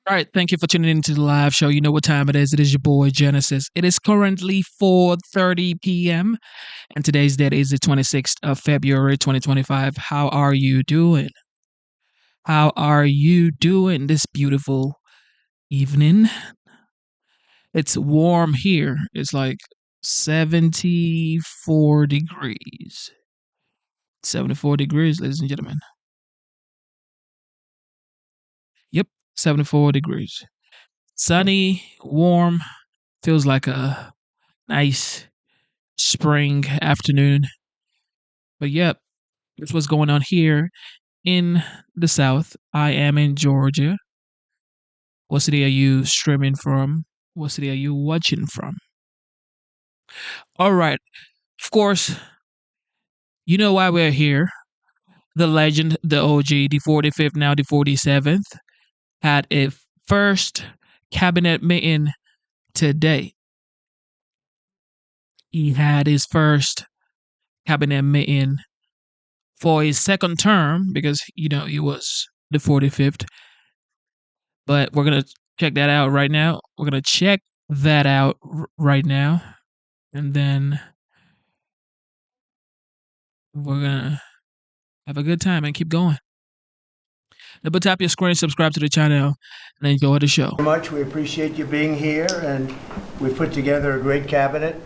All right, thank you for tuning into the live show. You know what time it is. It is your boy Genesis. It is currently 4:30 p.m. and today's date is the 26th of February 2025. How are you doing? How are you doing this beautiful evening? It's warm here. It's like 74 degrees. 74 degrees, ladies and gentlemen. Yep, 74 degrees. Sunny, warm, feels like a nice spring afternoon. But yep, that's what's going on here in the South. I am in Georgia. What city are you streaming from? What city are you watching from? All right. Of course, you know why we're here. The legend, the OG, the 45th, now the 47th, had a first cabinet meeting today. He had his first cabinet meeting for his second term because, he was the 45th. But we're going to check that out right now. We're going to check that out right now. And then we're going to have a good time and keep going. Double tap your screen, subscribe to the channel, and enjoy the show. Much. We appreciate you being here, and we've put together a great cabinet,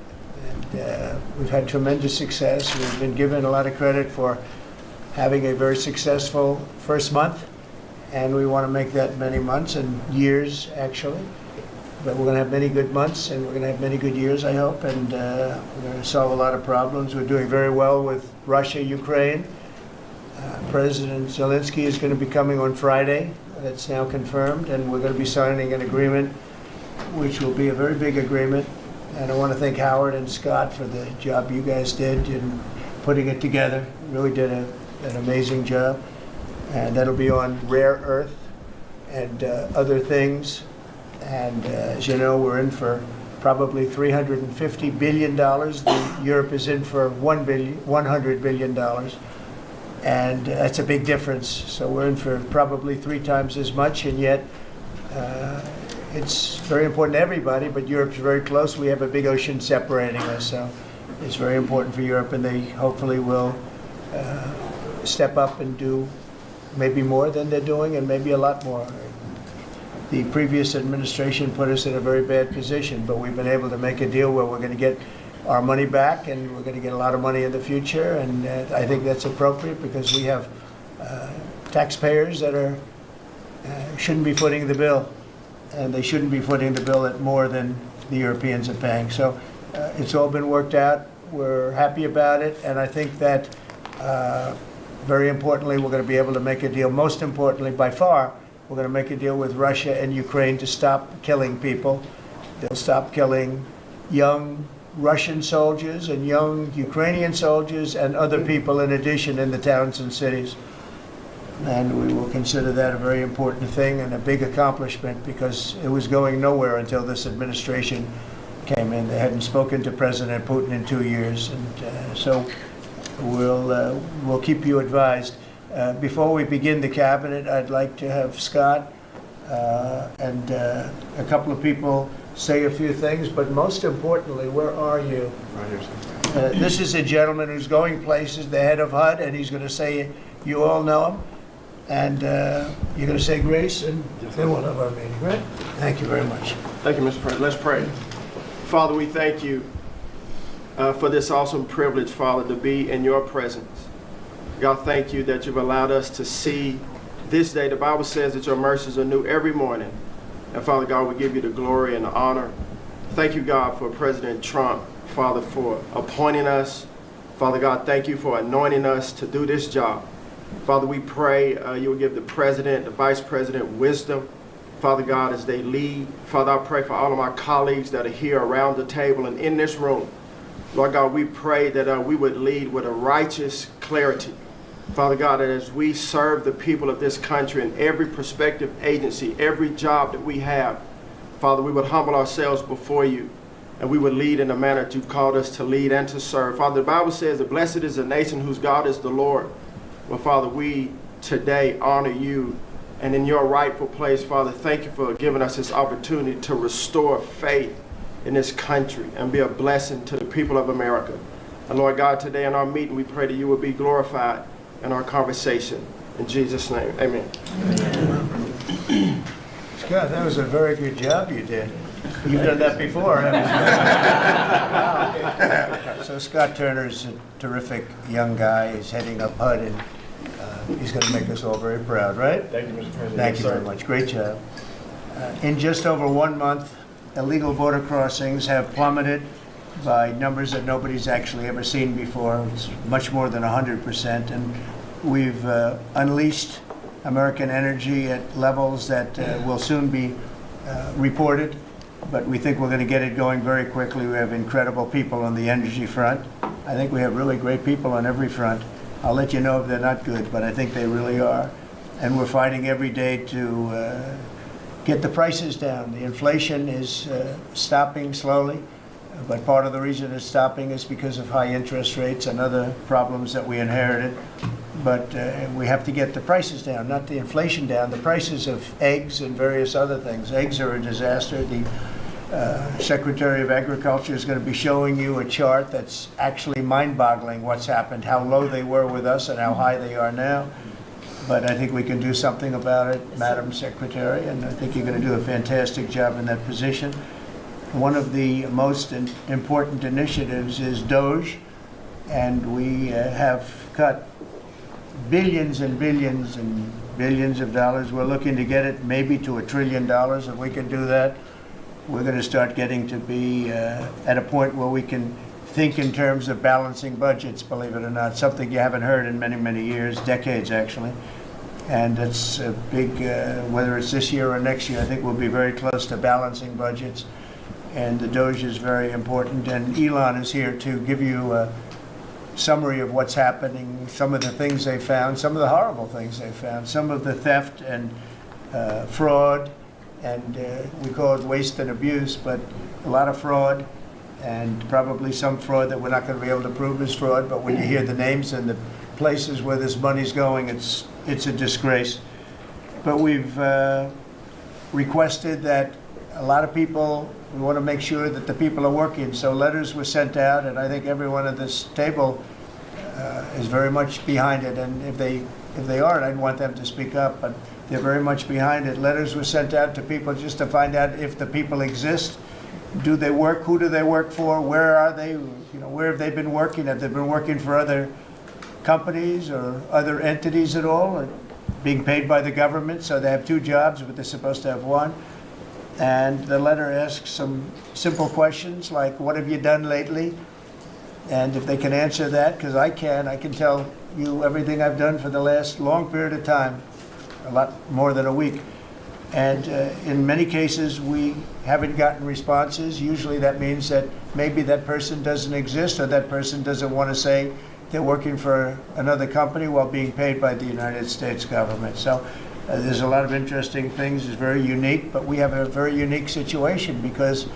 and we've had tremendous success. We've been given a lot of credit for having a very successful first month, and we want to make that many months and years, actually. But we're going to have many good months, and we're going to have many good years, I hope, and we're going to solve a lot of problems. We're doing very well with Russia, Ukraine. President Zelensky is going to be coming on Friday. That's now confirmed, and we're going to be signing an agreement, which will be a very big agreement. And I want to thank Howard and Scott for the job you guys did in putting it together. You really did an amazing job. And that'll be on rare earth and other things. And as you know, we're in for probably $350 billion. Europe is in for $100 billion. And that's a big difference. So we're in for probably 3 times as much, and yet it's very important to everybody, but Europe's very close. We have a big ocean separating us, so it's very important for Europe, and they hopefully will step up and do maybe more than they're doing, and maybe a lot more. The previous administration put us in a very bad position, but we've been able to make a deal where we're going to get our money back, and we're going to get a lot of money in the future, and I think that's appropriate because we have taxpayers that shouldn't be footing the bill, and they shouldn't be footing the bill at more than the Europeans are paying. So it's all been worked out. We're happy about it, and I think that very importantly, we're going to be able to make a deal. Most importantly, by far, we're going to make a deal with Russia and Ukraine to stop killing people. They'll stop killing young Russian soldiers and young Ukrainian soldiers and other people in addition in the towns and cities. And we will consider that a very important thing and a big accomplishment because it was going nowhere until this administration came in. They hadn't spoken to President Putin in 2 years. And so we'll keep you advised. Before we begin the cabinet, I'd like to have Scott and a couple of people say a few things, but most importantly, where are you? Right here, This is a gentleman who's going places, the head of HUD, and he's going to say, you all know him, and you're going to say grace, and then we'll have our meeting, right? Thank you very much. Thank you, Mr. President. Let's pray. Father, we thank you for this awesome privilege, Father, to be in your presence. God, thank you that you've allowed us to see this day. The Bible says that your mercies are new every morning. And Father God, we give you the glory and the honor. Thank you, God, for President Trump, Father, for appointing us. Father God, thank you for anointing us to do this job. Father, we pray you will give the president, the vice president wisdom, Father God, as they lead. Father, I pray for all of my colleagues that are here around the table and in this room. Lord God, we pray that we would lead with a righteous clarity. Father God, that as we serve the people of this country in every prospective agency, every job that we have, Father, we would humble ourselves before you and we would lead in the manner that you've called us to lead and to serve. Father, the Bible says that blessed is the nation whose God is the Lord. Well, Father, we today honor you and in your rightful place, Father. Thank you for giving us this opportunity to restore faith in this country and be a blessing to the people of America. And Lord God, today in our meeting, we pray that you will be glorified in our conversation. In Jesus' name, amen. Scott, that was a very good job you did. You've done that before, haven't you? So Scott Turner's a terrific young guy. He's heading up HUD, and he's going to make us all very proud, right? Thank you, Mr. President. Thank you very much. Great job. In just over 1 month, illegal border crossings have plummeted by numbers that nobody's actually ever seen before. It's much more than 100%. And we've unleashed American energy at levels that will soon be reported. But we think we're going to get it going very quickly. We have incredible people on the energy front. I think we have really great people on every front. I'll let you know if they're not good, but I think they really are. And we're fighting every day to get the prices down. The inflation is stopping slowly, but part of the reason it's stopping is because of high interest rates and other problems that we inherited. But we have to get the prices down, not the inflation down, the prices of eggs and various other things. Eggs are a disaster. The Secretary of Agriculture is going to be showing you a chart that's actually mind-boggling what's happened, how low they were with us and how high they are now. But I think we can do something about it, Madam Secretary, and I think you're going to do a fantastic job in that position. One of the most important initiatives is DOGE, and we have cut billions and billions and billions of dollars. We're looking to get it maybe to $1 trillion. If we can do that, we're going to start getting to be at a point where we can think in terms of balancing budgets, believe it or not, something you haven't heard in many, many years, decades actually. And it's a big, whether it's this year or next year, I think we'll be very close to balancing budgets. And the DOGE is very important. And Elon is here to give you a summary of what's happening, some of the things they found, some of the horrible things they found, some of the theft and fraud, and we call it waste and abuse, but a lot of fraud, and probably some fraud that we're not going to be able to prove is fraud, but when you hear the names and the places where this money's going, it's a disgrace. But we've requested that a lot of people, we want to make sure that the people are working, so letters were sent out, and I think everyone at this table is very much behind it, and if they aren't, I'd want them to speak up, but they're very much behind it. Letters were sent out to people just to find out if the people exist. Do they work? Who do they work for? Where are they? Where have they been working? Have they been working for other companies or other entities at all? Or being paid by the government, so they have 2 jobs, but they're supposed to have 1. And the letter asks some simple questions like, what have you done lately? And if they can answer that, because I can tell you everything I've done for the last long period of time, a lot more than a week. And in many cases, we haven't gotten responses. Usually that means that maybe that person doesn't exist, or that person doesn't want to say they're working for another company while being paid by the United States government. So there's a lot of interesting things. It's very unique, but we have a very unique situation because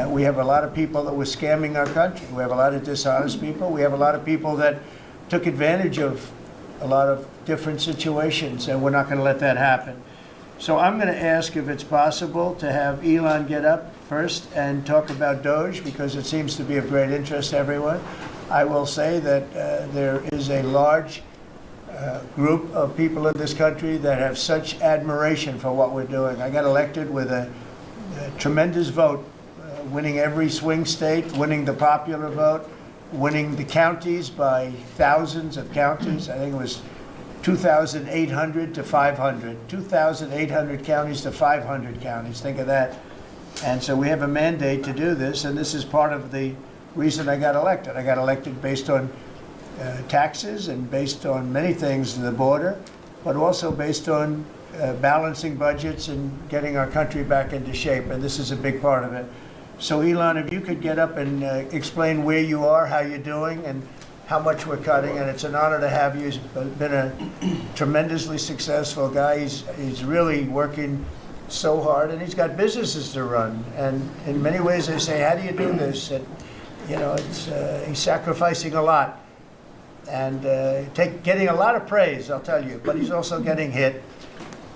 we have a lot of people that were scamming our country. We have a lot of dishonest people. We have a lot of people that took advantage of a lot of different situations, and we're not going to let that happen. So I'm going to ask if it's possible to have Elon get up first and talk about DOGE, because it seems to be of great interest to everyone. I will say that there is a large group of people in this country that have such admiration for what we're doing. I got elected with a tremendous vote, winning every swing state, winning the popular vote, winning the counties by thousands of counties. I think it was 2,800 to 500. 2,800 counties to 500 counties. Think of that. And so we have a mandate to do this, and this is part of the reason I got elected. I got elected based on taxes and based on many things in the border, but also based on balancing budgets and getting our country back into shape, and this is a big part of it. So Elon, if you could get up and explain where you are, how you're doing, and how much we're cutting, and it's an honor to have you. He's been a tremendously successful guy. He's really working so hard, and he's got businesses to run. And in many ways, they say, "How do you do this?" And he's sacrificing a lot and getting a lot of praise, I'll tell you. But he's also getting hit,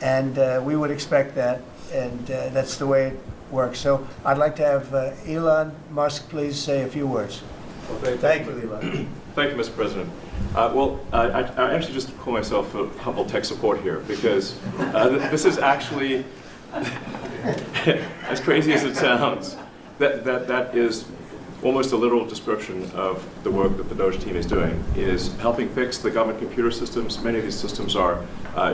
and we would expect that, and that's the way it works. So I'd like to have Elon Musk please say a few words. Well, Thank you, Elon. Thank you, Mr. President. I actually just call myself a humble tech support here because this is actually, as crazy as it sounds, that is almost a literal description of the work that the Doge team is doing, is helping fix the government computer systems. Many of these systems are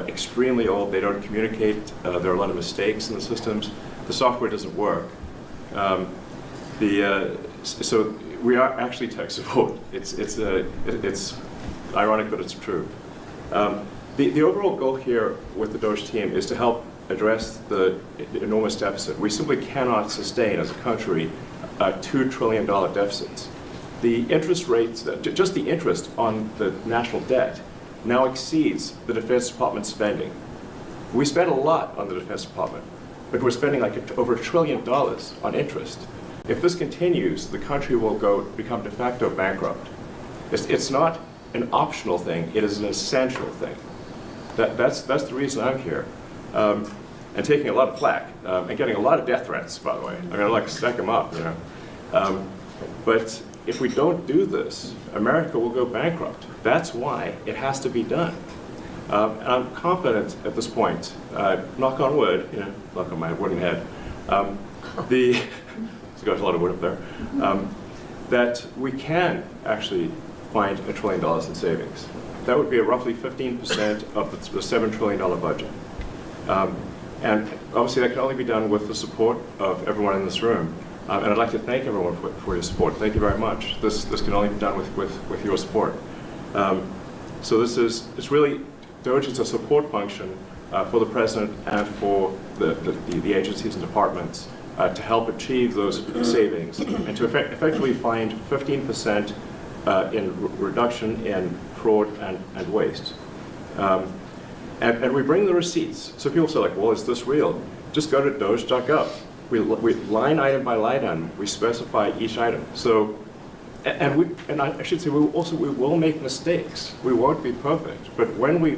extremely old. They don't communicate. There are a lot of mistakes in the systems. The software doesn't work. So we are actually tech support. It's ironic, but it's true. The overall goal here with the Doge team is to help address the enormous deficit. We simply cannot sustain as a country $2 trillion deficits. The interest rates, just the interest on the national debt, now exceeds the Defense Department spending. We spend a lot on the Defense Department, but we're spending like over $1 trillion on interest. If this continues, the country will become de facto bankrupt. It's not an optional thing, it is an essential thing. That's the reason I'm here. And taking a lot of flack, and getting a lot of death threats, by the way. I'm gonna like stack them up, you know. But if we don't do this, America will go bankrupt. That's why it has to be done. And I'm confident at this point, knock on wood, you know, knock on my wooden head, there's got a lot of wood up there, that we can actually find $1 trillion in savings. That would be roughly 15% of the $7 trillion budget. And obviously that can only be done with the support of everyone in this room. And I'd like to thank everyone for your support. Thank you very much. This can only be done with your support. So it's really, Doge is a support function for the President and for the agencies and departments to help achieve those savings and to effectively find 15% in reduction in fraud and waste. And we bring the receipts. So people say, like, well, is this real? Just go to doge.gov. We line item by line item, we specify each item. So, and I should say, we will make mistakes. We won't be perfect, but when we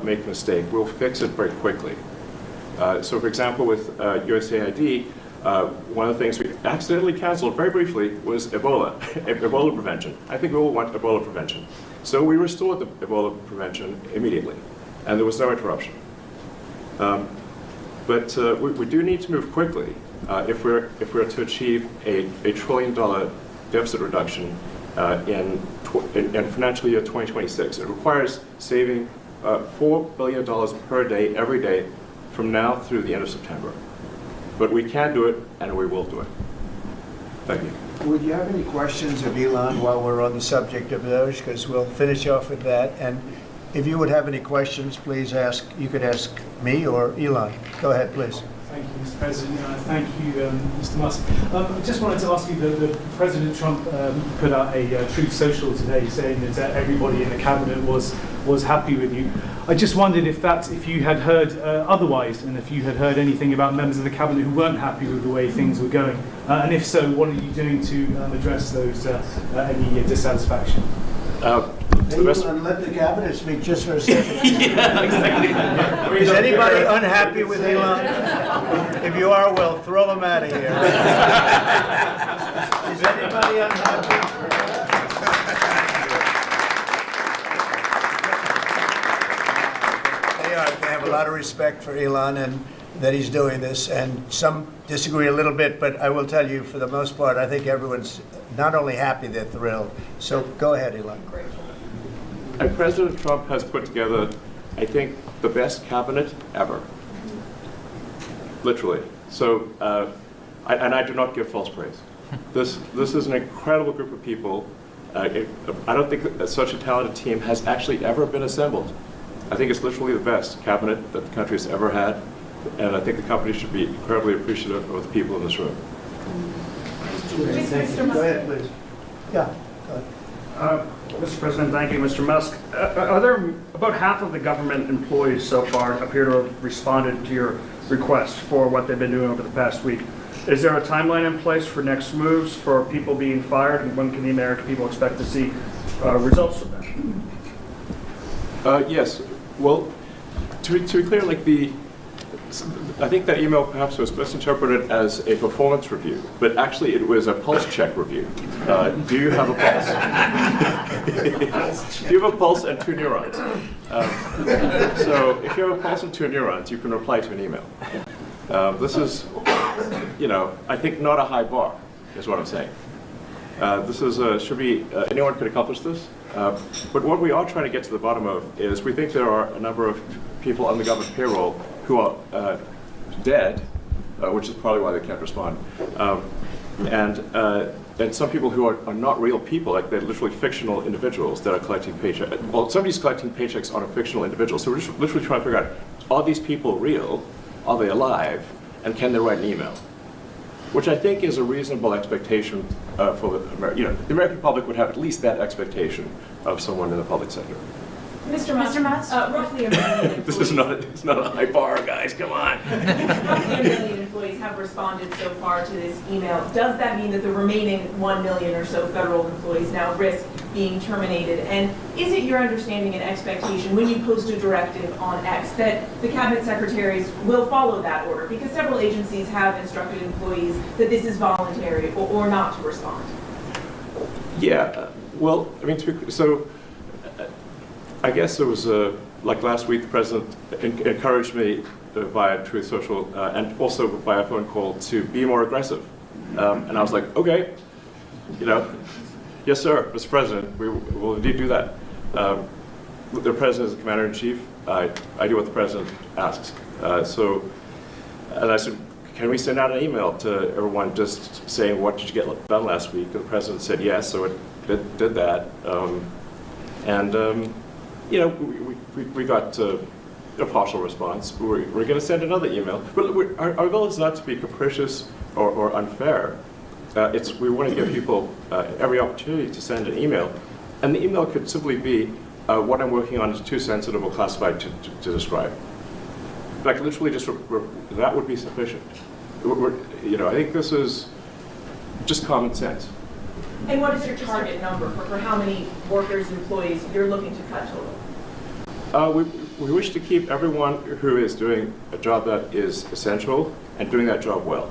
make a mistake, we'll fix it very quickly. So for example, with USAID, one of the things we accidentally canceled very briefly was Ebola, Ebola prevention. I think we all want Ebola prevention. So we restored the Ebola prevention immediately, and there was no interruption. But we do need to move quickly if we're to achieve a $1 trillion deficit reduction in financial year 2026. It requires saving $4 billion per day, every day, from now through the end of September. But we can do it, and we will do it. Thank you. Would you have any questions of Elon while we're on the subject of those? Because we'll finish off with that. And if you would have any questions, please ask. You could ask me or Elon. Go ahead, please. Thank you, Mr. President. Thank you, Mr. Musk. I just wanted to ask you, the President Trump put out a Truth Social today saying that everybody in the cabinet was happy with you. I just wondered if you had heard otherwise, and if you had heard anything about members of the cabinet who weren't happy with the way things were going, and if so, what are you doing to address those any dissatisfaction? Elon, let the cabinet speak just for a second. Is anybody unhappy with Elon? If you are, well, throw them out of here. Is anybody unhappy? They have a lot of respect for Elon and that he's doing this, and some disagree a little bit, but I will tell you, for the most part, I think everyone's not only happy, they're thrilled. So go ahead, Elon. And President Trump has put together, I think, the best cabinet ever. Literally. So, and I do not give false praise. This is an incredible group of people. I don't think that such a talented team has actually ever been assembled. I think it's literally the best cabinet that the country has ever had, and I think the company should be incredibly appreciative of the people in this room. Go ahead, please. Yeah, go ahead. Mr. President, thank you. Mr. Musk, are there about half of the government employees so far appear to have responded to your request for what they've been doing over the past week? Is there a timeline in place for next moves for people being fired, and when can the American people expect to see results from that? Yes. Well, to be clear, like I think that email perhaps was misinterpreted as a performance review, but actually it was a pulse check review. Do you have a pulse? Do you have a pulse and 2 neurons? So if you have a pulse and 2 neurons, you can reply to an email. This is, I think not a high bar, is what I'm saying. This is should be anyone could accomplish this. But what we are trying to get to the bottom of is we think there are a number of people on the government payroll who are dead, which is probably why they can't respond, and some people who are not real people, like they're literally fictional individuals that are collecting paychecks. Well, somebody's collecting paychecks on a fictional individual, so we're just literally trying to figure out, are these people real? Are they alive? And can they write an email? Which I think is a reasonable expectation for the American public would have at least that expectation of someone in the public sector. Mr. Musk, roughly a million This is it's not a high bar, guys. Come on. roughly a million employees have responded so far to this email. Does that mean that the remaining 1 million or so federal employees now risk being terminated? And is it your understanding and expectation when you post a directive on X that the cabinet secretaries will follow that order? Because several agencies have instructed employees that this is voluntary or not to respond. Yeah. Well, I mean, I guess it was like last week, the president encouraged me via Truth Social and also via phone call to be more aggressive. And I was like, okay, yes, sir, Mr. President, we will indeed do that. The president is the commander-in-chief. I do what the president asks. And I said, can we send out an email to everyone just saying, what did you get done last week? And the president said yes, so it did that. We got a partial response. We're going to send another email. But our goal is not to be capricious or unfair. We want to give people every opportunity to send an email. And the email could simply be, what I'm working on is too sensitive or classified to describe. Like literally just, that would be sufficient. I think this is just common sense. And what is your target number for how many workers, employees you're looking to cut total? We wish to keep everyone who is doing a job that is essential and doing that job well.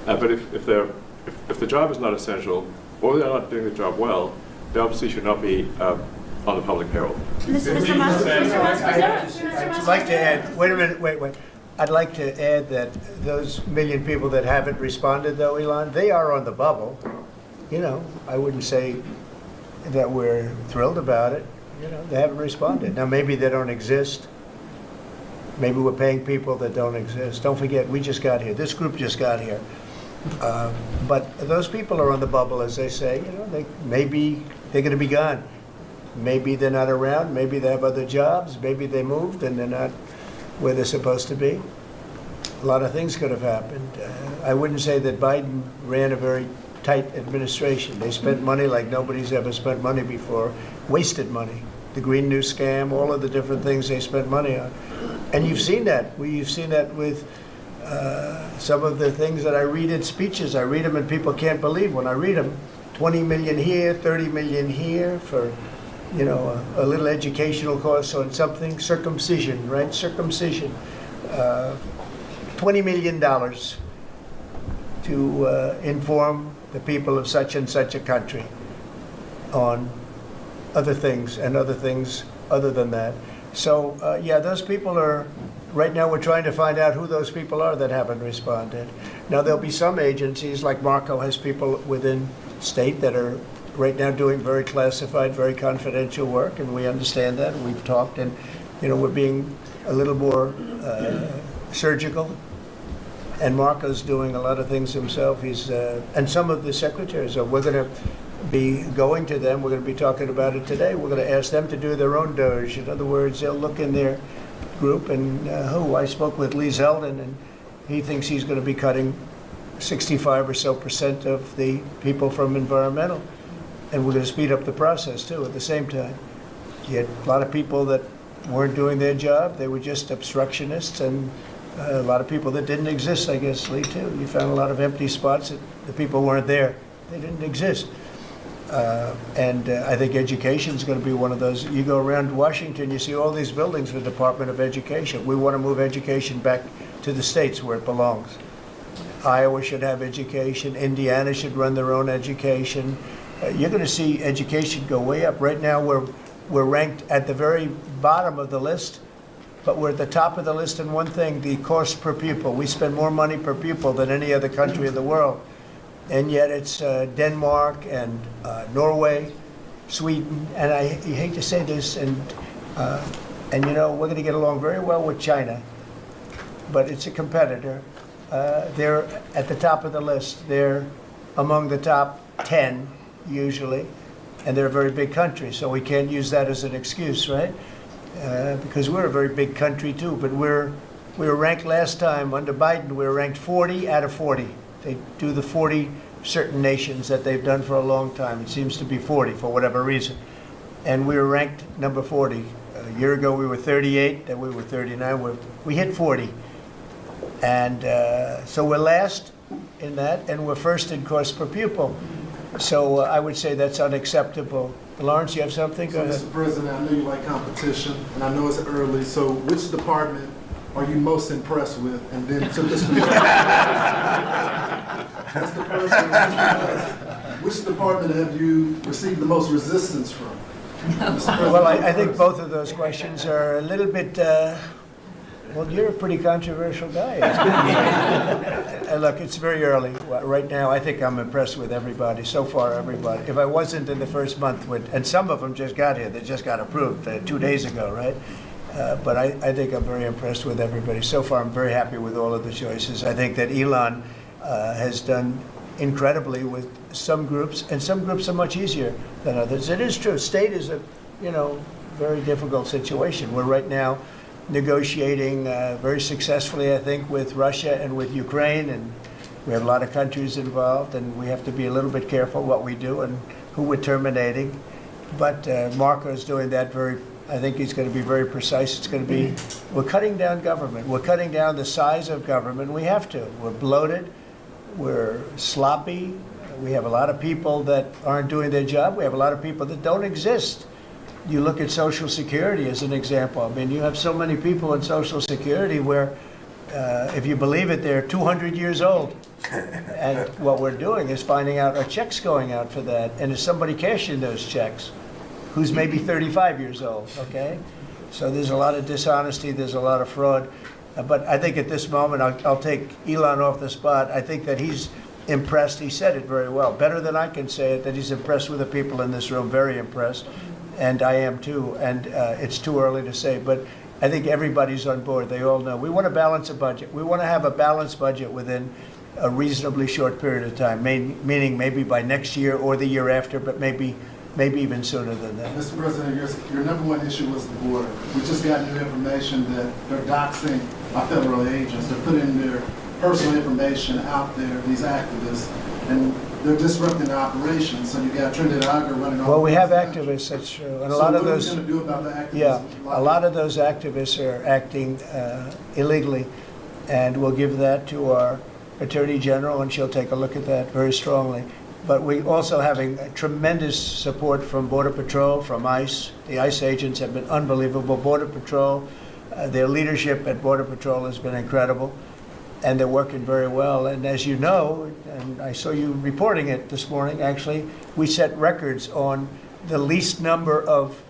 But if the job is not essential or they're not doing the job well, they obviously should not be on the public payroll. Mr. Musk, I'd like to add, wait. I'd like to add that those million people that haven't responded, though, Elon, they are on the bubble. I wouldn't say that we're thrilled about it. They haven't responded. Now, maybe they don't exist. Maybe we're paying people that don't exist. Don't forget, we just got here. This group just got here. But those people are on the bubble, as they say. Maybe they're going to be gone. Maybe they're not around. Maybe they have other jobs. Maybe they moved and they're not where they're supposed to be. A lot of things could have happened. I wouldn't say that Biden ran a very tight administration. They spent money like nobody's ever spent money before, wasted money. The Green New scam, all of the different things they spent money on. And you've seen that. You've seen that with some of the things that I read in speeches. I read them and people can't believe when I read them. 20 million here, 30 million here for, a little educational course on something. Circumcision, right? Circumcision. $20 million to inform the people of such and such a country on other things and other things other than that. So, those people are, right now we're trying to find out who those people are that haven't responded. Now, there'll be some agencies, like Marco has people within state that are right now doing very classified, very confidential work, and we understand that, and we've talked, and, we're being a little more surgical. And Marco's doing a lot of things himself. And some of the secretaries, we're going to be going to them. We're going to be talking about it today. We're going to ask them to do their own DOGE. In other words, they'll look in their group and I spoke with Lee Zeldin, and he thinks he's going to be cutting 65% or so of the people from environmental. And we're going to speed up the process too at the same time. You had a lot of people that weren't doing their job. They were just obstructionists, and a lot of people that didn't exist, I guess, Lee, too. You found a lot of empty spots that the people weren't there. They didn't exist. I think education is going to be one of those. You go around Washington, you see all these buildings for the Department of Education. We want to move education back to the states where it belongs. Iowa should have education. Indiana should run their own education. You're going to see education go way up. Right now, we're ranked at the very bottom of the list, but we're at the top of the list in one thing, the cost per pupil. We spend more money per pupil than any other country in the world. And yet it's Denmark and Norway, Sweden, and I hate to say this, and you know, we're going to get along very well with China, but it's a competitor. They're at the top of the list. They're among the top 10 usually, and they're a very big country, so we can't use that as an excuse, right? Because we're a very big country too, but we were ranked last time under Biden. We were ranked 40 out of 40. They do the 40 certain nations that they've done for a long time. It seems to be 40 for whatever reason. And we were ranked number 40. A year ago we were 38, then we were 39. We hit 40. And so we're last in that, and we're first in cost per pupil. So I would say that's unacceptable. Lawrence, you have something? Go ahead. Mr. President, I know you like competition, and I know it's early, so which department are you most impressed with? And then to this that's the first one. Which department have you received the most resistance from? Well, I think both of those questions are a little bit, well, you're a pretty controversial guy. Look, it's very early. Right now, I think I'm impressed with everybody, so far everybody. If I wasn't in the first month, and some of them just got here, they just got approved 2 days ago, right? But I think I'm very impressed with everybody. So far, I'm very happy with all of the choices. I think that Elon has done incredibly with some groups, and some groups are much easier than others. It is true. State is a, very difficult situation. We're right now negotiating very successfully, I think, with Russia and with Ukraine, and we have a lot of countries involved, and we have to be a little bit careful what we do and who we're terminating. But Marco is doing that I think he's going to be very precise. It's going to be, we're cutting down government. We're cutting down the size of government. We have to. We're bloated. We're sloppy. We have a lot of people that aren't doing their job. We have a lot of people that don't exist. You look at Social Security as an example. I mean, you have so many people in Social Security where, if you believe it, they're 200 years old. And what we're doing is finding out are checks going out for that, and is somebody cashing those checks who's maybe 35 years old, okay? So there's a lot of dishonesty, there's a lot of fraud. But I think at this moment, I'll take Elon off the spot. I think that he's impressed. He said it very well, better than I can say it, that he's impressed with the people in this room, very impressed. And I am too, and it's too early to say, but I think everybody's on board. They all know. We want to balance a budget. We want to have a balanced budget within a reasonably short period of time, meaning maybe by next year or the year after, but maybe even sooner than that. Mr. President, your number one issue was the border. We just got new information that they're doxing our federal agents. They're putting their personal information out there, these activists, and they're disrupting the operations. So you got Trinidad Agger running all. Well, we have activists, that's true. And a lot of those. What are we going to do about the activists? Yeah, a lot of those activists are acting illegally, and we'll give that to our Attorney General, and she'll take a look at that very strongly. But we also having tremendous support from Border Patrol, from ICE. The ICE agents have been unbelievable. Border Patrol, their leadership at Border Patrol has been incredible, and they're working very well. And as you know, and I saw you reporting it this morning, actually, we set records on the least number of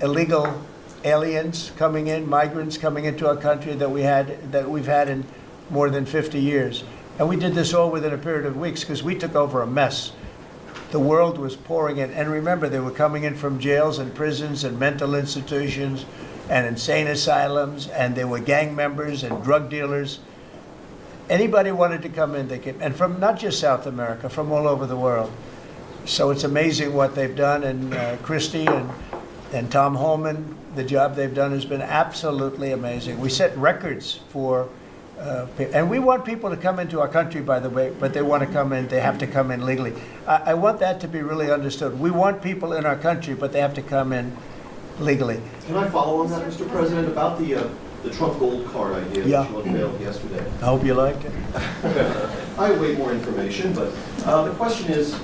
illegal aliens coming in, migrants coming into our country that we've had in more than 50 years. And we did this all within a period of weeks because we took over a mess. The world was pouring in. And remember, they were coming in from jails and prisons and mental institutions and insane asylums, and they were gang members and drug dealers. Anybody wanted to come in, they came. And from not just South America, from all over the world. So it's amazing what they've done. And Christie and Tom Holman, the job they've done has been absolutely amazing. We set records for and we want people to come into our country, by the way, but they want to come in, they have to come in legally. I want that to be really understood. We want people in our country, but they have to come in legally. Can I follow on that, Mr. President, about the Trump Gold Card idea that you unveiled yesterday? I hope you liked it. I have way more information, but the question is,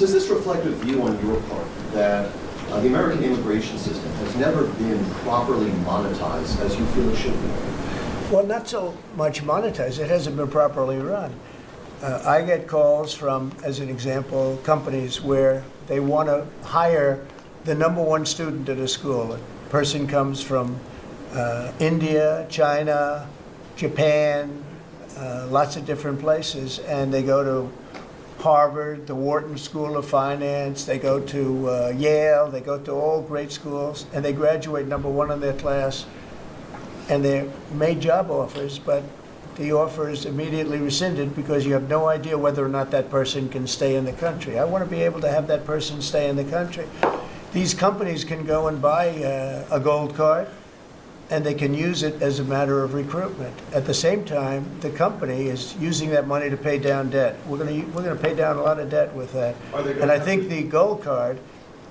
Does this reflect a view on your part that the American immigration system has never been properly monetized as you feel it should be? Well, not so much monetized. It hasn't been properly run. I get calls from, as an example, companies where they want to hire the number one student at a school. A person comes from India, China, Japan, lots of different places, and they go to Harvard, the Wharton School of Finance, they go to Yale, they go to all great schools, and they graduate number one in their class, and they're made job offers, but the offer is immediately rescinded because you have no idea whether or not that person can stay in the country. I want to be able to have that person stay in the country. These companies can go and buy a gold card, and they can use it as a matter of recruitment. At the same time, the company is using that money to pay down debt. We're going to pay down a lot of debt with that. And I think the gold card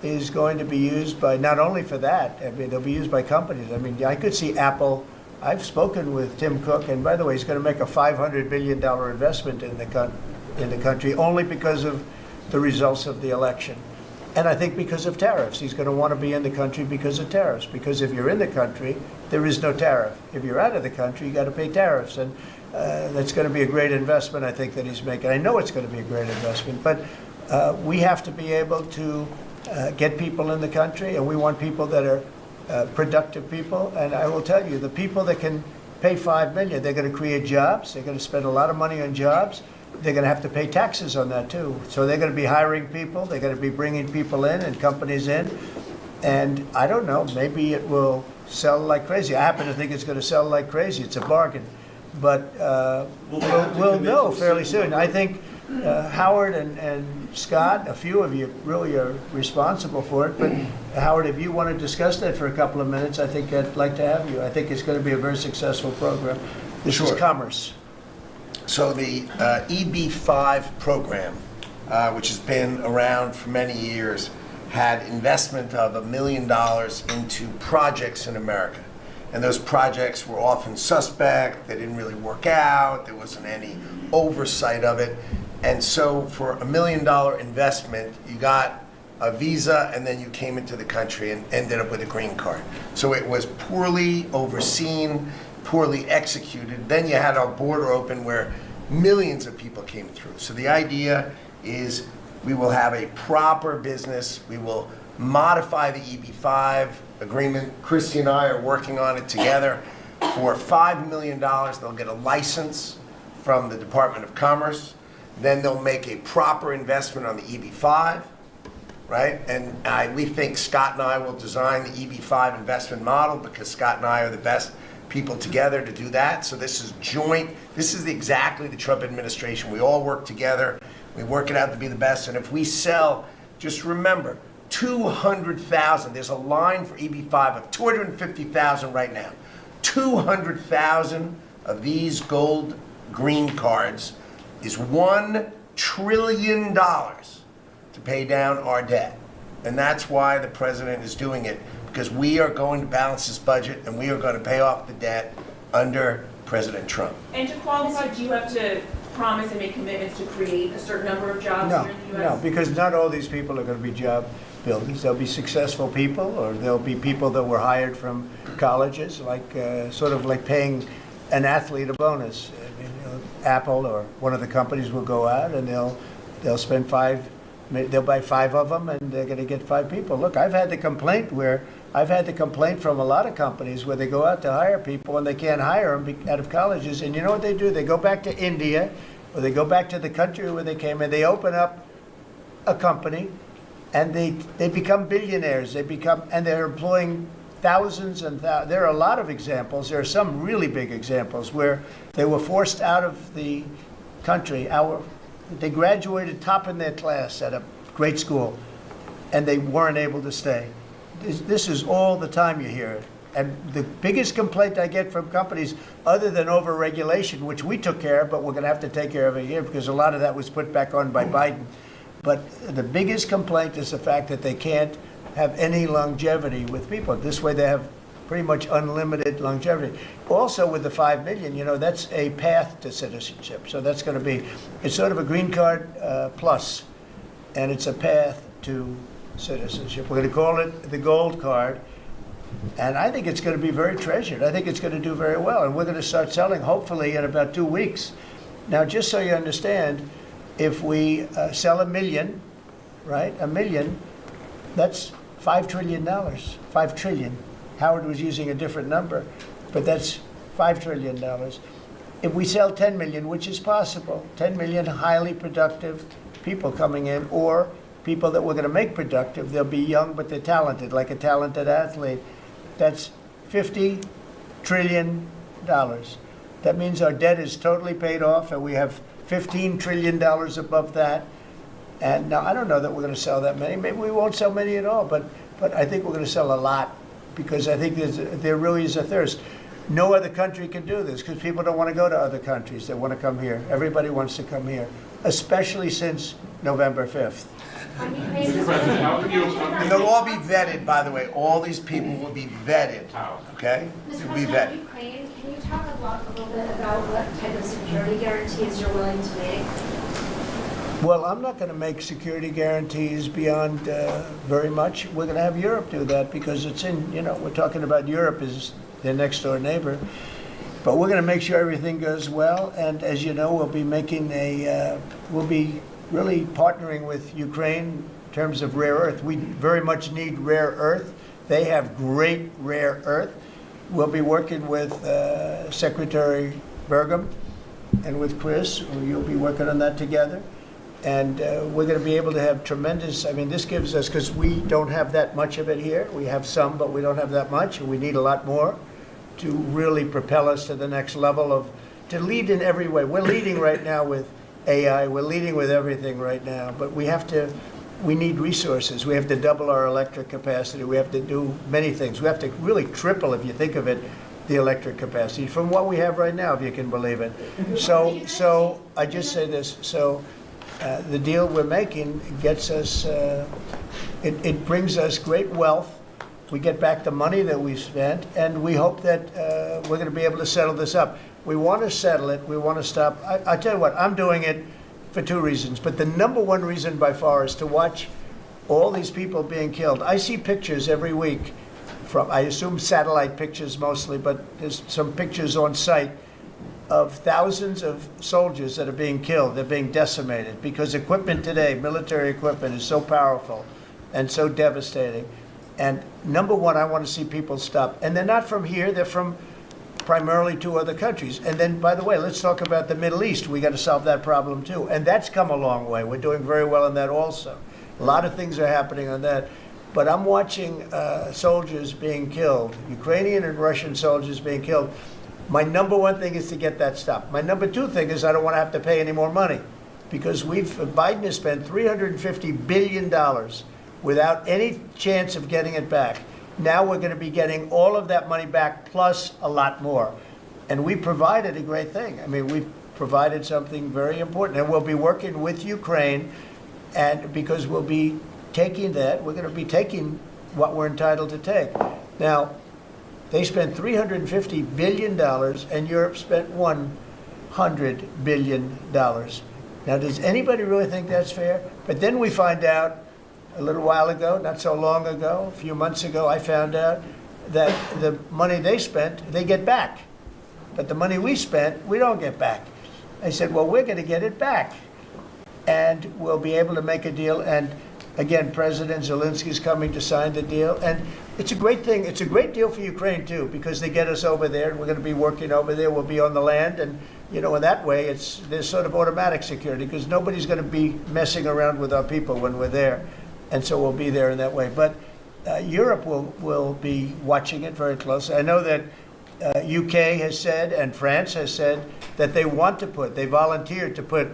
is going to be used by, not only for that, I mean, they'll be used by companies. I mean, I could see Apple. I've spoken with Tim Cook, and by the way, he's going to make a $500 billion investment in the country only because of the results of the election. And I think because of tariffs. He's going to want to be in the country because of tariffs. Because if you're in the country, there is no tariff. If you're out of the country, you got to pay tariffs. And that's going to be a great investment, I think, that he's making. I know it's going to be a great investment. But we have to be able to get people in the country, and we want people that are productive people. And I will tell you, the people that can pay $5 million, they're going to create jobs. They're going to spend a lot of money on jobs. They're going to have to pay taxes on that too. So they're going to be hiring people. They're going to be bringing people in and companies in. And I don't know, maybe it will sell like crazy. I happen to think it's going to sell like crazy. It's a bargain. But we'll know fairly soon. I think Howard and Scott, a few of you really are responsible for it. But Howard, if you want to discuss that for a couple of minutes, I think I'd like to have you. I think it's going to be a very successful program. This is commerce. So the EB-5 program, which has been around for many years, had investment of $1 million into projects in America. And those projects were often suspect, they didn't really work out, there wasn't any oversight of it. And so for $1 million investment, you got a visa and then you came into the country and ended up with a green card. So it was poorly overseen, poorly executed. Then you had our border open where millions of people came through. So the idea is we will have a proper business. We will modify the EB-5 agreement. Christy and I are working on it together. For $5 million, they'll get a license from the Department of Commerce. Then they'll make a proper investment on the EB-5, right? And we think Scott and I will design the EB-5 investment model because Scott and I are the best people together to do that. So this is joint. This is exactly the Trump administration. We all work together. We work it out to be the best. And if we sell, just remember, 200,000. There's a line for EB-5 of 250,000 right now. 200,000 of these gold green cards is $1 trillion to pay down our debt. And that's why the president is doing it, because we are going to balance this budget and we are going to pay off the debt under President Trump. And to qualify, do you have to promise and make commitments to create a certain number of jobs here in the U.S.? No, because not all these people are going to be job builders. There'll be successful people, or there'll be people that were hired from colleges, like sort of like paying an athlete a bonus. I mean, Apple or one of the companies will go out and they'll spend they'll buy 5 of them and they're going to get 5 people. Look, I've had the complaint from a lot of companies where they go out to hire people and they can't hire them out of colleges. And you know what they do? They go back to India or they go back to the country where they came and they open up a company and they become billionaires. And they're employing thousands and there are a lot of examples. There are some really big examples where they were forced out of the country. They graduated top in their class at a great school, and they weren't able to stay. This is all the time you hear it. And the biggest complaint I get from companies, other than over-regulation, which we took care of, but we're going to have to take care of it here because a lot of that was put back on by Biden. But the biggest complaint is the fact that they can't have any longevity with people. This way they have pretty much unlimited longevity. Also with the 5 million, you know, that's a path to citizenship. So that's going to be, it's sort of a green card plus. and it's a path to citizenship. We're going to call it the Gold Card, and I think it's going to be very treasured. I think it's going to do very well, and we're going to start selling hopefully in about 2 weeks. Now, just so you understand, if we sell 1 million, right, 1 million, that's $5 trillion, 5 trillion. Howard was using a different number, but that's $5 trillion. If we sell 10 million, which is possible, 10 million highly productive people coming in, or people that we're going to make productive, they'll be young but they're talented, like a talented athlete, that's $50 trillion. That means our debt is totally paid off, and we have $15 trillion above that. And now, I don't know that we're going to sell that many. Maybe we won't sell many at all, but I think we're going to sell a lot, because I think there really is a thirst. No other country can do this, because people don't want to go to other countries. They want to come here. Everybody wants to come here, especially since November 5th. Mr. President, how can you... And they'll all be vetted, by the way. All these people will be vetted, okay? Mr. They'll be President, vetted. Ukraine, can you talk a little bit about what type of security guarantees you're willing to make? Well, I'm not going to make security guarantees beyond very much. We're going to have Europe do that, because it's in, we're talking about Europe as their next door neighbor. But we're going to make sure everything goes well. And as you know, we'll be we'll be really partnering with Ukraine in terms of rare earth. We very much need rare earth. They have great rare earth. We'll be working with Secretary Burgum and with Chris. You'll be working on that together. And we're going to be able to have tremendous, this gives us, because we don't have that much of it here. We have some, but we don't have that much, and we need a lot more to really propel us to the next level to lead in every way. We're leading right now with AI, we're leading with everything right now, but we need resources. We have to double our electric capacity. We have to do many things. We have to really triple, if you think of it, the electric capacity from what we have right now, if you can believe it. So I just say this, the deal we're making gets us, it brings us great wealth. We get back the money that we've spent, and we hope that we're going to be able to settle this up. We want to settle it. We want to stop. I tell you what, I'm doing it for 2 reasons, but the number 1 reason by far is to watch all these people being killed. I see pictures every week from, I assume satellite pictures mostly, but there's some pictures on site of thousands of soldiers that are being killed. They're being decimated because equipment today, military equipment, is so powerful and so devastating. And number 1, I want to see people stop. And they're not from here, they're from primarily 2 other countries. And then, by the way, let's talk about the Middle East. We got to solve that problem too. And that's come a long way. We're doing very well in that also. A lot of things are happening on that. But I'm watching soldiers being killed, Ukrainian and Russian soldiers being killed. My number 1 thing is to get that stopped. My number 2 thing is I don't want to have to pay any more money, because Biden has spent $350 billion without any chance of getting it back. Now we're going to be getting all of that money back plus a lot more. And we provided a great thing. We've provided something very important. And we'll be working with Ukraine, and because we'll be taking that, we're going to be taking what we're entitled to take. Now, they spent $350 billion, and Europe spent $100 billion. Now, does anybody really think that's fair? But then we find out, a little while ago, not so long ago, a few months ago, I found out that the money they spent, they get back. But the money we spent, we don't get back. I said, well, we're going to get it back. And we'll be able to make a deal. And again, President Zelensky's coming to sign the deal. And it's a great thing. It's a great deal for Ukraine, too, because they get us over there. We're going to be working over there. We'll be on the land. And, in that way, there's sort of automatic security, because nobody's going to be messing around with our people when we're there. And so we'll be there in that way. But Europe will be watching it very closely. I know that UK has said, and France has said, that they volunteered to put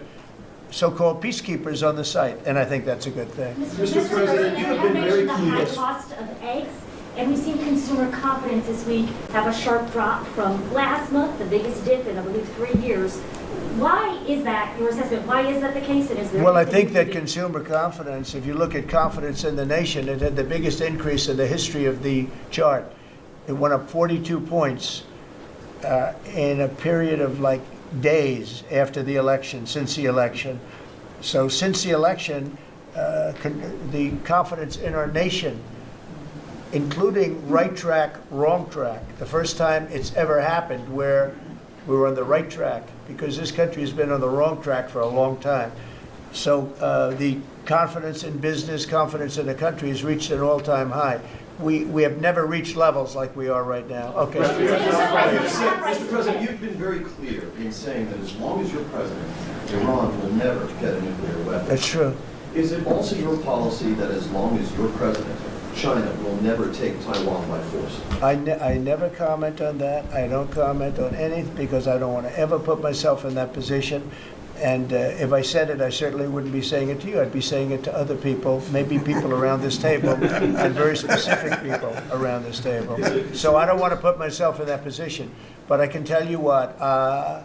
so-called peacekeepers on the site. And I think that's a good thing. Mr. President, you have been very clear. The high cost of eggs, and we've seen consumer confidence this week have a sharp drop from last month, the biggest dip in, I believe, 3 years. Why is that, your assessment, why is that the case? And is there Well, I think that consumer confidence, if you look at confidence in the nation, it had the biggest increase in the history of the chart. It went up 42 points in a period of days after the election, since the election. So since the election, the confidence in our nation, including right track, wrong track. The first time it's ever happened where we were on the right track, because this country has been on the wrong track for a long time. So the confidence in business, confidence in the country has reached an all-time high. We have never reached levels like we are right now. Okay. Mr. President, you've been very clear in saying that as long as you're president, Iran will never get a nuclear weapon. That's true. Is it also your policy that as long as you're president, China will never take Taiwan by force? I never comment on that. I don't comment on anything because I don't want to ever put myself in that position. And if I said it, I certainly wouldn't be saying it to you. I'd be saying it to other people, maybe people around this table, and very specific people around this table. So I don't want to put myself in that position. But I can tell you what, I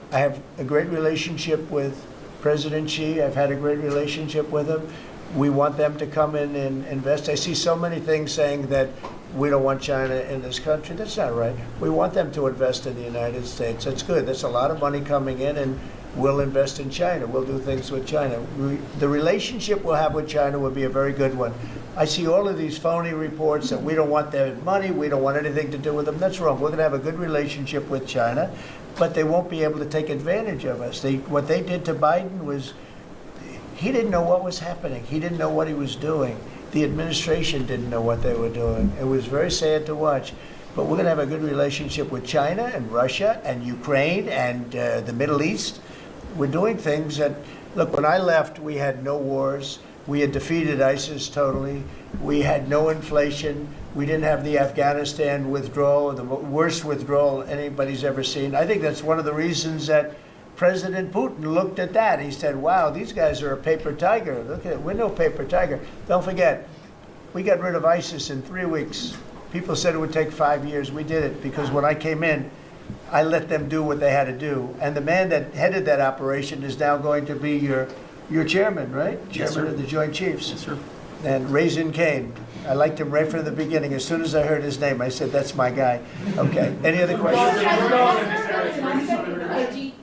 have a great relationship with President Xi. I've had a great relationship with him. We want them to come in and invest. I see so many things saying that we don't want China in this country. That's not right. We want them to invest in the United States. That's good. That's a lot of money coming in, and we'll invest in China. We'll do things with China. The relationship we'll have with China will be a very good one. I see all of these phony reports that we don't want their money, we don't want anything to do with them. That's wrong. We're going to have a good relationship with China, but they won't be able to take advantage of us. What they did to Biden was, he didn't know what was happening. He didn't know what he was doing. The administration didn't know what they were doing. It was very sad to watch. But we're going to have a good relationship with China and Russia and Ukraine and the Middle East. We're doing things that, look, when I left, we had no wars. We had defeated ISIS totally. We had no inflation. We didn't have the Afghanistan withdrawal, the worst withdrawal anybody's ever seen. I think that's one of the reasons that President Putin looked at that. He said, wow, these guys are a paper tiger. Look at it. We're no paper tiger. Don't forget, we got rid of ISIS in 3 weeks. People said it would take 5 years. We did it because when I came in, I let them do what they had to do. And the man that headed that operation is now going to be your chairman, right? Yes, Chairman sir. of the Joint Chiefs. Yes, sir. And Raisin Kane. I liked him right from the beginning. As soon as I heard his name, I said, that's my guy. Okay. Any other questions?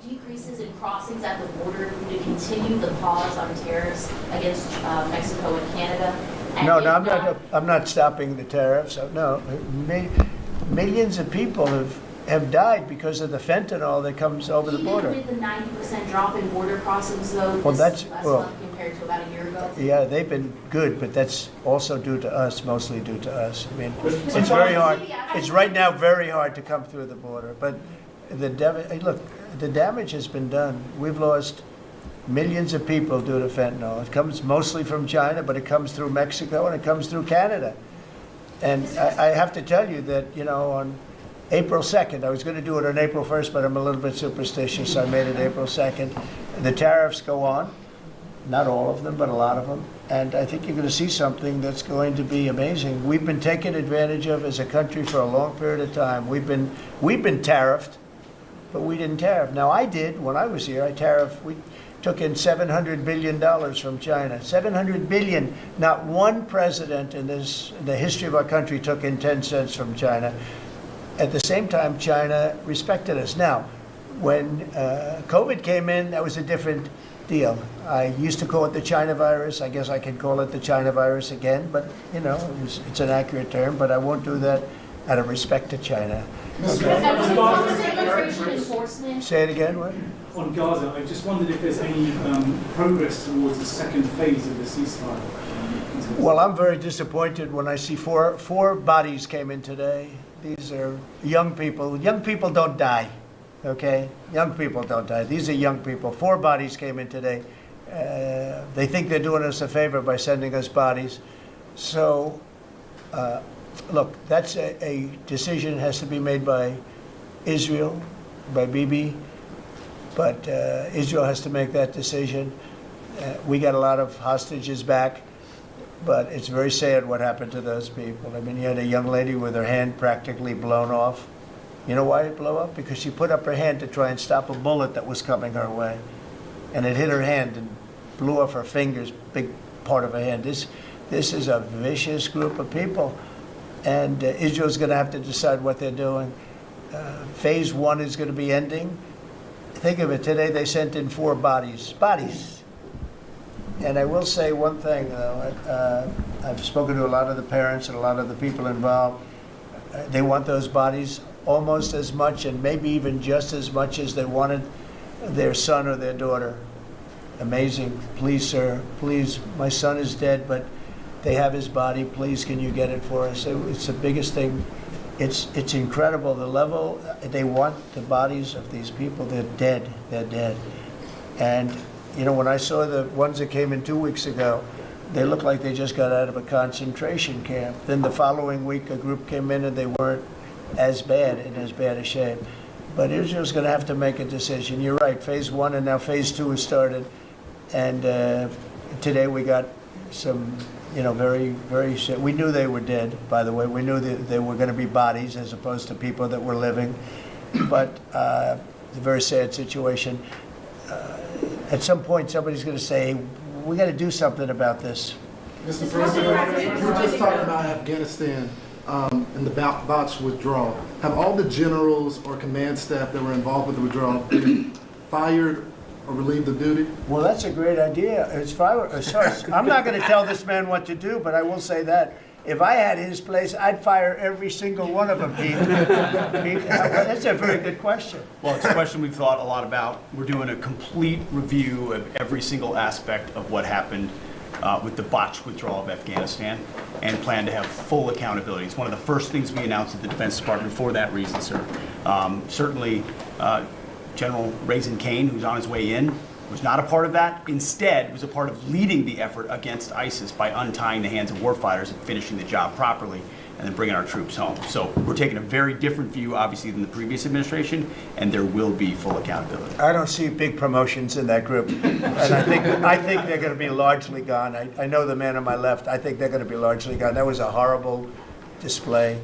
Decreases in crossings at the border to continue the pause on tariffs against Mexico and Canada? And No, if no, I'm not stopping the tariffs. No, millions of people have died because of the fentanyl that comes over the border. Even with the 90% drop in border crossings, though, Well, this that's- last well- month compared to about a year ago? Yeah, they've been good, but that's also due to us, mostly due to us. I mean, it's very hard. It's right now very hard to come through the border, but look, the damage has been done. We've lost millions of people due to fentanyl. It comes mostly from China, but it comes through Mexico and it comes through Canada. And I have to tell you that, on April 2nd, I was going to do it on April 1st, but I'm a little bit superstitious, so I made it April 2nd. The tariffs go on, not all of them, but a lot of them. And I think you're going to see something that's going to be amazing. We've been taken advantage of as a country for a long period of time. We've been tariffed, but we didn't tariff. Now, I did, when I was here, we took in $700 billion from China. $700 billion. Not one president in the history of our country took in 10 cents from China. At the same time, China respected us. Now, when COVID came in, that was a different deal. I used to call it the China virus. I guess I can call it the China virus again, but it's an accurate term, but I won't do that out of respect to China. Immigration enforcement? Say it again, what? On Gaza, I just wondered if there's any progress towards the second phase of the ceasefire. Well, I'm very disappointed when I see four bodies came in today. These are young people. Young people don't die, okay? Young people don't die. These are young people. 4 bodies came in today. They think they're doing us a favor by sending us bodies. So, look, that's a decision that has to be made by Israel, by Bibi. But Israel has to make that decision. We got a lot of hostages back. But it's very sad what happened to those people. I mean, you had a young lady with her hand practically blown off. You know why it blew up? Because she put up her hand to try and stop a bullet that was coming her way. And it hit her hand and blew off her fingers, big part of her hand. This is a vicious group of people. And Israel's going to have to decide what they're doing. Phase 1 is going to be ending. Think of it, today they sent in 4 bodies. And I will say one thing, though. I've spoken to a lot of the parents and a lot of the people involved. They want those bodies almost as much and maybe even just as much as they wanted their son or their daughter. Amazing. Please, sir, please, my son is dead, but they have his body. Please, can you get it for us? It's the biggest thing. It's incredible, the level. They want the bodies of these people. They're dead. They're dead. And, you know, when I saw the ones that came in 2 weeks ago, they looked like they just got out of a concentration camp. Then the following week, a group came in and they weren't as bad, in as bad a shape. But Israel's going to have to make a decision. You're right, phase 1 and now phase 2 has started. And today we got some, you know, very, very sick. We knew they were dead, by the way. We knew that they were going to be bodies as opposed to people that were living. But it's a very sad situation. At some point, somebody's going to say, we got to do something about this. Mr. President, you were just talking about Afghanistan and the botched withdrawal. Have all the generals or command staff that were involved with the withdrawal been fired or relieved of duty? Well, that's a great idea. I'm not going to tell this man what to do, but I will say that. If I had his place, I'd fire every single one of them, Pete. Pete, that's a very good question. Well, it's a question we've thought a lot about. We're doing a complete review of every single aspect of what happened with the botched withdrawal of Afghanistan and plan to have full accountability. It's one of the first things we announced at the Defense Department for that reason, sir. Certainly, General Raising Kane, who's on his way in, was not a part of that. Instead, was a part of leading the effort against ISIS by untying the hands of warfighters and finishing the job properly and then bringing our troops home. So we're taking a very different view, obviously, than the previous administration, and there will be full accountability. I don't see big promotions in that group. And I think they're going to be largely gone. I know the man on my left. I think they're going to be largely gone. That was a horrible display.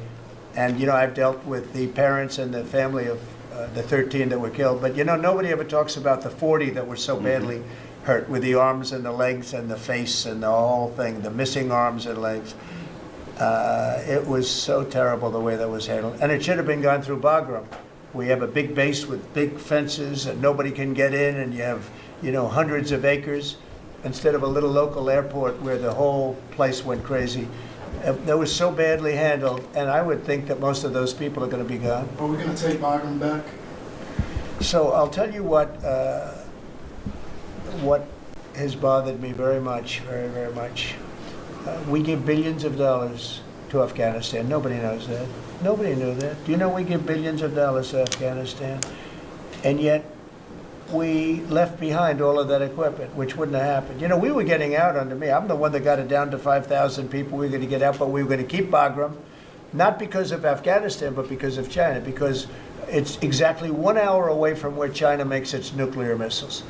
And, you know, I've dealt with the parents and the family of the 13 that were killed. But, you know, nobody ever talks about the 40 that were so badly hurt with the arms and the legs and the face and the whole thing, the missing arms and legs. It was so terrible the way that was handled. And it should have been gone through Bagram. We have a big base with big fences and nobody can get in, and you have, you know, hundreds of acres instead of a little local airport where the whole place went crazy. That was so badly handled, and I would think that most of those people are going to be gone. Are we going to take Bagram back? So I'll tell you what has bothered me very much, very, very much. We give billions of dollars to Afghanistan. Nobody knows that. Nobody knew that. Do you know we give billions of dollars to Afghanistan? And yet we left behind all of that equipment, which wouldn't have happened. You know, we were getting out under me. I'm the one that got it down to 5,000 people. We were going to get out, but we were going to keep Bagram, not because of Afghanistan, but because of China, because it's exactly 1 hour away from where China makes its nuclear missiles.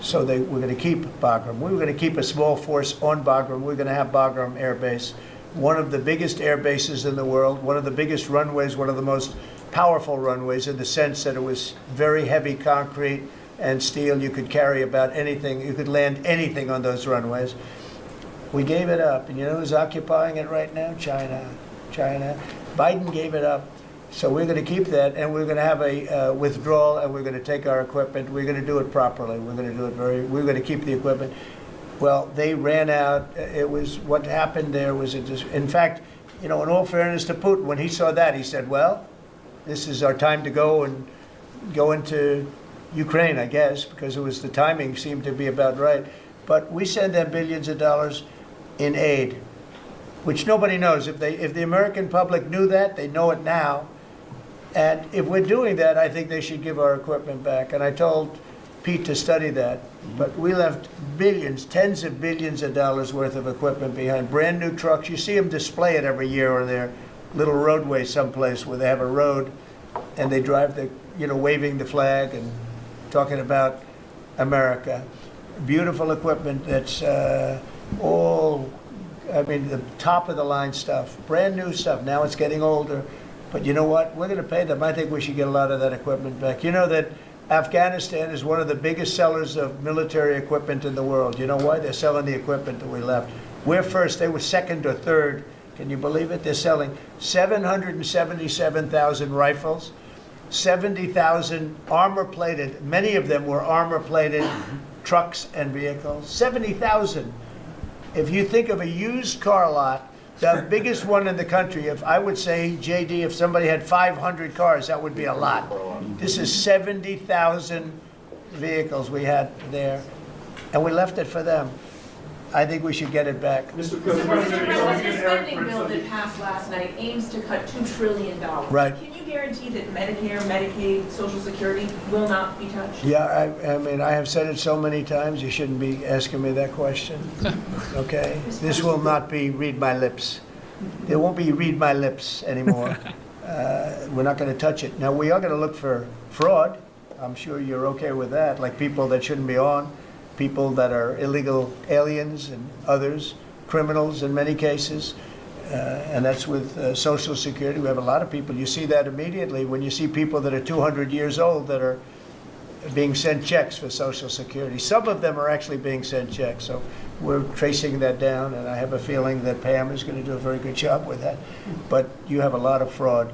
So they were going to keep Bagram. We were going to keep a small force on Bagram. We were going to have Bagram Air Base, one of the biggest air bases in the world, one of the biggest runways, one of the most powerful runways in the sense that it was very heavy concrete and steel. You could carry about anything. You could land anything on those runways. We gave it up. And you know who's occupying it right now? China. Biden gave it up. So we're going to keep that, and we're going to have a withdrawal, and we're going to take our equipment. We're going to do it properly. We're going to do it we're going to keep the equipment. Well, they ran out. It was, what happened there was, in fact, you know, in all fairness to Putin, when he saw that, he said, well, this is our time to go into Ukraine, I guess, because it was, the timing seemed to be about right. But we send them billions of dollars in aid, which nobody knows. If the American public knew that, they know it now. And if we're doing that, I think they should give our equipment back. And I told Pete to study that. But we left billions, tens of billions of dollars worth of equipment behind. Brand new trucks. You see them display it every year on their little roadway someplace where they have a road and they drive waving the flag and talking about America. Beautiful equipment that's all, I mean, the top of the line stuff, brand new stuff. Now it's getting older. But you know what? We're going to pay them. I think we should get a lot of that equipment back. You know that Afghanistan is one of the biggest sellers of military equipment in the world. You know why? They're selling the equipment that we left. We're first. They were second or third. Can you believe it? They're selling 777,000 rifles, 70,000 armor-plated, many of them were armor-plated trucks and vehicles. 70,000. If you think of a used car lot, the biggest one in the country, if I would say, JD, if somebody had 500 cars, that would be a lot. This is 70,000 vehicles we had there, and we left it for them. I think we should get it back. Mr. Mr. President, President, the spending bill that passed last night aims to cut $2 trillion. Right. Can you guarantee that Medicare, Medicaid, Social Security will not be touched? Yeah, I mean, I have said it so many times, you shouldn't be asking me that question, okay? This will not be read my lips. There won't be read my lips anymore. We're not going to touch it. Now, we are going to look for fraud. I'm sure you're okay with that, like people that shouldn't be on, people that are illegal aliens and others, criminals in many cases. And that's with Social Security. We have a lot of people. You see that immediately when you see people that are 200 years old that are being sent checks for Social Security. Some of them are actually being sent checks. So we're tracing that down, and I have a feeling that Pam is going to do a very good job with that. But you have a lot, of fraud.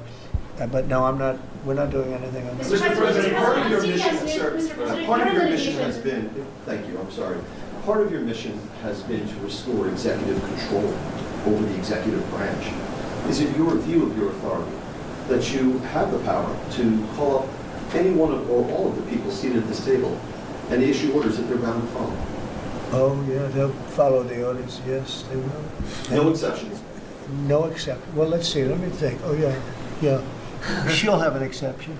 But no, I'm not. We're not doing anything on that. Mr. President, part of your mission, Mr. President, part of your part of the mission mission- has been, thank you, I'm sorry. Part of your mission has been to restore executive control over the executive branch. Is it your view of your authority that you have the power to call up any one of or all of the people seated at this table and issue orders that they're bound to follow? Oh, yeah, they'll follow the orders. Yes, they will. No exceptions. No exception. Well, let's see. Let me think. Oh, yeah, yeah. She'll have an exception.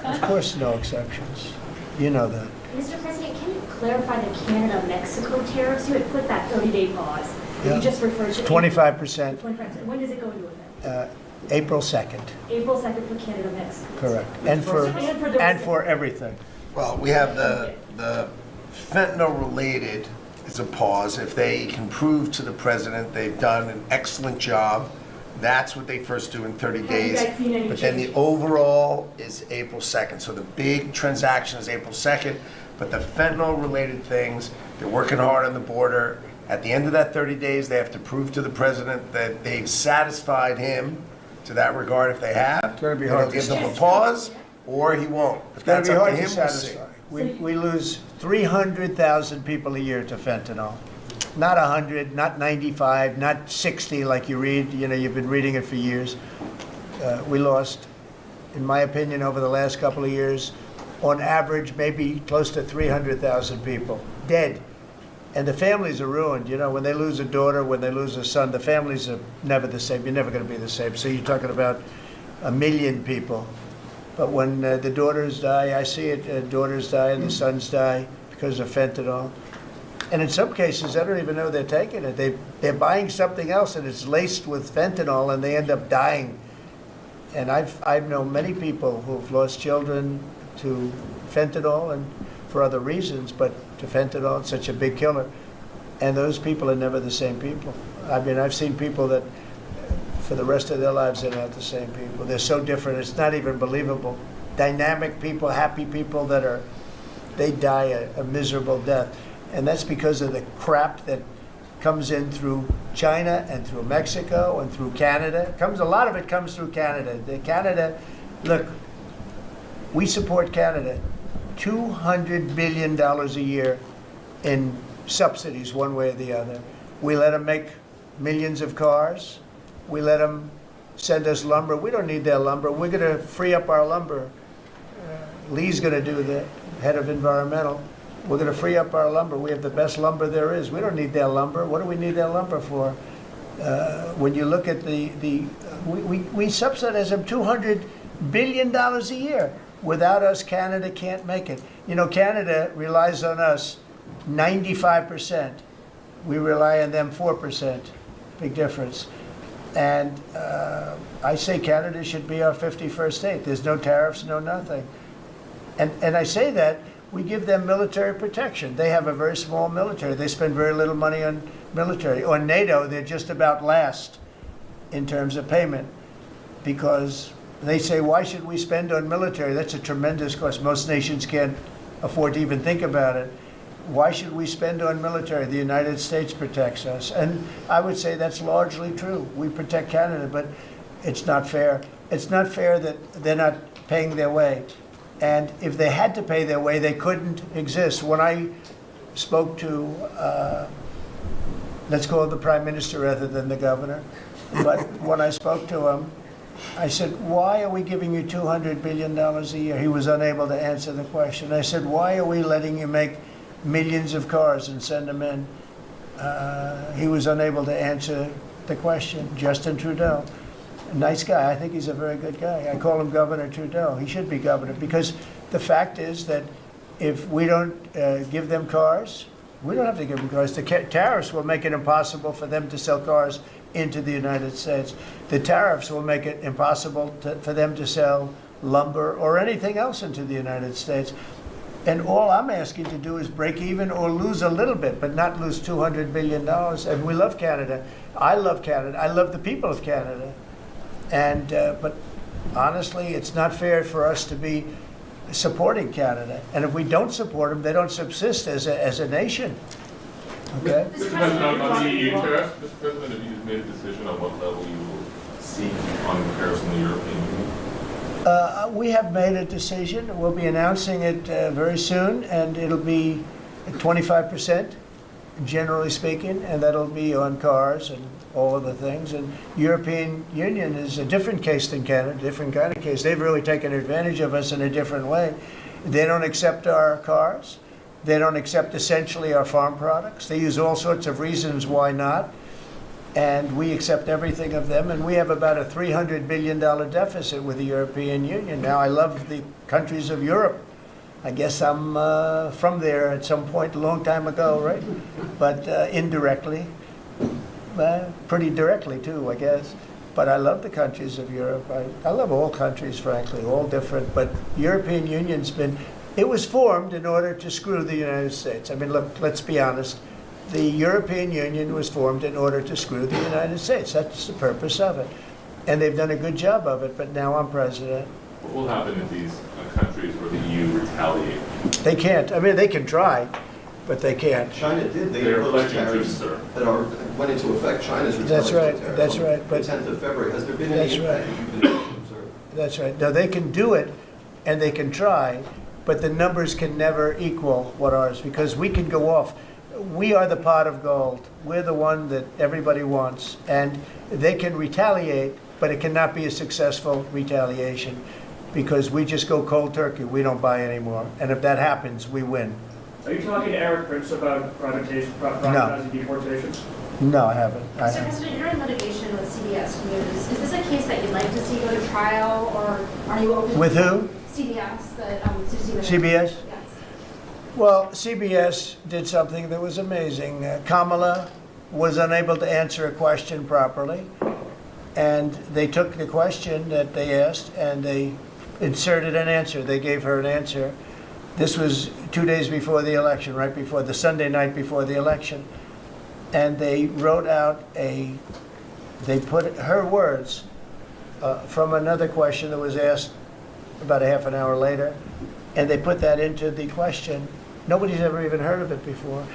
Of course, no exceptions. You know that. Mr. President, can you clarify the Canada-Mexico tariffs? You had put that 30-day pause. Yeah. You just referred to 25%, 25%. When does it go into effect? April 2nd. April 2nd for Canada-Mexico. Correct. And for everything. Well, we have the fentanyl-related is a pause. If they can prove to the president they've done an excellent job, that's what they first do in 30 Have you days. guys seen any But then the changes? overall is April 2nd. So the big transaction is April 2nd, but the fentanyl-related things, they're working hard on the border. At the end of that 30 days, they have to prove to the president that they've satisfied him to that regard. If they have, It's gonna be then hard he'll to give them a pause, or he won't. If It's going that's to be up hard to to him, we'll see. satisfy. We lose 300,000 people a year to fentanyl. Not 100, not 95, not 60 like you read. You know, you've been reading it for years. We lost, in my opinion, over the last couple of years, on average, maybe close to 300,000 people dead. And the families are ruined. You know, when they lose a daughter, when they lose a son, the families are never the same. You're never going to be the same. So you're talking about 1 million people. But when the daughters die, I see it, daughters die and the sons die because of fentanyl. And in some cases, I don't even know they're taking it. They're buying something else and it's laced with fentanyl and they end up dying. And I've known many people who've lost children to fentanyl and for other reasons, but to fentanyl, it's such a big killer. And those people are never the same people. I mean, I've seen people that for the rest of their lives, they're not the same people. They're so different, it's not even believable. Dynamic people, happy people they die a miserable death. And that's because of the crap that comes in through China and through Mexico and through Canada. A lot of it comes through Canada. Look, we support Canada. $200 billion a year in subsidies, one way or the other. We let them make millions of cars. We let them send us lumber. We don't need their lumber. We're going to free up our lumber. Lee's going to do the head of environmental. We're going to free up our lumber. We have the best lumber there is. We don't need their lumber. What do we need their lumber for? When you look at we subsidize them $200 billion a year. Without us, Canada can't make it. You know, Canada relies on us 95%. We rely on them 4%. Big difference. And I say Canada should be our 51st state. There's no tariffs, no nothing. And I say that we give them military protection. They have a very small military. They spend very little money on military. On NATO, they're just about last in terms of payment because they say, why should we spend on military? That's a tremendous cost. Most nations can't afford to even think about it. Why should we spend on military? The United States protects us. And I would say that's largely true. We protect Canada, but it's not fair. it's not fair that they're not paying their way. And if they had to pay their way, they couldn't exist. When I spoke to, let's call it the Prime Minister rather than the governor, but when I spoke to him, I said, why are we giving you $200 billion a year? He was unable to answer the question. I said, why are we letting you make millions of cars and send them in? He was unable to answer the question. Justin Trudeau, a nice guy. I think he's a very good guy. I call him Governor Trudeau. He should be governor, because the fact is that if we don't give them cars, we don't have to give them cars. The tariffs will make it impossible for them to sell cars into the United States. The tariffs will make it impossible for them to sell lumber or anything else into the United States. And all I'm asking to do is break even or lose a little bit, but not lose $200 billion. And we love Canada. I love Canada. I love the people of Canada. And but honestly, it's not fair for us to be supporting Canada. And if we don't support them, they don't subsist as a nation. Okay? Mr. President, on the EU tariffs, Mr. President, have you just made a decision on what level you will seek on tariffs in the European Union? We have made a decision. We'll be announcing it very soon, and it'll be 25%, generally speaking, and that'll be on cars and all of the things. And European Union is a different case than Canada, different kind of case. They've really taken advantage of us in a different way. They don't accept our cars. They don't accept essentially our farm products. They use all sorts of reasons why not. And we accept everything of them, and we have about a $300 billion deficit with the European Union. Now, I love the countries of Europe. I guess I'm from there at some point a long time ago, right? But indirectly, pretty directly too, I guess. But I love the countries of Europe. I love all countries, frankly, all different. But European Union's been, it was formed in order to screw the United States. I mean, look, let's be honest. The European Union was formed in order to screw the United States. That's the purpose of it. And they've done a good job of it, but now I'm president. What will happen if these countries where the EU retaliate? They can't. I mean, they can try, but they can't. China did. They They're imposed pledging tariffs to, sir. that went into effect. China's That's right. retaliatory That's tariffs right. But the 10th of February. Has there been That's any right. impact you've been able to observe? That's right. Now, they can do it, and they can try, but the numbers can never equal what ours, because we can go off. We are the pot of gold. We're the one that everybody wants. And they can retaliate, but it cannot be a successful retaliation, because we just go cold turkey. We don't buy anymore. And if that happens, we win. Are you talking to Eric Prince about privatizing deportations? No, I haven't. I Mr. haven't. President, you're in litigation with CBS News. Is this a case that you'd like to see go to trial, or are you open With to who? CBS, the 60 Minutes? CBS? Yes. Well, CBS did something that was amazing. Kamala was unable to answer a question properly, and they took the question that they asked and they inserted an answer. They gave her an answer. This was 2 days before the election, right before the Sunday night before the election. And they wrote out they put her words from another question that was asked about a half an hour later, and they put that into the question. Nobody's ever even heard of it before.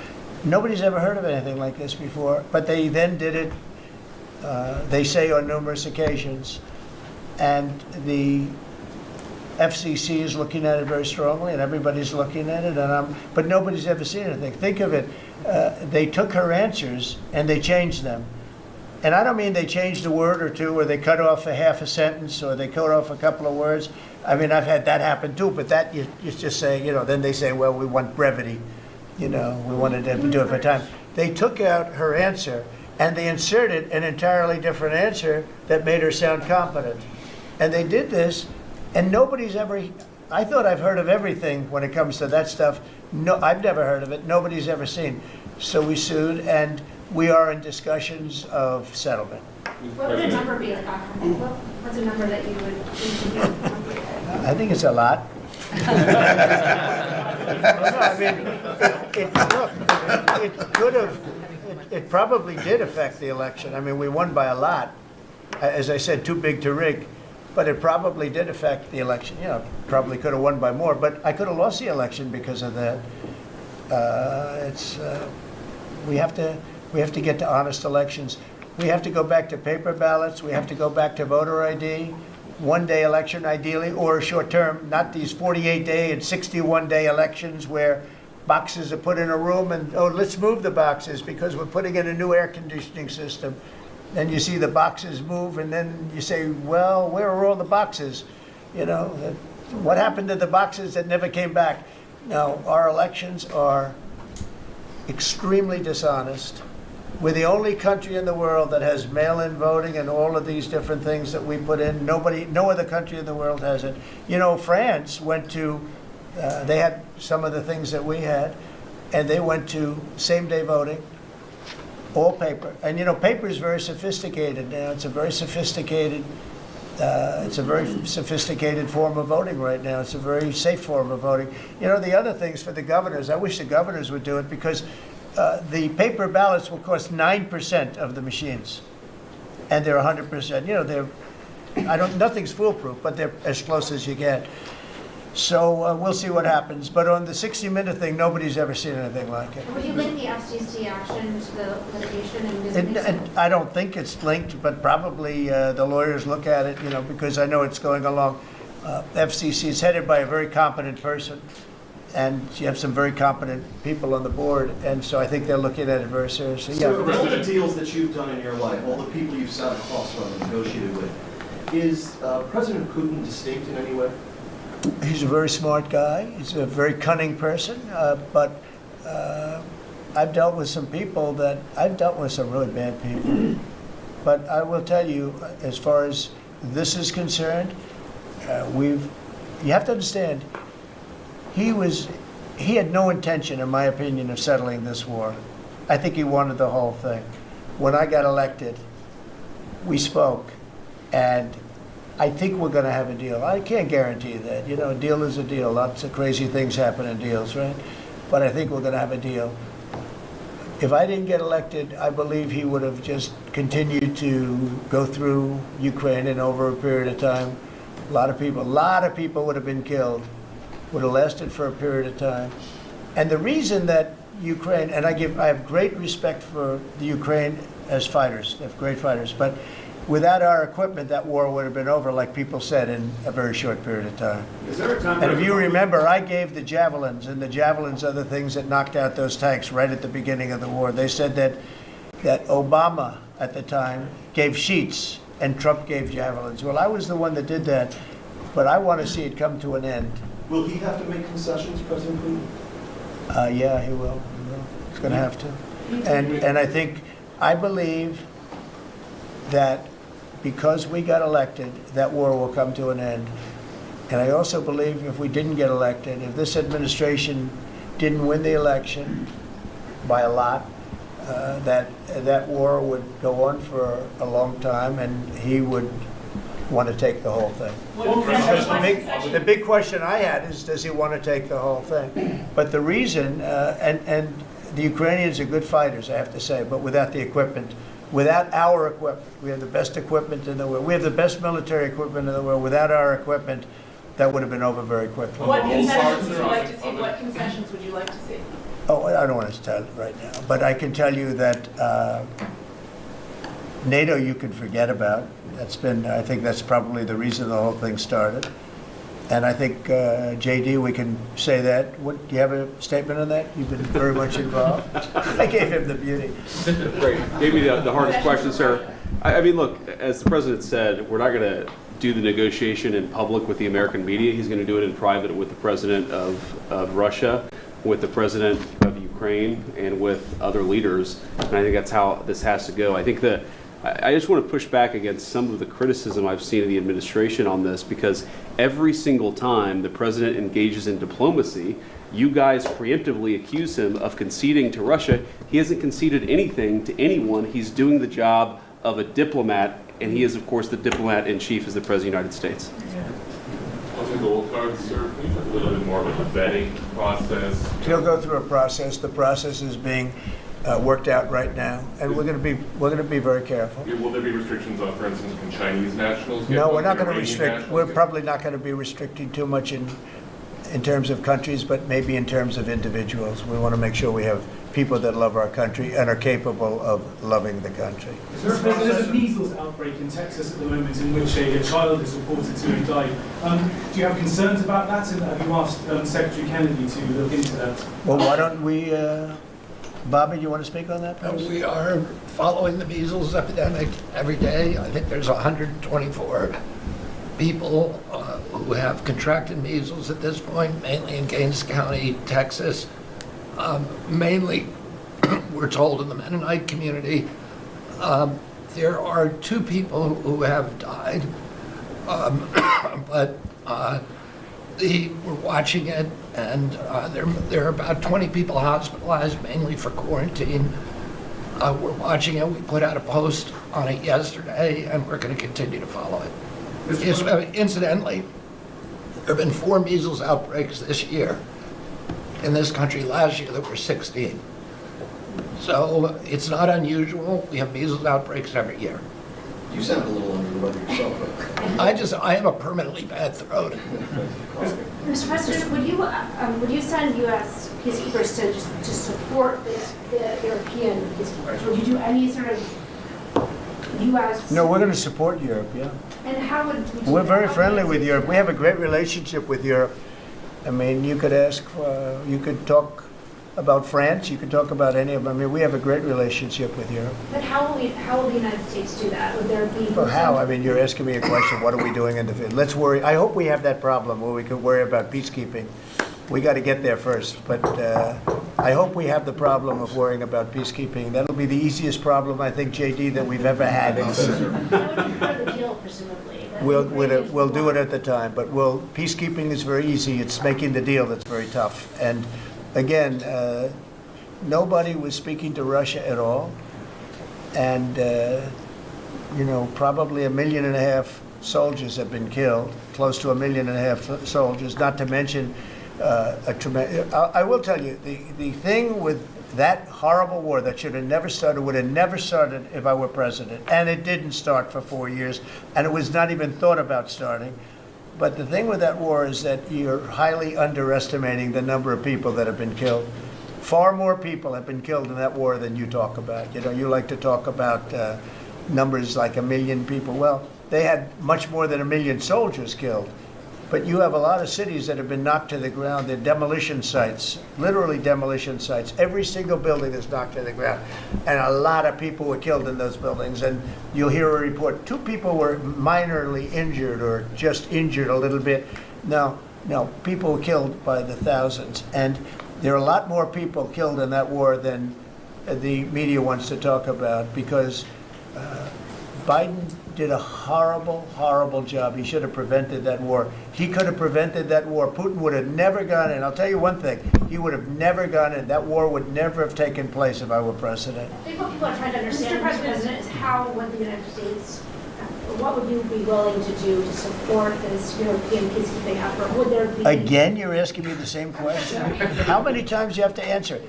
Nobody's ever heard of anything like this before, but they then did it, they say, on numerous occasions. And the FCC is looking at it very strongly, and everybody's looking at it, but nobody's ever seen anything. Think of it, they took her answers and they changed them. And I don't mean they changed a word or two, or they cut off a half a sentence, or they cut off a couple of words. I mean, I've had that happen too, but that you just say, then they say, well, we want brevity. We wanted to do it for time. They took out her answer and they inserted an entirely different answer that made her sound competent. And they did this, and nobody's ever, I thought I've heard of everything when it comes to that stuff. No, I've never heard of it. Nobody's ever seen. So we sued, and we are in discussions of settlement. What would a number be, like, what's a number that you would think would be appropriate? I think it's a lot. I mean, it could have, it probably did affect the election. I mean, we won by a lot. As I said, too big to rig. But it probably did affect the election. Probably could have won by more. But I could have lost the election because of that. We have to get to honest elections. We have to go back to paper ballots. We have to go back to voter ID. one-day election ideally, or a short-term, not these 48-day and 61-day elections where boxes are put in a room and, oh, let's move the boxes because we're putting in a new air conditioning system. Then you see the boxes move and then you say, well, where are all the boxes? You know, what happened to the boxes that never came back? Now, our elections are extremely dishonest. We're the only country in the world that has mail-in voting and all of these different things that we put in. No other country in the world has it. You know, France went to, they had some of the things that we had, and they went to same-day voting, all paper. And you know, paper is very sophisticated now. It's a very sophisticated form of voting right now. It's a very safe form of voting. You know, the other things for the governors, I wish the governors would do it because the paper ballots will cost 9% of the machines, and they're 100%. You know, nothing's foolproof, but they're as close as you get. So we'll see what happens. But on the 60-minute thing, nobody's ever seen anything like it. Would you link the FCC action to the litigation? And I don't think it's linked, but probably the lawyers look at it, you know, because I know it's going along. FCC is headed by a very competent person, and you have some very competent people on the board, and so I think they're looking at it very seriously. So of all the deals that you've done in your life, all the people you've sat across from and negotiated with, is President Putin distinct in any way? He's a very smart guy. He's a very cunning person, but I've dealt with some people I've dealt with some really bad people. But I will tell you, as far as this is concerned, you have to understand, he had no intention, in my opinion, of settling this war. I think he wanted the whole thing. When I got elected, we spoke, and I think we're going to have a deal. I can't guarantee that. You know, a deal is a deal. Lots of crazy things happen in deals, right? But I think we're going to have a deal. If I didn't get elected, I believe he would have just continued to go through Ukraine, and over a period of time, a lot of people would have been killed, would have lasted for a period of time. And the reason that Ukraine, and I have great respect for the Ukraine as fighters, they have great fighters, but without our equipment, that war would have been over, like people said, in a very short period of time. Is there a time? And if you remember, I gave the javelins, and the javelins are the things that knocked out those tanks right at the beginning of the war. They said that Obama at the time gave sheets and Trump gave javelins. Well, I was the one that did that, but I want to see it come to an end. Will he have to make concessions, President Putin? Yeah, he will. He's going to have to. And I believe that because we got elected, that war will come to an end. And I also believe if we didn't get elected, if this administration didn't win the election by a lot, that war would go on for a long time, and he would want to take the whole thing. Because the big question I had is, does he want to take the whole thing? But the reason, and the Ukrainians are good fighters, I have to say, but without the equipment, without our equipment, we have the best equipment in the world. We have the best military equipment in the world. Without our equipment, that would have been over very quickly. What concessions would you like to see? What concessions would you like to see? Oh, I don't want to tell it right now, but I can tell you that NATO you can forget about. I think that's probably the reason the whole thing started. And I think, JD, we can say that. Do you have a statement on that? You've been very much involved. I gave him the beauty. Great. Gave me the hardest question, sir. I mean, look, as the president said, we're not going to do the negotiation in public with the American media. He's going to do it in private with the president of Russia, with the president of Ukraine, and with other leaders. And I think that's how this has to go. I think I just want to push back against some of the criticism I've seen of the administration on this, because every single time the president engages in diplomacy, you guys preemptively accuse him of conceding to Russia. He hasn't conceded anything to anyone. He's doing the job of a diplomat, and he is, of course, the diplomat in chief as the President of the United States. On the gold cards, sir, can you talk a little bit more about the vetting process? He'll go through a process. The process is being worked out right now, and we're going to be very careful. Will there be restrictions on, for instance, can Chinese nationals get No, one, we're not going to Iranian restrict. nationals We're get- probably not going to be restricting too much in terms of countries, but maybe in terms of individuals. We want to make sure we have people that love our country and are capable of loving the country. There's a measles outbreak in Texas at the moment in which a child is reported to have died. Do you have concerns about that, and have you asked Secretary Kennedy to look into that? Well, why don't we, Bobby, you want to speak on that, please? We are following the measles epidemic every day. I think there's 124 people who have contracted measles at this point, mainly in Gaines County, Texas. Mainly, we're told in the Mennonite community. There are 2 people who have died, but we're watching it, and there are about 20 people hospitalized, mainly for quarantine. We're watching it. We put out a post on it yesterday, and we're going to continue to follow it. Incidentally, there have been 4 measles outbreaks this year. In this country last year, there were 16. So it's not unusual. We have measles outbreaks every year. You sound a little under the weather yourself. I have a permanently bad throat. Mr. President, would you send U.S. peacekeepers to support the European peacekeepers? Would you do any sort of U.S.? No, we're going to support Europe, yeah. And how would you do We're that? very How friendly would with you- Europe. We have a great relationship with Europe. I mean, you could ask, you could talk about France, you could talk about any of them. I mean, we have a great relationship with Europe. But how will the United States do that? Would there be? Well, how? I mean, you're asking me a question, what are we doing in the field? Let's worry, I hope we have that problem where we could worry about peacekeeping. We got to get there first, but I hope we have the problem of worrying about peacekeeping. That'll be the easiest problem, I think, JD, that we've ever had. That would be part of the deal, presumably. That We'll would be we'll do it at the time, but peacekeeping is very easy. It's making the deal that's very tough. And again, nobody was speaking to Russia at all. And, probably 1.5 million soldiers have been killed, close to 1.5 million soldiers, not to mention I will tell you, the thing with that horrible war that should have never started would have never started if I were president. And it didn't start for 4 years, and it was not even thought about starting. But the thing with that war is that you're highly underestimating the number of people that have been killed. Far more people have been killed in that war than you talk about. You like to talk about numbers like 1 million people. Well, they had much more than 1 million soldiers killed. But you have a lot of cities that have been knocked to the ground. They're demolition sites, literally demolition sites. Every single building is knocked to the ground. And a lot of people were killed in those buildings. And you'll hear a report, 2 people were minorly injured or just injured a little bit. No, people were killed by the thousands. And there are a lot more people killed in that war than the media wants to talk about, because Biden did a horrible, horrible job. He should have prevented that war. He could have prevented that war. Putin would have never gone in. I'll tell you one thing. He would have never gone in. That war would never have taken place if I were president. I think what people are trying to understand, Mr. President, is how would the United States, what would you be willing to do to support this European peacekeeping effort? Would there be... Again, you're asking me the same question. How many times do you have to answer?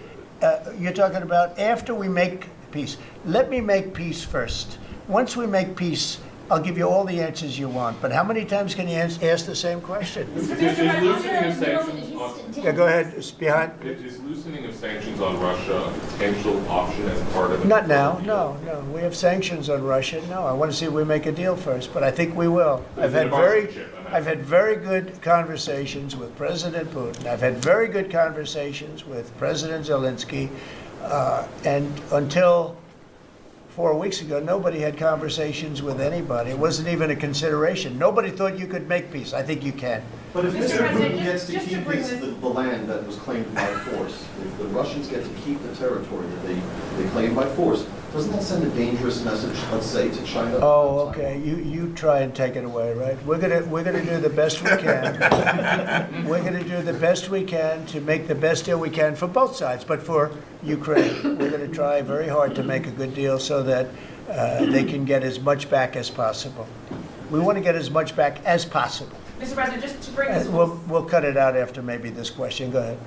You're talking about after we make peace. Let me make peace first. Once we make peace, I'll give you all the answers you want. But how many times can you ask the same question? Yeah, go ahead. It's behind. Is loosening of sanctions on Russia a potential option as part of it? Not now. No. We have sanctions on Russia. No, I want to see if we make a deal first, but I think we will. I've had very good conversations with President Putin. I've had very good conversations with President Zelensky, and until 4 weeks ago, nobody had conversations with anybody. It wasn't even a consideration. Nobody thought you could make peace. I think you can. But if Mr. Mr. President, Putin gets to just to keep bring the land that was claimed by force, if the Russians get to keep the territory that they claim by force, doesn't that send a dangerous message, let's say, to China? Oh, okay. You try and take it away, right? We're gonna do the best we can. We're gonna do the best we can to make the best deal we can for both sides, but for Ukraine, we're gonna try very hard to make a good deal so that they can get as much back as possible. We want to get as much back as possible. Mr. President, just to bring this We'll cut it out after maybe this question. Go ahead.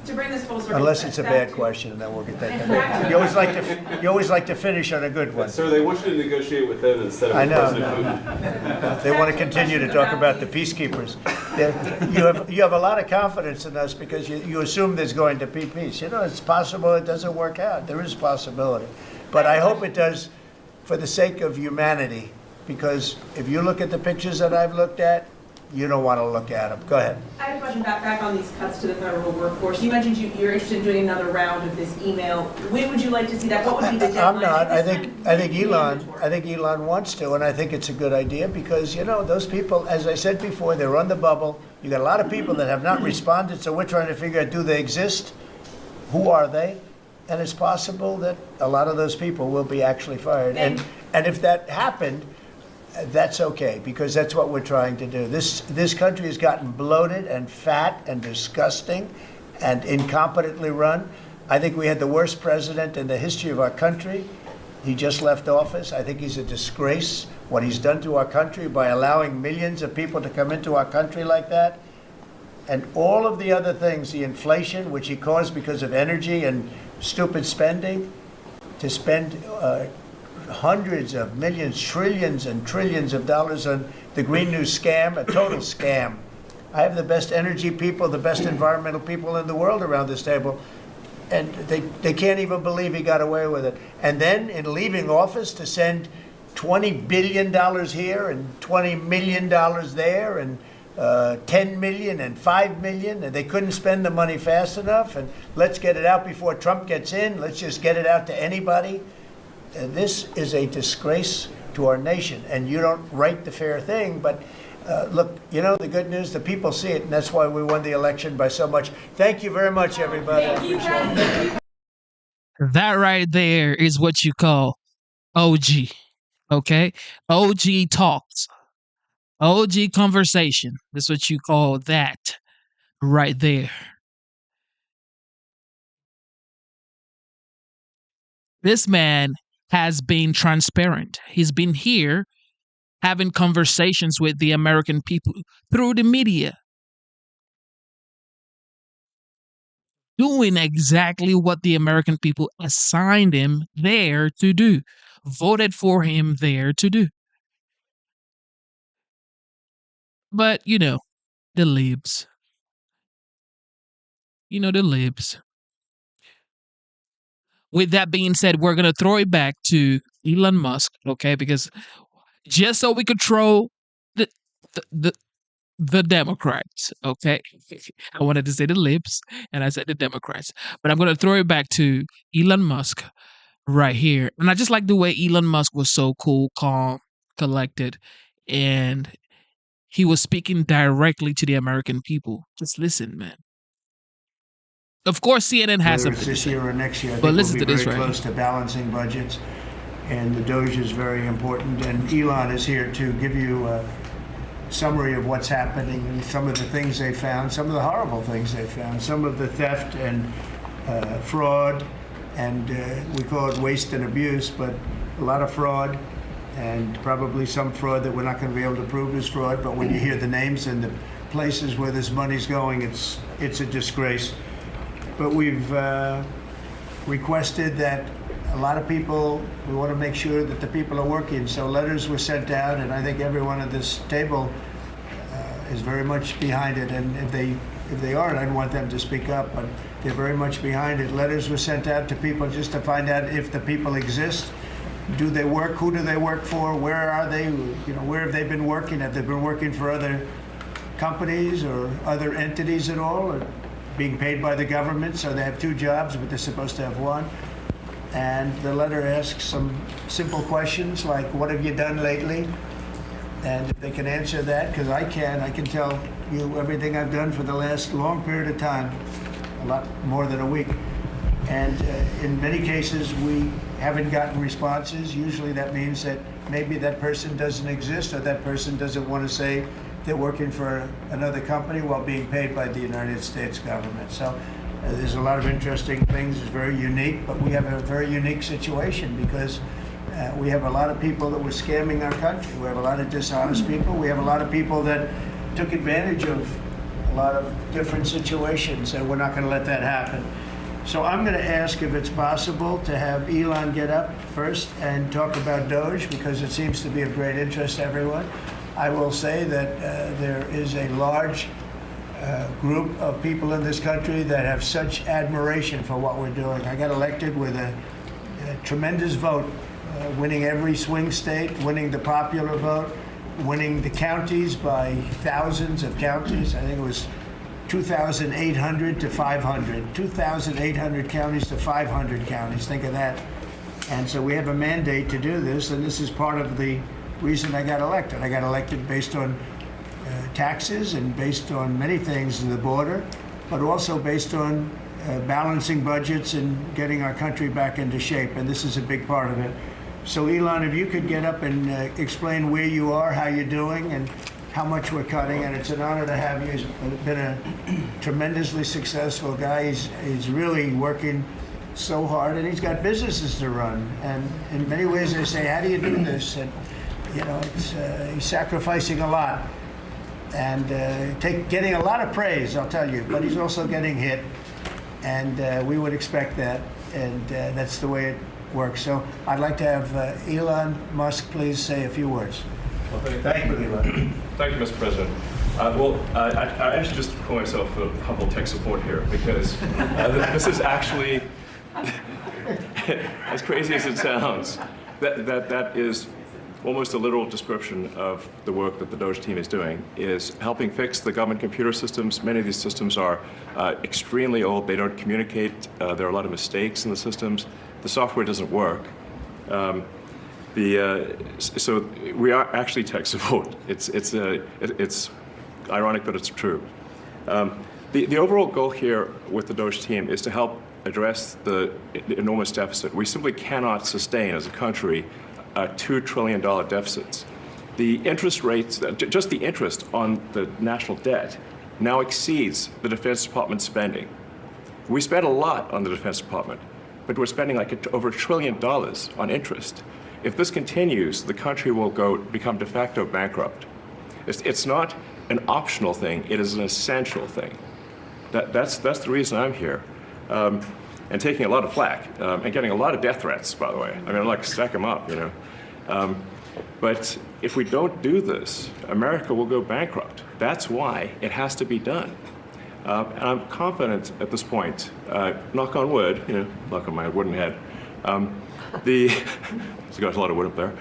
full circle. Unless it's a back bad to- question, and then we'll get that. You always like to finish on a good one. Sir, they want you to negotiate with them instead of I with know. President Putin. They want to continue to talk about the peacekeepers. You have a lot of confidence in us because you assume there's going to be peace. You know, it's possible it doesn't work out. There is possibility. But I hope it does for the sake of humanity, because if you look at the pictures that I've looked at, you don't want to look at them. Go ahead. I have a question back on these cuts to the federal workforce. You mentioned you're interested in doing another round of this email. When would you like to see that? What would be the deadline? I'm not. I think Elon wants to, and I think it's a good idea because, you know, those people, as I said before, they're on the bubble. You got a lot of people that have not responded, so we're trying to figure out, do they exist? Who are they? And it's possible that a lot of those people will be actually fired. And if that happened, that's okay, because that's what we're trying to do. This country has gotten bloated and fat and disgusting and incompetently run. I think we had the worst president in the history of our country. He just left office. I think he's a disgrace, what he's done to our country by allowing millions of people to come into our country like that. And all of the other things, the inflation, which he caused because of energy and stupid spending, to spend hundreds of millions, trillions and trillions of dollars on the Green New scam, a total scam. I have the best energy people, the best environmental people in the world around this table, and they can't even believe he got away with it. And then in leaving office to send $20 billion here and $20 million there and 10 million and 5 million, and they couldn't spend the money fast enough, and let's get it out before Trump gets in, let's just get it out to anybody. And this is a disgrace to our nation, and you don't write the fair thing, but look, you know, the good news, the people see it, and that's why we won the election by so much. Thank you very much, everybody. I appreciate it. That right there is what you call OG. Okay? OG talks. OG conversation. That's what you call that right there. This man has been transparent. He's been here having conversations with the American people through the media, doing exactly what the American people assigned him there to do, voted for him there to do. But, you know, the libs. You know, the libs. With that being said, we're going to throw it back to Elon Musk, okay? Because just so we control the Democrats, okay? I wanted to say the libs, and I said the Democrats. But I'm going to throw it back to Elon Musk right here. And I just like the way Elon Musk was so cool, calm, collected, and he was speaking directly to the American people. Just listen, man. Of course, CNN has Whether it's something. this year or next year, I But think listen we'll to be this very right close to balancing budgets, and the Doge is very important. And Elon is here to give you a summary of what's happening, and some of the things they found, some of the horrible things they found, some of the theft and fraud, and we call it waste and abuse, but a lot of fraud, and probably some fraud that we're not going to be able to prove is fraud. But when you hear the names and the places where this money's going, it's a disgrace. But we've requested that a lot of people, we want to make sure that the people are working. So letters were sent out, and I think everyone at this table is very much behind it. And if they aren't, I don't want them to speak up, but they're very much behind it. Letters were sent out to people just to find out if the people exist. Do they work? Who do they work for? Where are they? You know, where have they been working? Have they been working for other companies or other entities at all? Or being paid by the government, so they have two jobs, but they're supposed to have one. And the letter asks some simple questions like, what have you done lately? And if they can answer that, because I can tell you everything I've done for the last long period of time, a lot more than a week. And in many cases, we haven't gotten responses. Usually that means that maybe that person doesn't exist, or that person doesn't want to say they're working for another company while being paid by the United States government. So there's a lot of interesting things. It's very unique, but we have a very unique situation because we have a lot of people that were scamming our country. We have a lot of dishonest people. We have a lot of people that took advantage of a lot of different situations, and we're not going to let that happen. So I'm going to ask if it's possible to have Elon get up first and talk about Doge, because it seems to be of great interest to everyone. I will say that there is a large group of people in this country that have such admiration for what we're doing. I got elected with a tremendous vote, winning every swing state, winning the popular vote, winning the counties by thousands of counties. I think it was 2,800 to 500. 2,800 counties to 500 counties. Think of that. And so we have a mandate to do this, and this is part of the reason I got elected. I got elected based on taxes and based on many things in the border, but also based on balancing budgets and getting our country back into shape, and this is a big part of it. So Elon, if you could get up and explain where you are, how you're doing, and how much we're cutting, and it's an honor to have you. He's been a tremendously successful guy. He's really working so hard, and he's got businesses to run. And in many ways, they say, "How do you do this?" And he's sacrificing a lot and getting a lot of praise, I'll tell you. But he's also getting hit, and we would expect that, and that's the way it works. So I'd like to have Elon Musk please say a few words. Well, Thank you, Elon. Thank you, Mr. President. I actually just call myself a humble tech support here, because this is actually, as crazy as it sounds, that is almost a literal description of the work that the Doge team is doing, is helping fix the government computer systems. Many of these systems are extremely old. They don't communicate. There are a lot of mistakes in the systems. The software doesn't work. So we are actually tech support. It's ironic, but it's true. The overall goal here with the Doge team is to help address the enormous deficit. We simply cannot sustain as a country $2 trillion deficits. The interest rates, just the interest on the national debt, now exceeds the Defense Department spending. We spend a lot on the Defense Department, but we're spending over $1 trillion on interest. If this continues, the country will become de facto bankrupt. It's not an optional thing, it is an essential thing. That's the reason I'm here. And taking a lot of flack, and getting a lot of death threats, by the way. I mean, I'm like, stack them up, you know. But if we don't do this, America will go bankrupt. That's why it has to be done. And I'm confident at this point, knock on wood, you know, knock on my wooden head, there's got a lot of wood up there,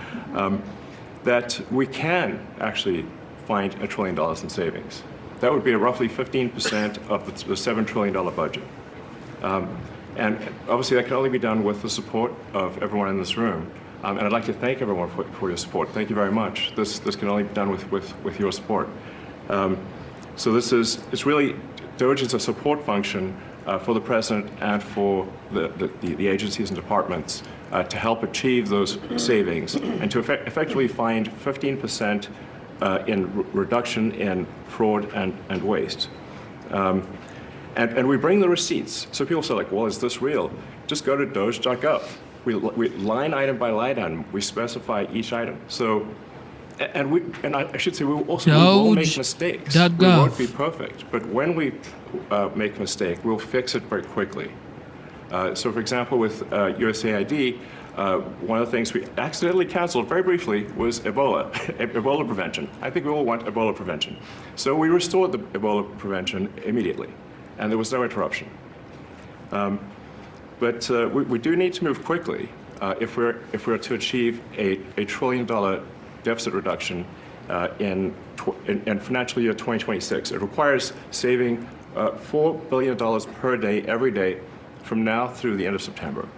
that we can actually find $1 trillion in savings. That would be roughly 15% of the $7 trillion budget. And obviously that can only be done with the support of everyone in this room. And I'd like to thank everyone for your support. Thank you very much. This can only be done with your support. So it's really, Doge is a support function for the president and for the agencies and departments to help achieve those savings and to effectively find 15% in reduction in fraud and waste. And we bring the receipts. So people say, like, well, is this real? Just go to doge.gov. We line item by line item, we specify each item. So, and I should say, we will make mistakes. We won't be perfect. But when we make a mistake, we'll fix it very quickly. So, for example, with USAID, one of the things we accidentally canceled very briefly was Ebola, Ebola prevention. I think we all want Ebola prevention. So we restored the Ebola prevention immediately, and there was no interruption. But we do need to move quickly if we're to achieve a $1 trillion deficit reduction in financial year 2026. It requires saving $4 billion per day, every day, from now through the end of September.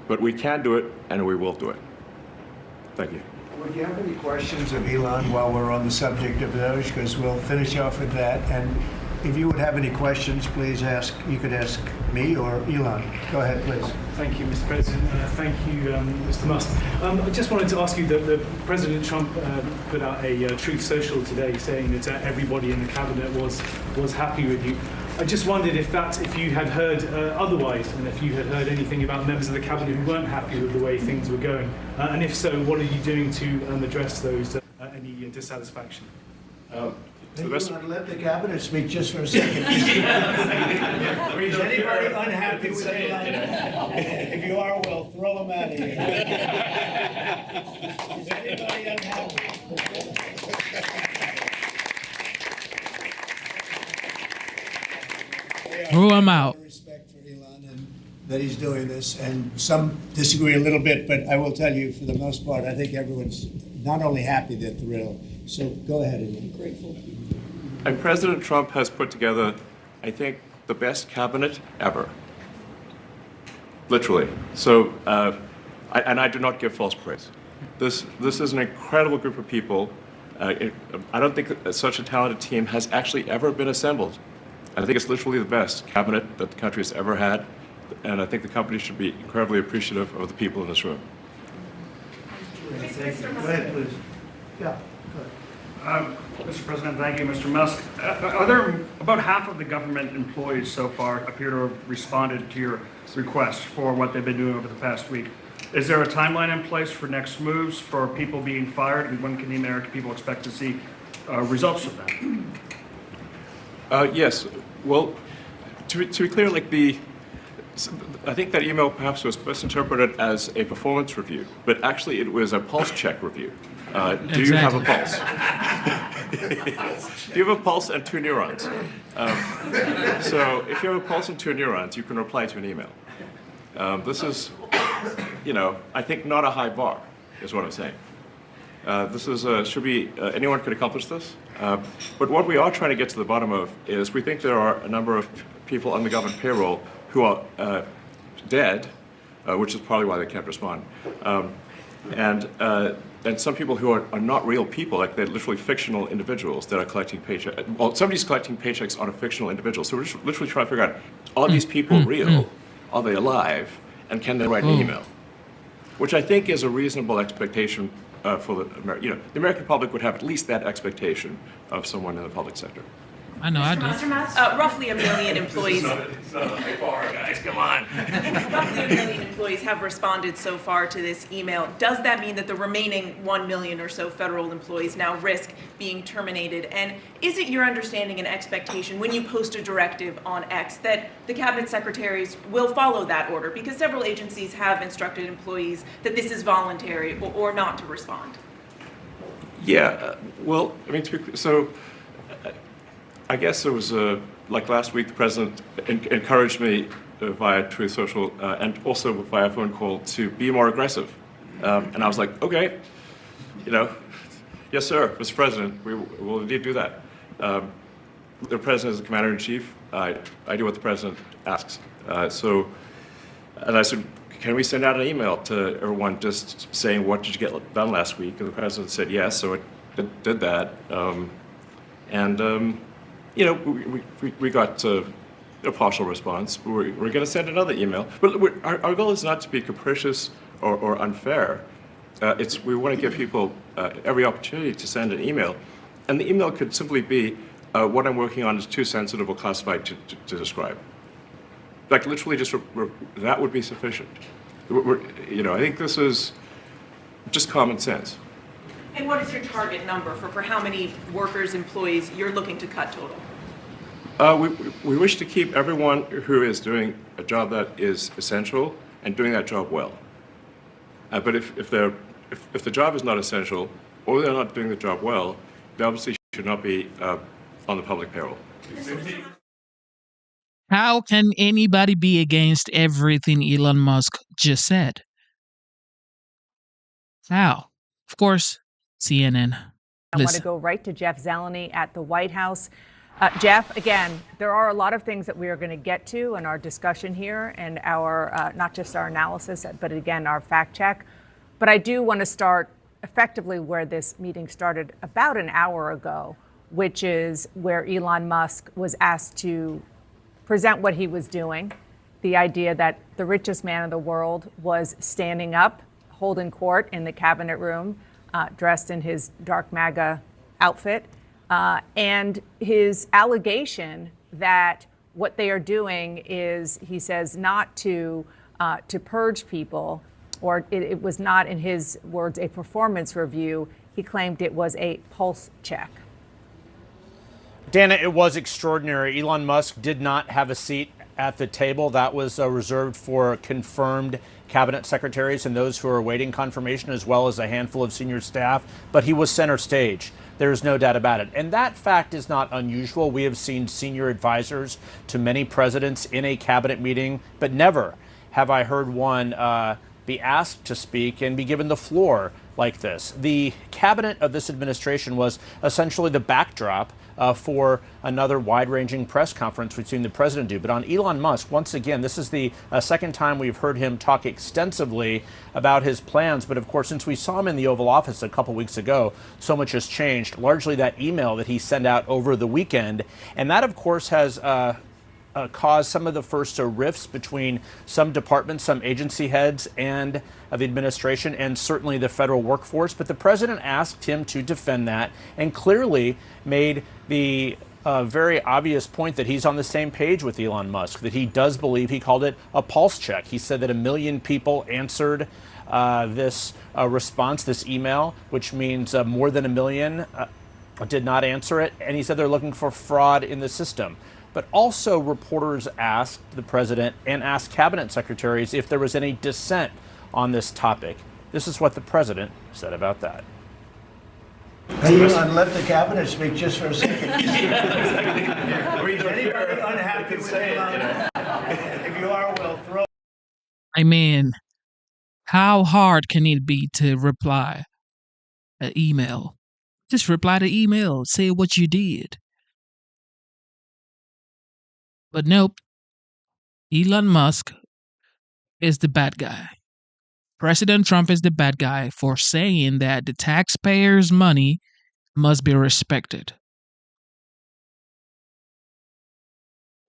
But we can do it, and we will do it. Thank you. Would you have any questions of Elon while we're on the subject of Doge? Because we'll finish off with that. And if you would have any questions, please ask. You could ask me or Elon. Go ahead, please. Thank you, Mr. President. Thank you, Mr. Musk. I just wanted to ask you that President Trump put out a Truth Social today saying that everybody in the cabinet was happy with you. I just wondered if you had heard otherwise, and if you had heard anything about members of the cabinet who weren't happy with the way things were going, and if so, what are you doing to address those any dissatisfaction? To the best Let the cabinet speak just for a second. Is anybody unhappy with Elon? If you are, well, throw him out of here. Is anybody unhappy? Throw him out. Respect for Elon and that he's doing this, and some disagree a little bit, but I will tell you, for the most part, I think everyone's not only happy, they're thrilled. So go ahead, Elon. Grateful. And President Trump has put together, I think, the best cabinet ever. Literally. So, I do not give false praise. This is an incredible group of people. I don't think such a talented team has actually ever been assembled. I think it's literally the best cabinet that the country has ever had, and I think the company should be incredibly appreciative of the people in this room. Go ahead, please. Yeah. Mr. President, thank you, Mr. Musk. Are there about half of the government employees so far appear to have responded to your request for what they've been doing over the past week? Is there a timeline in place for next moves for people being fired, and when can the American people expect to see results of that? Yes. Well, to be clear, I think that email perhaps was misinterpreted as a performance review, but actually it was a pulse check review. Do you have a pulse? Do you have a pulse and 2 neurons? So if you have a pulse and 2 neurons, you can reply to an email. This is, I think not a high bar, is what I'm saying. This is should be anyone could accomplish this. But what we are trying to get to the bottom of is we think there are a number of people on the government payroll who are dead, which is probably why they can't respond. And some people who are not real people, like they're literally fictional individuals that are collecting paychecks. Well, somebody's collecting paychecks on a fictional individual. So we're just literally trying to figure out, are these people real? Are they alive? And can they write an email? Which I think is a reasonable expectation for the American public would have at least that expectation of someone in the public sector. I know, I do. Roughly 1 million employees. It's not a high bar, guys, come on. Roughly 1 million employees have responded so far to this email. Does that mean that the remaining 1 million or so federal employees now risk being terminated? And is it your understanding and expectation when you post a directive on X that the cabinet secretaries will follow that order? Because several agencies have instructed employees that this is voluntary or not to respond. Yeah, well, I mean, I guess it was like last week, the president encouraged me via Truth Social and also via phone call to be more aggressive. And I was like, okay, yes, sir, Mr. President, we will indeed do that. The president is the commander in chief. I do what the president asks. And I said, can we send out an email to everyone just saying, what did you get done last week? And the president said yes, so it did that. We got a partial response. We're going to send another email. But our goal is not to be capricious or unfair. We want to give people every opportunity to send an email. And the email could simply be, what I'm working on is too sensitive or classified to describe. Like literally just, that would be sufficient. I think this is just common sense. And what is your target number for how many workers, employees you're looking to cut total? We wish to keep everyone who is doing a job that is essential and doing that job well. But if the job is not essential or they're not doing the job well, they obviously should not be on the public payroll. How can anybody be against everything Elon Musk just said? How? Of course, CNN. I want to go right to Jeff Zeleny at the White House. Jeff, again, there are a lot of things that we are going to get to in our discussion here and our, not just our analysis, but again, our fact check. But I do want to start effectively where this meeting started about an hour ago, which is where Elon Musk was asked to present what he was doing, the idea that the richest man in the world was standing up, holding court in the cabinet room, dressed in his dark MAGA outfit, and his allegation that what they are doing is, he says, not to purge people, or it was not, in his words, a performance review. He claimed it was a pulse check. Dana, it was extraordinary. Elon Musk did not have a seat at the table. That was reserved for confirmed cabinet secretaries and those who are awaiting confirmation, as well as a handful of senior staff. But he was center stage. There's no doubt about it. And that fact is not unusual. We have seen senior advisors to many presidents in a cabinet meeting, but never have I heard one be asked to speak and be given the floor like this. The cabinet of this administration was essentially the backdrop for another wide-ranging press conference we've seen the president do. But on Elon Musk, once again, this is the second time we've heard him talk extensively about his plans. But of course, since we saw him in the Oval Office a couple weeks ago, so much has changed. Largely that email that he sent out over the weekend. And that, of course, has caused some of the first rifts between some departments, some agency heads, and the administration, and certainly the federal workforce. But the president asked him to defend that and clearly made the very obvious point that he's on the same page with Elon Musk, that he does believe, he called it a pulse check. He said that 1 million people answered this response, this email, which means more than 1 million did not answer it. And he said they're looking for fraud in the system. But also reporters asked the president and asked cabinet secretaries if there was any dissent on this topic. This is what the president said about that. Hey, Elon, let the cabinet speak just for a second. Is anybody unhappy with Elon? If you are, we'll throw. I mean, how hard can it be to reply an email? Just reply to email, say what you did. But nope, Elon Musk is the bad guy. President Trump is the bad guy for saying that the taxpayers' money must be respected.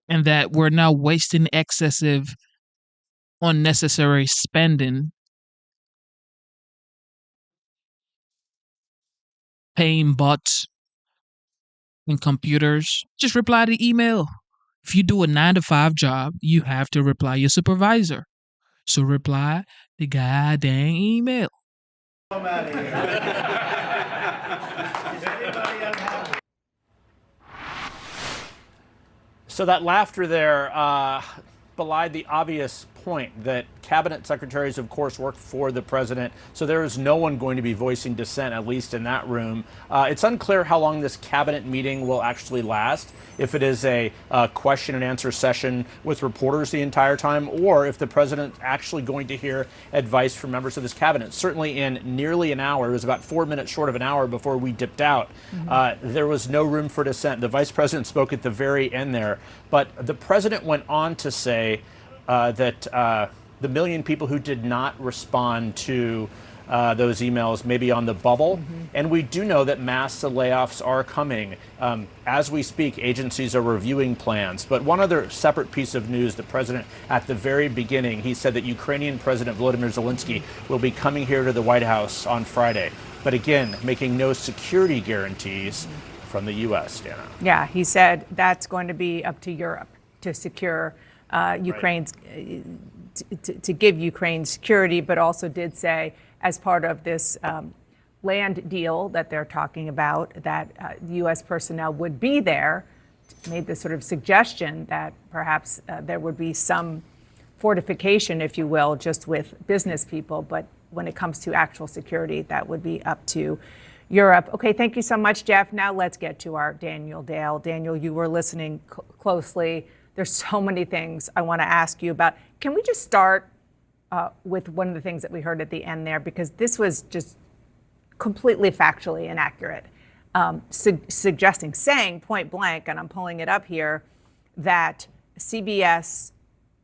And that we're now wasting excessive, unnecessary spending, paying bots and computers. Just reply to email. If you do a 9-to-5 job, you have to reply your supervisor. So reply the goddamn email. I'm out of here. Is anybody unhappy? So that laughter there belied the obvious point that cabinet secretaries, of course, work for the president. So there is no one going to be voicing dissent, at least in that room. It's unclear how long this cabinet meeting will actually last, if it is a question and answer session with reporters the entire time, or if the president's actually going to hear advice from members of his cabinet. Certainly in nearly an hour, it was about 4 minutes short of an hour before we dipped out, there was no room for dissent. The vice president spoke at the very end there, but the president went on to say that the 1 million people who did not respond to those emails may be on the bubble. And we do know that mass layoffs are coming. As we speak, agencies are reviewing plans. But one other separate piece of news, the president, at the very beginning, he said that Ukrainian President Volodymyr Zelensky will be coming here to the White House on Friday. But again, making no security guarantees from the U.S., Dana. Yeah, he said that's going to be up to Europe to secure Ukraine's, to give Ukraine security, but also did say, as part of this land deal that they're talking about, that U.S. personnel would be there, made this sort of suggestion that perhaps there would be some fortification, if you will, just with business people. But when it comes to actual security, that would be up to Europe. Okay, thank you so much, Jeff. Now let's get to our Daniel Dale. Daniel, you were listening closely. There's so many things I want to ask you about. Can we just start with one of the things that we heard at the end there? Because this was just completely factually inaccurate. Saying point blank, and I'm pulling it up here, that CBS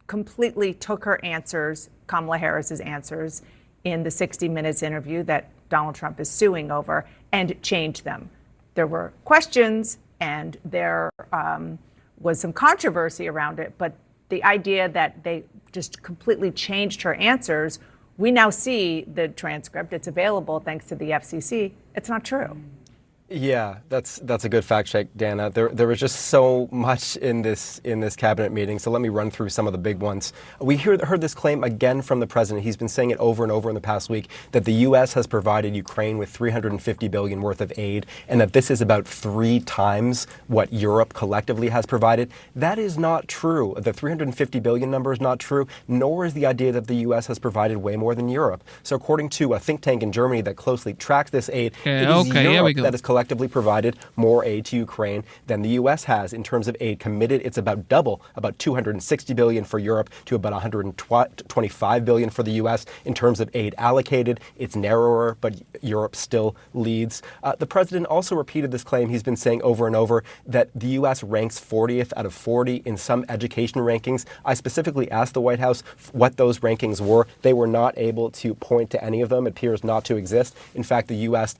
completely took her answers, Kamala Harris's answers, in the 60 Minutes interview that Donald Trump is suing over, and changed them. There were questions, and there was some controversy around it, but the idea that they just completely changed her answers, we now see the transcript. It's available thanks to the FCC. It's not true. Yeah, that's a good fact check, Dana. There was just so much in this cabinet meeting. So let me run through some of the big ones. We heard this claim again from the president. He's been saying it over and over in the past week that the U.S. has provided Ukraine with $350 billion worth of aid, and that this is about 3 times what Europe collectively has provided. That is not true. The $350 billion number is not true, nor is the idea that the U.S. has provided way more than Europe. So according to a think tank in Germany that closely tracks this aid, it is Europe that is collectively provided more aid to Ukraine than the U.S. has in terms of aid committed. It's about double, about $260 billion for Europe to about $125 billion for the U.S. In terms of aid allocated, it's narrower, but Europe still leads. The president also repeated this claim he's been saying over and over that the U.S. ranks 40th out of 40 in some education rankings. I specifically asked the White House what those rankings were. They were not able to point to any of them. It appears not to exist. In fact, the U.S.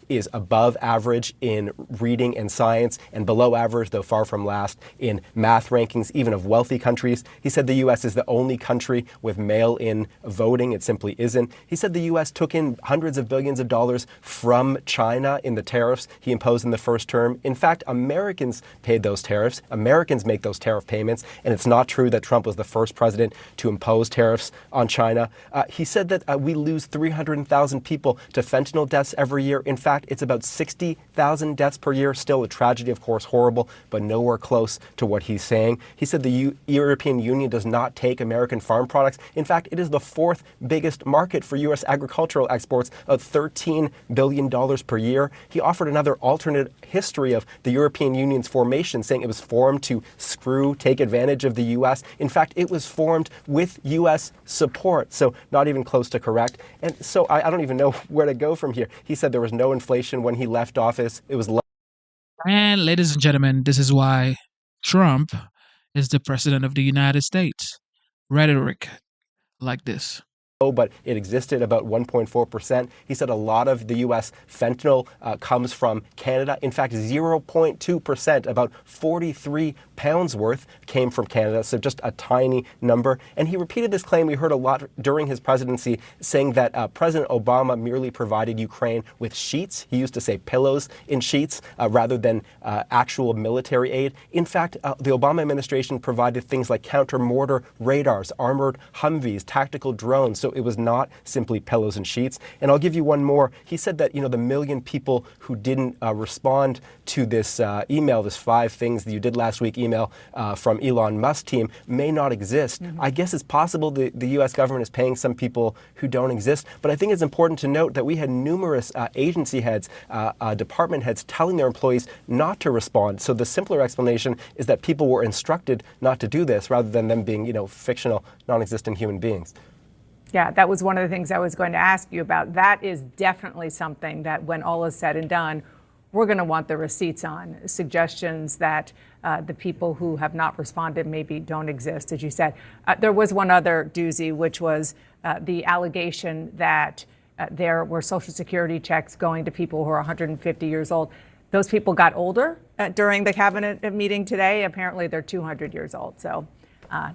Is above average in reading and science and below average, though far from last, in math rankings, even of wealthy countries. He said the U.S. is the only country with mail-in voting. It simply isn't. He said the U.S. took in hundreds of billions of dollars from China in the tariffs he imposed in the first term. In fact, Americans paid those tariffs. Americans make those tariff payments, and it's not true that Trump was the first president to impose tariffs on China. He said that we lose 300,000 people to fentanyl deaths every year. In fact, it's about 60,000 deaths per year. Still a tragedy, of course, horrible, but nowhere close to what he's saying. He said the European Union does not take American farm products. In fact, it is the 4th biggest market for U.S. agricultural exports of $13 billion per year. He offered another alternate history of the European Union's formation, saying it was formed to take advantage of the U.S. In fact, it was formed with U.S. support, so not even close to correct. And so I don't even know where to go from here. He said there was no inflation when he left office. It was. And ladies and gentlemen, this is why Trump is the president of the United States. Rhetoric like this. But it existed about 1.4%. He said a lot of the U.S. fentanyl comes from Canada. In fact, 0.2%, about 43 pounds worth, came from Canada, so just a tiny number. And he repeated this claim we heard a lot during his presidency, saying that President Obama merely provided Ukraine with sheets. He used to say pillows in sheets rather than actual military aid. In fact, the Obama administration provided things like counter-mortar radars, armored Humvees, tactical drones. So it was not simply pillows and sheets. And I'll give you one more. He said that, the million people who didn't respond to this email, this 5 things that you did last week email from Elon Musk team may not exist. Mm-hmm. I guess it's possible the U.S. government is paying some people who don't exist. But I think it's important to note that we had numerous agency heads, department heads telling their employees not to respond. So the simpler explanation is that people were instructed not to do this rather than them being, fictional, non-existent human beings. Yeah, that was one of the things I was going to ask you about. That is definitely something that when all is said and done, we're going to want the receipts on. Suggestions that the people who have not responded maybe don't exist, as you said. There was one other doozy, which was the allegation that there were Social Security checks going to people who are 150 years old. Those people got older during the cabinet meeting today. Apparently, they're 200 years old. So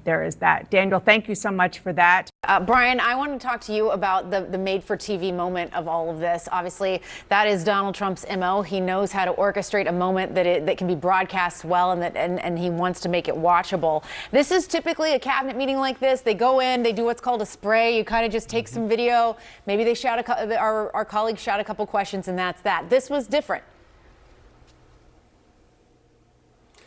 there is that. Daniel, thank you so much for that. Brian, I want to talk to you about the made-for-TV moment of all of this. Obviously, that is Donald Trump's MO. He knows how to orchestrate a moment that can be broadcast well, and he wants to make it watchable. This is typically a cabinet meeting like this. They go in, they do what's called a spray. You kind of just take some video. Maybe they shout our colleagues shout a couple questions, and that's that. This was different.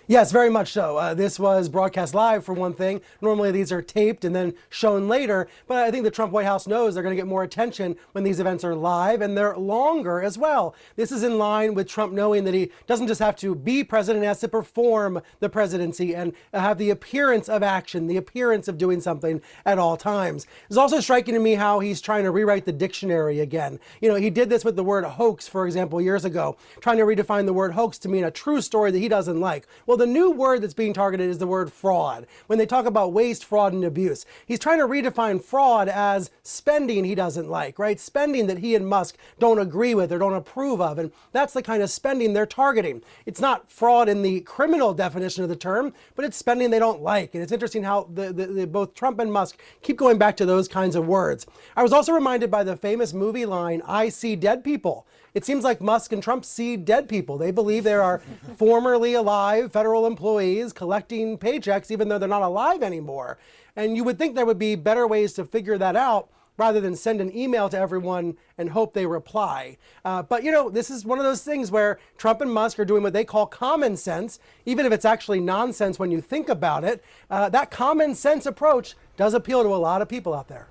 Yes, very much so. This was broadcast live, for one thing. Normally these are taped and then shown later, but I think the Trump White House knows they're going to get more attention when these events are live, and they're longer as well. This is in line with Trump knowing that he doesn't just have to be president, he has to perform the presidency and have the appearance of action, the appearance of doing something at all times. It's also striking to me how he's trying to rewrite the dictionary again. He did this with the word hoax, for example, years ago, trying to redefine the word hoax to mean a true story that he doesn't like. Well, Well, the new word that's being targeted is the word fraud. When they talk about waste, fraud, and abuse, he's trying to redefine fraud as spending he doesn't like, right? Spending that he and Musk don't agree with or don't approve of. And that's the kind of spending they're targeting. It's not fraud in the criminal definition of the term, but it's spending they don't like. And it's interesting how both Trump and Musk keep going back to those kinds of words. I was also reminded by the famous movie line, "I see dead people." It seems like Musk and Trump see dead people. They believe there are formerly alive federal employees collecting paychecks even though they're not alive anymore. And you would think there would be better ways to figure that out rather than send an email to everyone and hope they reply. But this is one of those things where Trump and Musk are doing what they call common sense, even if it's actually nonsense when you think about it. That common sense approach does appeal to a lot of people out there.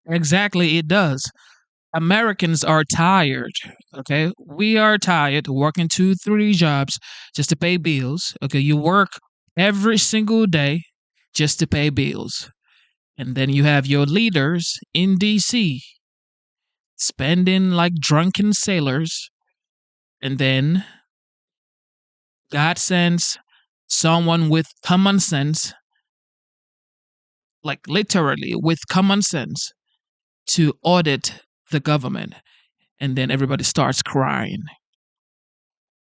Exactly, it does. Americans are tired, okay? We are tired working 2-3 jobs just to pay bills, okay? You work every single day just to pay bills. And then you have your leaders in D.C. spending like drunken sailors. And then God sends someone with common sense, like literally with common sense, to audit the government, and then everybody starts crying.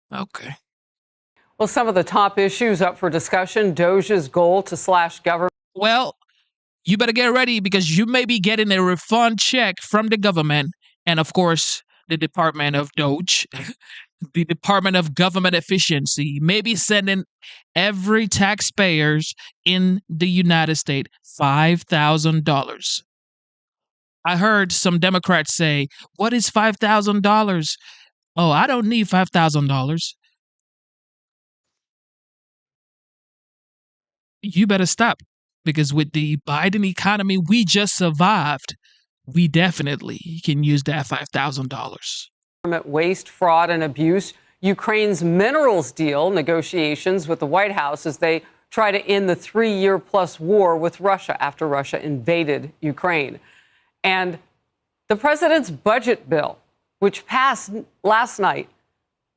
Okay. Well, some of the top issues up for discussion: Doge's goal to slash government. Well, you better get ready because you may be getting a refund check from the government, and of course, the Department of Doge, the Department of Government Efficiency, may be sending every taxpayers in the United States $5,000. I heard some Democrats say, "What is $5,000? Oh, I don't need $5,000. You better stop, because with the Biden economy we just survived, we definitely can use that $5,000. Waste, fraud, and abuse. Ukraine's minerals deal negotiations with the White House as they try to end the 3-year-plus war with Russia after Russia invaded Ukraine. And the president's budget bill, which passed last night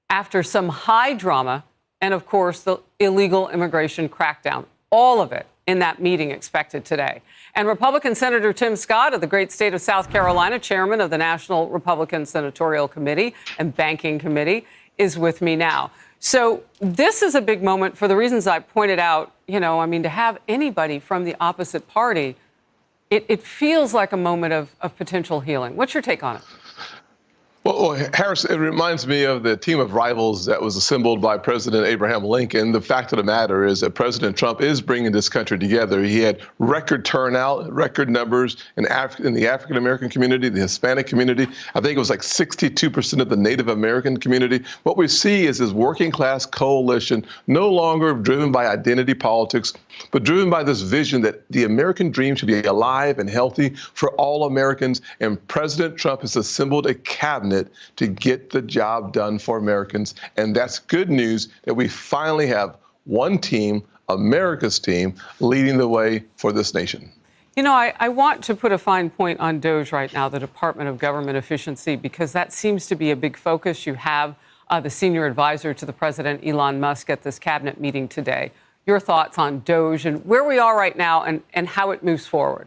after some high drama, and of course, the illegal immigration crackdown, all of it in that meeting expected today. And Republican Senator Tim Scott of the great state of South Carolina, chairman of the National Republican Senatorial Committee and Banking Committee, is with me now. So this is a big moment for the reasons I pointed out. To have anybody from the opposite party, it feels like a moment of potential healing. What's your take on it? Well, Harris, it reminds me of the team of rivals that was assembled by President Abraham Lincoln. The fact of the matter is that President Trump is bringing this country together. He had record turnout, record numbers in the African-American community, the Hispanic community. I think it was like 62% of the Native American community. What we see is this working class coalition no longer driven by identity politics, but driven by this vision that the American dream should be alive and healthy for all Americans. And President Trump has assembled a cabinet to get the job done for Americans. And that's good news that we finally have one team, America's team, leading the way for this nation. I want to put a fine point on Doge right now, the Department of Government Efficiency, because that seems to be a big focus. You have the senior advisor to the president, Elon Musk, at this cabinet meeting today. Your thoughts on Doge and where we are right now and how it moves forward?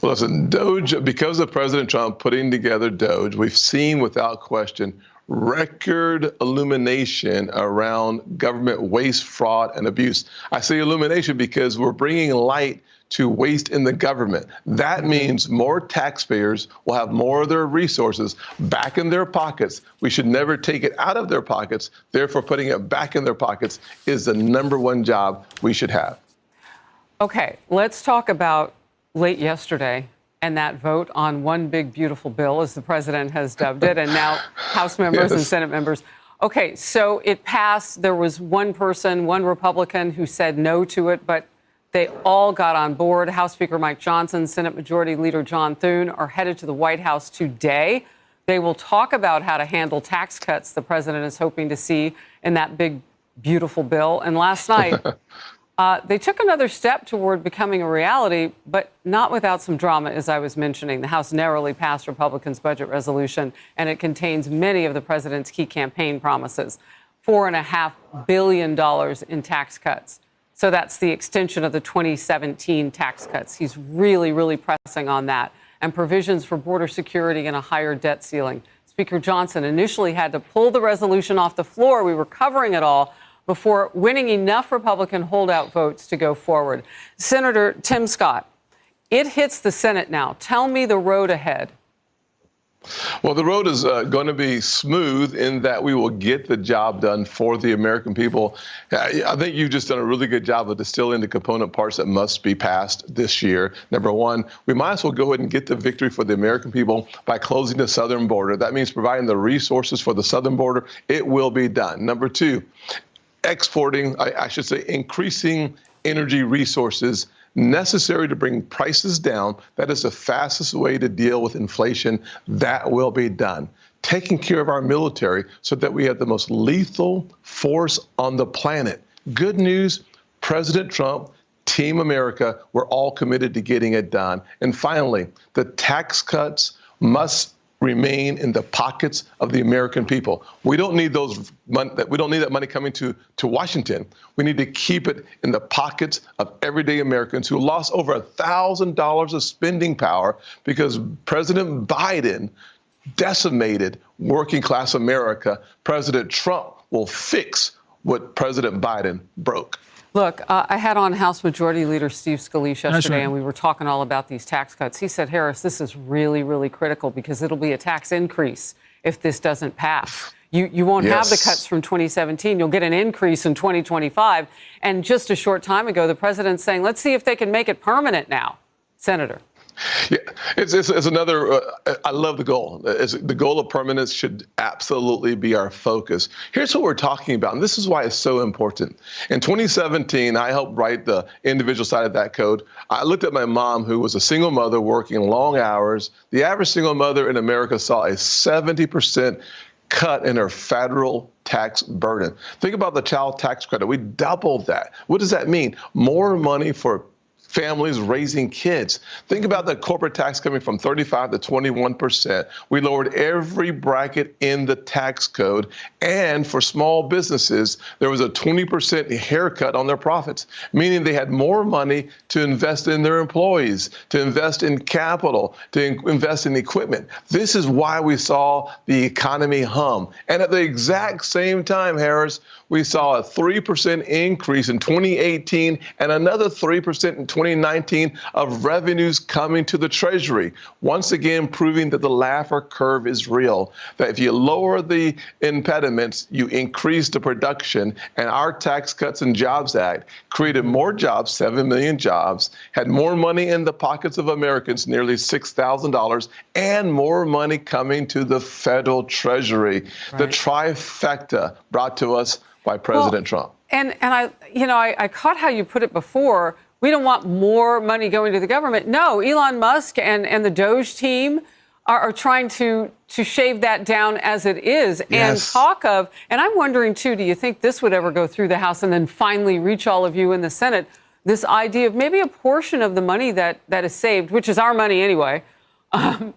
Well, listen, Doge, because of President Trump putting together Doge, we've seen without question record illumination around government waste, fraud, and abuse. I say illumination because we're bringing light to waste in the government. That means more taxpayers will have more of their resources back in their pockets. We should never take it out of their pockets. Therefore, putting it back in their pockets is the #1 job we should have. Okay, let's talk about late yesterday and that vote on one big beautiful bill, as the president has dubbed it, and now House members and Senate members. Okay, so it passed. There was one person, one Republican, who said no to it, but they all got on board. House Speaker Mike Johnson, Senate Majority Leader John Thune are headed to the White House today. They will talk about how to handle tax cuts the president is hoping to see in that big, beautiful bill. And last night, they took another step toward becoming a reality, but not without some drama, as I was mentioning. The House narrowly passed Republicans' budget resolution, and it contains many of the president's key campaign promises. $4.5 billion in tax cuts. So that's the extension of the 2017 tax cuts. He's really, really pressing on that. And provisions for border security and a higher debt ceiling. Speaker Johnson initially had to pull the resolution off the floor. We were covering it all before winning enough Republican holdout votes to go forward. Senator Tim Scott, it hits the Senate now. Tell me the road ahead. Well, the road is going to be smooth in that we will get the job done for the American people. I think you've just done a really good job of distilling the component parts that must be passed this year. Number one, we might as well go ahead and get the victory for the American people by closing the southern border. That means providing the resources for the southern border. It will be done. Number two, exporting, I should say, increasing energy resources necessary to bring prices down. That is the fastest way to deal with inflation. That will be done. Taking care of our military so that we have the most lethal force on the planet. Good news, President Trump, Team America, we're all committed to getting it done. And finally, the tax cuts must remain in the pockets of the American people. We don't need that money coming to Washington. We need to keep it in the pockets of everyday Americans who lost over $1,000 of spending power because President Biden decimated working class America. President Trump will fix what President Biden broke. Look, I had on House Majority Leader Steve Scalise yesterday, right. and we were talking all about these tax cuts. He said, Harris, this is really, really critical because it'll be a tax increase if this doesn't pass. You won't have the cuts from 2017. You'll get an increase in 2025. And just a short time ago, the president's saying, let's see if they can make it permanent now. Senator. Yeah, it's another, I love the goal. The goal of permanence should absolutely be our focus. Here's what we're talking about, and this is why it's so important. In 2017, I helped write the individual side of that code. I looked at my mom, who was a single mother working long hours. The average single mother in America saw a 70% cut in her federal tax burden. Think about the child tax credit. We doubled that. What does that mean? More money for families raising kids. Think about the corporate tax coming from 35 to 21%. We lowered every bracket in the tax code. And for small businesses, there was a 20% haircut on their profits, meaning they had more money to invest in their employees, to invest in capital, to invest in equipment. This is why we saw the economy hum. And at the exact same time, Harris, we saw a 3% increase in 2018 and another 3% in 2019 of revenues coming to the Treasury. Once again, proving that the Laffer curve is real, that if you lower the impediments, you increase the production. And our Tax Cuts and Jobs Act created more jobs, 7 million jobs, had more money in the pockets of Americans, nearly $6,000, and more money coming to the federal Treasury. Right. The trifecta brought to us by President Trump. And I caught how you put it before. We don't want more money going to the government. No, Elon Musk and the Doge team are trying to shave that down as it is. Yes. And I'm wondering, too, do you think this would ever go through the House and then finally reach all of you in the Senate? This idea of maybe a portion of the money that is saved, which is our money anyway,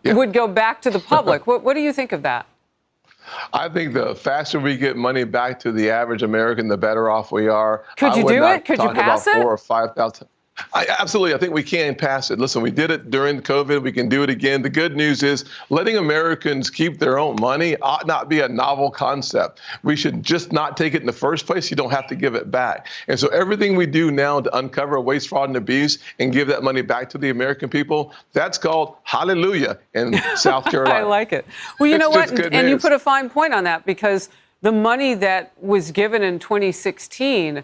would go back to the public. What do you think of that? I think the faster we get money back to the average American, the better off we are. Could you do it? Could you pass it? 4,000 or 5,000. Absolutely. I think we can pass it. Listen, we did it during COVID. We can do it again. The good news is letting Americans keep their own money ought not be a novel concept. We should just not take it in the first place. You don't have to give it back. And so everything we do now to uncover waste, fraud, and abuse and give that money back to the American people, that's called hallelujah in South Carolina. I like it. Well, you know what? And you put a fine point on that because the money that was given in 2016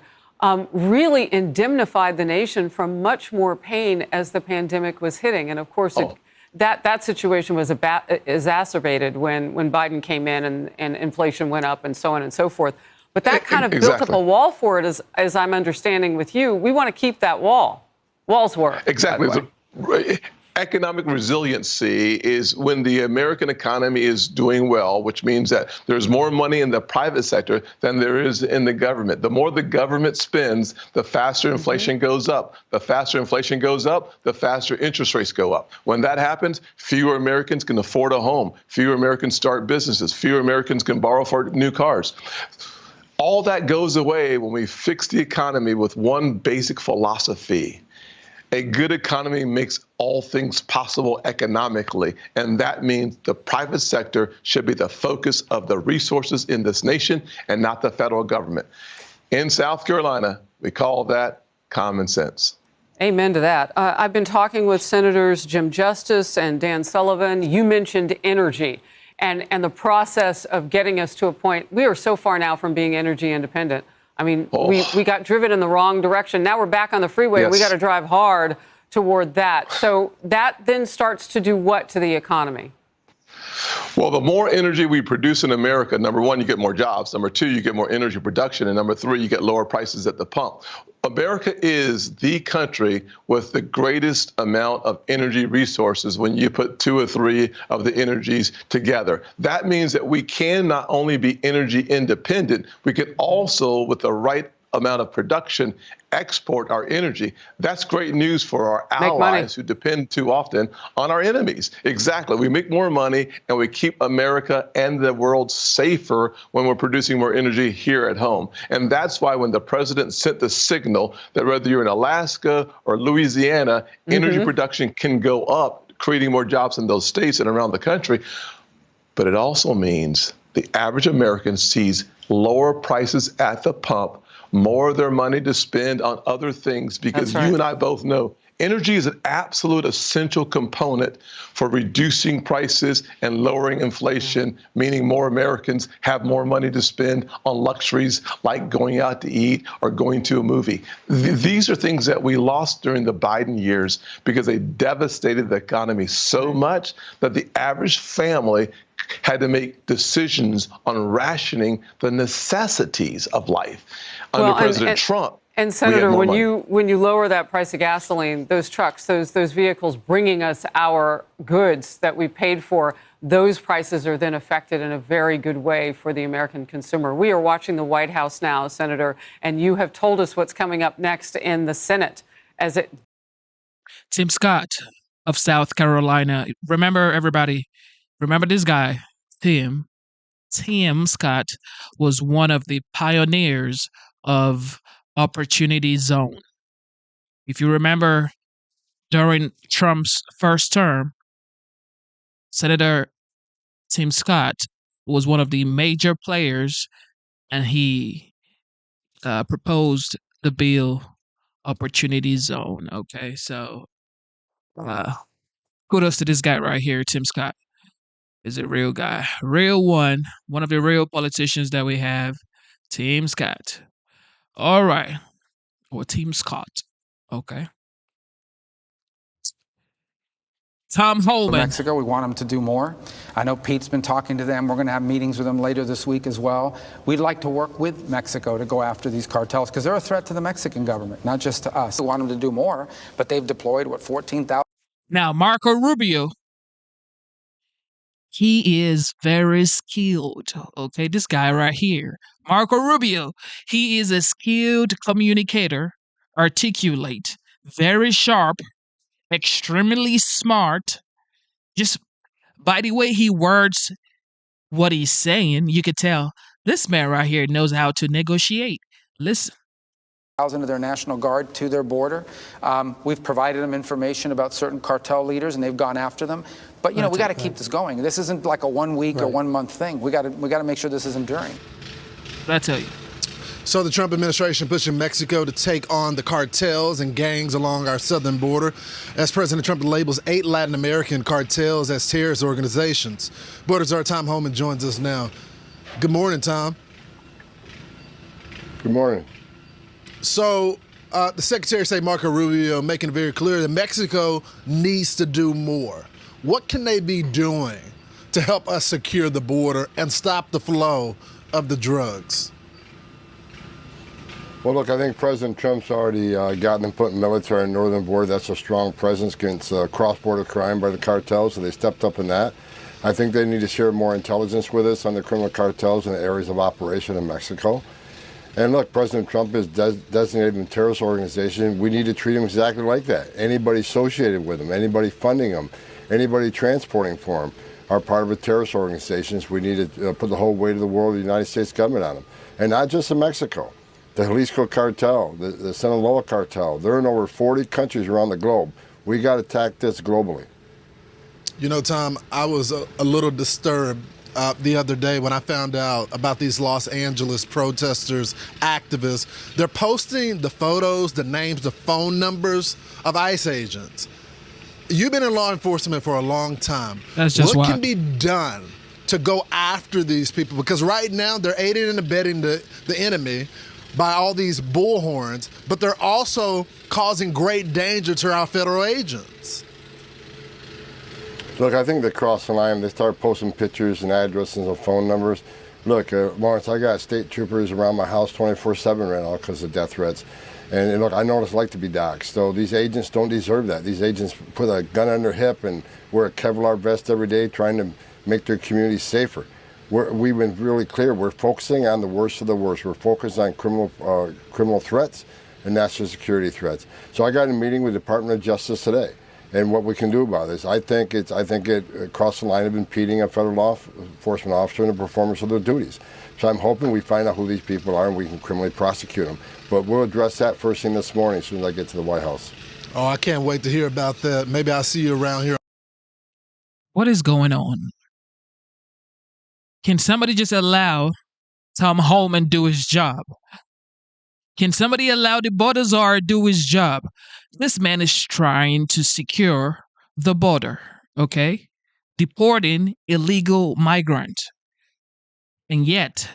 really indemnified the nation from much more pain as the pandemic was hitting. And of course, that situation was exacerbated when Biden came in and inflation went up and so on and so forth. But that kind of built up a wall for it, as I'm understanding with you. We want to keep that wall. Walls work. Exactly. Economic resiliency is when the American economy is doing well, which means that there's more money in the private sector than there is in the government. The more the government spends, the faster inflation goes up. The faster inflation goes up, the faster interest rates go up. When that happens, fewer Americans can afford a home. Fewer Americans start businesses. Fewer Americans can borrow for new cars. All that goes away when we fix the economy with one basic philosophy. A good economy makes all things possible economically, and that means the private sector should be the focus of the resources in this nation and not the federal government. In South Carolina, we call that common sense. Amen to that. I've been talking with Senators Jim Justice and Dan Sullivan. You mentioned energy and the process of getting us to a point. We are so far now from being energy independent. I mean, we got driven in the wrong direction. Now we're back on the freeway. Yes. We got to drive hard toward that. So that then starts to do what to the economy? Well, the more energy we produce in America, number one, you get more jobs. Number two, you get more energy production. And number three, you get lower prices at the pump. America is the country with the greatest amount of energy resources when you put two or three of the energies together. That means that we can not only be energy independent, we can also, with the right amount of production, export our energy. That's great news for our allies who depend too often on our enemies. Exactly. We make more money and we keep America and the world safer when we're producing more energy here at home. And that's why when the president sent the signal that whether you're in Alaska or Louisiana, energy production can go up, creating more jobs in those states and around the country. But it also means the average American sees lower prices at the pump, more of their money to spend on other things, because you and I both know energy is an absolute essential component for reducing prices and lowering inflation, meaning more Americans have more money to spend on luxuries like going out to eat or going to a movie. These are things that we lost during the Biden years because they devastated the economy so much that the average family had to make decisions on rationing the necessities of life. Under President Trump. And Senator, when you lower that price of gasoline, those trucks, those vehicles bringing us our goods that we paid for, those prices are then affected in a very good way for the American consumer. We are watching the White House now, Senator, and you have told us what's coming up next in the Senate. Tim Scott of South Carolina. Remember, everybody, remember this guy, Tim. Tim Scott was one of the pioneers of Opportunity Zone. If you remember, during Trump's first term, Senator Tim Scott was one of the major players, and he proposed the bill Opportunity Zone. Okay, so kudos to this guy right here, Tim Scott. Is a real guy, real one of the real politicians that we have, Tim Scott. All right, or Tim Scott. Okay. Tom Homan. Mexico, we want them to do more. I know Pete's been talking to them. We're going to have meetings with them later this week as well. We'd like to work with Mexico to go after these cartels because they're a threat to the Mexican government, not just to us. We want them to do more, but they've deployed, 14,000. Now, Marco Rubio, he is very skilled. Okay, this guy right here, Marco Rubio, he is a skilled communicator, articulate, very sharp, extremely smart. Just by the way he words what he's saying, you could tell this man right here knows how to negotiate. Listen. Of their National Guard to their border. We've provided them information about certain cartel leaders, and they've gone after them. But we got to keep this going. This isn't like a 1 week or 1 month thing. We got to make sure this is enduring. I tell you. So the Trump administration pushing Mexico to take on the cartels and gangs along our southern border, as President Trump labels 8 Latin American cartels as terrorist organizations. Border Czar Tom Homan joins us now. Good morning, Tom. Good morning. So the Secretary of State, Marco Rubio, making it very clear that Mexico needs to do more. What can they be doing to help us secure the border and stop the flow of the drugs? Well, look, I think President Trump's already gotten them put in military on the northern border. That's a strong presence against cross-border crime by the cartels, so they stepped up in that. I think they need to share more intelligence with us on the criminal cartels and the areas of operation in Mexico. And look, President Trump has designated them terrorist organization. We need to treat them exactly like that. Anybody associated with them, anybody funding them, anybody transporting for them, are part of a terrorist organization. We need to put the whole weight of the world of the United States government on them. And not just in Mexico. The Jalisco cartel, the Sinaloa cartel, they're in over 40 countries around the globe. We got to attack this globally. You know, Tom, I was a little disturbed the other day when I found out about these Los Angeles protesters, activists. They're posting the photos, the names, the phone numbers of ICE agents. You've been in law enforcement for a long time. That's just what wild. can be done to go after these people? Because right now they're aiding and abetting the enemy by all these bullhorns, but they're also causing great danger to our federal agents. Look, I think they crossed the line. They start posting pictures and addresses and phone numbers. Look, Lawrence, I got state troopers around my house 24/7 right now because of death threats. And look, I know what it's like to be doxxed. So these agents don't deserve that. These agents put a gun on their hip and wear a Kevlar vest every day trying to make their communities safer. We've been really clear. We're focusing on the worst of the worst. We're focused on criminal threats and national security threats. So I got a meeting with the Department of Justice today, and what we can do about this. I think it crossed the line of impeding a federal law enforcement officer in the performance of their duties. So I'm hoping we find out who these people are and we can criminally prosecute them. But we'll address that first thing this morning as soon as I get to the White House. Oh, I can't wait to hear about that. Maybe I'll see you around here. What is going on? Can somebody just allow Tom Homan do his job? Can somebody allow the border czar do his job? This man is trying to secure the border, okay? Deporting illegal migrants. And yet,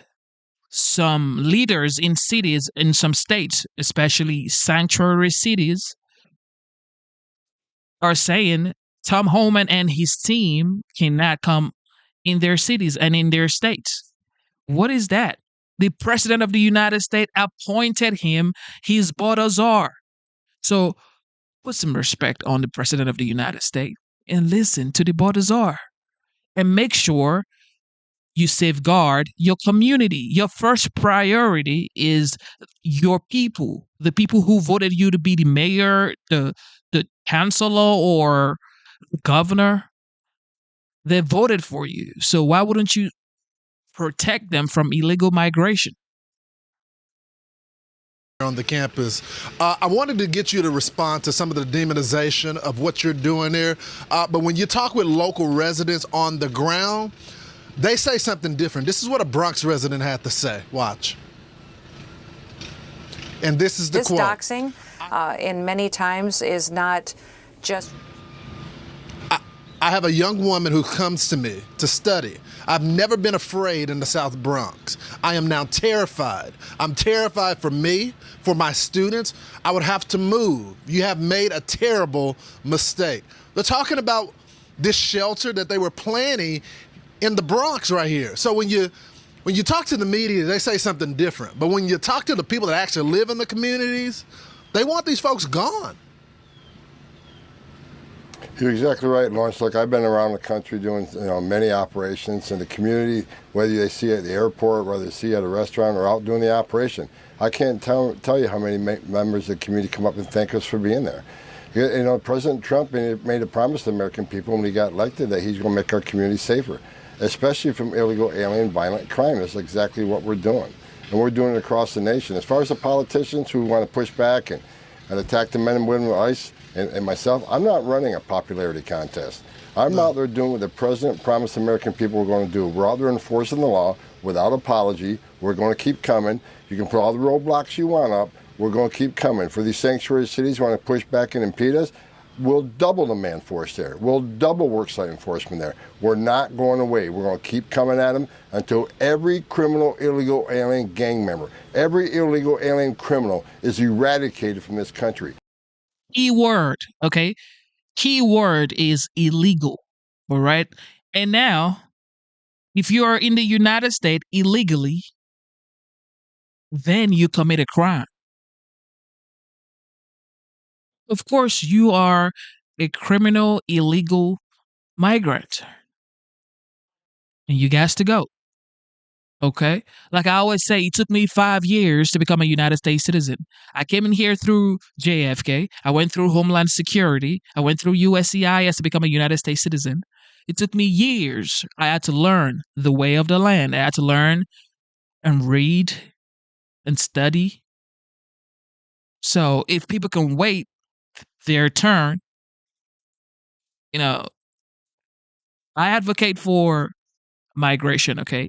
some leaders in cities, in some states, especially sanctuary cities, are saying Tom Homan and his team cannot come in their cities and in their states. What is that? The president of the United States appointed him his border czar. So put some respect on the president of the United States and listen to the border czar. And make sure you safeguard your community. Your first priority is your people, the people who voted you to be the mayor, the chancellor, or the governor. They voted for you. So why wouldn't you protect them from illegal migration? On the campus. I wanted to get you to respond to some of the demonization of what you're doing there. But when you talk with local residents on the ground, they say something different. This is what a Bronx resident had to say. Watch. And this is the quote. Doxing, in many times, is not just... I have a young woman who comes to me to study. I've never been afraid in the South Bronx. I am now terrified. I'm terrified for me, for my students. I would have to move. You have made a terrible mistake. They're talking about this shelter that they were planning in the Bronx right here. So when you talk to the media, they say something different. But when you talk to the people that actually live in the communities, they want these folks gone. You're exactly right, Lawrence. Look, I've been around the country doing many operations in the community, whether they see it at the airport, whether they see it at a restaurant, or out doing the operation. I can't tell you how many members of the community come up and thank us for being there. You know, President Trump made a promise to the American people when he got elected that he's going to make our community safer, especially from illegal alien violent crime. That's exactly what we're doing. And we're doing it across the nation. As far as the politicians who want to push back and attack the men and women of ICE, and myself, I'm not running a popularity contest. I'm out there doing what the president promised the American people we're going to do. We're out there enforcing the law without apology. We're going to keep coming. You can put all the roadblocks you want up. We're going to keep coming. For these sanctuary cities who want to push back and impede us, we'll double the man force there. We'll double worksite enforcement there. We're not going away. We're going to keep coming at them until every criminal illegal alien gang member, every illegal alien criminal is eradicated from this country. Key word, okay? Key word is illegal, all right? And now, if you are in the United States illegally, then you commit a crime. Of course, you are a criminal, illegal migrant. And you got to go. Okay? Like I always say, it took me 5 years to become a United States citizen. I came in here through JFK. I went through Homeland Security. I went through USCIS to become a United States citizen. It took me years. I had to learn the way of the land. I had to learn and read and study. So if people can wait their turn, I advocate for migration, okay?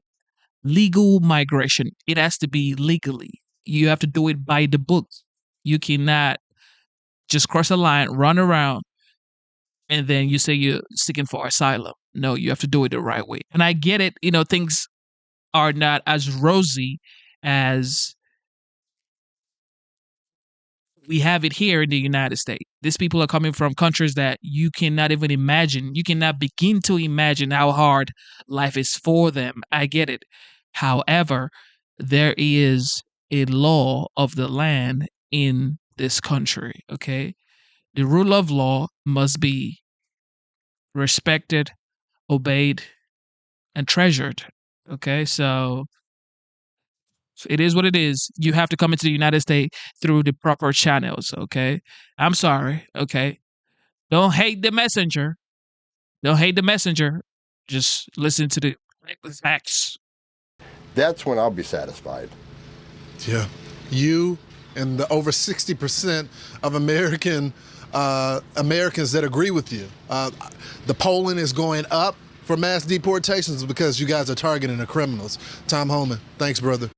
Legal migration. It has to be legally. You have to do it by the book. You cannot just cross a line, run around, and then you say you're seeking for asylum. No, you have to do it the right way. And I get it, things are not as rosy as we have it here in the United States. These people are coming from countries that you cannot even imagine. You cannot begin to imagine how hard life is for them. I get it. However, there is a law of the land in this country, okay? The rule of law must be respected, obeyed, and treasured, okay? So it is what it is. You have to come into the United States through the proper channels, okay? I'm sorry, okay? Don't hate the messenger. Don't hate the messenger. Just listen to the facts. That's when I'll be satisfied. Yeah. You and the over 60% of Americans that agree with you. The polling is going up for mass deportations because you guys are targeting the criminals. Tom Homan, thanks, brother.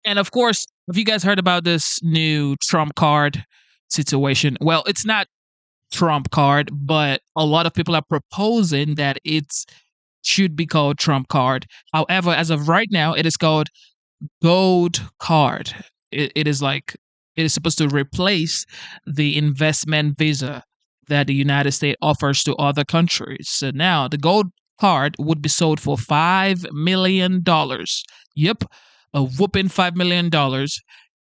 And of course, have you guys heard about this new Trump card situation? Well, it's not Trump card, but a lot of people are proposing that it should be called Trump card. However, as of right now, it is called Gold Card. It is supposed to replace the investment visa that the United States offers to other countries. So now the Gold Card would be sold for $5 million. Yep. A whooping $5 million.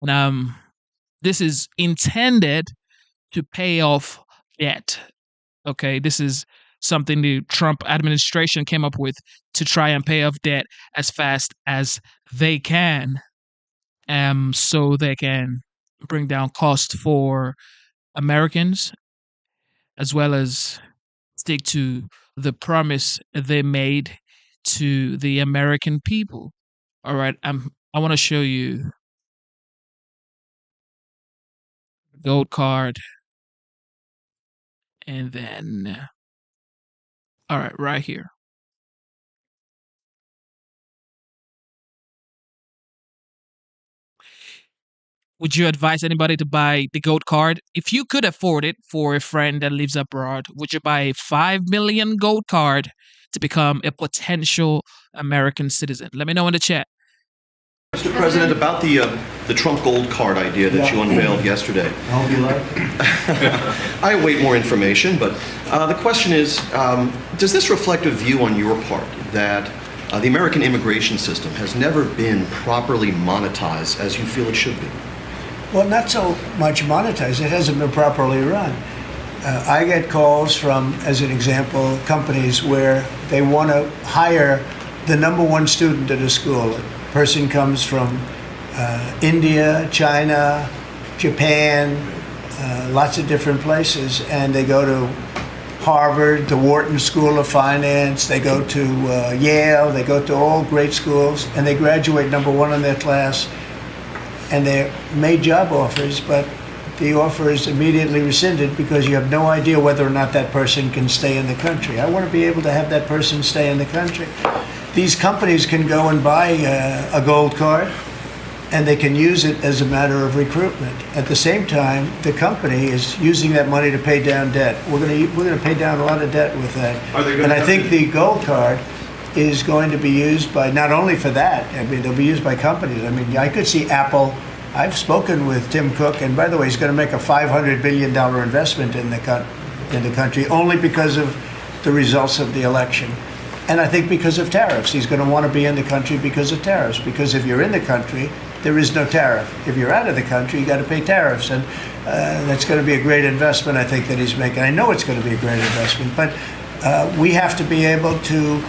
And this is intended to pay off debt. Okay, this is something the Trump administration came up with to try and pay off debt as fast as they can, so they can bring down costs for Americans, as well as stick to the promise they made to the American people. All right, I want to show you Gold Card, and then, all right, right here. Would you advise anybody to buy the Gold Card? If you could afford it for a friend that lives abroad, would you buy a 5 million Gold Card to become a potential American citizen? Let me know in the chat. Mr. President, about the Trump Gold Card idea that you unveiled yesterday. I hope you like it. I await more information, but the question is, does this reflect a view on your part that the American immigration system has never been properly monetized as you feel it should be? Well, not so much monetized. It hasn't been properly run. I get calls from, as an example, companies where they want to hire the number one student at a school. A person comes from India, China, Japan, lots of different places, and they go to Harvard, the Wharton School of Finance, they go to Yale, they go to all great schools, and they graduate number one in their class, and they're made job offers, but the offer is immediately rescinded because you have no idea whether or not that person can stay in the country. I want to be able to have that person stay in the country. These companies can go and buy a Gold Card, and they can use it as a matter of recruitment. At the same time, the company is using that money to pay down debt. We're going to pay down a lot of debt with that. And I think the Gold Card is going to be used by, not only for that, I mean, they'll be used by companies. I mean, I could see Apple. I've spoken with Tim Cook, and by the way, he's going to make a $500 billion investment in the country only because of the results of the election. And I think because of tariffs. He's going to want to be in the country because of tariffs. Because if you're in the country, there is no tariff. If you're out of the country, you got to pay tariffs. And that's going to be a great investment, I think, that he's making. I know it's going to be a great investment. But we have to be able to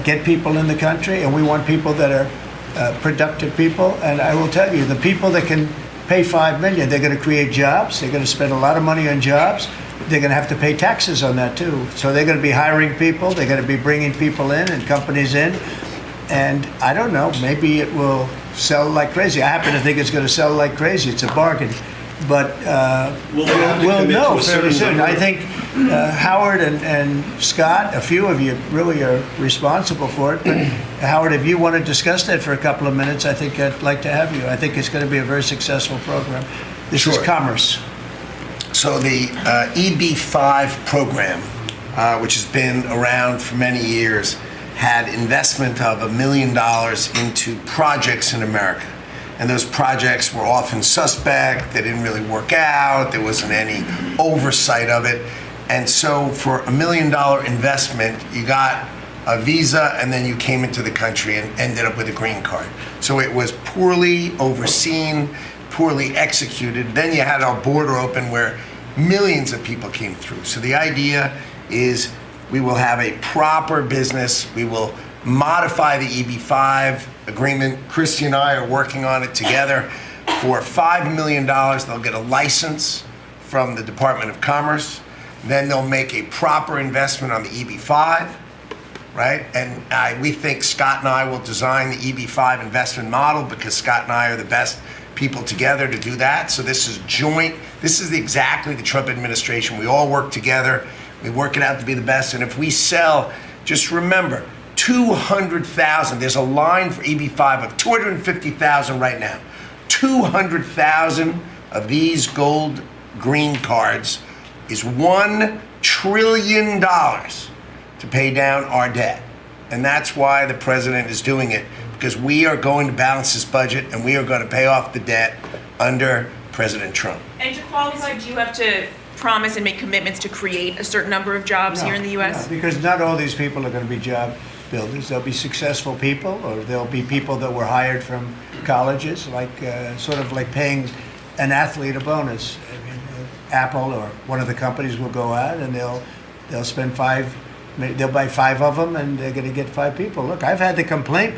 get people in the country, and we want people that are productive people. And I will tell you, the people that can pay $5 million, they're going to create jobs. They're going to spend a lot of money on jobs. they're going to have to pay taxes on that too. So they're going to be hiring people, they're going to be bringing people in and companies in. And I don't know, maybe it will sell like crazy. I happen to think it's going to sell like crazy. It's a bargain. But we'll know fairly soon. I think Howard and Scott, a few of you really are responsible for it. But Howard, if you want to discuss that for a couple of minutes, I think I'd like to have you. I think it's going to be a very successful program. This is commerce. So the EB-5 program, which has been around for many years, had investment of $1 million into projects in America. And those projects were often suspect, they didn't really work out, there wasn't any oversight of it. And so for $1 million investment, you got a visa and then you came into the country and ended up with a green card. So it was poorly overseen, poorly executed. Then you had our border open where millions of people came through. So the idea is we will have a proper business. We will modify the EB-5 agreement. Christy and I are working on it together. For $5 million, they'll get a license from the Department of Commerce. Then they'll make a proper investment on the EB-5, right? And we think Scott and I will design the EB-5 investment model because Scott and I are the best people together to do that. So this is joint. This is exactly the Trump administration. We all work together. We work it out to be the best. And if we sell, just remember, 200,000. There's a line for EB-5 of 250,000 right now. 200,000 of these gold green cards is $1 trillion to pay down our debt. And that's why the president is doing it, because we are going to balance this budget and we are going to pay off the debt under President Trump. And to qualify, do you have to promise and make commitments to create a certain number of jobs here in the U.S.? No, because not all these people are going to be job builders. There'll be successful people, or there'll be people that were hired from colleges, like sort of like paying an athlete a bonus. I mean, Apple or one of the companies will go out and they'll spend they'll buy 5 of them and they're going to get 5 people. Look, I've had the complaint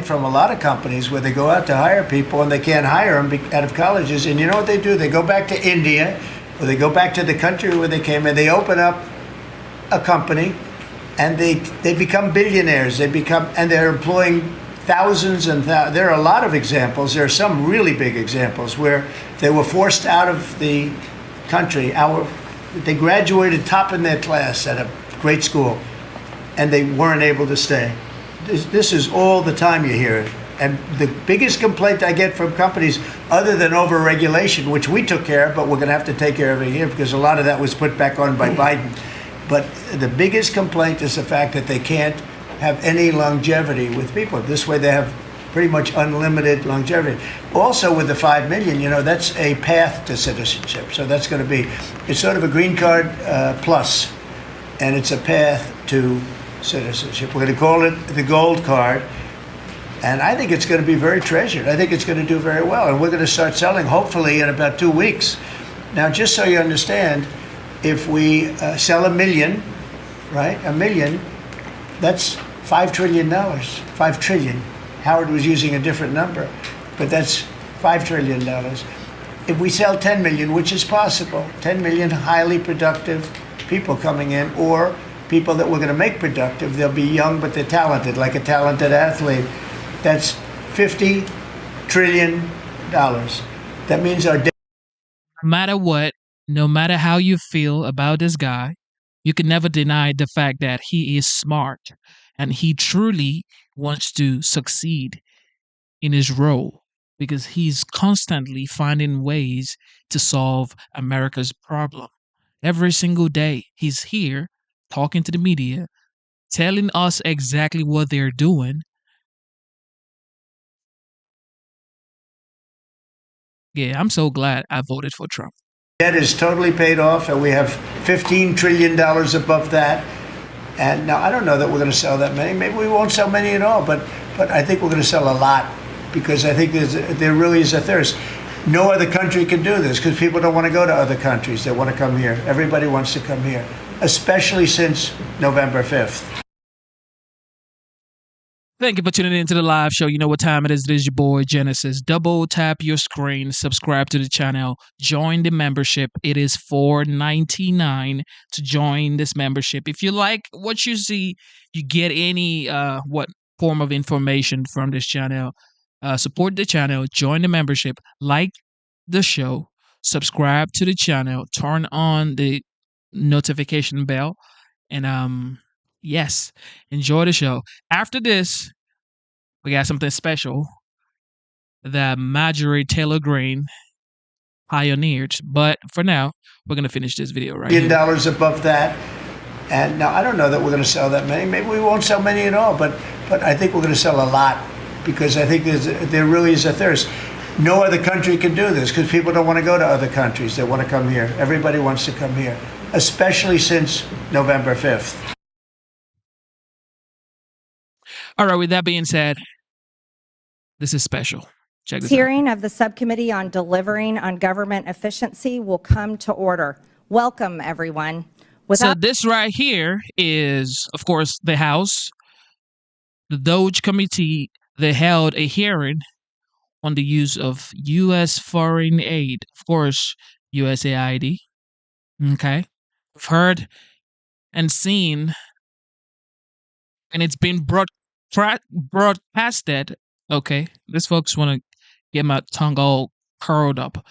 from a lot of companies where they go out to hire people and they can't hire them out of colleges. And you know what they do? They go back to India or they go back to the country where they came and they open up a company and they become billionaires. And they're employing thousands and thousands. There are a lot of examples. There are some really big examples where they were forced out of the country. They graduated top in their class at a great school and they weren't able to stay. This is all the time you hear it. And the biggest complaint I get from companies, other than over-regulation, which we took care of, but we're going to have to take care of it here because a lot of that was put back on by Biden. But the biggest complaint is the fact that they can't have any longevity with people. This way they have pretty much unlimited longevity. Also with the 5 million, that's a path to citizenship. So that's going to be, it's sort of a green card plus, and it's a path to citizenship. We're going to call it the gold card. And I think it's going to be very treasured. I think it's going to do very well. And we're going to start selling, hopefully, in about 2 weeks. Now, just so you understand, if we sell 1 million, right, 1 million, that's $5 trillion. 5 trillion. Howard was using a different number, but that's $5 trillion. If we sell 10 million, which is possible, 10 million highly productive people coming in, or people that we're going to make productive, they'll be young, but they're talented, like a talented athlete. That's $50 trillion. That means our debt. No matter what, no matter how you feel about this guy, you can never deny the fact that he is smart and he truly wants to succeed in his role because he's constantly finding ways to solve America's problem. Every single day, he's here talking to the media, telling us exactly what they're doing. Yeah, I'm so glad I voted for Trump. Debt is totally paid off, and we have $15 trillion above that. And now I don't know that we're going to sell that many. Maybe we won't sell many at all, but I think we're going to sell a lot because I think there really is a thirst. No other country can do this because people don't want to go to other countries. They want to come here. Everybody wants to come here, especially since November 5th. Thank you for tuning in to the live show. You know what time it is. It is your boy Genesis. Double tap your screen, subscribe to the channel, join the membership. It is $4.99 to join this membership. If you like what you see, you get any what form of information from this channel. Support the channel, join the membership, like the show, subscribe to the channel, turn on the notification bell, and yes, enjoy the show. After this, we got something special that Marjorie Taylor Greene pioneered. But for now, we're going to finish this video right $1 here. billion above that. And now I don't know that we're going to sell that many. Maybe we won't sell many at all, but I think we're going to sell a lot because I think there really is a thirst. No other country can do this because people don't want to go to other countries. They want to come here. Everybody wants to come here, especially since November 5th. All right, with that being said, this is special. Check this out. Hearing of the Subcommittee on Delivering on Government Efficiency will come to order. Welcome, everyone. So this right here is, of course, the House. The DOGE Committee, they held a hearing on the use of U.S. foreign aid. Of course, USAID. Okay. We've heard and seen, and it's been broadcasted. Okay. These folks want to get my tongue all curled up.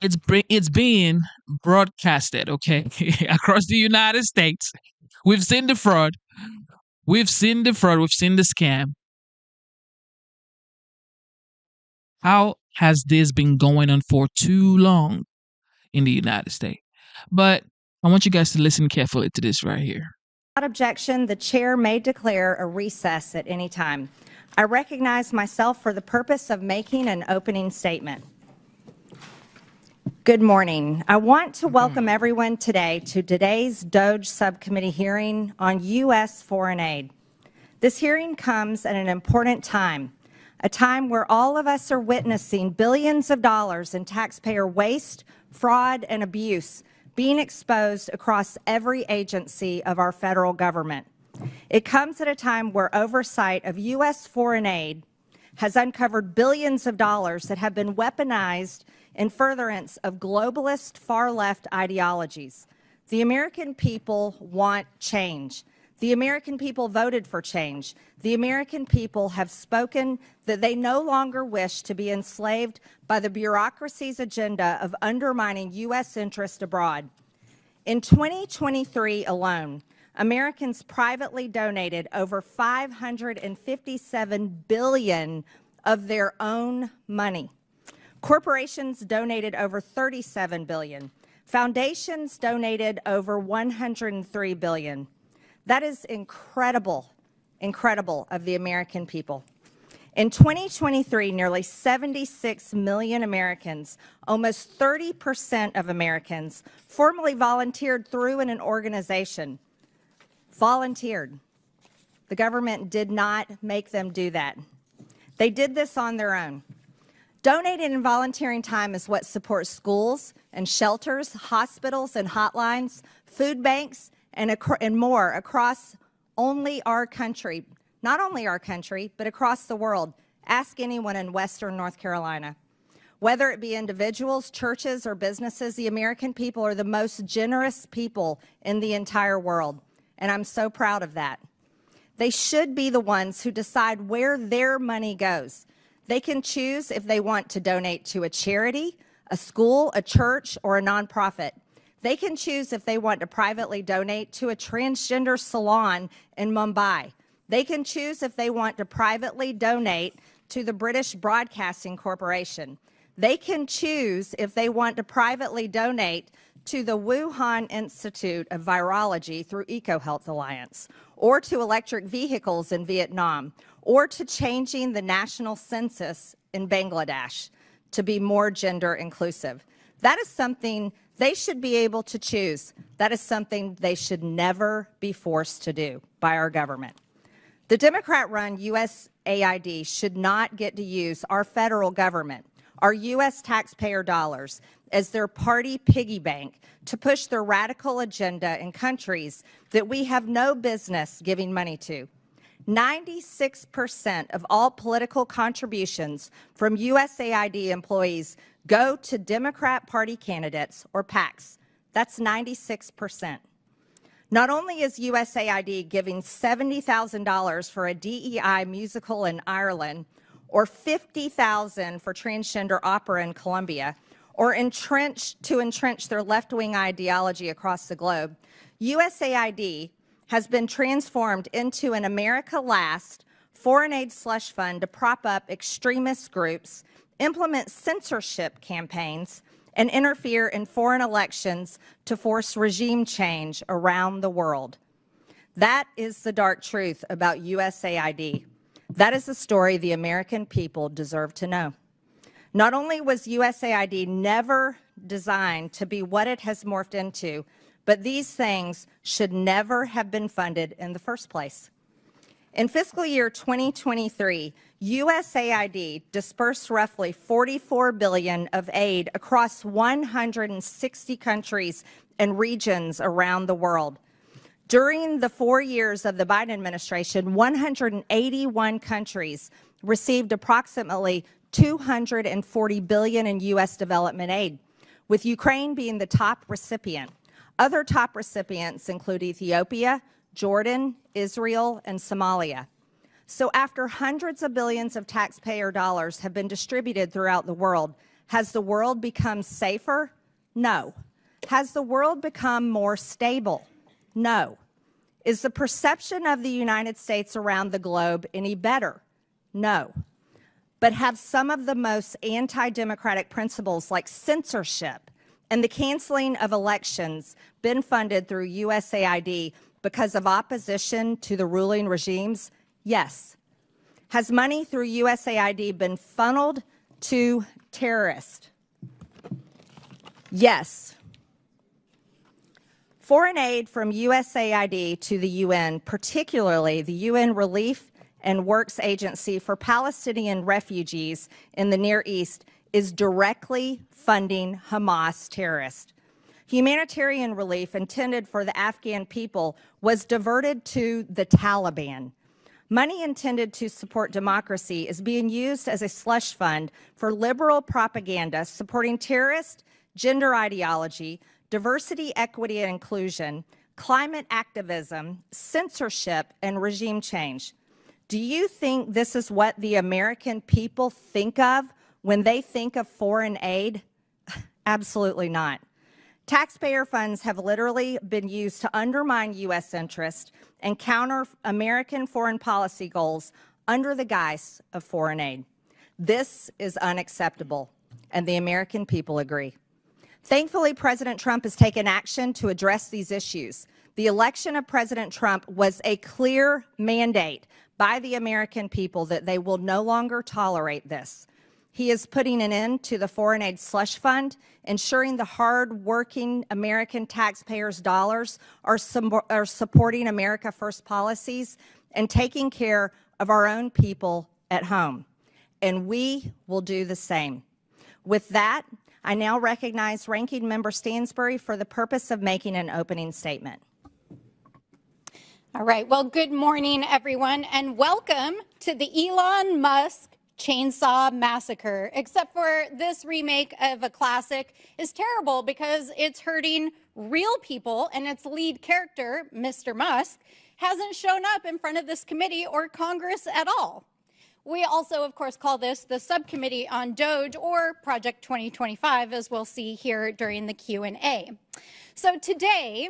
It's being broadcasted, okay, across the United States. We've seen the fraud. We've seen the scam. How has this been going on for too long in the United States? But I want you guys to listen carefully to this right here. Without objection, the chair may declare a recess at any time. I recognize myself for the purpose of making an opening statement. Good morning. I want to welcome everyone today to today's DOGE Subcommittee hearing on U.S. foreign aid. This hearing comes at an important time, a time where all of us are witnessing billions of dollars in taxpayer waste, fraud, and abuse being exposed across every agency of our federal government. It comes at a time where oversight of U.S. foreign aid has uncovered billions of dollars that have been weaponized in furtherance of globalist far-left ideologies. The American people want change. The American people voted for change. The American people have spoken that they no longer wish to be enslaved by the bureaucracy's agenda of undermining U.S. interest abroad. In 2023 alone, Americans privately donated over $557 billion of their own money. Corporations donated over $37 billion. Foundations donated over $103 billion. That is incredible, incredible of the American people. In 2023, nearly 76 million Americans, almost 30% of Americans, formally volunteered through an organization. Volunteered. The government did not make them do that. They did this on their own. Donating and volunteering time is what supports schools and shelters, hospitals and hotlines, food banks, and more across only our country. Not only our country, but across the world. Ask anyone in Western North Carolina. Whether it be individuals, churches, or businesses, the American people are the most generous people in the entire world. And I'm so proud of that. They should be the ones who decide where their money goes. They can choose if they want to donate to a charity, a school, a church, or a nonprofit. They can choose if they want to privately donate to a transgender salon in Mumbai. They can choose if they want to privately donate to the British Broadcasting Corporation. They can choose if they want to privately donate to the Wuhan Institute of Virology through EcoHealth Alliance, or to electric vehicles in Vietnam, or to changing the national census in Bangladesh to be more gender inclusive. That is something they should be able to choose. That is something they should never be forced to do by our government. The Democrat-run USAID should not get to use our federal government, our U.S. taxpayer dollars, as their party piggy bank to push their radical agenda in countries that we have no business giving money to. 96% of all political contributions from USAID employees go to Democrat Party candidates or PACs. That's 96%. Not only is USAID giving $70,000 for a DEI musical in Ireland, or $50,000 for transgender opera in Colombia, or entrench their left-wing ideology across the globe, USAID has been transformed into an America Last foreign aid slush fund to prop up extremist groups, implement censorship campaigns, and interfere in foreign elections to force regime change around the world. That is the dark truth about USAID. That is the story the American people deserve to know. Not only was USAID never designed to be what it has morphed into, but these things should never have been funded in the first place. In fiscal year 2023, USAID dispersed roughly $44 billion of aid across 160 countries and regions around the world. During the 4 years of the Biden administration, 181 countries received approximately $240 billion in U.S. development aid, with Ukraine being the top recipient. Other top recipients include Ethiopia, Jordan, Israel, and Somalia. So after hundreds of billions of taxpayer dollars have been distributed throughout the world, has the world become safer? No. Has the world become more stable? No. Is the perception of the United States around the globe any better? No. But have some of the most anti-democratic principles like censorship and the canceling of elections been funded through USAID because of opposition to the ruling regimes? Yes. Has money through USAID been funneled to terrorists? Yes. Foreign aid from USAID to the UN, particularly the UN Relief and Works Agency for Palestinian refugees in the Near East, is directly funding Hamas terrorists. Humanitarian relief intended for the Afghan people was diverted to the Taliban. Money intended to support democracy is being used as a slush fund for liberal propaganda supporting terrorist, gender ideology, diversity, equity, and inclusion, climate activism, censorship, and regime change. Do you think this is what the American people think of when they think of foreign aid? Absolutely not. Taxpayer funds have literally been used to undermine U.S. interest and counter American foreign policy goals under the guise of foreign aid. This is unacceptable, and the American people agree. Thankfully, President Trump has taken action to address these issues. The election of President Trump was a clear mandate by the American people that they will no longer tolerate this. He is putting an end to the foreign aid slush fund, ensuring the hard-working American taxpayers' dollars are supporting America First policies and taking care of our own people at home. And we will do the same. With that, I now recognize Ranking Member Stansbury for the purpose of making an opening statement. All right. Well, good morning, everyone, and welcome to the Elon Musk Chainsaw Massacre. Except for this remake of a classic is terrible because it's hurting real people, and its lead character, Mr. Musk, hasn't shown up in front of this committee or Congress at all. We also, of course, call this the Subcommittee on DOGE, or Project 2025, as we'll see here during the Q&A. So today,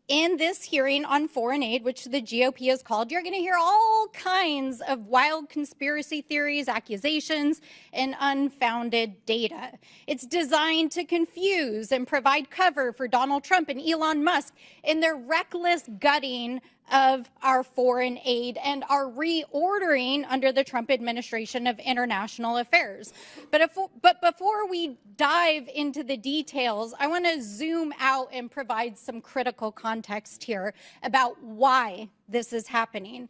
in this hearing on foreign aid, which the GOP has called, you're going to hear all kinds of wild conspiracy theories, accusations, and unfounded data. It's designed to confuse and provide cover for Donald Trump and Elon Musk in their reckless gutting of our foreign aid and our reordering under the Trump administration of international affairs. But before we dive into the details, I want to zoom out and provide some critical context here about why this is happening.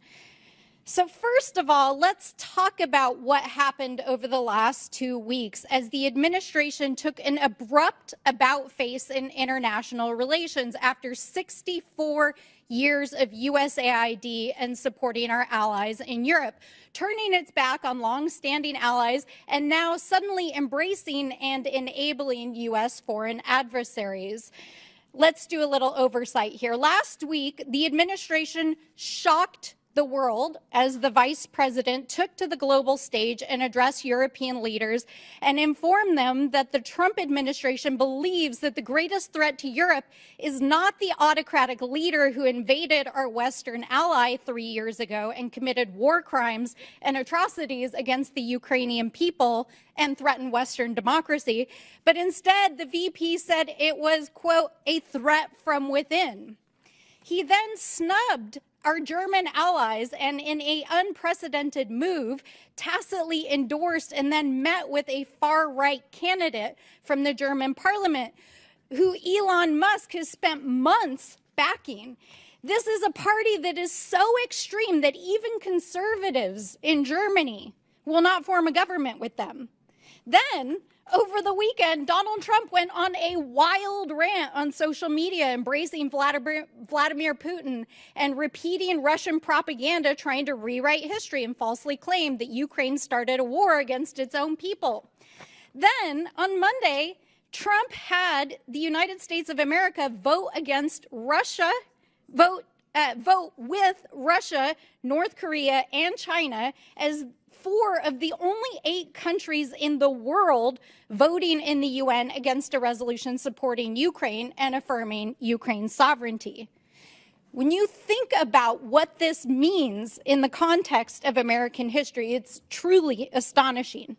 So first of all, let's talk about what happened over the last 2 weeks as the administration took an abrupt about-face in international relations after 64 years of USAID and supporting our allies in Europe, turning its back on long-standing allies and now suddenly embracing and enabling U.S. foreign adversaries. Let's do a little oversight here. Last week, the administration shocked the world as the vice president took to the global stage and addressed European leaders and informed them that the Trump administration believes that the greatest threat to Europe is not the autocratic leader who invaded our Western ally 3 years ago and committed war crimes and atrocities against the Ukrainian people and threatened Western democracy, but instead the VP said it was, quote, a threat from within. He then snubbed our German allies and in an unprecedented move, tacitly endorsed and then met with a far-right candidate from the German parliament who Elon Musk has spent months backing. This is a party that is so extreme that even conservatives in Germany will not form a government with them. Then, over the weekend, Donald Trump went on a wild rant on social media, embracing Vladimir Putin and repeating Russian propaganda, trying to rewrite history and falsely claim that Ukraine started a war against its own people. Then, on Monday, Trump had the United States of America vote against Russia, vote with Russia, North Korea, and China as 4 of the only 8 countries in the world voting in the UN against a resolution supporting Ukraine and affirming Ukraine's sovereignty. When you think about what this means in the context of American history, it's truly astonishing.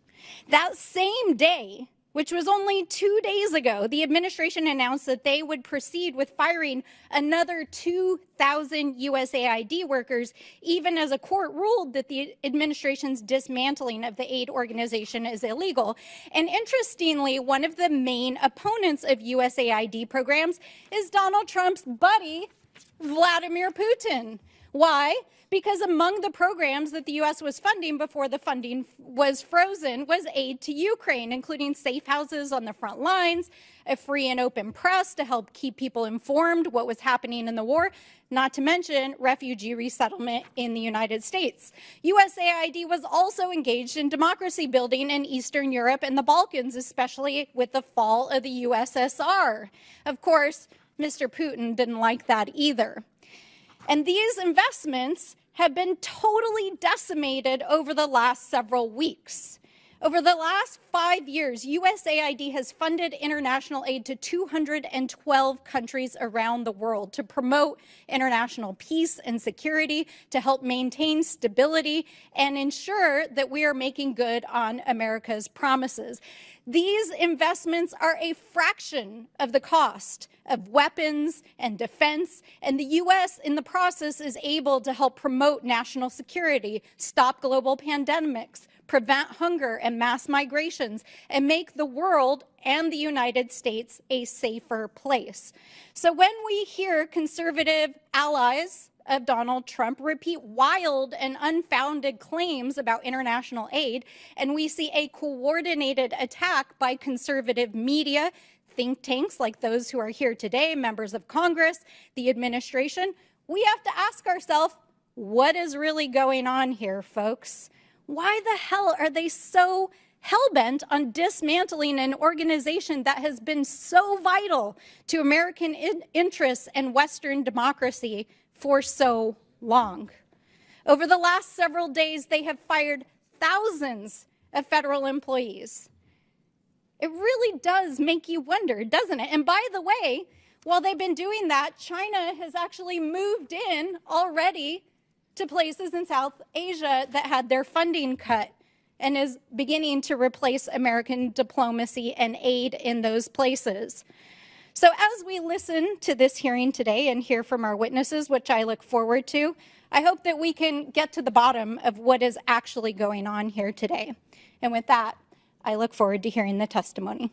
That same day, which was only 2 days ago, the administration announced that they would proceed with firing another 2,000 USAID workers, even as a court ruled that the administration's dismantling of the aid organization is illegal. And interestingly, one of the main opponents of USAID programs is Donald Trump's buddy, Vladimir Putin. Why? Because among the programs that the U.S. was funding before the funding was frozen was aid to Ukraine, including safe houses on the front lines, a free and open press to help keep people informed what was happening in the war, not to mention refugee resettlement in the United States. USAID was also engaged in democracy building in Eastern Europe and the Balkans, especially with the fall of the USSR. Of course, Mr. Putin didn't like that either. And these investments have been totally decimated over the last several weeks. Over the last 5 years, USAID has funded international aid to 212 countries around the world to promote international peace and security, to help maintain stability, and ensure that we are making good on America's promises. These investments are a fraction of the cost of weapons and defense, and the U.S. in the process is able to help promote national security, stop global pandemics, prevent hunger and mass migrations, and make the world and the United States a safer place. So when we hear conservative allies of Donald Trump repeat wild and unfounded claims about international aid, and we see a coordinated attack by conservative media, think tanks like those who are here today, members of Congress, the administration, we have to ask ourselves, what is really going on here, folks? Why the hell are they so hell-bent on dismantling an organization that has been so vital to American interests and Western democracy for so long? Over the last several days, they have fired thousands of federal employees. It really does make you wonder, doesn't it? And by the way, while they've been doing that, China has actually moved in already to places in South Asia that had their funding cut and is beginning to replace American diplomacy and aid in those places. So as we listen to this hearing today and hear from our witnesses, which I look forward to, I hope that we can get to the bottom of what is actually going on here today. And with that, I look forward to hearing the testimony.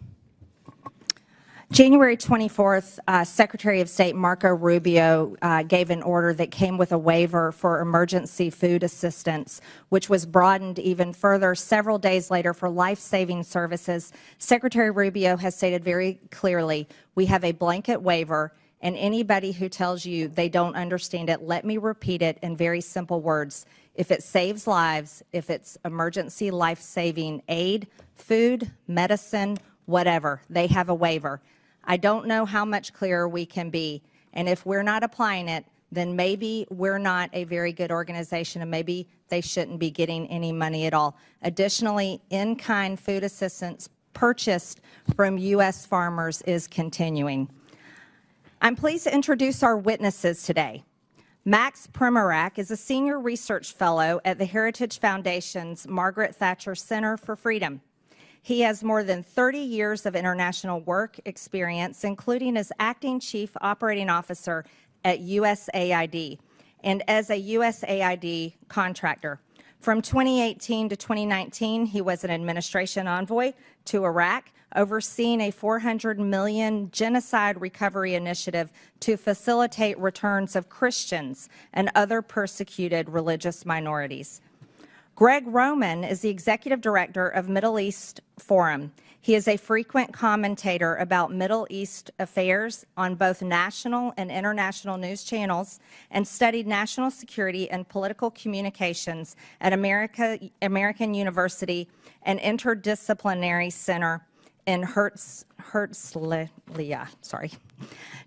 January 24th, Secretary of State Marco Rubio gave an order that came with a waiver for emergency food assistance, which was broadened even further several days later for life-saving services. Secretary Rubio has stated very clearly, we have a blanket waiver, and anybody who tells you they don't understand it, let me repeat it in very simple words. If it saves lives, if it's emergency life-saving aid, food, medicine, whatever, they have a waiver. I don't know how much clearer we can be, and if we're not applying it, then maybe we're not a very good organization, and maybe they shouldn't be getting any money at all. Additionally, in-kind food assistance purchased from U.S. farmers is continuing. I'm pleased to introduce our witnesses today. Max Primorak is a senior research fellow at the Heritage Foundation's Margaret Thatcher Center for Freedom. He has more than 30 years of international work experience, including as acting chief operating officer at USAID and as a USAID contractor. From 2018 to 2019, he was an administration envoy to Iraq, overseeing a $400 million genocide recovery initiative to facilitate returns of Christians and other persecuted religious minorities. Greg Roman is the executive director of Middle East Forum. He is a frequent commentator about Middle East affairs on both national and international news channels and studied national security and political communications at American University and Interdisciplinary Center in Herzliya.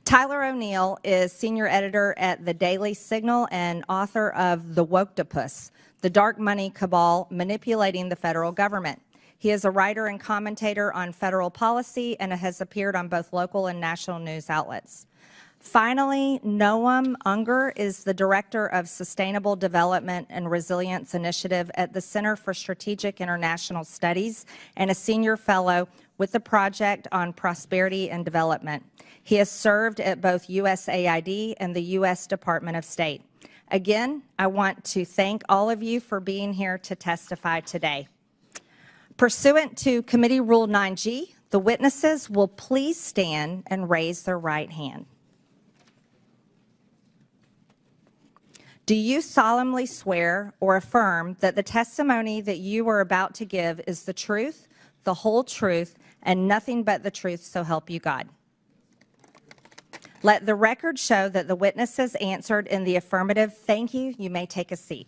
Tyler O'Neill is senior editor at The Daily Signal and author of The Woktopus, The Dark Money Cabal Manipulating the Federal Government. He is a writer and commentator on federal policy and has appeared on both local and national news outlets. Finally, Noam Unger is the Director of Sustainable Development and Resilience Initiative at the Center for Strategic International Studies and a senior fellow with the Project on Prosperity and Development. He has served at both USAID and the U.S. Department of State. Again, I want to thank all of you for being here to testify today. Pursuant to Committee Rule 9G, the witnesses will please stand and raise their right hand. Do you solemnly swear or affirm that the testimony that you are about to give is the truth, the whole truth, and nothing but the truth, so help you God? Let the record show that the witnesses answered in the affirmative. Thank you. You may take a seat.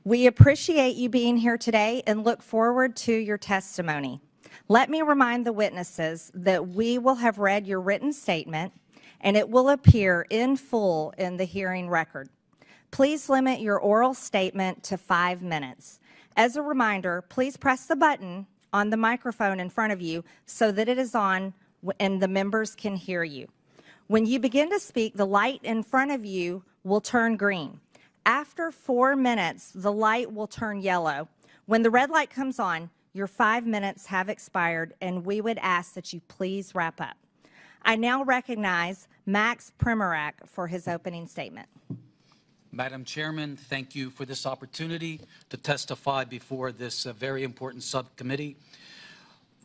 We appreciate you being here today and look forward to your testimony. Let me remind the witnesses that we will have read your written statement and it will appear in full in the hearing record. Please limit your oral statement to 5 minutes. As a reminder, please press the button on the microphone in front of you so that it is on and the members can hear you. When you begin to speak, the light in front of you will turn green. After 4 minutes, the light will turn yellow. When the red light comes on, your 5 minutes have expired, and we would ask that you please wrap up. I now recognize Max Primorak for his opening statement. Madam Chairman, thank you for this opportunity to testify before this very important subcommittee.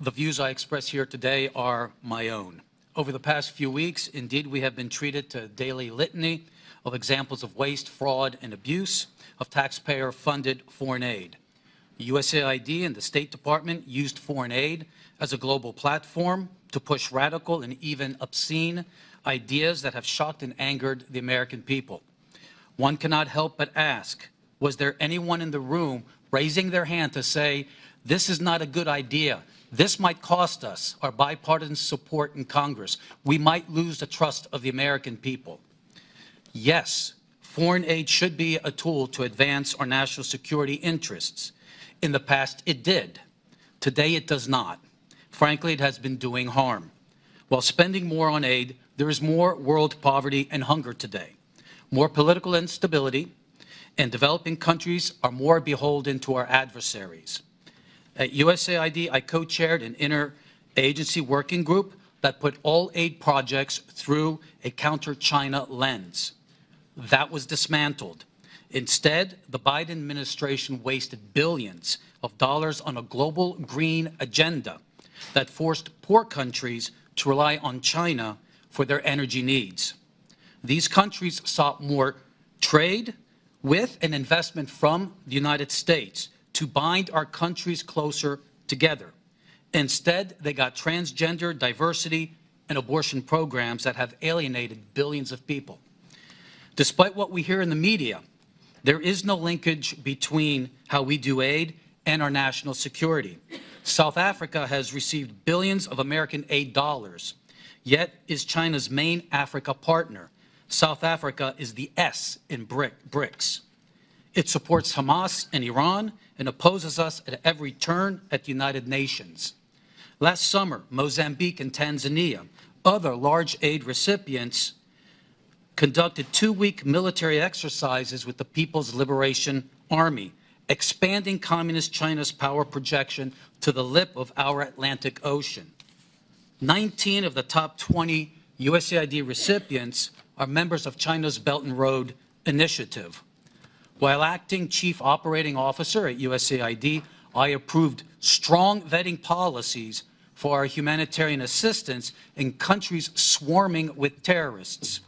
The views I express here today are my own. Over the past few weeks, indeed, we have been treated to a daily litany of examples of waste, fraud, and abuse of taxpayer-funded foreign aid. USAID and the State Department used foreign aid as a global platform to push radical and even obscene ideas that have shocked and angered the American people. One cannot help but ask, was there anyone in the room raising their hand to say, this is not a good idea? This might cost us our bipartisan support in Congress. We might lose the trust of the American people. Yes, foreign aid should be a tool to advance our national security interests. In the past, it did. Today, it does not. Frankly, it has been doing harm. While spending more on aid, there is more world poverty and hunger today, more political instability, and developing countries are more beholden to our adversaries. At USAID, I co-chaired an interagency working group that put all aid projects through a counter-China lens. That was dismantled. Instead, the Biden administration wasted billions of dollars on a global green agenda that forced poor countries to rely on China for their energy needs. These countries sought more trade with and investment from the United States to bind our countries closer together. Instead, they got transgender, diversity, and abortion programs that have alienated billions of people. Despite what we hear in the media, there is no linkage between how we do aid and our national security. South Africa has received billions of American aid dollars, yet is China's main Africa partner. South Africa is the S in BRICS. It supports Hamas and Iran and opposes us at every turn at the United Nations. Last summer, Mozambique and Tanzania, other large aid recipients, conducted 2-week military exercises with the People's Liberation Army, expanding Communist China's power projection to the lip of our Atlantic Ocean. 19 of the top 20 USAID recipients are members of China's Belt and Road Initiative. While acting Chief Operating Officer at USAID, I approved strong vetting policies for our humanitarian assistance in countries swarming with terrorists.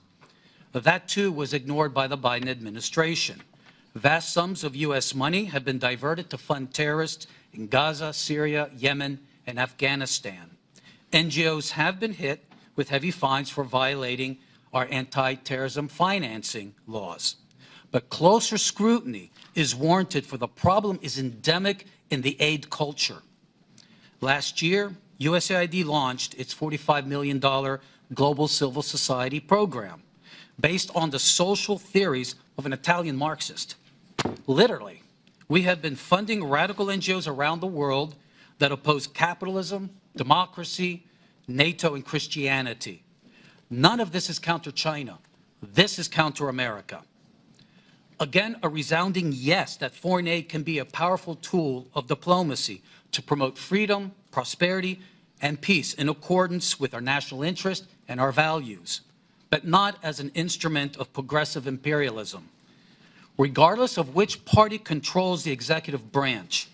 That, too, was ignored by the Biden administration. Vast sums of U.S. money have been diverted to fund terrorists in Gaza, Syria, Yemen, and Afghanistan. NGOs have been hit with heavy fines for violating our anti-terrorism financing laws. But closer scrutiny is warranted, for the problem is endemic in the aid culture. Last year, USAID launched its $45 million Global Civil Society program based on the social theories of an Italian Marxist. Literally, we have been funding radical NGOs around the world that oppose capitalism, democracy, NATO, and Christianity. None of this is counter-China. This is counter-America. Again, a resounding yes that foreign aid can be a powerful tool of diplomacy to promote freedom, prosperity, and peace in accordance with our national interest and our values, but not as an instrument of progressive imperialism. Regardless of which party controls the executive branch,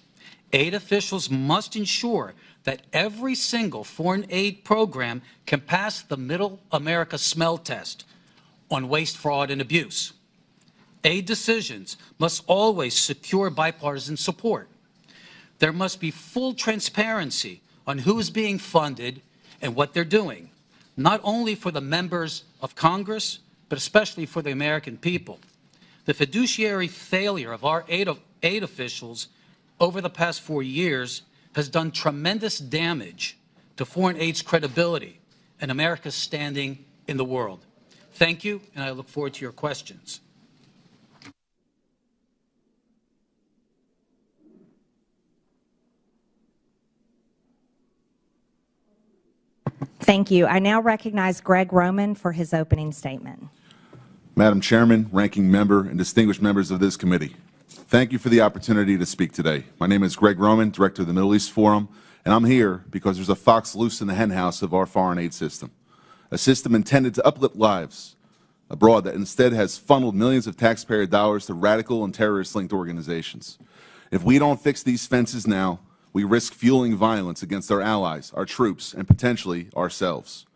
aid officials must ensure that every single foreign aid program can pass the Middle America smell test on waste, fraud, and abuse. Aid decisions must always secure bipartisan support. There must be full transparency on who is being funded and what they're doing, not only for the members of Congress, but especially for the American people. The fiduciary failure of our aid officials over the past 4 years has done tremendous damage to foreign aid's credibility and America's standing in the world. Thank you, and I look forward to your questions. Thank you. I now recognize Greg Roman for his opening statement. Madam Chairman, ranking member, and distinguished members of this committee, thank you for the opportunity to speak today. My name is Greg Roman, Director of the Middle East Forum, and I'm here because there's a fox loose in the henhouse of our foreign aid system, a system intended to uplift lives abroad that instead has funneled millions of taxpayer dollars to radical and terrorist-linked organizations. If we don't fix these fences now, we risk fueling violence against our allies, our troops, and potentially ourselves.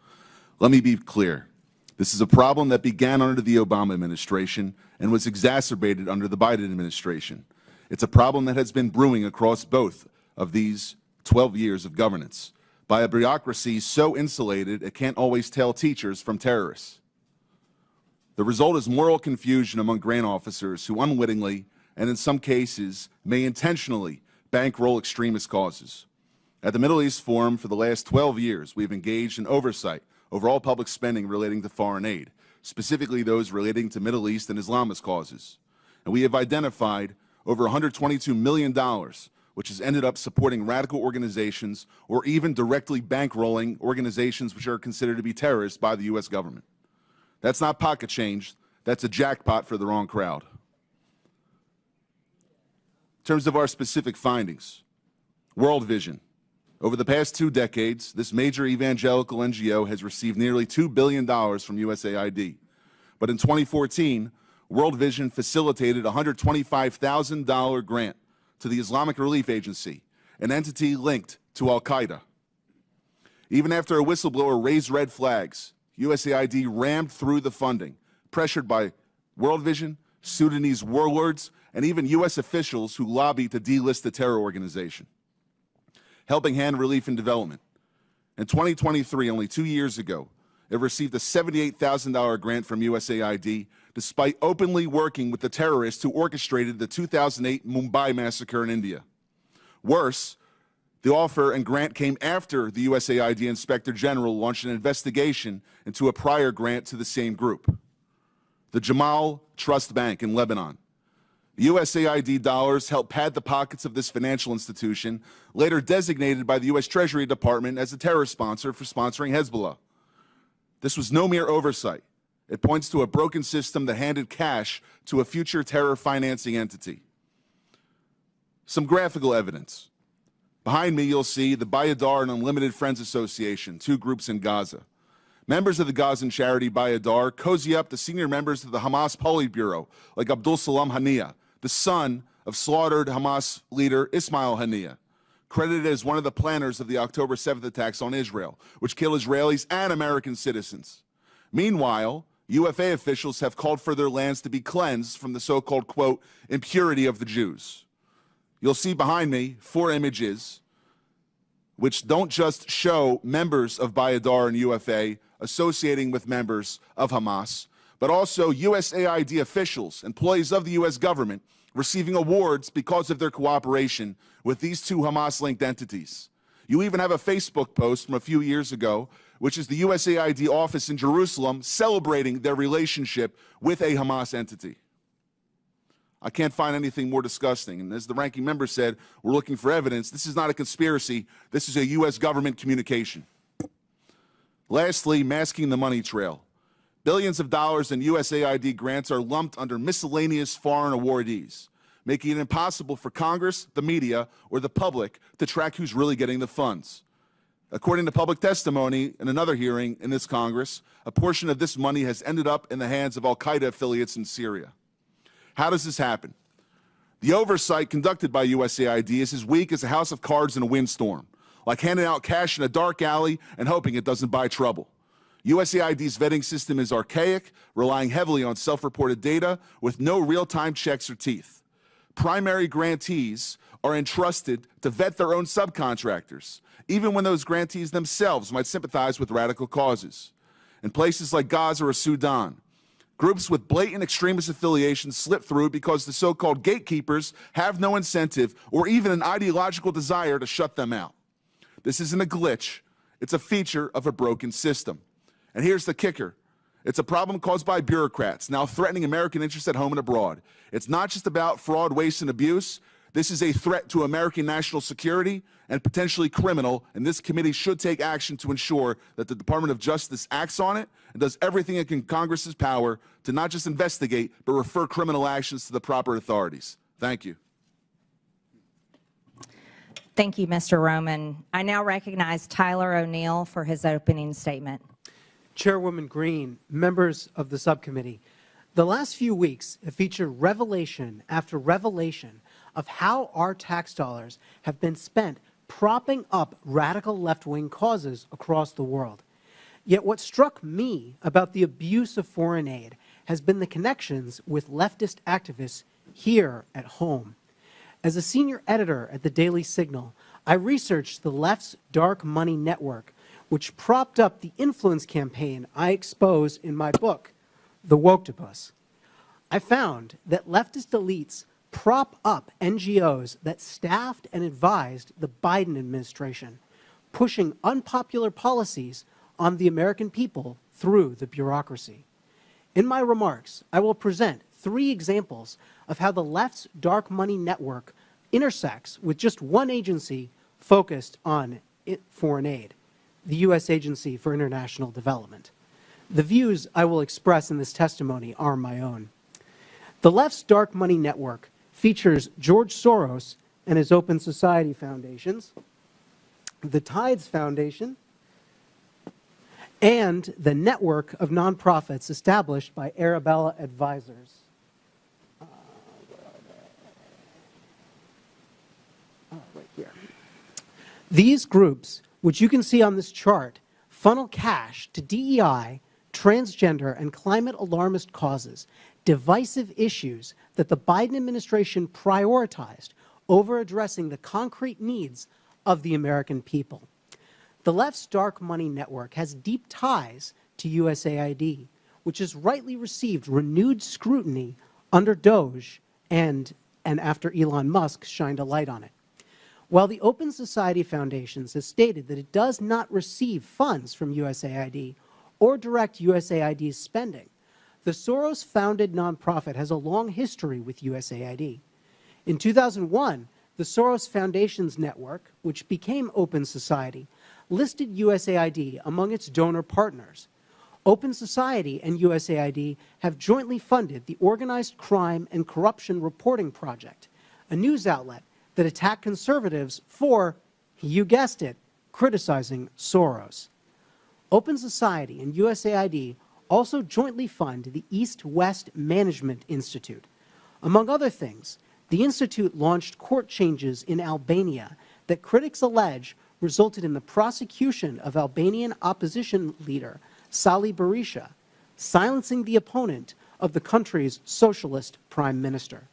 Let me be clear. This is a problem that began under the Obama administration and was exacerbated under the Biden administration. It's a problem that has been brewing across both of these 12 years of governance by a bureaucracy so insulated it can't always tell teachers from terrorists. The result is moral confusion among grant officers who unwittingly, and in some cases may intentionally, bankroll extremist causes. At the Middle East Forum for the last 12 years, we've engaged in oversight over all public spending relating to foreign aid, specifically those relating to Middle East and Islamist causes. And we have identified over $122 million, which has ended up supporting radical organizations or even directly bankrolling organizations which are considered to be terrorists by the U.S. government. That's not pocket change. That's a jackpot for the wrong crowd. In terms of our specific findings, World Vision. Over the past 2 decades, this major evangelical NGO has received nearly $2 billion from USAID. But in 2014, World Vision facilitated a $125,000 grant to the Islamic Relief Agency, an entity linked to al-Qaeda. Even after a whistleblower raised red flags, USAID rammed through the funding, pressured by World Vision, Sudanese warlords, and even U.S. officials who lobbied to delist the terror organization. Helping Hand Relief and Development. In 2023, only 2 years ago, it received a $78,000 grant from USAID, despite openly working with the terrorists who orchestrated the 2008 Mumbai massacre in India. Worse, the offer and grant came after the USAID Inspector General launched an investigation into a prior grant to the same group. The Jamal Trust Bank in Lebanon. The USAID dollars helped pad the pockets of this financial institution, later designated by the U.S. Treasury Department as a terror sponsor for sponsoring Hezbollah. This was no mere oversight. It points to a broken system that handed cash to a future terror financing entity. Some graphical evidence. Behind me, you'll see the Bayadar and Unlimited Friends Association, two groups in Gaza. Members of the Gazan charity Bayadar cozy up to senior members of the Hamas Politburo, like Abdul Salam Haniyeh, the son of slaughtered Hamas leader Ismail Haniyeh, credited as one of the planners of the October 7th attacks on Israel, which killed Israelis and American citizens. Meanwhile, UFA officials have called for their lands to be cleansed from the so-called, quote, impurity of the Jews. You'll see behind me 4 images which don't just show members of Bayadar and UFA associating with members of Hamas, but also USAID officials, employees of the U.S. government, receiving awards because of their cooperation with these two Hamas-linked entities. You even have a Facebook post from a few years ago, which is the USAID office in Jerusalem celebrating their relationship with a Hamas entity. I can't find anything more disgusting. And as the ranking member said, we're looking for evidence. This is not a conspiracy. This is a U.S. government communication. Lastly, masking the money trail. Billions of dollars in USAID grants are lumped under miscellaneous foreign awardees, making it impossible for Congress, the media, or the public to track who's really getting the funds. According to public testimony in another hearing in this Congress, a portion of this money has ended up in the hands of al-Qaeda affiliates in Syria. How does this happen? The oversight conducted by USAID is as weak as a house of cards in a windstorm, like handing out cash in a dark alley and hoping it doesn't buy trouble. USAID's vetting system is archaic, relying heavily on self-reported data with no real-time checks or teeth. Primary grantees are entrusted to vet their own subcontractors, even when those grantees themselves might sympathize with radical causes. In places like Gaza or Sudan, groups with blatant extremist affiliations slip through because the so-called gatekeepers have no incentive or even an ideological desire to shut them out. This isn't a glitch. It's a feature of a broken system. And here's the kicker. It's a problem caused by bureaucrats now threatening American interests at home and abroad. It's not just about fraud, waste, and abuse. This is a threat to American national security and potentially criminal, and this committee should take action to ensure that the Department of Justice acts on it and does everything in Congress's power to not just investigate, but refer criminal actions to the proper authorities. Thank you. Thank you, Mr. Roman. I now recognize Tyler O'Neill for his opening statement. Chairwoman Green, members of the subcommittee, the last few weeks have featured revelation after revelation of how our tax dollars have been spent propping up radical left-wing causes across the world. Yet what struck me about the abuse of foreign aid has been the connections with leftist activists here at home. As a senior editor at the Daily Signal, I researched the left's dark money network, which propped up the influence campaign I expose in my book, The Woktopus. I found that leftist elites prop up NGOs that staffed and advised the Biden administration, pushing unpopular policies on the American people through the bureaucracy. In my remarks, I will present 3 examples of how the left's dark money network intersects with just one agency focused on foreign aid, the U.S. Agency for International Development. The views I will express in this testimony are my own. The left's dark money network features George Soros and his Open Society Foundations, the Tides Foundation, and the network of nonprofits established by Arabella Advisors. Right here. These groups which you can see on this chart, funnel cash to DEI, transgender, and climate alarmist causes, divisive issues that the Biden administration prioritized over addressing the concrete needs of the American people. The left's dark money network has deep ties to USAID, which has rightly received renewed scrutiny under DOGE and after Elon Musk shined a light on it. While the Open Society Foundations has stated that it does not receive funds from USAID or direct USAID's spending, the Soros-founded nonprofit has a long history with USAID. In 2001, the Soros Foundations Network, which became Open Society, listed USAID among its donor partners. Open Society and USAID have jointly funded the Organized Crime and Corruption Reporting Project, a news outlet that attacked conservatives for, you guessed it, criticizing Soros. Open Society and USAID also jointly fund the East-West Management Institute. Among other things, the institute launched court changes in Albania that critics allege resulted in the prosecution of Albanian opposition leader Sali Berisha, silencing the opponent of the country's socialist prime minister.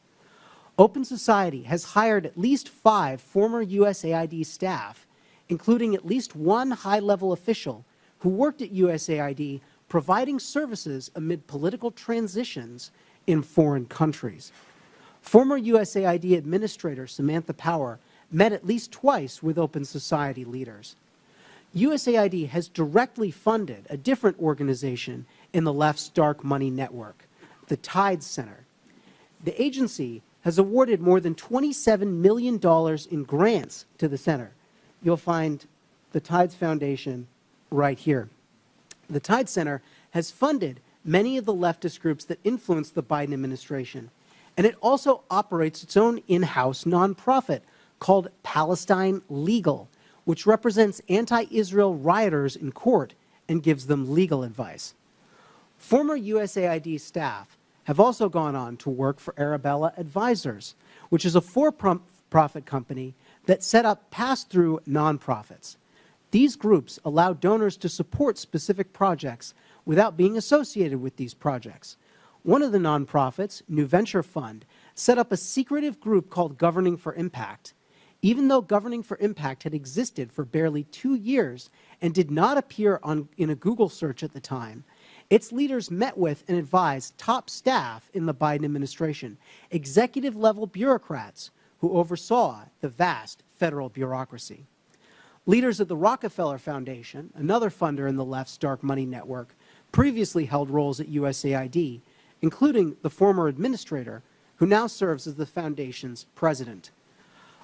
Open Society has hired at least 5 former USAID staff, including at least one high-level official who worked at USAID providing services amid political transitions in foreign countries. Former USAID Administrator Samantha Power met at least twice with Open Society leaders. USAID has directly funded a different organization in the left's dark money network, the Tides Center. The agency has awarded more than $27 million in grants to the center. You'll find the Tides Foundation right here. The Tides Center has funded many of the leftist groups that influence the Biden administration, and it also operates its own in-house nonprofit called Palestine Legal, which represents anti-Israel rioters in court and gives them legal advice. Former USAID staff have also gone on to work for Arabella Advisors, which is a for-profit company that set up pass-through nonprofits. These groups allow donors to support specific projects without being associated with these projects. One of the nonprofits, New Venture Fund, set up a secretive group called Governing for Impact. Even though Governing for Impact had existed for barely 2 years and did not appear in a Google search at the time, its leaders met with and advised top staff in the Biden administration, executive-level bureaucrats who oversaw the vast federal bureaucracy. Leaders at the Rockefeller Foundation, another funder in the left's dark money network, previously held roles at USAID, including the former administrator, who now serves as the foundation's president.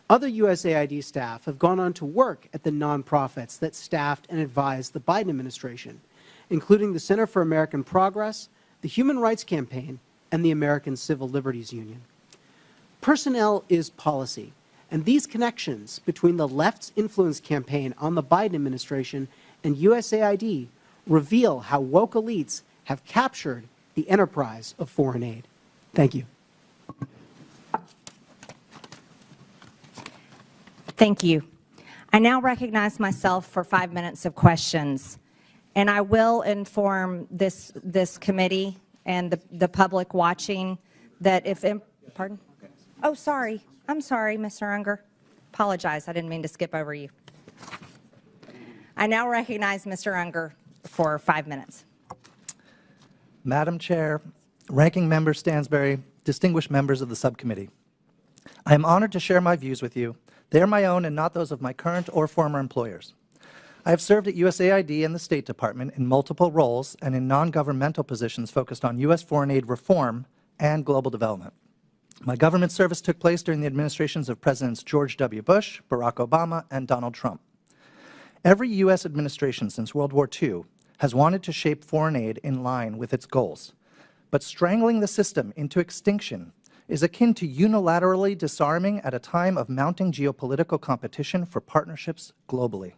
Other USAID staff have gone on to work at the nonprofits that staffed and advised the Biden administration, including the Center for American Progress, the Human Rights Campaign, and the American Civil Liberties Union. Personnel is policy, and these connections between the left's influence campaign on the Biden administration and USAID reveal how woke elites have captured the enterprise of foreign aid. Thank you. Thank you. I now recognize myself for 5 minutes of questions, and I will inform this committee and the public watching that if, pardon? Oh, sorry. I'm sorry, Mr. Unger. Apologize. I didn't mean to skip over you. I now recognize Mr. Unger for 5 minutes. Madam Chair, Ranking Member Stansbury, distinguished members of the subcommittee, I am honored to share my views with you. They are my own and not those of my current or former employers. I have served at USAID and the State Department in multiple roles and in non-governmental positions focused on U.S. foreign aid reform and global development. My government service took place during the administrations of Presidents George W. Bush, Barack Obama, and Donald Trump. Every U.S. administration since World War II has wanted to shape foreign aid in line with its goals. But strangling the system into extinction is akin to unilaterally disarming at a time of mounting geopolitical competition for partnerships globally.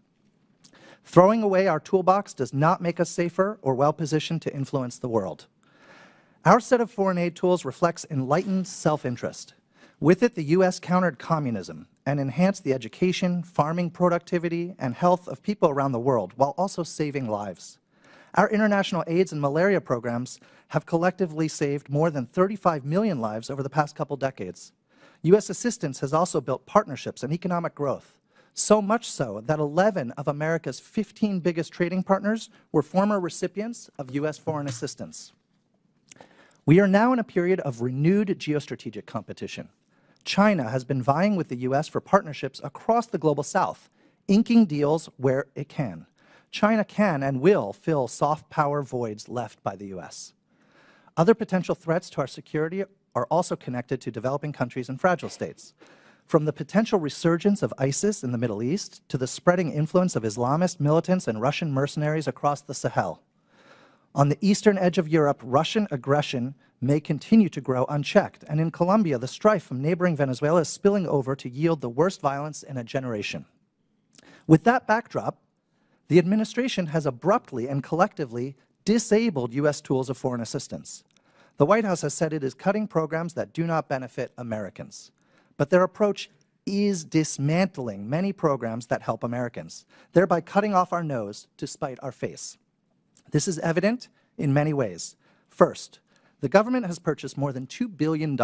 Throwing away our toolbox does not make us safer or well-positioned to influence the world. Our set of foreign aid tools reflects enlightened self-interest. With it, the U.S. countered communism and enhance the education, farming productivity, and health of people around the world, while also saving lives. Our international AIDS and malaria programs have collectively saved more than 35 million lives over the past couple decades. U.S. assistance has also built partnerships and economic growth, so much so that 11 of America's 15 biggest trading partners were former recipients of U.S. foreign assistance. We are now in a period of renewed geostrategic competition. China has been vying with the U.S. for partnerships across the global south, inking deals where it can. China can and will fill soft power voids left by the U.S. Other potential threats to our security are also connected to developing countries and fragile states. From the potential resurgence of ISIS in the Middle East to the spreading influence of Islamist militants and Russian mercenaries across the Sahel. On the eastern edge of Europe, Russian aggression may continue to grow unchecked, and in Colombia, the strife from neighboring Venezuela is spilling over to yield the worst violence in a generation. With that backdrop, the administration has abruptly and collectively disabled U.S. tools of foreign assistance. The White House has said it is cutting programs that do not benefit Americans. But their approach is dismantling many programs that help Americans, thereby cutting off our nose to spite our face. This is evident in many ways. First, the government has purchased more than $2 billion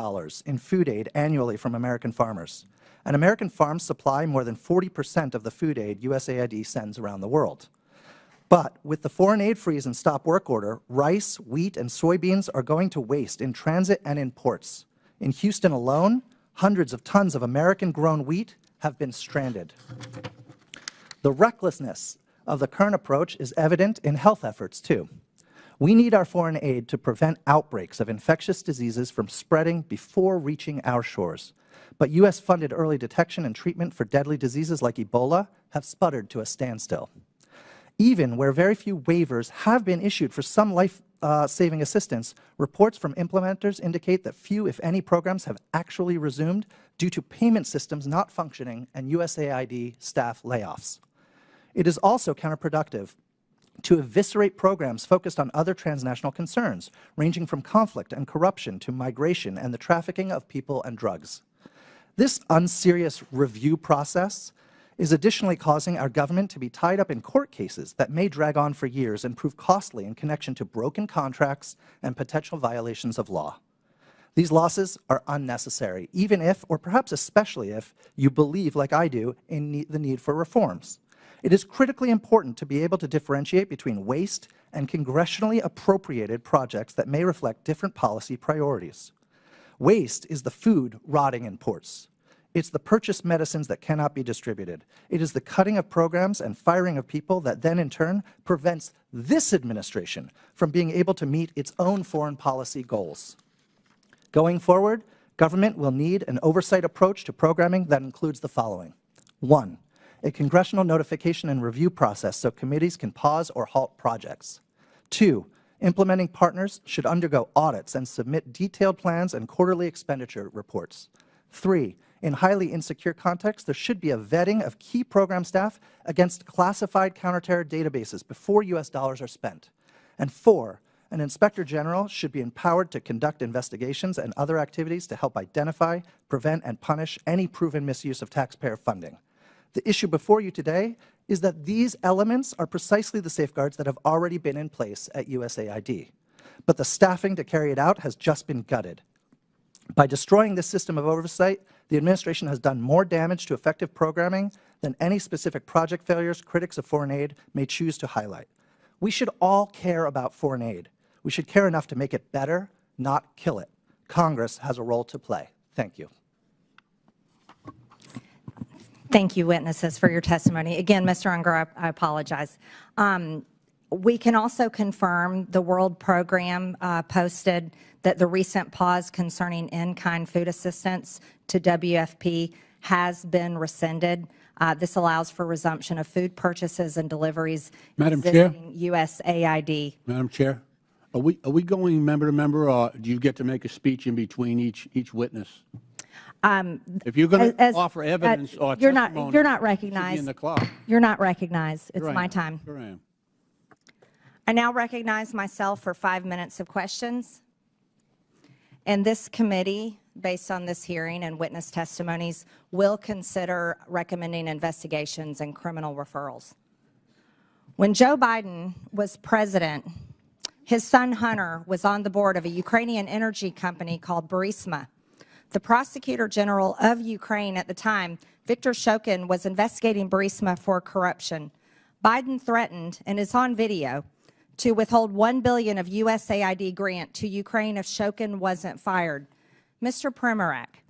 in food aid annually from American farmers. And American farms supply more than 40% of the food aid USAID sends around the world. But with the foreign aid freeze and stop work order, rice, wheat, and soybeans are going to waste in transit and in ports. In Houston alone, hundreds of tons of American-grown wheat have been stranded. The recklessness of the current approach is evident in health efforts, too. We need our foreign aid to prevent outbreaks of infectious diseases from spreading before reaching our shores. But U.S.-funded early detection and treatment for deadly diseases like Ebola have sputtered to a standstill. Even where very few waivers have been issued for some life-saving assistance, reports from implementers indicate that few, if any, programs have actually resumed due to payment systems not functioning and USAID staff layoffs. It is also counterproductive to eviscerate programs focused on other transnational concerns, ranging from conflict and corruption to migration and the trafficking of people and drugs. This unserious review process is additionally causing our government to be tied up in court cases that may drag on for years and prove costly in connection to broken contracts and potential violations of law. These losses are unnecessary, even if, or perhaps especially if, you believe, like I do, in the need for reforms. It is critically important to be able to differentiate between waste and congressionally appropriated projects that may reflect different policy priorities. Waste is the food rotting in ports. It's the purchased medicines that cannot be distributed. It is the cutting of programs and firing of people that then, in turn, prevents this administration from being able to meet its own foreign policy goals. Going forward, government will need an oversight approach to programming that includes the following. 1. A congressional notification and review process so committees can pause or halt projects. 2. Implementing partners should undergo audits and submit detailed plans and quarterly expenditure reports. 3. In highly insecure contexts, there should be a vetting of key program staff against classified counterterror databases before U.S. dollars are spent. And 4. An inspector general should be empowered to conduct investigations and other activities to help identify, prevent, and punish any proven misuse of taxpayer funding. The issue before you today is that these elements are precisely the safeguards that have already been in place at USAID. But the staffing to carry it out has just been gutted. By destroying this system of oversight, the administration has done more damage to effective programming than any specific project failures critics of foreign aid may choose to highlight. We should all care about foreign aid. We should care enough to make it better, not kill it. Congress has a role to play. Thank you. Thank you, witnesses, for your testimony. Again, Mr. Unger, I apologize. We can also confirm the World Program posted that the recent pause concerning in-kind food assistance to WFP has been rescinded. This allows for resumption of food purchases and deliveries Madam Chair? USAID. Madam Chair, are we going member to member, or do you get to make a speech in between each witness? If you're going to offer evidence or testimony, you're not recognized. In the clock. You're not recognized. It's Sure my time. Sure I am. I now recognize myself for 5 minutes of questions. In this committee, based on this hearing and witness testimonies, will consider recommending investigations and criminal referrals. When Joe Biden was president, his son Hunter was on the board of a Ukrainian energy company called Burisma. The prosecutor general of Ukraine at the time, Viktor Shokin, was investigating Burisma for corruption. Biden threatened, and is on video, to withhold $1 billion of USAID grant to Ukraine if Shokin wasn't fired. Mr. Primorak,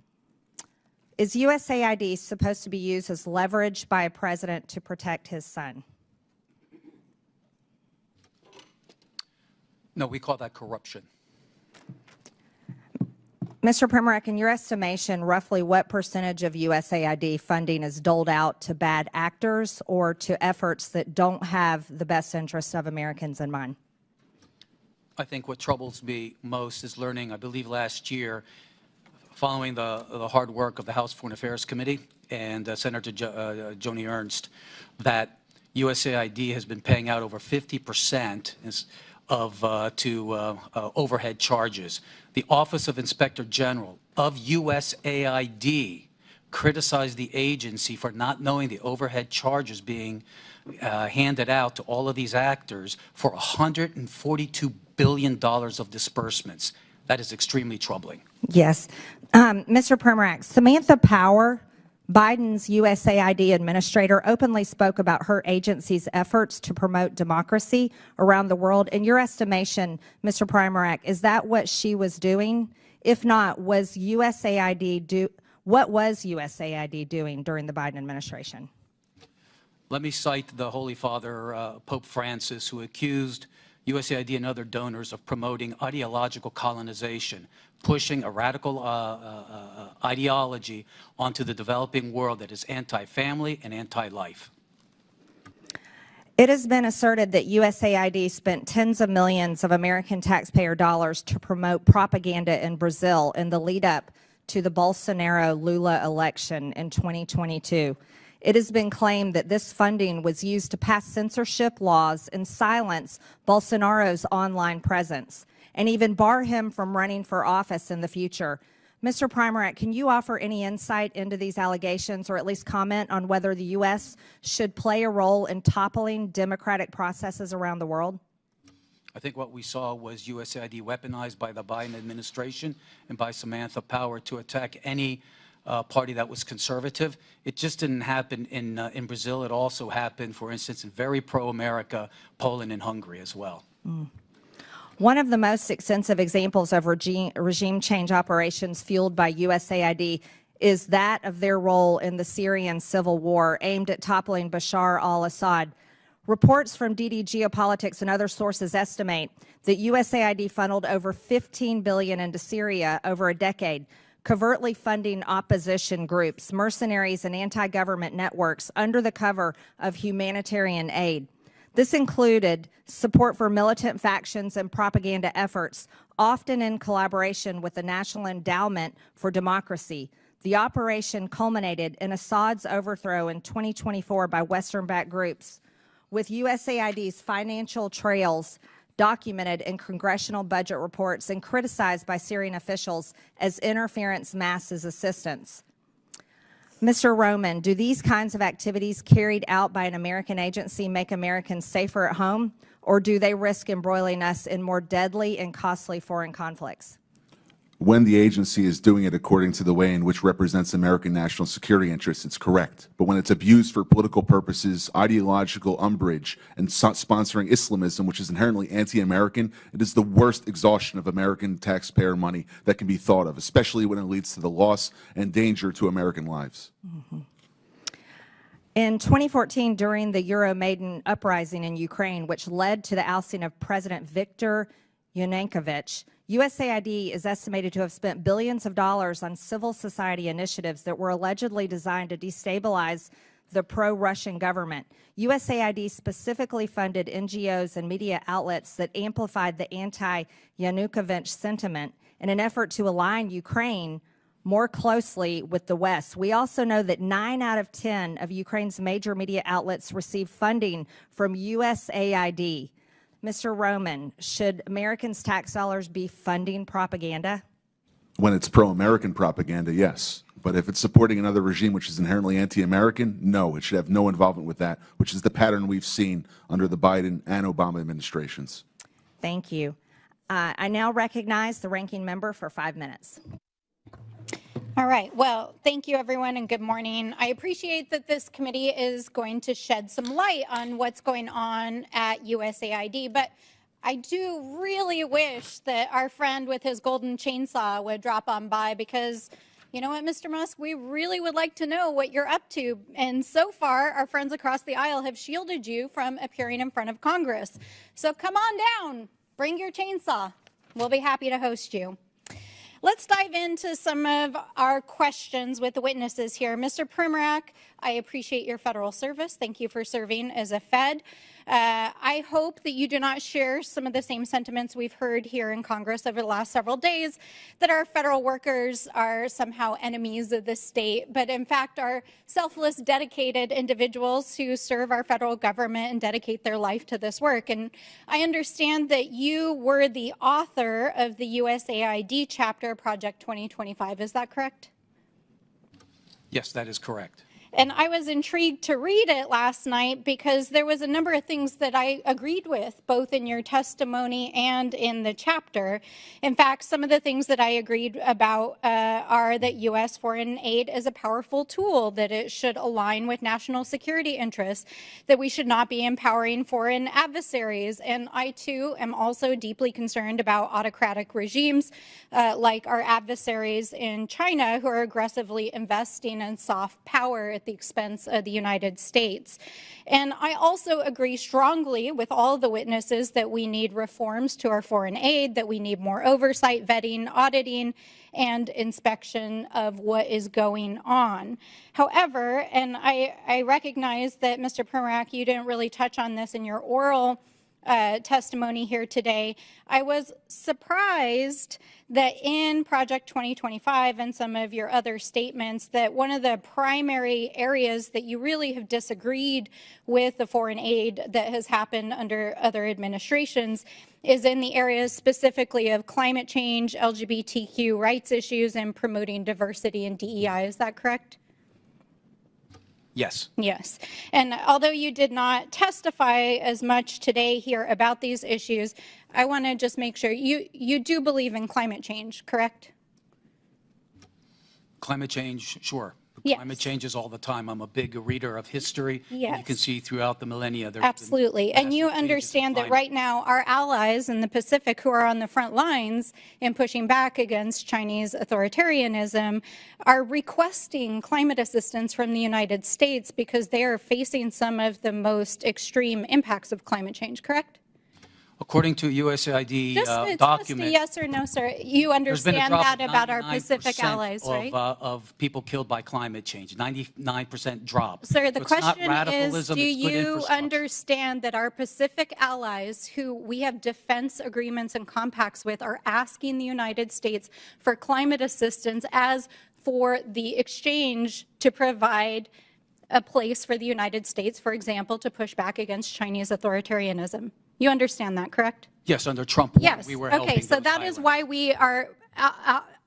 is USAID supposed to be used as leverage by a president to protect his son? No, we call that corruption. Mr. Primorak, in your estimation, roughly what percentage of USAID funding is doled out to bad actors or to efforts that don't have the best interests of Americans in mind? I think what troubles me most is learning, I believe last year, following the hard work of the House Foreign Affairs Committee and Senator Joni Ernst, that USAID has been paying out over 50% to overhead charges. The Office of Inspector General of USAID criticized the agency for not knowing the overhead charges being handed out to all of these actors for $142 billion of disbursements. That is extremely troubling. Yes. Mr. Primorak, Samantha Power, Biden's USAID administrator, openly spoke about her agency's efforts to promote democracy around the world. In your estimation, Mr. Primorak, is that what she was doing? If not, what was USAID doing during the Biden administration? Let me cite the Holy Father, Pope Francis, who accused USAID and other donors of promoting ideological colonization, pushing a radical ideology onto the developing world that is anti-family and anti-life. It has been asserted that USAID spent tens of millions of American taxpayer dollars to promote propaganda in Brazil in the lead up to the Bolsonaro-Lula election in 2022. It has been claimed that this funding was used to pass censorship laws and silence Bolsonaro's online presence, and even bar him from running for office in the future. Mr. Primorak, can you offer any insight into these allegations, or at least comment on whether the U.S. should play a role in toppling democratic processes around the world? I think what we saw was USAID weaponized by the Biden administration and by Samantha Power to attack any party that was conservative. It just didn't happen in Brazil. It also happened, for instance, in very pro-America Poland and Hungary as well. One of the most extensive examples of regime change operations fueled by USAID is that of their role in the Syrian civil war aimed at toppling Bashar al-Assad. Reports from DD Geopolitics and other sources estimate that USAID funneled over $15 billion into Syria over a decade, covertly funding opposition groups, mercenaries, and anti-government networks under the cover of humanitarian aid. This included support for militant factions and propaganda efforts, often in collaboration with the National Endowment for Democracy. The operation culminated in Assad's overthrow in 2024 by Western-backed groups, with USAID's financial trails documented in congressional budget reports and criticized by Syrian officials as interference masked as assistance. Mr. Roman, do these kinds of activities carried out by an American agency make Americans safer at home, or do they risk embroiling us in more deadly and costly foreign conflicts? When the agency is doing it according to the way in which represents American national security interests, it's correct. But when it's abused for political purposes, ideological umbrage, and sponsoring Islamism, which is inherently anti-American, it is the worst exhaustion of American taxpayer money that can be thought of, especially when it leads to the loss and danger to American lives. In 2014, during the Euromaidan uprising in Ukraine, which led to the ousting of President Viktor Yanukovych, USAID is estimated to have spent billions of dollars on civil society initiatives that were allegedly designed to destabilize the pro-Russian government. USAID specifically funded NGOs and media outlets that amplified the anti-Yanukovych sentiment in an effort to align Ukraine more closely with the West. We also know that 9 out of 10 of Ukraine's major media outlets receive funding from USAID. Mr. Roman, should Americans' tax dollars be funding propaganda? When it's pro-American propaganda, yes. But if it's supporting another regime which is inherently anti-American, no, it should have no involvement with that, which is the pattern we've seen under the Biden and Obama administrations. Thank you. I now recognize the ranking member for 5 minutes. All right. Well, thank you, everyone, and good morning. I appreciate that this committee is going to shed some light on what's going on at USAID, but I do really wish that our friend with his golden chainsaw would drop on by because, you know what, Mr. Musk, we really would like to know what you're up to. And so far, our friends across the aisle have shielded you from appearing in front of Congress. So come on down, bring your chainsaw. We'll be happy to host you. Let's dive into some of our questions with the witnesses here. Mr. Primorak, I appreciate your federal service. Thank you for serving as a Fed. I hope that you do not share some of the same sentiments we've heard here in Congress over the last several days, that our federal workers are somehow enemies of the state, but in fact are selfless, dedicated individuals who serve our federal government and dedicate their life to this work. And I understand that you were the author of the USAID chapter, Project 2025. Is that correct? Yes, that is correct. And I was intrigued to read it last night because there was a number of things that I agreed with, both in your testimony and in the chapter. In fact, some of the things that I agreed about are that U.S. foreign aid is a powerful tool, that it should align with national security interests, that we should not be empowering foreign adversaries. And I, too, am also deeply concerned about autocratic regimes like our adversaries in China, who are aggressively investing in soft power at the expense of the United States. And I also agree strongly with all the witnesses that we need reforms to our foreign aid, that we need more oversight, vetting, auditing, and inspection of what is going on. However, and I recognize that, Mr. Primorak, you didn't really touch on this in your oral testimony here today. I was surprised that in Project 2025 and some of your other statements that one of the primary areas that you really have disagreed with the foreign aid that has happened under other administrations is in the areas specifically of climate change, LGBTQ rights issues, and promoting diversity and DEI. Is that correct? Yes. Yes. And although you did not testify as much today here about these issues, I want to just make sure you do believe in climate change, correct? Climate change, sure. Yes. Climate changes all the time. I'm a big reader of history. Yes. You can see throughout the millennia. Absolutely. And you understand that right now our allies in the Pacific who are on the front lines in pushing back against Chinese authoritarianism are requesting climate assistance from the United States because they are facing some of the most extreme impacts of climate change, correct? According to USAID Just document, a yes or no, sir. You understand that about our Pacific allies, right? Of people killed by climate change, 99% drop. Sir, the So it's not question is, radicalism, do it's good you infrastructure. understand that our Pacific allies, who we have defense agreements and compacts with, are asking the United States for climate assistance as for the exchange to provide a place for the United States, for example, to push back against Chinese authoritarianism? You understand that, correct? Yes, under Trump, Yes. we were Okay, helping so those that is why we are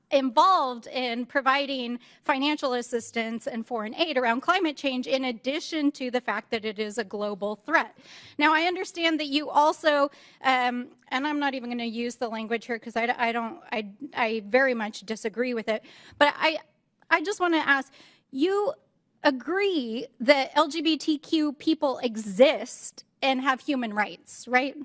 involved in providing financial assistance and foreign aid around climate change, in addition to the fact that it is a global threat. Now, I understand that you also, and I'm not even going to use the language here because I very much disagree with it, but I just want to ask, you agree that LGBTQ people exist and have human rights, right?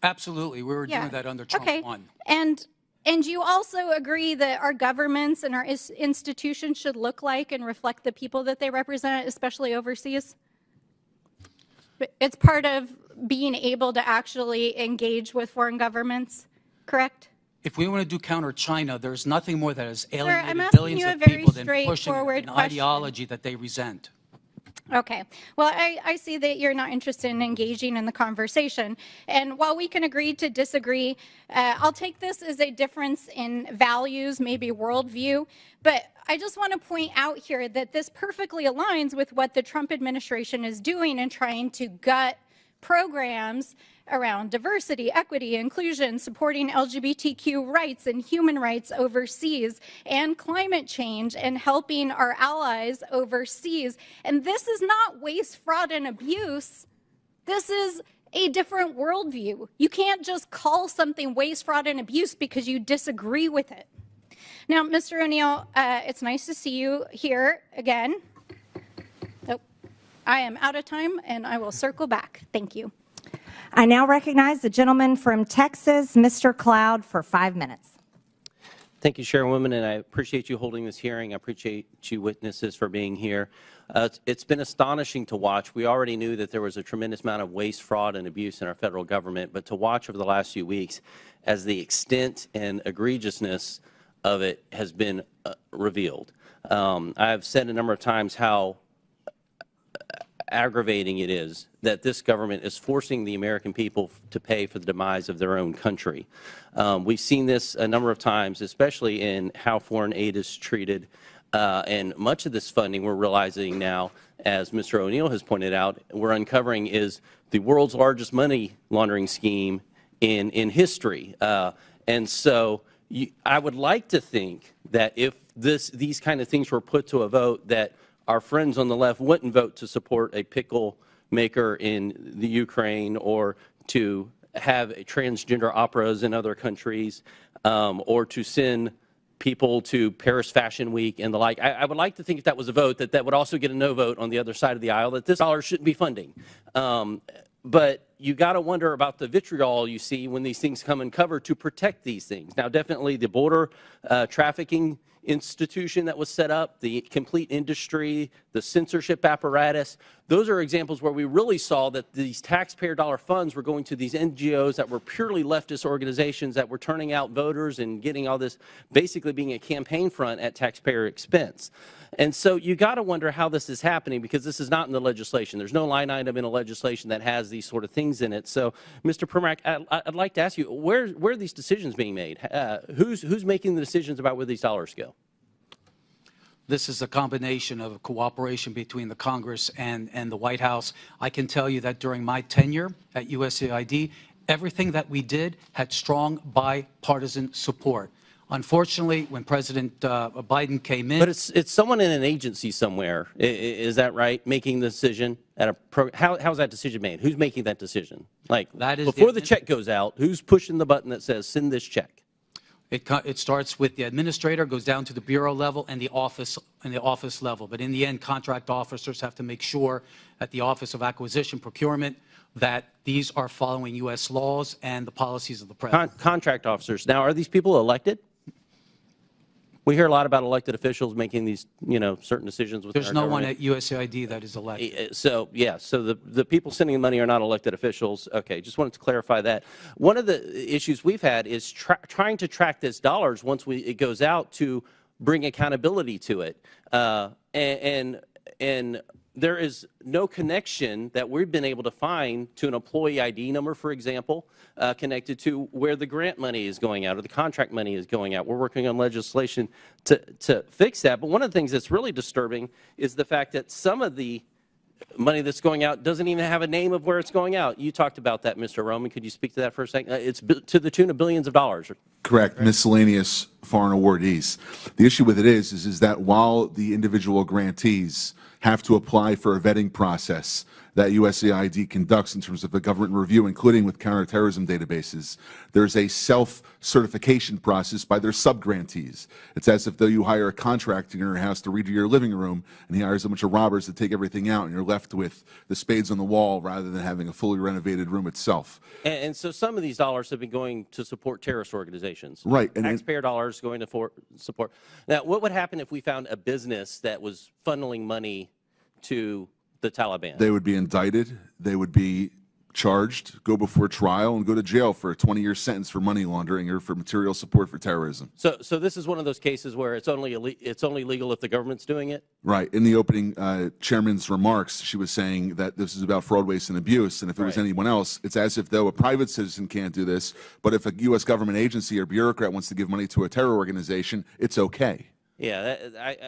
Absolutely. We were doing that under Trump Okay. 1. And you also agree that our governments and our institutions should look like and reflect the people that they represent, especially overseas? It's part of being able to actually engage with foreign governments, correct? If we want to do counter China, there's nothing more that has I'm alienated asking billions you a of very people than pushing straightforward an question. ideology that they resent. Okay. Well, I see that you're not interested in engaging in the conversation. And while we can agree to disagree, I'll take this as a difference in values, maybe worldview. But I just want to point out here that this perfectly aligns with what the Trump administration is doing in trying to gut programs around diversity, equity, inclusion, supporting LGBTQ rights and human rights overseas, and climate change, and helping our allies overseas. And this is not waste, fraud, and abuse. This is a different worldview. You can't just call something waste, fraud, and abuse because you disagree with it. Now, Mr. O'Neill, it's nice to see you here again. Oh, I am out of time, and I will circle back. Thank you. I now recognize the gentleman from Texas, Mr. Cloud, for 5 minutes. Thank you, Chairwoman, and I appreciate you holding this hearing. I appreciate you witnesses for being here. It's been astonishing to watch. We already knew that there was a tremendous amount of waste, fraud, and abuse in our federal government, but to watch over the last few weeks as the extent and egregiousness of it has been revealed. I've said a number of times how aggravating it is that this government is forcing the American people to pay for the demise of their own country. We've seen this a number of times, especially in how foreign aid is treated. And much of this funding, we're realizing now, as Mr. O'Neill has pointed out, we're uncovering is the world's largest money laundering scheme in history. And so I would like to think that if these kind of things were put to a vote, that our friends on the left wouldn't vote to support a pickle maker in the Ukraine or to have transgender operas in other countries or to send people to Paris Fashion Week and the like. I would like to think if that was a vote, that would also get a no vote on the other side of the aisle, that this dollar shouldn't be funding. But you got to wonder about the vitriol you see when these things come uncovered to protect these things. Now, definitely the border trafficking institution that was set up, the complete industry, the censorship apparatus, those are examples where we really saw that these taxpayer dollar funds were going to these NGOs that were purely leftist organizations that were turning out voters and getting all this, basically being a campaign front at taxpayer expense. And so you got to wonder how this is happening, because this is not in the legislation. There's no line item in a legislation that has these sort of things in it. So, Mr. Primack, I'd like to ask you, where are these decisions being made? Who's making the decisions about where these dollars go? This is a combination of cooperation between the Congress and the White House. I can tell you that during my tenure at USAID, everything that we did had strong bipartisan support. Unfortunately, when President Biden came in— But it's someone in an agency somewhere, is that right, making the decision? How's that decision made? Who's making that decision? Like, before the check goes out, who's pushing the button that says, send this check? It starts with the administrator, goes down to the bureau level and the office level. But in the end, contract officers have to make sure at the Office of Acquisition Procurement that these are following U.S. laws and the policies of the president. Contract officers. Now, are these people elected? We hear a lot about elected officials making these, certain decisions with There's no one at USAID that is elected. So, yeah, so the people sending the money are not elected officials. Okay, just wanted to clarify that. One of the issues we've had is trying to track this dollars once it goes out to bring accountability to it. And there is no connection that we've been able to find to an employee ID number, for example, connected to where the grant money is going out or the contract money is going out. We're working on legislation to fix that. But one of the things that's really disturbing is the fact that some of the money that's going out doesn't even have a name of where it's going out. You talked about that, Mr. Roman. Could you speak to that for a second? It's to the tune of billions of dollars. Correct. Miscellaneous foreign awardees. The issue with it is that while the individual grantees have to apply for a vetting process that USAID conducts in terms of a government review, including with counterterrorism databases, there's a self-certification process by their sub-grantees. It's as if though you hire a contractor in your house to redo your living room, and he hires a bunch of robbers to take everything out, and you're left with the spades on the wall rather than having a fully renovated room itself. And so some of these dollars have been going to support terrorist organizations. Right. And taxpayer dollars going to support. Now, what would happen if we found a business that was funneling money to the Taliban? They would be indicted. They would be charged, go before trial, and go to jail for a 20-year sentence for money laundering or for material support for terrorism. So this is one of those cases where it's only legal if the government's doing it? Right. In the opening chairman's remarks, she was saying that this is about fraud, waste, and abuse, and if it was anyone else, it's as if though a private citizen can't do this, but if a U.S. government agency or bureaucrat wants to give money to a terror organization, it's okay. Yeah,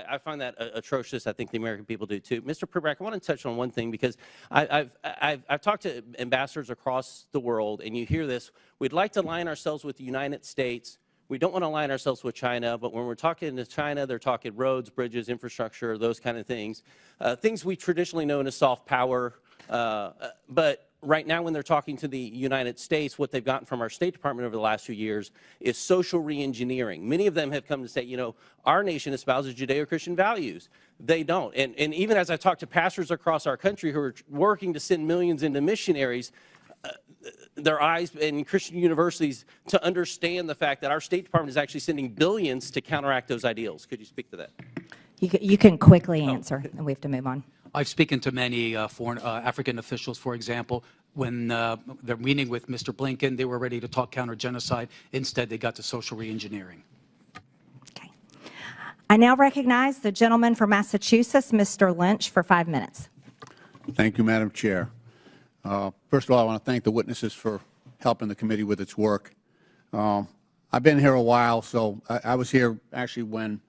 I find that atrocious. I think the American people do too. Mr. Pirbrack, I want to touch on one thing because I've talked to ambassadors across the world, and you hear this. We'd like to align ourselves with the United States. We don't want to align ourselves with China, but when we're talking to China, they're talking roads, bridges, infrastructure, those kind of things. Things we traditionally know as soft power, but right now when they're talking to the United States, what they've gotten from our State Department over the last few years is social reengineering. Many of them have come to say, you know, our nation espouses Judeo-Christian values. They don't. And even as I talk to pastors across our country who are working to send millions into missionaries, their eyes in Christian universities to understand the fact that our State Department is actually sending billions to counteract those ideals. Could you speak to that? You can quickly answer, and we have to move on. I've spoken to many foreign African officials, for example, when they're meeting with Mr. Blinken, they were ready to talk counter-genocide. Instead, they got to social reengineering. I now recognize the gentleman from Massachusetts, Mr. Lynch, for 5 minutes. Thank you, Madam Chair. First of all, I want to thank the witnesses for helping the committee with its work. I've been here a while, so I was here actually when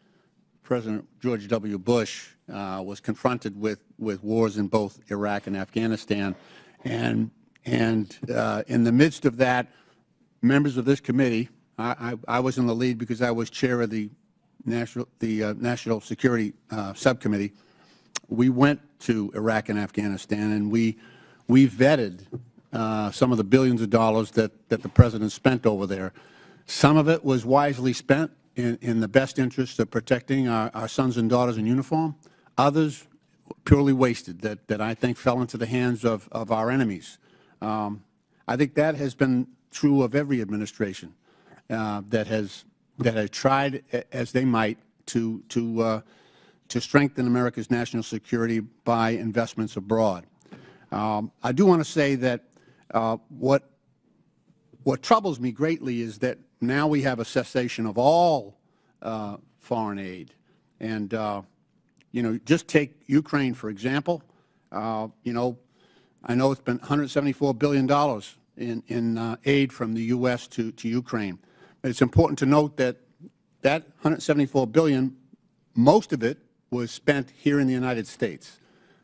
President George W. Bush was confronted with wars in both Iraq and Afghanistan. And in the midst of that, members of this committee, I was in the lead because I was chair of the National Security Subcommittee. We went to Iraq and Afghanistan, and we vetted some of the billions of dollars that the President spent over there. Some of it was wisely spent in the best interest of protecting our sons and daughters in uniform. Others purely wasted that I think fell into the hands of our enemies. I think that has been true of every administration that has tried as they might to strengthen America's national security by investments abroad. I do want to say that what troubles me greatly is that now we have a cessation of all foreign aid. And, you know, just take Ukraine, for example. You know, I know it's been $174 billion in aid from the U.S. to Ukraine. But it's important to note that that $174 billion, most of it was spent here in the United States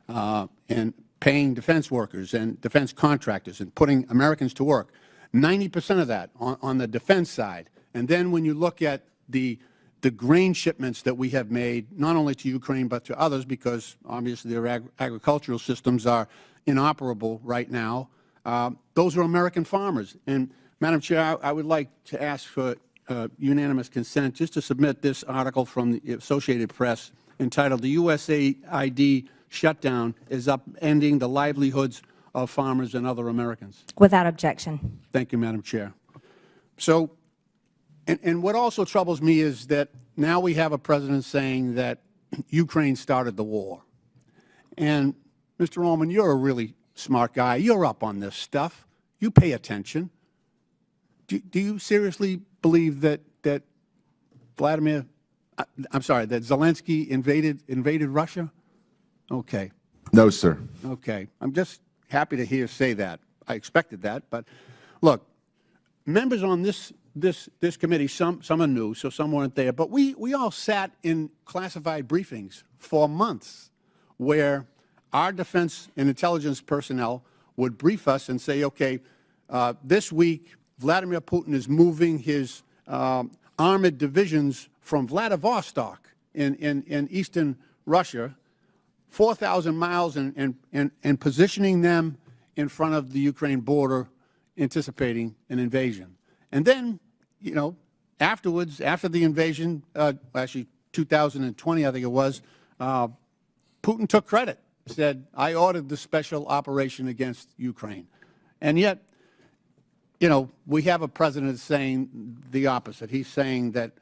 and paying defense workers and defense contractors and putting Americans to work. 90% of that on the defense side. And then when you look at the grain shipments that we have made, not only to Ukraine but to others, because obviously their agricultural systems are inoperable right now, those are American farmers. And, Madam Chair, I would like to ask for unanimous consent just to submit this article from the Associated Press entitled "The USAID Shutdown is Upending the Livelihoods of Farmers and Other Americans." Without objection. Thank you, Madam Chair. So, and what also troubles me is that now we have a president saying that Ukraine started the war. And, Mr. Ullman, you're a really smart guy. You're up on this stuff. You pay attention. Do you seriously believe that Zelensky invaded Russia? Okay. No, sir. Okay. I'm just happy to hear say that. I expected that, but look, members on this committee, some are new, so some weren't there, but we all sat in classified briefings for months where our defense and intelligence personnel would brief us and say, okay, this week Vladimir Putin is moving his armored divisions from Vladivostok in eastern Russia 4,000 miles and positioning them in front of the Ukraine border, anticipating an invasion. And then, you know, afterwards, after the invasion, actually 2020, I think it was, Putin took credit, said, I ordered the special operation against Ukraine. And yet, you know, we have a president saying the opposite. He's saying that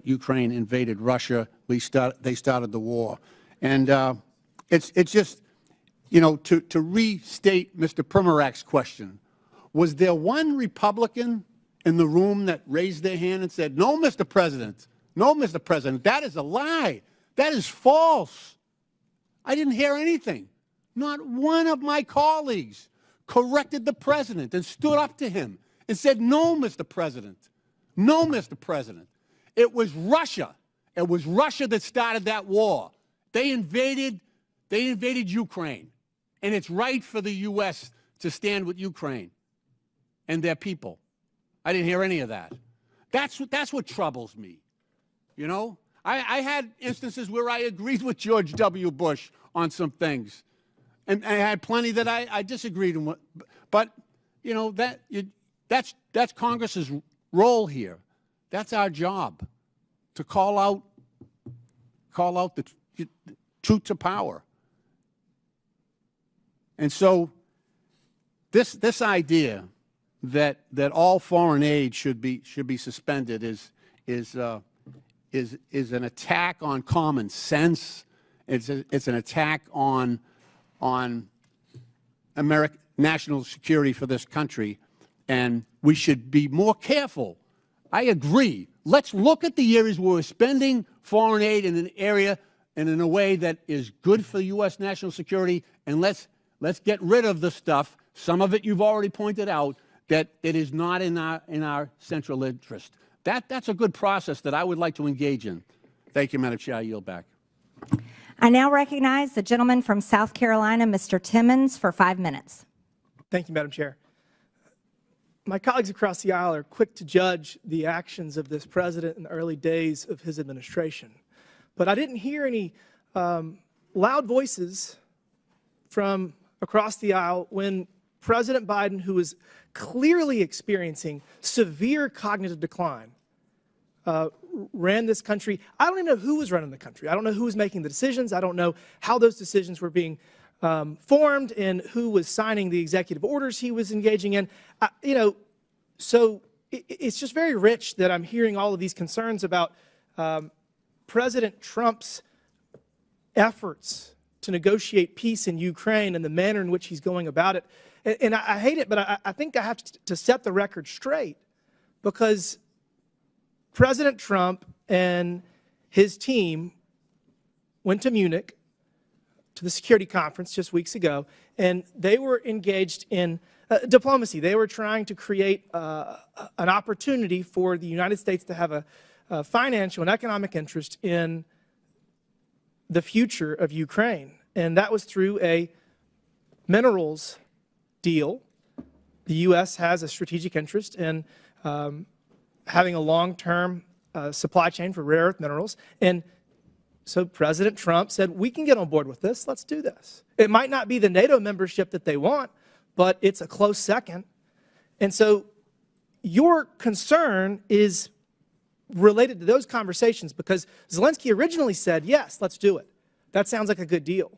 Ukraine invaded Russia. They started the war. And it's just, you know, to restate Mr. Primarak's question, was there one Republican in the room that raised their hand and said, no, Mr. President, that is a lie. That is false. I didn't hear anything. Not one of my colleagues corrected the president and stood up to him and said, no, Mr. President. No, Mr. President. It was Russia. It was Russia that started that war. They invaded Ukraine. And it's right for the U.S. to stand with Ukraine and their people. I didn't hear any of that. That's what troubles me. You know, I had instances where I agreed with George W. Bush on some things. And I had plenty that I disagreed with. But, you know, that's Congress's role here. That's our job, to call out the truth to power. And so this idea that all foreign aid should be suspended is an attack on common sense. It's an attack on American national security for this country, and we should be more careful. I agree. Let's look at the areas where we're spending foreign aid in an area and in a way that is good for U.S. national security, and let's get rid of the stuff, some of it you've already pointed out, that is not in our central interest. That's a good process that I would like to engage in. Thank you, Madam Chair. I yield back. I now recognize the gentleman from South Carolina, Mr. Timmons, for 5 minutes. Thank you, Madam Chair. My colleagues across the aisle are quick to judge the actions of this president in the early days of his administration. But I didn't hear any loud voices from across the aisle when President Biden, who is clearly experiencing severe cognitive decline, ran this country. I don't even know who was running the country. I don't know who was making the decisions. I don't know how those decisions were being formed and who was signing the executive orders he was engaging in. So it's just very rich that I'm hearing all of these concerns about President Trump's efforts to negotiate peace in Ukraine and the manner in which he's going about it. And I hate it, but I think I have to set the record straight, because President Trump and his team went to Munich to the security conference just weeks ago, and they were engaged in diplomacy. They were trying to create an opportunity for the United States to have a financial and economic interest in the future of Ukraine, and that was through a minerals deal. The U.S. has a strategic interest in having a long-term supply chain for rare earth minerals, and so President Trump said, we can get on board with this. Let's do this. It might not be the NATO membership that they want, but it's a close second. And so your concern is related to those conversations, because Zelensky originally said, yes, let's do it. That sounds like a good deal.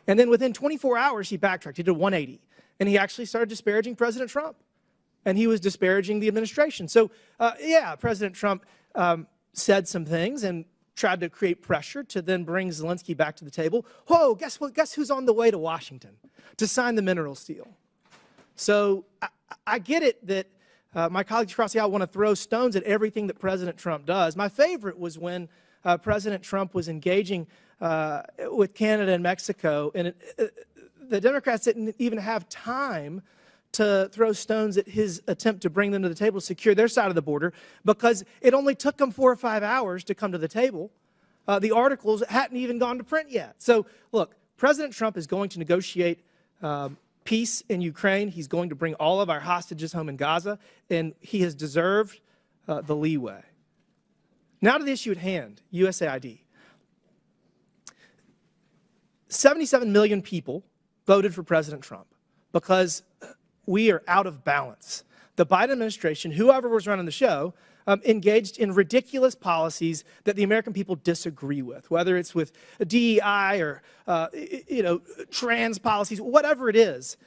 And then within 24 hours, he backtracked. He did a 180. And he actually started disparaging President Trump. And he was disparaging the administration. So, yeah, President Trump said some things and tried to create pressure to then bring Zelensky back to the table. Whoa, guess what? Guess who's on the way to Washington to sign the minerals deal? So I get it that my colleagues across the aisle want to throw stones at everything that President Trump does. My favorite was when President Trump was engaging with Canada and Mexico, and the Democrats didn't even have time to throw stones at his attempt to bring them to the table to secure their side of the border, because it only took them 4 or 5 hours to come to the table. The articles hadn't even gone to print yet. So, look, President Trump is going to negotiate peace in Ukraine. He's going to bring all of our hostages home in Gaza, and he has deserved the leeway. Now to the issue at hand, USAID. 77 million people voted for President Trump because we are out of balance. The Biden administration, whoever was running the show, engaged in ridiculous policies that the American people disagree with, whether it's with DEI or trans policies, whatever it is.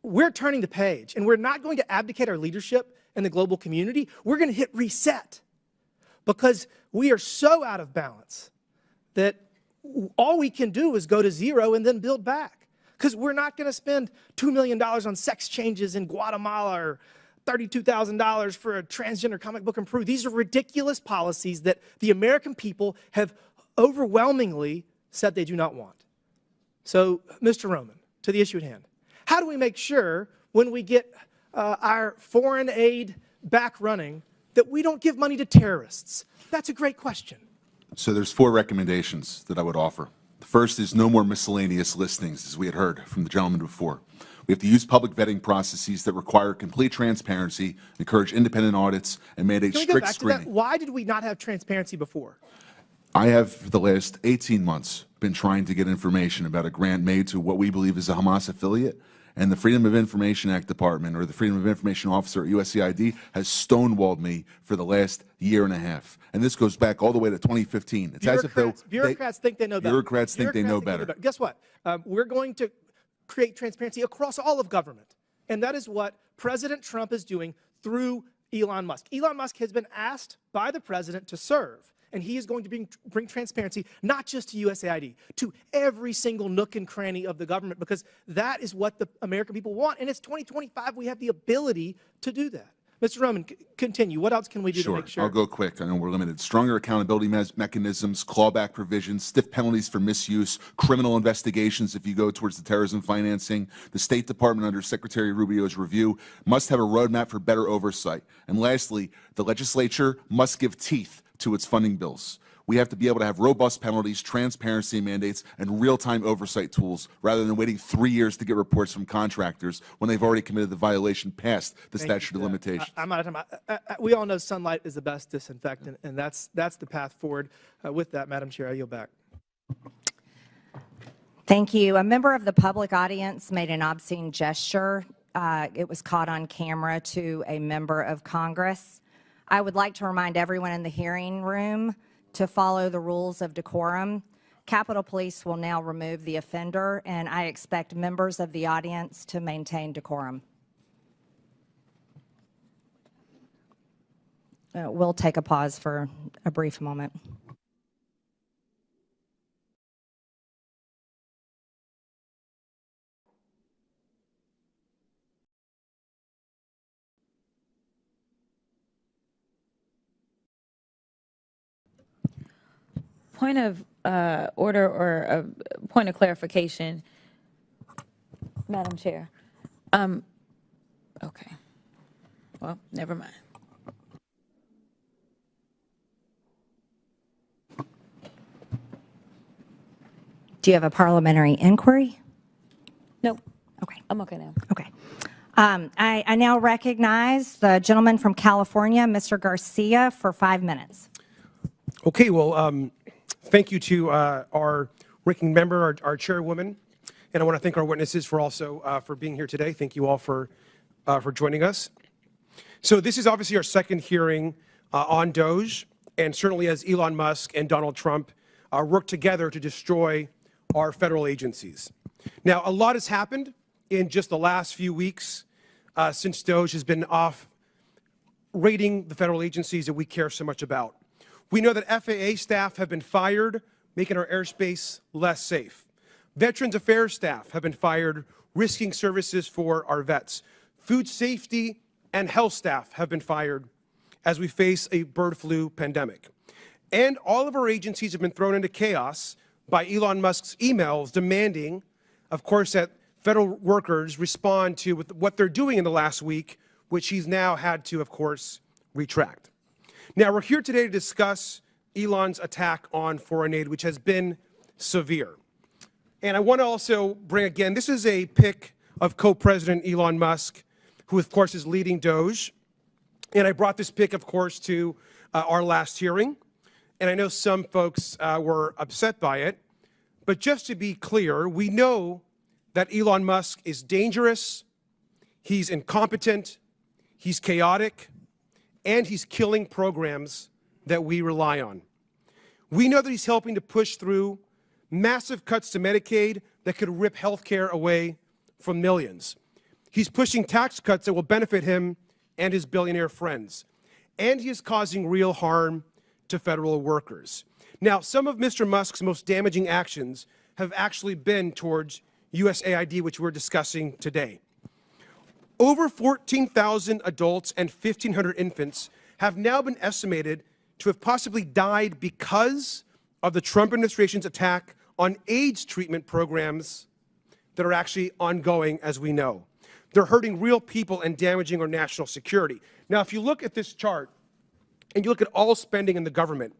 We're turning the page, and we're not going to abdicate our leadership in the global community. We're going to hit reset, because we are so out of balance that all we can do is go to zero and then build back. Because we're not going to spend $2 million on sex changes in Guatemala or $32,000 for a transgender comic book in Peru. These are ridiculous policies that the American people have overwhelmingly said they do not want. So, Mr. Roman, to the issue at hand. How do we make sure when we get our foreign aid back running that we don't give money to terrorists? That's a great question. So there's 4 recommendations that I would offer. The first is no more miscellaneous listings, as we had heard from the gentleman before. We have to use public vetting processes that require complete transparency, encourage independent audits, and mandate Can we go strict back to screening. that? Why did we not have transparency before? I have, for the last 18 months, been trying to get information about a grant made to what we believe is a Hamas affiliate, and the Freedom of Information Act Department, or the Freedom of Information Officer at USAID, has stonewalled me for the last year and a half. And this goes back all the way to 2015. It's as if though Bureaucrats think they know better. Bureaucrats think they know better. Guess what? We're going to create transparency across all of government. And that is what President Trump is doing through Elon Musk. Elon Musk has been asked by the president to serve. And he is going to bring transparency, not just to USAID, to every single nook and cranny of the government, because that is what the American people want. And it's 2025. We have the ability to do that. Mr. Roman, continue. What else can we do to make sure? I'll go quick. I know we're limited. Stronger accountability mechanisms, clawback provisions, stiff penalties for misuse, criminal investigations if you go towards the terrorism financing. The State Department, under Secretary Rubio's review, must have a roadmap for better oversight. And lastly, the legislature must give teeth to its funding bills. We have to be able to have robust penalties, transparency mandates, and real-time oversight tools rather than waiting 3 years to get reports from contractors when they've already committed the violation past the statute of limitations. I'm out of time. We all know sunlight is the best disinfectant, and that's the path forward. With that, Madam Chair, I yield back. Thank you. A member of the public audience made an obscene gesture. It was caught on camera to a member of Congress. I would like to remind everyone in the hearing room to follow the rules of decorum. Capitol Police will now remove the offender, and I expect members of the audience to maintain decorum. We'll take a pause for a brief moment. Point of order or a point of clarification, Madam Chair. Okay. Well, never mind. Do you have a parliamentary inquiry? Nope. Okay. I'm okay now. Okay. I now recognize the gentleman from California, Mr. Garcia, for 5 minutes. Okay, well, thank you to our ranking member, our chairwoman, and I want to thank our witnesses for also for being here today. Thank you all for joining us. So this is obviously our second hearing on DOGE, and certainly as Elon Musk and Donald Trump work together to destroy our federal agencies. Now, a lot has happened in just the last few weeks since DOGE has been off raiding the federal agencies that we care so much about. We know that FAA staff have been fired, making our airspace less safe. Veterans Affairs staff have been fired, risking services for our vets. Food safety and health staff have been fired as we face a bird flu pandemic. And all of our agencies have been thrown into chaos by Elon Musk's emails demanding, of course, that federal workers respond to what they're doing in the last week, which he's now had to, of course, retract. Now, we're here today to discuss Elon's attack on foreign aid, which has been severe. And I want to also bring, again, this is a pic of co-president Elon Musk, who, of course, is leading DOGE. And I brought this pic, of course, to our last hearing. And I know some folks were upset by it. But just to be clear, we know that Elon Musk is dangerous, he's incompetent, he's chaotic, and he's killing programs that we rely on. We know that he's helping to push through massive cuts to Medicaid that could rip health care away from millions. He's pushing tax cuts that will benefit him and his billionaire friends. And he is causing real harm to federal workers. Now, some of Mr. Musk's most damaging actions have actually been towards USAID, which we're discussing today. Over 14,000 adults and 1,500 infants have now been estimated to have possibly died because of the Trump administration's attack on AIDS treatment programs that are actually ongoing, as we know. They're hurting real people and damaging our national security. Now, if you look at this chart and you look at all spending in the government,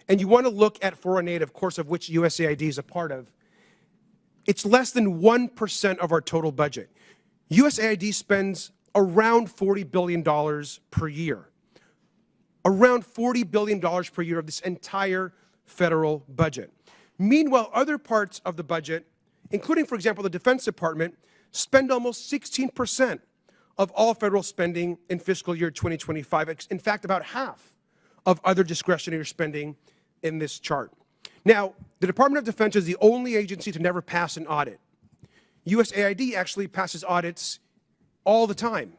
and you want to look at foreign aid, of course, of which USAID is a part of, it's less than 1% of our total budget. USAID spends around $40 billion per year. Around $40 billion per year of this entire federal budget. Meanwhile, other parts of the budget, including, for example, the Defense Department, spend almost 16% of all federal spending in fiscal year 2025. In fact, about half of other discretionary spending in this chart. Now, the Department of Defense is the only agency to never pass an audit. USAID actually passes audits all the time.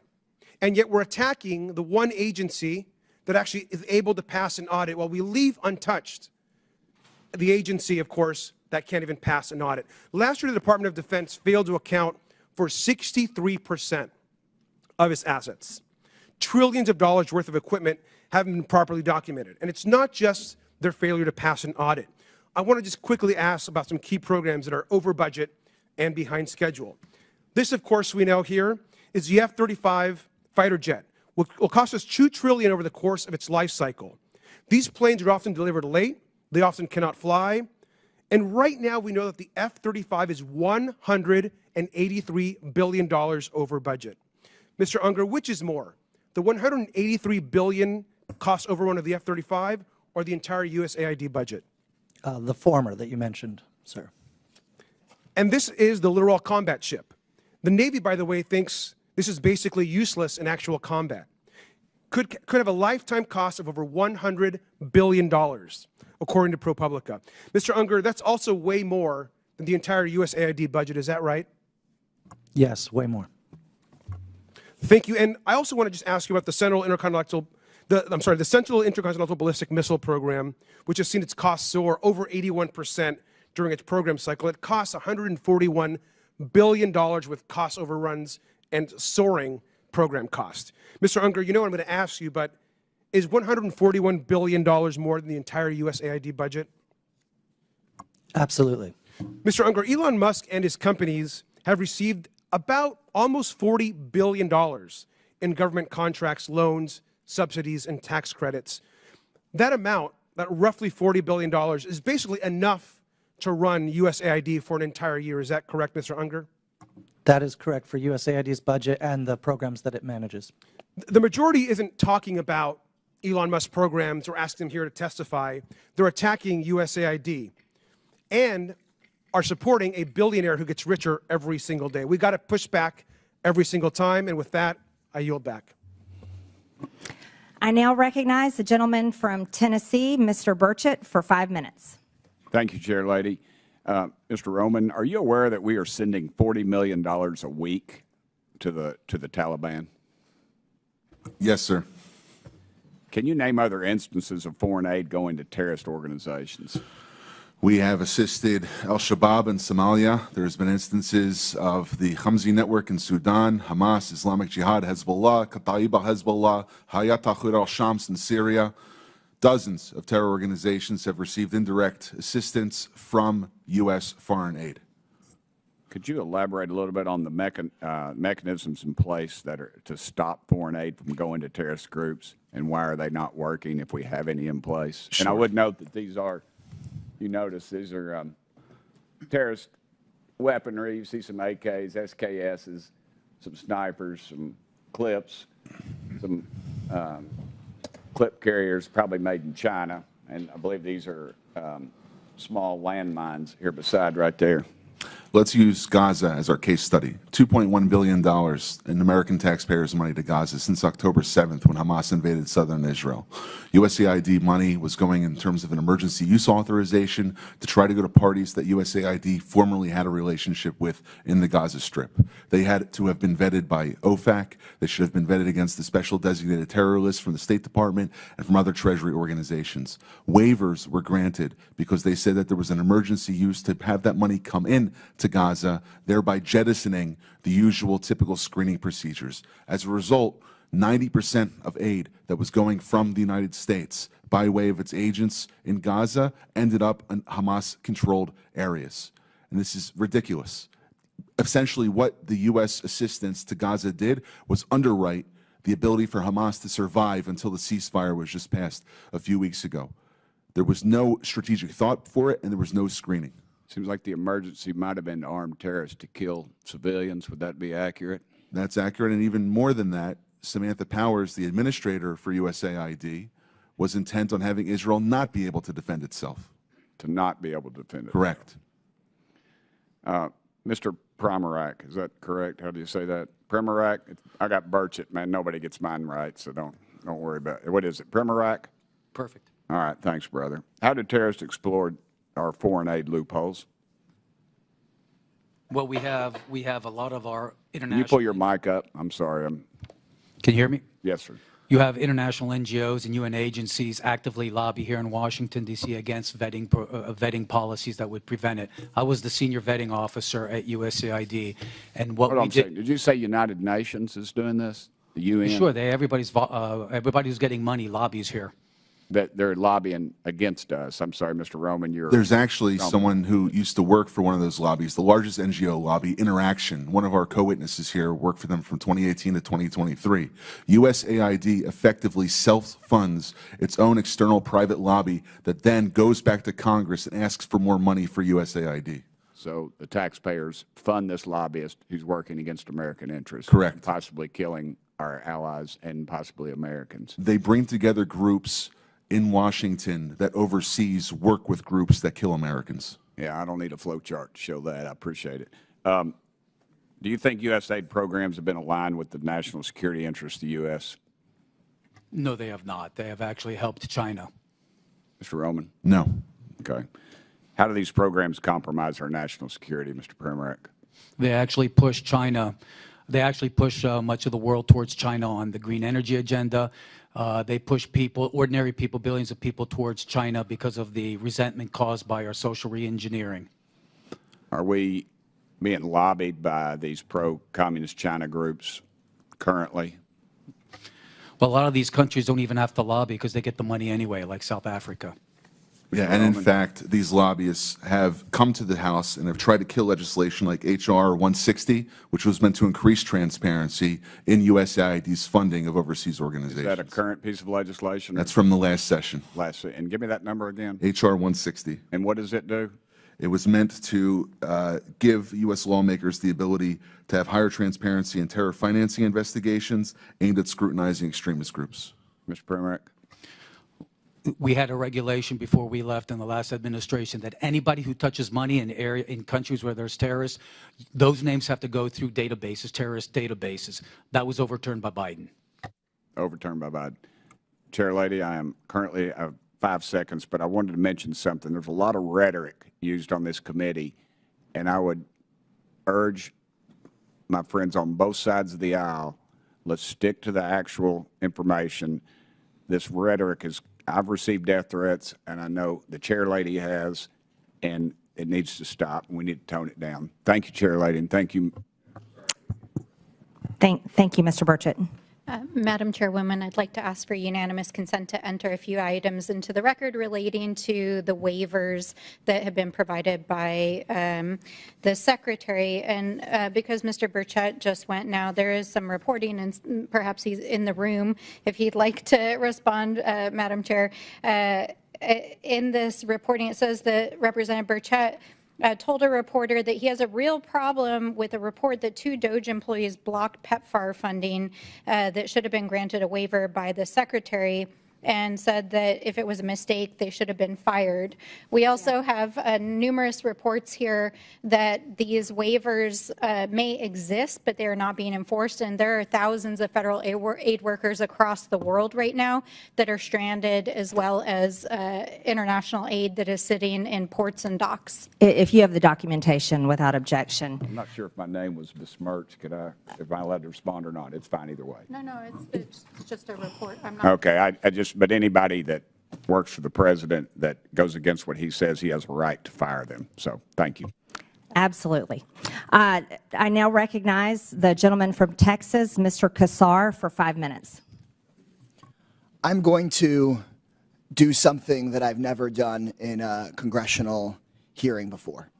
And yet we're attacking the one agency that actually is able to pass an audit while we leave untouched the agency, of course, that can't even pass an audit. Last year, the Department of Defense failed to account for 63% of its assets. Trillions of dollars worth of equipment haven't been properly documented. And it's not just their failure to pass an audit. I want to just quickly ask about some key programs that are over budget and behind schedule. This, of course, we know here is the F-35 fighter jet, which will cost us $2 trillion over the course of its life cycle. These planes are often delivered late. They often cannot fly. And right now, we know that the F-35 is $183 billion over budget. Mr. Unger, which is more, the $183 billion cost overrun of the F-35 or the entire USAID budget? The former that you mentioned, sir. And this is the Littoral Combat Ship. The Navy, by the way, thinks this is basically useless in actual combat. Could have a lifetime cost of over $100 billion, according to ProPublica. Mr. Unger, that's also way more than the entire USAID budget. Is that right? Yes, way more. Thank you. And I also want to just ask you about the Central Intercontinental Ballistic Missile Program, which has seen its costs soar over 81% during its program cycle. It costs $141 billion with cost overruns and soaring program cost. Mr. Unger, you know what I'm going to ask you, but is $141 billion more than the entire USAID budget? Absolutely. Mr. Unger, Elon Musk and his companies have received about almost $40 billion in government contracts, loans, subsidies, and tax credits. That amount, that roughly $40 billion, is basically enough to run USAID for an entire year. Is that correct, Mr. Unger? That is correct for USAID's budget and the programs that it manages. The majority isn't talking about Elon Musk programs or asking them here to testify. They're attacking USAID and are supporting a billionaire who gets richer every single day. We've got to push back every single time, and with that, I yield back. I now recognize the gentleman from Tennessee, Mr. Burchett, for 5 minutes. Thank you, Chair Lady. Mr. Roman, are you aware that we are sending $40 million a week to the Taliban? Yes, sir. Can you name other instances of foreign aid going to terrorist organizations? We have assisted al-Shabaab in Somalia. There's been instances of the Khamsi network in Sudan, Hamas, Islamic Jihad, Hezbollah, Kataib al-Hezbollah, Hayat Tahrir al-Shams in Syria. Dozens of terror organizations have received indirect assistance from U.S. foreign aid. Could you elaborate a little bit on the mechanisms in place that are to stop foreign aid from going to terrorist groups, and why are they not working if we have any in place? Sure. And I would note that these are, you notice, these are terrorist weaponry. You see some AKs, SKSs, some snipers, some clips, some clip carriers, probably made in China, and I believe these are small landmines here beside right there. Let's use Gaza as our case study. $2.1 billion in American taxpayers' money to Gaza since October 7th when Hamas invaded southern Israel. USAID money was going in terms of an emergency use authorization to try to go to parties that USAID formerly had a relationship with in the Gaza Strip. They had to have been vetted by OFAC. They should have been vetted against the special designated terror list from the State Department and from other Treasury organizations. Waivers were granted because they said that there was an emergency use to have that money come in to Gaza, thereby jettisoning the usual typical screening procedures. As a result, 90% of aid that was going from the United States by way of its agents in Gaza ended up in Hamas-controlled areas. And this is ridiculous. Essentially, what the U.S. assistance to Gaza did was underwrite the ability for Hamas to survive until the ceasefire was just passed a few weeks ago. There was no strategic thought for it, and there was no screening. Seems like the emergency might have been armed terrorists to kill civilians. Would that be accurate? That's accurate, and even more than that, Samantha Powers, the administrator for USAID, was intent on having Israel not be able to defend itself. To not be able to defend it. Correct. Mr. Primorak, is that correct? How do you say that? Primorak? I got Burchett, man. Nobody gets mine right, so don't worry about it. What is it, Primorak? Perfect. All right, thanks, brother. How did terrorists exploit our foreign aid loopholes? Well, we have a lot of our Can international. you pull your mic up? I'm sorry. Can you hear me? Yes, sir. You have international NGOs and UN agencies actively lobby here in Washington, D.C. against vetting policies that would prevent it. I was the senior vetting officer at USAID, and what Hold on we a second. Did you say United Nations is doing this? The UN? Sure, everybody who's getting money lobbies here. That they're lobbying against us. I'm sorry, Mr. Roman. There's actually someone who used to work for one of those lobbies, the largest NGO lobby, Interaction. One of our co-witnesses here worked for them from 2018 to 2023. USAID effectively self-funds its own external private lobby that then goes back to Congress and asks for more money for USAID. So the taxpayers fund this lobbyist who's working against American interests. Correct. And possibly killing our allies and possibly Americans. They bring together groups in Washington that overseas work with groups that kill Americans. Yeah, I don't need a flow chart to show that. I appreciate it. Do you think USAID programs have been aligned with the national security interests of the U.S.? No, they have not. They have actually helped China. Mr. Roman? No. Okay. How do these programs compromise our national security, Mr. Primorak? They actually push China. They actually push much of the world towards China on the green energy agenda. They push people, ordinary people, billions of people towards China because of the resentment caused by our social re-engineering. Are we being lobbied by these pro-communist China groups currently? Well, a lot of these countries don't even have to lobby because they get the money anyway, like South Africa. Yeah, and in fact, these lobbyists have come to the House and have tried to kill legislation like H.R. 160, which was meant to increase transparency in USAID's funding of overseas organizations. Is that a current piece of legislation? That's from the last session. And give me that number again. H.R. 160. And what does it do? It was meant to give U.S. lawmakers the ability to have higher transparency in terror financing investigations aimed at scrutinizing extremist groups. Mr. Primorak? We had a regulation before we left in the last administration that anybody who touches money in countries where there's terrorists, those names have to go through databases, terrorist databases. That was overturned by Biden. Overturned by Biden. Chair Lady, I am currently 5 seconds, but I wanted to mention something. There's a lot of rhetoric used on this committee, and I would urge my friends on both sides of the aisle, let's stick to the actual information. This rhetoric is, I've received death threats, and I know the Chair Lady has, and it needs to stop. We need to tone it down. Thank you, Chair Lady, and thank you. Thank you, Mr. Burchett. Madam Chairwoman, I'd like to ask for unanimous consent to enter a few items into the record relating to the waivers that have been provided by the Secretary. And because Mr. Burchett just went now, there is some reporting, and perhaps he's in the room if he'd like to respond, Madam Chair. In this reporting, it says that Representative Burchett told a reporter that he has a real problem with a report that 2 DOJ employees blocked PEPFAR funding that should have been granted a waiver by the Secretary, and said that if it was a mistake, they should have been fired. We also have numerous reports here that these waivers may exist, but they are not being enforced, and there are thousands of federal aid workers across the world right now that are stranded, as well as international aid that is sitting in ports and docks. If you have the documentation without objection. I'm not sure if my name was besmirched. If I'm allowed to respond or not? It's fine either way. No, it's just a report. I'm not. Okay, but anybody that works for the president that goes against what he says, he has a right to fire them. So thank you. Absolutely. I now recognize the gentleman from Texas, Mr. Kassar, for 5 minutes. I'm going to do something that I've never done in a congressional hearing before,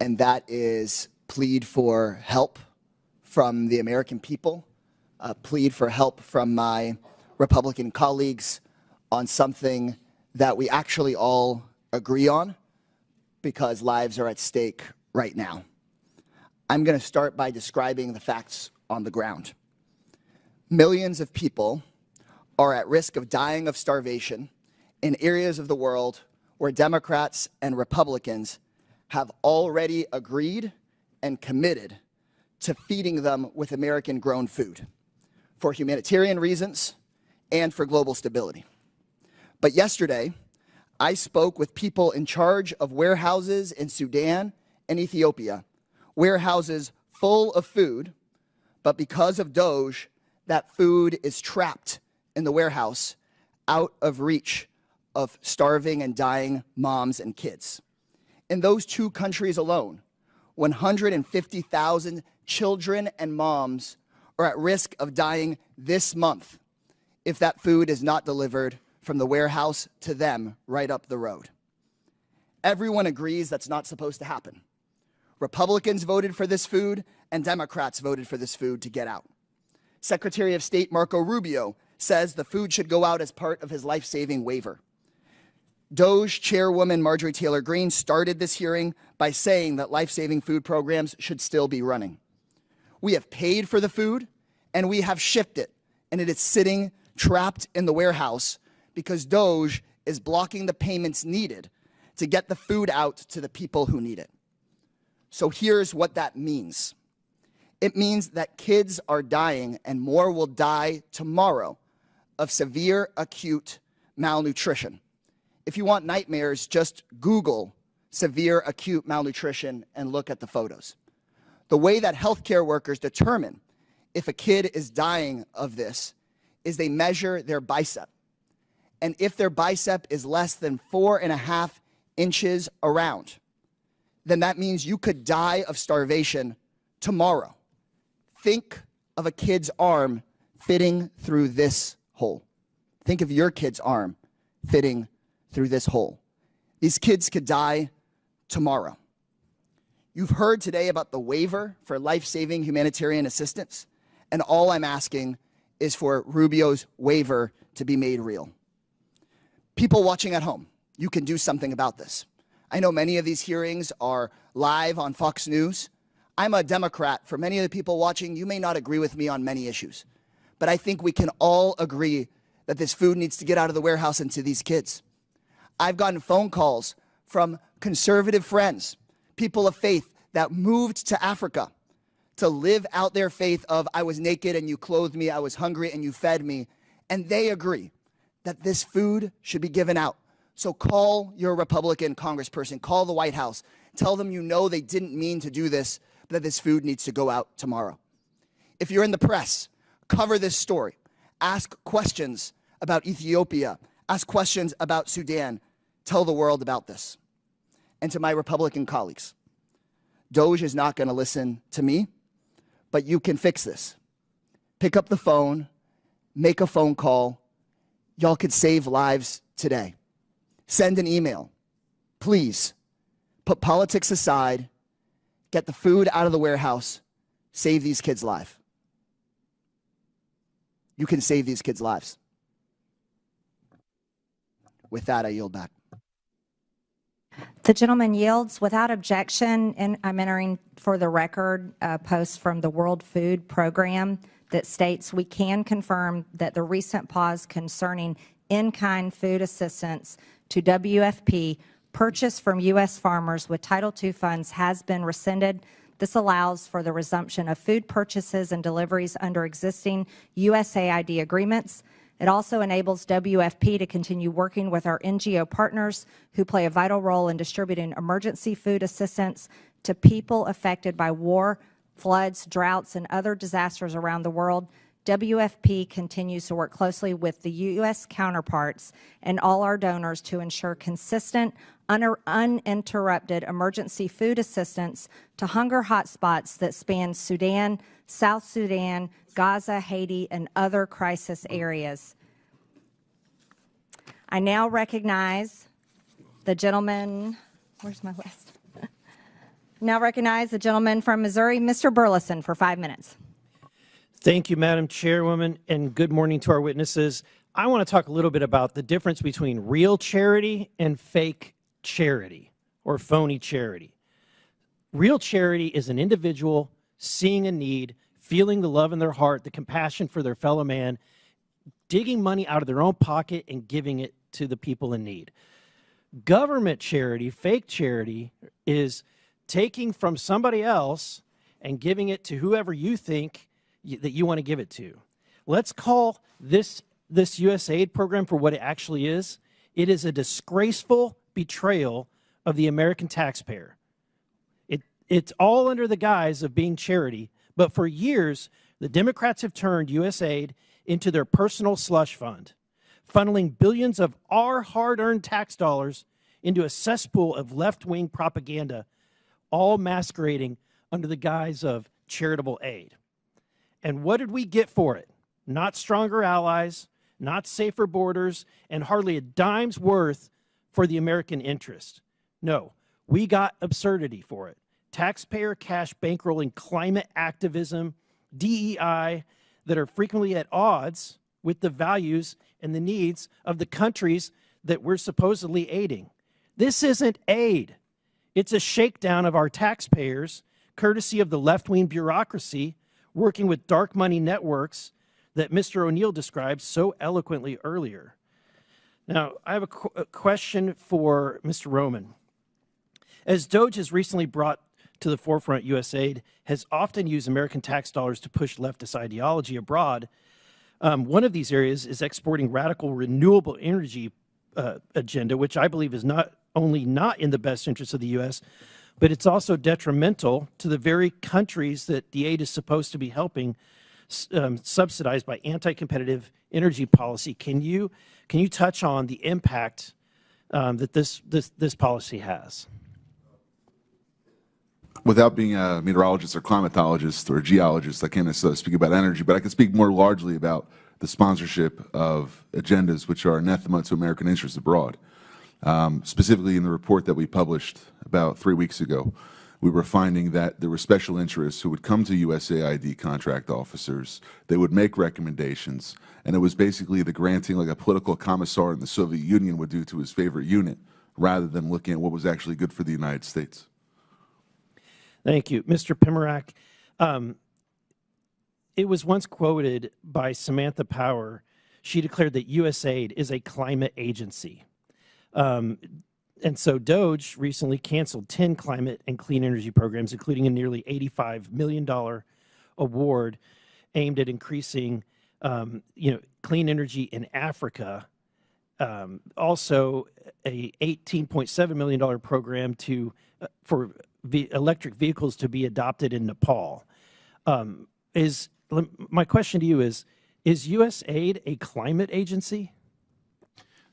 and that is plead for help from the American people, plead for help from my Republican colleagues on something that we actually all agree on because lives are at stake right now. I'm going to start by describing the facts on the ground. Millions of people are at risk of dying of starvation in areas of the world where Democrats and Republicans have already agreed and committed to feeding them with American-grown food for humanitarian reasons and for global stability. But yesterday, I spoke with people in charge of warehouses in Sudan and Ethiopia, warehouses full of food, but because of DOGE, that food is trapped in the warehouse out of reach of starving and dying moms and kids. In those two countries alone, 150,000 children and moms are at risk of dying this month if that food is not delivered from the warehouse to them right up the road. Everyone agrees that's not supposed to happen. Republicans voted for this food, and Democrats voted for this food to get out. Secretary of State Marco Rubio says the food should go out as part of his life-saving waiver. DOGE Chairwoman Marjorie Taylor Greene started this hearing by saying that life-saving food programs should still be running. We have paid for the food, and we have shipped it, and it is sitting trapped in the warehouse because DOGE is blocking the payments needed to get the food out to the people who need it. So here's what that means. It means that kids are dying, and more will die tomorrow, of severe acute malnutrition. If you want nightmares, just Google severe acute malnutrition and look at the photos. The way that healthcare workers determine if a kid is dying of this is they measure their bicep. And if their bicep is less than 4.5 inches around, then that means you could die of starvation tomorrow. Think of a kid's arm fitting through this hole. Think of your kid's arm fitting through this hole. These kids could die tomorrow. You've heard today about the waiver for life-saving humanitarian assistance, and all I'm asking is for Rubio's waiver to be made real. People watching at home, you can do something about this. I know many of these hearings are live on Fox News. I'm a Democrat. For many of the people watching, you may not agree with me on many issues, but I think we can all agree that this food needs to get out of the warehouse and to these kids. I've gotten phone calls from conservative friends, people of faith that moved to Africa to live out their faith of I was naked and you clothed me, I was hungry and you fed me, and they agree that this food should be given out. So call your Republican congressperson, call the White House, tell them you know they didn't mean to do this, but that this food needs to go out tomorrow. If you're in the press, cover this story. Ask questions about Ethiopia. Ask questions about Sudan. Tell the world about this. And to my Republican colleagues, DOGE is not going to listen to me, but you can fix this. Pick up the phone, make a phone call. Y'all could save lives today. Send an email. Please, put politics aside, get the food out of the warehouse, save these kids' lives. You can save these kids' lives. With that, I yield back. The gentleman yields without objection, and I'm entering for the record a post from the World Food Program that states we can confirm that the recent pause concerning in-kind food assistance to WFP purchased from U.S. farmers with Title II funds has been rescinded. This allows for the resumption of food purchases and deliveries under existing USAID agreements. It also enables WFP to continue working with our NGO partners who play a vital role in distributing emergency food assistance to people affected by war, floods, droughts, and other disasters around the world. WFP continues to work closely with the U.S. counterparts and all our donors to ensure consistent, uninterrupted emergency food assistance to hunger hotspots that span Sudan, South Sudan, Gaza, Haiti, and other crisis areas. I now recognize the gentleman, where's my list? Now recognize the gentleman from Missouri, Mr. Burleson, for 5 minutes. Thank you, Madam Chairwoman, and good morning to our witnesses. I want to talk a little bit about the difference between real charity and fake charity or phony charity. Real charity is an individual seeing a need, feeling the love in their heart, the compassion for their fellow man, digging money out of their own pocket and giving it to the people in need. Government charity, fake charity, is taking from somebody else and giving it to whoever you think that you want to give it to. Let's call this USAID program for what it actually is. It is a disgraceful betrayal of the American taxpayer. It's all under the guise of being charity, but for years, the Democrats have turned USAID into their personal slush fund, funneling billions of our hard-earned tax dollars into a cesspool of left-wing propaganda, all masquerading under the guise of charitable aid. And what did we get for it? Not stronger allies, not safer borders, and hardly a dime's worth for the American interest. No, we got absurdity for it. Taxpayer cash bankrolling climate activism, DEI, that are frequently at odds with the values and the needs of the countries that we're supposedly aiding. This isn't aid. It's a shakedown of our taxpayers, courtesy of the left-wing bureaucracy working with dark money networks that Mr. O'Neill described so eloquently earlier. Now, I have a question for Mr. Roman. As DOGE has recently brought to the forefront, USAID has often used American tax dollars to push leftist ideology abroad. One of these areas is exporting radical renewable energy agenda, which I believe is not only not in the best interest of the U.S., but it's also detrimental to the very countries that the aid is supposed to be helping, subsidized by anti-competitive energy policy. Can you touch on the impact that this policy has? Without being a meteorologist or climatologist or geologist, I can't necessarily speak about energy, but I can speak more largely about the sponsorship of agendas which are anathema to American interests abroad. Specifically in the report that we published about 3 weeks ago, we were finding that there were special interests who would come to USAID contract officers, they would make recommendations, and it was basically the granting like a political commissar in the Soviet Union would do to his favorite unit, rather than looking at what was actually good for the United States. Thank you. Mr. Pimrak, it was once quoted by Samantha Power. She declared that USAID is a climate agency. And so DOGE recently canceled 10 climate and clean energy programs, including a nearly $85 million award aimed at increasing clean energy in Africa. Also, a $18.7 million program for electric vehicles to be adopted in Nepal. My question to you is USAID a climate agency?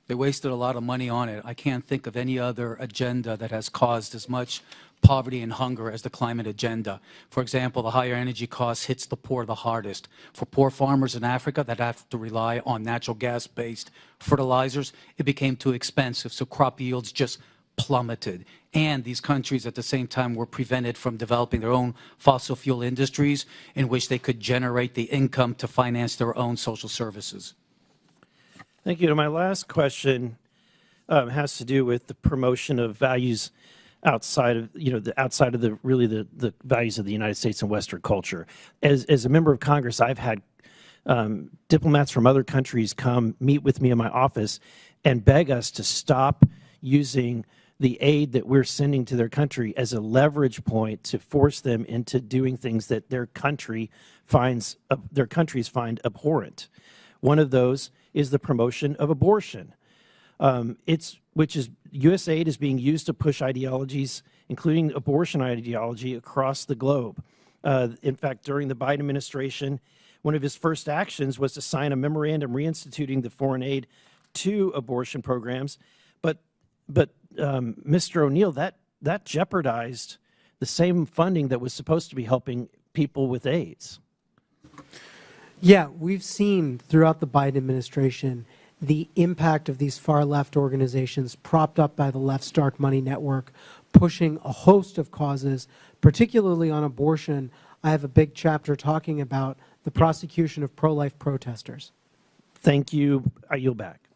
They wasted a lot of money on it. I can't think of any other agenda that has caused as much poverty and hunger as the climate agenda. For example, the higher energy costs hits the poor the hardest. For poor farmers in Africa that have to rely on natural gas-based fertilizers, it became too expensive, so crop yields just plummeted. And these countries at the same time were prevented from developing their own fossil fuel industries in which they could generate the income to finance their own social services. Thank you. My last question has to do with the promotion of values outside of the values of the United States and Western culture. As a member of Congress, I've had diplomats from other countries come meet with me in my office and beg us to stop using the aid that we're sending to their country as a leverage point to force them into doing things that their countries find abhorrent. One of those is the promotion of abortion. USAID is being used to push ideologies, including abortion ideology, across the globe. In fact, during the Biden administration, one of his first actions was to sign a memorandum reinstituting the foreign aid to abortion programs. But Mr. O'Neill, that jeopardized the same funding that was supposed to be helping people with AIDS. Yeah, we've seen throughout the Biden administration the impact of these far-left organizations propped up by the left's dark money network, pushing a host of causes, particularly on abortion. I have a big chapter talking about the prosecution of pro-life protesters. Thank you. I yield back.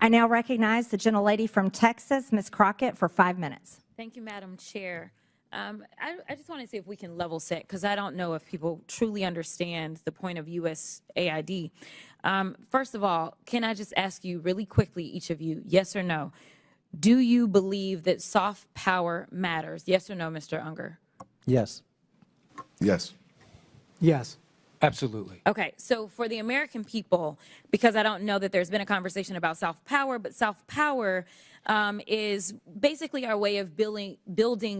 I now recognize the gentlelady from Texas, Ms. Crockett, for 5 minutes. Thank you, Madam Chair. I just want to see if we can level set, because I don't know if people truly understand the point of USAID. First of all, can I just ask you really quickly, each of you, yes or no? Do you believe that soft power matters? Yes or no, Mr. Unger? Yes. Yes. Yes. Absolutely. Okay, so for the American people, because I don't know that there's been a conversation about soft power, but soft power is basically our way of building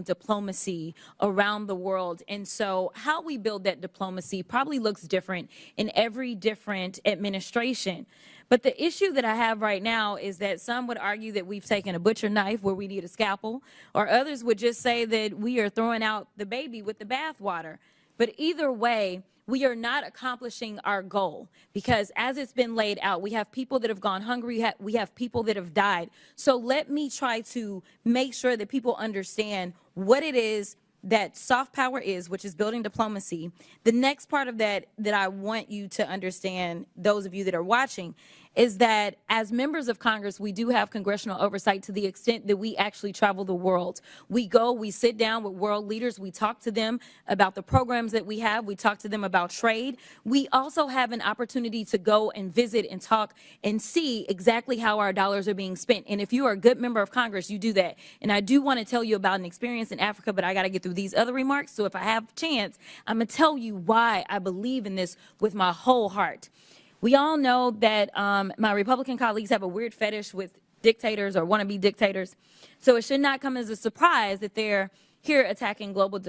diplomacy around the world. And so how we build that diplomacy probably looks different in every different administration. But the issue that I have right now is that some would argue that we've taken a butcher knife where we need a scalpel, or others would just say that we are throwing out the baby with the bathwater. But either way, we are not accomplishing our goal, because as it's been laid out, we have people that have gone hungry, we have people that have died. So let me try to make sure that people understand what it is that soft power is, which is building diplomacy. The next part of that I want you to understand, those of you that are watching, is that as members of Congress, we do have congressional oversight to the extent that we actually travel the world. We go, we sit down with world leaders, we talk to them about the programs that we have, we talk to them about trade. We also have an opportunity to go and visit and talk and see exactly how our dollars are being spent. And if you are a good member of Congress, you do that. And I do want to tell you about an experience in Africa, but I got to get through these other remarks. So if I have a chance, I'm going to tell you why I believe in this with my whole heart. We all know that my Republican colleagues have a weird fetish with dictators or wannabe dictators. So it should not come as a surprise that they're here attacking global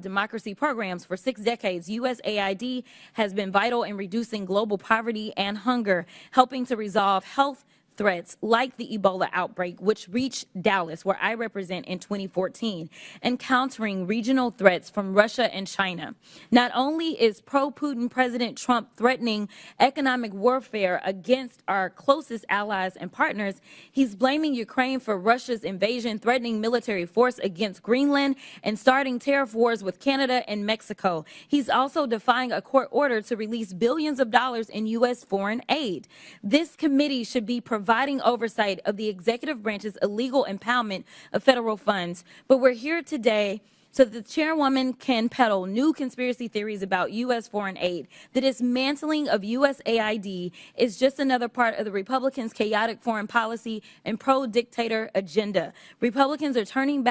democracy programs. For 6 decades, USAID has been vital in reducing global poverty and hunger, helping to resolve health threats like the Ebola outbreak, which reached Dallas, where I represent, in 2014, and countering regional threats from Russia and China. Not only is pro-Putin President Trump threatening economic warfare against our closest allies and partners, he's blaming Ukraine for Russia's invasion, threatening military force against Greenland, and starting tariff wars with Canada and Mexico. He's also defying a court order to release billions of dollars in U.S. foreign aid. This committee should be providing oversight of the executive branch's illegal impoundment of federal funds. But we're here today so that the chairwoman can peddle new conspiracy theories about U.S. foreign aid. The dismantling of USAID is just another part of the Republicans' chaotic foreign policy and pro-dictator agenda. Republicans are turning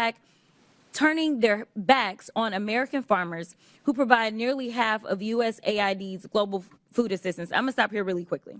their backs on American farmers who provide nearly half of USAID's global food assistance. I'm going to stop here really quickly,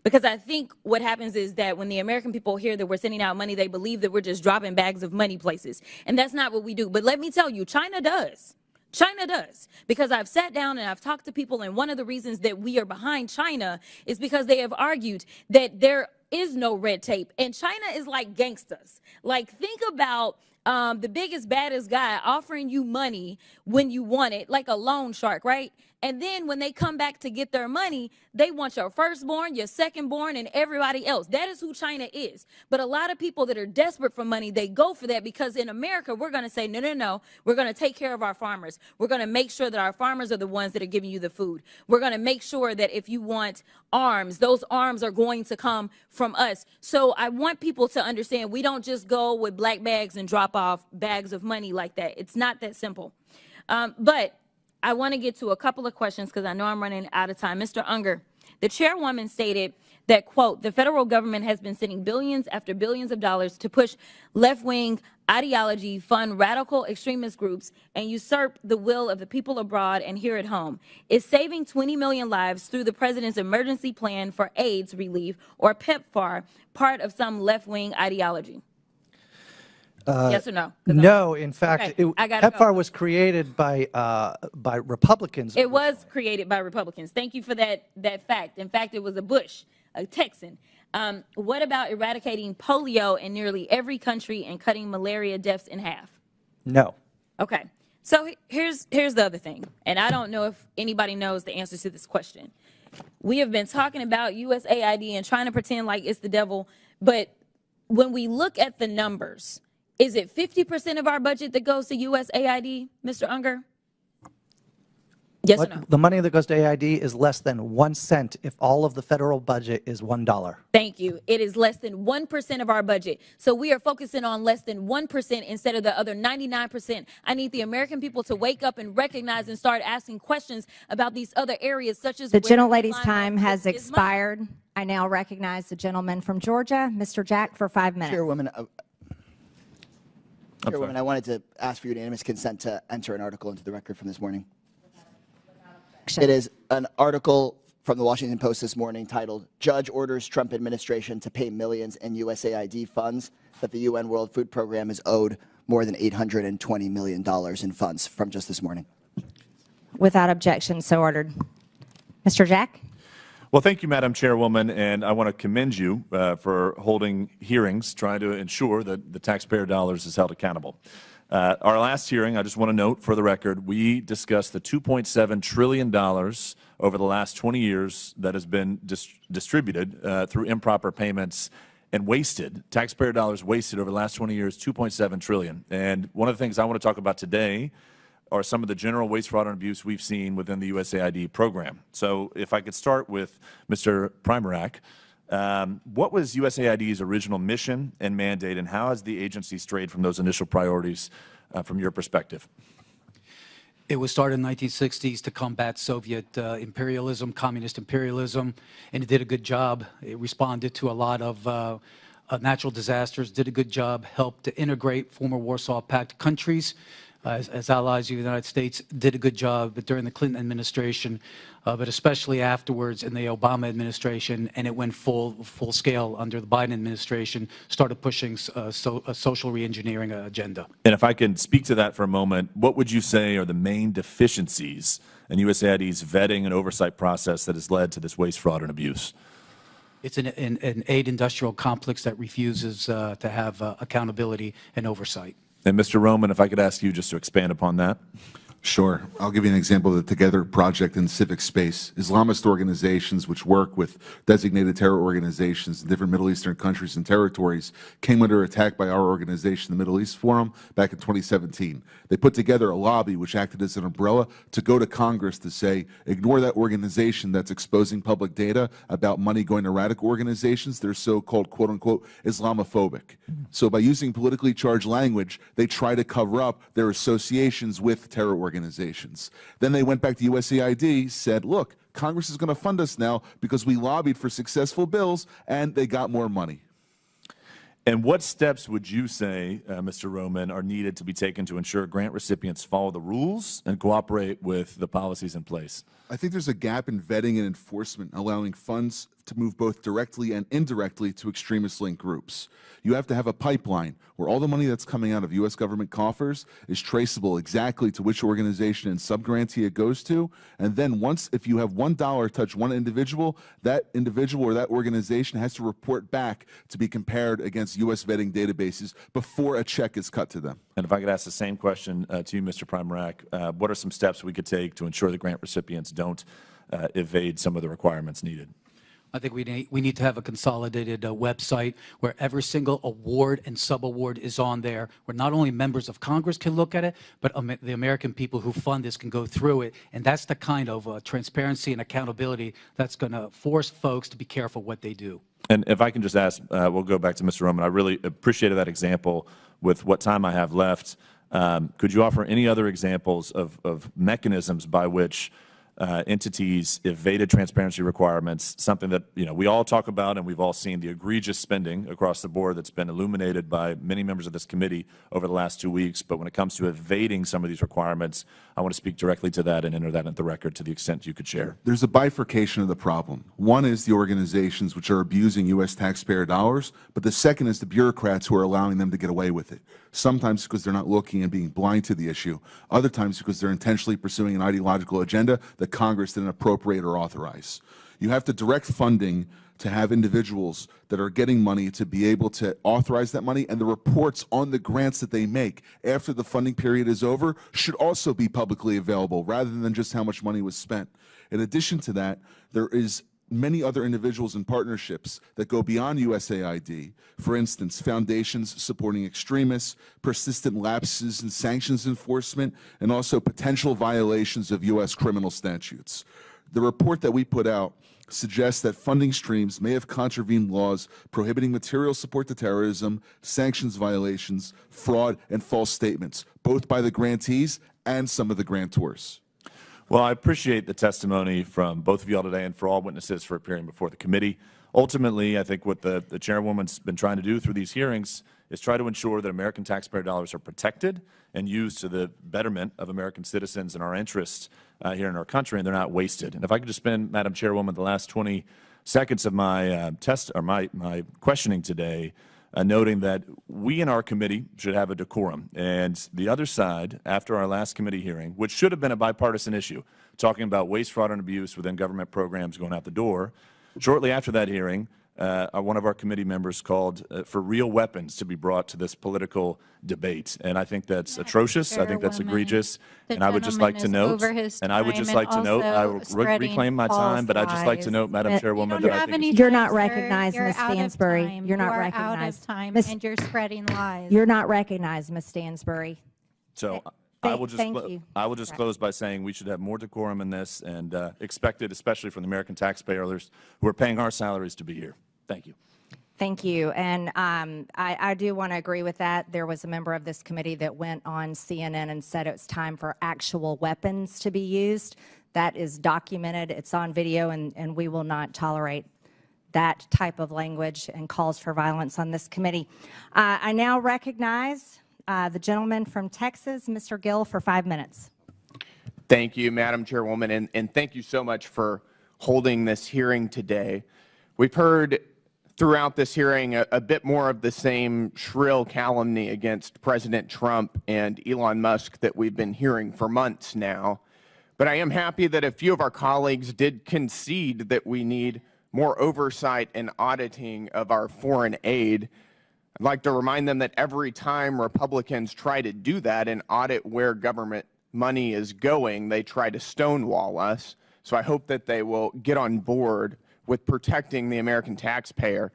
because I think what happens is that when the American people hear that we're sending out money, they believe that we're just dropping bags of money places. And that's not what we do. But let me tell you, China does. China does. Because I've sat down and I've talked to people, and one of the reasons that we are behind China is because they have argued that there is no red tape. And China is like gangsters. Like, think about the biggest, baddest guy offering you money when you want it, like a loan shark, right? And then when they come back to get their money, they want your firstborn, your secondborn, and everybody else. That is who China is. But a lot of people that are desperate for money, they go for that, because in America, we're going to say, no, no, no. We're going to take care of our farmers. We're going to make sure that our farmers are the ones that are giving you the food. We're going to make sure that if you want arms, those arms are going to come from us. So I want people to understand, we don't just go with black bags and drop off bags of money like that. It's not that simple. But I want to get to a couple of questions because I know I'm running out of time. Mr. Unger, the chairwoman stated that, quote, the federal government has been sending billions after billions of dollars to push left-wing ideology, fund radical extremist groups, and usurp the will of the people abroad and here at home. Is saving 20 million lives through the president's emergency plan for AIDS relief, or PEPFAR, part of some left-wing ideology? Yes or no? No, in fact, Okay, I gotta PEPFAR go. was created by Republicans. It was created by Republicans. Thank you for that fact. In fact, it was a Bush, a Texan. What about eradicating polio in nearly every country and cutting malaria deaths in half? No. Okay. So here's the other thing, and I don't know if anybody knows the answer to this question. We have been talking about USAID and trying to pretend like it's the devil, but when we look at the numbers, is it 50% of our budget that goes to USAID, Mr. Unger? Yes or no? The money that goes to AID is less than 1 cent if all of the federal budget is $1. Thank you. It is less than 1% of our budget. So we are focusing on less than 1% instead of the other 99%. I need the American people to wake up and recognize and start asking questions about these other areas, such as The where gentlelady's line time has is money. expired. I now recognize the gentleman from Georgia, Mr. Jack, for 5 minutes. Chairwoman, Chairwoman, I wanted to ask for unanimous consent to enter an article into the record from this morning. It is an article from the Washington Post this morning titled, "Judge Orders Trump Administration to Pay Millions in USAID Funds That the UN World Food Program is owed more than $820 million in funds," from just this morning. Without objection, so ordered. Mr. Jack? Well, thank you, Madam Chairwoman, and I want to commend you for holding hearings, trying to ensure that the taxpayer dollars is held accountable. Our last hearing, I just want to note for the record, we discussed the $2.7 trillion over the last 20 years that has been distributed through improper payments and wasted, taxpayer dollars wasted over the last 20 years, $2.7 trillion. And one of the things I want to talk about today are some of the general waste, fraud, and abuse we've seen within the USAID program. So if I could start with Mr. Primorak, what was USAID's original mission and mandate, and how has the agency strayed from those initial priorities from your perspective? It was started in the 1960s to combat Soviet imperialism, communist imperialism, and it did a good job. It responded to a lot of natural disasters, did a good job, helped to integrate former Warsaw Pact countries as allies of the United States, did a good job during the Clinton administration, but especially afterwards in the Obama administration, and it went full scale under the Biden administration, started pushing a social reengineering agenda. And if I can speak to that for a moment, what would you say are the main deficiencies in USAID's vetting and oversight process that has led to this waste, fraud, and abuse? It's an aid industrial complex that refuses to have accountability and oversight. And Mr. Roman, if I could ask you just to expand upon that. Sure. I'll give you an example of the Together Project in civic space. Islamist organizations which work with designated terror organizations in different Middle Eastern countries and territories came under attack by our organization, the Middle East Forum, back in 2017. They put together a lobby which acted as an umbrella to go to Congress to say, ignore that organization that's exposing public data about money going to radical organizations. They're so-called, quote-unquote, Islamophobic. So by using politically charged language, they try to cover up their associations with terror organizations. Then they went back to USAID, said, look, Congress is going to fund us now because we lobbied for successful bills, and they got more money. And what steps would you say, Mr. Roman, are needed to be taken to ensure grant recipients follow the rules and cooperate with the policies in place? I think there's a gap in vetting and enforcement, allowing funds to move both directly and indirectly to extremist-linked groups. You have to have a pipeline where all the money that's coming out of U.S. government coffers is traceable exactly to which organization and subgrantee it goes to. And then once, if you have $1 touch one individual, that individual or that organization has to report back to be compared against U.S. vetting databases before a check is cut to them. And if I could ask the same question to you, Mr. Primorak, what are some steps we could take to ensure the grant recipients don't evade some of the requirements needed? I think we need to have a consolidated website where every single award and sub-award is on there, where not only members of Congress can look at it, but the American people who fund this can go through it. And that's the kind of transparency and accountability that's going to force folks to be careful what they do. And if I can just ask, we'll go back to Mr. Roman. I really appreciated that example. With what time I have left, could you offer any other examples of mechanisms by which entities evaded transparency requirements, something that we all talk about, and we've all seen the egregious spending across the board that's been illuminated by many members of this committee over the last 2 weeks. But when it comes to evading some of these requirements, I want to speak directly to that and enter that into the record to the extent you could share. There's a bifurcation of the problem. One is the organizations which are abusing U.S. taxpayer dollars, but the second is the bureaucrats who are allowing them to get away with it. Sometimes because they're not looking and being blind to the issue. Other times because they're intentionally pursuing an ideological agenda that Congress didn't appropriate or authorize. You have to direct funding to have individuals that are getting money to be able to authorize that money, and the reports on the grants that they make after the funding period is over should also be publicly available rather than just how much money was spent. In addition to that, there is many other individuals and partnerships that go beyond USAID. For instance, foundations supporting extremists, persistent lapses in sanctions enforcement, and also potential violations of U.S. criminal statutes. The report that we put out suggests that funding streams may have contravened laws prohibiting material support to terrorism, sanctions violations, fraud, and false statements, both by the grantees and some of the grantors. Well, I appreciate the testimony from both of you all today and for all witnesses for appearing before the committee. Ultimately, I think what the chairwoman's been trying to do through these hearings is try to ensure that American taxpayer dollars are protected and used to the betterment of American citizens and our interests here in our country, and they're not wasted. And if I could just spend, Madam Chairwoman, the last 20 seconds of my my questioning today noting that we in our committee should have a decorum. And the other side, after our last committee hearing, which should have been a bipartisan issue, talking about waste, fraud, and abuse within government programs going out the door, shortly after that hearing, one of our committee members called for real weapons to be brought to this political debate. And I think that's atrocious. I think that's egregious. And I would just like to note, I will reclaim my time, but I'd just like to note, Madam Chairwoman, that I think you're not recognized, Ms. Stansbury. You're not recognized. And you're spreading lies. You're not recognized, Ms. Stansbury. So I will just close by saying we should have more decorum in this and expect it, especially from the American taxpayers who are paying our salaries to be here. Thank you. Thank you. And I do want to agree with that. There was a member of this committee that went on CNN and said it's time for actual weapons to be used. That is documented. It's on video, and we will not tolerate that type of language and calls for violence on this committee. I now recognize the gentleman from Texas, Mr. Gill, for 5 minutes. Thank you, Madam Chairwoman, and thank you so much for holding this hearing today. We've heard throughout this hearing a bit more of the same shrill calumny against President Trump and Elon Musk that we've been hearing for months now. But I am happy that a few of our colleagues did concede that we need more oversight and auditing of our foreign aid. I'd like to remind them that every time Republicans try to do that and audit where government money is going, they try to stonewall us. So I hope that they will get on board with protecting the American taxpayer.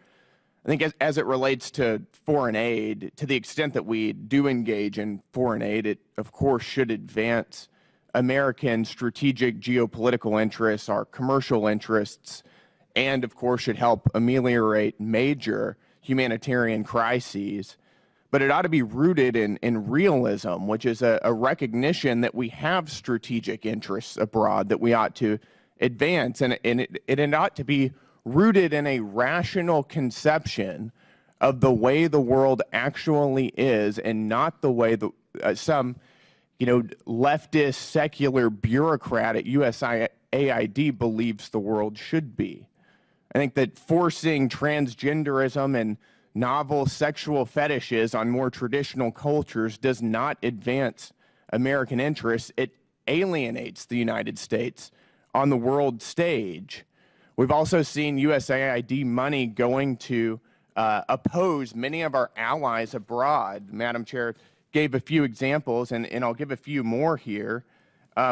I think as it relates to foreign aid, to the extent that we do engage in foreign aid, it of course should advance American strategic geopolitical interests, our commercial interests, and of course should help ameliorate major humanitarian crises. But it ought to be rooted in realism, which is a recognition that we have strategic interests abroad that we ought to advance, and it ought to be rooted in a rational conception of the way the world actually is, and not the way some, leftist secular bureaucrat at USAID believes the world should be. I think that forcing transgenderism and novel sexual fetishes on more traditional cultures does not advance American interests. It alienates the United States on the world stage. We've also seen USAID money going to oppose many of our allies abroad. Madam Chair gave a few examples, and I'll give a few more here.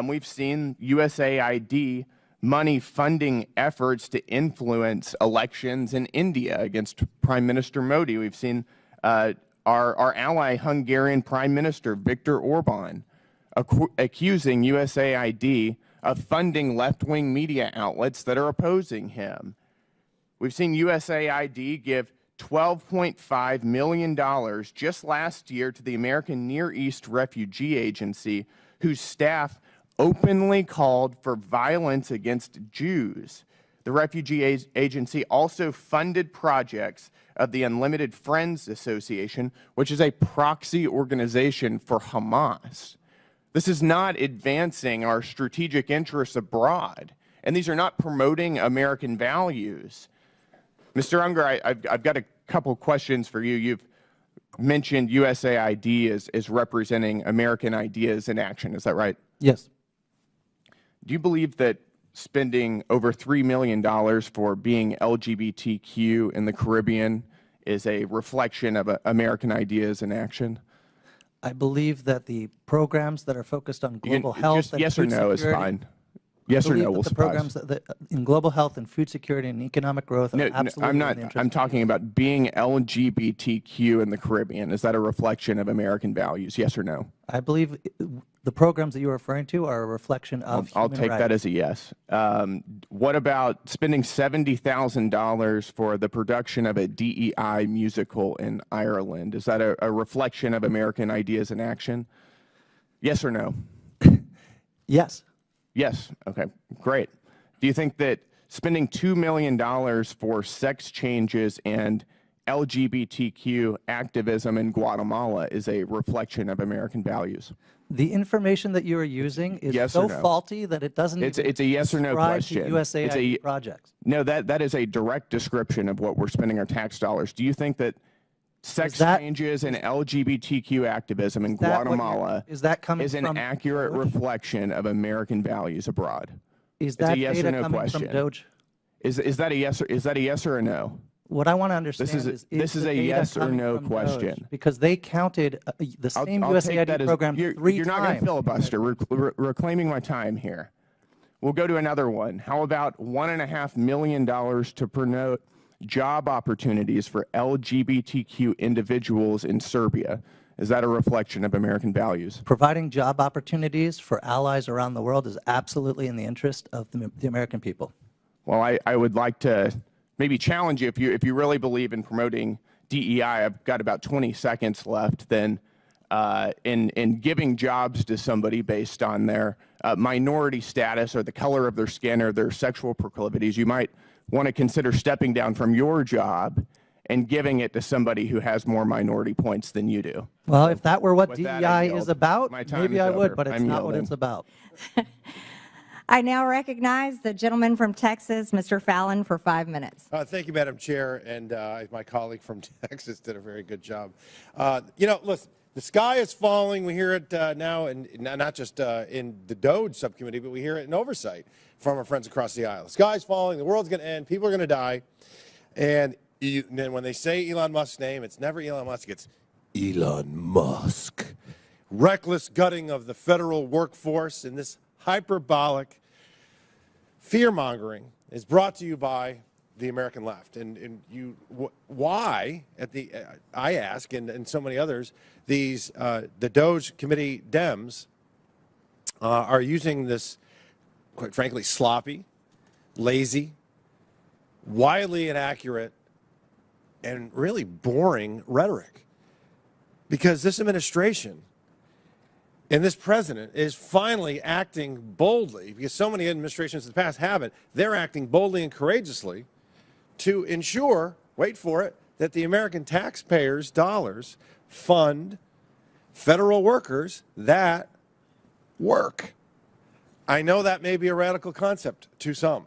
We've seen USAID money funding efforts to influence elections in India against Prime Minister Modi. We've seen our ally Hungarian Prime Minister Viktor Orban accusing USAID of funding left-wing media outlets that are opposing him. We've seen USAID give $12.5 million just last year to the American Near East Refugee Agency, whose staff openly called for violence against Jews. The Refugee Agency also funded projects of the Unlimited Friends Association, which is a proxy organization for Hamas. This is not advancing our strategic interests abroad, and these are not promoting American values. Mr. Unger, I've got a couple questions for you. You've mentioned USAID as representing American ideas in action. Is that right? Yes. Do you believe that spending over $3 million for being LGBTQ in the Caribbean is a reflection of American ideas in action? I believe that the programs that are focused on global health just and yes or food no security, is fine. Yes or believe no that will the suffice. programs in global health and food security and economic growth are absolutely I'm not. in the interest I'm of talking about being LGBTQ in the Caribbean. Is that a reflection of American values? Yes or no? I believe the programs that you're referring to are a reflection of I'll human take rights. that as a yes. What about spending $70,000 for the production of a DEI musical in Ireland? Is that a reflection of American ideas in action? Yes or no? Yes. Yes. Okay, great. Do you think that spending $2 million for sex changes and LGBTQ activism in Guatemala is a reflection of American values? The information that you are using is Yes so or no? faulty that it doesn't It's even a yes or no describe question. to USAID It's a- projects. No, that is a direct description of what we're spending our tax dollars. Do you think that sex that- changes and LGBTQ activism in that what you're- Guatemala is that coming is an from accurate Doge? reflection of American values abroad? Is It's that a yes data or no coming question. from Doge? Is that a yes or a no? What I want to understand This is the a data yes or coming no from question. Doge? Because they counted the same I'll take USAID that as- program you're, 3 You're not going to times. filibuster. Reclaiming my time here. We'll go to another one. How about $1.5 million to promote job opportunities for LGBTQ individuals in Serbia? Is that a reflection of American values? Providing job opportunities for allies around the world is absolutely in the interest of the American people. Well, I would like to maybe challenge you if you really believe in promoting DEI. I've got about 20 seconds left. Then, in giving jobs to somebody based on their minority status or the color of their skin or their sexual proclivities, you might want to consider stepping down from your job and giving it to somebody who has more minority points than you do. Well, if that were what With that, I DEI yield. is about, My time maybe is I would, over. but it's I'm not what yielding. it's about. I now recognize the gentleman from Texas, Mr. Fallon, for 5 minutes. Thank you, Madam Chair, and my colleague from Texas did a very good job. Listen, the sky is falling. We hear it now, and not just in the DOGE subcommittee, but we hear it in oversight from our friends across the aisle. The sky's falling. The world's going to end. People are going to die. And then when they say Elon Musk's name, it's never Elon Musk. It's Elon Musk. Reckless gutting of the federal workforce and this hyperbolic fear-mongering is brought to you by the American left. And why, I ask, and so many others, the DOGE committee Dems are using this, quite frankly, sloppy, lazy, wildly inaccurate, and really boring rhetoric. Because this administration and this president is finally acting boldly, because so many administrations in the past haven't. They're acting boldly and courageously to ensure, wait for it, that the American taxpayers' dollars fund federal workers that work. I know that may be a radical concept to some.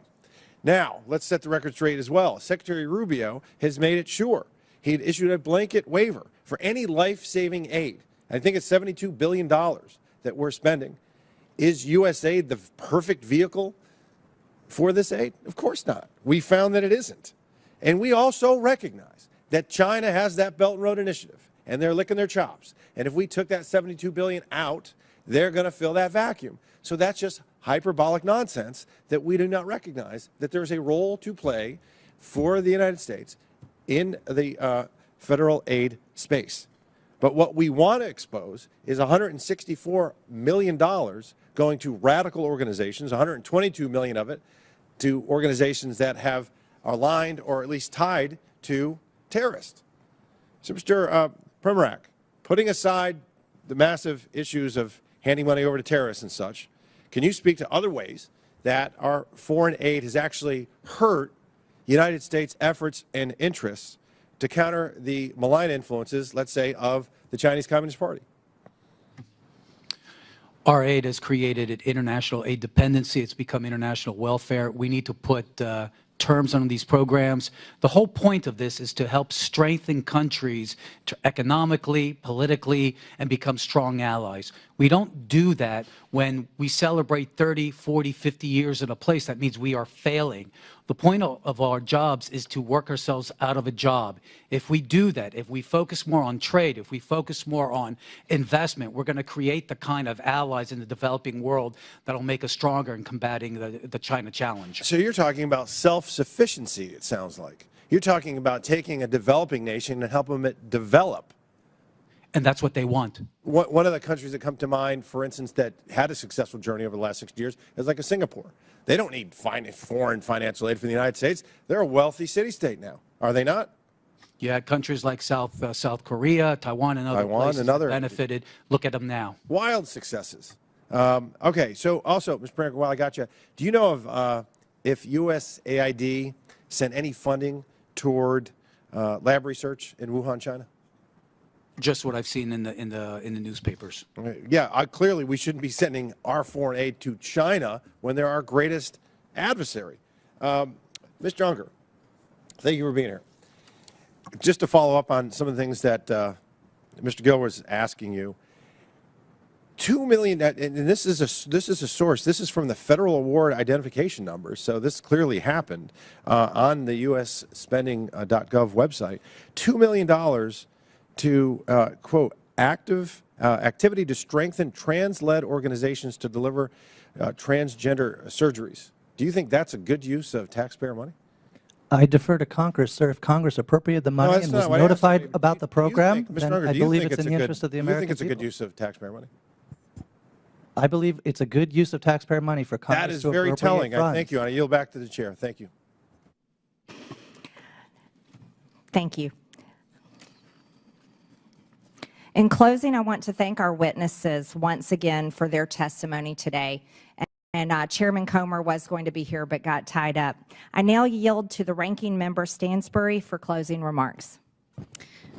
Now, let's set the record straight as well. Secretary Rubio has made it sure. He'd issued a blanket waiver for any life-saving aid. I think it's $72 billion that we're spending. Is USAID the perfect vehicle for this aid? Of course not. We found that it isn't. And we also recognize that China has that Belt and Road Initiative, and they're licking their chops. And if we took that $72 billion out, they're going to fill that vacuum. So that's just hyperbolic nonsense that we do not recognize that there's a role to play for the United States in the federal aid space. But what we want to expose is $164 million going to radical organizations, $122 million of it to organizations that have aligned or at least tied to terrorists. So, Mr. Primorak, putting aside the massive issues of handing money over to terrorists and such, can you speak to other ways that our foreign aid has actually hurt United States efforts and interests to counter the malign influences, let's say, of the Chinese Communist Party? Our aid has created an international aid dependency. It's become international welfare. We need to put terms on these programs. The whole point of this is to help strengthen countries economically, politically, and become strong allies. We don't do that when we celebrate 30, 40, 50 years in a place. That means we are failing. The point of our jobs is to work ourselves out of a job. If we do that, if we focus more on trade, if we focus more on investment, we're going to create the kind of allies in the developing world that will make us stronger in combating the China challenge. So you're talking about self-sufficiency, it sounds like. You're talking about taking a developing nation and helping it develop. And that's what they want. One of the countries that come to mind, for instance, that had a successful journey over the last 60 years is like a Singapore. They don't need foreign financial aid from the United States. They're a wealthy city-state now, are they not? You had countries like South Korea, Taiwan, and other places that benefited. Look at them now. Wild successes. Okay, so also, Mr. Branco, while I got you, do you know of if USAID sent any funding toward lab research in Wuhan, China? Just what I've seen in the newspapers. Yeah, clearly we shouldn't be sending our foreign aid to China when they're our greatest adversary. Mr. Unger, thank you for being here. Just to follow up on some of the things that Mr. Gill was asking you, 2 million, and this is a source. This is from the Federal Award Identification Number, so this clearly happened on the USspending.gov website. $2 million to, quote, activity to strengthen trans-led organizations to deliver transgender surgeries. Do you think that's a good use of taxpayer money? I defer to Congress, sir. If Congress appropriated the money and was notified about the program, then I believe it's in the interest of the American people. Do you think it's a good use of taxpayer money? I believe it's a good use of taxpayer money for Congress to appropriate funds. That is very telling. Thank you. I yield back to the chair. Thank you. Thank you. In closing, I want to thank our witnesses once again for their testimony today. And Chairman Comer was going to be here but got tied up. I now yield to the ranking member Stansbury for closing remarks.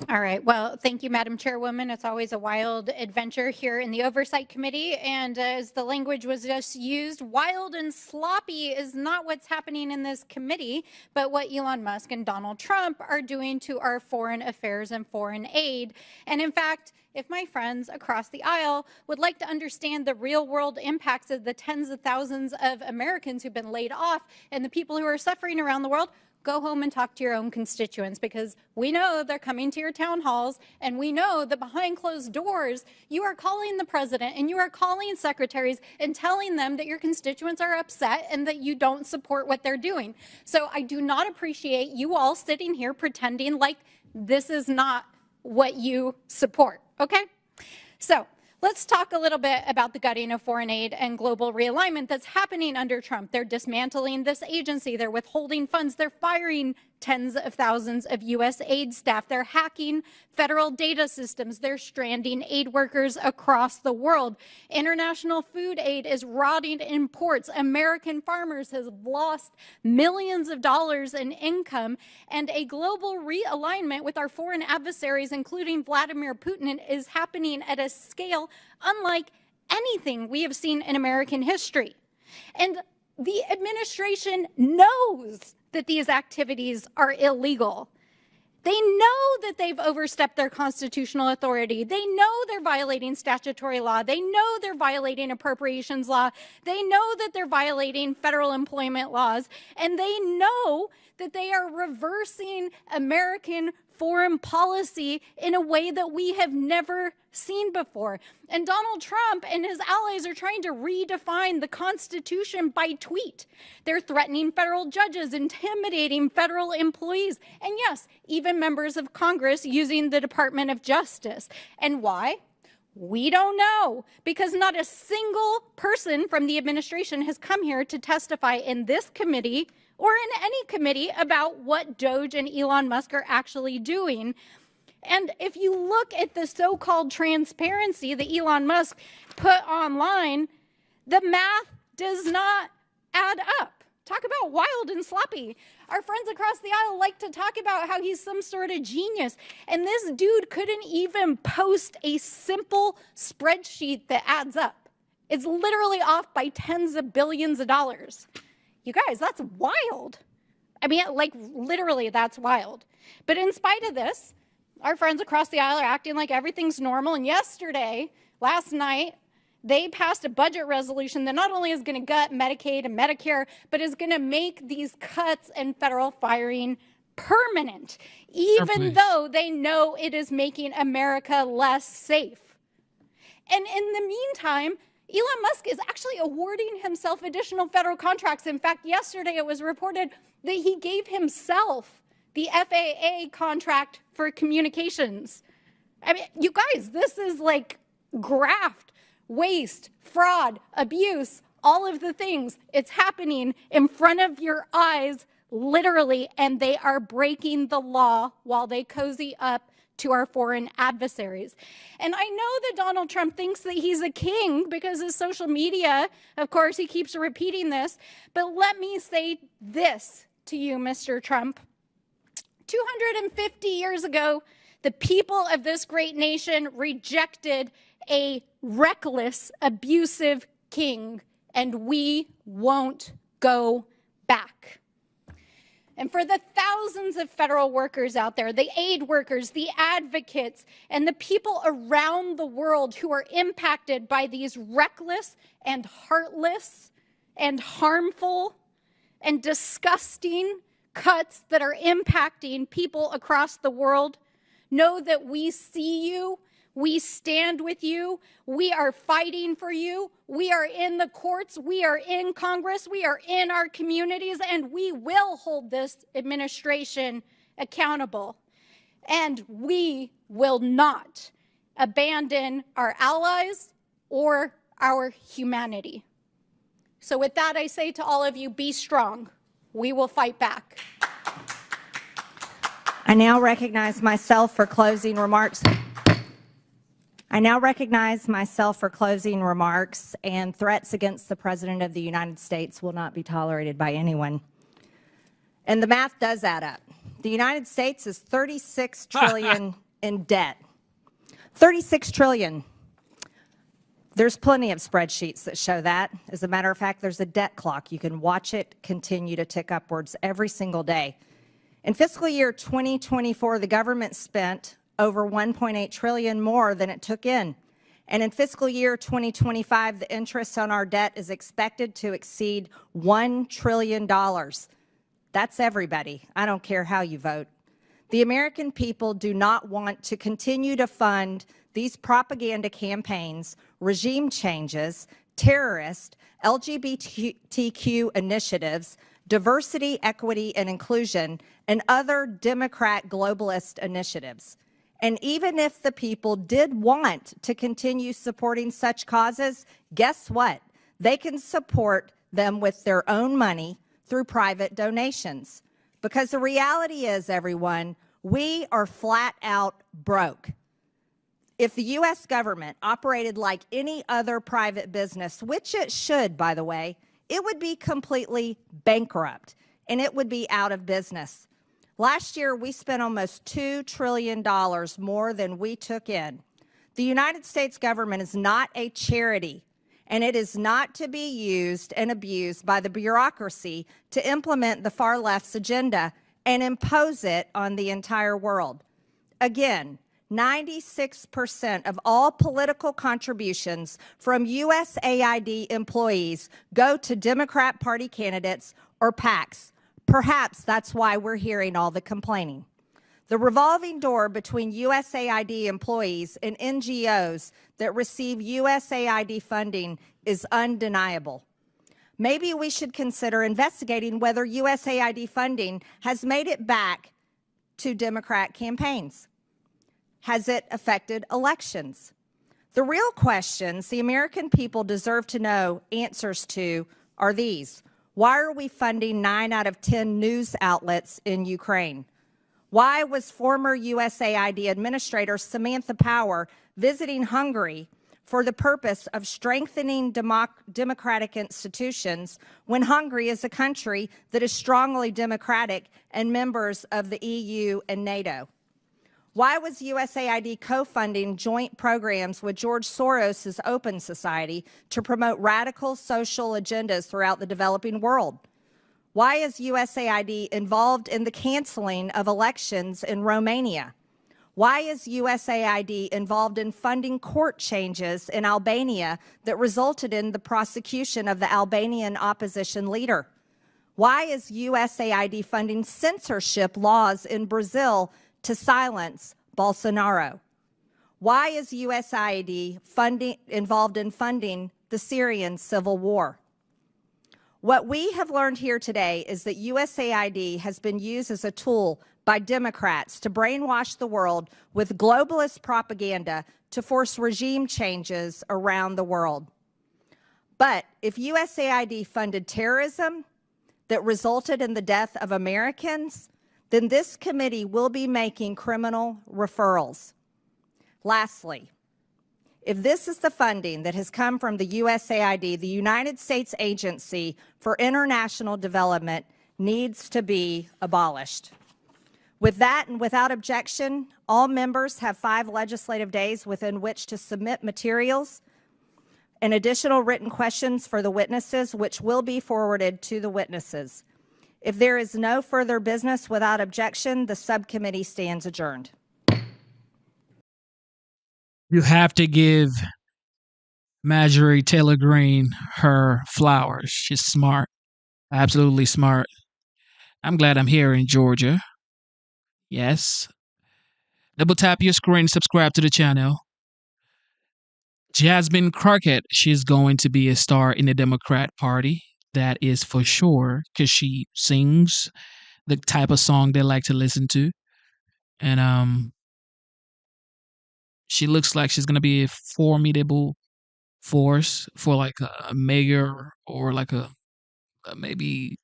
All right. Well, thank you, Madam Chairwoman. It's always a wild adventure here in the Oversight Committee. And as the language was just used, wild and sloppy is not what's happening in this committee, but what Elon Musk and Donald Trump are doing to our foreign affairs and foreign aid. And in fact, if my friends across the aisle would like to understand the real world impacts of the tens of thousands of Americans who've been laid off and the people who are suffering around the world, go home and talk to your own constituents, because we know they're coming to your town halls, and we know that behind closed doors, you are calling the president and you are calling secretaries and telling them that your constituents are upset and that you don't support what they're doing. So I do not appreciate you all sitting here pretending like this is not what you support, okay? So let's talk a little bit about the gutting of foreign aid and global realignment that's happening under Trump. They're dismantling this agency. They're withholding funds. They're firing tens of thousands of U.S. aid staff. They're hacking federal data systems. They're stranding aid workers across the world. International food aid is rotting in ports. American farmers have lost millions of dollars in income. And a global realignment with our foreign adversaries, including Vladimir Putin, is happening at a scale unlike anything we have seen in American history. And the administration knows that these activities are illegal. They know that they've overstepped their constitutional authority. They know they're violating statutory law. They know they're violating appropriations law. They know that they're violating federal employment laws. And they know that they are reversing American foreign policy in a way that we have never seen before. And Donald Trump and his allies are trying to redefine the Constitution by tweet. They're threatening federal judges, intimidating federal employees, and yes, even members of Congress using the Department of Justice. And why? We don't know, because not a single person from the administration has come here to testify in this committee or in any committee about what Doge and Elon Musk are actually doing. And if you look at the so-called transparency that Elon Musk put online, the math does not add up. Talk about wild and sloppy. Our friends across the aisle like to talk about how he's some sort of genius. And this dude couldn't even post a simple spreadsheet that adds up. It's literally off by tens of billions of dollars. You guys, that's wild. I mean, like, literally, that's wild. But in spite of this, our friends across the aisle are acting like everything's normal. And yesterday, last night, they passed a budget resolution that not only is going to gut Medicaid and Medicare, but is going to make these cuts in federal firing permanent, even though they know it is making America less safe. And in the meantime, Elon Musk is actually awarding himself additional federal contracts. In fact, yesterday it was reported that he gave himself the FAA contract for communications. I mean, you guys, this is like graft, waste, fraud, abuse, all of the things. It's happening in front of your eyes, literally, and they are breaking the law while they cozy up to our foreign adversaries. And I know that Donald Trump thinks that he's a king because his social media, of course, he keeps repeating this. But let me say this to you, Mr. Trump. 250 years ago, the people of this great nation rejected a reckless, abusive king, and we won't go back. And for the thousands of federal workers out there, the aid workers, the advocates, and the people around the world who are impacted by these reckless and heartless and harmful and disgusting cuts that are impacting people across the world, know that we see you, we stand with you, we are fighting for you, we are in the courts, we are in Congress, we are in our communities, and we will hold this administration accountable. And we will not abandon our allies or our humanity. So with that, I say to all of you, be strong. We will fight back. I now recognize myself for closing remarks. And threats against the President of the United States will not be tolerated by anyone. And the math does add up. The United States is $36 trillion in debt. $36 trillion. There's plenty of spreadsheets that show that. As a matter of fact, there's a debt clock. You can watch it continue to tick upwards every single day. In fiscal year 2024, the government spent over $1.8 trillion more than it took in. And in fiscal year 2025, the interest on our debt is expected to exceed $1 trillion. That's everybody. I don't care how you vote. The American people do not want to continue to fund these propaganda campaigns, regime changes, terrorist, LGBTQ initiatives, diversity, equity, and inclusion, and other Democrat globalist initiatives. And even if the people did want to continue supporting such causes, guess what? They can support them with their own money through private donations. Because the reality is, everyone, we are flat out broke. If the U.S. government operated like any other private business, which it should, by the way, it would be completely bankrupt and it would be out of business. Last year, we spent almost $2 trillion more than we took in. The United States government is not a charity, and it is not to be used and abused by the bureaucracy to implement the far left's agenda and impose it on the entire world. Again, 96% of all political contributions from USAID employees go to Democrat Party candidates or PACs. Perhaps that's why we're hearing all the complaining. The revolving door between USAID employees and NGOs that receive USAID funding is undeniable. Maybe we should consider investigating whether USAID funding has made it back to Democrat campaigns. Has it affected elections? The real questions the American people deserve to know answers to are these. Why are we funding 9 out of 10 news outlets in Ukraine? Why was former USAID Administrator Samantha Power visiting Hungary for the purpose of strengthening democratic institutions when Hungary is a country that is strongly democratic and members of the EU and NATO? Why was USAID co-funding joint programs with George Soros' Open Society to promote radical social agendas throughout the developing world? Why is USAID involved in the canceling of elections in Romania? Why is USAID involved in funding court changes in Albania that resulted in the prosecution of the Albanian opposition leader? Why is USAID funding censorship laws in Brazil to silence Bolsonaro? Why is USAID involved in funding the Syrian civil war? What we have learned here today is that USAID has been used as a tool by Democrats to brainwash the world with globalist propaganda to force regime changes around the world. But if USAID funded terrorism that resulted in the death of Americans, then this committee will be making criminal referrals. Lastly, if this is the funding that has come from the USAID, the United States Agency for International Development needs to be abolished. With that and without objection, all members have 5 legislative days within which to submit materials and additional written questions for the witnesses, which will be forwarded to the witnesses. If there is no further business without objection, the subcommittee stands adjourned. You have to give Marjorie Taylor Greene her flowers. She's smart, absolutely smart. I'm glad I'm here in Georgia. Yes. Double tap your screen, subscribe to the channel. Jasmine Crockett, she's going to be a star in the Democrat Party. That is for sure, because she sings the type of song they like to listen to. And she looks like she's going to be a formidable force for like a mayor or like a maybe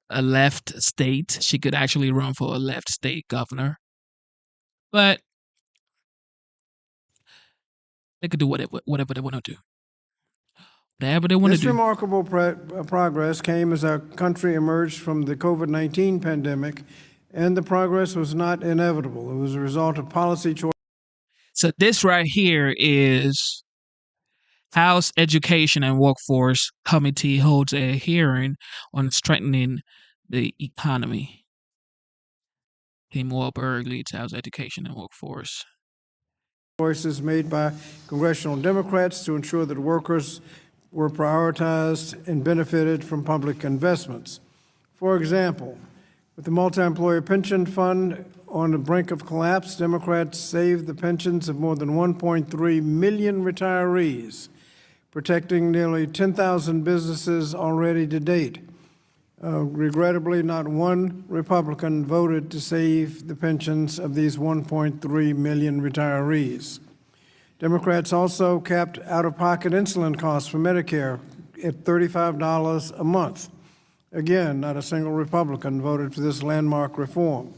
a left state. She could actually run for a left state governor. But they could do whatever they want to do. Whatever they want to This do. remarkable progress came as our country emerged from the COVID-19 pandemic, and the progress was not inevitable. It was a result of policy choices. So this right here is House Education and Workforce Committee holds a hearing on strengthening the economy. Tim Walberg leads House Education and Workforce. Choices made by congressional Democrats to ensure that workers were prioritized and benefited from public investments. For example, with the multi-employer pension fund on the brink of collapse, Democrats saved the pensions of more than 1.3 million retirees, protecting nearly 10,000 businesses already to date. Regrettably, not one Republican voted to save the pensions of these 1.3 million retirees. Democrats also capped out-of-pocket insulin costs for Medicare at $35 a month. Again, not a single Republican voted for this landmark reform.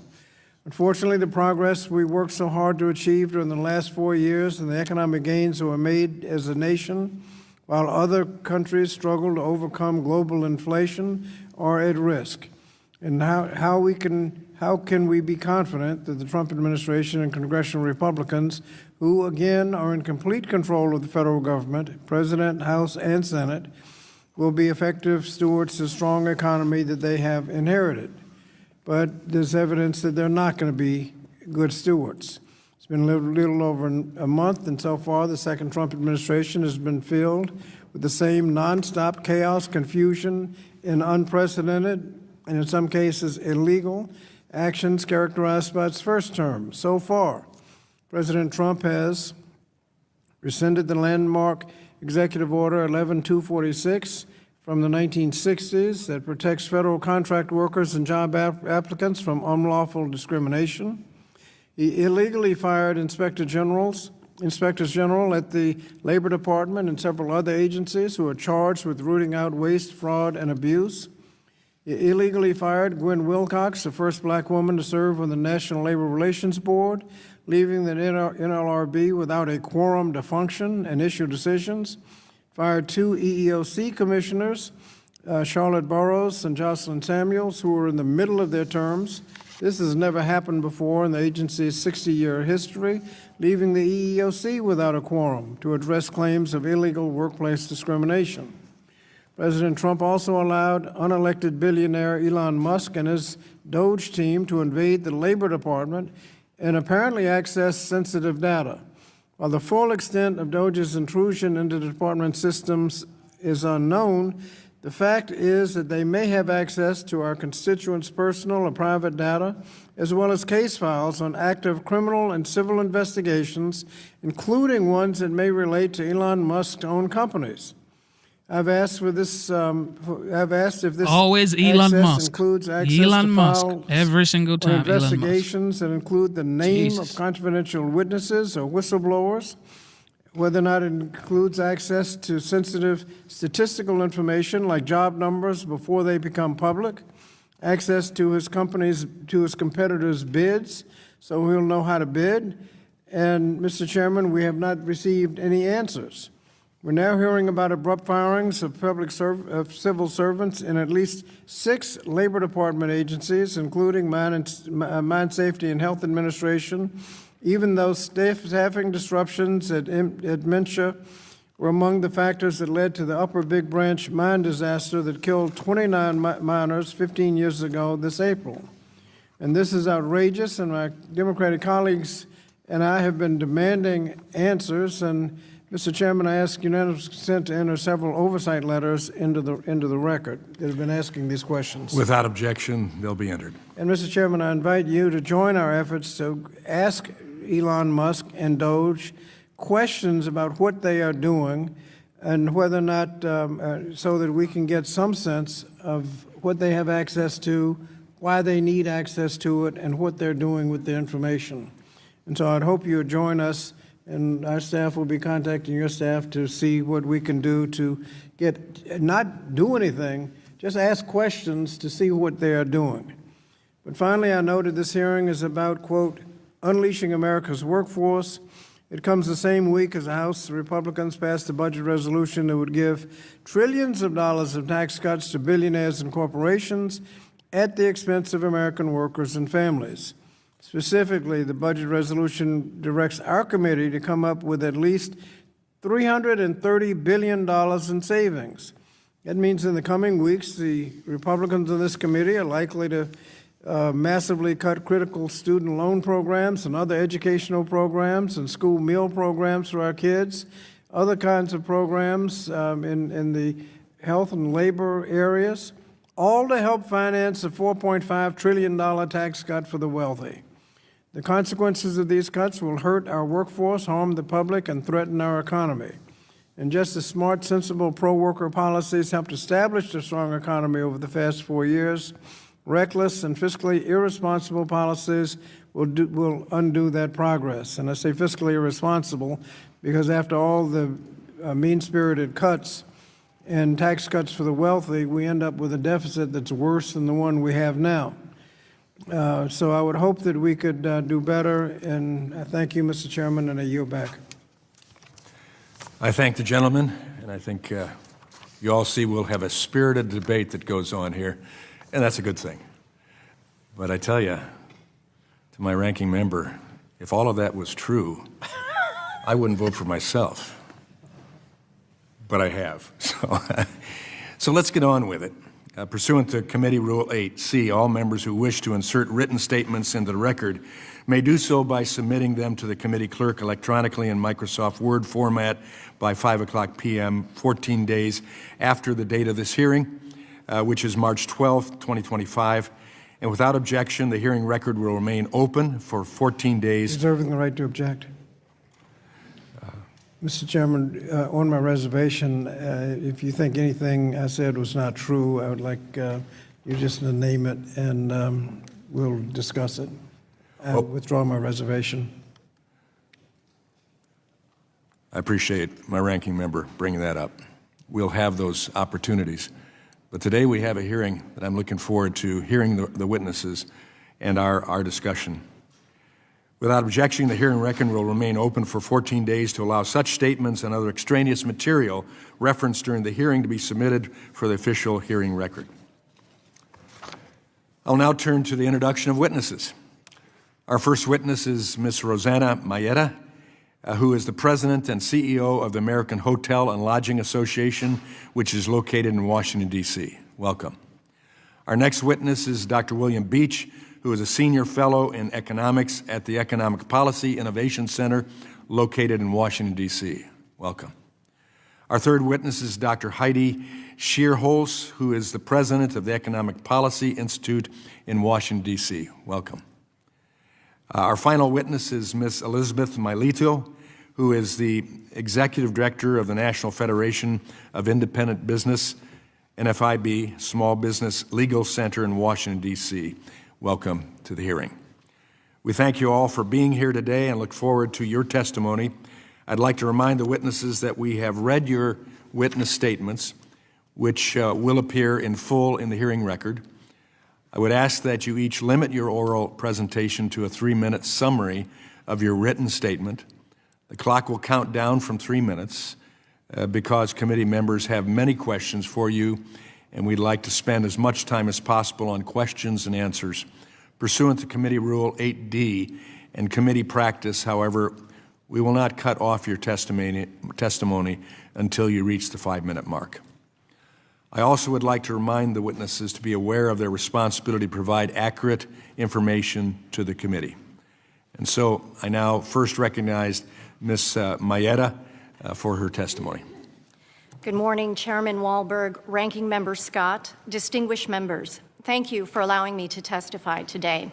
Unfortunately, the progress we worked so hard to achieve during the last 4 years and the economic gains that were made as a nation, while other countries struggle to overcome global inflation, are at risk. And how can we be confident that the Trump administration and congressional Republicans, who again are in complete control of the federal government, President, House, and Senate, will be effective stewards to the strong economy that they have inherited? But there's evidence that they're not going to be good stewards. It's been a little over a month, and so far the second Trump administration has been filled with the same nonstop chaos, confusion, and unprecedented, and in some cases illegal, actions characterized by its first term. So far, President Trump has rescinded the landmark Executive Order 11246 from the 1960s that protects federal contract workers and job applicants from unlawful discrimination. He illegally fired inspectors general at the Labor Department and several other agencies who are charged with rooting out waste, fraud, and abuse. He illegally fired Gwen Wilcox, the first black woman to serve on the National Labor Relations Board, leaving the NLRB without a quorum to function and issue decisions. Fired 2 EEOC commissioners, Charlotte Burrows and Jocelyn Samuels, who were in the middle of their terms. This has never happened before in the agency's 60-year history, leaving the EEOC without a quorum to address claims of illegal workplace discrimination. President Trump also allowed unelected billionaire Elon Musk and his Doge team to invade the Labor Department and apparently access sensitive data. While the full extent of DOJ's intrusion into the department systems is unknown, the fact is that they may have access to our constituents' personal or private data, as well as case files on active criminal and civil investigations, including ones that may relate to Elon Musk's own companies. I've asked if this always Elon access Musk. includes access Elon to Musk files every single or time. Elon Musk. investigations that include the name Jesus. of confidential witnesses or whistleblowers, whether or not it includes access to sensitive statistical information like job numbers before they become public, access to his competitors' bids, so he'll know how to bid. And, Mr. Chairman, we have not received any answers. We're now hearing about abrupt firings of civil servants in at least 6 Labor Department agencies, including Mine Safety and Health Administration, even though staffing disruptions at MNSHA were among the factors that led to the Upper Big Branch mine disaster that killed 29 miners 15 years ago this April. And this is outrageous, and my Democratic colleagues and I have been demanding answers. And Mr. Chairman, I ask unanimous consent to enter several oversight letters into the record that have been asking these questions. Without objection, they'll be entered. And Mr. Chairman, I invite you to join our efforts to ask Elon Musk and DOJ questions about what they are doing and whether or not, so that we can get some sense of what they have access to, why they need access to it, and what they're doing with the information. And so I'd hope you would join us, and our staff will be contacting your staff to see what we can do to not do anything, just ask questions to see what they are doing. But finally, I noted this hearing is about, quote, unleashing America's workforce. It comes the same week as the House Republicans passed a budget resolution that would give trillions of dollars of tax cuts to billionaires and corporations at the expense of American workers and families. Specifically, the budget resolution directs our committee to come up with at least $330 billion in savings. That means in the coming weeks, the Republicans in this committee are likely to massively cut critical student loan programs and other educational programs and school meal programs for our kids, other kinds of programs in the health and labor areas, all to help finance a $4.5 trillion tax cut for the wealthy. The consequences of these cuts will hurt our workforce, harm the public, and threaten our economy. And just as smart, sensible pro-worker policies helped establish a strong economy over the past 4 years, reckless and fiscally irresponsible policies will undo that progress. And I say fiscally irresponsible because after all the mean-spirited cuts and tax cuts for the wealthy, we end up with a deficit that's worse than the one we have now. So I would hope that we could do better, and I thank you, Mr. Chairman, and I yield back. I thank the gentleman, and I think you all see we'll have a spirited debate that goes on here, and that's a good thing. But I tell you, to my ranking member, if all of that was true, I wouldn't vote for myself. But I have. So let's get on with it. Pursuant to Committee Rule 8C, all members who wish to insert written statements into the record may do so by submitting them to the committee clerk electronically in Microsoft Word format by 5:00 p.m., 14 days after the date of this hearing, which is March 12th, 2025. And without objection, the hearing record will remain open for 14 days. Reserving the right to object. Mr. Chairman, on my reservation, if you think anything I said was not true, I would like you just to name it, and we'll discuss it. I withdraw my reservation. I appreciate my ranking member bringing that up. We'll have those opportunities. But today we have a hearing that I'm looking forward to hearing the witnesses and our discussion. Without objection, the hearing record will remain open for 14 days to allow such statements and other extraneous material referenced during the hearing to be submitted for the official hearing record. I'll now turn to the introduction of witnesses. Our first witness is Ms. Rosanna Mayetta, who is the President and CEO of the American Hotel and Lodging Association, which is located in Washington, D.C. Welcome. Our next witness is Dr. William Beach, who is a senior fellow in economics at the Economic Policy Innovation Center located in Washington, D.C. Welcome. Our third witness is Dr. Heidi Schierholz, who is the president of the Economic Policy Institute in Washington, D.C. Welcome. Our final witness is Ms. Elizabeth Milito, who is the executive director of the National Federation of Independent Business, NFIB, Small Business Legal Center in Washington, D.C. Welcome to the hearing. We thank you all for being here today and look forward to your testimony. I'd like to remind the witnesses that we have read your witness statements, which will appear in full in the hearing record. I would ask that you each limit your oral presentation to a 3-minute summary of your written statement. The clock will count down from 3 minutes because committee members have many questions for you, and we'd like to spend as much time as possible on questions and answers. Pursuant to Committee Rule 8D and committee practice, however, we will not cut off your testimony until you reach the 5-minute mark. I also would like to remind the witnesses to be aware of their responsibility to provide accurate information to the committee. And so I now first recognize Ms. Mayetta for her testimony. Good morning, Chairman Walberg, Ranking Member Scott, distinguished members. Thank you for allowing me to testify today.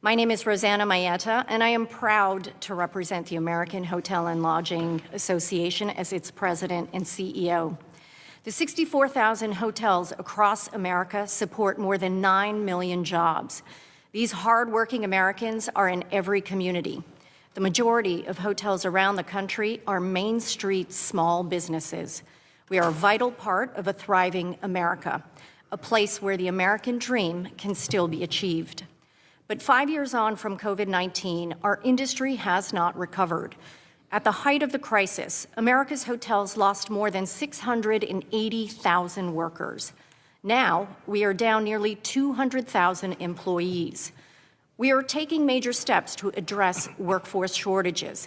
My name is Rosanna Mayetta, and I am proud to represent the American Hotel and Lodging Association as its president and CEO. The 64,000 hotels across America support more than 9 million jobs. These hardworking Americans are in every community. The majority of hotels around the country are Main Street small businesses. We are a vital part of a thriving America, a place where the American dream can still be achieved. But 5 years on from COVID-19, our industry has not recovered. At the height of the crisis, America's hotels lost more than 680,000 workers. Now, we are down nearly 200,000 employees. We are taking major steps to address workforce shortages.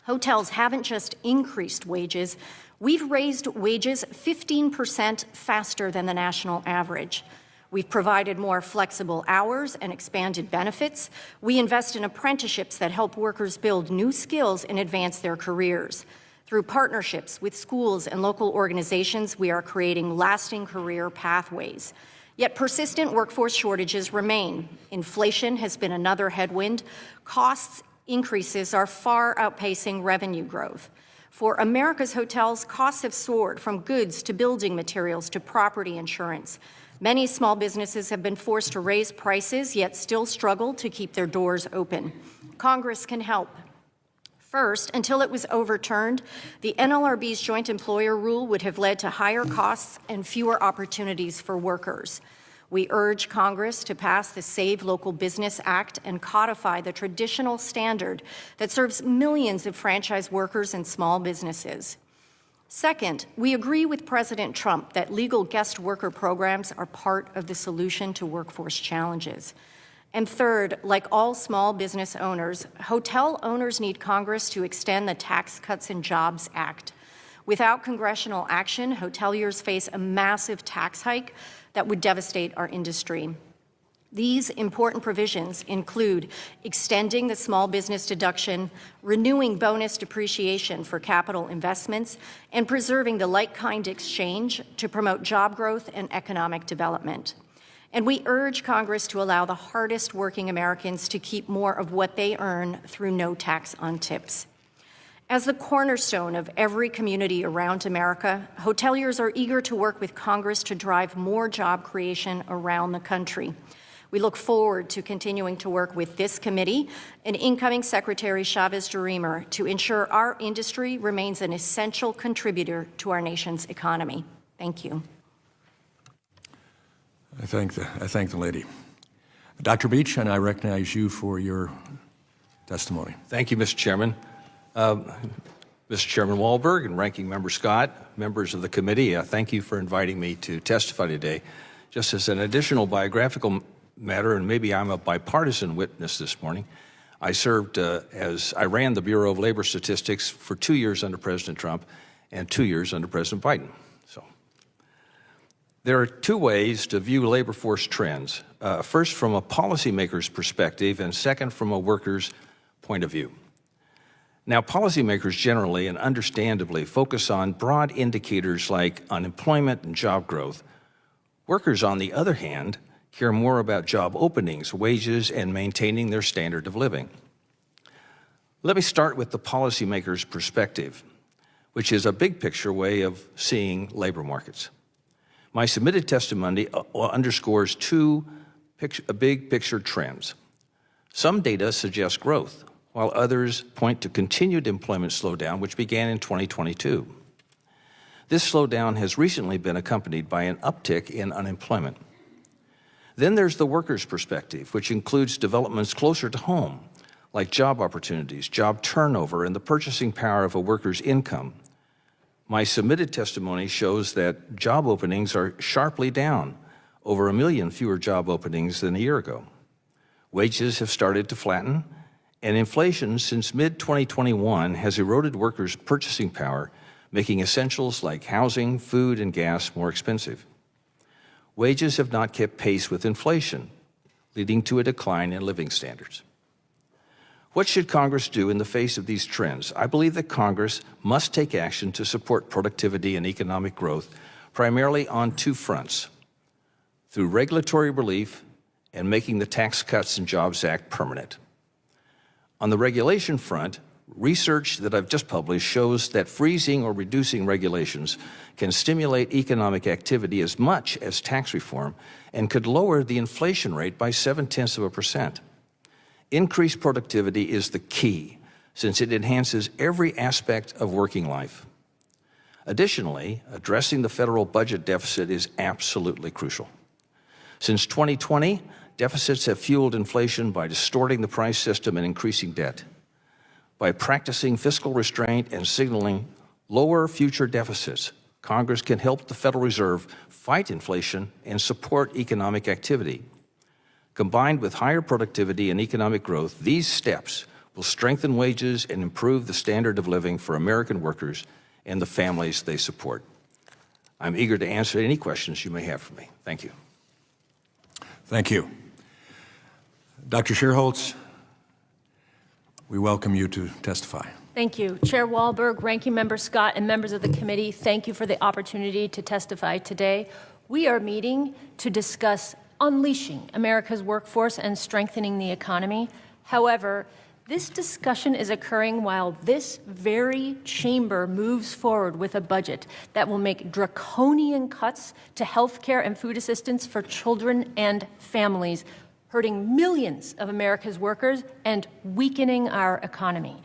Hotels haven't just increased wages, we've raised wages 15% faster than the national average. We've provided more flexible hours and expanded benefits. We invest in apprenticeships that help workers build new skills and advance their careers. Through partnerships with schools and local organizations, we are creating lasting career pathways. Yet persistent workforce shortages remain. Inflation has been another headwind. Costs increases are far outpacing revenue growth. For America's hotels, costs have soared from goods to building materials to property insurance. Many small businesses have been forced to raise prices, yet still struggle to keep their doors open. Congress can help. First, until it was overturned, the NLRB's joint employer rule would have led to higher costs and fewer opportunities for workers. We urge Congress to pass the Save Local Business Act and codify the traditional standard that serves millions of franchise workers and small businesses. Second, we agree with President Trump that legal guest worker programs are part of the solution to workforce challenges. And third, like all small business owners, hotel owners need Congress to extend the Tax Cuts and Jobs Act. Without congressional action, hoteliers face a massive tax hike that would devastate our industry. These important provisions include extending the small business deduction, renewing bonus depreciation for capital investments, and preserving the like-kind exchange to promote job growth and economic development. And we urge Congress to allow the hardest working Americans to keep more of what they earn through no tax on tips. As the cornerstone of every community around America, hoteliers are eager to work with Congress to drive more job creation around the country. We look forward to continuing to work with this committee and incoming Secretary Chavez-DeRemer to ensure our industry remains an essential contributor to our nation's economy. Thank you. I thank the lady. Dr. Beach, and I recognize you for your testimony. Thank you, Mr. Chairman. Mr. Chairman Walberg and Ranking Member Scott, members of the committee, thank you for inviting me to testify today. Just as an additional biographical matter, and maybe I'm a bipartisan witness this morning, I served I ran the Bureau of Labor Statistics for 2 years under President Trump and 2 years under President Biden. So there are two ways to view labor force trends. first from a policymaker's perspective and second from a worker's point of view. Now, policymakers generally and understandably focus on broad indicators like unemployment and job growth. Workers, on the other hand, care more about job openings, wages, and maintaining their standard of living. Let me start with the policymaker's perspective, which is a big picture way of seeing labor markets. My submitted testimony underscores two big picture trends. Some data suggest growth, while others point to continued employment slowdown, which began in 2022. This slowdown has recently been accompanied by an uptick in unemployment. Then there's the worker's perspective, which includes developments closer to home, like job opportunities, job turnover, and the purchasing power of a worker's income. My submitted testimony shows that job openings are sharply down, over 1 million fewer job openings than a year ago. Wages have started to flatten, and inflation since mid-2021 has eroded workers' purchasing power, making essentials like housing, food, and gas more expensive. Wages have not kept pace with inflation, leading to a decline in living standards. What should Congress do in the face of these trends? I believe that Congress must take action to support productivity and economic growth, primarily on two fronts: through regulatory relief and making the Tax Cuts and Jobs Act permanent. On the regulation front, research that I've just published shows that freezing or reducing regulations can stimulate economic activity as much as tax reform and could lower the inflation rate by 0.7%. Increased productivity is the key, since it enhances every aspect of working life. Additionally, addressing the federal budget deficit is absolutely crucial. Since 2020, deficits have fueled inflation by distorting the price system and increasing debt. By practicing fiscal restraint and signaling lower future deficits, Congress can help the Federal Reserve fight inflation and support economic activity. Combined with higher productivity and economic growth, these steps will strengthen wages and improve the standard of living for American workers and the families they support. I'm eager to answer any questions you may have for me. Thank you. Thank you. Dr. Sherholtz, we welcome you to testify. Thank you. Chair Walberg, Ranking Member Scott, and members of the committee, thank you for the opportunity to testify today. We are meeting to discuss unleashing America's workforce and strengthening the economy. However, this discussion is occurring while this very chamber moves forward with a budget that will make draconian cuts to health care and food assistance for children and families, hurting millions of America's workers and weakening our economy.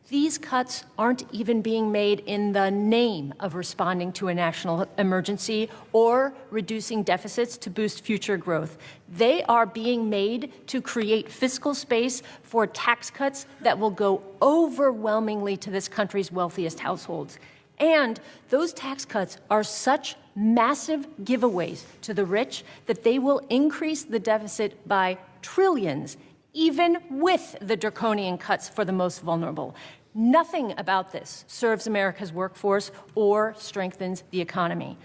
These cuts aren't even being made in the name of responding to a national emergency or reducing deficits to boost future growth. They are being made to create fiscal space for tax cuts that will go overwhelmingly to this country's wealthiest households. And those tax cuts are such massive giveaways to the rich that they will increase the deficit by trillions, even with the draconian cuts for the most vulnerable. Nothing about this serves America's workforce or strengthens the economy.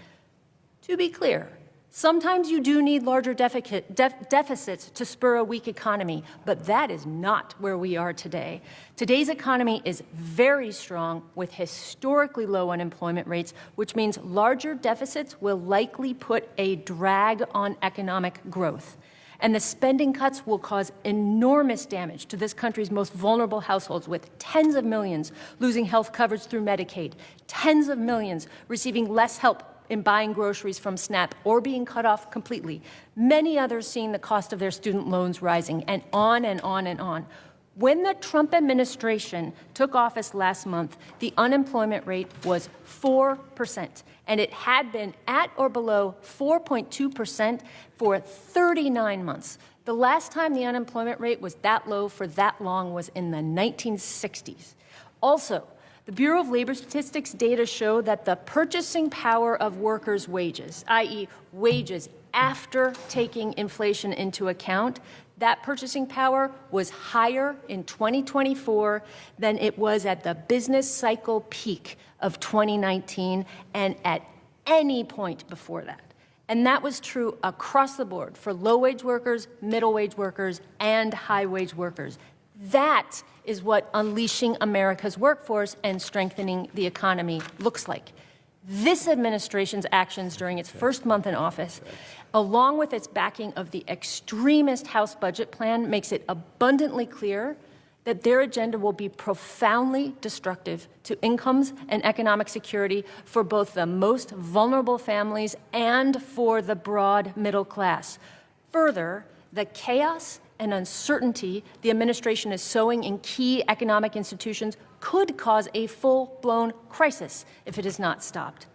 To be clear, sometimes you do need larger deficits to spur a weak economy, but that is not where we are today. Today's economy is very strong with historically low unemployment rates, which means larger deficits will likely put a drag on economic growth. And the spending cuts will cause enormous damage to this country's most vulnerable households, with tens of millions losing health coverage through Medicaid, tens of millions receiving less help in buying groceries from SNAP or being cut off completely, many others seeing the cost of their student loans rising, and on and on and on. When the Trump administration took office last month, the unemployment rate was 4%, and it had been at or below 4.2% for 39 months. The last time the unemployment rate was that low for that long was in the 1960s. Also, the Bureau of Labor Statistics data show that the purchasing power of workers' wages, i.e. wages after taking inflation into account, that purchasing power was higher in 2024 than it was at the business cycle peak of 2019 and at any point before that. And that was true across the board for low-wage workers, middle-wage workers, and high-wage workers. That is what unleashing America's workforce and strengthening the economy looks like. This administration's actions during its first month in office, along with its backing of the extremist House budget plan, makes it abundantly clear that their agenda will be profoundly destructive to incomes and economic security for both the most vulnerable families and for the broad middle class. Further, the chaos and uncertainty the administration is sowing in key economic institutions could cause a full-blown crisis if it is not stopped.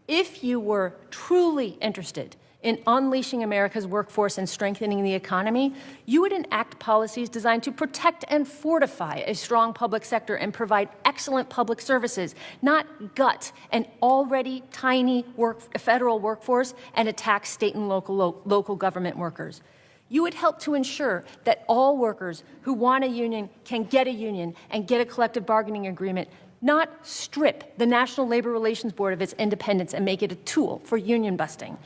If you were truly interested in unleashing America's workforce and strengthening the economy, you would enact policies designed to protect and fortify a strong public sector and provide excellent public services, not gut an already tiny federal workforce and attack state and local government workers. You would help to ensure that all workers who want a union can get a union and get a collective bargaining agreement, not strip the National Labor Relations Board of its independence and make it a tool for union busting.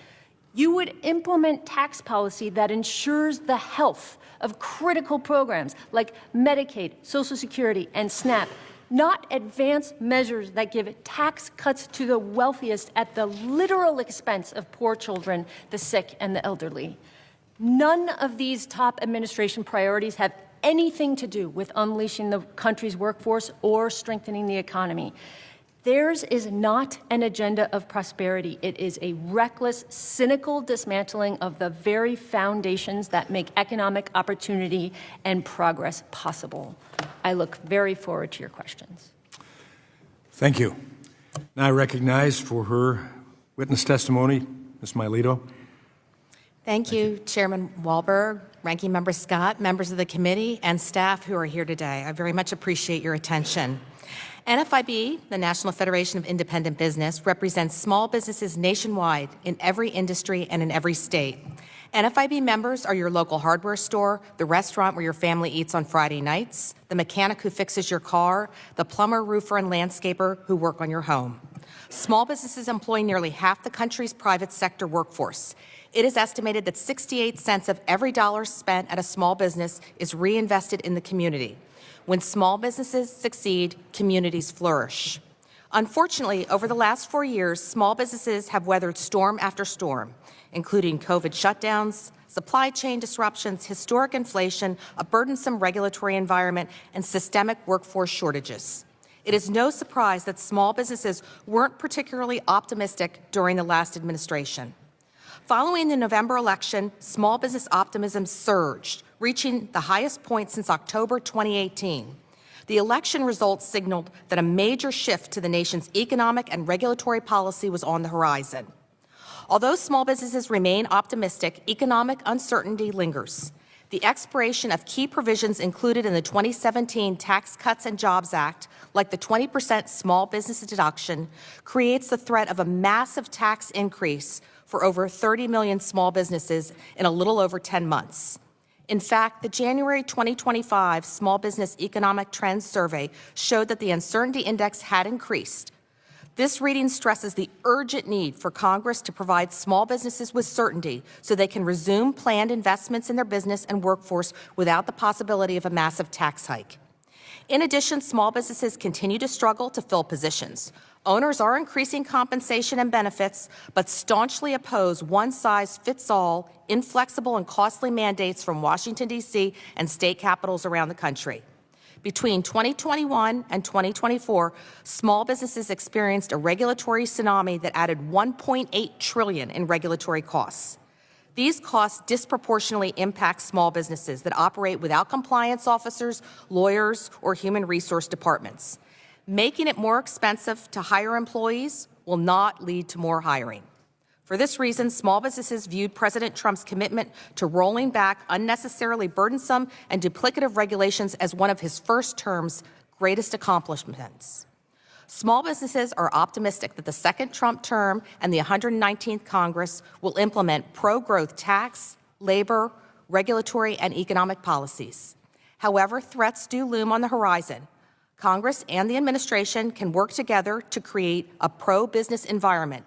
You would implement tax policy that ensures the health of critical programs like Medicaid, Social Security, and SNAP, not advance measures that give tax cuts to the wealthiest at the literal expense of poor children, the sick, and the elderly. None of these top administration priorities have anything to do with unleashing the country's workforce or strengthening the economy. Theirs is not an agenda of prosperity. It is a reckless, cynical dismantling of the very foundations that make economic opportunity and progress possible. I look very forward to your questions. Thank you. Now I recognize for her witness testimony, Ms. Mailito. Thank you, Chairman Walberg, Ranking Member Scott, members of the committee, and staff who are here today. I very much appreciate your attention. NFIB, the National Federation of Independent Business, represents small businesses nationwide in every industry and in every state. NFIB members are your local hardware store, the restaurant where your family eats on Friday nights, the mechanic who fixes your car, the plumber, roofer, and landscaper who work on your home. Small businesses employ nearly half the country's private sector workforce. It is estimated that 68 cents of every dollar spent at a small business is reinvested in the community. When small businesses succeed, communities flourish. Unfortunately, over the last 4 years, small businesses have weathered storm after storm, including COVID shutdowns, supply chain disruptions, historic inflation, a burdensome regulatory environment, and systemic workforce shortages. It is no surprise that small businesses weren't particularly optimistic during the last administration. Following the November election, small business optimism surged, reaching the highest point since October 2018. The election results signaled that a major shift to the nation's economic and regulatory policy was on the horizon. Although small businesses remain optimistic, economic uncertainty lingers. The expiration of key provisions included in the 2017 Tax Cuts and Jobs Act, like the 20% small business deduction, creates the threat of a massive tax increase for over 30 million small businesses in a little over 10 months. In fact, the January 2025 Small Business Economic Trends Survey showed that the uncertainty index had increased. This reading stresses the urgent need for Congress to provide small businesses with certainty so they can resume planned investments in their business and workforce without the possibility of a massive tax hike. In addition, small businesses continue to struggle to fill positions. Owners are increasing compensation and benefits, but staunchly oppose one-size-fits-all, inflexible and costly mandates from Washington, D.C. and state capitals around the country. Between 2021 and 2024, small businesses experienced a regulatory tsunami that added $1.8 trillion in regulatory costs. These costs disproportionately impact small businesses that operate without compliance officers, lawyers, or human resource departments. Making it more expensive to hire employees will not lead to more hiring. For this reason, small businesses viewed President Trump's commitment to rolling back unnecessarily burdensome and duplicative regulations as one of his first term's greatest accomplishments. Small businesses are optimistic that the second Trump term and the 119th Congress will implement pro-growth tax, labor, regulatory, and economic policies. However, threats do loom on the horizon. Congress and the administration can work together to create a pro-business environment,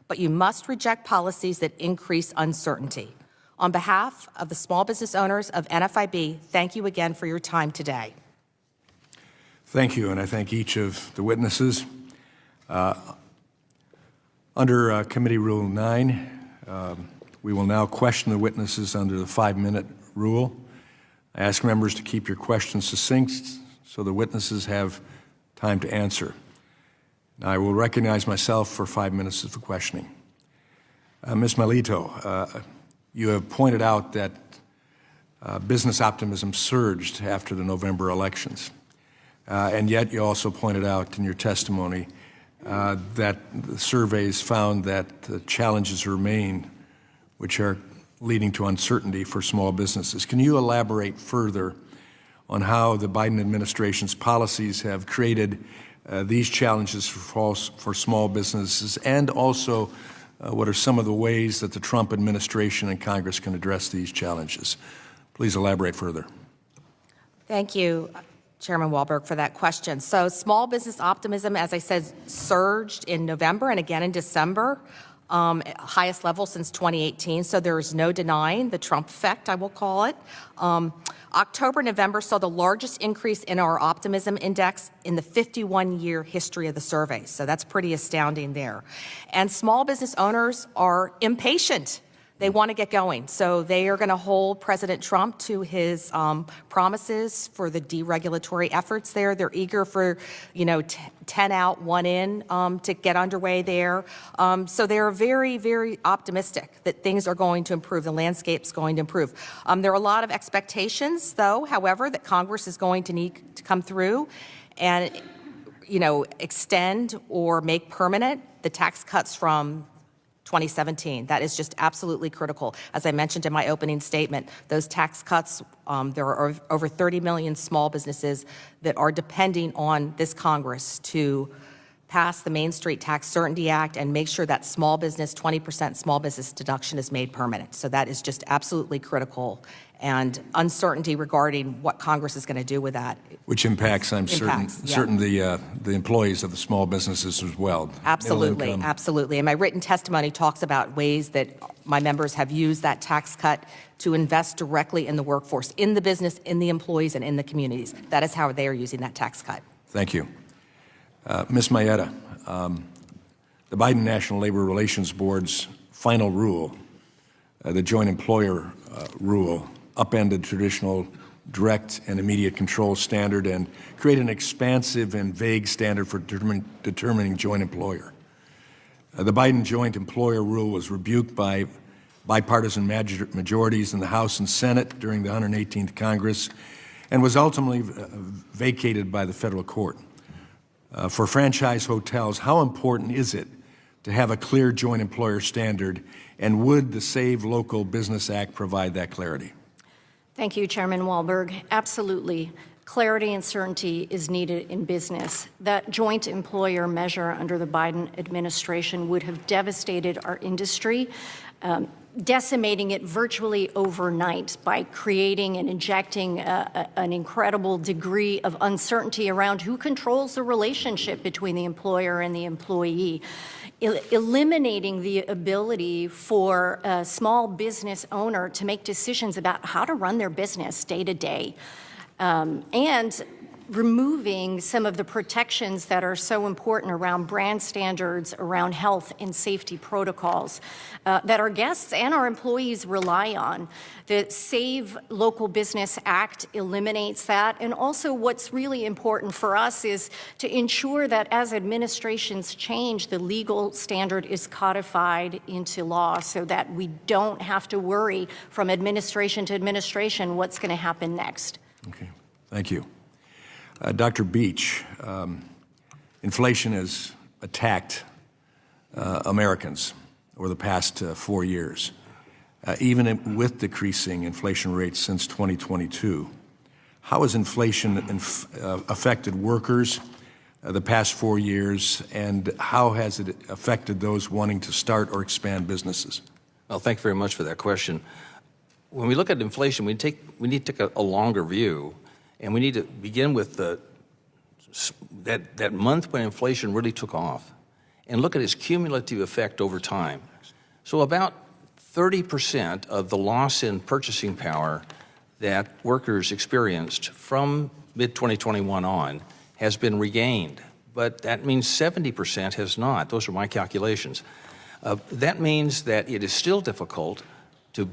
but you must reject policies that increase uncertainty. On behalf of the small business owners of NFIB, thank you again for your time today. Thank you, and I thank each of the witnesses. Under Committee Rule 9, we will now question the witnesses under the 5-minute rule. I ask members to keep your questions succinct so the witnesses have time to answer. Now, I will recognize myself for 5 minutes of questioning. Ms. Melito, you have pointed out that business optimism surged after the November elections. And yet you also pointed out in your testimony that the surveys found that the challenges remain, which are leading to uncertainty for small businesses. Can you elaborate further on how the Biden administration's policies have created these challenges for small businesses, and also what are some of the ways that the Trump administration and Congress can address these challenges? Please elaborate further. Thank you, Chairman Walberg, for that question. So small business optimism, as I said, surged in November and again in December, highest level since 2018. So there is no denying the Trump effect, I will call it. October, November saw the largest increase in our optimism index in the 51-year history of the survey. So that's pretty astounding there. And small business owners are impatient. They want to get going. So they are going to hold President Trump to his promises for the deregulatory efforts there. They're eager for, 10 out, 1 in to get underway there. So they're very, very optimistic that things are going to improve. The landscape's going to improve. There are a lot of expectations, though, however, that Congress is going to need to come through and, extend or make permanent the tax cuts from 2017. That is just absolutely critical. As I mentioned in my opening statement, those tax cuts, there are over 30 million small businesses that are depending on this Congress to pass the Main Street Tax Certainty Act and make sure that small business, 20% small business deduction is made permanent. So that is just absolutely critical, and uncertainty regarding what Congress is going to do with that. Which impacts, I'm certain the employees of the small businesses as well. Absolutely, absolutely. And my written testimony talks about ways that my members have used that tax cut to invest directly in the workforce, in the business, in the employees, and in the communities. That is how they are using that tax cut. Thank you. Ms. Mayetta, the Biden National Labor Relations Board's final rule, the joint employer rule, upended traditional direct and immediate control standard and created an expansive and vague standard for determining joint employer. The Biden joint employer rule was rebuked by bipartisan majorities in the House and Senate during the 118th Congress and was ultimately vacated by the federal court. For franchise hotels, how important is it to have a clear joint employer standard, and would the Save Local Business Act provide that clarity? Thank you, Chairman Walberg. Absolutely. Clarity and certainty is needed in business. That joint employer measure under the Biden administration would have devastated our industry, decimating it virtually overnight by creating and injecting an incredible degree of uncertainty around who controls the relationship between the employer and the employee, eliminating the ability for a small business owner to make decisions about how to run their business day to day, and removing some of the protections that are so important around brand standards, around health and safety protocols that our guests and our employees rely on. The Save Local Business Act eliminates that. And also what's really important for us is to ensure that as administrations change, the legal standard is codified into law so that we don't have to worry from administration to administration what's going to happen next. Okay, thank you. Dr. Beach, inflation has attacked Americans over the past 4 years, even with decreasing inflation rates since 2022. How has inflation affected workers the past 4 years, and how has it affected those wanting to start or expand businesses? Well, thank you very much for that question. When we look at inflation, we need to take a longer view. And we need to begin with that month when inflation really took off. and look at its cumulative effect over time. So about 30% of the loss in purchasing power that workers experienced from mid-2021 on has been regained, but that means 70% has not. Those are my calculations. That means that it is still difficult to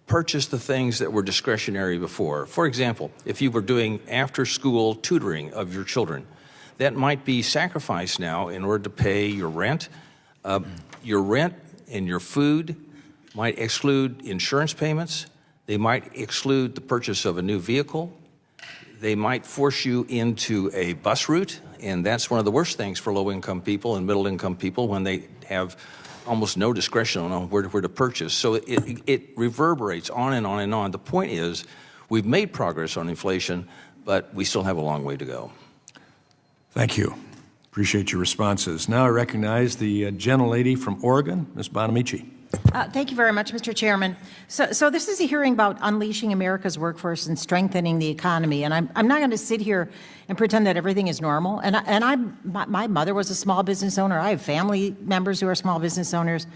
purchase the things that were discretionary before. For example, if you were doing after-school tutoring of your children, that might be sacrificed now in order to pay your rent. Your rent and your food might exclude insurance payments. They might exclude the purchase of a new vehicle. They might force you into a bus route, and that's one of the worst things for low-income people and middle-income people when they have almost no discretion on where to purchase. So it reverberates on and on and on. The point is, we've made progress on inflation, but we still have a long way to go. Thank you. Appreciate your responses. Now I recognize the gentlelady from Oregon, Ms. Bonamici. Thank you very much, Mr. Chairman. So this is a hearing about unleashing America's workforce and strengthening the economy. And I'm not going to sit here and pretend that everything is normal. My mother was a small business owner. I have family members who are small business owners.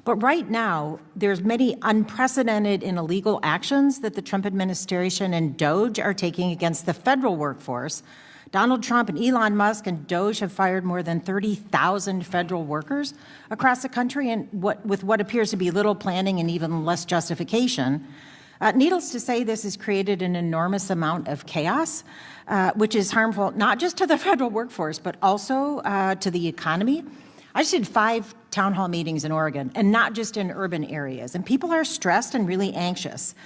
But right now, there's many unprecedented and illegal actions that the Trump administration and DOGE are taking against the federal workforce. Donald Trump and Elon Musk and DOGE have fired more than 30,000 federal workers across the country, and with what appears to be little planning and even less justification. Needless to say, this has created an enormous amount of chaos, which is harmful not just to the federal workforce, but also to the economy. I just did 5 town hall meetings in Oregon, and not just in urban areas, and people are stressed and really anxious.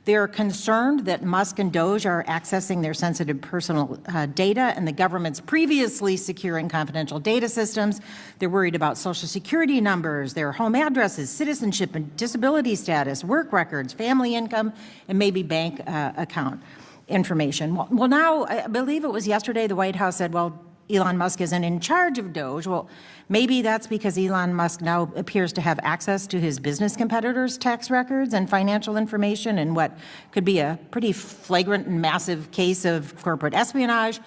They're concerned that Musk and DOGE are accessing their sensitive personal data and the government's previously secure and confidential data systems. They're worried about Social Security numbers, their home addresses, citizenship and disability status, work records, family income, and maybe bank account information. Well, now, I believe it was yesterday, the White House said, well, Elon Musk isn't in charge of DOGE. Well, maybe that's because Elon Musk now appears to have access to his business competitors' tax records and financial information in what could be a pretty flagrant and massive case of corporate espionage.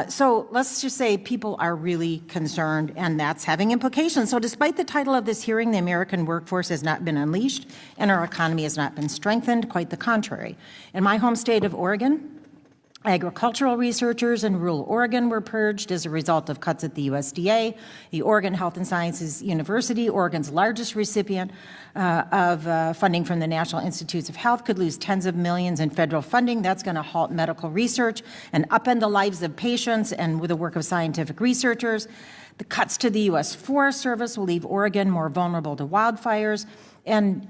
So let's just say people are really concerned, and that's having implications. So despite the title of this hearing, the American workforce has not been unleashed, and our economy has not been strengthened, quite the contrary. In my home state of Oregon, agricultural researchers in rural Oregon were purged as a result of cuts at the USDA. The Oregon Health and Sciences University, Oregon's largest recipient of funding from the National Institutes of Health, could lose tens of millions in federal funding. That's going to halt medical research and upend the lives of patients and with the work of scientific researchers. The cuts to the U.S. Forest Service will leave Oregon more vulnerable to wildfires. And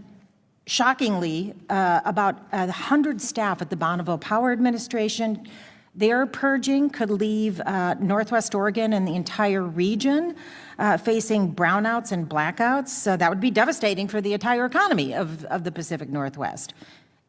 shockingly, about 100 staff at the Bonneville Power Administration, their purging could leave Northwest Oregon and the entire region facing brownouts and blackouts. So that would be devastating for the entire economy of the Pacific Northwest.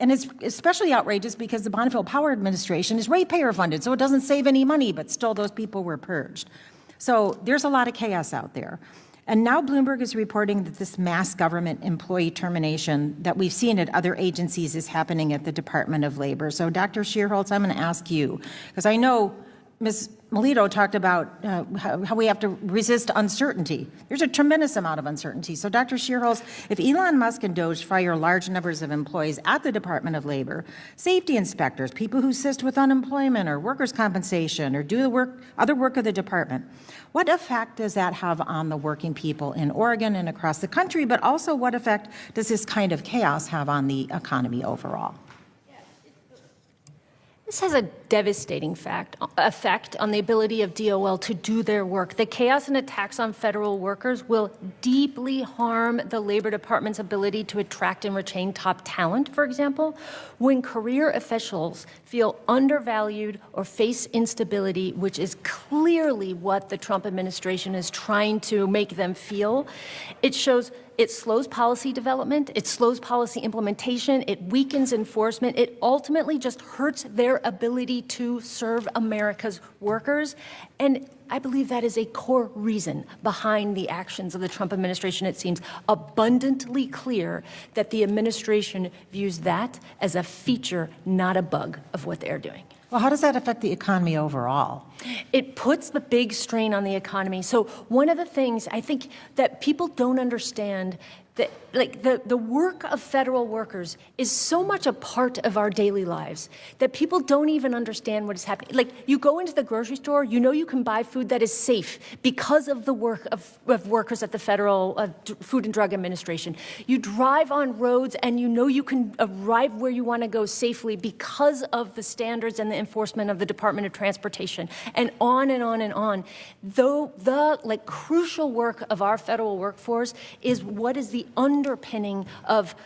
And it's especially outrageous because the Bonneville Power Administration is ratepayer funded, so it doesn't save any money, but still those people were purged. So there's a lot of chaos out there. And now Bloomberg is reporting that this mass government employee termination that we've seen at other agencies is happening at the Department of Labor. So Dr. Schierholz, I'm going to ask you, because I know Ms. Melito talked about how we have to resist uncertainty. There's a tremendous amount of uncertainty. So Dr. Schierholz, if Elon Musk and DOGE fire large numbers of employees at the Department of Labor, safety inspectors, people who assist with unemployment or workers' compensation or do the other work of the department, what effect does that have on the working people in Oregon and across the country, but also what effect does this kind of chaos have on the economy overall? This has a devastating effect on the ability of DOL to do their work. The chaos and attacks on federal workers will deeply harm the Labor Department's ability to attract and retain top talent, for example. When career officials feel undervalued or face instability, which is clearly what the Trump administration is trying to make them feel, it slows policy development, it slows policy implementation, it weakens enforcement, it ultimately just hurts their ability to serve America's workers. And I believe that is a core reason behind the actions of the Trump administration. It seems abundantly clear that the administration views that as a feature, not a bug, of what they're doing. Well, how does that affect the economy overall? It puts the big strain on the economy. So one of the things I think that people don't understand, that like the work of federal workers is so much a part of our daily lives that people don't even understand what is happening. Like, you go into the grocery store, you know you can buy food that is safe because of the work of workers at the Federal Food and Drug Administration. You drive on roads and you know you can arrive where you want to go safely because of the standards and the enforcement of the Department of Transportation, and on and on and on. Though the crucial work of our federal workforce is what is the underpinning of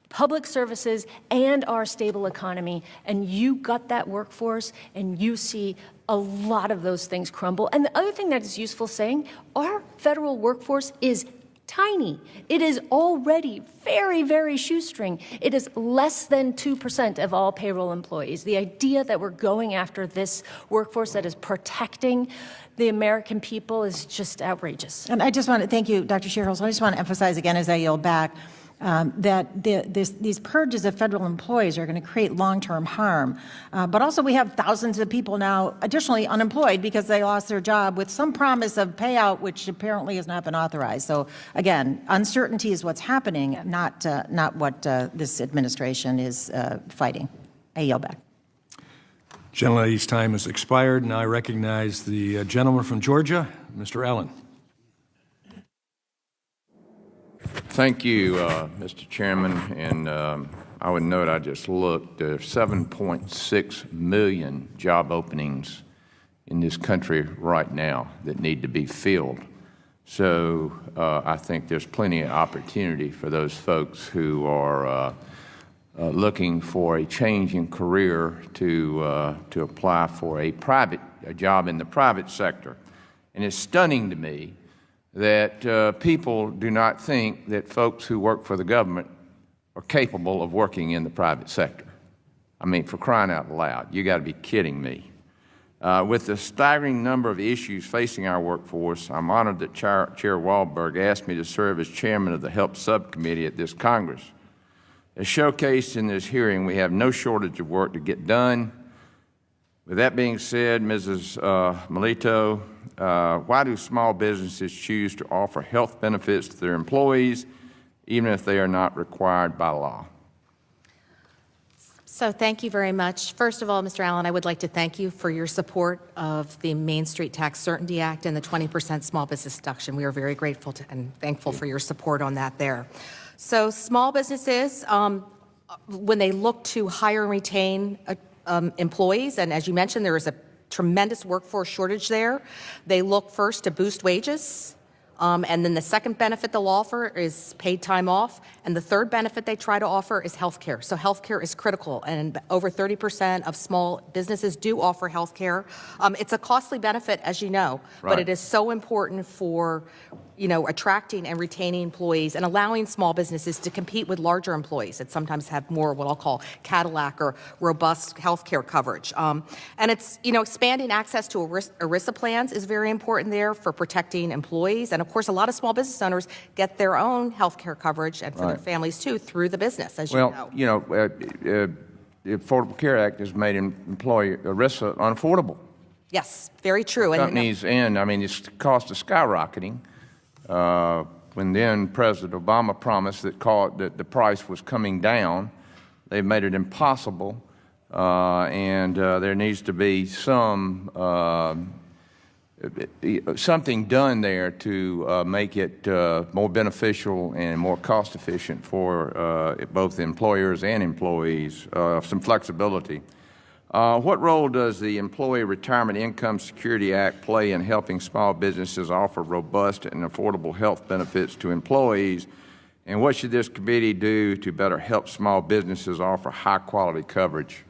public services and our stable economy. And you got that workforce, and you see a lot of those things crumble. And the other thing that is useful saying, our federal workforce is tiny. It is already very, very shoestring. It is less than 2% of all payroll employees. The idea that we're going after this workforce that is protecting the American people is just outrageous. And I just want to thank you, Dr. Shearhouse. I just want to emphasize again as I yield back that these purges of federal employees are going to create long-term harm. But also we have thousands of people now additionally unemployed because they lost their job with some promise of payout, which apparently has not been authorized. So again, uncertainty is what's happening, not what this administration is fighting. I yield back. Gentlelady's time has expired. Now I recognize the gentleman from Georgia, Mr. Allen. Thank you, Mr. Chairman. And I would note, I just looked, there are 7.6 million job openings in this country right now that need to be filled. So I think there's plenty of opportunity for those folks who are looking for a change in career to apply for a job in the private sector. And it's stunning to me that people do not think that folks who work for the government are capable of working in the private sector. I mean, for crying out loud, you got to be kidding me. With the staggering number of issues facing our workforce, I'm honored that Chair Walberg asked me to serve as chairman of the HELP subcommittee at this Congress. As showcased in this hearing, we have no shortage of work to get done. With that being said, Mrs. Melito, why do small businesses choose to offer health benefits to their employees, even if they are not required by law? So thank you very much. First of all, Mr. Allen, I would like to thank you for your support of the Main Street Tax Certainty Act and the 20% small business deduction. We are very grateful and thankful for your support on that there. So small businesses, when they look to hire and retain employees, and as you mentioned, there is a tremendous workforce shortage there, they look first to boost wages. And then the second benefit they'll offer is paid time off. And the third benefit they try to offer is health care. So health care is critical. And over 30% of small businesses do offer health care. It's a costly benefit, as you know, but it is so important for attracting and retaining employees and allowing small businesses to compete with larger employees that sometimes have more what I'll call Cadillac or robust health care coverage. And it's, expanding access to ERISA plans is very important there for protecting employees. And of course, a lot of small business owners get their own health care coverage and for their families too through the business, as you know. The Affordable Care Act has made employee ERISA unaffordable. Yes, very true. Companies its cost is skyrocketing. When then President Obama promised that the price was coming down, they've made it impossible, and there needs to be something done there to make it more beneficial and more cost efficient for both employers and employees, some flexibility. What role does the Employee Retirement Income Security Act play in helping small businesses offer robust and affordable health benefits to employees? And what should this committee do to better help small businesses offer high-quality coverage?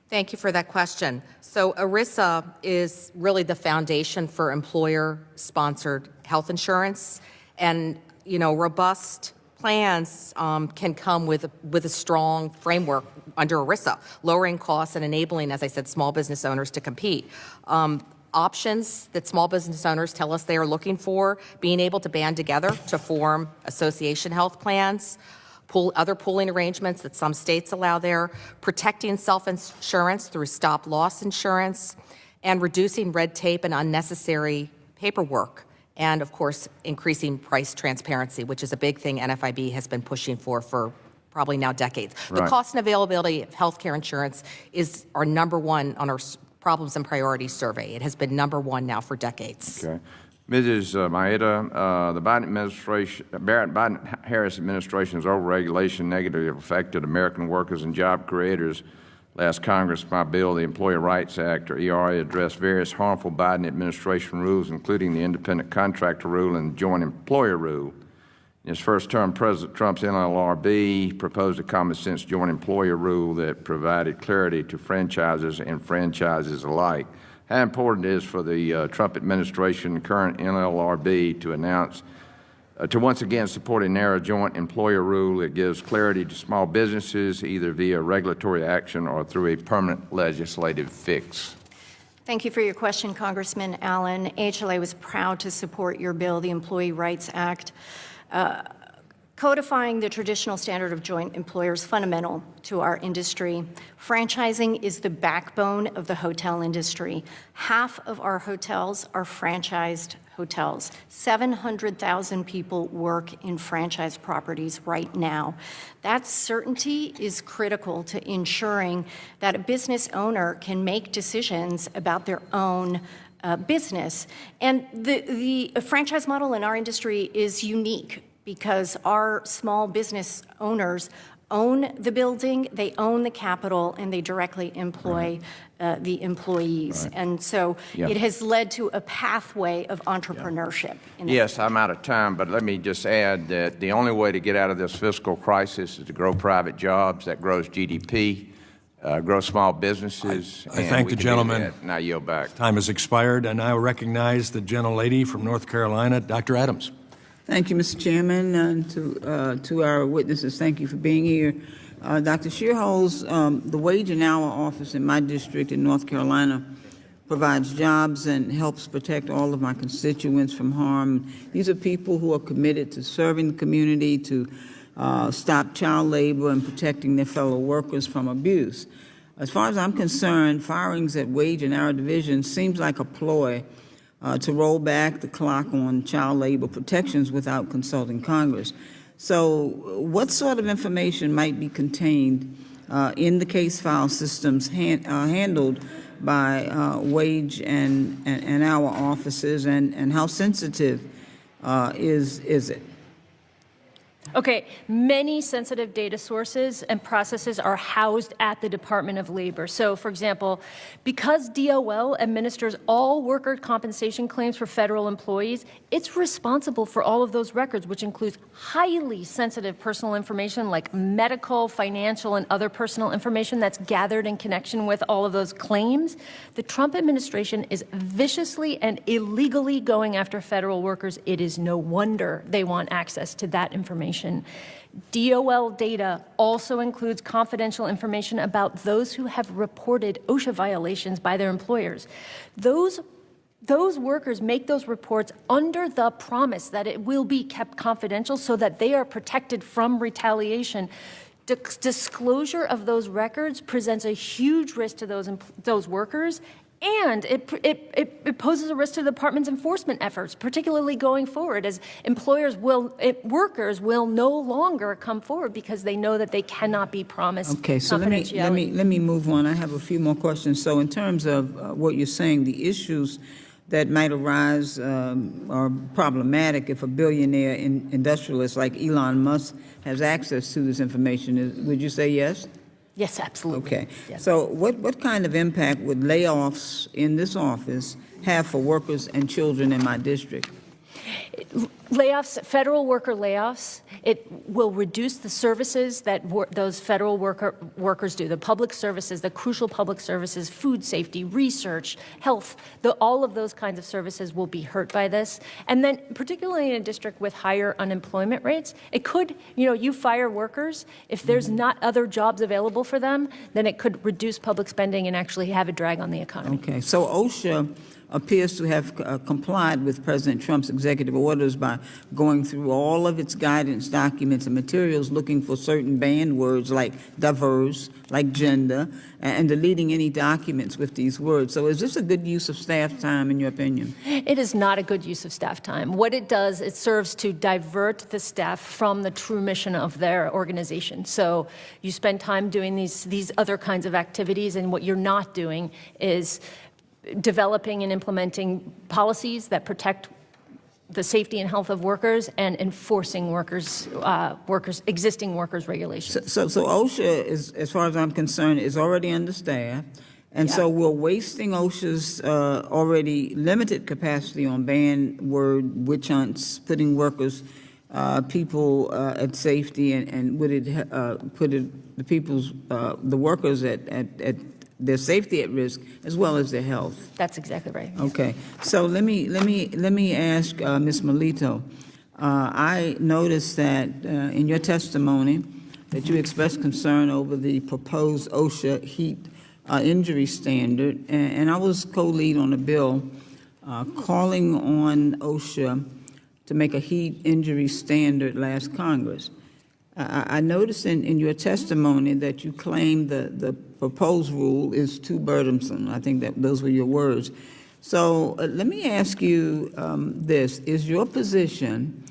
Thank you for that question. So ERISA is really the foundation for employer-sponsored health insurance, and robust plans can come with a strong framework under ERISA, lowering costs and enabling, as I said, small business owners to compete. Options that small business owners tell us they are looking for, being able to band together to form association health plans, other pooling arrangements that some states allow there, protecting self-insurance through stop-loss insurance, and reducing red tape and unnecessary paperwork, and of course, increasing price transparency, which is a big thing NFIB has been pushing for probably now decades. The Right. cost and availability of health care insurance is our number one on our problems and priorities survey. It has been number one now for decades. Okay. Mrs. Maeda, the Biden-Harris administration's overregulation negatively affected American workers and job creators. Last Congress, my bill, the Employer Rights Act, or ERA, addressed various harmful Biden administration rules, including the independent contractor rule and joint employer rule. In his first term, President Trump's NLRB proposed a common-sense joint employer rule that provided clarity to franchises and franchises alike. How important it is for the Trump administration, current NLRB, to announce to once again support a narrow joint employer rule that gives clarity to small businesses, either via regulatory action or through a permanent legislative fix. Thank you for your question, Congressman Allen. AHLA was proud to support your bill, the Employee Rights Act. Codifying the traditional standard of joint employer is fundamental to our industry. Franchising is the backbone of the hotel industry. Half of our hotels are franchised hotels. 700,000 people work in franchise properties right now. That certainty is critical to ensuring that a business owner can make decisions about their own business. And the franchise model in our industry is unique because our small business owners own the building, they own the capital, and they directly employ the employees. Right. And so Yeah. it has led to a pathway of entrepreneurship. Yes, I'm out of time, but let me just add that the only way to get out of this fiscal crisis is to grow private jobs. That grows GDP, grow small businesses. I and thank we the can do gentleman. that. And I yield back. Time has expired, and I recognize the gentlelady from North Carolina, Dr. Adams. Thank you, Mr. Chairman, and to our witnesses, thank you for being here. Dr. Shearholz, the Wage and Hour Office in my district in North Carolina provides jobs and helps protect all of my constituents from harm. These are people who are committed to serving the community, to stop child labor and protecting their fellow workers from abuse. As far as I'm concerned, firings at Wage and Hour Division seems like a ploy to roll back the clock on child labor protections without consulting Congress. So what sort of information might be contained in the case file systems handled by wage and hour offices, and how sensitive is it? Okay, many sensitive data sources and processes are housed at the Department of Labor. So, for example, because DOL administers all worker compensation claims for federal employees, it's responsible for all of those records, which includes highly sensitive personal information like medical, financial, and other personal information that's gathered in connection with all of those claims. The Trump administration is viciously and illegally going after federal workers. It is no wonder they want access to that information. DOL data also includes confidential information about those who have reported OSHA violations by their employers. Those workers make those reports under the promise that it will be kept confidential so that they are protected from retaliation. Disclosure of those records presents a huge risk to those workers, and it poses a risk to the department's enforcement efforts, particularly going forward, as workers will no longer come forward because they know that they cannot be promised Okay, so let me move on. I have a few more questions. So in terms of what you're saying, the issues that might arise are problematic if a billionaire industrialist like Elon Musk has access to this information. Would you say yes? Yes, absolutely. Okay. Yes. So what kind of impact would layoffs in this office have for workers and children in my district? Layoffs, federal worker layoffs, it will reduce the services that those federal workers do, the public services, the crucial public services, food safety, research, health, all of those kinds of services will be hurt by this. And then particularly in a district with higher unemployment rates, it could, you fire workers, if there's not other jobs available for them, then it could reduce public spending and actually have a drag on the economy. Okay, so OSHA appears to have complied with President Trump's executive orders by going through all of its guidance documents and materials looking for certain banned words like diverse, like gender, and deleting any documents with these words. So is this a good use of staff time, in your opinion? It is not a good use of staff time. What it does, it serves to divert the staff from the true mission of their organization. So you spend time doing these other kinds of activities, and what you're not doing is developing and implementing policies that protect the safety and health of workers and enforcing existing workers' regulations. So OSHA, is, as far as I'm concerned, is already understaffed, and so we're wasting OSHA's already limited capacity on banned word witch hunts, putting workers, people at safety, and would it put the workers at their safety at risk as well as their health? That's exactly right. Okay, so let me ask Ms. Melito. I noticed that in your testimony that you expressed concern over the proposed OSHA heat injury standard, and I was co-lead on a bill calling on OSHA to make a heat injury standard last Congress. I noticed in your testimony that you claim the proposed rule is too burdensome. I think that those were your words. So let me ask you this. Is your position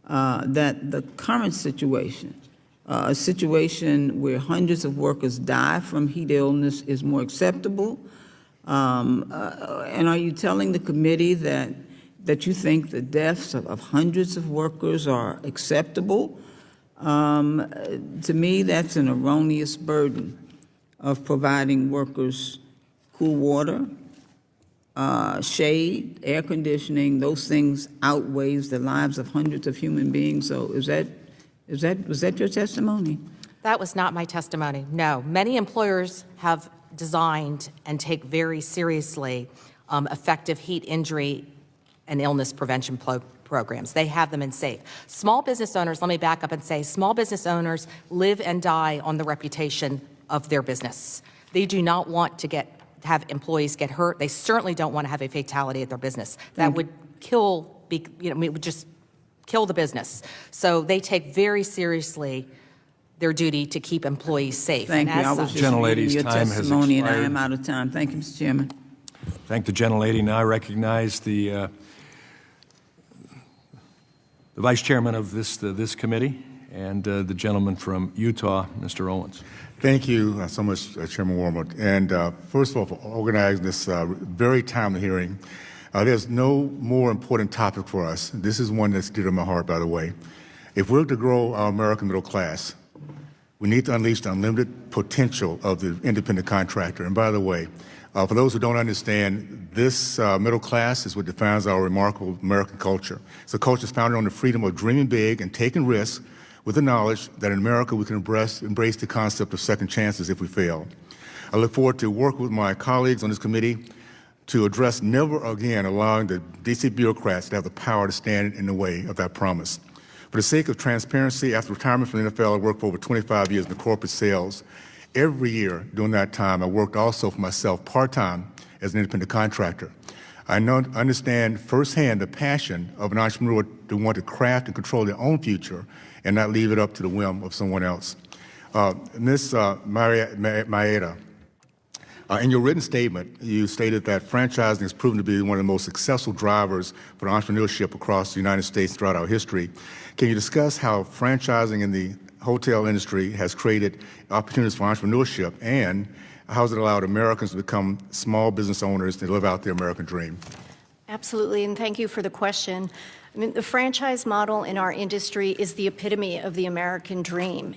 that the current situation, a situation where hundreds of workers die from heat illness, is more acceptable? And are you telling the committee that you think the deaths of hundreds of workers are acceptable? To me, that's an erroneous burden of providing workers cool water, shade, air conditioning. Those things outweighs the lives of hundreds of human beings. So was that your testimony? That was not my testimony, no. Many employers have designed and take very seriously effective heat injury and illness prevention programs. They have them in SAFE. Small business owners, let me back up and say, small business owners live and die on the reputation of their business. They do not want to have employees get hurt. They certainly don't want to have a fatality at their business. That would it would just kill the business. So they take very seriously their duty to keep employees safe. Thank you. I was just reading your testimony, and I am out of time. Thank you, Mr. Chairman. Thank the gentlelady. Now I recognize the Vice Chairman of this committee and the gentleman from Utah, Mr. Owens. Thank you so much, Chairman Warmer. And first of all, for organizing this very timely hearing. There's no more important topic for us. This is one that's dear to my heart, by the way. If we're to grow our American middle class, we need to unleash the unlimited potential of the independent contractor. And by the way, for those who don't understand, this middle class is what defines our remarkable American culture. It's a culture that's founded on the freedom of dreaming big and taking risks with the knowledge that in America we can embrace the concept of second chances if we fail. I look forward to working with my colleagues on this committee to address never again allowing the D.C. bureaucrats to have the power to stand in the way of that promise. For the sake of transparency, after retirement from the NFL, I worked for over 25 years in the corporate sales. Every year during that time, I worked also for myself part-time as an independent contractor. I understand firsthand the passion of an entrepreneur to want to craft and control their own future and not leave it up to the whim of someone else. Ms. Maeda, in your written statement, you stated that franchising has proven to be one of the most successful drivers for entrepreneurship across the United States throughout our history. Can you discuss how franchising in the hotel industry has created opportunities for entrepreneurship, and how has it allowed Americans to become small business owners to live out their American dream? Absolutely, and thank you for the question. I mean, the franchise model in our industry is the epitome of the American dream.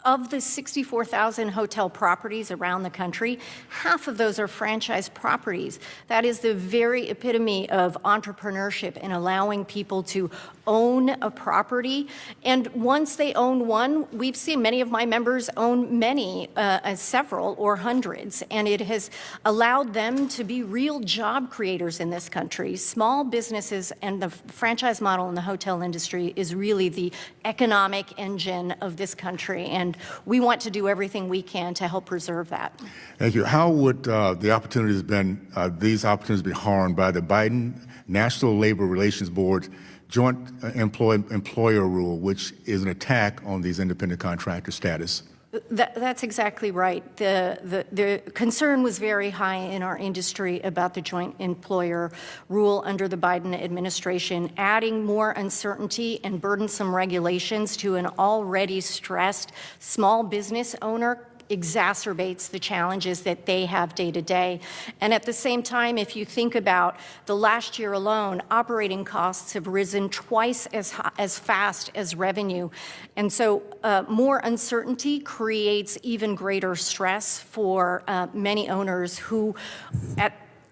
Of the 64,000 hotel properties around the country, half of those are franchise properties. That is the very epitome of entrepreneurship and allowing people to own a property. And once they own one, we've seen many of my members own many, several or hundreds, and it has allowed them to be real job creators in this country. Small businesses and the franchise model in the hotel industry is really the economic engine of this country, and and we want to do everything we can to help preserve that. Thank you. How would these opportunities be harmed by the Biden National Labor Relations Board joint employer rule, which is an attack on these independent contractor status? That's exactly right. The concern was very high in our industry about the joint employer rule under the Biden administration, adding more uncertainty and burdensome regulations to an already stressed small business owner exacerbates the challenges that they have day to day. And at the same time, if you think about the last year alone, operating costs have risen twice as fast as revenue. And so more uncertainty creates even greater stress for many owners who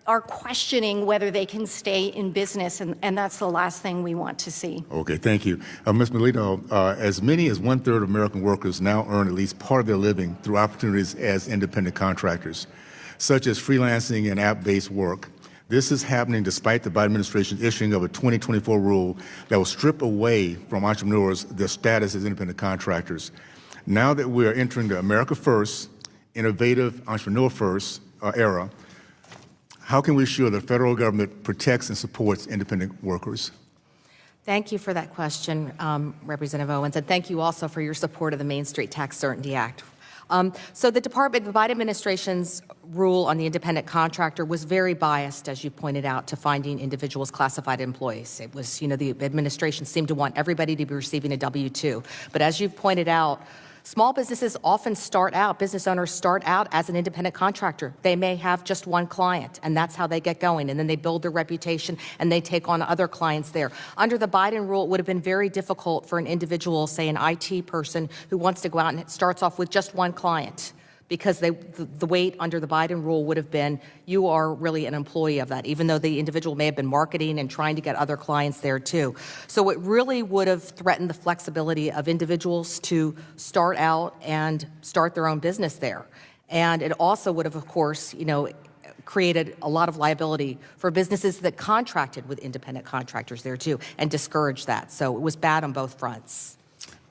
are questioning whether they can stay in business, and that's the last thing we want to see. Okay, thank you. Ms. Melito, as many as 1/3 of American workers now earn at least part of their living through opportunities as independent contractors, such as freelancing and app-based work. This is happening despite the Biden administration's issuing of a 2024 rule that will strip away from entrepreneurs their status as independent contractors. Now that we are entering the America First, innovative, entrepreneur first era, how can we ensure the federal government protects and supports independent workers? Thank you for that question, Representative Owens, and thank you also for your support of the Main Street Tax Certainty Act. So the Biden administration's rule on the independent contractor was very biased, as you pointed out, to finding individuals classified employees. It was, the administration seemed to want everybody to be receiving a W-2. But as you pointed out, small businesses often business owners start out as an independent contractor. They may have just one client, and that's how they get going. And then they build their reputation, and they take on other clients there. Under the Biden rule, it would have been very difficult for an individual, say an IT person, who wants to go out and starts off with just one client, because the weight under the Biden rule would have been, you are really an employee of that, even though the individual may have been marketing and trying to get other clients there too. So it really would have threatened the flexibility of individuals to start out and start their own business there. And it also would have, of course, created a lot of liability for businesses that contracted with independent contractors there too, and discouraged that. So it was bad on both fronts.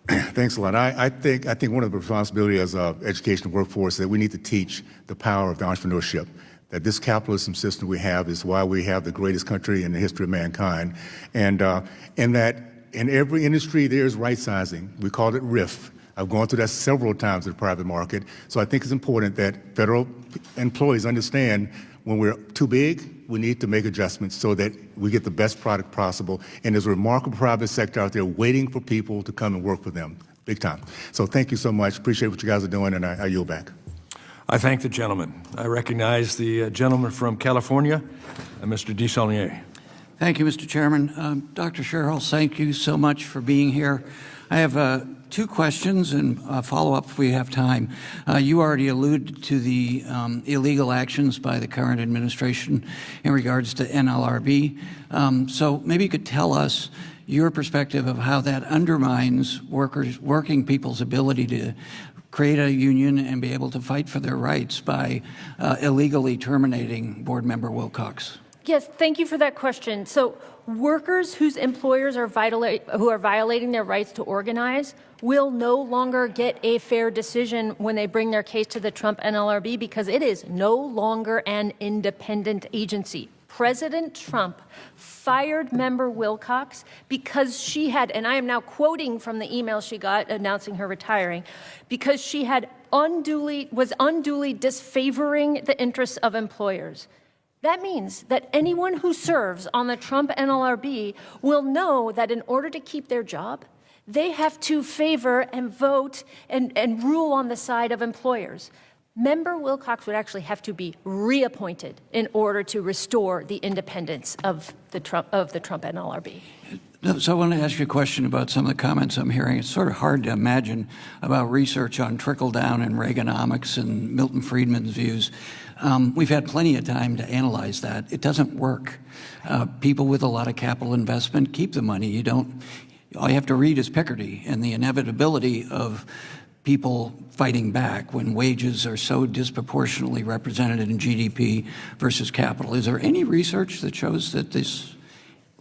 Thanks a lot. I think one of the responsibilities as an education workforce is that we need to teach the power of entrepreneurship, that this capitalism system we have is why we have the greatest country in the history of mankind, and that in every industry there's right sizing. We call it RIF. I've gone through that several times in the private market. So I think it's important that federal employees understand when we're too big, we need to make adjustments so that we get the best product possible. And there's a remarkable private sector out there waiting for people to come and work for them, big time. So thank you so much. Appreciate what you guys are doing, and I yield back. I thank the gentleman. I recognize the gentleman from California, Mr. DeSaulnier. Thank you, Mr. Chairman. Dr. Sherholz, thank you so much for being here. I have two questions and a follow-up if we have time. You already alluded to the illegal actions by the current administration in regards to NLRB. So maybe you could tell us your perspective of how that undermines working people's ability to create a union and be able to fight for their rights by illegally terminating Board Member Wilcox. Yes, thank you for that question. So workers whose employers are who are violating their rights to organize will no longer get a fair decision when they bring their case to the Trump NLRB, because it is no longer an independent agency. President Trump fired Member Wilcox because she had, and I am now quoting from the email she got announcing her retiring, because she had was unduly disfavoring the interests of employers. That means that anyone who serves on the Trump NLRB will know that in order to keep their job, they have to favor and vote and rule on the side of employers. Member Wilcox would actually have to be reappointed in order to restore the independence of the Trump NLRB. So I want to ask you a question about some of the comments I'm hearing. It's sort of hard to imagine about research on trickle-down and Reaganomics and Milton Friedman's views. We've had plenty of time to analyze that. It doesn't work. People with a lot of capital investment keep the money. All you have to read is Piketty and the inevitability of people fighting back when wages are so disproportionately represented in GDP versus capital. Is there any research that shows that this,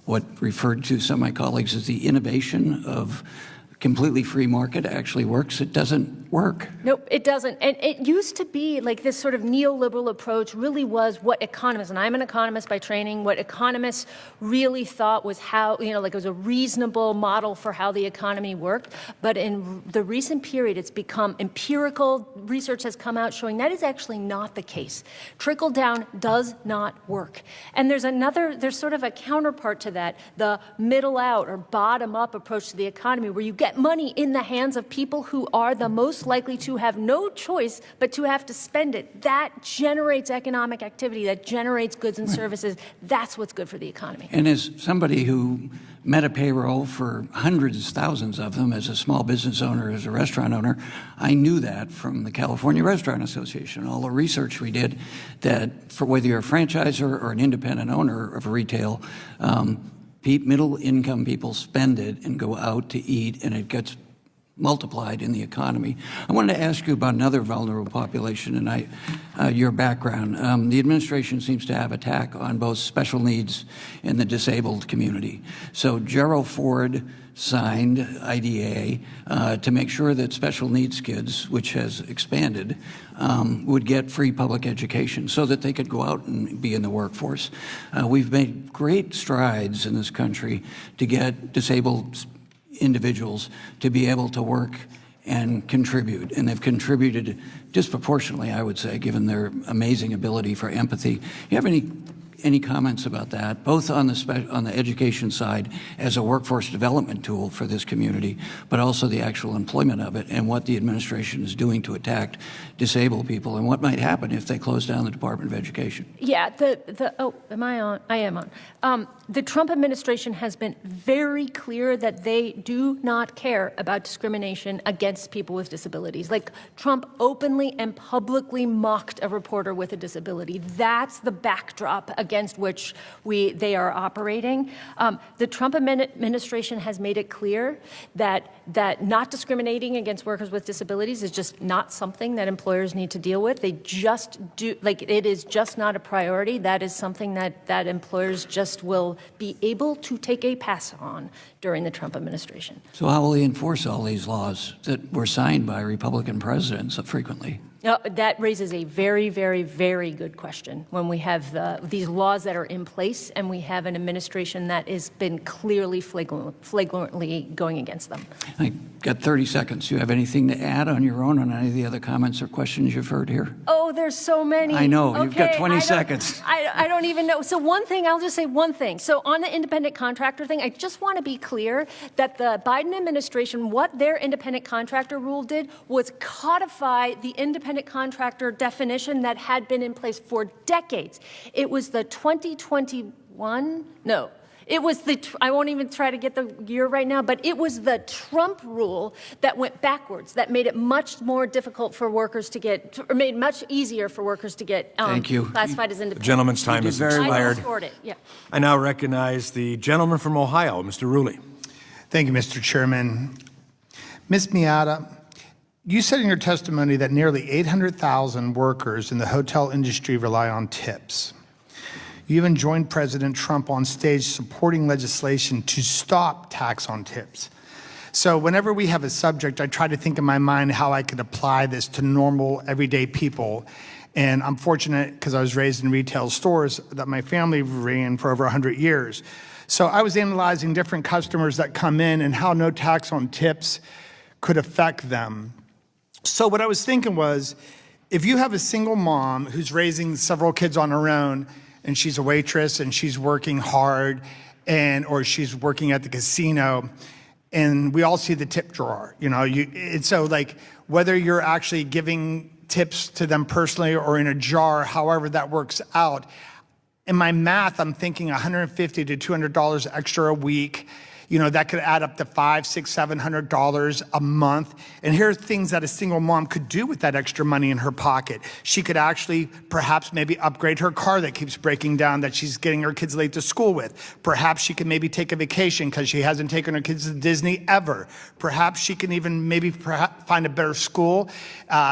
what referred to some of my colleagues as the innovation of completely free market actually works. It doesn't work. Nope, it doesn't. And it used to be like this sort of neoliberal approach really was what economists, and I'm an economist by training, what economists really thought was how, like it was a reasonable model for how the economy worked. But in the recent period, it's become empirical. Research has come out showing that is actually not the case. Trickle down does not work. And there's sort of a counterpart to that, the middle out or bottom up approach to the economy, where you get money in the hands of people who are the most likely to have no choice but to have to spend it. That generates economic activity, that generates goods and services. That's what's good for the economy. And as somebody who met a payroll for hundreds, thousands of them as a small business owner, as a restaurant owner, I knew that from the California Restaurant Association, all the research we did, that for whether you're a franchisor or an independent owner of retail, middle income people spend it and go out to eat, and it gets multiplied in the economy. I wanted to ask you about another vulnerable population and your background. The administration seems to have attack on both special needs and the disabled community. So Gerald Ford signed IDEA to make sure that special needs kids, which has expanded, would get free public education so that they could go out and be in the workforce. We've made great strides in this country to get disabled individuals to be able to work and contribute, and they've contributed disproportionately, I would say, given their amazing ability for empathy. You have any comments about that, both on the education side as a workforce development tool for this community, but also the actual employment of it and what the administration is doing to attack disabled people and what might happen if they close down the Department of Education? Yeah, am I on? I am on. The Trump administration has been very clear that they do not care about discrimination against people with disabilities. Like, Trump openly and publicly mocked a reporter with a disability. That's the backdrop against which they are operating. The Trump administration has made it clear that not discriminating against workers with disabilities is just not something that employers need to deal with. They just do, it is just not a priority. That is something that employers just will be able to take a pass on during the Trump administration. So how will they enforce all these laws that were signed by Republican presidents frequently? That raises a very, very, very good question when we have these laws that are in place and we have an administration that has been clearly flagrantly going against them. I got 30 seconds. Do you have anything to add on your own on any of the other comments or questions you've heard here? Oh, there's so many. I know. You've got 20 seconds. I don't even know. So one thing, I'll just say one thing. So on the independent contractor thing, I just want to be clear that the Biden administration, what their independent contractor rule did was codify the independent contractor definition that had been in place for decades. It was the 2021, no. It was I won't even try to get the year right now, but it was the Trump rule that went backwards, that made it much more difficult for workers to get, or made much easier for workers to get Thank you. classified as independent. The gentleman's time is expired. I now recognize the gentleman from Ohio, Mr. Rulli. Thank you, Mr. Chairman. Ms. Miata, you said in your testimony that nearly 800,000 workers in the hotel industry rely on tips. You even joined President Trump on stage supporting legislation to stop tax on tips. So whenever we have a subject, I try to think in my mind how I could apply this to normal, everyday people. And I'm fortunate, because I was raised in retail stores that my family ran for over 100 years. So I was analyzing different customers that come in and how no tax on tips could affect them. So what I was thinking was, if you have a single mom who's raising several kids on her own, and she's a waitress and she's working hard, or she's working at the casino, and we all see the tip drawer, it's so like whether you're actually giving tips to them personally or in a jar, however that works out. In my math, I'm thinking $150 to $200 extra a week. That could add up to $500, $600, $700 a month. And here are things that a single mom could do with that extra money in her pocket. She could actually perhaps maybe upgrade her car that keeps breaking down that she's getting her kids late to school with. Perhaps she can maybe take a vacation because she hasn't taken her kids to Disney ever. Perhaps she can even maybe find a better school.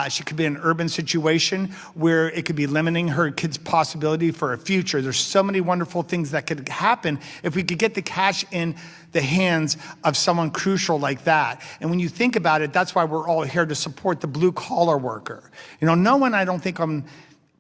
She could be in an urban situation where it could be limiting her kids' possibility for a future. There's so many wonderful things that could happen if we could get the cash in the hands of someone crucial like that. And when you think about it, that's why we're all here to support the blue collar worker. You know, no one, I don't think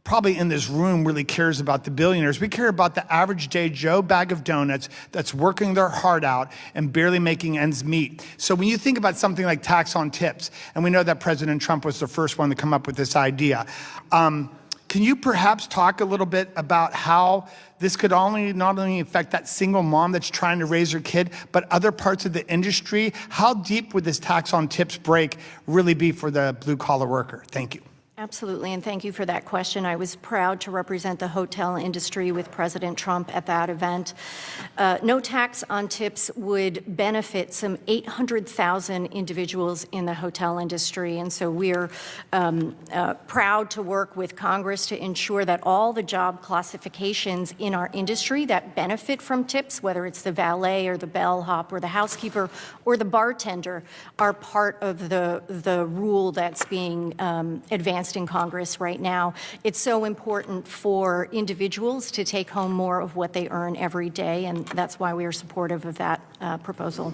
probably in this room really cares about the billionaires. We care about the average day Joe bag of donuts that's working their heart out and barely making ends meet. So when you think about something like tax on tips, and we know that President Trump was the first one to come up with this idea, can you perhaps talk a little bit about how this could not only affect that single mom that's trying to raise her kid, but other parts of the industry? How deep would this tax on tips break really be for the blue collar worker? Thank you. Absolutely, and thank you for that question. I was proud to represent the hotel industry with President Trump at that event. No tax on tips would benefit some 800,000 individuals in the hotel industry, and so we're proud to work with Congress to ensure that all the job classifications in our industry that benefit from tips, whether it's the valet or the bellhop or the housekeeper or the bartender, are part of the rule that's being advanced in Congress right now. It's so important for individuals to take home more of what they earn every day, and that's why we are supportive of that proposal.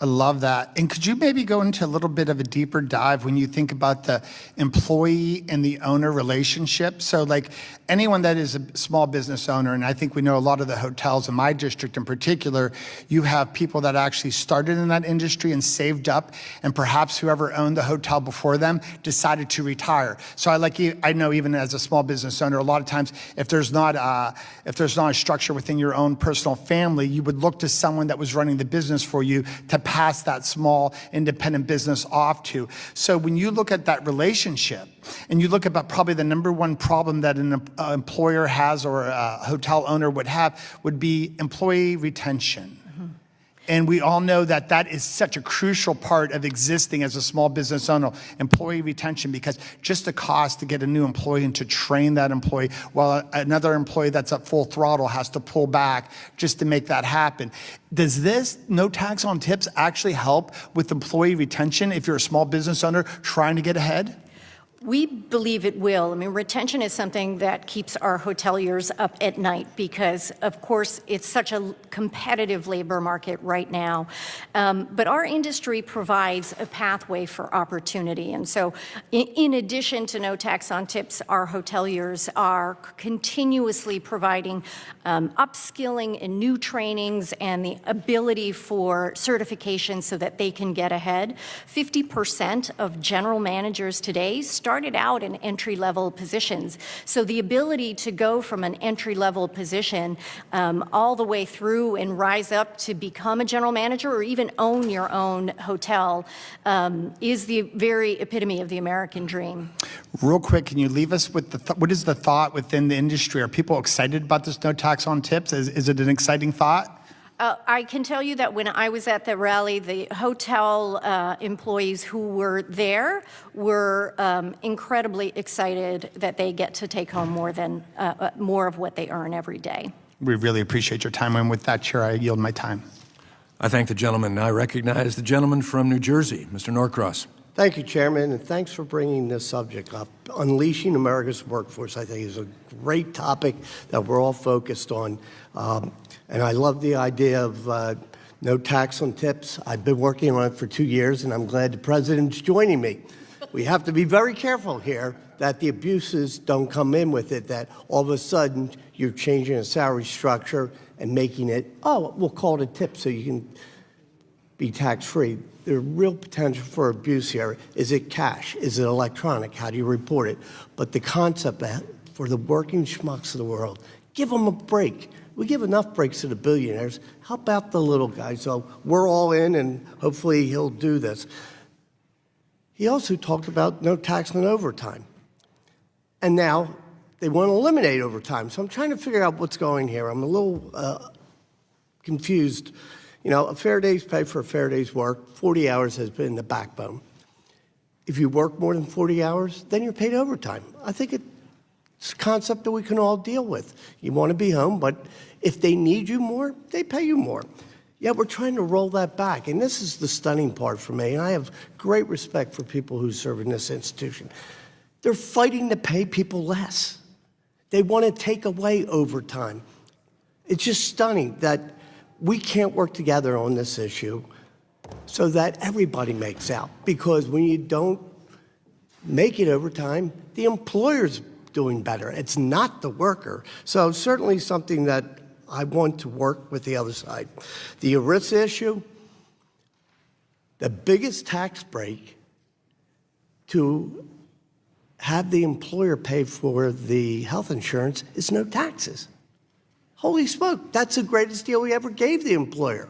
I love that. And could you maybe go into a little bit of a deeper dive when you think about the employee and the owner relationship? So like anyone that is a small business owner, and I think we know a lot of the hotels in my district in particular, you have people that actually started in that industry and saved up, and perhaps whoever owned the hotel before them decided to retire. So I know even as a small business owner, a lot of times if there's not a structure within your own personal family, you would look to someone that was running the business for you to pass that small independent business off to. So when you look at that relationship and you look about probably the number one problem that an employer has or a hotel owner would have would be employee retention. And we all know that that is such a crucial part of existing as a small business owner, employee retention, because just the cost to get a new employee and to train that employee, while another employee that's at full throttle has to pull back just to make that happen. Does this no tax on tips actually help with employee retention if you're a small business owner trying to get ahead? We believe it will. I mean, retention is something that keeps our hoteliers up at night because, of course, it's such a competitive labor market right now. But our industry provides a pathway for opportunity. And so in addition to no tax on tips, our hoteliers are continuously providing upskilling and new trainings and the ability for certification so that they can get ahead. 50% of general managers today started out in entry-level positions. So the ability to go from an entry-level position all the way through and rise up to become a general manager or even own your own hotel is the very epitome of the American dream. Real quick, can you leave us with what is the thought within the industry? Are people excited about this no tax on tips? Is it an exciting thought? I can tell you that when I was at the rally, the hotel employees who were there were incredibly excited that they get to take home more of what they earn every day. We really appreciate your time, and with that, Chair, I yield my time. I thank the gentleman. I recognize the gentleman from New Jersey, Mr. Norcross. Thank you, Chairman, and thanks for bringing this subject up. Unleashing America's workforce, I think, is a great topic that we're all focused on. And I love the idea of no tax on tips. I've been working on it for 2 years, and I'm glad the President's joining me. We have to be very careful here that the abuses don't come in with it, that all of a sudden you're changing a salary structure and making it, we'll call it a tip so you can be tax-free. The real potential for abuse here, is it cash? Is it electronic? How do you report it? But the concept that for the working schmucks of the world, give them a break. We give enough breaks to the billionaires. How about the little guys? So we're all in, and hopefully he'll do this. He also talked about no tax on overtime. And now they want to eliminate overtime. So I'm trying to figure out what's going here. I'm a little confused. You know, a fair day's pay for a fair day's work. 40 hours has been the backbone. If you work more than 40 hours, then you're paid overtime. I think it's a concept that we can all deal with. You want to be home, but if they need you more, they pay you more. Yet we're trying to roll that back. And this is the stunning part for me. And I have great respect for people who serve in this institution. They're fighting to pay people less. They want to take away overtime. It's just stunning that we can't work together on this issue so that everybody makes out. Because when you don't make it overtime, the employer's doing better. It's not the worker. So certainly something that I want to work with the other side. The ERISA issue, the biggest tax break to have the employer pay for the health insurance is no taxes. Holy smoke, that's the greatest deal we ever gave the employer,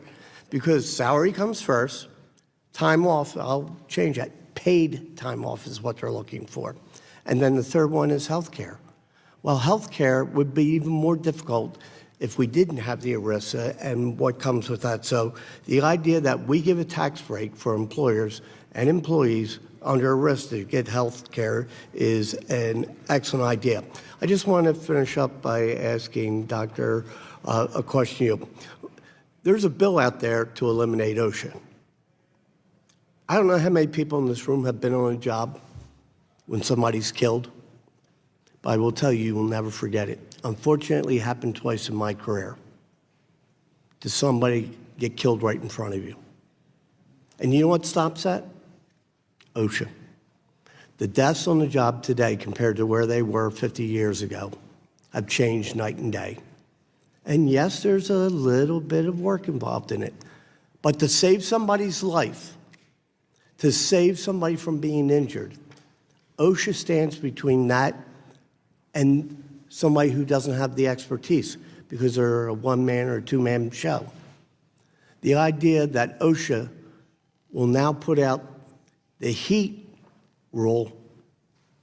because salary comes first, time off, I'll change that, paid time off is what they're looking for. And then the third one is health care. Well, health care would be even more difficult if we didn't have the ERISA and what comes with that. So the idea that we give a tax break for employers and employees under ERISA to get health care is an excellent idea. I just want to finish up by asking Doctor a question. There's a bill out there to eliminate OSHA. I don't know how many people in this room have been on a job when somebody's killed, but I will tell you, you will never forget it. Unfortunately, it happened twice in my career. Did somebody get killed right in front of you? And you know what stops that? OSHA. The deaths on the job today compared to where they were 50 years ago have changed night and day. And yes, there's a little bit of work involved in it. But to save somebody's life, to save somebody from being injured, OSHA stands between that and somebody who doesn't have the expertise because they're a one-man or a two-man show. The idea that OSHA will now put out the heat rule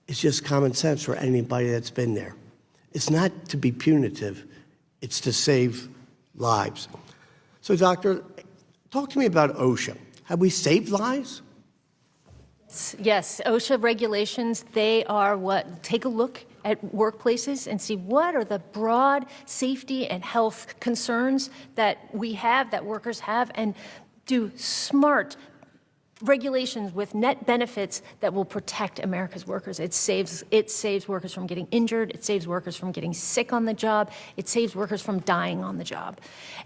is just common sense for anybody that's been there. It's not to be punitive, it's to save lives. So, Doctor, talk to me about OSHA. Have we saved lives? Yes, OSHA regulations, they are what? Take a look at workplaces and see what are the broad safety and health concerns that we have, that workers have, and do smart regulations with net benefits that will protect America's workers. It saves workers from getting injured. It saves workers from getting sick on the job. It saves workers from dying on the job.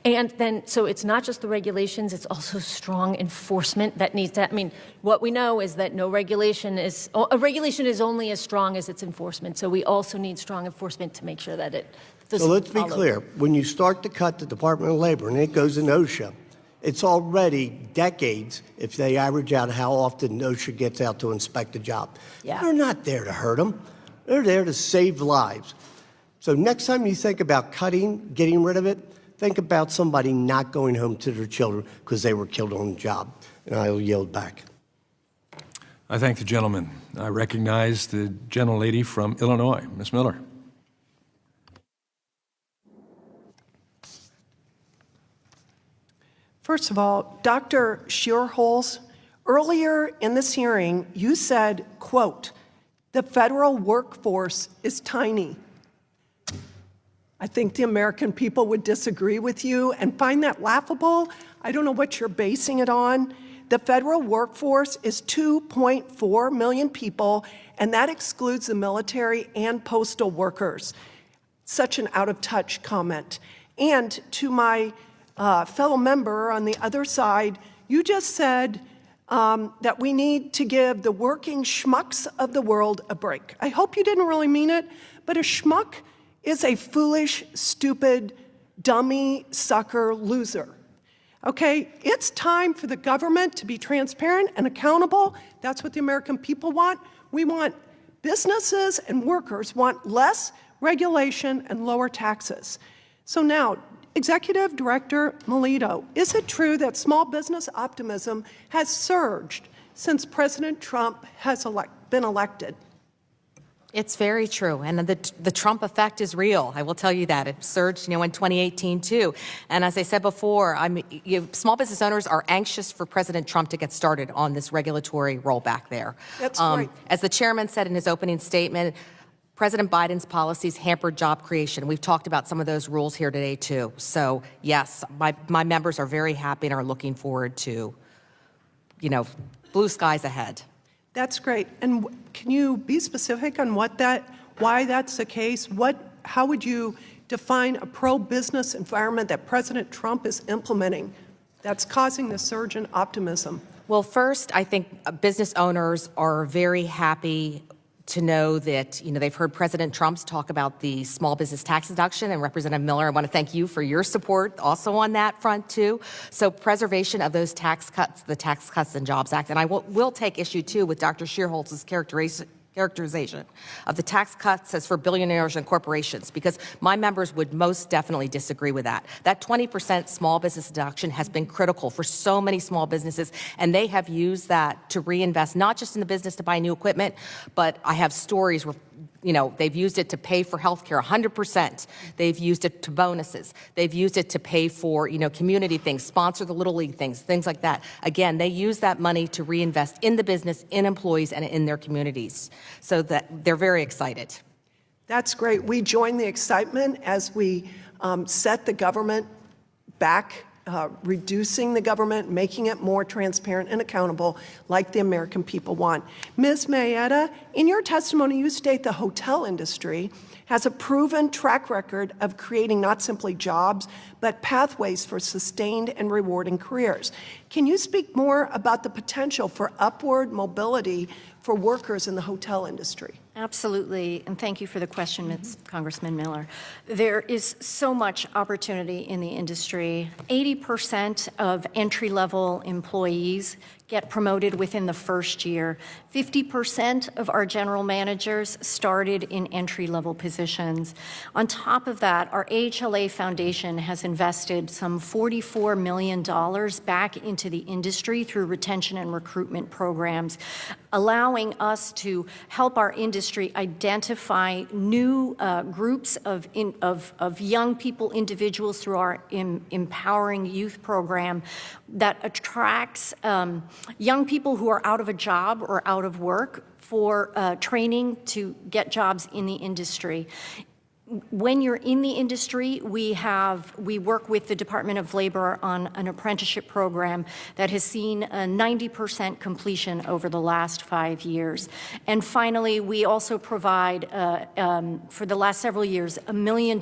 And then, so it's not just the regulations, it's also strong enforcement that needs to, I mean, what we know is that a regulation is only as strong as its enforcement. So we also need strong enforcement to make sure that it doesn't So let's be follow. clear. When you start to cut the Department of Labor and it goes in OSHA, it's already decades if they average out how often OSHA gets out to inspect a job. Yeah. They're not there to hurt them. They're there to save lives. So next time you think about cutting, getting rid of it, think about somebody not going home to their children because they were killed on the job. And I'll yield back. I thank the gentleman. I recognize the gentlelady from Illinois, Ms. Miller. First of all, Dr. Schierholz, earlier in this hearing, you said, quote, the federal workforce is tiny. I think the American people would disagree with you and find that laughable. I don't know what you're basing it on. The federal workforce is 2.4 million people, and that excludes the military and postal workers. Such an out-of-touch comment. And to my fellow member on the other side, you just said that we need to give the working schmucks of the world a break. I hope you didn't really mean it, but a schmuck is a foolish, stupid, dummy, sucker, loser. Okay, it's time for the government to be transparent and accountable. That's what the American people want. We want businesses and workers want less regulation and lower taxes. So now, Executive Director Melito, is it true that small business optimism has surged since President Trump has been elected? It's very true, and the Trump effect is real. I will tell you that. It surged, in 2018 too. And as I said before, small business owners are anxious for President Trump to get started on this regulatory rollback there. That's right. As the chairman said in his opening statement, President Biden's policies hampered job creation. We've talked about some of those rules here today too. So yes, my members are very happy and are looking forward to, blue skies ahead. That's great. And can you be specific on why that's the case? How would you define a pro-business environment that President Trump is implementing that's causing the surge in optimism? Well, first, I think business owners are very happy to know that, they've heard President Trump's talk about the small business tax deduction, and Representative Miller, I want to thank you for your support also on that front too. So preservation of those tax cuts, the Tax Cuts and Jobs Act, and I will take issue too with Dr. Shearholz's characterization of the tax cuts as for billionaires and corporations, because my members would most definitely disagree with that. That 20% small business deduction has been critical for so many small businesses, and they have used that to reinvest, not just in the business to buy new equipment, but I have stories where they've used it to pay for health care, 100%. They've used it to bonuses. They've used it to pay for, community things, sponsor the Little League things like that. Again, they use that money to reinvest in the business, in employees, and in their communities. So that they're very excited. That's great. We join the excitement as we set the government back, reducing the government, making it more transparent and accountable like the American people want. Ms. Mayetta, in your testimony, you state the hotel industry has a proven track record of creating not simply jobs, but pathways for sustained and rewarding careers. Can you speak more about the potential for upward mobility for workers in the hotel industry? Absolutely, and thank you for the question, Ms. Congressman Miller. There is so much opportunity in the industry. 80% of entry-level employees get promoted within the first year. 50% of our general managers started in entry-level positions. On top of that, our AHLA Foundation has invested some $44 million back into the industry through retention and recruitment programs, allowing us to help our industry identify new groups of young people, individuals through our Empowering Youth program that attracts young people who are out of a job or out of work for training to get jobs in the industry. When you're in the industry, we work with the Department of Labor on an apprenticeship program that has seen a 90% completion over the last 5 years. And finally, we also provide, for the last several years, $1 million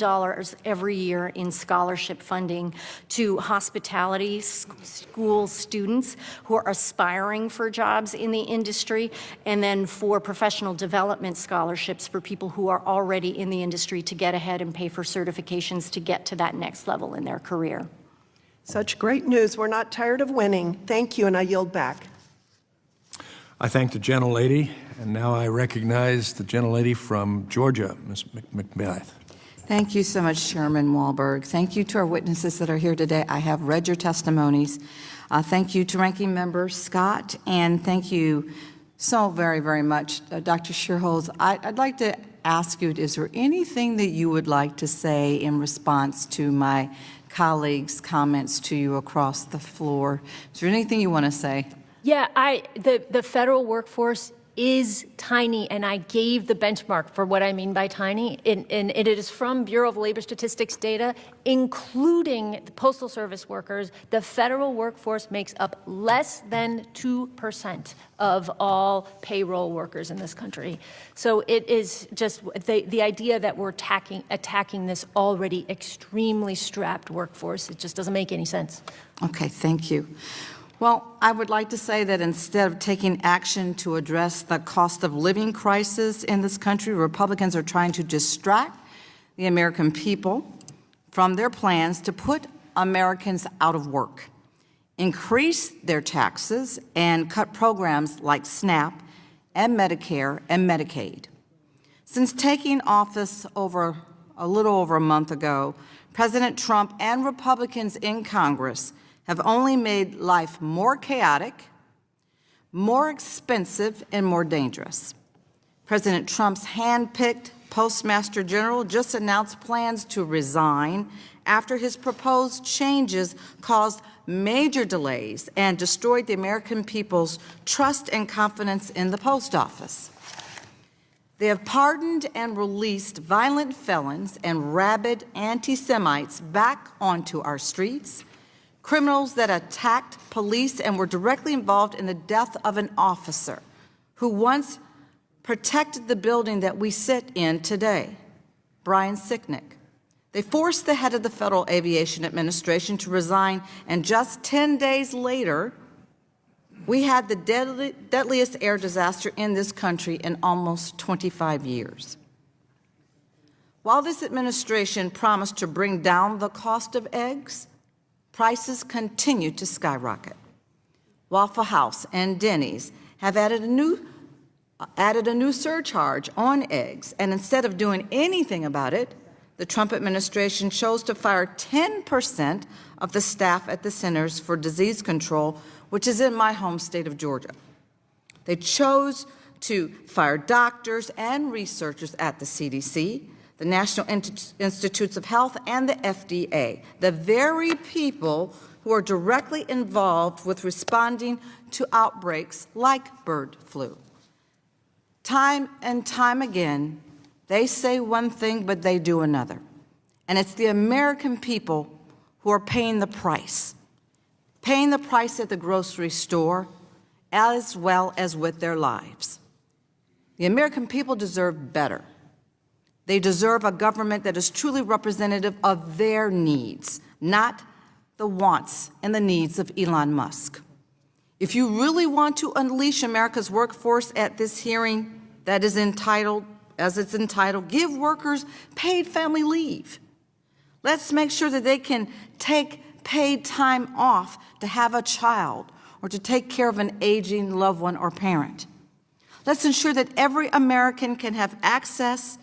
every year in scholarship funding to hospitality school students who are aspiring for jobs in the industry, and then for professional development scholarships for people who are already in the industry to get ahead and pay for certifications to get to that next level in their career. Such great news. We're not tired of winning. Thank you, and I yield back. I thank the gentlelady, and now I recognize the gentlelady from Georgia, Ms. McBeth. Thank you so much, Chairman Wahlberg. Thank you to our witnesses that are here today. I have read your testimonies. Thank you to Ranking Member Scott, and thank you so very, very much, Dr. Shearholz. I'd like to ask you, is there anything that you would like to say in response to my colleagues' comments to you across the floor? Is there anything you want to say? Yeah, the federal workforce is tiny, and I gave the benchmark for what I mean by tiny, and it is from Bureau of Labor Statistics data, including the Postal Service workers. The federal workforce makes up less than 2% of all payroll workers in this country. So it is just the idea that we're attacking this already extremely strapped workforce, it just doesn't make any sense. Okay, thank you. Well, I would like to say that instead of taking action to address the cost of living crisis in this country, Republicans are trying to distract the American people from their plans to put Americans out of work, increase their taxes, and cut programs like SNAP and Medicare and Medicaid. Since taking office a little over a month ago, President Trump and Republicans in Congress have only made life more chaotic, more expensive, and more dangerous. President Trump's hand-picked Postmaster General just announced plans to resign after his proposed changes caused major delays and destroyed the American people's trust and confidence in the post office. They have pardoned and released violent felons and rabid anti-Semites back onto our streets, criminals that attacked police and were directly involved in the death of an officer who once protected the building that we sit in today, Brian Sicknick. They forced the head of the Federal Aviation Administration to resign, and just 10 days later, we had the deadliest air disaster in this country in almost 25 years. While this administration promised to bring down the cost of eggs, prices continue to skyrocket. Waffle House and Denny's have added a new surcharge on eggs, and instead of doing anything about it, the Trump administration chose to fire 10% of the staff at the Centers for Disease Control, which is in my home state of Georgia. They chose to fire doctors and researchers at the CDC, the National Institutes of Health, and the FDA, the very people who are directly involved with responding to outbreaks like bird flu. Time and time again, they say one thing, but they do another. And it's the American people who are paying the price at the grocery store, as well as with their lives. The American people deserve better. They deserve a government that is truly representative of their needs, not the wants and the needs of Elon Musk. If you really want to unleash America's workforce at this hearing that is entitled, give workers paid family leave. Let's make sure that they can take paid time off to have a child or to take care of an aging loved one or parent. Let's ensure that every American can have access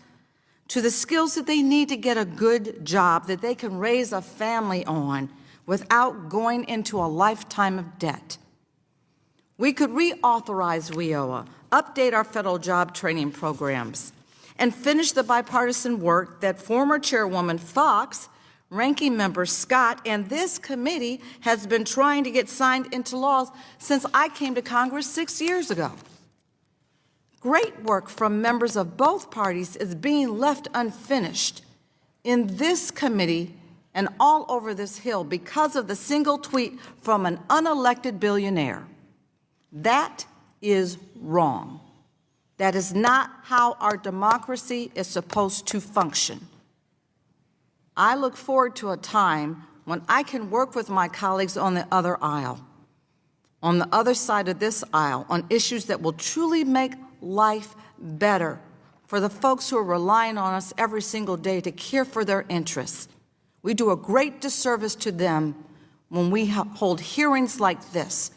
to the skills that they need to get a good job that they can raise a family on without going into a lifetime of debt. We could reauthorize WIOA, update our federal job training programs, and finish the bipartisan work that former Chairwoman Fox, Ranking Member Scott, and this committee has been trying to get signed into laws since I came to Congress 6 years ago. Great work from members of both parties is being left unfinished in this committee and all over this Hill because of the single tweet from an unelected billionaire. That is wrong. That is not how our democracy is supposed to function. I look forward to a time when I can work with my colleagues on the other aisle, on the other side of this aisle, on issues that will truly make life better for the folks who are relying on us every single day to care for their interests. We do a great disservice to them when we hold hearings like this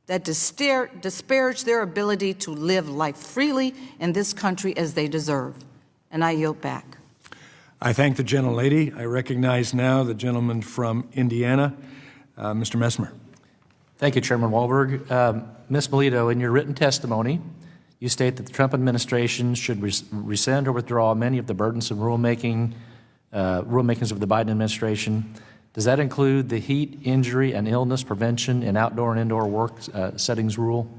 that disparage their ability to live life freely in this country as they deserve. And I yield back. I thank the gentlelady. I recognize now the gentleman from Indiana, Mr. Messmer. Thank you, Chairman Walberg. Ms. Melito, in your written testimony, you state that the Trump administration should rescind or withdraw many of the burdensome rulemakings of the Biden administration. Does that include the heat, injury, and illness prevention in outdoor and indoor work settings rule?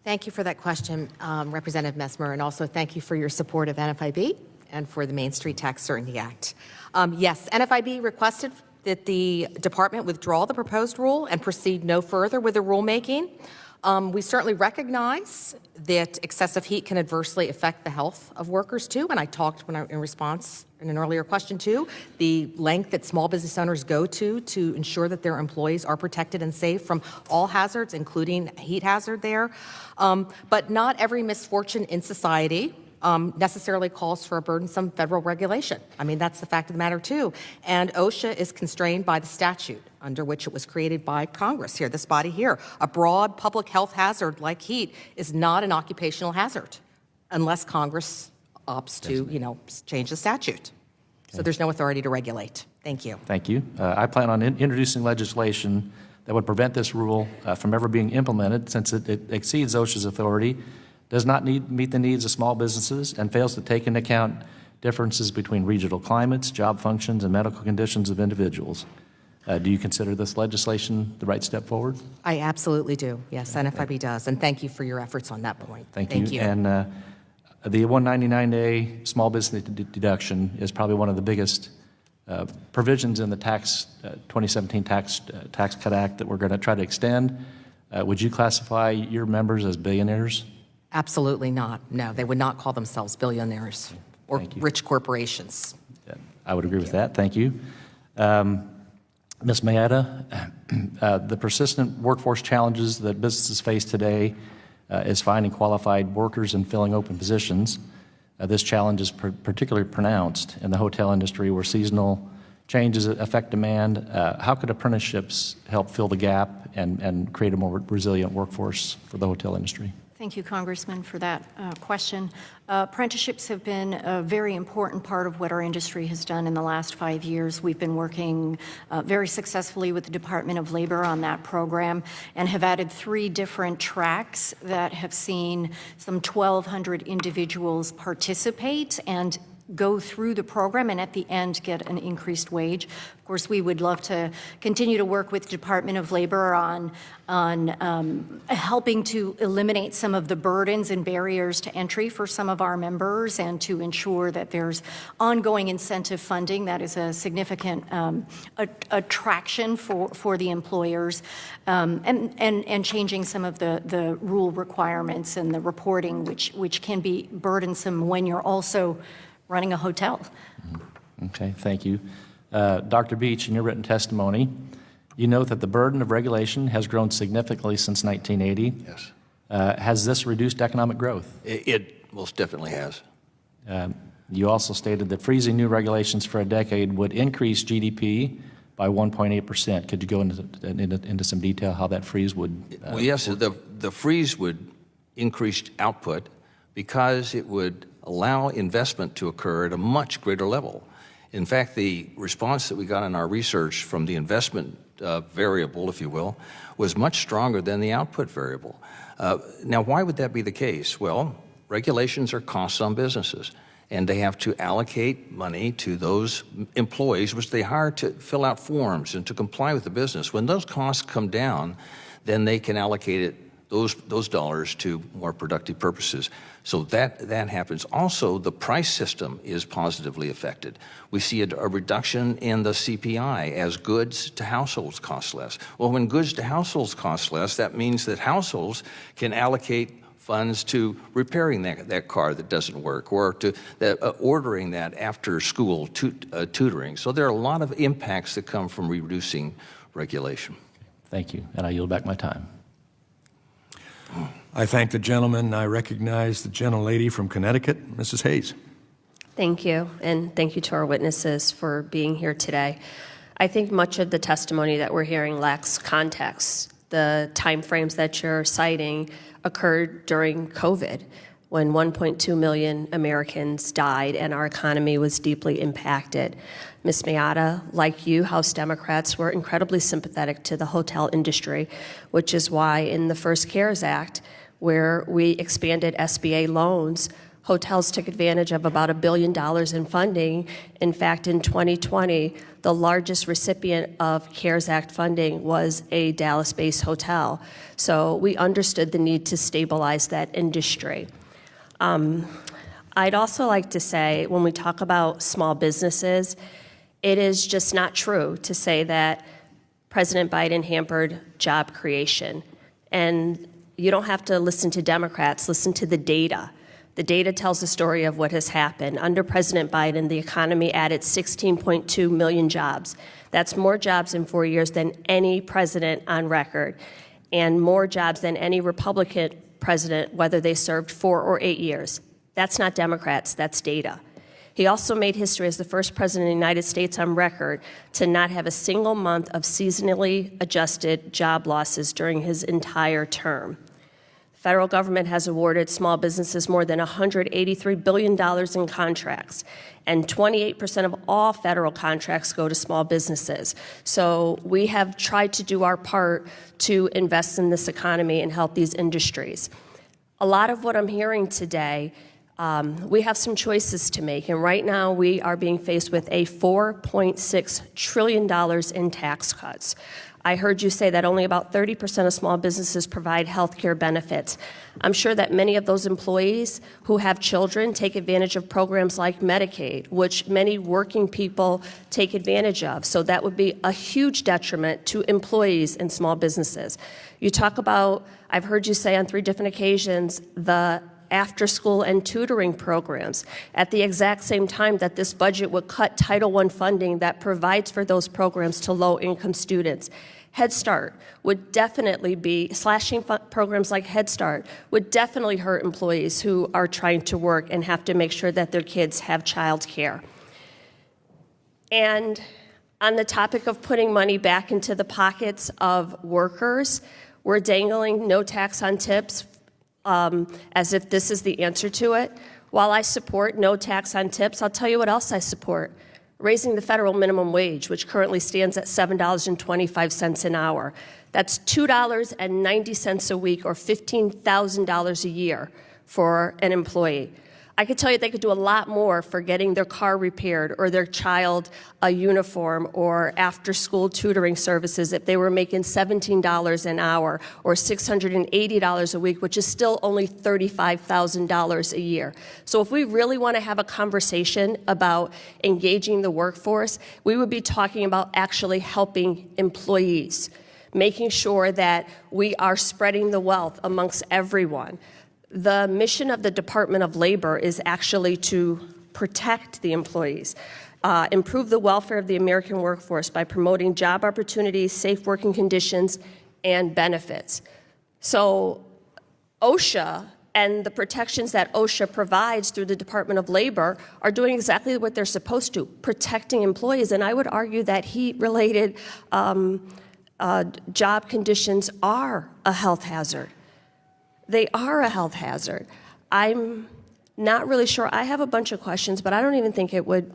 Thank you for that question, Representative Messmer, and also thank you for your support of NFIB and for the Main Street Tax Certainty Act. Yes, NFIB requested that the department withdraw the proposed rule and proceed no further with the rulemaking. We certainly recognize that excessive heat can adversely affect the health of workers too, and I talked in response in an earlier question too, the length that small business owners go to ensure that their employees are protected and safe from all hazards, including heat hazard there. But not every misfortune in society necessarily calls for a burdensome federal regulation. I mean, that's the fact of the matter too. And OSHA is constrained by the statute under which it was created by Congress here, this body here. A broad public health hazard like heat is not an occupational hazard unless Congress opts to, change the statute. So there's no authority to regulate. Thank you. Thank you. I plan on introducing legislation that would prevent this rule from ever being implemented since it exceeds OSHA's authority, does not meet the needs of small businesses, and fails to take into account differences between regional climates, job functions, and medical conditions of individuals. Do you consider this legislation the right step forward? I absolutely do. Yes, NFIB does. And thank you for your efforts on that point. Thank you. And the 199A small business deduction is probably one of the biggest provisions in the 2017 Tax Cut Act that we're going to try to extend. Would you classify your members as billionaires? Absolutely not. No, they would not call themselves billionaires or rich corporations. I would agree with that. Thank you. Ms. Mayetta, the persistent workforce challenges that businesses face today is finding qualified workers and filling open positions. This challenge is particularly pronounced in the hotel industry where seasonal changes affect demand. How could apprenticeships help fill the gap and create a more resilient workforce for the hotel industry? Thank you, Congressman, for that question. Apprenticeships have been a very important part of what our industry has done in the last 5 years. We've been working very successfully with the Department of Labor on that program and have added 3 different tracks that have seen some 1,200 individuals participate and go through the program and at the end get an increased wage. Of course, we would love to continue to work with the Department of Labor on helping to eliminate some of the burdens and barriers to entry for some of our members and to ensure that there's ongoing incentive funding that is a significant attraction for the employers, and changing some of the rule requirements and the reporting, which can be burdensome when you're also running a hotel. Okay, thank you. Dr. Beach, in your written testimony, you note that the burden of regulation has grown significantly since 1980. Yes. Has this reduced economic growth? It most definitely has. You also stated that freezing new regulations for a decade would increase GDP by 1.8%. Could you go into some detail how that freeze would? Well, yes, the freeze would increase output because it would allow investment to occur at a much greater level. In fact, the response that we got in our research from the investment variable, if you will, was much stronger than the output variable. Now, why would that be the case? Well, regulations are costs on businesses, and they have to allocate money to those employees which they hire to fill out forms and to comply with the business. When those costs come down, then they can allocate it those dollars to more productive purposes. So that happens. Also, the price system is positively affected. We see a reduction in the CPI as goods to households cost less. Well, when goods to households cost less, that means that households can allocate funds to repairing that car that doesn't work, or to ordering that after school tutoring. So there are a lot of impacts that come from reducing regulation. Thank you, and I yield back my time. I thank the gentleman. I recognize the gentlelady from Connecticut, Mrs. Hayes. Thank you, and thank you to our witnesses for being here today. I think much of the testimony that we're hearing lacks context. The timeframes that you're citing occurred during COVID, when 1.2 million Americans died and our economy was deeply impacted. Ms. Mayetta, like you, House Democrats were incredibly sympathetic to the hotel industry, which is why in the first CARES Act, where we expanded SBA loans, hotels took advantage of about $1 billion in funding. In fact, in 2020, the largest recipient of CARES Act funding was a Dallas-based hotel. So we understood the need to stabilize that industry. I'd also like to say, when we talk about small businesses, it is just not true to say that President Biden hampered job creation. And you don't have to listen to Democrats, listen to the data. The data tells the story of what has happened. Under President Biden, the economy added 16.2 million jobs. That's more jobs in 4 years than any president on record, and more jobs than any Republican president, whether they served 4 or 8 years. That's not Democrats, that's data. He also made history as the first president of the United States on record to not have a single month of seasonally adjusted job losses during his entire term. The federal government has awarded small businesses more than $183 billion in contracts, and 28% of all federal contracts go to small businesses. So we have tried to do our part to invest in this economy and help these industries. A lot of what I'm hearing today, we have some choices to make, and right now we are being faced with a $4.6 trillion in tax cuts. I heard you say that only about 30% of small businesses provide health care benefits. I'm sure that many of those employees who have children take advantage of programs like Medicaid, which many working people take advantage of. So that would be a huge detriment to employees in small businesses. You talk about, I've heard you say on 3 different occasions, the after-school and tutoring programs at the exact same time that this budget would cut Title I funding that provides for those programs to low-income students. Head Start would definitely be, slashing programs like Head Start would definitely hurt employees who are trying to work and have to make sure that their kids have child care. And on the topic of putting money back into the pockets of workers, we're dangling no tax on tips as if this is the answer to it. While I support no tax on tips, I'll tell you what else I support. Raising the federal minimum wage, which currently stands at $7.25 an hour. That's $2.90 a week, or $15,000 a year for an employee. I could tell you they could do a lot more for getting their car repaired or their child a uniform or after-school tutoring services if they were making $17 an hour or $680 a week, which is still only $35,000 a year. So if we really want to have a conversation about engaging the workforce, we would be talking about actually helping employees, making sure that we are spreading the wealth amongst everyone. The mission of the Department of Labor is actually to protect the employees, improve the welfare of the American workforce by promoting job opportunities, safe working conditions, and benefits. So OSHA and the protections that OSHA provides through the Department of Labor are doing exactly what they're supposed to, protecting employees. And I would argue that heat-related job conditions are a health hazard. They are a health hazard. I'm not really sure. I have a bunch of questions, but I don't even think it would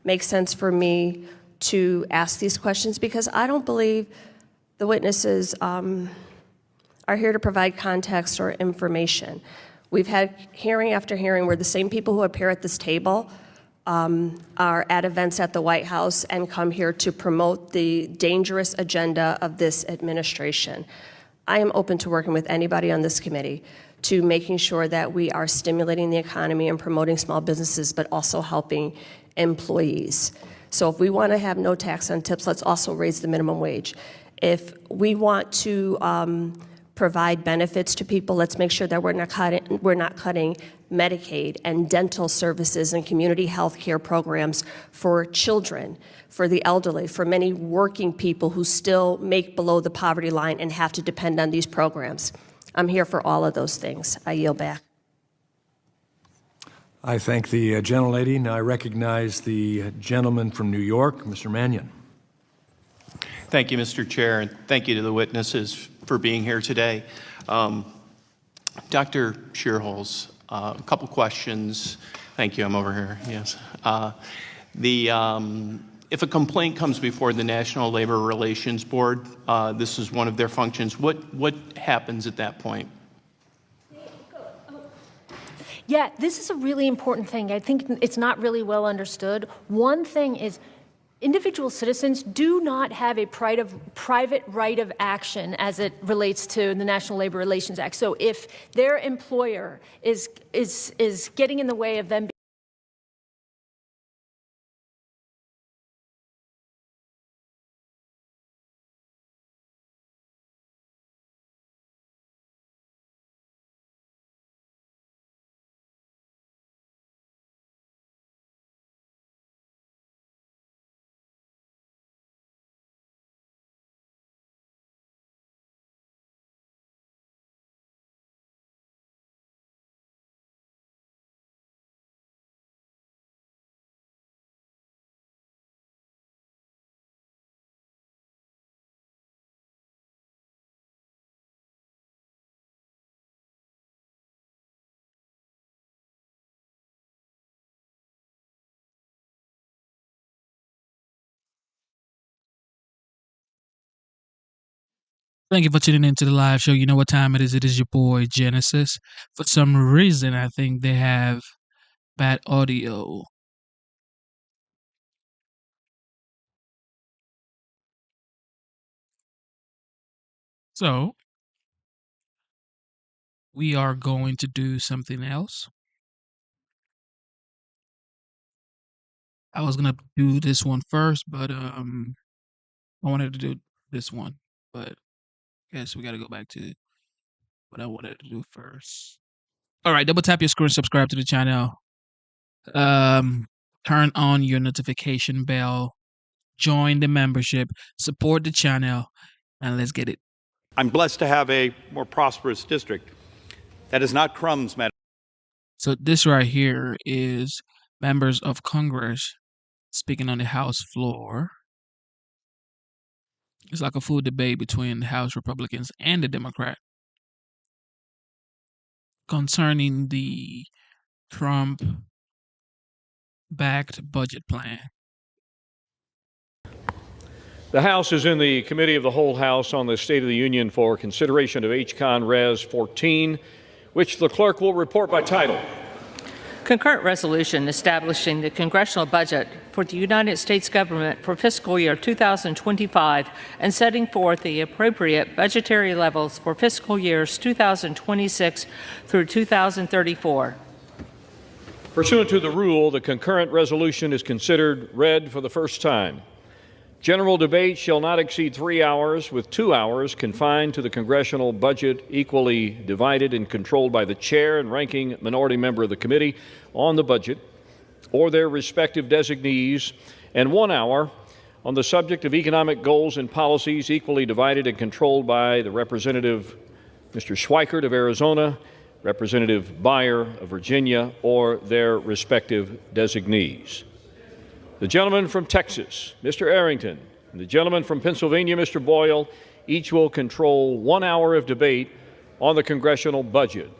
make sense for me to ask these questions because I don't believe the witnesses are here to provide context or information. We've had hearing after hearing where the same people who appear at this table are at events at the White House and come here to promote the dangerous agenda of this administration. I am open to working with anybody on this committee to making sure that we are stimulating the economy and promoting small businesses, but also helping employees. So if we want to have no tax on tips, let's also raise the minimum wage. If we want to provide benefits to people, let's make sure that we're not cutting Medicaid and dental services and community health care programs for children, for the elderly, for many working people who still make below the poverty line and have to depend on these programs. I'm here for all of those things. I yield back. I thank the gentlelady. Now I recognize the gentleman from New York, Mr. Mannion. Thank you, Mr. Chair, and thank you to the witnesses for being here today. Dr. Shearholes, a couple questions. Thank you, I'm over here, yes. If a complaint comes before the National Labor Relations Board, this is one of their functions, what happens at that point? Yeah, this is a really important thing. I think it's not really well understood. One thing is individual citizens do not have a private right of action as it relates to the National Labor Relations Act. So if their employer is getting in the way of them Thank you for tuning into the live show. You know what time it is. It is your boy, Genesis. For some reason, I think they have bad audio. So, we are going to do something else. I was going to do this one first, but I wanted to do this one. But I guess we got to go back to what I wanted to do first. All right, double tap your screen, subscribe to the channel. Turn on your notification bell. Join the membership. Support the channel, and let's get it. I'm blessed to have a more prosperous district that is not crumbs, Madam. So this right here is members of Congress speaking on the House floor. It's like a full debate between the House Republicans and the Democrat concerning the Trump-backed budget plan. The House is in the Committee of the Whole House on the State of the Union for consideration of H-Con Res 14, which the clerk will report by title. Concurrent resolution establishing the congressional budget for the United States government for fiscal year 2025 and setting forth the appropriate budgetary levels for fiscal years 2026 through 2034. Pursuant to the rule, the concurrent resolution is considered read for the first time. General debate shall not exceed 3 hours, with 2 hours confined to the congressional budget, equally divided and controlled by the chair and ranking minority member of the committee on the budget or their respective designees, and 1 hour on the subject of economic goals and policies, equally divided and controlled by the Representative Mr. Schweikert of Arizona, Representative Beyer of Virginia, or their respective designees. The gentleman from Texas, Mr. Arrington, and the gentleman from Pennsylvania, Mr. Boyle, each will control 1 hour of debate on the congressional budget.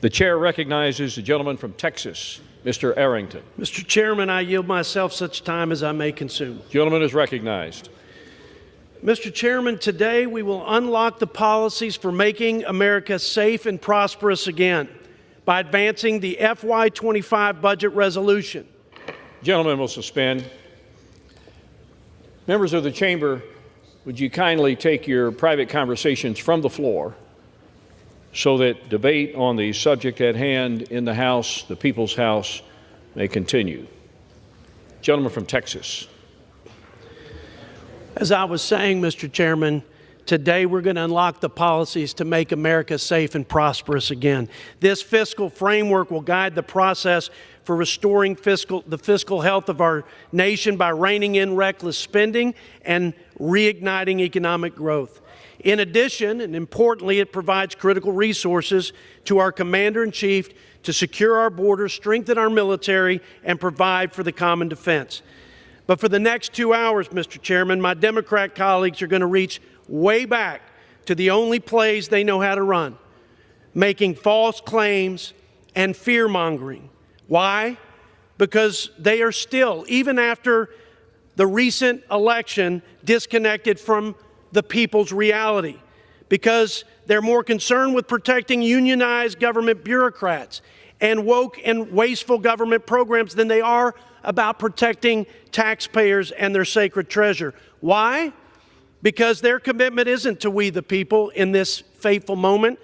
The chair recognizes the gentleman from Texas, Mr. Arrington. Mr. Chairman, I yield myself such time as I may consume. Gentleman is recognized. Mr. Chairman, today we will unlock the policies for making America safe and prosperous again by advancing the FY25 budget resolution. Gentlemen will suspend. Members of the chamber, would you kindly take your private conversations from the floor so that debate on the subject at hand in the House, the People's House, may continue. Gentleman from Texas. As I was saying, Mr. Chairman, today we're going to unlock the policies to make America safe and prosperous again. This fiscal framework will guide the process for restoring the fiscal health of our nation by reining in reckless spending and reigniting economic growth. In addition, and importantly, it provides critical resources to our Commander-in-Chief to secure our borders, strengthen our military, and provide for the common defense. But for the next 2 hours, Mr. Chairman, my Democrat colleagues are going to reach way back to the only plays they know how to run, making false claims and fear-mongering. Why? Because they are still, even after the recent election, disconnected from the people's reality, because they're more concerned with protecting unionized government bureaucrats and woke and wasteful government programs than they are about protecting taxpayers and their sacred treasure. Why? Because their commitment isn't to we the people in this fateful moment.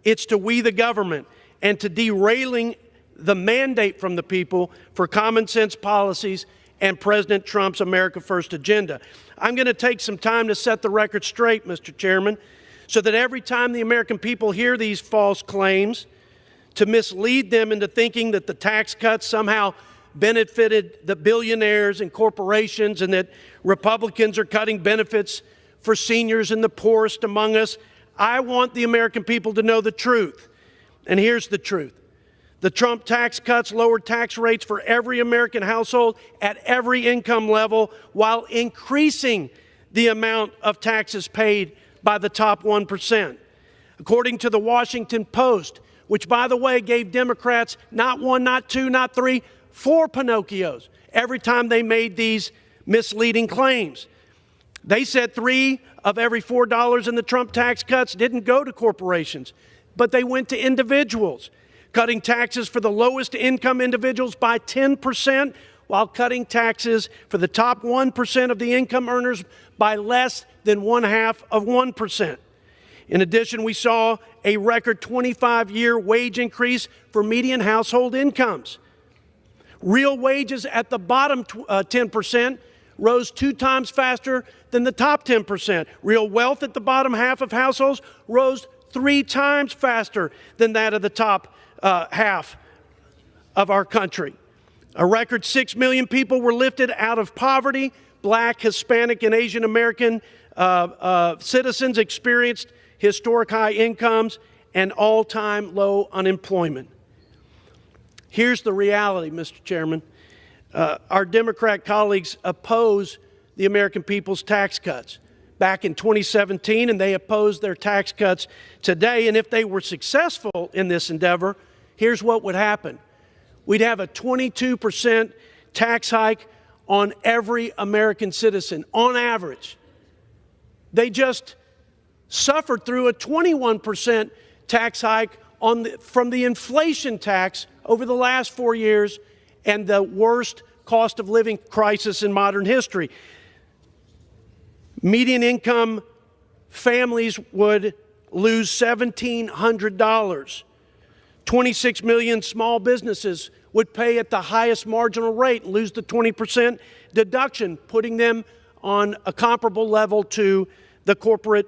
It's to we the government and to derailing the mandate from the people for common sense policies and President Trump's America First agenda. I'm going to take some time to set the record straight, Mr. Chairman, so that every time the American people hear these false claims, to mislead them into thinking that the tax cuts somehow benefited the billionaires and corporations and that Republicans are cutting benefits for seniors and the poorest among us. I want the American people to know the truth. And here's the truth. The Trump tax cuts lowered tax rates for every American household at every income level while increasing the amount of taxes paid by the top 1%. According to the Washington Post, which, by the way, gave Democrats not one, not two, not three, 4 Pinocchios every time they made these misleading claims. They said 3 of every $4 in the Trump tax cuts didn't go to corporations, but they went to individuals, cutting taxes for the lowest income individuals by 10%, while cutting taxes for the top 1% of the income earners by less than 0.5%. In addition, we saw a record 25-year wage increase for median household incomes. Real wages at the bottom 10% rose 2 times faster than the top 10%. Real wealth at the bottom half of households rose 3 times faster than that of the top half of our country. A record 6 million people were lifted out of poverty. Black, Hispanic, and Asian American citizens experienced historic high incomes and all-time low unemployment. Here's the reality, Mr. Chairman. Our Democrat colleagues oppose the American people's tax cuts back in 2017, and they oppose their tax cuts today. And if they were successful in this endeavor, here's what would happen. We'd have a 22% tax hike on every American citizen, on average. They just suffered through a 21% tax hike from the inflation tax over the last 4 years and the worst cost of living crisis in modern history. Median income families would lose $1,700. 26 million small businesses would pay at the highest marginal rate and lose the 20% deduction, putting them on a comparable level to the corporate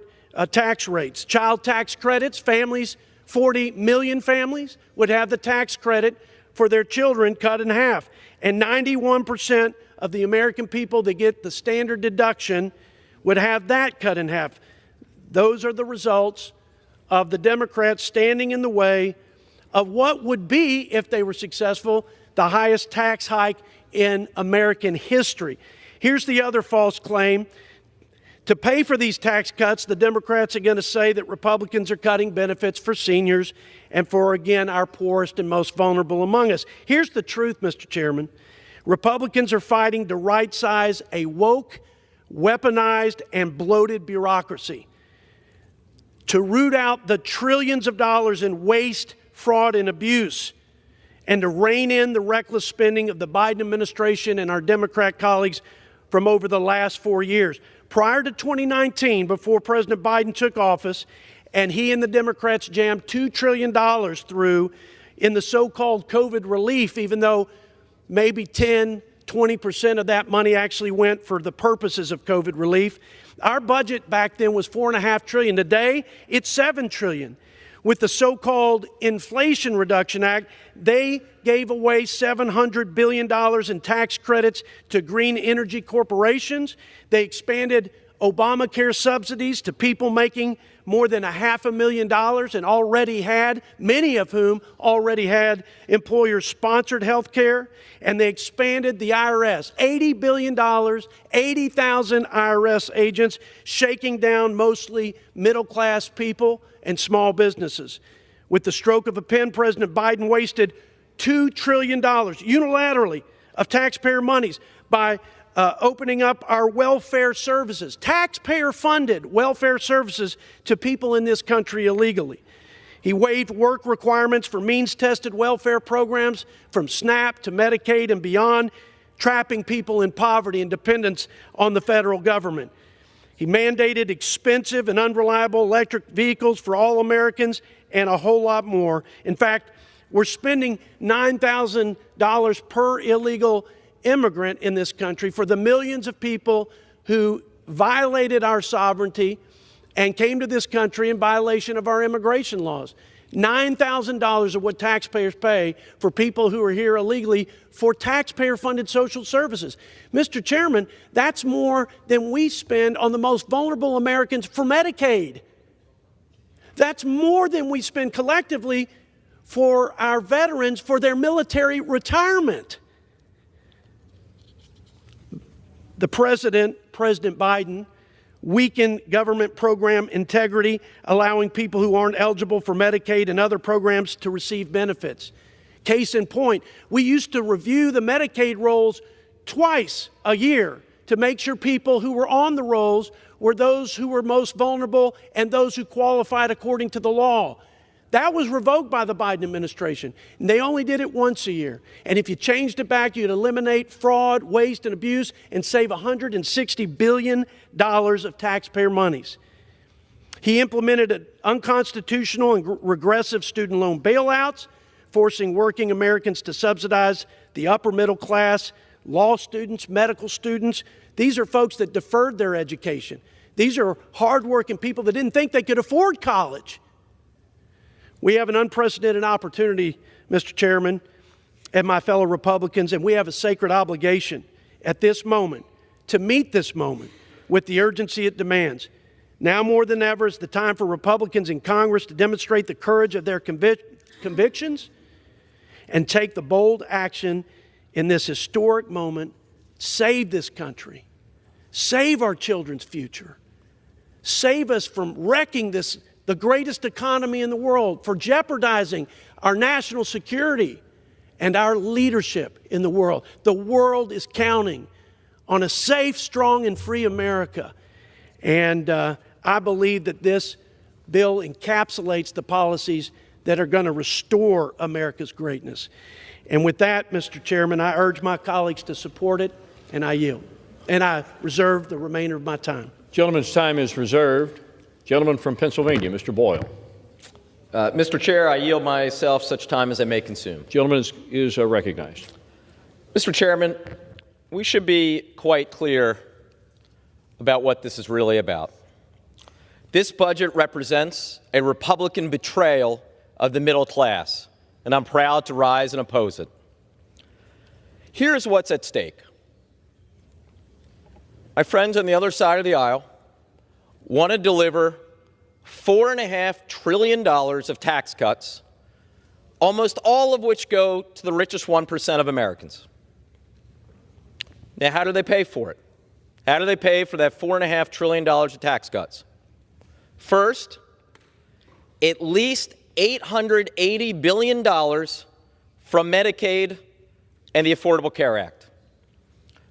tax rates. Child tax credits, 40 million families would have the tax credit for their children cut in half. And 91% of the American people that get the standard deduction would have that cut in half. Those are the results of the Democrats standing in the way of what would be, if they were successful, the highest tax hike in American history. Here's the other false claim. To pay for these tax cuts, the Democrats are going to say that Republicans are cutting benefits for seniors and for, again, our poorest and most vulnerable among us. Here's the truth, Mr. Chairman. Republicans are fighting to right-size a woke, weaponized, and bloated bureaucracy, to root out the trillions of dollars in waste, fraud, and abuse, and to rein in the reckless spending of the Biden administration and our Democrat colleagues from over the last 4 years. Prior to 2019, before President Biden took office, and he and the Democrats jammed $2 trillion through in the so-called COVID relief, even though maybe 20% of that money actually went for the purposes of COVID relief. Our budget back then was $4.5 trillion. Today, it's $7 trillion. With the so-called Inflation Reduction Act, they gave away $700 billion in tax credits to green energy corporations. They expanded Obamacare subsidies to people making more than $500,000 and already had, many of whom already had employer-sponsored health care. And they expanded the IRS, $80 billion, 80,000 IRS agents, shaking down mostly middle-class people and small businesses. With the stroke of a pen, President Biden wasted $2 trillion unilaterally of taxpayer monies by opening up our welfare services, taxpayer-funded welfare services to people in this country illegally. He waived work requirements for means-tested welfare programs from SNAP to Medicaid and beyond, trapping people in poverty and dependence on the federal government. He mandated expensive and unreliable electric vehicles for all Americans and a whole lot more. In fact, we're spending $9,000 per illegal immigrant in this country for the millions of people who violated our sovereignty and came to this country in violation of our immigration laws. $9,000 of what taxpayers pay for people who are here illegally for taxpayer-funded social services. Mr. Chairman, that's more than we spend on the most vulnerable Americans for Medicaid. That's more than we spend collectively for our veterans for their military retirement. The President Biden, weakened government program integrity, allowing people who aren't eligible for Medicaid and other programs to receive benefits. Case in point, we used to review the Medicaid rolls twice a year to make sure people who were on the rolls were those who were most vulnerable and those who qualified according to the law. That was revoked by the Biden administration, and they only did it once a year. And if you changed it back, you'd eliminate fraud, waste, and abuse and save $160 billion of taxpayer monies. He implemented unconstitutional and regressive student loan bailouts, forcing working Americans to subsidize the upper middle class, law students, medical students, These are folks that deferred their education. These are hardworking people that didn't think they could afford college. We have an unprecedented opportunity, Mr. Chairman, and my fellow Republicans, and we have a sacred obligation at this moment to meet this moment with the urgency it demands. Now more than ever is the time for Republicans in Congress to demonstrate the courage of their convictions and take the bold action in this historic moment. Save this country. Save our children's future. Save us from wrecking the greatest economy in the world, for jeopardizing our national security and our leadership in the world. The world is counting on a safe, strong, and free America. And I believe that this bill encapsulates the policies that are going to restore America's greatness. And with that, Mr. Chairman, I urge my colleagues to support it, and I yield. And I reserve the remainder of my time. Gentleman's time is reserved. Gentleman from Pennsylvania, Mr. Boyle. Mr. Chair, I yield myself such time as I may consume. Gentleman is recognized. Mr. Chairman, we should be quite clear about what this is really about. This budget represents a Republican betrayal of the middle class, and I'm proud to rise and oppose it. Here's what's at stake. My friends on the other side of the aisle want to deliver $4.5 trillion of tax cuts, almost all of which go to the richest 1% of Americans. Now, how do they pay for it? How do they pay for that $4.5 trillion of tax cuts? First, at least $880 billion from Medicaid and the Affordable Care Act.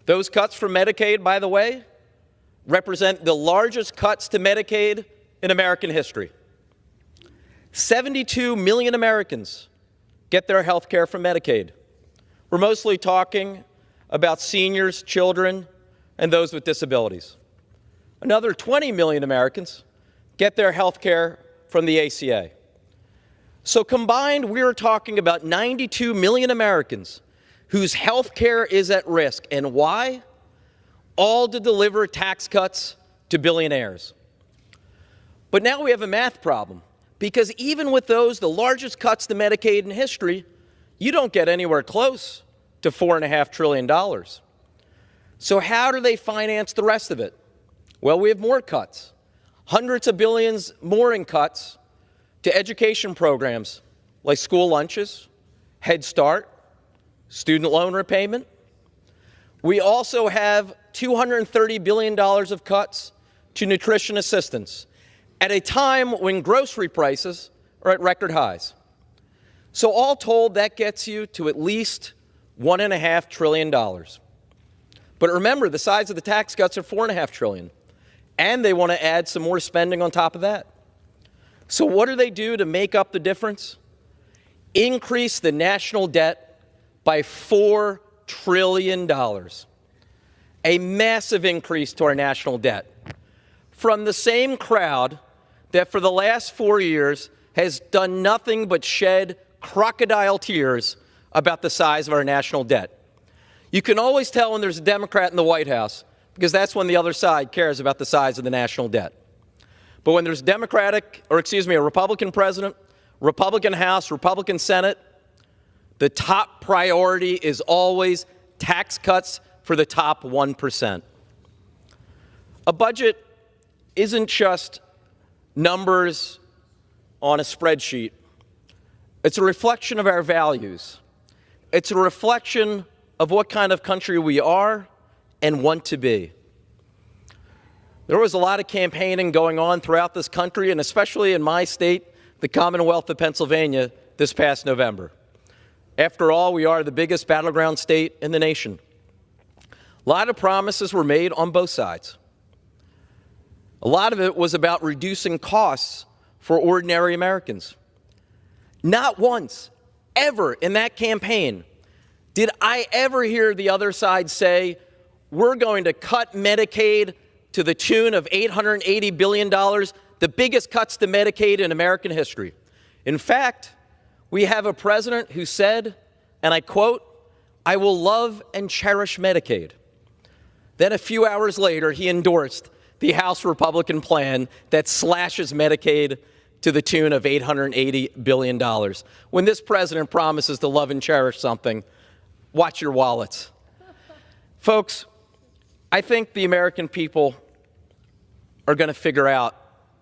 Those cuts from Medicaid, by the way, represent the largest cuts to Medicaid in American history. 72 million Americans get their health care from Medicaid. We're mostly talking about seniors, children, and those with disabilities. Another 20 million Americans get their health care from the ACA. So combined, we're talking about 92 million Americans whose health care is at risk. And why? All to deliver tax cuts to billionaires. But now we have a math problem, because even with those, the largest cuts to Medicaid in history, you don't get anywhere close to $4.5 trillion. So how do they finance the rest of it? Well, we have more cuts, hundreds of billions more in cuts to education programs like school lunches, Head Start, student loan repayment. We also have $230 billion of cuts to nutrition assistance at a time when grocery prices are at record highs. So all told, that gets you to at least $1.5 trillion. But remember, the size of the tax cuts are $4.5 trillion, and they want to add some more spending on top of that. So what do they do to make up the difference? Increase the national debt by $4 trillion, a massive increase to our national debt, from the same crowd that for the last 4 years has done nothing but shed crocodile tears about the size of our national debt. You can always tell when there's a Democrat in the White House, because that's when the other side cares about the size of the national debt. But when there's a Republican president, Republican House, Republican Senate, the top priority is always tax cuts for the top 1%. A budget isn't just numbers on a spreadsheet. It's a reflection of our values. It's a reflection of what kind of country we are and want to be. There was a lot of campaigning going on throughout this country, and especially in my state, the Commonwealth of Pennsylvania, this past November. After all, we are the biggest battleground state in the nation. A lot of promises were made on both sides. A lot of it was about reducing costs for ordinary Americans. Not once, ever in that campaign, did I ever hear the other side say, we're going to cut Medicaid to the tune of $880 billion, the biggest cuts to Medicaid in American history. In fact, we have a president who said, and I quote, "I will love and cherish Medicaid." Then a few hours later, he endorsed the House Republican plan that slashes Medicaid to the tune of $880 billion. When this president promises to love and cherish something, watch your wallets. Folks, I think the American people are going to figure out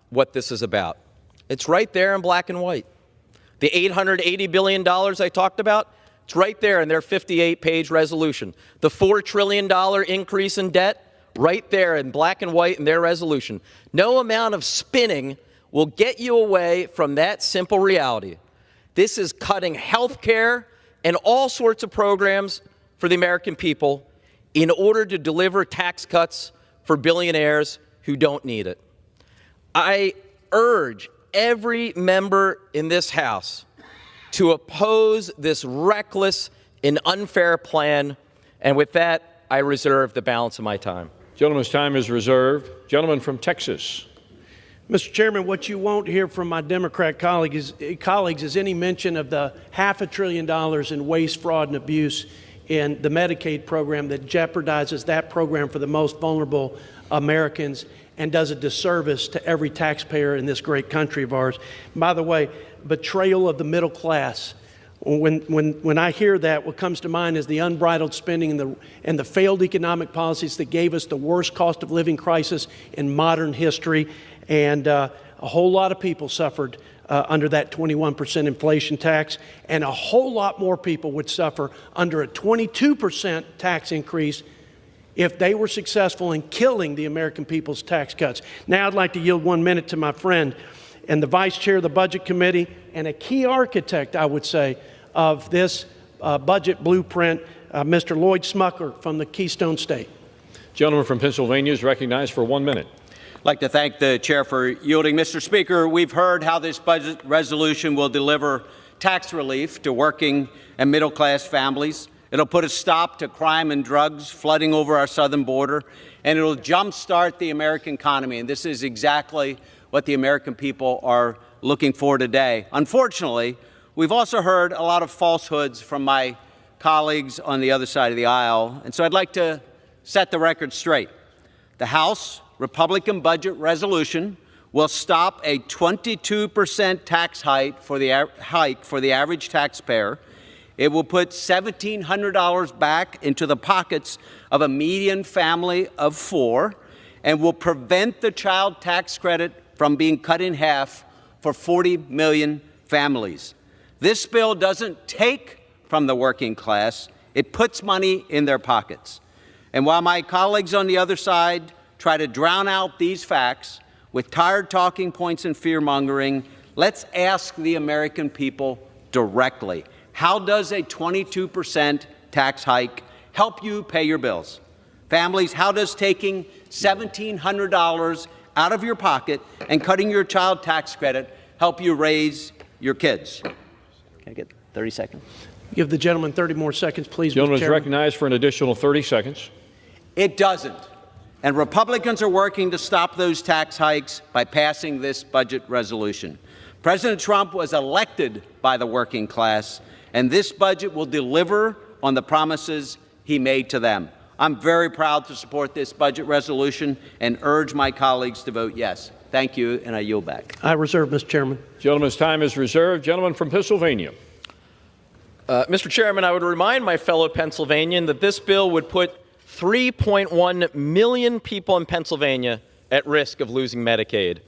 what this is about. It's right there in black and white. The $880 billion I talked about, it's right there in their 58-page resolution. The $4 trillion increase in debt, right there in black and white in their resolution. No amount of spinning will get you away from that simple reality. This is cutting health care and all sorts of programs for the American people in order to deliver tax cuts for billionaires who don't need it. I urge every member in this House to oppose this reckless and unfair plan. And with that, I reserve the balance of my time. Gentleman's time is reserved. Gentleman from Texas. Mr. Chairman, what you won't hear from my Democrat colleagues is any mention of the $500 billion in waste, fraud, and abuse in the Medicaid program that jeopardizes that program for the most vulnerable Americans and does a disservice to every taxpayer in this great country of ours. By the way, betrayal of the middle class. When I hear that, what comes to mind is the unbridled spending and the failed economic policies that gave us the worst cost of living crisis in modern history. And a whole lot of people suffered under that 21% inflation tax, and a whole lot more people would suffer under a 22% tax increase if they were successful in killing the American people's tax cuts. Now I'd like to yield 1 minute to my friend and the vice chair of the Budget Committee and a key architect, I would say, of this budget blueprint, Mr. Lloyd Smucker from the Keystone State. Gentleman from Pennsylvania is recognized for 1 minute. I'd like to thank the chair for yielding. Mr. Speaker, we've heard how this budget resolution will deliver tax relief to working and middle-class families. It'll put a stop to crime and drugs flooding over our southern border, and it'll jumpstart the American economy. And this is exactly what the American people are looking for today. Unfortunately, we've also heard a lot of falsehoods from my colleagues on the other side of the aisle, and so I'd like to set the record straight. The House Republican budget resolution will stop a 22% tax hike for the average taxpayer. It will put $1,700 back into the pockets of a median family of 4 and will prevent the child tax credit from being cut in half for 40 million families. This bill doesn't take from the working class. It puts money in their pockets. And while my colleagues on the other side try to drown out these facts with tired talking points and fear-mongering, let's ask the American people directly. How does a 22% tax hike help you pay your bills? Families, how does taking $1,700 out of your pocket and cutting your child tax credit help you raise your kids? Can I get 30 seconds? Give the gentleman 30 more seconds, please, Mr. Gentleman is Chairman. recognized for an additional 30 seconds. It doesn't. And Republicans are working to stop those tax hikes by passing this budget resolution. President Trump was elected by the working class, and this budget will deliver on the promises he made to them. I'm very proud to support this budget resolution and urge my colleagues to vote yes. Thank you, and I yield back. I reserve, Mr. Chairman. Gentleman's time is reserved. Gentleman from Pennsylvania. Mr. Chairman, I would remind my fellow Pennsylvanian that this bill would put 3.1 million people in Pennsylvania at risk of losing Medicaid.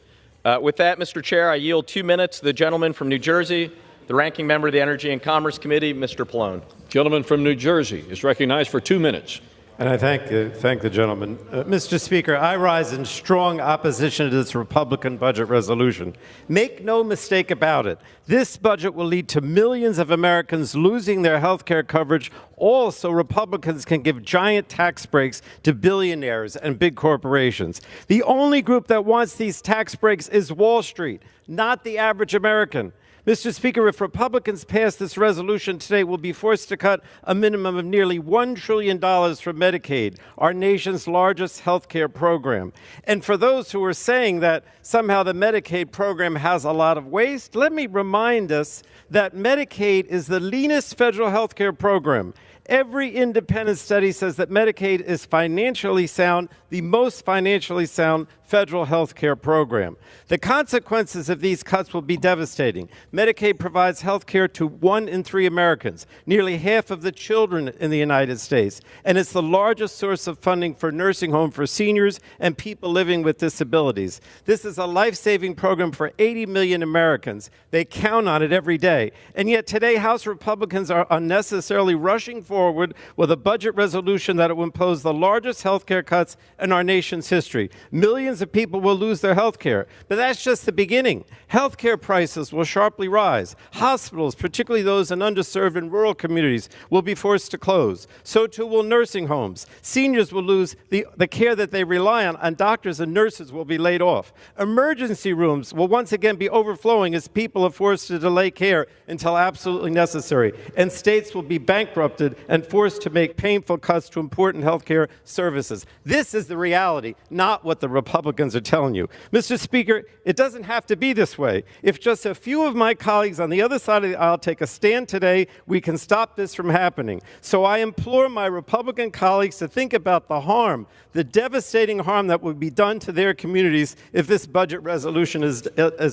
With that, Mr. Chair, I yield 2 minutes to the gentleman from New Jersey, the ranking member of the Energy and Commerce Committee, Mr. Pallone. Gentleman from New Jersey is recognized for 2 minutes. And I thank the gentleman. Mr. Speaker, I rise in strong opposition to this Republican budget resolution. Make no mistake about it. This budget will lead to millions of Americans losing their health care coverage, all so Republicans can give giant tax breaks to billionaires and big corporations. The only group that wants these tax breaks is Wall Street, not the average American. Mr. Speaker, if Republicans pass this resolution today, we'll be forced to cut a minimum of nearly $1 trillion from Medicaid, our nation's largest health care program. And for those who are saying that somehow the Medicaid program has a lot of waste, let me remind us that Medicaid is the leanest federal health care program. Every independent study says that Medicaid is financially sound, the most financially sound federal health care program. The consequences of these cuts will be devastating. Medicaid provides health care to 1 in 3 Americans, nearly half of the children in the United States, and it's the largest source of funding for nursing home for seniors and people living with disabilities. This is a life-saving program for 80 million Americans. They count on it every day. And yet today, House Republicans are unnecessarily rushing forward with a budget resolution that will impose the largest health care cuts in our nation's history. Millions of people will lose their health care. But that's just the beginning. Health care prices will sharply rise. Hospitals, particularly those in underserved and rural communities, will be forced to close. So too will nursing homes. Seniors will lose the care that they rely on, and doctors and nurses will be laid off. Emergency rooms will once again be overflowing as people are forced to delay care until absolutely necessary. And states will be bankrupted and forced to make painful cuts to important health care services. This is the reality, not what the Republicans are telling you. Mr. Speaker, it doesn't have to be this way. If just a few of my colleagues on the other side of the aisle take a stand today, we can stop this from happening. So I implore my Republican colleagues to think about the harm, the devastating harm that would be done to their communities if this budget resolution is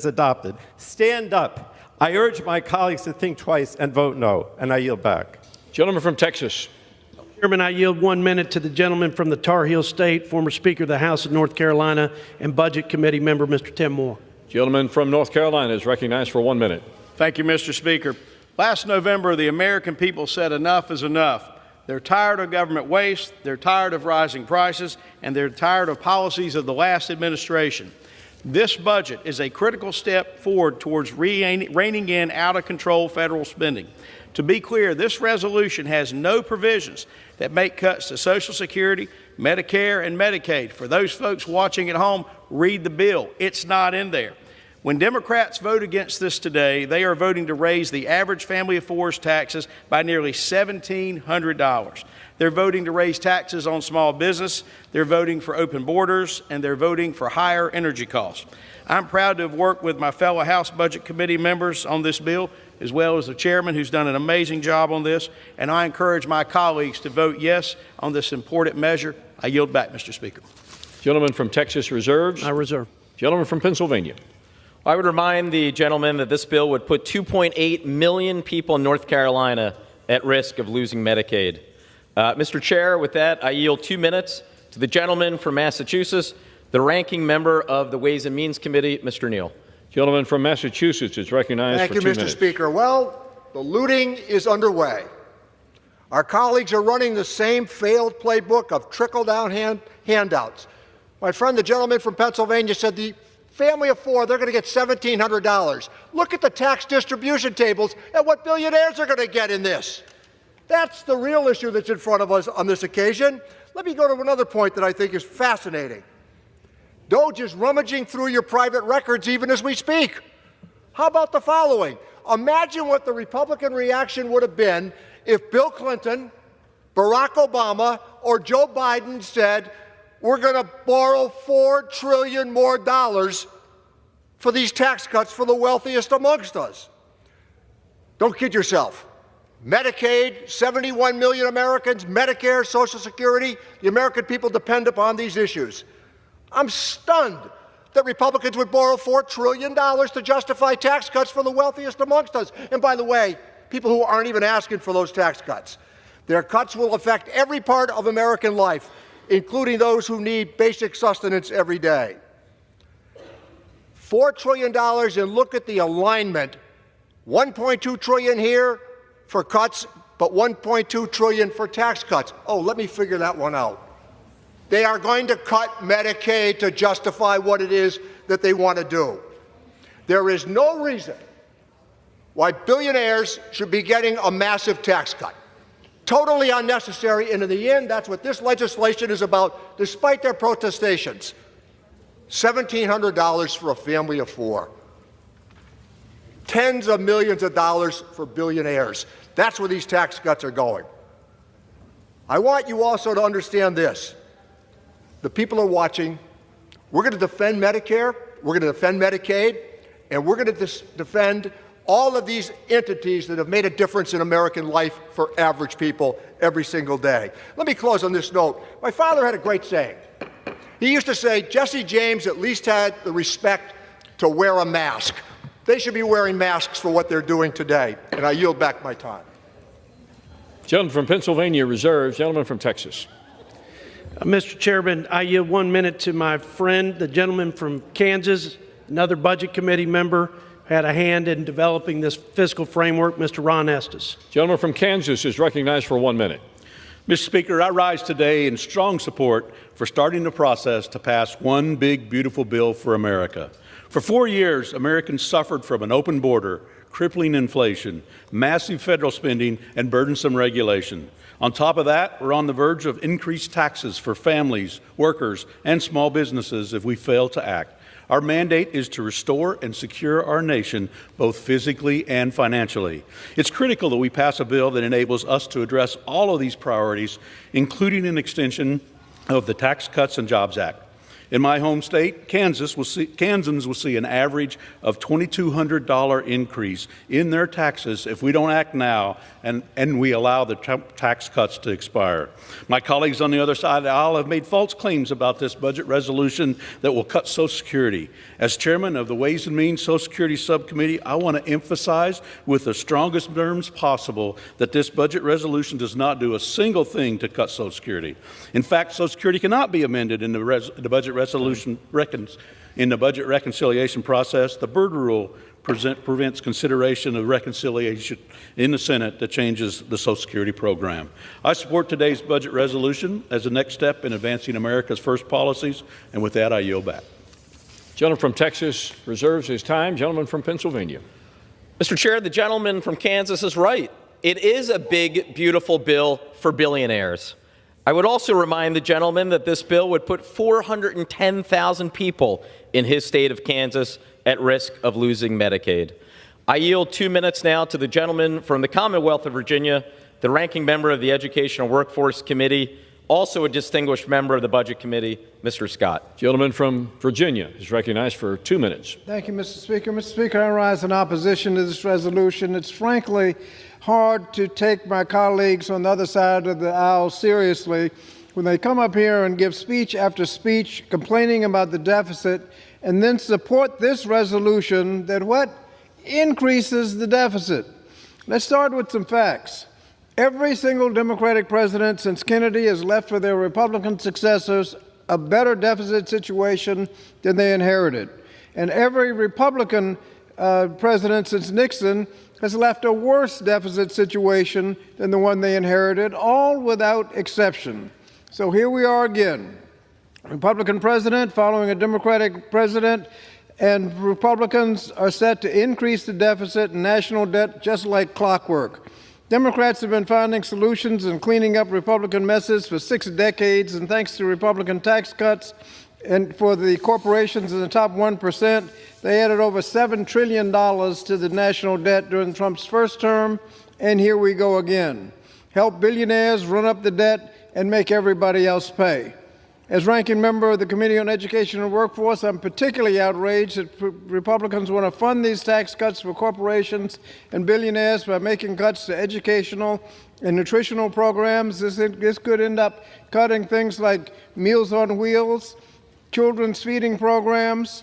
adopted. Stand up. I urge my colleagues to think twice and vote no, and I yield back. Gentleman from Texas. Chairman, I yield 1 minute to the gentleman from the Tar Heel State, former Speaker of the House of North Carolina and Budget Committee member, Mr. Tim Moore. Gentleman from North Carolina is recognized for 1 minute. Thank you, Mr. Speaker. Last November, the American people said enough is enough. They're tired of government waste, they're tired of rising prices, and they're tired of policies of the last administration. This budget is a critical step forward towards reining in out-of-control federal spending. To be clear, this resolution has no provisions that make cuts to Social Security, Medicare, and Medicaid. For those folks watching at home, read the bill. It's not in there. When Democrats vote against this today, they are voting to raise the average family of four's taxes by nearly $1,700. They're voting to raise taxes on small business, they're voting for open borders, and they're voting for higher energy costs. I'm proud to have worked with my fellow House Budget Committee members on this bill, as well as the chairman, who's done an amazing job on this, and I encourage my colleagues to vote yes on this important measure. I yield back, Mr. Speaker. Gentleman from Texas reserves. I reserve. Gentleman from Pennsylvania. I would remind the gentleman that this bill would put 2.8 million people in North Carolina at risk of losing Medicaid. Mr. Chair, with that, I yield 2 minutes to the gentleman from Massachusetts, the ranking member of the Ways and Means Committee, Mr. Neal. Gentleman from Massachusetts is recognized for 2 minutes. Thank you, Mr. Speaker. Well, the looting is underway. Our colleagues are running the same failed playbook of trickle-down handouts. My friend, the gentleman from Pennsylvania, said the family of four, they're going to get $1,700. Look at the tax distribution tables and what billionaires are going to get in this. That's the real issue that's in front of us on this occasion. Let me go to another point that I think is fascinating. DOGE is rummaging through your private records even as we speak. How about the following? Imagine what the Republican reaction would have been if Bill Clinton, Barack Obama, or Joe Biden said, we're going to borrow $4 trillion more for these tax cuts for the wealthiest amongst us. Don't kid yourself. Medicaid, 71 million Americans, Medicare, Social Security, the American people depend upon these issues. I'm stunned that Republicans would borrow $4 trillion to justify tax cuts for the wealthiest amongst us. And by the way, people who aren't even asking for those tax cuts. Their cuts will affect every part of American life, including those who need basic sustenance every day. $4 trillion, and look at the alignment. $1.2 trillion here for cuts, but $1.2 trillion for tax cuts. Oh, let me figure that one out. They are going to cut Medicaid to justify what it is that they want to do. There is no reason why billionaires should be getting a massive tax cut. Totally unnecessary, and in the end, that's what this legislation is about, despite their protestations. $1,700 for a family of four. Tens of millions of dollars for billionaires. That's where these tax cuts are going. I want you also to understand this. The people are watching. We're going to defend Medicare, we're going to defend Medicaid, and we're going to defend all of these entities that have made a difference in American life for average people every single day. Let me close on this note. My father had a great saying. He used to say, Jesse James at least had the respect to wear a mask. They should be wearing masks for what they're doing today. And I yield back my time. Gentleman from Pennsylvania reserves. Gentleman from Texas. Mr. Chairman, I yield 1 minute to my friend, the gentleman from Kansas, another Budget Committee member, had a hand in developing this fiscal framework, Mr. Ron Estes. Gentleman from Kansas is recognized for 1 minute. Mr. Speaker, I rise today in strong support for starting the process to pass one big, beautiful bill for America. For 4 years, Americans suffered from an open border, crippling inflation, massive federal spending, and burdensome regulation. On top of that, we're on the verge of increased taxes for families, workers, and small businesses if we fail to act. Our mandate is to restore and secure our nation, both physically and financially. It's critical that we pass a bill that enables us to address all of these priorities, including an extension of the Tax Cuts and Jobs Act. In my home state, Kansans will see an average of $2,200 increase in their taxes if we don't act now and we allow the tax cuts to expire. My colleagues on the other side of the aisle have made false claims about this budget resolution that will cut Social Security. As chairman of the Ways and Means Social Security Subcommittee, I want to emphasize with the strongest terms possible that this budget resolution does not do a single thing to cut Social Security. In fact, Social Security cannot be amended in the budget resolution in the budget reconciliation process. The Byrd Rule prevents consideration of reconciliation in the Senate that changes the Social Security program. I support today's budget resolution as a next step in advancing America's first policies, and with that, I yield back. Gentleman from Texas reserves his time. Gentleman from Pennsylvania. Mr. Chair, the gentleman from Kansas is right. It is a big, beautiful bill for billionaires. I would also remind the gentleman that this bill would put 410,000 people in his state of Kansas at risk of losing Medicaid. I yield 2 minutes now to the gentleman from the Commonwealth of Virginia, the ranking member of the Educational Workforce Committee, also a distinguished member of the Budget Committee, Mr. Scott. Gentleman from Virginia is recognized for 2 minutes. Thank you, Mr. Speaker. Mr. Speaker, I rise in opposition to this resolution. It's frankly hard to take my colleagues on the other side of the aisle seriously when they come up here and give speech after speech complaining about the deficit and then support this resolution that increases the deficit. Let's start with some facts. Every single Democratic president since Kennedy has left for their Republican successors a better deficit situation than they inherited. And every Republican president since Nixon has left a worse deficit situation than the one they inherited, all without exception. So here we are again. Republican president following a Democratic president, and Republicans are set to increase the deficit and national debt just like clockwork. Democrats have been finding solutions and cleaning up Republican messes for 6 decades, and thanks to Republican tax cuts and for the corporations in the top 1%, they added over $7 trillion to the national debt during Trump's first term, and here we go again. Help billionaires run up the debt and make everybody else pay. As ranking member of the Committee on Education and Workforce, I'm particularly outraged that Republicans want to fund these tax cuts for corporations and billionaires by making cuts to educational and nutritional programs. This could end up cutting things like Meals on Wheels, children's feeding programs.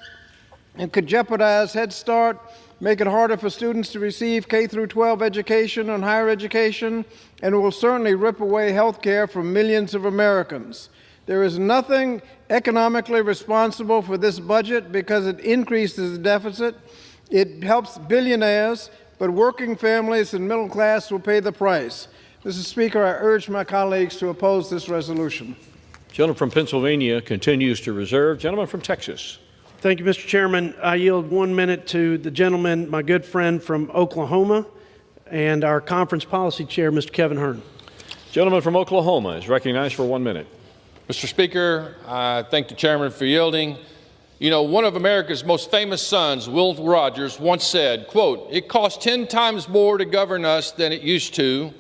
It could jeopardize Head Start, make it harder for students to receive K-12 education and higher education, and it will certainly rip away health care from millions of Americans. There is nothing economically responsible for this budget because it increases the deficit. It helps billionaires, but working families and middle class will pay the price. Mr. Speaker, I urge my colleagues to oppose this resolution. Gentleman from Pennsylvania continues to reserve. Gentleman from Texas. Thank you, Mr. Chairman. I yield 1 minute to the gentleman, my good friend from Oklahoma, and our conference policy chair, Mr. Kevin Hern. Gentleman from Oklahoma is recognized for 1 minute. Mr. Speaker, I thank the chairman for yielding. You know, one of America's most famous sons, Will Rogers, once said, quote, "It costs 10 times more to govern us than it used to,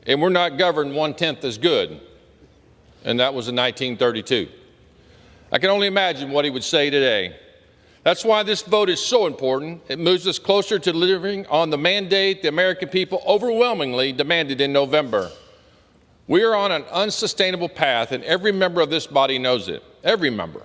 and we're not governed 1/10 as good." And that was in 1932. I can only imagine what he would say today. That's why this vote is so important. It moves us closer to delivering on the mandate the American people overwhelmingly demanded in November. We are on an unsustainable path, and every member of this body knows it. Every member.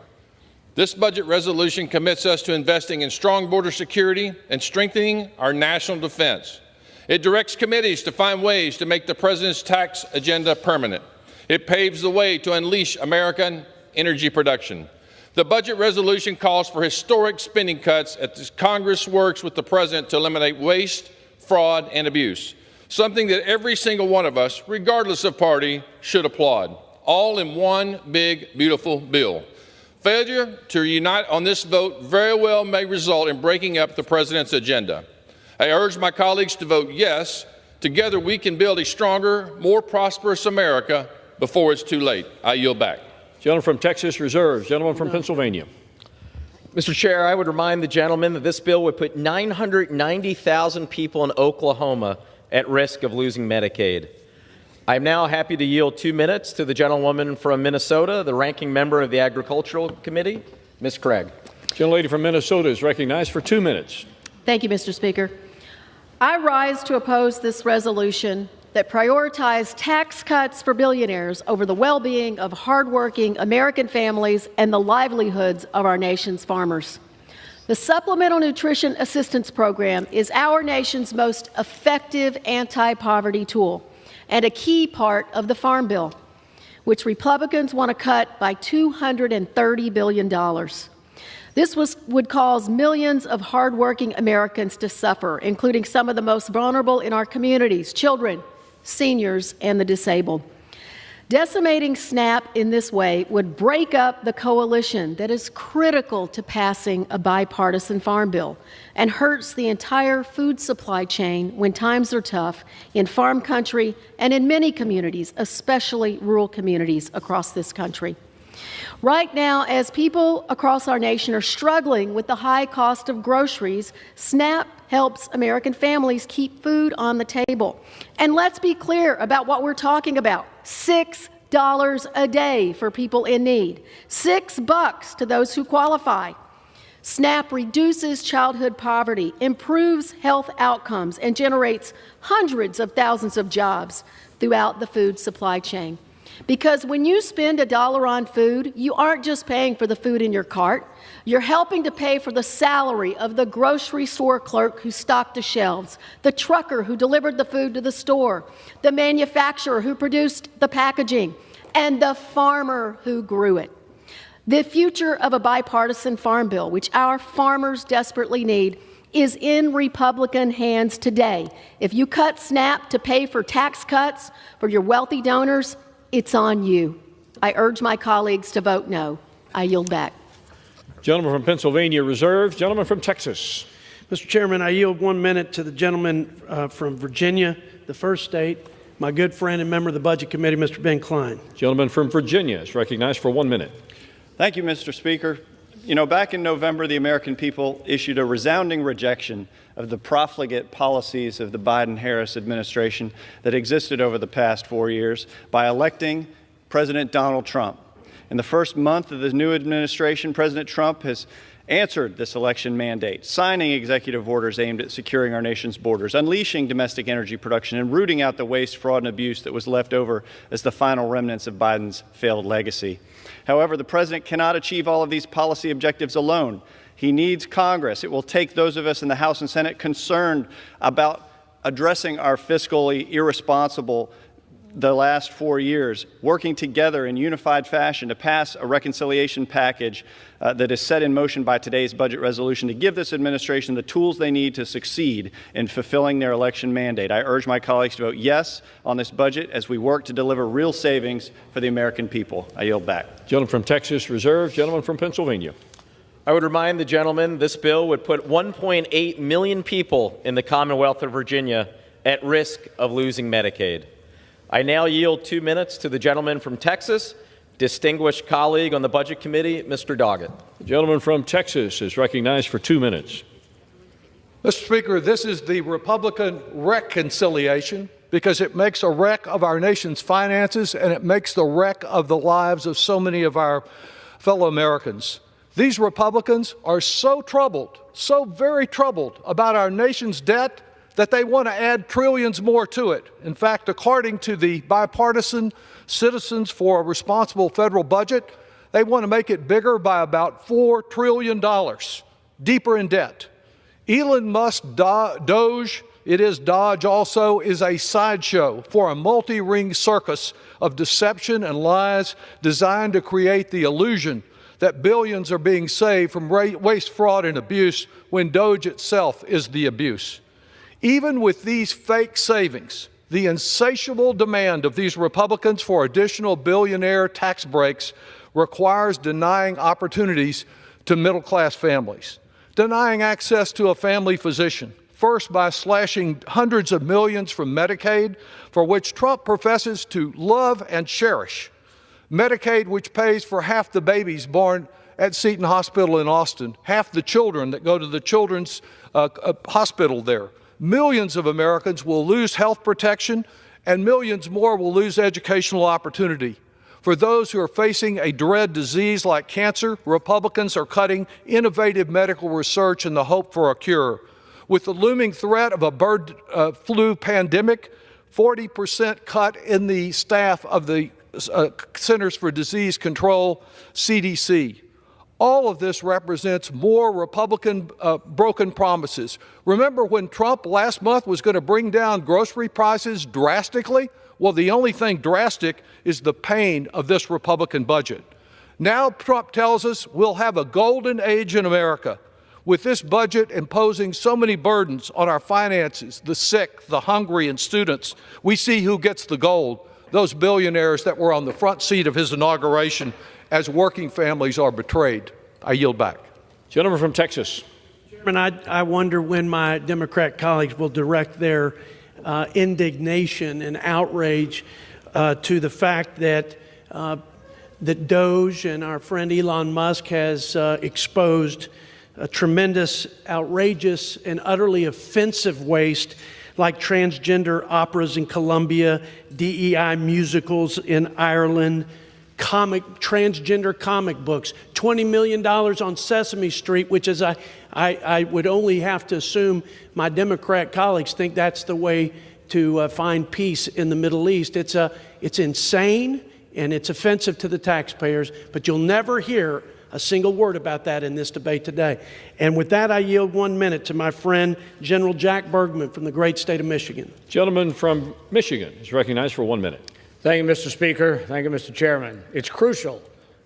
This budget resolution commits us to investing in strong border security and strengthening our national defense. It directs committees to find ways to make the President's tax agenda permanent. It paves the way to unleash American energy production. The budget resolution calls for historic spending cuts as Congress works with the President to eliminate waste, fraud, and abuse, something that every single one of us, regardless of party, should applaud, all in one big, beautiful bill. Failure to unite on this vote very well may result in breaking up the President's agenda. I urge my colleagues to vote yes. Together we can build a stronger, more prosperous America before it's too late. I yield back. Gentleman from Texas reserves. Gentleman from Pennsylvania. Mr. Chair, I would remind the gentleman that this bill would put 990,000 people in Oklahoma at risk of losing Medicaid. I am now happy to yield 2 minutes to the gentlewoman from Minnesota, the ranking member of the Agricultural Committee, Ms. Craig. Gentlelady from Minnesota is recognized for 2 minutes. Thank you, Mr. Speaker. I rise to oppose this resolution that prioritizes tax cuts for billionaires over the well-being of hardworking American families and the livelihoods of our nation's farmers. The Supplemental Nutrition Assistance Program is our nation's most effective anti-poverty tool and a key part of the Farm Bill, which Republicans want to cut by $230 billion. This would cause millions of hardworking Americans to suffer, including some of the most vulnerable in our communities, children, seniors, and the disabled. Decimating SNAP in this way would break up the coalition that is critical to passing a bipartisan farm bill and hurts the entire food supply chain when times are tough in farm country and in many communities, especially rural communities across this country. Right now, as people across our nation are struggling with the high cost of groceries, SNAP helps American families keep food on the table. And let's be clear about what we're talking about. $6 a day for people in need. $6 to those who qualify. SNAP reduces childhood poverty, improves health outcomes, and generates hundreds of thousands of jobs throughout the food supply chain. Because when you spend $1 on food, you aren't just paying for the food in your cart. You're helping to pay for the salary of the grocery store clerk who stocked the shelves, the trucker who delivered the food to the store, the manufacturer who produced the packaging, and the farmer who grew it. The future of a bipartisan farm bill, which our farmers desperately need, is in Republican hands today. If you cut SNAP to pay for tax cuts for your wealthy donors, it's on you. I urge my colleagues to vote no. I yield back. Gentleman from Pennsylvania reserves. Gentleman from Texas. Mr. Chairman, I yield 1 minute to the gentleman from Virginia, the first state, my good friend and member of the Budget Committee, Mr. Ben Klein. Gentleman from Virginia is recognized for 1 minute. Thank you, Mr. Speaker. You know, back in November, the American people issued a resounding rejection of the profligate policies of the Biden-Harris administration that existed over the past 4 years by electing President Donald Trump. In the first month of the new administration, President Trump has answered this election mandate, signing executive orders aimed at securing our nation's borders, unleashing domestic energy production, and rooting out the waste, fraud, and abuse that was left over as the final remnants of Biden's failed legacy. However, the president cannot achieve all of these policy objectives alone. He needs Congress. It will take those of us in the House and Senate concerned about addressing our fiscally irresponsible the last 4 years, working together in unified fashion to pass a reconciliation package that is set in motion by today's budget resolution to give this administration the tools they need to succeed in fulfilling their election mandate. I urge my colleagues to vote yes on this budget as we work to deliver real savings for the American people. I yield back. Gentleman from Texas reserves. Gentleman from Pennsylvania. I would remind the gentleman this bill would put 1.8 million people in the Commonwealth of Virginia at risk of losing Medicaid. I now yield 2 minutes to the gentleman from Texas, distinguished colleague on the Budget Committee, Mr. Doggett. The gentleman from Texas is recognized for 2 minutes. Mr. Speaker, this is the Republican reconciliation because it makes a wreck of our nation's finances and it makes the wreck of the lives of so many of our fellow Americans. These Republicans are so troubled, so very troubled about our nation's debt that they want to add trillions more to it. In fact, according to the bipartisan Citizens for a Responsible Federal Budget, they want to make it bigger by about $4 trillion, deeper in debt. Elon Musk Doge, it is Dodge also, is a sideshow for a multi-ring circus of deception and lies designed to create the illusion that billions are being saved from waste, fraud, and abuse when Doge itself is the abuse. Even with these fake savings, the insatiable demand of these Republicans for additional billionaire tax breaks requires denying opportunities to middle-class families, denying access to a family physician, first by slashing hundreds of millions from Medicaid, for which Trump professes to love and cherish. Medicaid, which pays for half the babies born at Seton Hospital in Austin, half the children that go to the children's hospital there. Millions of Americans will lose health protection, and millions more will lose educational opportunity. For those who are facing a dread disease like cancer, Republicans are cutting innovative medical research in the hope for a cure. With the looming threat of a bird flu pandemic, 40% cut in the staff of the Centers for Disease Control, CDC. All of this represents more Republican broken promises. Remember when Trump last month was going to bring down grocery prices drastically? Well, the only thing drastic is the pain of this Republican budget. Now Trump tells us we'll have a golden age in America. With this budget imposing so many burdens on our finances, the sick, the hungry, and students, we see who gets the gold. Those billionaires that were on the front seat of his inauguration as working families are betrayed. I yield back. Gentleman from Texas. Chairman, I wonder when my Democrat colleagues will direct their indignation and outrage to the fact that that Doge and our friend Elon Musk has exposed a tremendous, outrageous, and utterly offensive waste like transgender operas in Colombia, DEI musicals in Ireland, transgender comic books, $20 million on Sesame Street, which is I would only have to assume my Democrat colleagues think that's the way to find peace in the Middle East. It's insane and it's offensive to the taxpayers, but you'll never hear a single word about that in this debate today. And with that, I yield 1 minute to my friend, General Jack Bergman from the great state of Michigan. Gentleman from Michigan is recognized for 1 minute. Thank you, Mr. Speaker. Thank you, Mr. Chairman. It's crucial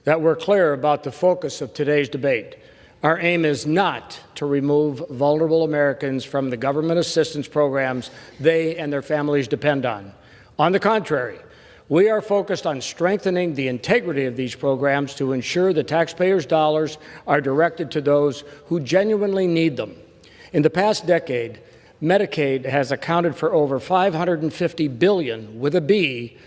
that we're clear about the focus of today's debate. Our aim is not to remove vulnerable Americans from the government assistance programs they and their families depend on. On the contrary, we are focused on strengthening the integrity of these programs to ensure the taxpayers' dollars are directed to those who genuinely need them. In the past decade, Medicaid has accounted for over $550 billion, with a B,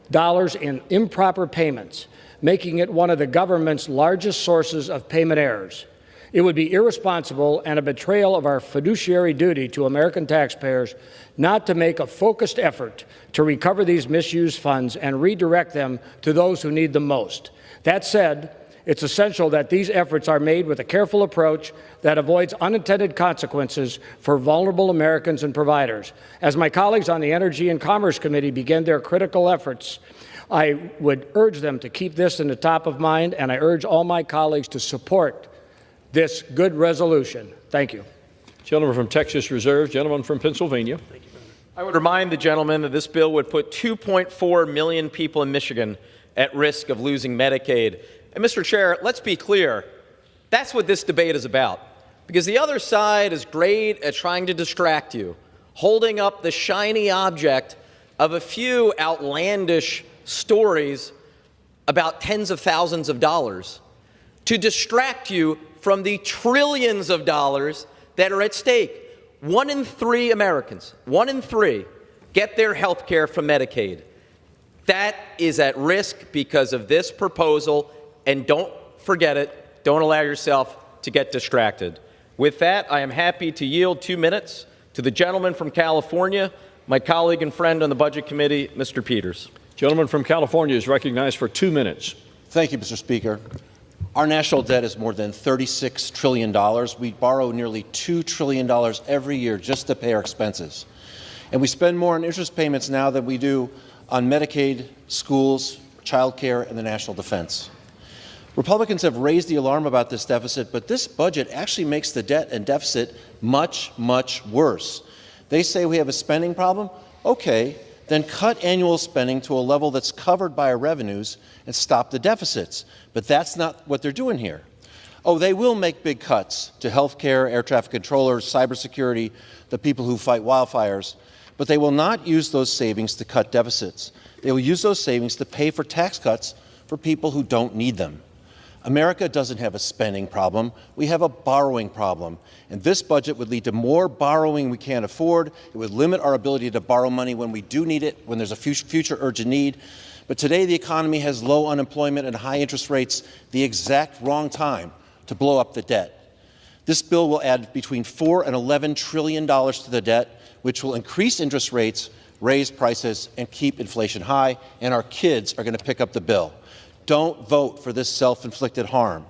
dollars in improper payments, making it one of the government's largest sources of payment errors. It would be irresponsible and a betrayal of our fiduciary duty to American taxpayers not to make a focused effort to recover these misused funds and redirect them to those who need them most. That said, it's essential that these efforts are made with a careful approach that avoids unintended consequences for vulnerable Americans and providers. As my colleagues on the Energy and Commerce Committee begin their critical efforts, I would urge them to keep this in the top of mind, and I urge all my colleagues to support this good resolution. Thank you. Gentleman from Texas Reserve. Gentleman from Pennsylvania. I would remind the gentleman that this bill would put 2.4 million people in Michigan at risk of losing Medicaid. And Mr. Chair, let's be clear, that's what this debate is about. Because the other side is great at trying to distract you, holding up the shiny object of a few outlandish stories about tens of thousands of dollars to distract you from the trillions of dollars that are at stake. 1 in 3 Americans, 1 in 3, get their health care from Medicaid. That is at risk because of this proposal, and don't forget it. Don't allow yourself to get distracted. With that, I am happy to yield 2 minutes to the gentleman from California, my colleague and friend on the Budget Committee, Mr. Peters. Gentleman from California is recognized for 2 minutes. Thank you, Mr. Speaker. Our national debt is more than $36 trillion. We borrow nearly $2 trillion every year just to pay our expenses. And we spend more on interest payments now than we do on Medicaid, schools, child care, and the national defense. Republicans have raised the alarm about this deficit, but this budget actually makes the debt and deficit much, much worse. They say we have a spending problem. Okay, then cut annual spending to a level that's covered by our revenues and stop the deficits. But that's not what they're doing here. Oh, they will make big cuts to health care, air traffic controllers, cybersecurity, the people who fight wildfires, but they will not use those savings to cut deficits. They will use those savings to pay for tax cuts for people who don't need them. America doesn't have a spending problem. We have a borrowing problem. And this budget would lead to more borrowing we can't afford. It would limit our ability to borrow money when we do need it, when there's a future urgent need. But today the economy has low unemployment and high interest rates, the exact wrong time to blow up the debt. This bill will add between $4 and $11 trillion to the debt, which will increase interest rates, raise prices, and keep inflation high, and our kids are going to pick up the bill. Don't vote for this self-inflicted harm.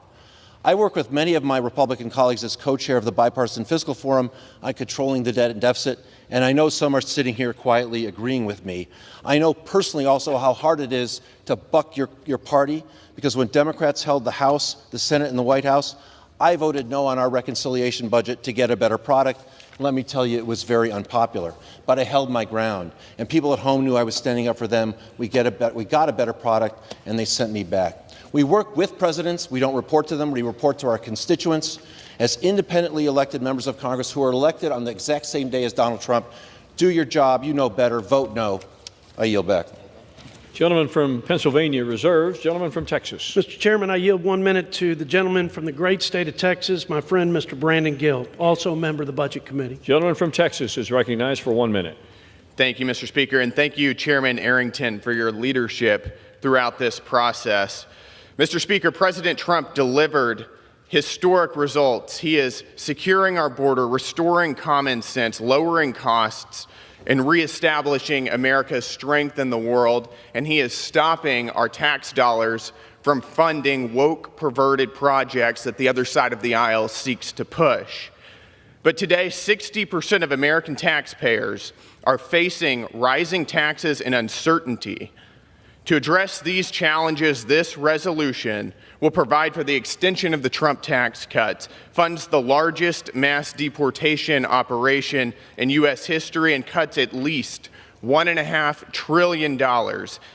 I work with many of my Republican colleagues as co-chair of the Bipartisan Fiscal Forum on controlling the debt and deficit, and I know some are sitting here quietly agreeing with me. I know personally also how hard it is to buck your party, because when Democrats held the House, the Senate, and the White House, I voted no on our reconciliation budget to get a better product. Let me tell you, it was very unpopular. But I held my ground, and people at home knew I was standing up for them. We got a better product, and they sent me back. We work with presidents. We don't report to them. We report to our constituents. As independently elected members of Congress who are elected on the exact same day as Donald Trump, do your job. You know better. Vote no. I yield back. Gentleman from Pennsylvania reserves. Gentleman from Texas. Mr. Chairman, I yield 1 minute to the gentleman from the great state of Texas, my friend Mr. Brandon Gill, also a member of the Budget Committee. Gentleman from Texas is recognized for 1 minute. Thank you, Mr. Speaker, and thank you, Chairman Arrington, for your leadership throughout this process. Mr. Speaker, President Trump delivered historic results. He is securing our border, restoring common sense, lowering costs, and reestablishing America's strength in the world, and he is stopping our tax dollars from funding woke, perverted projects that the other side of the aisle seeks to push. But today, 60% of American taxpayers are facing rising taxes and uncertainty. To address these challenges, this resolution will provide for the extension of the Trump tax cuts, funds the largest mass deportation operation in U.S. history, and cuts at least $1.5 trillion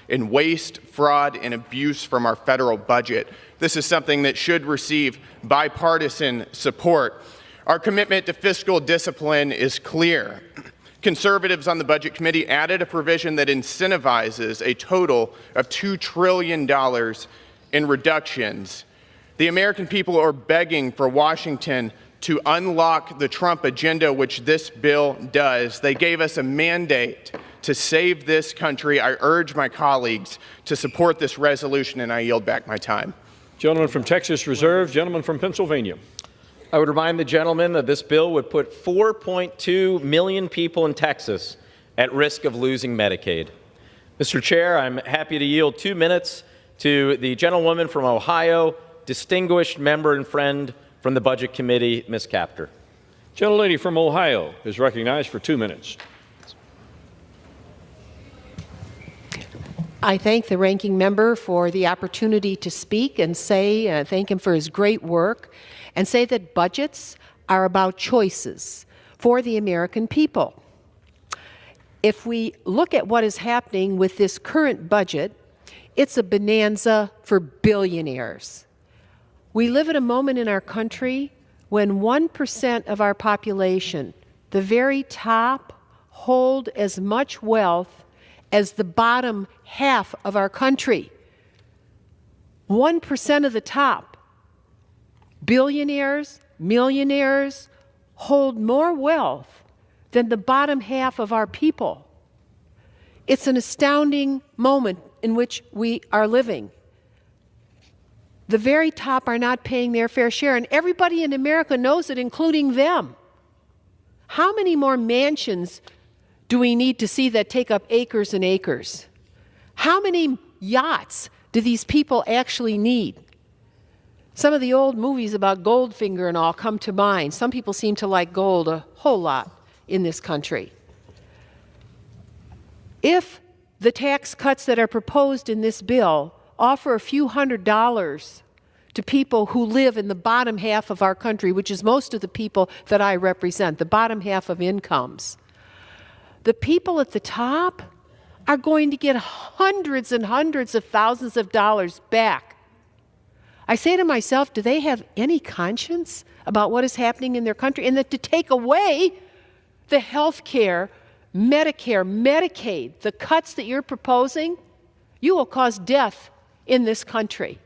in waste, fraud, and abuse from our federal budget. This is something that should receive bipartisan support. Our commitment to fiscal discipline is clear. Conservatives on the Budget Committee added a provision that incentivizes a total of $2 trillion in reductions. The American people are begging for Washington to unlock the Trump agenda, which this bill does. They gave us a mandate to save this country. I urge my colleagues to support this resolution, and I yield back my time. Gentleman from Texas reserve. Gentleman from Pennsylvania. I would remind the gentleman that this bill would put 4.2 million people in Texas at risk of losing Medicaid. Mr. Chair, I'm happy to yield 2 minutes to the gentlewoman from Ohio, distinguished member and friend from the Budget Committee, Ms. Kaptur. Gentlelady from Ohio is recognized for 2 minutes. I thank the ranking member for the opportunity to speak and say, thank him for his great work, and say that budgets are about choices for the American people. If we look at what is happening with this current budget, it's a bonanza for billionaires. We live at a moment in our country when 1% of our population, the very top, hold as much wealth as the bottom half of our country. 1% of the top. Billionaires, millionaires hold more wealth than the bottom half of our people. It's an astounding moment in which we are living. The very top are not paying their fair share, and everybody in America knows it, including them. How many more mansions do we need to see that take up acres and acres? How many yachts do these people actually need? Some of the old movies about Goldfinger and all come to mind. Some people seem to like gold a whole lot in this country. If the tax cuts that are proposed in this bill offer a few $100s to people who live in the bottom half of our country, which is most of the people that I represent, the bottom half of incomes, the people at the top are going to get hundreds and hundreds of thousands of dollars back. I say to myself, do they have any conscience about what is happening in their country? And that to take away the health care, Medicare, Medicaid, the cuts that you're proposing, you will cause death in this country.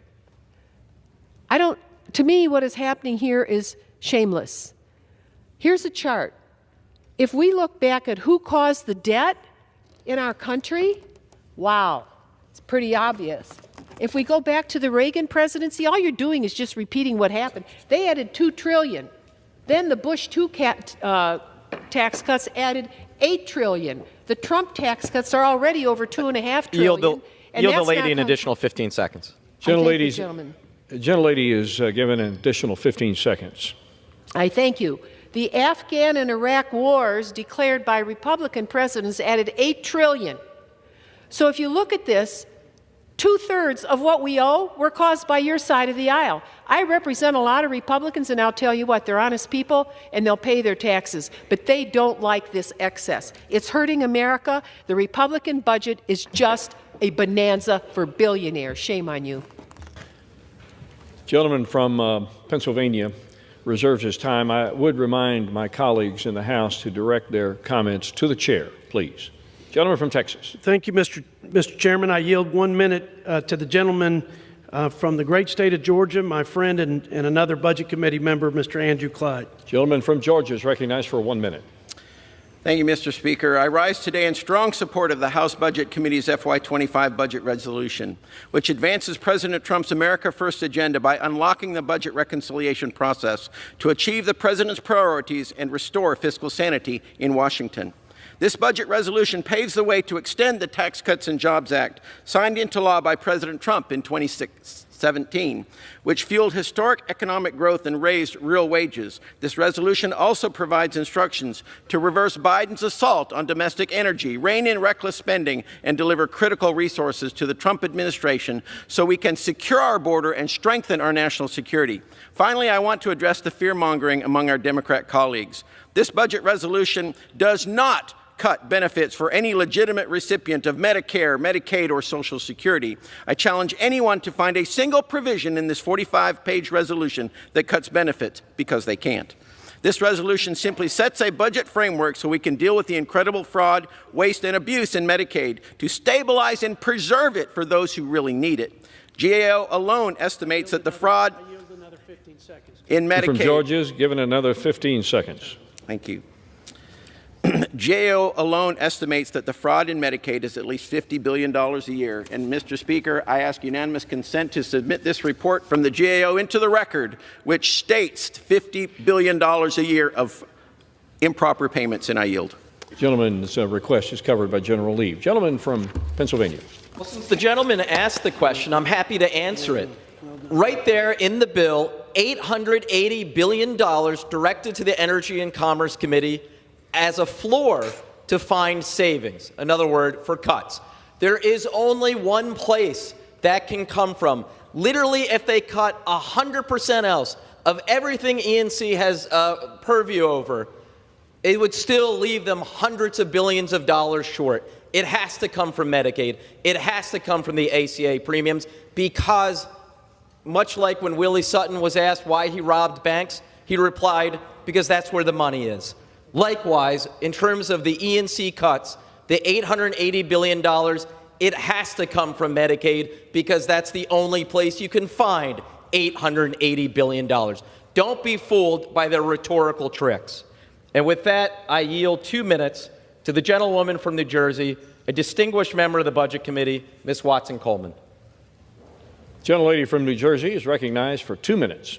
To me, what is happening here is shameless. Here's a chart. If we look back at who caused the debt in our country, wow, it's pretty obvious. If we go back to the Reagan presidency, all you're doing is just repeating what happened. They added $2 trillion. Then the Bush II tax cuts added $8 trillion. The Trump tax cuts are already over $2.5 trillion. Yield the lady an additional 15 seconds. Gentlelady is given an additional 15 seconds. I thank you. The Afghan and Iraq wars declared by Republican presidents added $8 trillion. So if you look at this, 2/3 of what we owe were caused by your side of the aisle. I represent a lot of Republicans, and I'll tell you what, they're honest people, and they'll pay their taxes, but they don't like this excess. It's hurting America. The Republican budget is just a bonanza for billionaires. Shame on you. Gentleman from Pennsylvania reserves his time. I would remind my colleagues in the House to direct their comments to the chair, please. Gentleman from Texas. Thank you, Mr. Chairman. I yield 1 minute to the gentleman from the great state of Georgia, my friend and another Budget Committee member, Mr. Andrew Clyde. Gentleman from Georgia is recognized for 1 minute. Thank you, Mr. Speaker. I rise today in strong support of the House Budget Committee's FY25 budget resolution, which advances President Trump's America First agenda by unlocking the budget reconciliation process to achieve the President's priorities and restore fiscal sanity in Washington. This budget resolution paves the way to extend the Tax Cuts and Jobs Act, signed into law by President Trump in 2017, which fueled historic economic growth and raised real wages. This resolution also provides instructions to reverse Biden's assault on domestic energy, rein in reckless spending, and deliver critical resources to the Trump administration so we can secure our border and strengthen our national security. Finally, I want to address the fear-mongering among our Democrat colleagues. This budget resolution does not cut benefits for any legitimate recipient of Medicare, Medicaid, or Social Security. I challenge anyone to find a single provision in this 45-page resolution that cuts benefits, because they can't. This resolution simply sets a budget framework so we can deal with the incredible fraud, waste, and abuse in Medicaid to stabilize and preserve it for those who really need it. GAO alone estimates that the fraud in Medicaid— From Georgia is given another 15 seconds. Thank you. GAO alone estimates that the fraud in Medicaid is at least $50 billion a year. And, Mr. Speaker, I ask unanimous consent to submit this report from the GAO into the record, which states $50 billion a year of improper payments, and I yield. Gentleman's request is covered by general leave. Gentleman from Pennsylvania. Well, since the gentleman asked the question, I'm happy to answer it. Right there in the bill, $880 billion directed to the Energy and Commerce Committee as a floor to find savings, another word for cuts. There is only one place that can come from. Literally, if they cut 100% else of everything ENC has purview over, it would still leave them hundreds of billions of dollars short. It has to come from Medicaid. It has to come from the ACA premiums, because much like when Willie Sutton was asked why he robbed banks, he replied, because that's where the money is. Likewise, in terms of the ENC cuts, the $880 billion, it has to come from Medicaid, because that's the only place you can find $880 billion. Don't be fooled by their rhetorical tricks. And with that, I yield 2 minutes to the gentlewoman from New Jersey, a distinguished member of the Budget Committee, Ms. Watson-Coleman. Gentlelady from New Jersey is recognized for 2 minutes.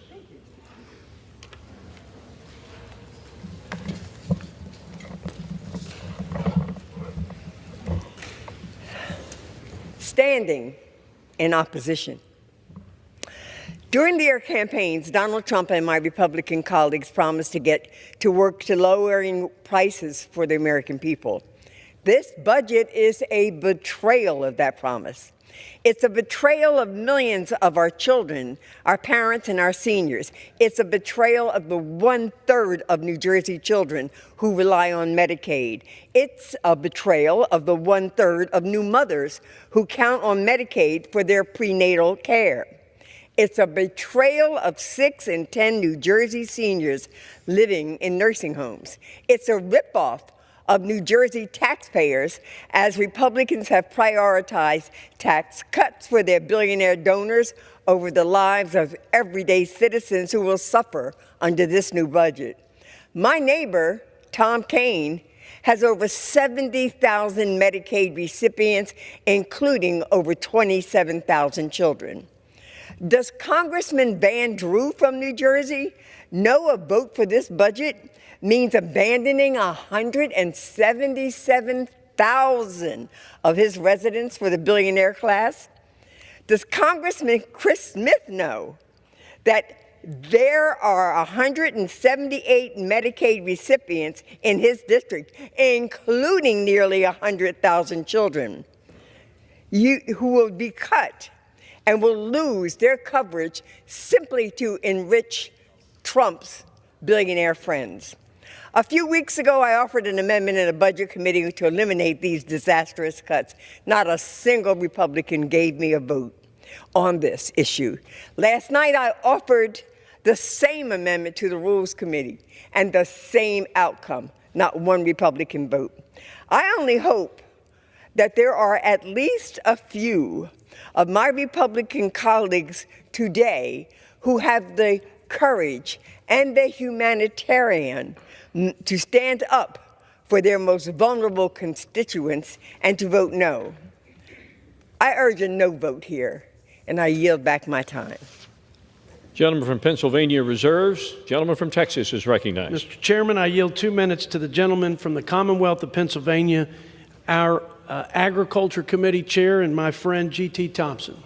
Standing in opposition. During their campaigns, Donald Trump and my Republican colleagues promised to get to work to lowering prices for the American people. This budget is a betrayal of that promise. It's a betrayal of millions of our children, our parents, and our seniors. It's a betrayal of the 1/3 of New Jersey children who rely on Medicaid. It's a betrayal of the 1/3 of new mothers who count on Medicaid for their prenatal care. It's a betrayal of 6 in 10 New Jersey seniors living in nursing homes. It's a ripoff of New Jersey taxpayers as Republicans have prioritized tax cuts for their billionaire donors over the lives of everyday citizens who will suffer under this new budget. My neighbor, Tom Kean, has over 70,000 Medicaid recipients, including over 27,000 children. Does Congressman Van Drew from New Jersey know a vote for this budget means abandoning 177,000 of his residents for the billionaire class? Does Congressman Chris Smith know that there are 178 Medicaid recipients in his district, including nearly 100,000 children, who will be cut and will lose their coverage simply to enrich Trump's billionaire friends? A few weeks ago, I offered an amendment in the Budget Committee to eliminate these disastrous cuts. Not a single Republican gave me a vote on this issue. Last night, I offered the same amendment to the Rules Committee, and the same outcome, not one Republican vote. I only hope that there are at least a few of my Republican colleagues today who have the courage and the humanitarian to stand up for their most vulnerable constituents and to vote no. I urge a no vote here, and I yield back my time. Gentleman from Pennsylvania reserves. Gentleman from Texas is recognized. Mr. Chairman, I yield 2 minutes to the gentleman from the Commonwealth of Pennsylvania, our Agriculture Committee Chair, and my friend G.T. Thompson.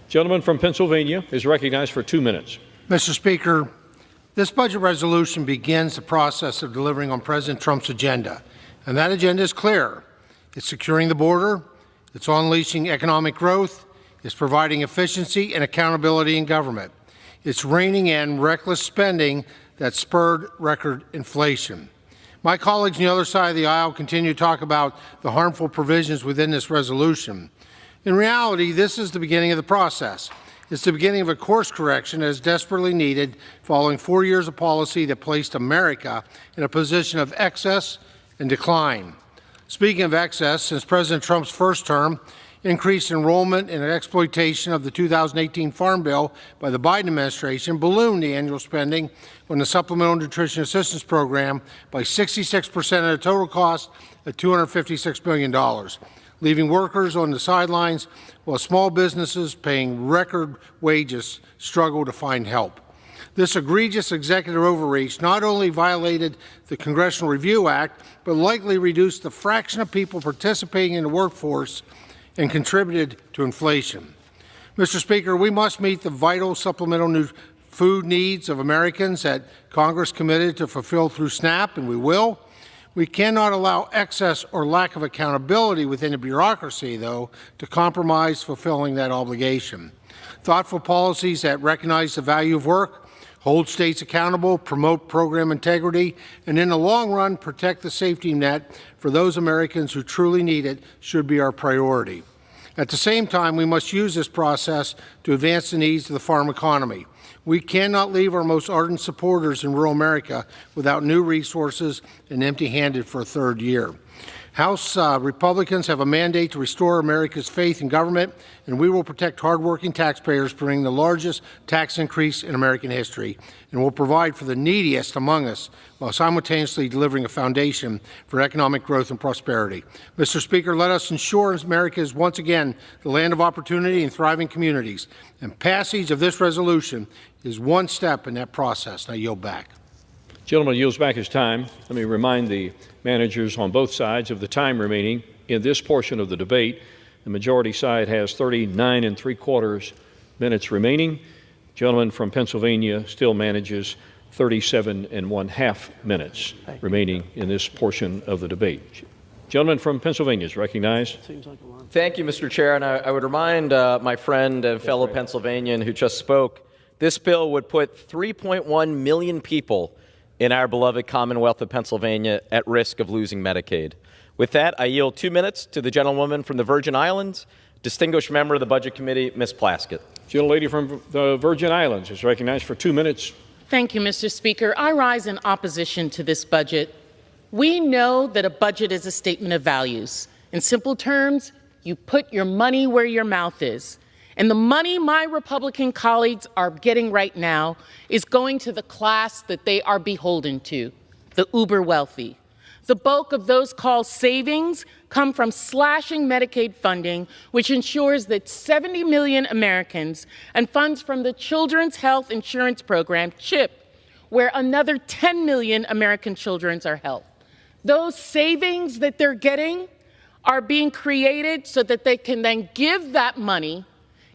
Gentleman from Pennsylvania is recognized for 2 minutes. Mr. Speaker, this budget resolution begins the process of delivering on President Trump's agenda, and that agenda is clear. It's securing the border, it's unleashing economic growth, it's providing efficiency and accountability in government, it's reining in reckless spending that spurred record inflation. My colleagues on the other side of the aisle continue to talk about the harmful provisions within this resolution. In reality, this is the beginning of the process. It's the beginning of a course correction that is desperately needed following 4 years of policy that placed America in a position of excess and decline. Speaking of excess, since President Trump's first term, increased enrollment and exploitation of the 2018 Farm Bill by the Biden administration ballooned the annual spending on the Supplemental Nutrition Assistance Program by 66% of the total cost at $256 billion, leaving workers on the sidelines while small businesses paying record wages struggle to find help. This egregious executive overreach not only violated the Congressional Review Act, but likely reduced the fraction of people participating in the workforce and contributed to inflation. Mr. Speaker, we must meet the vital supplemental food needs of Americans that Congress committed to fulfill through SNAP, and we will. We cannot allow excess or lack of accountability within the bureaucracy, though, to compromise fulfilling that obligation. Thoughtful policies that recognize the value of work, hold states accountable, promote program integrity, and in the long run protect the safety net for those Americans who truly need it should be our priority. At the same time, we must use this process to advance the needs of the farm economy. We cannot leave our most ardent supporters in rural America without new resources and empty-handed for a third year. House Republicans have a mandate to restore America's faith in government, and we will protect hardworking taxpayers, bringing the largest tax increase in American history, and will provide for the neediest among us while simultaneously delivering a foundation for economic growth and prosperity. Mr. Speaker, let us ensure America is once again the land of opportunity and thriving communities, and passage of this resolution is one step in that process. I yield back. Gentleman yields back his time. Let me remind the managers on both sides of the time remaining in this portion of the debate. The majority side has 39 3/4 minutes remaining. Gentleman from Pennsylvania still manages 37 1/2 minutes remaining in this portion of the debate. Gentleman from Pennsylvania is recognized. Thank you, Mr. Chair. And I would remind my friend and fellow Pennsylvanian who just spoke, this bill would put 3.1 million people in our beloved Commonwealth of Pennsylvania at risk of losing Medicaid. With that, I yield 2 minutes to the gentlewoman from the Virgin Islands, distinguished member of the Budget Committee, Ms. Plaskett. Gentlelady from the Virgin Islands is recognized for 2 minutes. Thank you, Mr. Speaker. I rise in opposition to this budget. We know that a budget is a statement of values. In simple terms, you put your money where your mouth is. And the money my Republican colleagues are getting right now is going to the class that they are beholden to, the uber wealthy. The bulk of those called savings come from slashing Medicaid funding, which ensures that 70 million Americans, and funds from the Children's Health Insurance Program, CHIP, where another 10 million American children are helped. Those savings that they're getting are being created so that they can then give that money,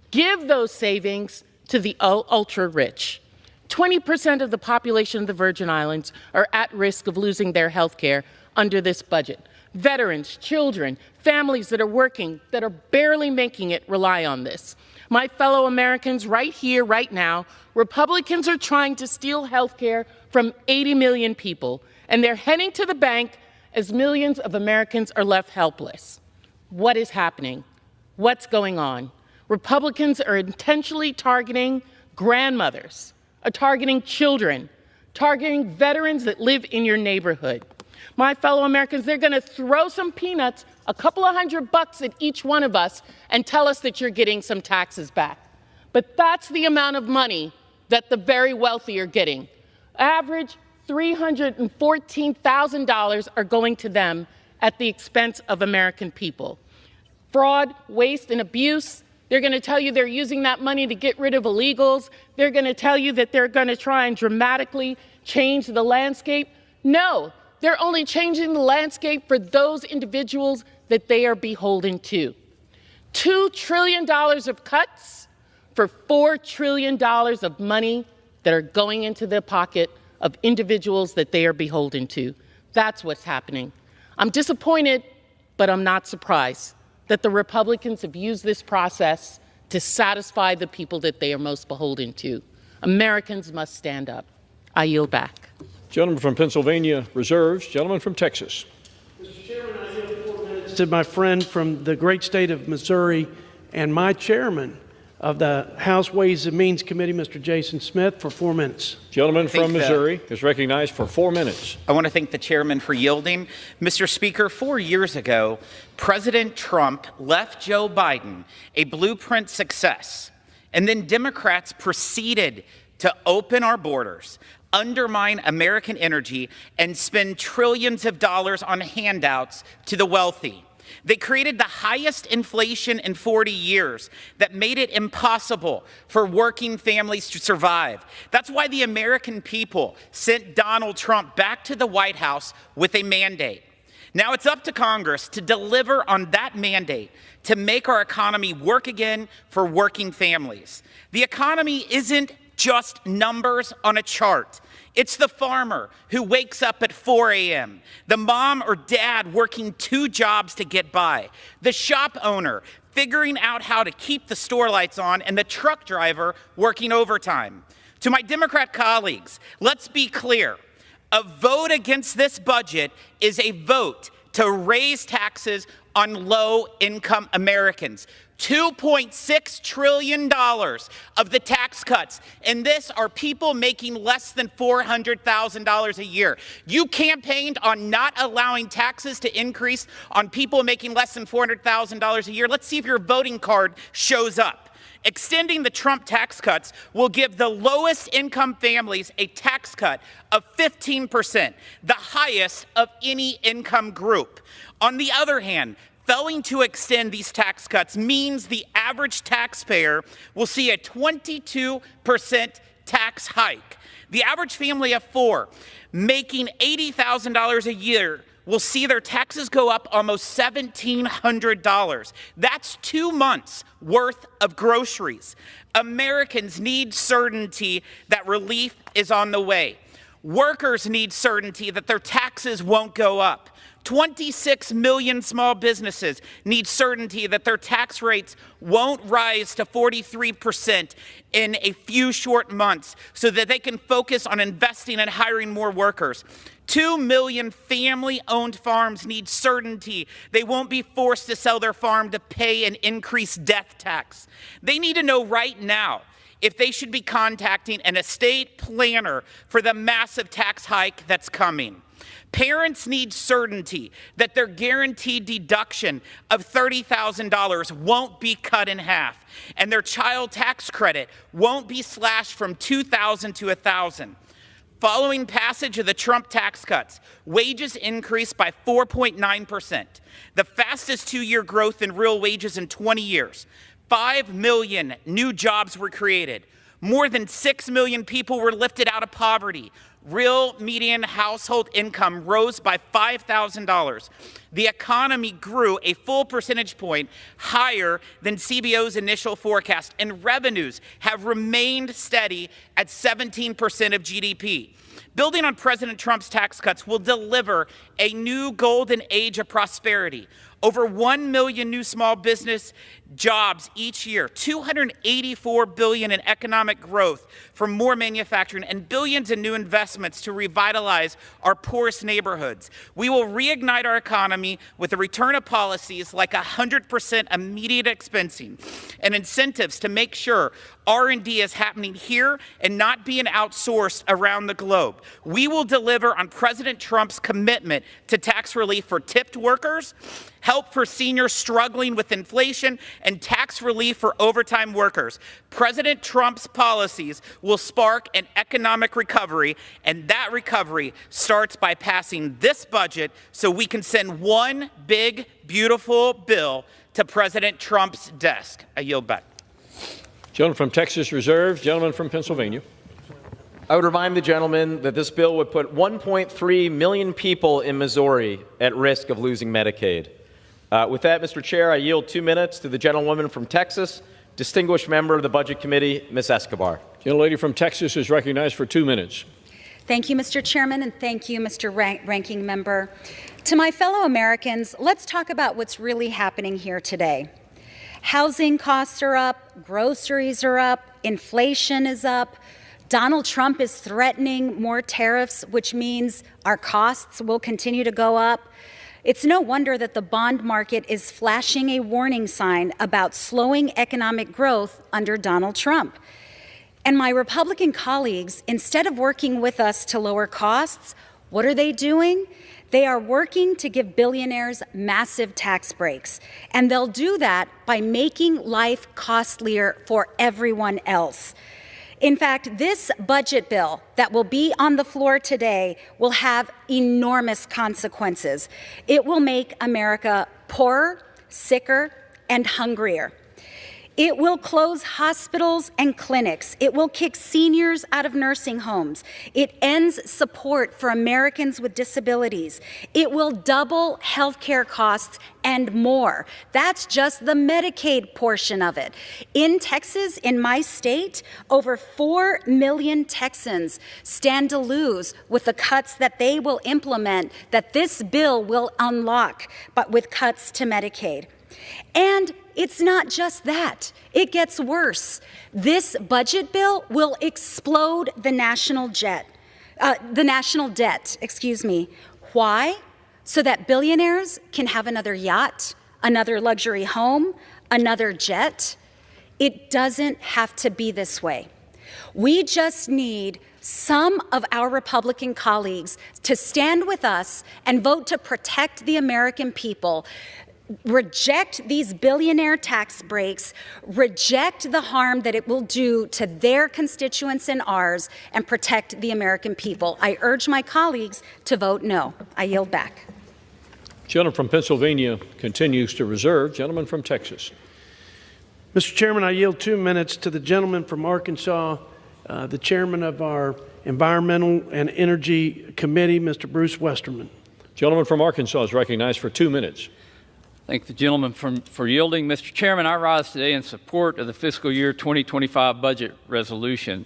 give those savings to the ultra-rich. 20% of the population of the Virgin Islands are at risk of losing their health care under this budget. Veterans, children, families that are working, that are barely making it, rely on this. My fellow Americans, right here, right now, Republicans are trying to steal health care from 80 million people, and they're heading to the bank as millions of Americans are left helpless. What is happening? What's going on? Republicans are intentionally targeting grandmothers, are targeting children, targeting veterans that live in your neighborhood. My fellow Americans, they're going to throw some peanuts, a couple of $100 at each one of us, and tell us that you're getting some taxes back. But that's the amount of money that the very wealthy are getting. Average $314,000 are going to them at the expense of American people. Fraud, waste, and abuse. They're going to tell you they're using that money to get rid of illegals. They're going to tell you that they're going to try and dramatically change the landscape. No, they're only changing the landscape for those individuals that they are beholden to. $2 trillion of cuts for $4 trillion of money that are going into the pocket of individuals that they are beholden to. That's what's happening. I'm disappointed, but I'm not surprised that the Republicans have used this process to satisfy the people that they are most beholden to. Americans must stand up. I yield back. Gentleman from Pennsylvania reserves. Gentleman from Texas. Mr. Chairman, I yield 4 minutes to my friend from the great state of Missouri and my chairman of the House Ways and Means Committee, Mr. Jason Smith, for 4 minutes. Gentleman from Missouri is recognized for 4 minutes. I want to thank the chairman for yielding. Mr. Speaker, 4 years ago, President Trump left Joe Biden a blueprint success, and then Democrats proceeded to open our borders, undermine American energy, and spend trillions of dollars on handouts to the wealthy. They created the highest inflation in 40 years that made it impossible for working families to survive. That's why the American people sent Donald Trump back to the White House with a mandate. Now it's up to Congress to deliver on that mandate to make our economy work again for working families. The economy isn't just numbers on a chart. It's the farmer who wakes up at 4 a.m., the mom or dad working 2 jobs to get by, the shop owner figuring out how to keep the store lights on, and the truck driver working overtime. To my Democrat colleagues, let's be clear. A vote against this budget is a vote to raise taxes on low-income Americans. $2.6 trillion of the tax cuts, and this are people making less than $400,000 a year. You campaigned on not allowing taxes to increase on people making less than $400,000 a year. Let's see if your voting card shows up. Extending the Trump tax cuts will give the lowest income families a tax cut of 15%, the highest of any income group. On the other hand, failing to extend these tax cuts means the average taxpayer will see a 22% tax hike. The average family of 4 making $80,000 a year will see their taxes go up almost $1,700. That's 2 months worth of groceries. Americans need certainty that relief is on the way. Workers need certainty that their taxes won't go up. 26 million small businesses need certainty that their tax rates won't rise to 43% in a few short months so that they can focus on investing and hiring more workers. 2 million family-owned farms need certainty they won't be forced to sell their farm to pay an increased death tax. They need to know right now if they should be contacting an estate planner for the massive tax hike that's coming. Parents need certainty that their guaranteed deduction of $30,000 won't be cut in half, and their child tax credit won't be slashed from $2,000 to $1,000. Following passage of the Trump tax cuts, wages increased by 4.9%, the fastest 2-year growth in real wages in 20 years. 5 million new jobs were created. More than 6 million people were lifted out of poverty. Real median household income rose by $5,000. The economy grew a full percentage point higher than CBO's initial forecast, and revenues have remained steady at 17% of GDP. Building on President Trump's tax cuts will deliver a new golden age of prosperity. Over 1 million new small business jobs each year, $284 billion in economic growth from more manufacturing, and billions in new investments to revitalize our poorest neighborhoods. We will reignite our economy with the return of policies like 100% immediate expensing and incentives to make sure R&D is happening here and not being outsourced around the globe. We will deliver on President Trump's commitment to tax relief for tipped workers, help for seniors struggling with inflation, and tax relief for overtime workers. President Trump's policies will spark an economic recovery, and that recovery starts by passing this budget so we can send one big, beautiful bill to President Trump's desk. I yield back. Gentleman from Texas reserves. Gentleman from Pennsylvania. I would remind the gentleman that this bill would put 1.3 million people in Missouri at risk of losing Medicaid. With that, Mr. Chair, I yield 2 minutes to the gentlewoman from Texas, distinguished member of the Budget Committee, Ms. Escobar. Gentlelady from Texas is recognized for 2 minutes. Thank you, Mr. Chairman, and thank you, Mr. Ranking Member. To my fellow Americans, let's talk about what's really happening here today. Housing costs are up, groceries are up, inflation is up. Donald Trump is threatening more tariffs, which means our costs will continue to go up. It's no wonder that the bond market is flashing a warning sign about slowing economic growth under Donald Trump. And my Republican colleagues, instead of working with us to lower costs, what are they doing? They are working to give billionaires massive tax breaks. And they'll do that by making life costlier for everyone else. In fact, this budget bill that will be on the floor today will have enormous consequences. It will make America poorer, sicker, and hungrier. It will close hospitals and clinics. It will kick seniors out of nursing homes. It ends support for Americans with disabilities. It will double health care costs and more. That's just the Medicaid portion of it. In Texas, in my state, over 4 million Texans stand to lose with the cuts that they will implement, that this bill will unlock, but with cuts to Medicaid. And it's not just that. It gets worse. This budget bill will explode the national debt. Why? So that billionaires can have another yacht, another luxury home, another jet. It doesn't have to be this way. We just need some of our Republican colleagues to stand with us and vote to protect the American people. Reject these billionaire tax breaks, reject the harm that it will do to their constituents and ours, and protect the American people. I urge my colleagues to vote no. I yield back. Gentleman from Pennsylvania continues to reserve. Gentleman from Texas. Mr. Chairman, I yield 2 minutes to the gentleman from Arkansas, the chairman of our Environmental and Energy Committee, Mr. Bruce Westerman. Gentleman from Arkansas is recognized for 2 minutes. Thank the gentleman for yielding. Mr. Chairman, I rise today in support of the fiscal year 2025 budget resolution.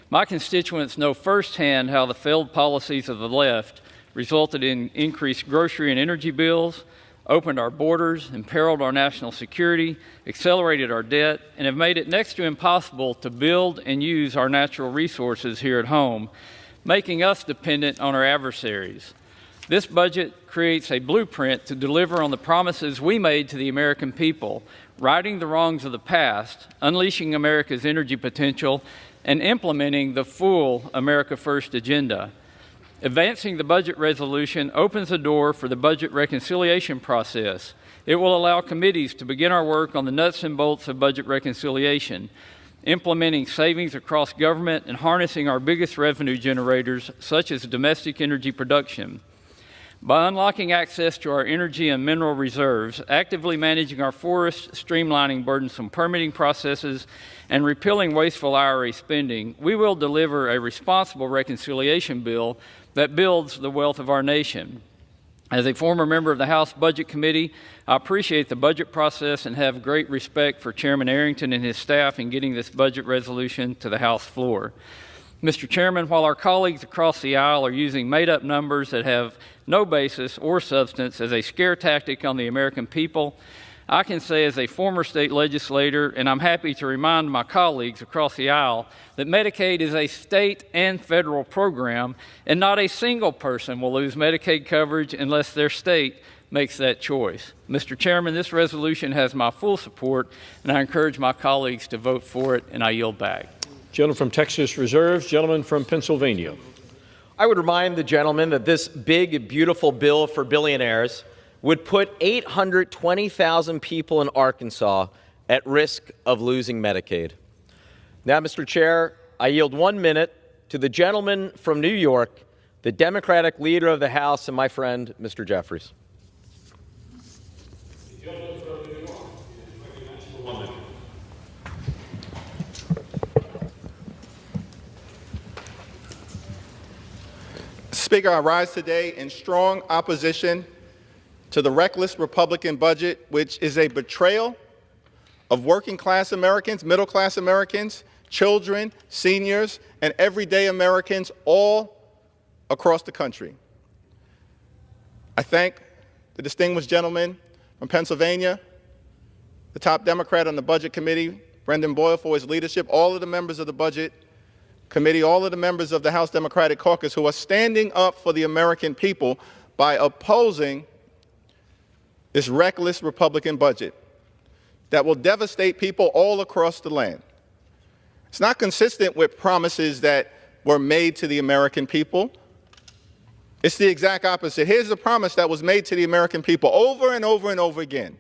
My constituents know firsthand how the failed policies of the left resulted in increased grocery and energy bills, opened our borders, imperiled our national security, accelerated our debt, and have made it next to impossible to build and use our natural resources here at home, making us dependent on our adversaries. This budget creates a blueprint to deliver on the promises we made to the American people, righting the wrongs of the past, unleashing America's energy potential, and implementing the full America First agenda. Advancing the budget resolution opens the door for the budget reconciliation process. It will allow committees to begin our work on the nuts and bolts of budget reconciliation, implementing savings across government and harnessing our biggest revenue generators, such as domestic energy production. By unlocking access to our energy and mineral reserves, actively managing our forests, streamlining burdensome permitting processes, and repealing wasteful IRA spending, we will deliver a responsible reconciliation bill that builds the wealth of our nation. As a former member of the House Budget Committee, I appreciate the budget process and have great respect for Chairman Arrington and his staff in getting this budget resolution to the House floor. Mr. Chairman, while our colleagues across the aisle are using made-up numbers that have no basis or substance as a scare tactic on the American people, I can say as a former state legislator, and I'm happy to remind my colleagues across the aisle, that Medicaid is a state and federal program, and not a single person will lose Medicaid coverage unless their state makes that choice. Mr. Chairman, this resolution has my full support, and I encourage my colleagues to vote for it, and I yield back. Gentleman from Texas reserves. Gentleman from Pennsylvania. I would remind the gentleman that this big, beautiful bill for billionaires would put 820,000 people in Arkansas at risk of losing Medicaid. Now, Mr. Chair, I yield 1 minute to the gentleman from New York, the Democratic leader of the House, and my friend, Mr. Jeffries. Speaker, I rise today in strong opposition to the reckless Republican budget, which is a betrayal of working-class Americans, middle-class Americans, children, seniors, and everyday Americans all across the country. I thank the distinguished gentleman from Pennsylvania, the top Democrat on the Budget Committee, Brendan Boyle, for his leadership, all of the members of the Budget Committee, all of the members of the House Democratic Caucus who are standing up for the American people by opposing this reckless Republican budget that will devastate people all across the land. It's not consistent with promises that were made to the American people. It's the exact opposite. Here's the promise that was made to the American people over and over and over again,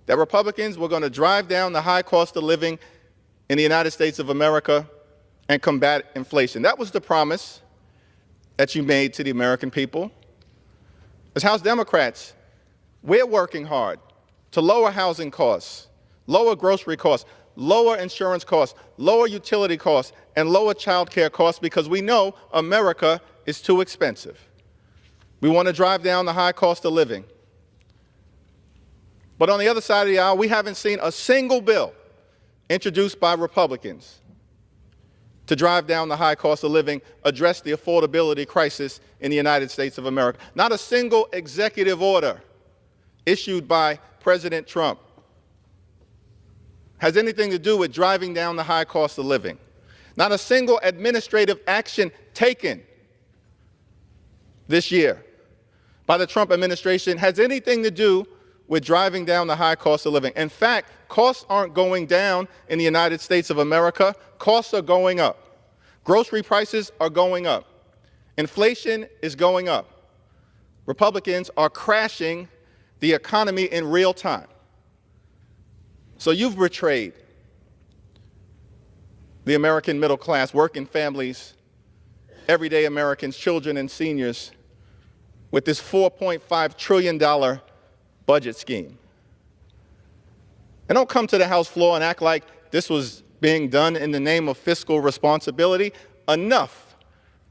that Republicans were going to drive down the high cost of living in the United States of America and combat inflation. That was the promise that you made to the American people. As House Democrats, we're working hard to lower housing costs, lower grocery costs, lower insurance costs, lower utility costs, and lower child care costs because we know America is too expensive. We want to drive down the high cost of living. But on the other side of the aisle, we haven't seen a single bill introduced by Republicans to drive down the high cost of living, address the affordability crisis in the United States of America. Not a single executive order issued by President Trump has anything to do with driving down the high cost of living. Not a single administrative action taken this year by the Trump administration has anything to do with driving down the high cost of living. In fact, costs aren't going down in the United States of America. Costs are going up. Grocery prices are going up. Inflation is going up. Republicans are crashing the economy in real time. So you've betrayed the American middle class, working families, everyday Americans, children and seniors with this $4.5 trillion budget scheme. And don't come to the House floor and act like this was being done in the name of fiscal responsibility. Enough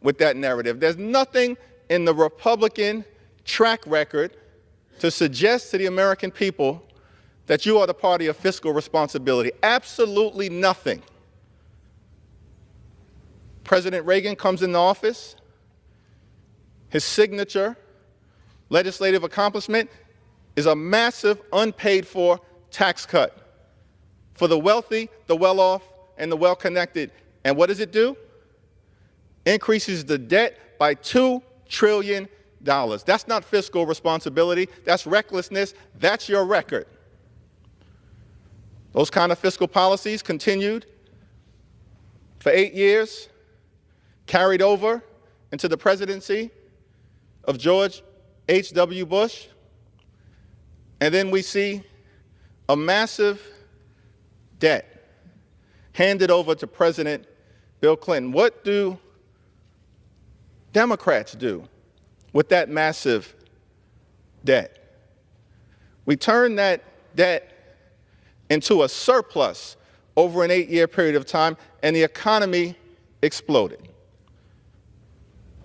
with that narrative. There's nothing in the Republican track record to suggest to the American people that you are the party of fiscal responsibility. Absolutely nothing. President Reagan comes into office. His signature legislative accomplishment is a massive unpaid for tax cut for the wealthy, the well-off, and the well-connected. And what does it do? Increases the debt by $2 trillion. That's not fiscal responsibility. That's recklessness. That's your record. Those kind of fiscal policies continued for 8 years, carried over into the presidency of George H.W. Bush. And then we see a massive debt handed over to President Bill Clinton. What do Democrats do with that massive debt? We turn that debt into a surplus over an 8-year period of time, and the economy exploded.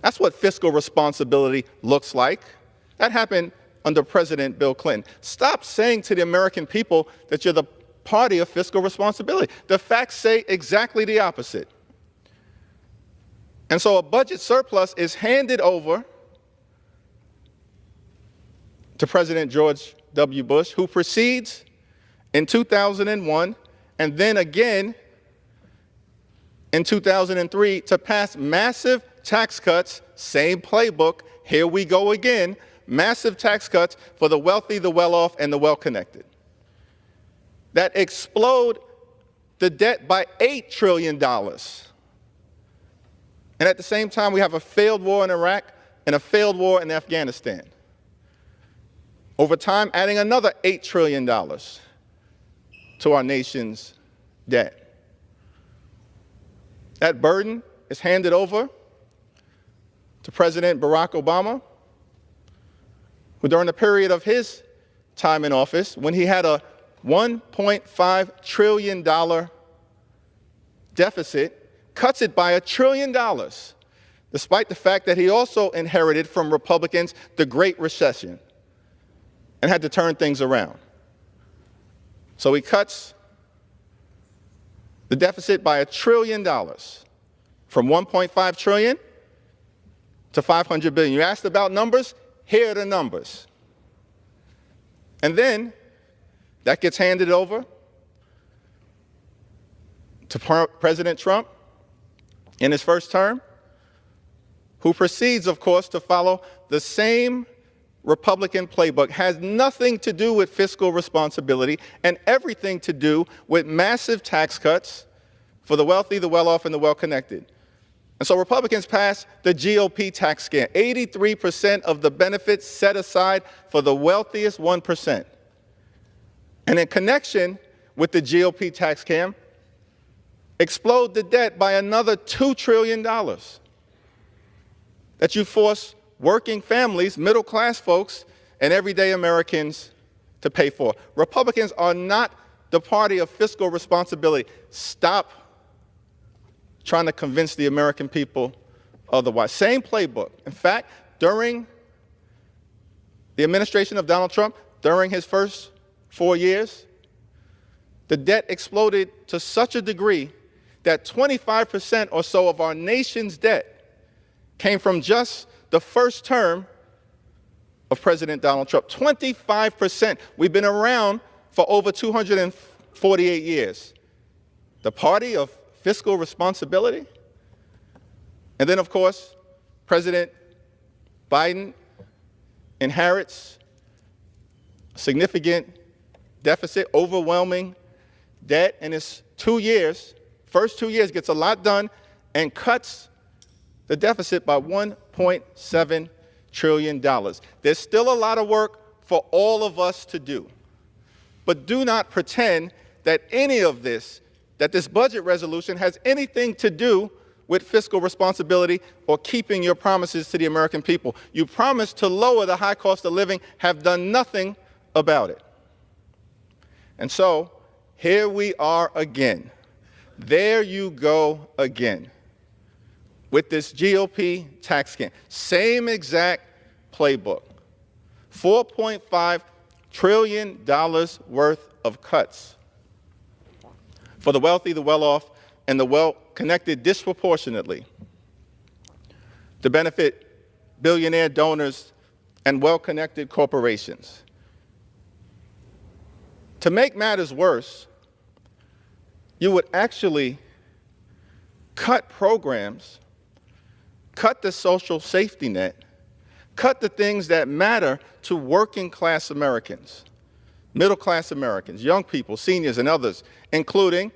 That's what fiscal responsibility looks like. That happened under President Bill Clinton. Stop saying to the American people that you're the party of fiscal responsibility. The facts say exactly the opposite. And so a budget surplus is handed over to President George W. Bush, who proceeds in 2001 and then again in 2003 to pass massive tax cuts, same playbook, here we go again, massive tax cuts for the wealthy, the well-off, and the well-connected that explode the debt by $8 trillion. And at the same time, we have a failed war in Iraq and a failed war in Afghanistan. Over time, adding another $8 trillion to our nation's debt. That burden is handed over to President Barack Obama, who during the period of his time in office, when he had a $1.5 trillion deficit, cuts it by $1 trillion, despite the fact that he also inherited from Republicans the Great Recession and had to turn things around. So he cuts the deficit by $1 trillion, from $1.5 trillion to $500 billion. You asked about numbers? Here are the numbers. And then that gets handed over to President Trump in his first term, who proceeds, of course, to follow the same Republican playbook. Has nothing to do with fiscal responsibility and everything to do with massive tax cuts for the wealthy, the well-off, and the well-connected. And so Republicans passed the GOP tax scam, 83% of the benefits set aside for the wealthiest 1%. And in connection with the GOP tax scam, explode the debt by another $2 trillion that you force working families, middle-class folks, and everyday Americans to pay for. Republicans are not the party of fiscal responsibility. Stop trying to convince the American people otherwise. Same playbook. In fact, during the administration of Donald Trump, during his first 4 years, the debt exploded to such a degree that 25% or so of our nation's debt came from just the first term of President Donald Trump. 25%. We've been around for over 248 years. The party of fiscal responsibility. And then, of course, President Biden inherits significant deficit, overwhelming debt in his 2 years. First 2 years gets a lot done and cuts the deficit by $1.7 trillion. There's still a lot of work for all of us to do. But do not pretend that any of this, that this budget resolution has anything to do with fiscal responsibility or keeping your promises to the American people. You promised to lower the high cost of living, have done nothing about it. And so, here we are again. There you go again with this GOP tax scam. Same exact playbook. $4.5 trillion worth of cuts for the wealthy, the well-off, and the well-connected disproportionately to benefit billionaire donors and well-connected corporations. To make matters worse, you would actually cut programs, cut the social safety net, cut the things that matter to working-class Americans, middle-class Americans, young people, seniors, and others, including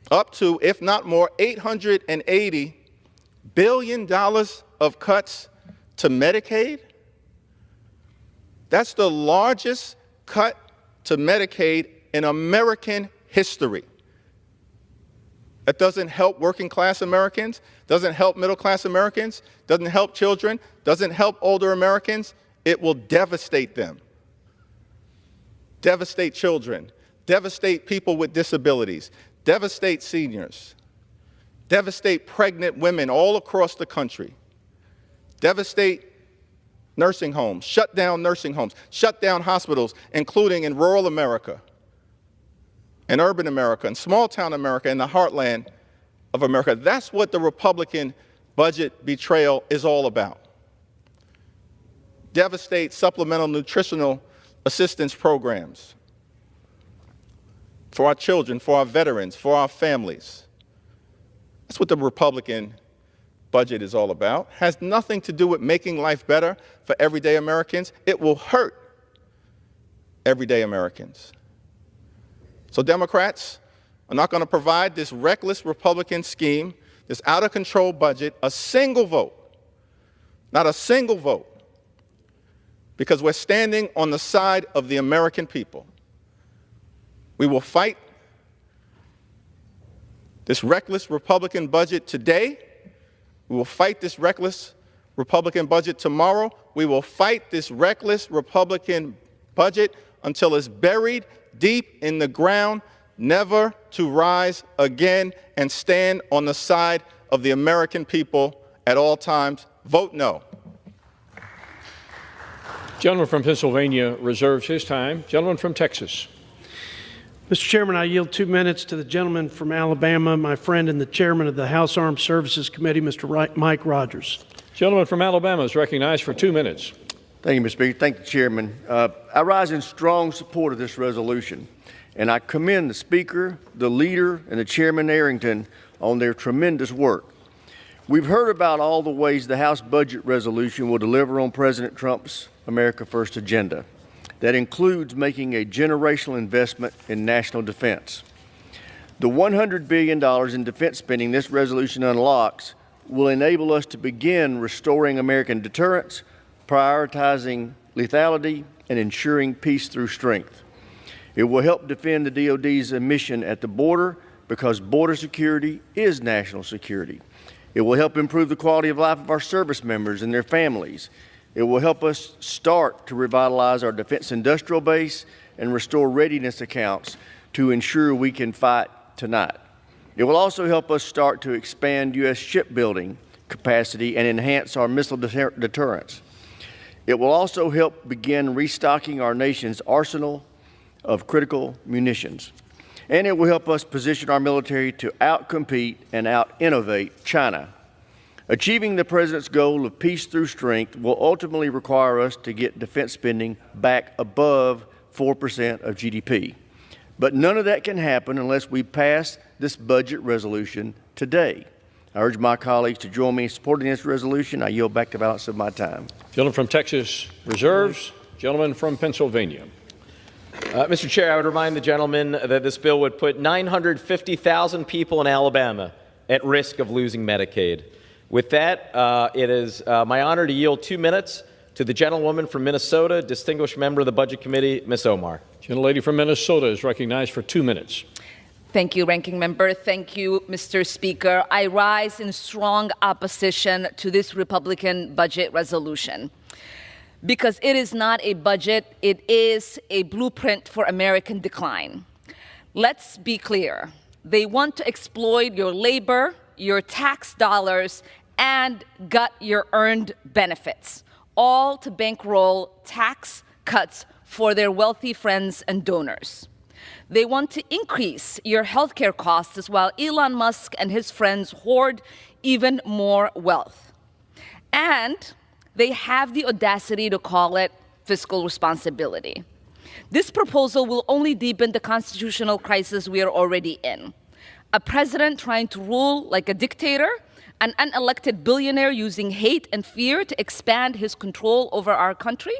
up to, if not more, $880 billion of cuts to Medicaid. That's the largest cut to Medicaid in American history. That doesn't help working-class Americans, doesn't help middle-class Americans, doesn't help children, doesn't help older Americans. It will devastate them. Devastate children, devastate people with disabilities, devastate seniors, devastate pregnant women all across the country, devastate nursing homes, shut down hospitals, including in rural America, in urban America, in small-town America, in the heartland of America. That's what the Republican budget betrayal is all about. Devastate supplemental nutritional assistance programs for our children, for our veterans, for our families. That's what the Republican budget is all about. Has nothing to do with making life better for everyday Americans. It will hurt everyday Americans. So Democrats are not going to provide this reckless Republican scheme, this out-of-control budget, a single vote, not a single vote, because we're standing on the side of the American people. We will fight this reckless Republican budget today. We will fight this reckless Republican budget tomorrow. We will fight this reckless Republican budget until it's buried deep in the ground, never to rise again, and stand on the side of the American people at all times. Vote no. Gentleman from Pennsylvania reserves his time. Gentleman from Texas. Mr. Chairman, I yield 2 minutes to the gentleman from Alabama, my friend and the chairman of the House Armed Services Committee, Mr. Mike Rogers. Gentleman from Alabama is recognized for 2 minutes. Thank you, Mr. Speaker. Thank you, Chairman. I rise in strong support of this resolution, and I commend the Speaker, the leader, and the Chairman Arrington on their tremendous work. We've heard about all the ways the House budget resolution will deliver on President Trump's America First agenda. That includes making a generational investment in national defense. The $100 billion in defense spending this resolution unlocks will enable us to begin restoring American deterrence, prioritizing lethality, and ensuring peace through strength. It will help defend the DoD's mission at the border because border security is national security. It will help improve the quality of life of our service members and their families. It will help us start to revitalize our defense industrial base and restore readiness accounts to ensure we can fight tonight. It will also help us start to expand U.S. shipbuilding capacity and enhance our missile deterrence. It will also help begin restocking our nation's arsenal of critical munitions. And it will help us position our military to outcompete and out-innovate China. Achieving the President's goal of peace through strength will ultimately require us to get defense spending back above 4% of GDP. But none of that can happen unless we pass this budget resolution today. I urge my colleagues to join me in supporting this resolution. I yield back the balance of my time. Gentleman from Texas reserves. Gentleman from Pennsylvania. Mr. Chair, I would remind the gentleman that this bill would put 950,000 people in Alabama at risk of losing Medicaid. With that, it is my honor to yield 2 minutes to the gentlewoman from Minnesota, distinguished member of the Budget Committee, Ms. Omar. Gentlelady from Minnesota is recognized for 2 minutes. Thank you, Ranking Member. Thank you, Mr. Speaker. I rise in strong opposition to this Republican budget resolution because it is not a budget, it is a blueprint for American decline. Let's be clear. They want to exploit your labor, your tax dollars, and gut your earned benefits, all to bankroll tax cuts for their wealthy friends and donors. They want to increase your healthcare costs while Elon Musk and his friends hoard even more wealth. And they have the audacity to call it fiscal responsibility. This proposal will only deepen the constitutional crisis we are already in. A president trying to rule like a dictator, an unelected billionaire using hate and fear to expand his control over our country,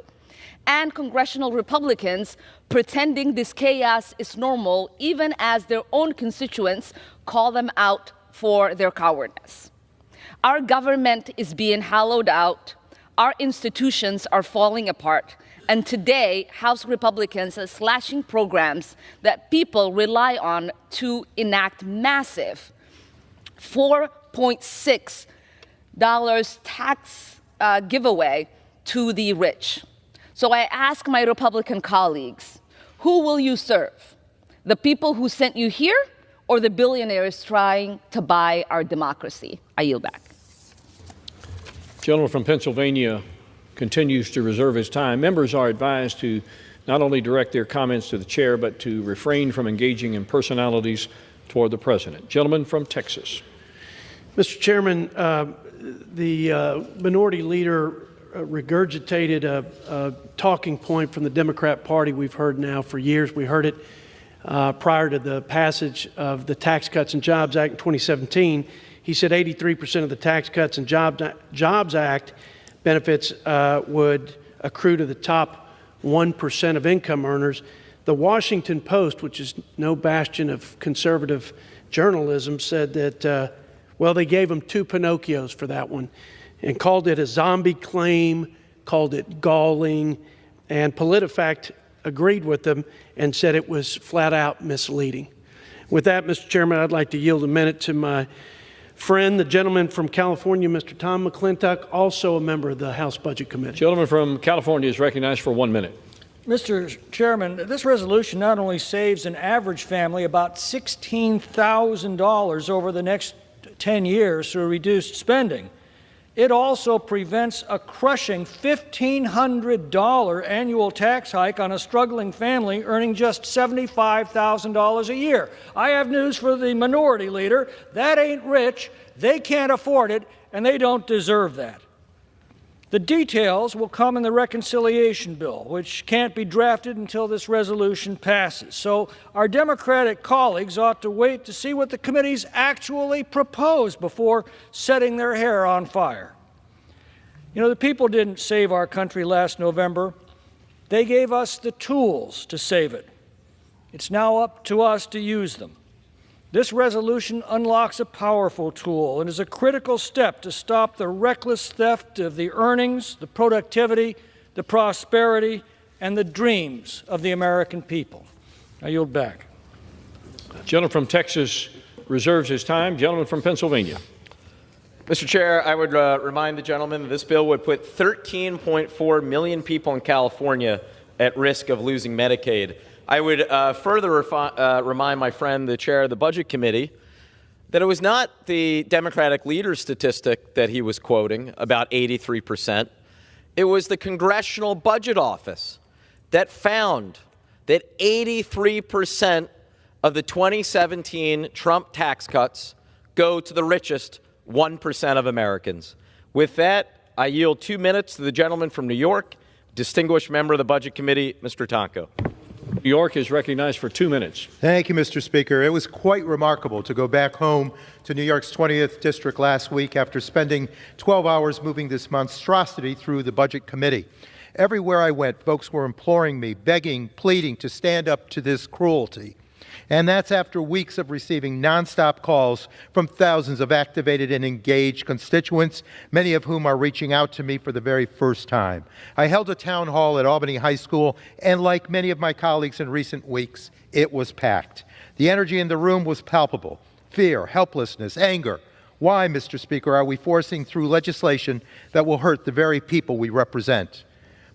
and congressional Republicans pretending this chaos is normal even as their own constituents call them out for their cowardice. Our government is being hollowed out, our institutions are falling apart, and today, House Republicans are slashing programs that people rely on to enact massive $4.6 tax giveaway to the rich. So I ask my Republican colleagues, who will you serve? The people who sent you here or the billionaires trying to buy our democracy? I yield back. Gentleman from Pennsylvania continues to reserve his time. Members are advised to not only direct their comments to the chair, but to refrain from engaging in personalities toward the president. Gentleman from Texas. Mr. Chairman, the minority leader regurgitated a talking point from the Democrat Party we've heard now for years. We heard it prior to the passage of the Tax Cuts and Jobs Act in 2017. He said 83% of the Tax Cuts and Jobs Act benefits would accrue to the top 1% of income earners. The Washington Post, which is no bastion of conservative journalism, said that, well, they gave him 2 Pinocchios for that one and called it a zombie claim, called it galling, and PolitiFact agreed with them and said it was flat out misleading. With that, Mr. Chairman, I'd like to yield a minute to my friend, the gentleman from California, Mr. Tom McClintock, also a member of the House Budget Committee. Gentleman from California is recognized for 1 minute. Mr. Chairman, this resolution not only saves an average family about $16,000 over the next 10 years through reduced spending, it also prevents a crushing $1,500 annual tax hike on a struggling family earning just $75,000 a year. I have news for the minority leader. That ain't rich. They can't afford it, and they don't deserve that. The details will come in the reconciliation bill, which can't be drafted until this resolution passes. So our Democratic colleagues ought to wait to see what the committees actually propose before setting their hair on fire. You know, the people didn't save our country last November. They gave us the tools to save it. It's now up to us to use them. This resolution unlocks a powerful tool and is a critical step to stop the reckless theft of the earnings, the productivity, the prosperity, and the dreams of the American people. I yield back. Gentleman from Texas reserves his time. Gentleman from Pennsylvania. Mr. Chair, I would remind the gentleman that this bill would put 13.4 million people in California at risk of losing Medicaid. I would further remind my friend, the chair of the Budget Committee, that it was not the Democratic leader's statistic that he was quoting, about 83%. It was the Congressional Budget Office that found that 83% of the 2017 Trump tax cuts go to the richest 1% of Americans. With that, I yield 2 minutes to the gentleman from New York, distinguished member of the Budget Committee, Mr. Tonko. New York is recognized for 2 minutes. Thank you, Mr. Speaker. It was quite remarkable to go back home to New York's 20th District last week after spending 12 hours moving this monstrosity through the Budget Committee. Everywhere I went, folks were imploring me, begging, pleading to stand up to this cruelty. And that's after weeks of receiving nonstop calls from thousands of activated and engaged constituents, many of whom are reaching out to me for the very first time. I held a town hall at Albany High School, and like many of my colleagues in recent weeks, it was packed. The energy in the room was palpable. Fear, helplessness, anger. Why, Mr. Speaker, are we forcing through legislation that will hurt the very people we represent?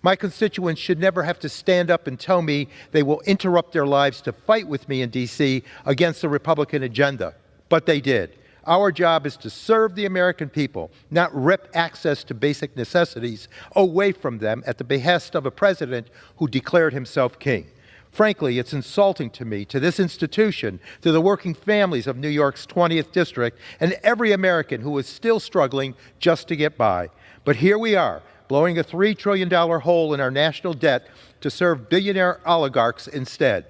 My constituents should never have to stand up and tell me they will interrupt their lives to fight with me in D.C. against the Republican agenda. But they did. Our job is to serve the American people, not rip access to basic necessities away from them at the behest of a president who declared himself king. Frankly, it's insulting to me, to this institution, to the working families of New York's 20th District, and every American who is still struggling just to get by. But here we are, blowing a $3 trillion hole in our national debt to serve billionaire oligarchs instead.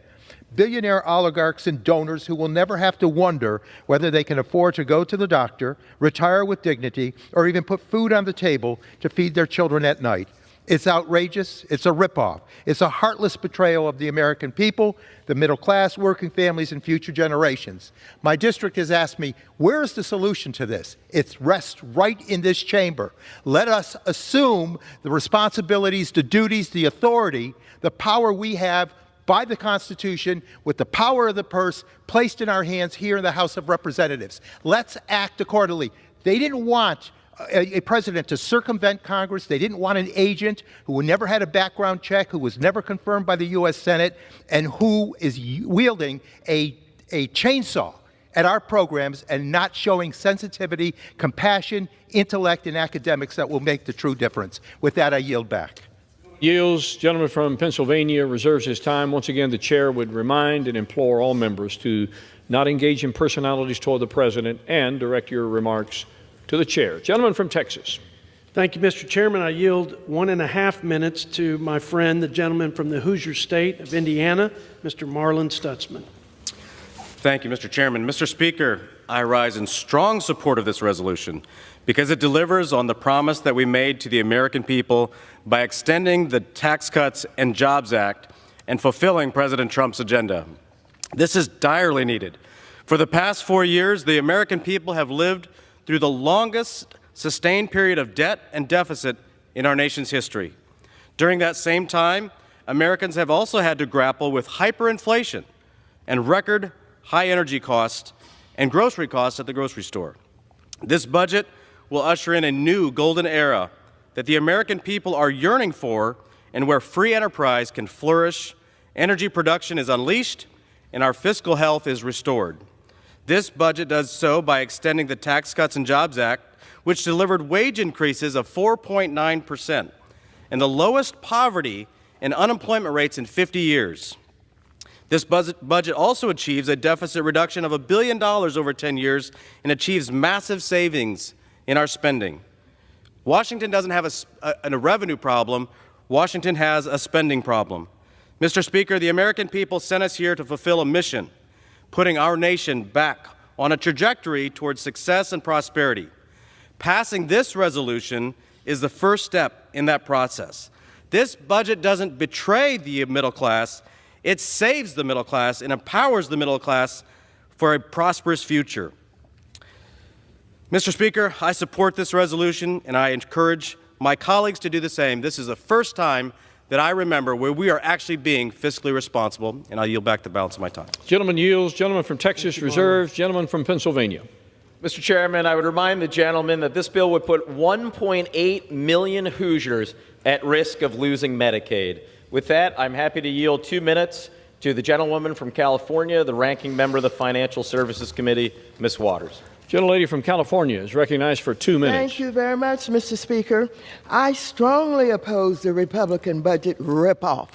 Billionaire oligarchs and donors who will never have to wonder whether they can afford to go to the doctor, retire with dignity, or even put food on the table to feed their children at night. It's outrageous. It's a ripoff. It's a heartless betrayal of the American people, the middle class, working families, and future generations. My district has asked me, where is the solution to this? It rests right in this chamber. Let us assume the responsibilities, the duties, the authority, the power we have by the Constitution, with the power of the purse placed in our hands here in the House of Representatives. Let's act accordingly. They didn't want a president to circumvent Congress. They didn't want an agent who never had a background check, who was never confirmed by the U.S. Senate, and who is wielding a chainsaw at our programs and not showing sensitivity, compassion, intellect, and academics that will make the true difference. With that, I yield back. Yields. Gentleman from Pennsylvania reserves his time. Once again, the chair would remind and implore all members to not engage in personalities toward the president and direct your remarks to the chair. Gentleman from Texas. Thank you, Mr. Chairman. I yield 1.5 minutes to my friend, the gentleman from the Hoosier State of Indiana, Mr. Marlin Stutzman. Thank you, Mr. Chairman. Mr. Speaker, I rise in strong support of this resolution because it delivers on the promise that we made to the American people by extending the Tax Cuts and Jobs Act and fulfilling President Trump's agenda. This is direly needed. For the past 4 years, the American people have lived through the longest sustained period of debt and deficit in our nation's history. During that same time, Americans have also had to grapple with hyperinflation and record high energy costs and grocery costs at the grocery store. This budget will usher in a new golden era that the American people are yearning for, and where free enterprise can flourish, energy production is unleashed, and our fiscal health is restored. This budget does so by extending the Tax Cuts and Jobs Act, which delivered wage increases of 4.9% and the lowest poverty and unemployment rates in 50 years. This budget also achieves a deficit reduction of $1 billion over 10 years and achieves massive savings in our spending. Washington doesn't have a revenue problem. Washington has a spending problem. Mr. Speaker, the American people sent us here to fulfill a mission, putting our nation back on a trajectory towards success and prosperity. Passing this resolution is the first step in that process. This budget doesn't betray the middle class. It saves the middle class and empowers the middle class for a prosperous future. Mr. Speaker, I support this resolution, and I encourage my colleagues to do the same. This is the first time that I remember where we are actually being fiscally responsible, and I'll yield back the balance of my time. Gentleman yields. Gentleman from Texas reserves. Gentleman from Pennsylvania. Mr. Chairman, I would remind the gentleman that this bill would put 1.8 million Hoosiers at risk of losing Medicaid. With that, I'm happy to yield 2 minutes to the gentlewoman from California, the ranking member of the Financial Services Committee, Ms. Waters. Gentlelady from California is recognized for 2 minutes. Thank you very much, Mr. Speaker. I strongly oppose the Republican budget ripoff.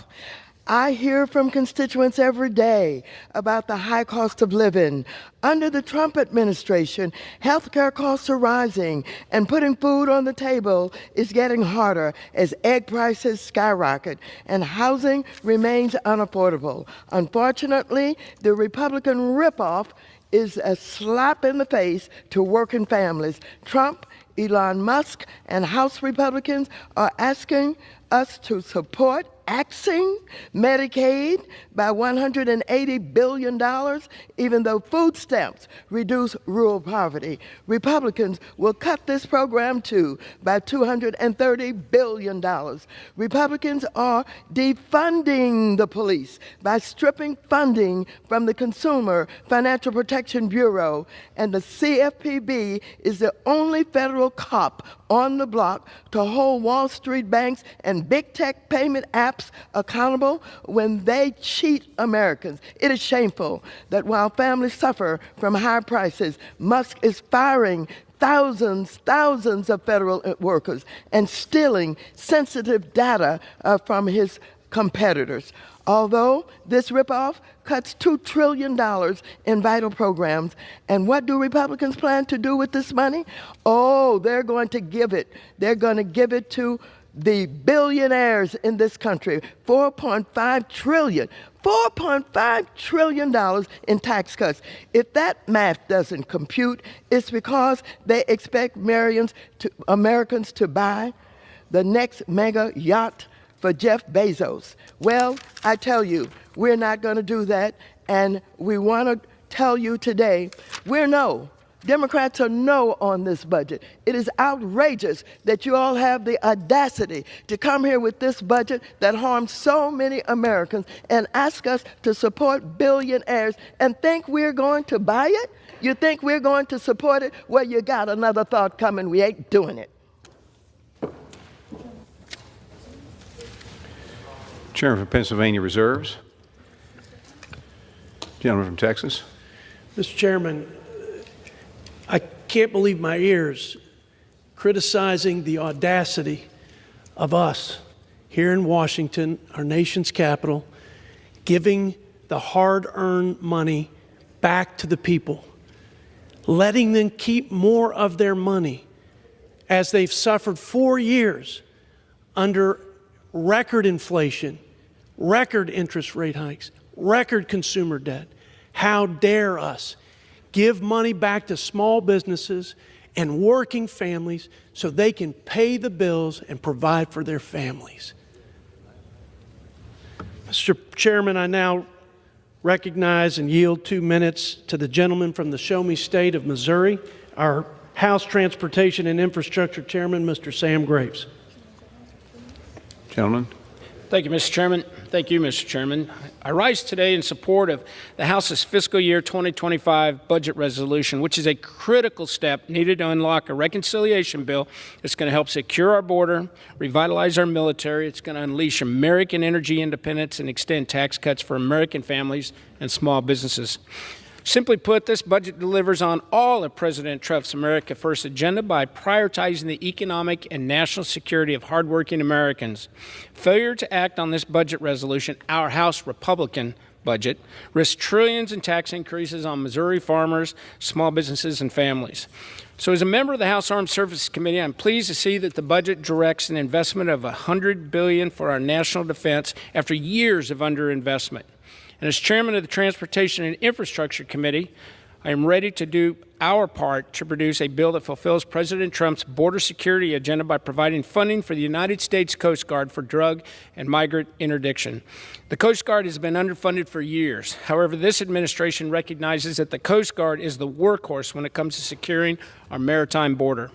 I hear from constituents every day about the high cost of living. Under the Trump administration, health care costs are rising, and putting food on the table is getting harder as egg prices skyrocket and housing remains unaffordable. Unfortunately, the Republican ripoff is a slap in the face to working families. Trump, Elon Musk, and House Republicans are asking us to support axing Medicaid by $180 billion, even though food stamps reduce rural poverty. Republicans will cut this program too by $230 billion. Republicans are defunding the police by stripping funding from the Consumer Financial Protection Bureau, and the CFPB is the only federal cop on the block to hold Wall Street banks and big tech payment apps accountable when they cheat Americans. It is shameful that while families suffer from high prices, Musk is firing thousands of federal workers and stealing sensitive data from his competitors. Although this ripoff cuts $2 trillion in vital programs, and what do Republicans plan to do with this money? Oh, they're going to give it. They're going to give it to the billionaires in this country. $4.5 trillion in tax cuts. If that math doesn't compute, it's because they expect Americans to buy the next mega yacht for Jeff Bezos. Well, I tell you, we're not going to do that, and we want to tell you today, Democrats are no on this budget. It is outrageous that you all have the audacity to come here with this budget that harms so many Americans and ask us to support billionaires and think we're going to buy it? You think we're going to support it? Well, you got another thought coming. We ain't doing it. Chairman from Pennsylvania reserves. Gentleman from Texas. Mr. Chairman, I can't believe my ears criticizing the audacity of us here in Washington, our nation's capital, giving the hard-earned money back to the people, letting them keep more of their money as they've suffered 4 years under record inflation, record interest rate hikes, record consumer debt. How dare us give money back to small businesses and working families so they can pay the bills and provide for their families. Mr. Chairman, I now recognize and yield 2 minutes to the gentleman from the Show Me State of Missouri, our House Transportation and Infrastructure Chairman, Mr. Sam Graves. Gentleman. Thank you, Mr. Chairman. Thank you, Mr. Chairman. I rise today in support of the House's fiscal year 2025 budget resolution, which is a critical step needed to unlock a reconciliation bill that's going to help secure our border, revitalize our military. It's going to unleash American energy independence and extend tax cuts for American families and small businesses. Simply put, this budget delivers on all of President Trump's America First agenda by prioritizing the economic and national security of hardworking Americans. Failure to act on this budget resolution, our House Republican budget, risks trillions in tax increases on Missouri farmers, small businesses, and families. So as a member of the House Armed Services Committee, I'm pleased to see that the budget directs an investment of $100 billion for our national defense after years of underinvestment. And as chairman of the Transportation and Infrastructure Committee, I am ready to do our part to produce a bill that fulfills President Trump's border security agenda by providing funding for the United States Coast Guard for drug and migrant interdiction. The Coast Guard has been underfunded for years. However, this administration recognizes that the Coast Guard is the workhorse when it comes to securing our maritime border.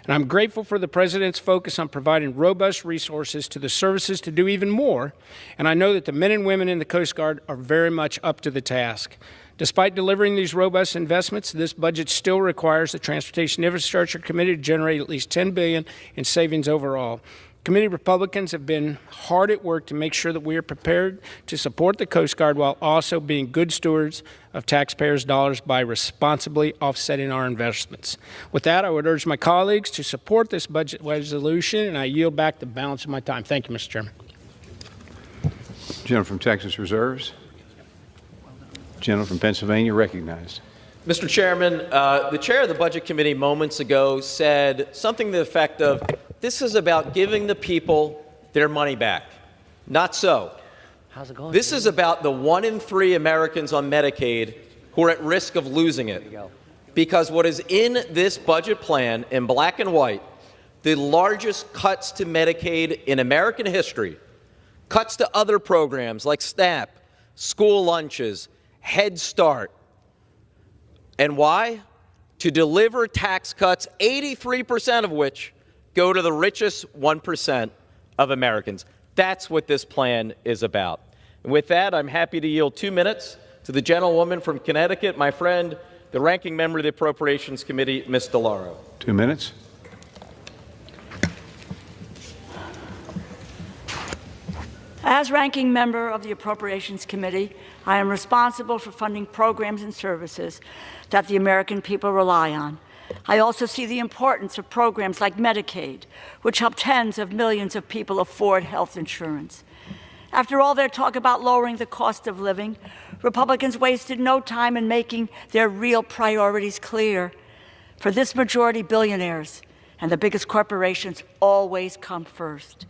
And I'm grateful for the President's focus on providing robust resources to the services to do even more, and I know that the men and women in the Coast Guard are very much up to the task. Despite delivering these robust investments, this budget still requires the Transportation Infrastructure Committee to generate at least $10 billion in savings overall. Committee Republicans have been hard at work to make sure that we are prepared to support the Coast Guard while also being good stewards of taxpayers' dollars by responsibly offsetting our investments. With that, I would urge my colleagues to support this budget resolution, and I yield back the balance of my time. Thank you, Mr. Chairman. Gentleman from Texas reserves. Gentleman from Pennsylvania recognized. Mr. Chairman, the chair of the Budget Committee moments ago said something to the effect of, this is about giving the people their money back. Not so. How's it going? This is about the 1 in 3 Americans on Medicaid who are at risk of losing it. Because what is in this budget plan, in black and white, the largest cuts to Medicaid in American history, cuts to other programs like SNAP, school lunches, Head Start. And why? To deliver tax cuts, 83% of which go to the richest 1% of Americans. That's what this plan is about. And with that, I'm happy to yield 2 minutes to the gentlewoman from Connecticut, my friend, the ranking member of the Appropriations Committee, Ms. DeLauro. 2 minutes. As ranking member of the Appropriations Committee, I am responsible for funding programs and services that the American people rely on. I also see the importance of programs like Medicaid, which help tens of millions of people afford health insurance. After all their talk about lowering the cost of living, Republicans wasted no time in making their real priorities clear. For this majority, billionaires and the biggest corporations always come first.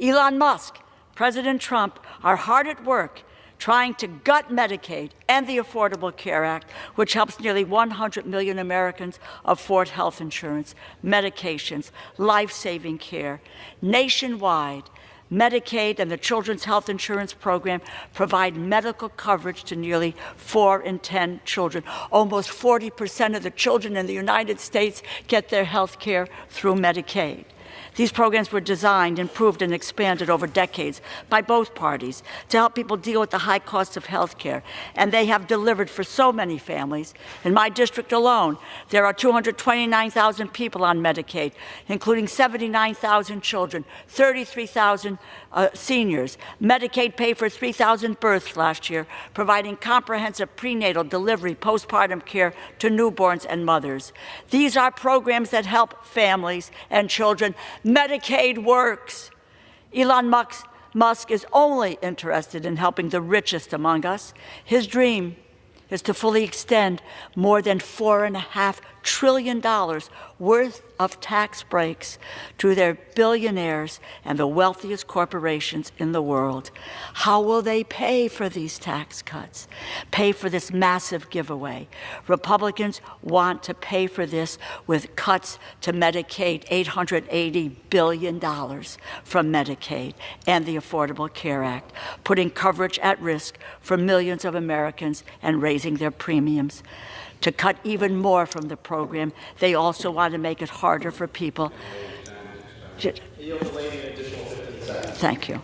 Elon Musk, President Trump are hard at work trying to gut Medicaid and the Affordable Care Act, which helps nearly 100 million Americans afford health insurance, medications, life-saving care. Nationwide, Medicaid and the Children's Health Insurance Program provide medical coverage to nearly 4 in 10 children. Almost 40% of the children in the United States get their health care through Medicaid. These programs were designed, improved, and expanded over decades by both parties to help people deal with the high cost of health care, and they have delivered for so many families. In my district alone, there are 229,000 people on Medicaid, including 79,000 children, 33,000 seniors. Medicaid paid for 3,000 births last year, providing comprehensive prenatal, delivery, postpartum care to newborns and mothers. These are programs that help families and children. Medicaid works. Elon Musk is only interested in helping the richest among us. His dream is to fully extend more than $4.5 trillion worth of tax breaks to their billionaires and the wealthiest corporations in the world. How will they pay for these tax cuts? Pay for this massive giveaway? Republicans want to pay for this with cuts to Medicaid, $880 billion from Medicaid and the Affordable Care Act, putting coverage at risk for millions of Americans and raising their premiums. To cut even more from the program, they also want to make it harder for people. Thank you.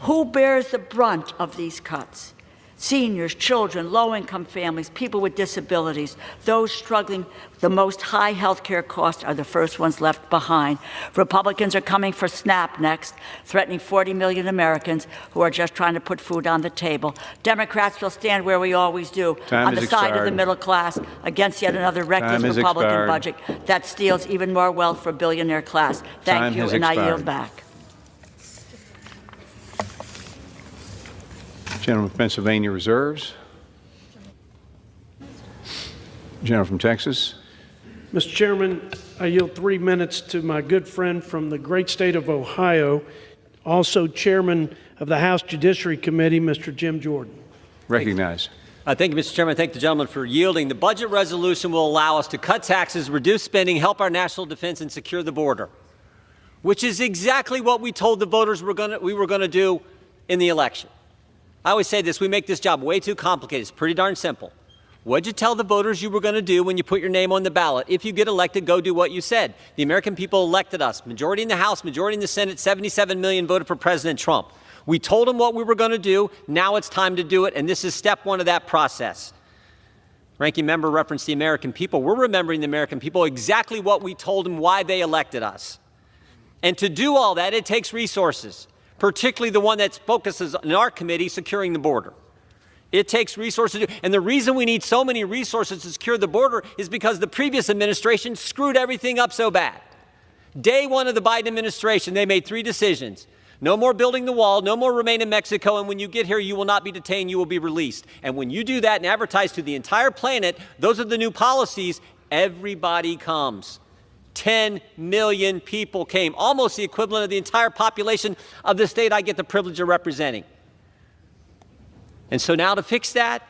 Who bears the brunt of these cuts? Seniors, children, low-income families, people with disabilities, those struggling the most high health care costs are the first ones left behind. Republicans are coming for SNAP next, threatening 40 million Americans who are just trying to put food on the table. Democrats will stand where we always do, on the side of the middle class, against yet another reckless Republican budget that steals even more wealth for billionaire class. Thank you, and I yield back. Gentleman from Pennsylvania reserves. Gentleman from Texas. Mr. Chairman, I yield 3 minutes to my good friend from the great state of Ohio, also chairman of the House Judiciary Committee, Mr. Jim Jordan. Recognize. Thank you, Mr. Chairman. Thank the gentleman for yielding. The budget resolution will allow us to cut taxes, reduce spending, help our national defense, and secure the border, which is exactly what we told the voters we were going to do in the election. I always say this, we make this job way too complicated. It's pretty darn simple. What'd you tell the voters you were going to do when you put your name on the ballot? If you get elected, go do what you said. The American people elected us. Majority in the House, majority in the Senate, 77 million voted for President Trump. We told them what we were going to do. Now it's time to do it, and this is step one of that process. Ranking member referenced the American people. We're remembering the American people exactly what we told them, why they elected us. And to do all that, it takes resources, particularly the one that focuses in our committee, securing the border. It takes resources, and the reason we need so many resources to secure the border is because the previous administration screwed everything up so bad. Day one of the Biden administration, they made 3 decisions. No more building the wall, no more remain in Mexico, and when you get here, you will not be detained, you will be released. And when you do that and advertise to the entire planet, those are the new policies, everybody comes. 10 million people came, almost the equivalent of the entire population of the state I get the privilege of representing. And so now to fix that,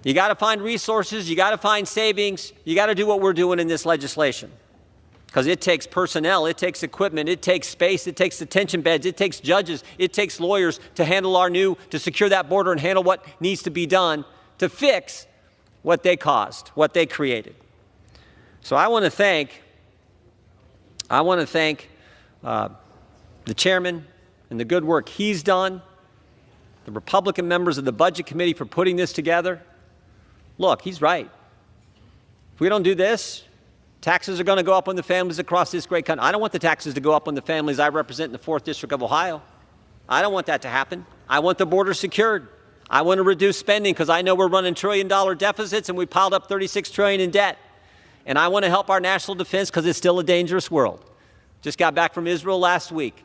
you got to find resources, you got to find savings, you got to do what we're doing in this legislation. Because it takes personnel, it takes equipment, it takes space, it takes detention beds, it takes judges, it takes lawyers to handle to secure that border and handle what needs to be done to fix what they caused, what they created. So I want to thank the chairman and the good work he's done, the Republican members of the Budget Committee for putting this together. Look, he's right. If we don't do this, taxes are going to go up on the families across this great country. I don't want the taxes to go up on the families I represent in the 4th District of Ohio. I don't want that to happen. I want the border secured. I want to reduce spending because I know we're running trillion-dollar deficits and we piled up $36 trillion in debt. And I want to help our national defense because it's still a dangerous world. Just got back from Israel last week.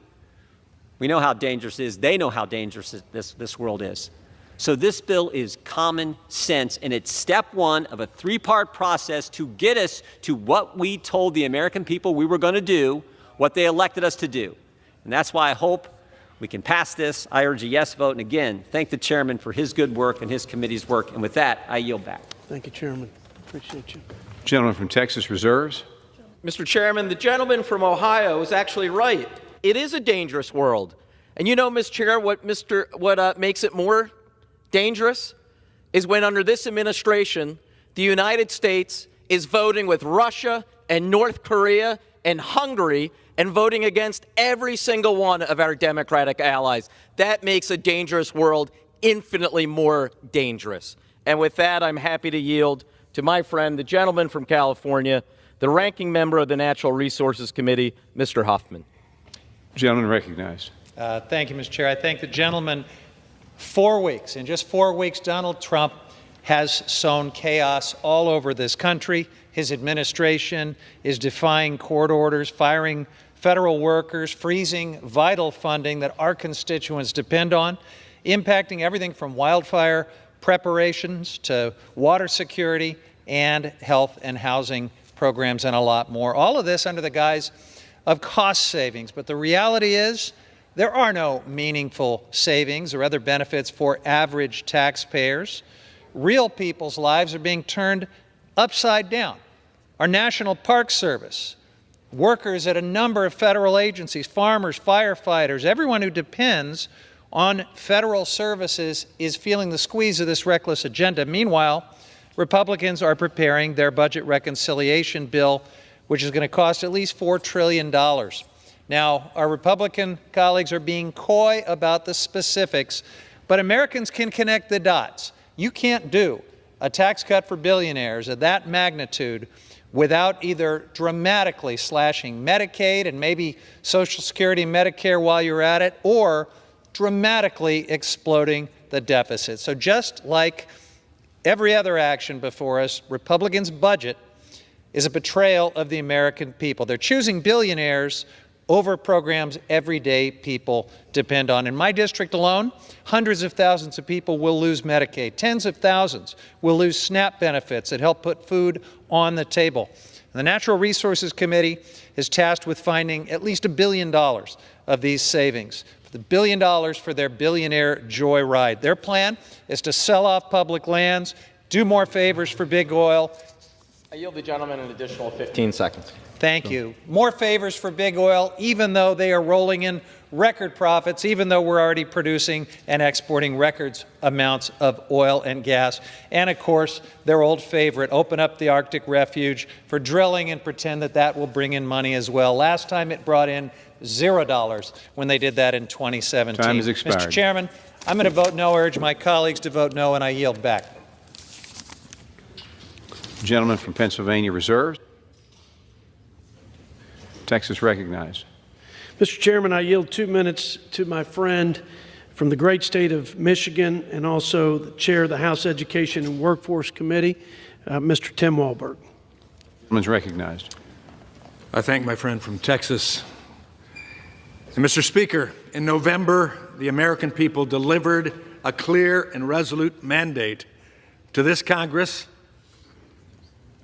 We know how dangerous it is. They know how dangerous this world is. So this bill is common sense, and it's step one of a three-part process to get us to what we told the American people we were going to do, what they elected us to do. And that's why I hope we can pass this. I urge a yes vote. And again, thank the chairman for his good work and his committee's work. And with that, I yield back. Thank you, Chairman. Appreciate you. Gentleman from Texas reserves. Mr. Chairman, the gentleman from Ohio is actually right. It is a dangerous world. And you know, Mr. Chair, what makes it more dangerous is when under this administration, the United States is voting with Russia and North Korea and Hungary and voting against every single one of our Democratic allies. That makes a dangerous world infinitely more dangerous. And with that, I'm happy to yield to my friend, the gentleman from California, the ranking member of the Natural Resources Committee, Mr. Huffman. Gentleman recognized. Thank you, Mr. Chair. I thank the gentleman. 4 weeks. In just 4 weeks, Donald Trump has sown chaos all over this country. His administration is defying court orders, firing federal workers, freezing vital funding that our constituents depend on, impacting everything from wildfire preparations to water security and health and housing programs and a lot more. All of this under the guise of cost savings. But the reality is there are no meaningful savings or other benefits for average taxpayers. Real people's lives are being turned upside down. Our National Park Service, workers at a number of federal agencies, farmers, firefighters, everyone who depends on federal services is feeling the squeeze of this reckless agenda. Meanwhile, Republicans are preparing their budget reconciliation bill, which is going to cost at least $4 trillion. Now, our Republican colleagues are being coy about the specifics, but Americans can connect the dots. You can't do a tax cut for billionaires of that magnitude without either dramatically slashing Medicaid and maybe Social Security and Medicare while you're at it, or dramatically exploding the deficit. So just like every other action before us, Republicans' budget is a betrayal of the American people. They're choosing billionaires over programs everyday people depend on. In my district alone, hundreds of thousands of people will lose Medicaid. Tens of thousands will lose SNAP benefits that help put food on the table. And the Natural Resources Committee is tasked with finding at least $1 billion of these savings. The $1 billion for their billionaire joyride. Their plan is to sell off public lands, do more favors for big oil. I yield the gentleman an additional 15 seconds. Thank you. More favors for big oil, even though they are rolling in record profits, even though we're already producing and exporting record amounts of oil and gas. And of course, their old favorite, open up the Arctic refuge for drilling and pretend that that will bring in money as well. Last time it brought in $0 when they did that in 2017. Time has expired. Mr. Chairman, I'm going to vote no, urge my colleagues to vote no, and I yield back. Gentleman from Pennsylvania reserves. Texas recognized. Mr. Chairman, I yield 2 minutes to my friend from the great state of Michigan and also the chair of the House Education and Workforce Committee, Mr. Tim Walberg. Gentleman's recognized. I thank my friend from Texas. And Mr. Speaker, in November, the American people delivered a clear and resolute mandate to this Congress: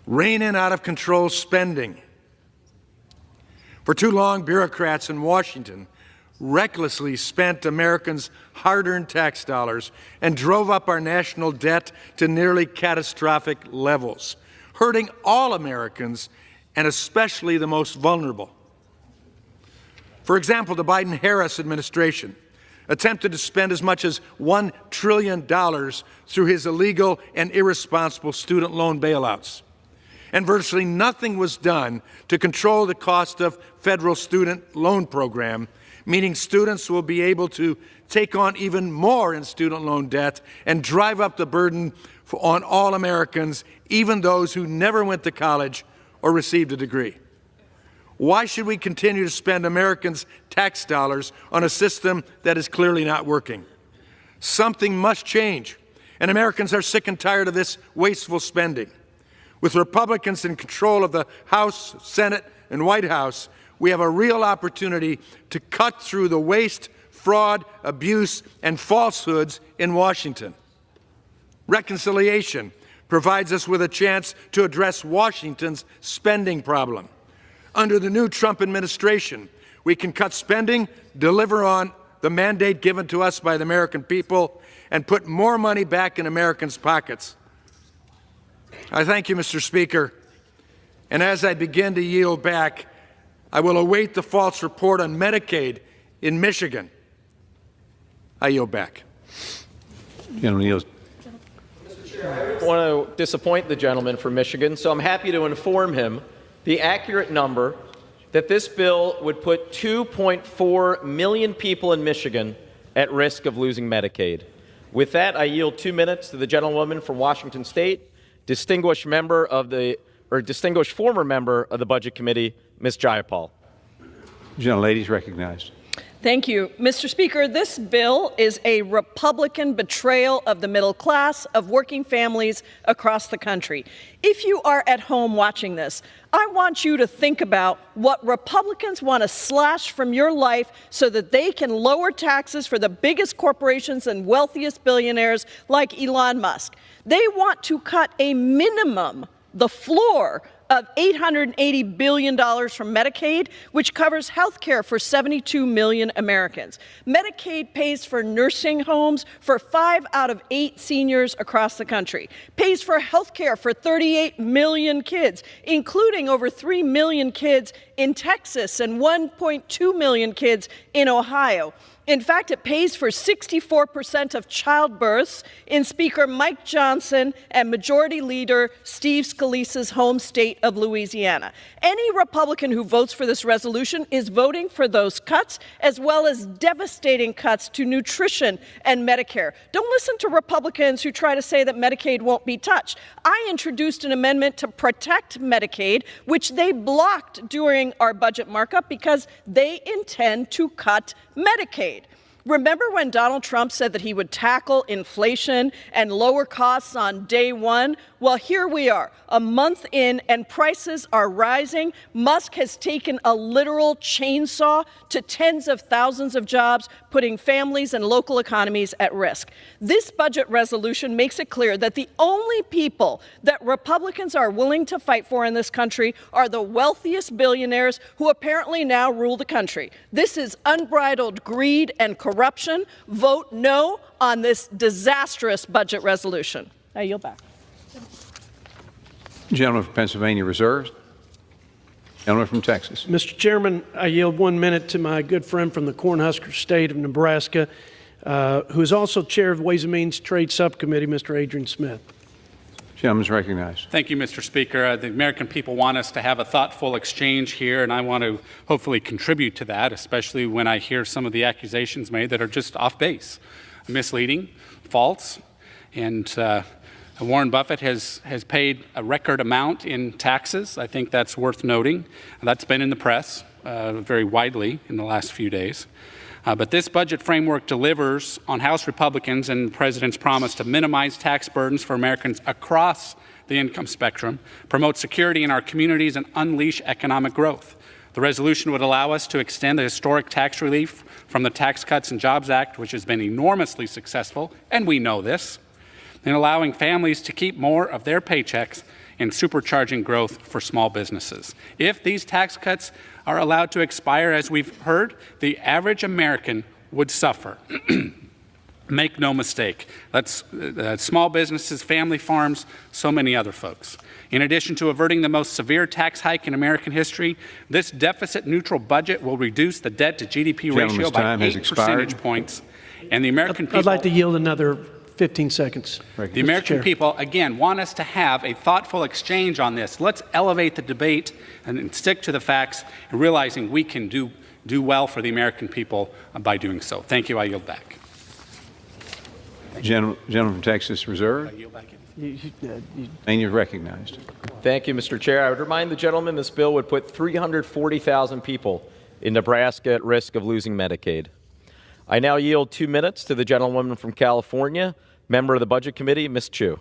rein in out of control spending. For too long, bureaucrats in Washington recklessly spent Americans' hard-earned tax dollars and drove up our national debt to nearly catastrophic levels, hurting all Americans and especially the most vulnerable. For example, the Biden-Harris administration attempted to spend as much as $1 trillion through his illegal and irresponsible student loan bailouts. And virtually nothing was done to control the cost of federal student loan program, meaning students will be able to take on even more in student loan debt and drive up the burden on all Americans, even those who never went to college or received a degree. Why should we continue to spend Americans' tax dollars on a system that is clearly not working? Something must change, and Americans are sick and tired of this wasteful spending. With Republicans in control of the House, Senate, and White House, we have a real opportunity to cut through the waste, fraud, abuse, and falsehoods in Washington. Reconciliation provides us with a chance to address Washington's spending problem. Under the new Trump administration, we can cut spending, deliver on the mandate given to us by the American people, and put more money back in Americans' pockets. I thank you, Mr. Speaker. And as I begin to yield back, I will await the false report on Medicaid in Michigan. I yield back. Gentleman yields. I want to disappoint the gentleman from Michigan, so I'm happy to inform him the accurate number that this bill would put 2.4 million people in Michigan at risk of losing Medicaid. With that, I yield 2 minutes to the gentlewoman from Washington State, distinguished former member of the Budget Committee, Ms. Jayapal. Gentlelady is recognized. Thank you. Mr. Speaker, this bill is a Republican betrayal of the middle class, of working families across the country. If you are at home watching this, I want you to think about what Republicans want to slash from your life so that they can lower taxes for the biggest corporations and wealthiest billionaires like Elon Musk. They want to cut a minimum, the floor, of $880 billion from Medicaid, which covers health care for 72 million Americans. Medicaid pays for nursing homes for 5 out of 8 seniors across the country, pays for health care for 38 million kids, including over 3 million kids in Texas and 1.2 million kids in Ohio. In fact, it pays for 64% of childbirths in Speaker Mike Johnson and Majority Leader Steve Scalise's home state of Louisiana. Any Republican who votes for this resolution is voting for those cuts, as well as devastating cuts to nutrition and Medicare. Don't listen to Republicans who try to say that Medicaid won't be touched. I introduced an amendment to protect Medicaid, which they blocked during our budget markup because they intend to cut Medicaid. Remember when Donald Trump said that he would tackle inflation and lower costs on day one? Well, here we are, a month in, and prices are rising. Musk has taken a literal chainsaw to tens of thousands of jobs, putting families and local economies at risk. This budget resolution makes it clear that the only people that Republicans are willing to fight for in this country are the wealthiest billionaires who apparently now rule the country. This is unbridled greed and corruption. Vote no on this disastrous budget resolution. I yield back. Gentleman from Pennsylvania reserves. Gentleman from Texas. Mr. Chairman, I yield 1 minute to my good friend from the Cornhusker State of Nebraska, who is also chair of the Ways and Means Trade Subcommittee, Mr. Adrian Smith. Gentleman is recognized. Thank you, Mr. Speaker. The American people want us to have a thoughtful exchange here, and I want to hopefully contribute to that, especially when I hear some of the accusations made that are just off base, misleading, false, and Warren Buffett has paid a record amount in taxes. I think that's worth noting. That's been in the press very widely in the last few days. But this budget framework delivers on House Republicans and the President's promise to minimize tax burdens for Americans across the income spectrum, promote security in our communities, and unleash economic growth. The resolution would allow us to extend the historic tax relief from the Tax Cuts and Jobs Act, which has been enormously successful, and we know this, in allowing families to keep more of their paychecks and supercharging growth for small businesses. If these tax cuts are allowed to expire, as we've heard, the average American would suffer. Make no mistake, that's small businesses, family farms, so many other folks. In addition to averting the most severe tax hike in American history, this deficit-neutral budget will reduce the debt-to-GDP ratio by 8 percentage points. And the American people— I'd like to yield another 15 seconds. The American people, again, want us to have a thoughtful exchange on this. Let's elevate the debate and stick to the facts, and realizing we can do well for the American people by doing so. Thank you. I yield back. Gentleman from Texas reserve. I yield back in. And you're recognized. Thank you, Mr. Chair. I would remind the gentleman this bill would put 340,000 people in Nebraska at risk of losing Medicaid. I now yield 2 minutes to the gentlewoman from California, member of the Budget Committee, Ms. Chu.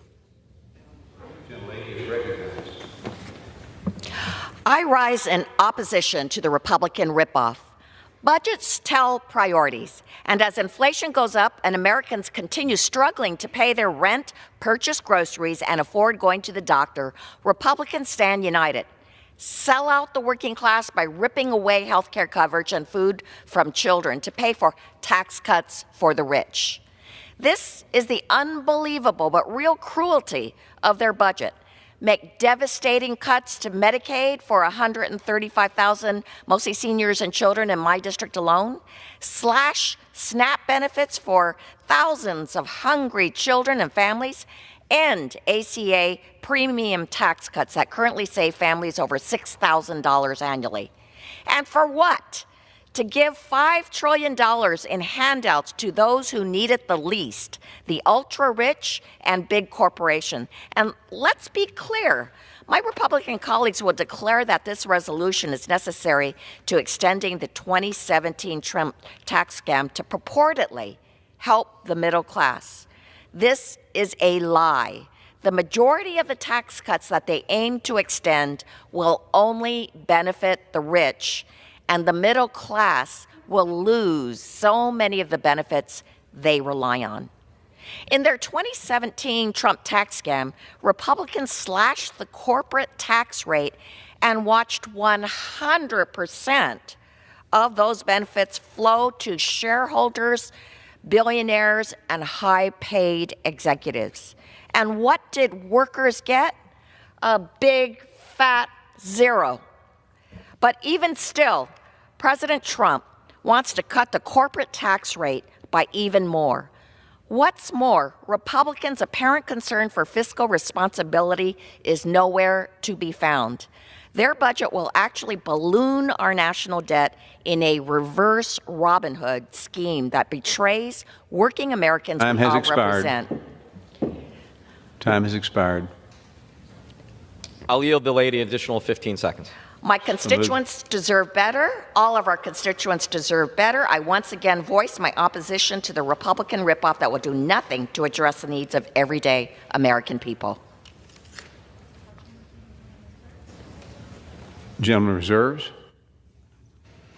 I rise in opposition to the Republican ripoff. Budgets tell priorities, and as inflation goes up and Americans continue struggling to pay their rent, purchase groceries, and afford going to the doctor, Republicans stand united. Sell out the working class by ripping away health care coverage and food from children to pay for tax cuts for the rich. This is the unbelievable but real cruelty of their budget. Make devastating cuts to Medicaid for 135,000, mostly seniors and children in my district alone. Slash SNAP benefits for thousands of hungry children and families. End ACA premium tax cuts that currently save families over $6,000 annually. And for what? To give $5 trillion in handouts to those who need it the least, the ultra-rich and big corporation. And let's be clear, my Republican colleagues will declare that this resolution is necessary to extending the 2017 Trump tax scam to purportedly help the middle class. This is a lie. The majority of the tax cuts that they aim to extend will only benefit the rich, and the middle class will lose so many of the benefits they rely on. In their 2017 Trump tax scam, Republicans slashed the corporate tax rate and watched 100% of those benefits flow to shareholders, billionaires, and high-paid executives. And what did workers get? A big, fat zero. But even still, President Trump wants to cut the corporate tax rate by even more. What's more, Republicans' apparent concern for fiscal responsibility is nowhere to be found. Their budget will actually balloon our national debt in a reverse Robin Hood scheme that betrays working Americans Time we has all expired. represent. Time has expired. I'll yield the lady an additional 15 seconds. My constituents deserve better. All of our constituents deserve better. I once again voice my opposition to the Republican ripoff that will do nothing to address the needs of everyday American people. Gentleman reserves.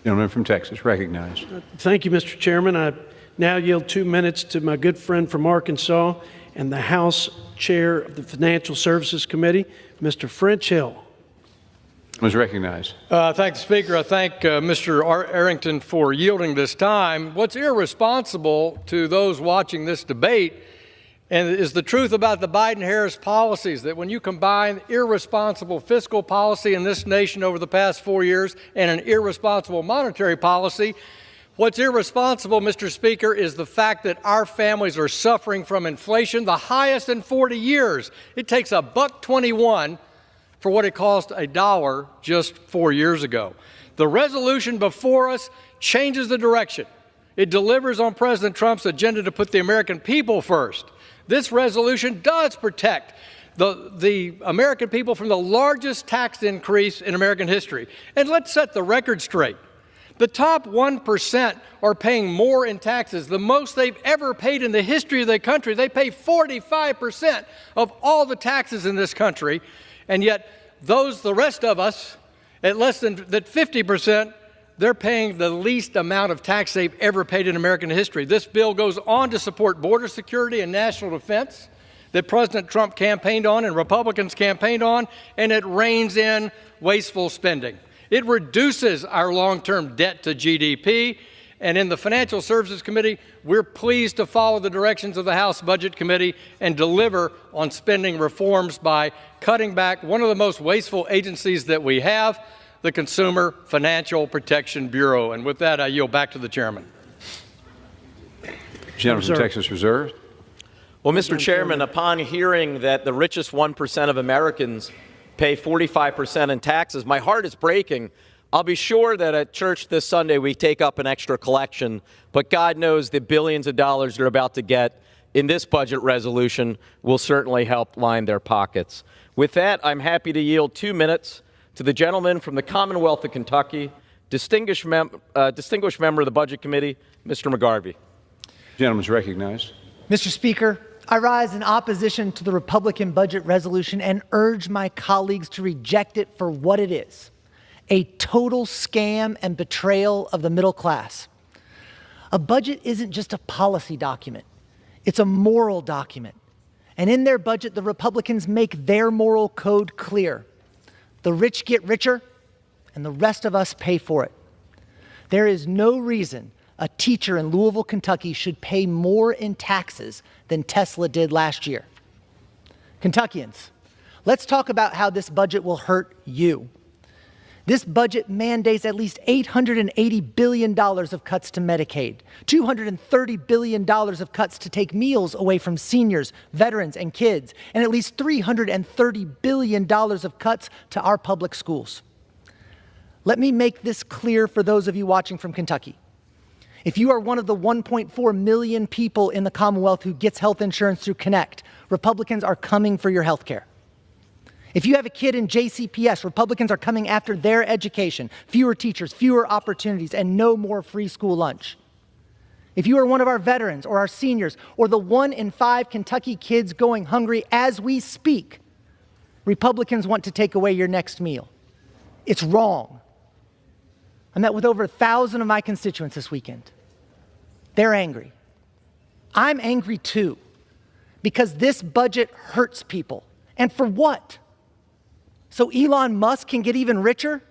Gentleman from Texas, recognized. Thank you, Mr. Chairman. I now yield 2 minutes to my good friend from Arkansas and the House Chair of the Financial Services Committee, Mr. French Hill. Was recognized. Thank the Speaker. I thank Mr. Arrington for yielding this time. What's irresponsible to those watching this debate and is the truth about the Biden-Harris policies, that when you combine irresponsible fiscal policy in this nation over the past 4 years and an irresponsible monetary policy, what's irresponsible, Mr. Speaker, is the fact that our families are suffering from inflation, the highest in 40 years. It takes $1.21 for what it cost $1 just 4 years ago. The resolution before us changes the direction. It delivers on President Trump's agenda to put the American people first. This resolution does protect the American people from the largest tax increase in American history. And let's set the record straight. The top 1% are paying more in taxes, the most they've ever paid in the history of the country. They pay 45% of all the taxes in this country. And yet, the rest of us, at less than that 50%, they're paying the least amount of tax they've ever paid in American history. This bill goes on to support border security and national defense that President Trump campaigned on and Republicans campaigned on, and it reins in wasteful spending. It reduces our long-term debt to GDP. And in the Financial Services Committee, we're pleased to follow the directions of the House Budget Committee and deliver on spending reforms by cutting back one of the most wasteful agencies that we have, the Consumer Financial Protection Bureau. And with that, I yield back to the chairman. Gentleman from Texas reserves. Well, Mr. Chairman, upon hearing that the richest 1% of Americans pay 45% in taxes, my heart is breaking. I'll be sure that at church this Sunday we take up an extra collection, but God knows the billions of dollars they're about to get in this budget resolution will certainly help line their pockets. With that, I'm happy to yield 2 minutes to the gentleman from the Commonwealth of Kentucky, distinguished member of the Budget Committee, Mr. McGarvey. Gentleman is recognized. Mr. Speaker, I rise in opposition to the Republican budget resolution and urge my colleagues to reject it for what it is, a total scam and betrayal of the middle class. A budget isn't just a policy document. It's a moral document. And in their budget, the Republicans make their moral code clear. The rich get richer, and the rest of us pay for it. There is no reason a teacher in Louisville, Kentucky should pay more in taxes than Tesla did last year. Kentuckians, let's talk about how this budget will hurt you. This budget mandates at least $880 billion of cuts to Medicaid, $230 billion of cuts to take meals away from seniors, veterans, and kids, and at least $330 billion of cuts to our public schools. Let me make this clear for those of you watching from Kentucky. If you are one of the 1.4 million people in the Commonwealth who gets health insurance through Connect, Republicans are coming for your health care. If you have a kid in JCPS, Republicans are coming after their education, fewer teachers, fewer opportunities, and no more free school lunch. If you are one of our veterans or our seniors or the 1 in 5 Kentucky kids going hungry as we speak, Republicans want to take away your next meal. It's wrong. I met with over 1,000 of my constituents this weekend. They're angry. I'm angry too, because this budget hurts people. And for what? So Elon Musk can get even richer?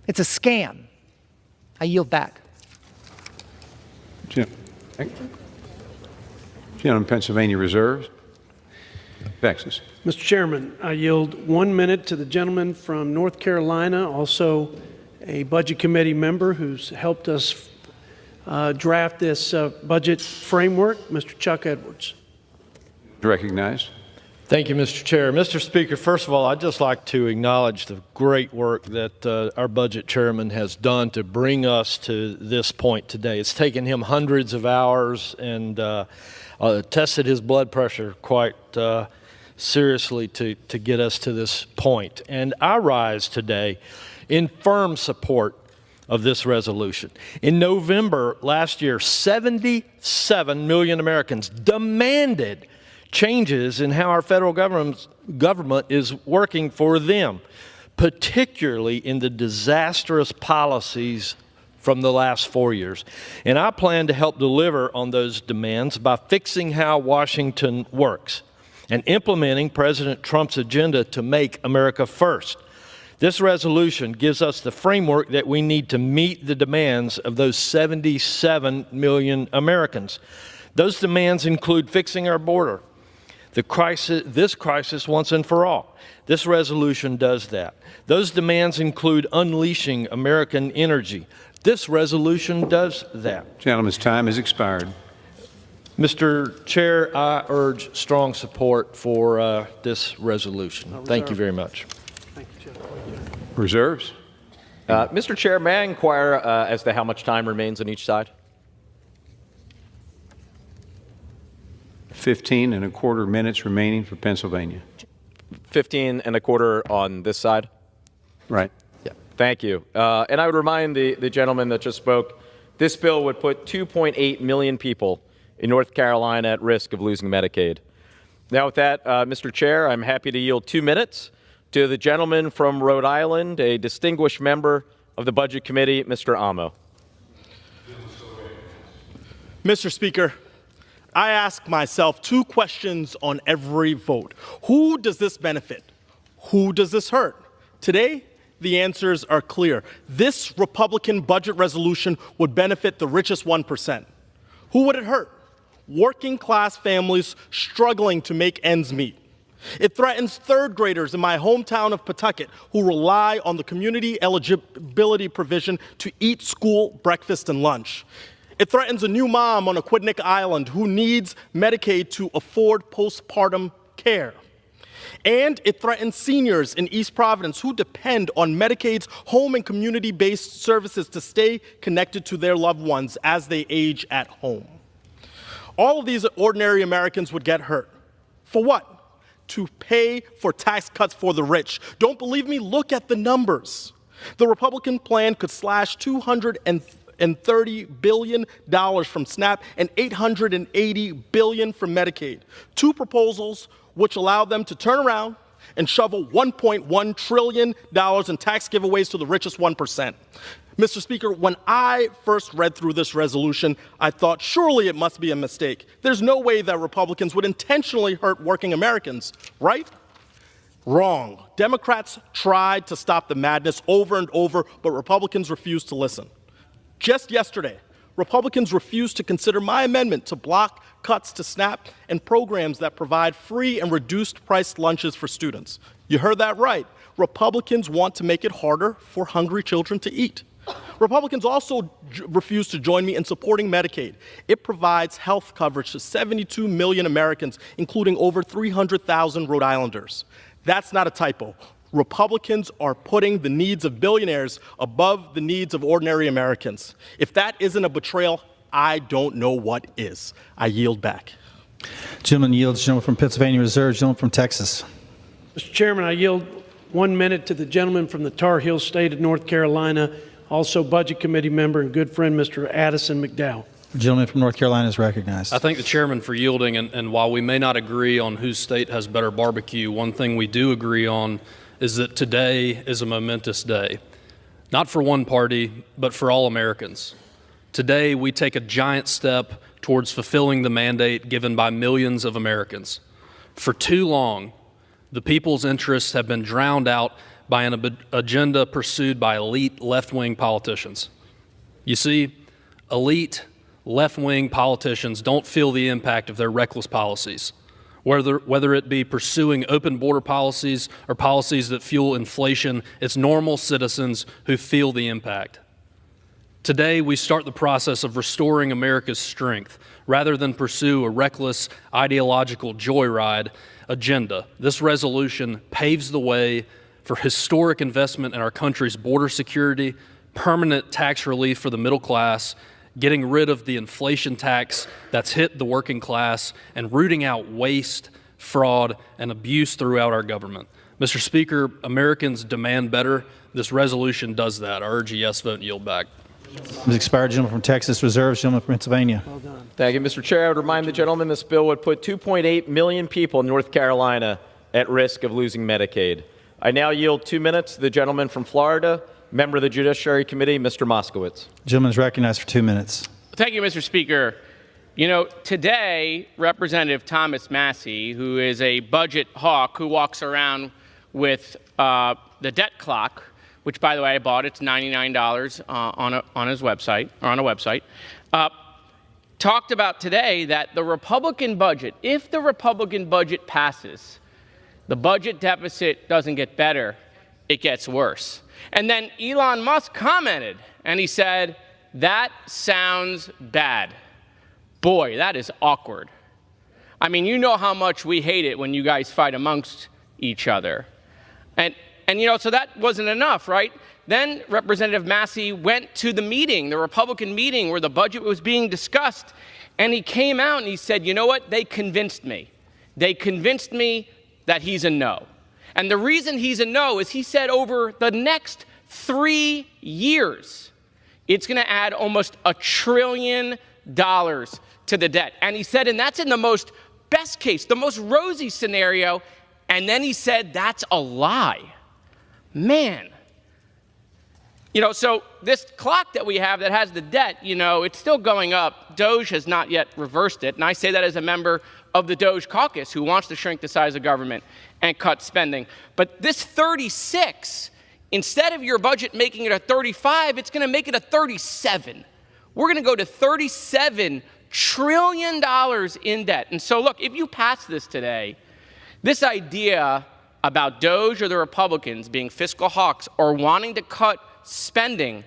It's a scam. I yield back. Gentleman, Pennsylvania reserves. Texas. Mr. Chairman, I yield 1 minute to the gentleman from North Carolina, also a Budget Committee member who's helped us draft this budget framework, Mr. Chuck Edwards. Recognized. Thank you, Mr. Chair. Mr. Speaker, first of all, I'd just like to acknowledge the great work that our budget chairman has done to bring us to this point today. It's taken him hundreds of hours and tested his blood pressure quite seriously to get us to this point. And I rise today in firm support of this resolution. In November last year, 77 million Americans demanded changes in how our federal government is working for them, particularly in the disastrous policies from the last 4 years. And I plan to help deliver on those demands by fixing how Washington works and implementing President Trump's agenda to make America first. This resolution gives us the framework that we need to meet the demands of those 77 million Americans. Those demands include fixing our border, this crisis once and for all. This resolution does that. Those demands include unleashing American energy. This resolution does that. Gentleman's time has expired. Mr. Chair, I urge strong support for this resolution. Thank you very much. Reserves. Mr. Chair, may I inquire as to how much time remains on each side? 15 and a quarter minutes remaining for Pennsylvania. 15 and a quarter on this side? Right. Yeah. Thank you. And I would remind the gentleman that just spoke, this bill would put 2.8 million people in North Carolina at risk of losing Medicaid. Now with that, Mr. Chair, I'm happy to yield 2 minutes to the gentleman from Rhode Island, a distinguished member of the Budget Committee, Mr. Amo. Mr. Speaker, I ask myself 2 questions on every vote. Who does this benefit? Who does this hurt? Today, the answers are clear. This Republican budget resolution would benefit the richest 1%. Who would it hurt? Working class families struggling to make ends meet. It threatens 3rd graders in my hometown of Pawtucket who rely on the community eligibility provision to eat school breakfast and lunch. It threatens a new mom on Aquidneck Island who needs Medicaid to afford postpartum care. And it threatens seniors in East Providence who depend on Medicaid's home and community-based services to stay connected to their loved ones as they age at home. all of these ordinary Americans would get hurt. For what? To pay for tax cuts for the rich. Don't believe me? Look at the numbers. The Republican plan could slash $230 billion from SNAP and $880 billion from Medicaid. Two proposals which allow them to turn around and shovel $1.1 trillion in tax giveaways to the richest 1%. Mr. Speaker, when I first read through this resolution, I thought surely it must be a mistake. There's no way that Republicans would intentionally hurt working Americans, right? Wrong. Democrats tried to stop the madness over and over, but Republicans refused to listen. Just yesterday, Republicans refused to consider my amendment to block cuts to SNAP and programs that provide free and reduced-priced lunches for students. You heard that right. Republicans want to make it harder for hungry children to eat. Republicans also refuse to join me in supporting Medicaid. It provides health coverage to 72 million Americans, including over 300,000 Rhode Islanders. That's not a typo. Republicans are putting the needs of billionaires above the needs of ordinary Americans. If that isn't a betrayal, I don't know what is. I yield back. Gentleman yields. Gentleman from Pennsylvania reserves. Gentleman from Texas. Mr. Chairman, I yield 1 minute to the gentleman from the Tar Heel State of North Carolina, also Budget Committee member and good friend, Mr. Addison McDowell. The gentleman from North Carolina is recognized. I thank the chairman for yielding, and while we may not agree on whose state has better barbecue, one thing we do agree on is that today is a momentous day, not for one party, but for all Americans. Today, we take a giant step towards fulfilling the mandate given by millions of Americans. For too long, the people's interests have been drowned out by an agenda pursued by elite left-wing politicians. You see, elite left-wing politicians don't feel the impact of their reckless policies, whether it be pursuing open border policies or policies that fuel inflation. It's normal citizens who feel the impact. Today, we start the process of restoring America's strength rather than pursue a reckless ideological joyride agenda. This resolution paves the way for historic investment in our country's border security, permanent tax relief for the middle class, getting rid of the inflation tax that's hit the working class, and rooting out waste, fraud, and abuse throughout our government. Mr. Speaker, Americans demand better. This resolution does that. I urge a yes vote and yield back. Ms. Expired. Gentleman from Texas reserves. Gentleman from Pennsylvania. Well done. Thank you, Mr. Chair. I would remind the gentleman this bill would put 2.8 million people in North Carolina at risk of losing Medicaid. I now yield 2 minutes to the gentleman from Florida, member of the Judiciary Committee, Mr. Moskowitz. The gentleman is recognized for 2 minutes. Thank you, Mr. Speaker. You know, today, Representative Thomas Massie, who is a budget hawk who walks around with the debt clock, which, by the way, I bought, it's $99 on his website, or on a website, talked about today that the Republican budget, if the Republican budget passes, the budget deficit doesn't get better, it gets worse. And then Elon Musk commented, and he said, that sounds bad. Boy, that is awkward. I mean, you know how much we hate it when you guys fight amongst each other. And you know, so that wasn't enough, right? Then Representative Massie went to the meeting, the Republican meeting where the budget was being discussed, and he came out and he said, you know what, they convinced me. They convinced me that he's a no. And the reason he's a no is he said over the next 3 years, it's going to add almost $1 trillion to the debt. And he said, and that's in the most best case, the most rosy scenario. And then he said, that's a lie. Man. You know, so this clock that we have that has the debt, you know, it's still going up. DOGE has not yet reversed it. And I say that as a member of the DOGE caucus who wants to shrink the size of government and cut spending. But this 36, instead of your budget making it a 35, it's going to make it a 37. We're going to go to $37 trillion in debt. And so, look, if you pass this today, this idea about DOGE or the Republicans being fiscal hawks or wanting to cut spending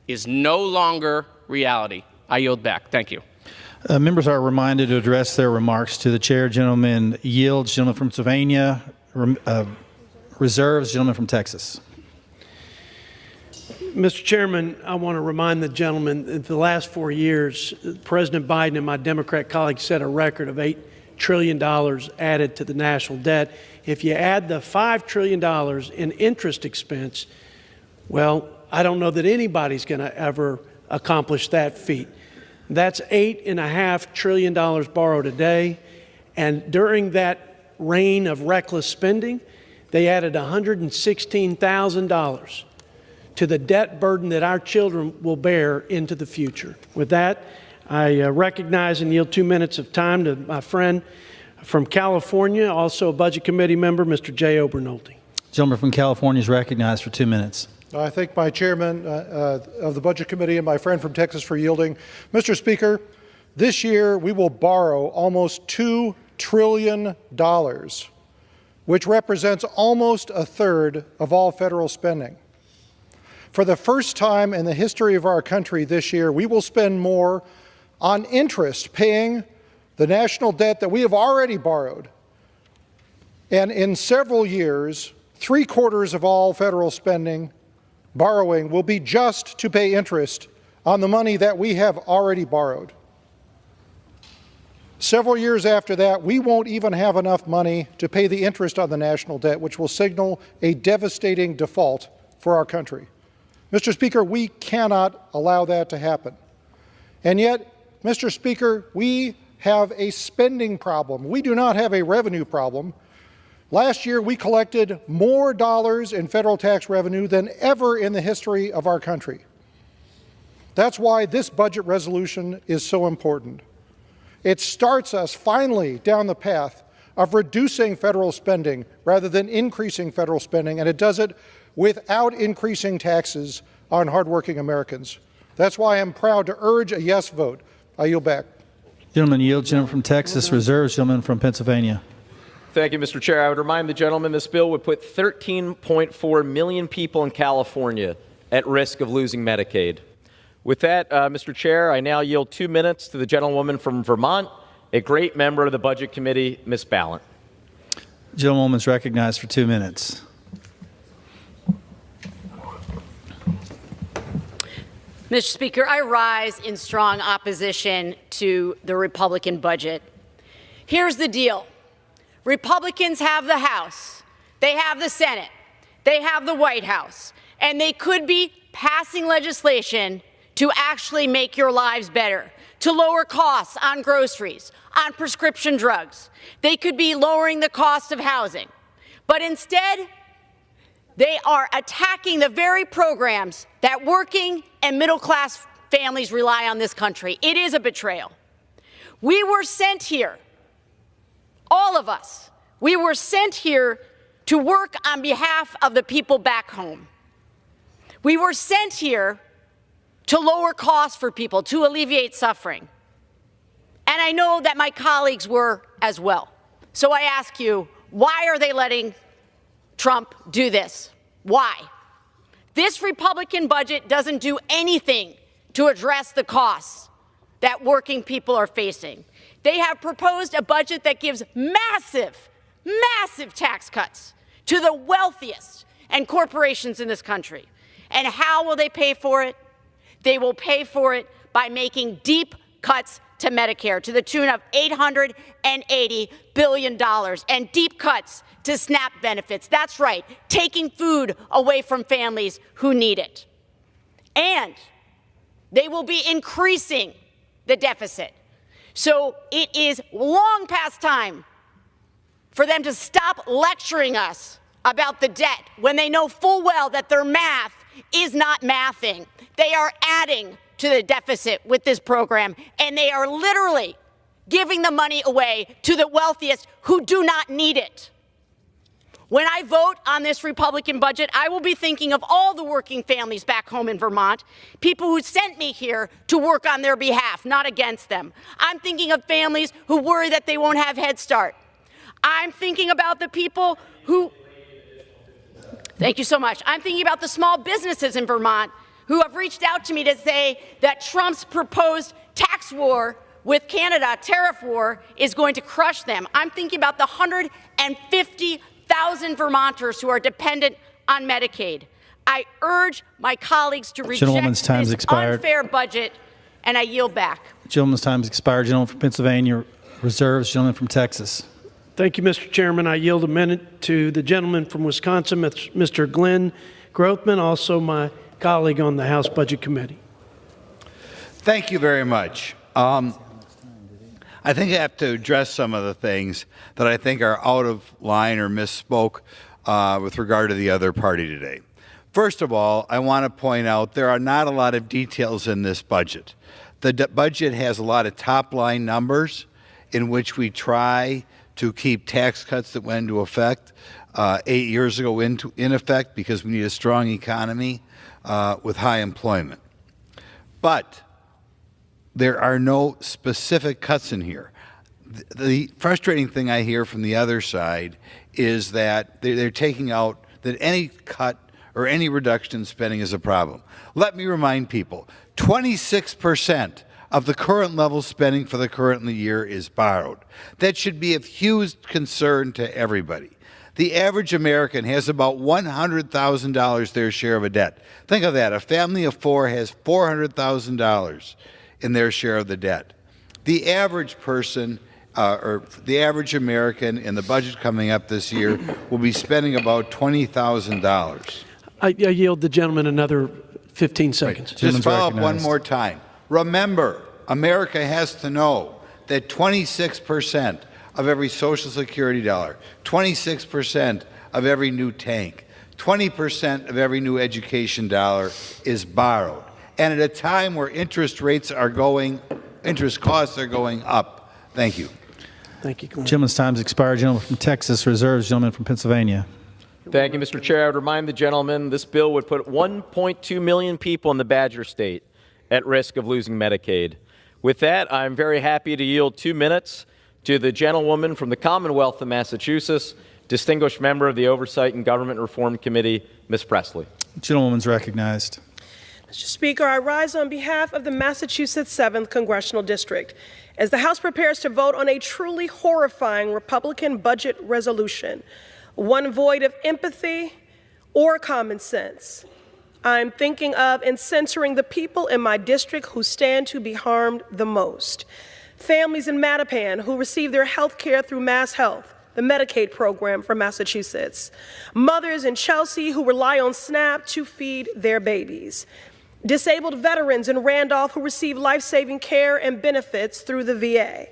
is no longer reality. I yield back. Thank you. Members are reminded to address their remarks to the chair. Gentleman yields. Gentleman from Pennsylvania reserves. Gentleman from Texas. Mr. Chairman, I want to remind the gentleman that the last 4 years, President Biden and my Democrat colleagues set a record of $8 trillion added to the national debt. If you add the $5 trillion in interest expense, well, I don't know that anybody's going to ever accomplish that feat. That's $8.5 trillion borrowed a day. And during that reign of reckless spending, they added $116,000 to the debt burden that our children will bear into the future. With that, I recognize and yield 2 minutes of time to my friend from California, also a Budget Committee member, Mr. Jay Obernolte. Gentleman from California is recognized for 2 minutes. I thank my chairman of the Budget Committee and my friend from Texas for yielding. Mr. Speaker, this year we will borrow almost $2 trillion, which represents almost a third of all federal spending. For the first time in the history of our country this year, we will spend more on interest paying the national debt that we have already borrowed. And in several years, 3/4 of all federal borrowing will be just to pay interest on the money that we have already borrowed. Several years after that, we won't even have enough money to pay the interest on the national debt, which will signal a devastating default for our country. Mr. Speaker, we cannot allow that to happen. And yet, Mr. Speaker, we have a spending problem. We do not have a revenue problem. Last year, we collected more dollars in federal tax revenue than ever in the history of our country. That's why this budget resolution is so important. It starts us finally down the path of reducing federal spending rather than increasing federal spending, and it does it without increasing taxes on hardworking Americans. That's why I'm proud to urge a yes vote. I yield back. Gentleman yields. Gentleman from Texas reserves. Gentleman from Pennsylvania. Thank you, Mr. Chair. I would remind the gentleman this bill would put 13.4 million people in California at risk of losing Medicaid. With that, Mr. Chair, I now yield 2 minutes to the gentlewoman from Vermont, a great member of the Budget Committee, Ms. Balint. Gentlewoman is recognized for 2 minutes. Mr. Speaker, I rise in strong opposition to the Republican budget. Here's the deal. Republicans have the House, they have the Senate, they have the White House, and they could be passing legislation to actually make your lives better, to lower costs on groceries, on prescription drugs. They could be lowering the cost of housing. But instead, they are attacking the very programs that working and middle-class families rely on this country. It is a betrayal. We were sent here, all of us, we were sent here to work on behalf of the people back home. We were sent here to lower costs for people, to alleviate suffering. And I know that my colleagues were as well. So I ask you, why are they letting Trump do this? Why? This Republican budget doesn't do anything to address the costs that working people are facing. They have proposed a budget that gives massive, massive tax cuts to the wealthiest and corporations in this country. And how will they pay for it? They will pay for it by making deep cuts to Medicare to the tune of $880 billion and deep cuts to SNAP benefits. That's right, taking food away from families who need it. And they will be increasing the deficit. So it is long past time for them to stop lecturing us about the debt when they know full well that their math is not mathing. They are adding to the deficit with this program, and they are literally giving the money away to the wealthiest who do not need it. When I vote on this Republican budget, I will be thinking of all the working families back home in Vermont, people who sent me here to work on their behalf, not against them. I'm thinking of families who worry that they won't have Head Start. I'm thinking about the people who... Thank you so much. I'm thinking about the small businesses in Vermont who have reached out to me to say that Trump's proposed tax war with Canada, tariff war, is going to crush them. I'm thinking about the 150,000 Vermonters who are dependent on Medicaid. I urge my colleagues to reject Gentleman's time's this expired. unfair budget, and I yield back. Gentleman's time has expired. Gentleman from Pennsylvania reserves. Gentleman from Texas. Thank you, Mr. Chairman. I yield a minute to the gentleman from Wisconsin, Mr. Glenn Grothman, also my colleague on the House Budget Committee. Thank you very much. I think I have to address some of the things that I think are out of line or misspoke with regard to the other party today. First of all, I want to point out there are not a lot of details in this budget. The budget has a lot of top-line numbers in which we try to keep tax cuts that went into effect 8 years ago in effect because we need a strong economy with high employment. But there are no specific cuts in here. The frustrating thing I hear from the other side is that they're taking out that any cut or any reduction in spending is a problem. Let me remind people, 26% of the current level spending for the current year is borrowed. That should be of huge concern to everybody. The average American has about $100,000 their share of a debt. Think of that. A family of four has $400,000 in their share of the debt. The average person, or the average American in the budget coming up this year will be spending about $20,000. I yield the gentleman another 15 seconds. Just follow up one more time. Remember, America has to know that 26% of every Social Security dollar, 26% of every new tank, 20% of every new education dollar is borrowed. And at a time where interest costs are going up. Thank you. Thank you. Gentleman's time has expired. Gentleman from Texas reserves. Gentleman from Pennsylvania. Thank you, Mr. Chair. I would remind the gentleman this bill would put 1.2 million people in the Badger State at risk of losing Medicaid. With that, I'm very happy to yield 2 minutes to the gentlewoman from the Commonwealth of Massachusetts, distinguished member of the Oversight and Government Reform Committee, Ms. Presley. Gentlewoman's recognized. Mr. Speaker, I rise on behalf of the Massachusetts 7th Congressional District as the House prepares to vote on a truly horrifying Republican budget resolution, one void of empathy or common sense. I'm thinking of and censoring the people in my district who stand to be harmed the most. Families in Mattapan who receive their health care through Mass Health, the Medicaid program for Massachusetts. Mothers in Chelsea who rely on SNAP to feed their babies. Disabled veterans in Randolph who receive life-saving care and benefits through the VA.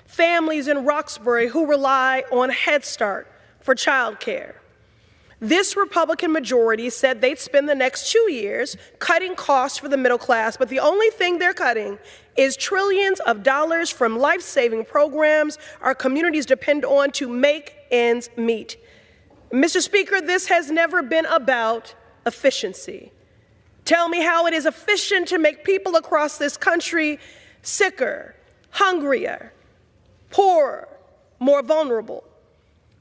Families in Roxbury who rely on Head Start for child care. This Republican majority said they'd spend the next 2 years cutting costs for the middle class, but the only thing they're cutting is trillions of dollars from life-saving programs our communities depend on to make ends meet. Mr. Speaker, this has never been about efficiency. Tell me how it is efficient to make people across this country sicker, hungrier, poorer, more vulnerable.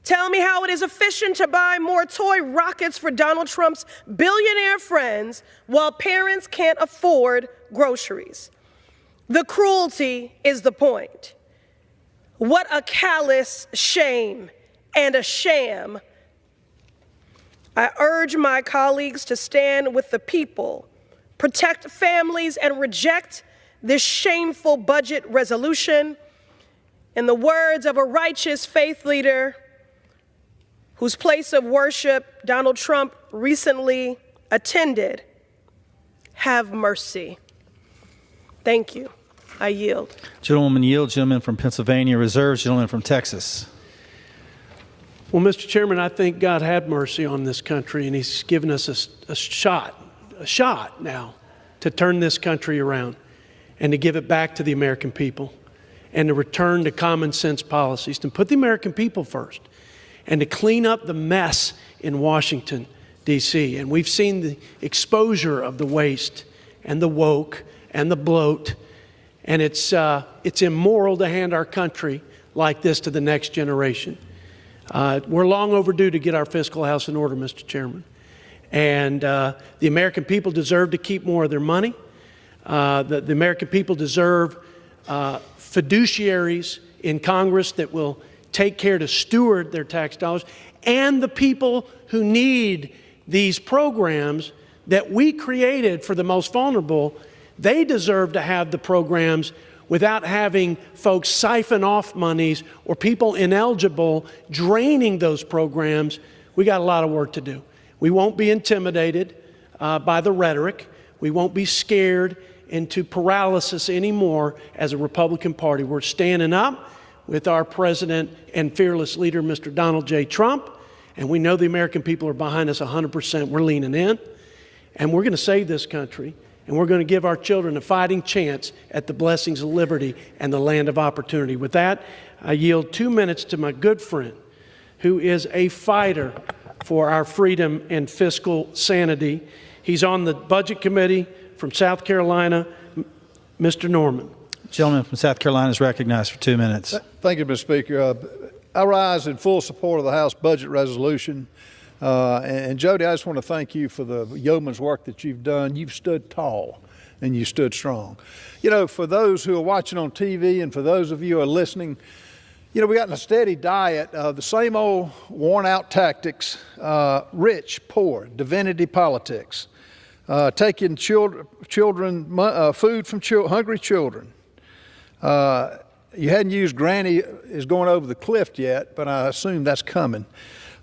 Tell me how it is efficient to buy more toy rockets for Donald Trump's billionaire friends while parents can't afford groceries. The cruelty is the point. What a callous shame and a sham. I urge my colleagues to stand with the people, protect families, and reject this shameful budget resolution. In the words of a righteous faith leader whose place of worship Donald Trump recently attended, have mercy. Thank you. I yield. Gentlewoman yields. Gentleman from Pennsylvania reserves. Gentleman from Texas. Well, Mr. Chairman, I think God had mercy on this country, and he's given us a shot now to turn this country around and to give it back to the American people and to return to common sense policies, to put the American people first and to clean up the mess in Washington, D.C. And we've seen the exposure of the waste and the woke and the bloat, and it's immoral to hand our country like this to the next generation. We're long overdue to get our fiscal house in order, Mr. Chairman. And the American people deserve to keep more of their money. The American people deserve fiduciaries in Congress that will take care to steward their tax dollars. And the people who need these programs that we created for the most vulnerable. They deserve to have the programs without having folks siphon off monies or people ineligible draining those programs. We got a lot of work to do. We won't be intimidated by the rhetoric. We won't be scared into paralysis anymore as a Republican Party. We're standing up with our president and fearless leader, Mr. Donald J. Trump, and we know the American people are behind us 100%. We're leaning in, and we're going to save this country, and we're going to give our children a fighting chance at the blessings of liberty and the land of opportunity. With that, I yield 2 minutes to my good friend, who is a fighter for our freedom and fiscal sanity. He's on the Budget Committee from South Carolina, Mr. Norman. The gentleman from South Carolina is recognized for 2 minutes. Thank you, Mr. Speaker. I rise in full support of the House budget resolution. And Jody, I just want to thank you for the yeoman's work that you've done. You've stood tall and you stood strong. You know, for those who are watching on TV and for those of you who are listening, you know, we got in a steady diet of the same old worn out tactics, rich, poor, divinity politics, taking food from hungry children. You hadn't used Granny is going over the cliff yet, but I assume that's coming.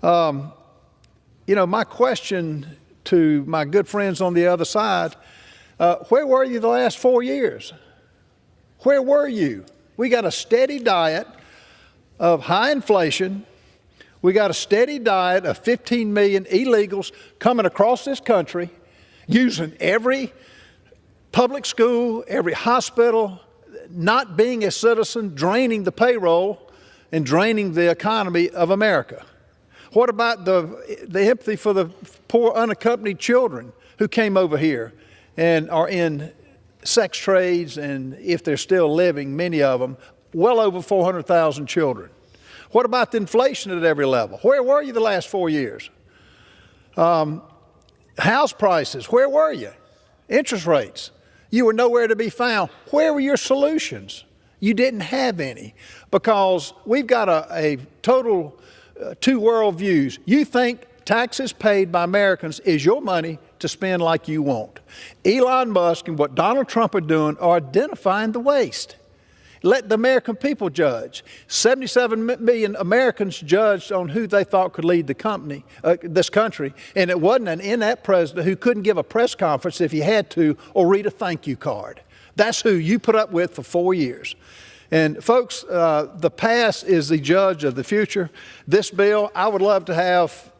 You know, my question to my good friends on the other side, where were you the last 4 years? Where were you? We got a steady diet of high inflation. We got a steady diet of 15 million illegals coming across this country, using every public school, every hospital, not being a citizen, draining the payroll and draining the economy of America. What about the empathy for the poor unaccompanied children who came over here and are in sex trades, and if they're still living, many of them, well over 400,000 children? What about the inflation at every level? Where were you the last 4 years? House prices, where were you? Interest rates, you were nowhere to be found. Where were your solutions? You didn't have any, because we've got a total two world views. You think taxes paid by Americans is your money to spend like you want. Elon Musk and what Donald Trump are doing are identifying the waste. Let the American people judge. 77 million Americans judged on who they thought could lead this country, and it wasn't an inept president who couldn't give a press conference if he had to or read a thank you card. That's who you put up with for 4 years. And folks, the past is the judge of the future. This bill, I would love to have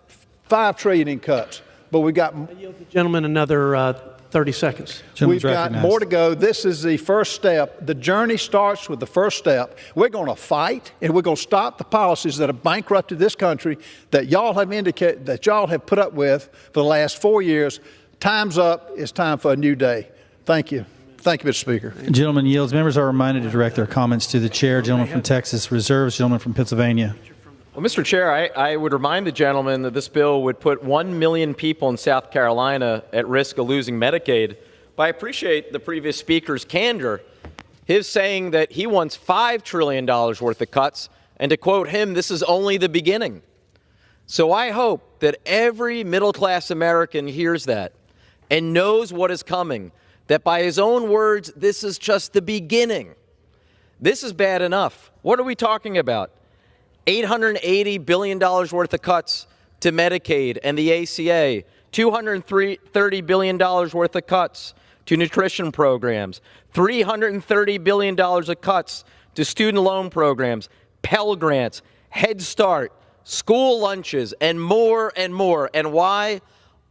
$5 trillion in cuts, but we got. I yield the gentleman another 30 seconds. We've got more to go. This is the first step. The journey starts with the first step. We're going to fight, and we're going to stop the policies that have bankrupted this country that y'all have indicated, that y'all have put up with for the last 4 years. Time's up. It's time for a new day. Thank you. Thank you, Mr. Speaker. The gentleman yields. Members are reminded to direct their comments to the chair. Gentleman from Texas reserves. Gentleman from Pennsylvania. Well, Mr. Chair, I would remind the gentleman that this bill would put 1 million people in South Carolina at risk of losing Medicaid. But I appreciate the previous speaker's candor, his saying that he wants $5 trillion worth of cuts, and to quote him, this is only the beginning. So I hope that every middle-class American hears that and knows what is coming, that by his own words, this is just the beginning. This is bad enough. What are we talking about? $880 billion worth of cuts to Medicaid and the ACA, $230 billion worth of cuts to nutrition programs, $330 billion of cuts to student loan programs, Pell Grants, Head Start, school lunches, and more and more. And why?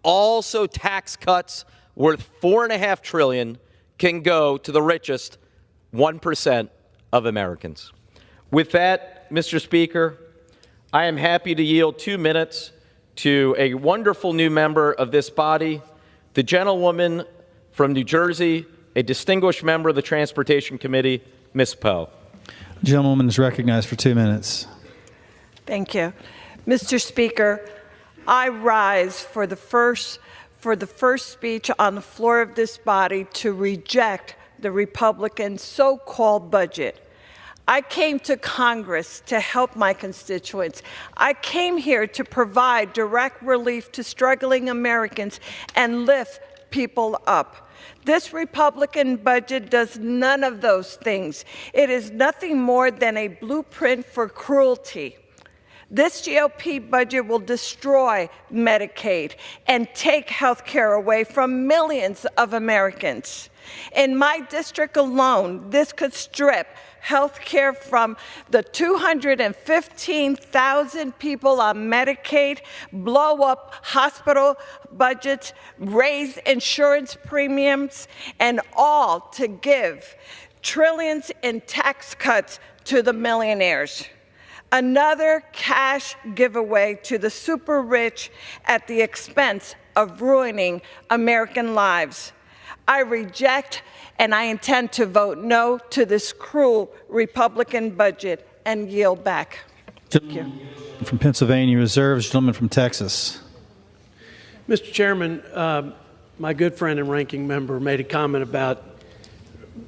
Also tax cuts worth $4.5 trillion can go to the richest 1% of Americans. With that, Mr. Speaker, I am happy to yield 2 minutes to a wonderful new member of this body, the gentlewoman from New Jersey, a distinguished member of the Transportation Committee, Ms. Poe. The gentlewoman is recognized for 2 minutes. Thank you. Mr. Speaker, I rise for the first speech on the floor of this body to reject the Republican so-called budget. I came to Congress to help my constituents. I came here to provide direct relief to struggling Americans and lift people up. This Republican budget does none of those things. It is nothing more than a blueprint for cruelty. This GOP budget will destroy Medicaid and take health care away from millions of Americans. In my district alone, this could strip health care from the 215,000 people on Medicaid, blow up hospital budgets, raise insurance premiums, and all to give trillions in tax cuts to the millionaires. Another cash giveaway to the super rich at the expense of ruining American lives. I reject and I intend to vote no to this cruel Republican budget and yield back. Thank you. From Pennsylvania Reserves, gentleman from Texas. Mr. Chairman, my good friend and ranking member made a comment about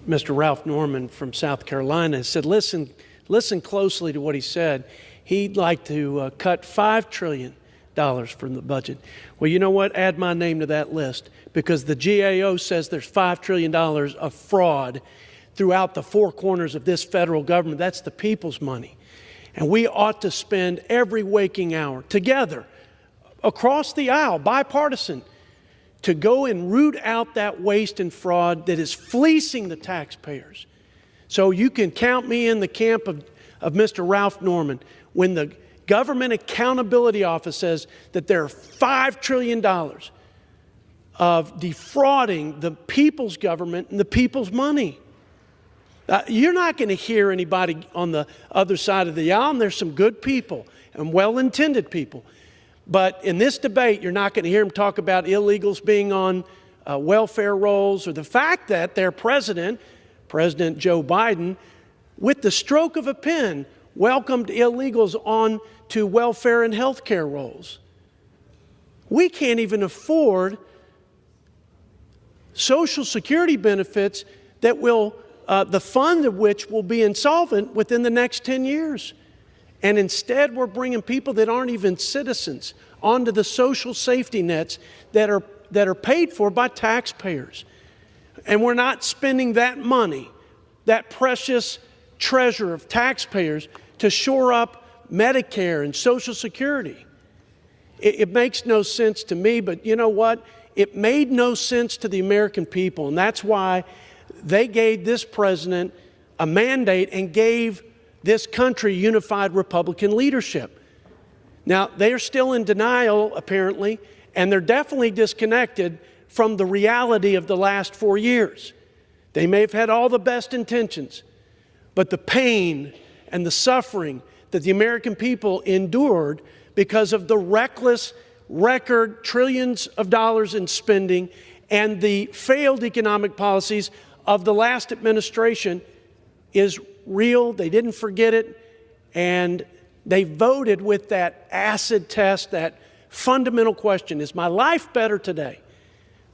Mr. Ralph Norman from South Carolina. He said, listen closely to what he said. He'd like to cut $5 trillion from the budget. Well, you know what? Add my name to that list, because the GAO says there's $5 trillion of fraud throughout the four corners of this federal government. That's the people's money. And we ought to spend every waking hour together, across the aisle, bipartisan, to go and root out that waste and fraud that is fleecing the taxpayers. So you can count me in the camp of Mr. Ralph Norman. When the Government Accountability Office says that there are $5 trillion of defrauding the people's government and the people's money. You're not going to hear anybody on the other side of the aisle, and there's some good people and well-intended people. But in this debate, you're not going to hear them talk about illegals being on welfare rolls, or the fact that their president, President Joe Biden, with the stroke of a pen, welcomed illegals on to welfare and health care rolls. We can't even afford Social Security benefits that will, the fund of which will be insolvent within the next 10 years. And instead, we're bringing people that aren't even citizens onto the social safety nets that are paid for by taxpayers. And we're not spending that money, that precious treasure of taxpayers, to shore up Medicare and Social Security. It makes no sense to me, but you know what? It made no sense to the American people, and that's why they gave this president a mandate and gave this country unified Republican leadership. Now, they are still in denial, apparently, and they're definitely disconnected from the reality of the last 4 years. They may have had all the best intentions, but the pain and the suffering that the American people endured because of the reckless record trillions of dollars in spending and the failed economic policies of the last administration is real. They didn't forget it, and they voted with that acid test, that fundamental question: is my life better today?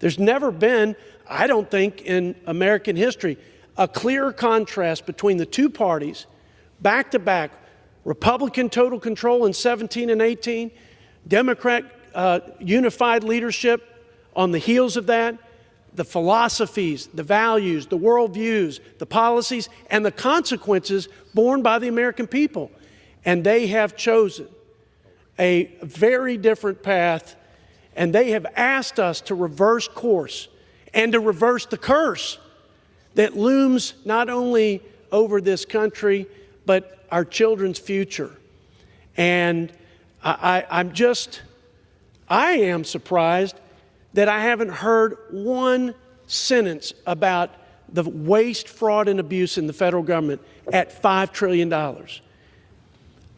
There's never been, I don't think, in American history, a clearer contrast between the two parties, back to back. Republican total control in 17 and 18, Democrat unified leadership on the heels of that, the philosophies, the values, the worldviews, the policies, and the consequences borne by the American people. And they have chosen a very different path, and they have asked us to reverse course and to reverse the curse that looms not only over this country, but our children's future. And I am surprised that I haven't heard one sentence about the waste, fraud, and abuse in the federal government at $5 trillion.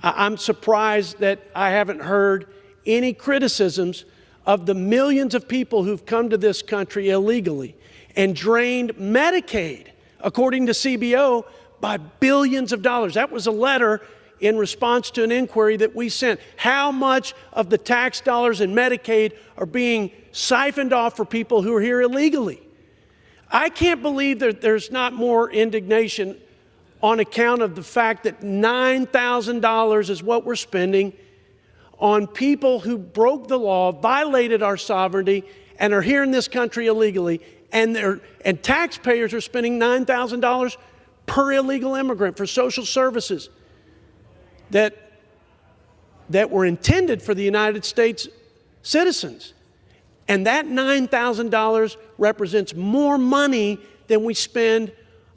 I'm surprised that I haven't heard any criticisms of the millions of people who've come to this country illegally and drained Medicaid, according to CBO, by billions of dollars. That was a letter in response to an inquiry that we sent. How much of the tax dollars in Medicaid are being siphoned off for people who are here illegally? I can't believe that there's not more indignation on account of the fact that $9,000 is what we're spending on people who broke the law, violated our sovereignty, and are here in this country illegally, and taxpayers are spending $9,000 per illegal immigrant for social services that were intended for the United States citizens. And that $9,000 represents more money than we spend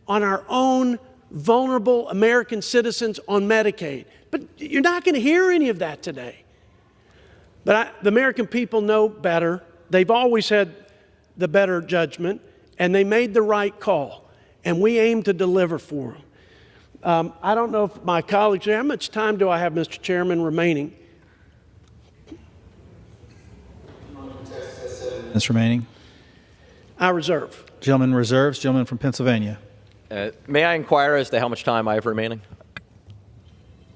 on our own vulnerable American citizens on Medicaid. But you're not going to hear any of that today. But the American people know better. They've always had the better judgment, and they made the right call, and we aim to deliver for them. I don't know if my colleagues, how much time do I have, Mr. Chairman, remaining? Minutes remaining. I reserve. Gentleman reserves. Gentleman from Pennsylvania. May I inquire as to how much time I have remaining?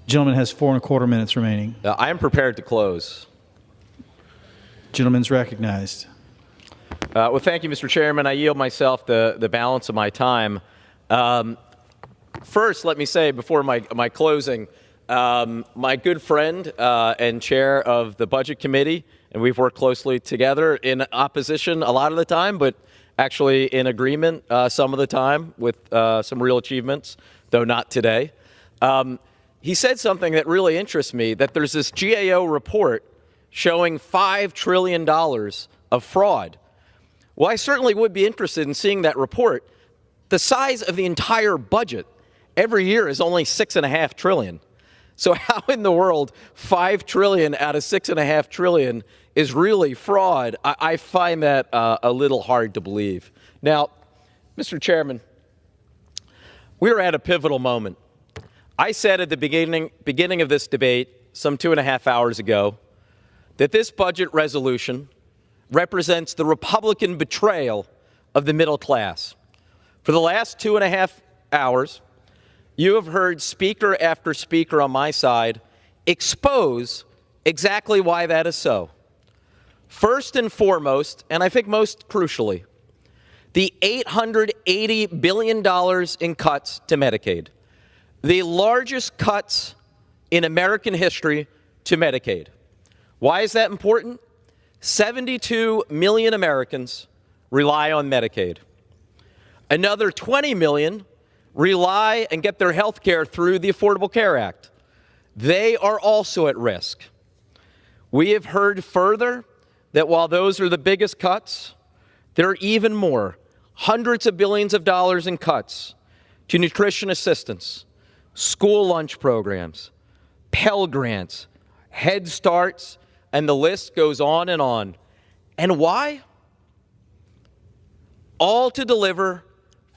Gentleman has 4¼ minutes remaining. I am prepared to close. Gentleman's recognized. Well, thank you, Mr. Chairman. I yield myself the balance of my time. First, let me say before my closing, my good friend and chair of the Budget Committee, and we've worked closely together in opposition a lot of the time, but actually in agreement some of the time with some real achievements, though not today. He said something that really interests me, that there's this GAO report showing $5 trillion of fraud. Well, I certainly would be interested in seeing that report. The size of the entire budget every year is only $6.5 trillion. So how in the world $5 trillion out of $6.5 trillion is really fraud? I find that a little hard to believe. Now, Mr. Chairman, we're at a pivotal moment. I said at the beginning of this debate some 2.5 hours ago that this budget resolution represents the Republican betrayal of the middle class. For the last 2.5 hours, you have heard speaker after speaker on my side expose exactly why that is so. First and foremost, and I think most crucially, the $880 billion in cuts to Medicaid, the largest cuts in American history to Medicaid. Why is that important? 72 million Americans rely on Medicaid. Another 20 million rely and get their health care through the Affordable Care Act. They are also at risk. We have heard further that while those are the biggest cuts, there are even more, hundreds of billions of dollars in cuts to nutrition assistance, school lunch programs, Pell Grants, Head Starts, and the list goes on and on. And why? All to deliver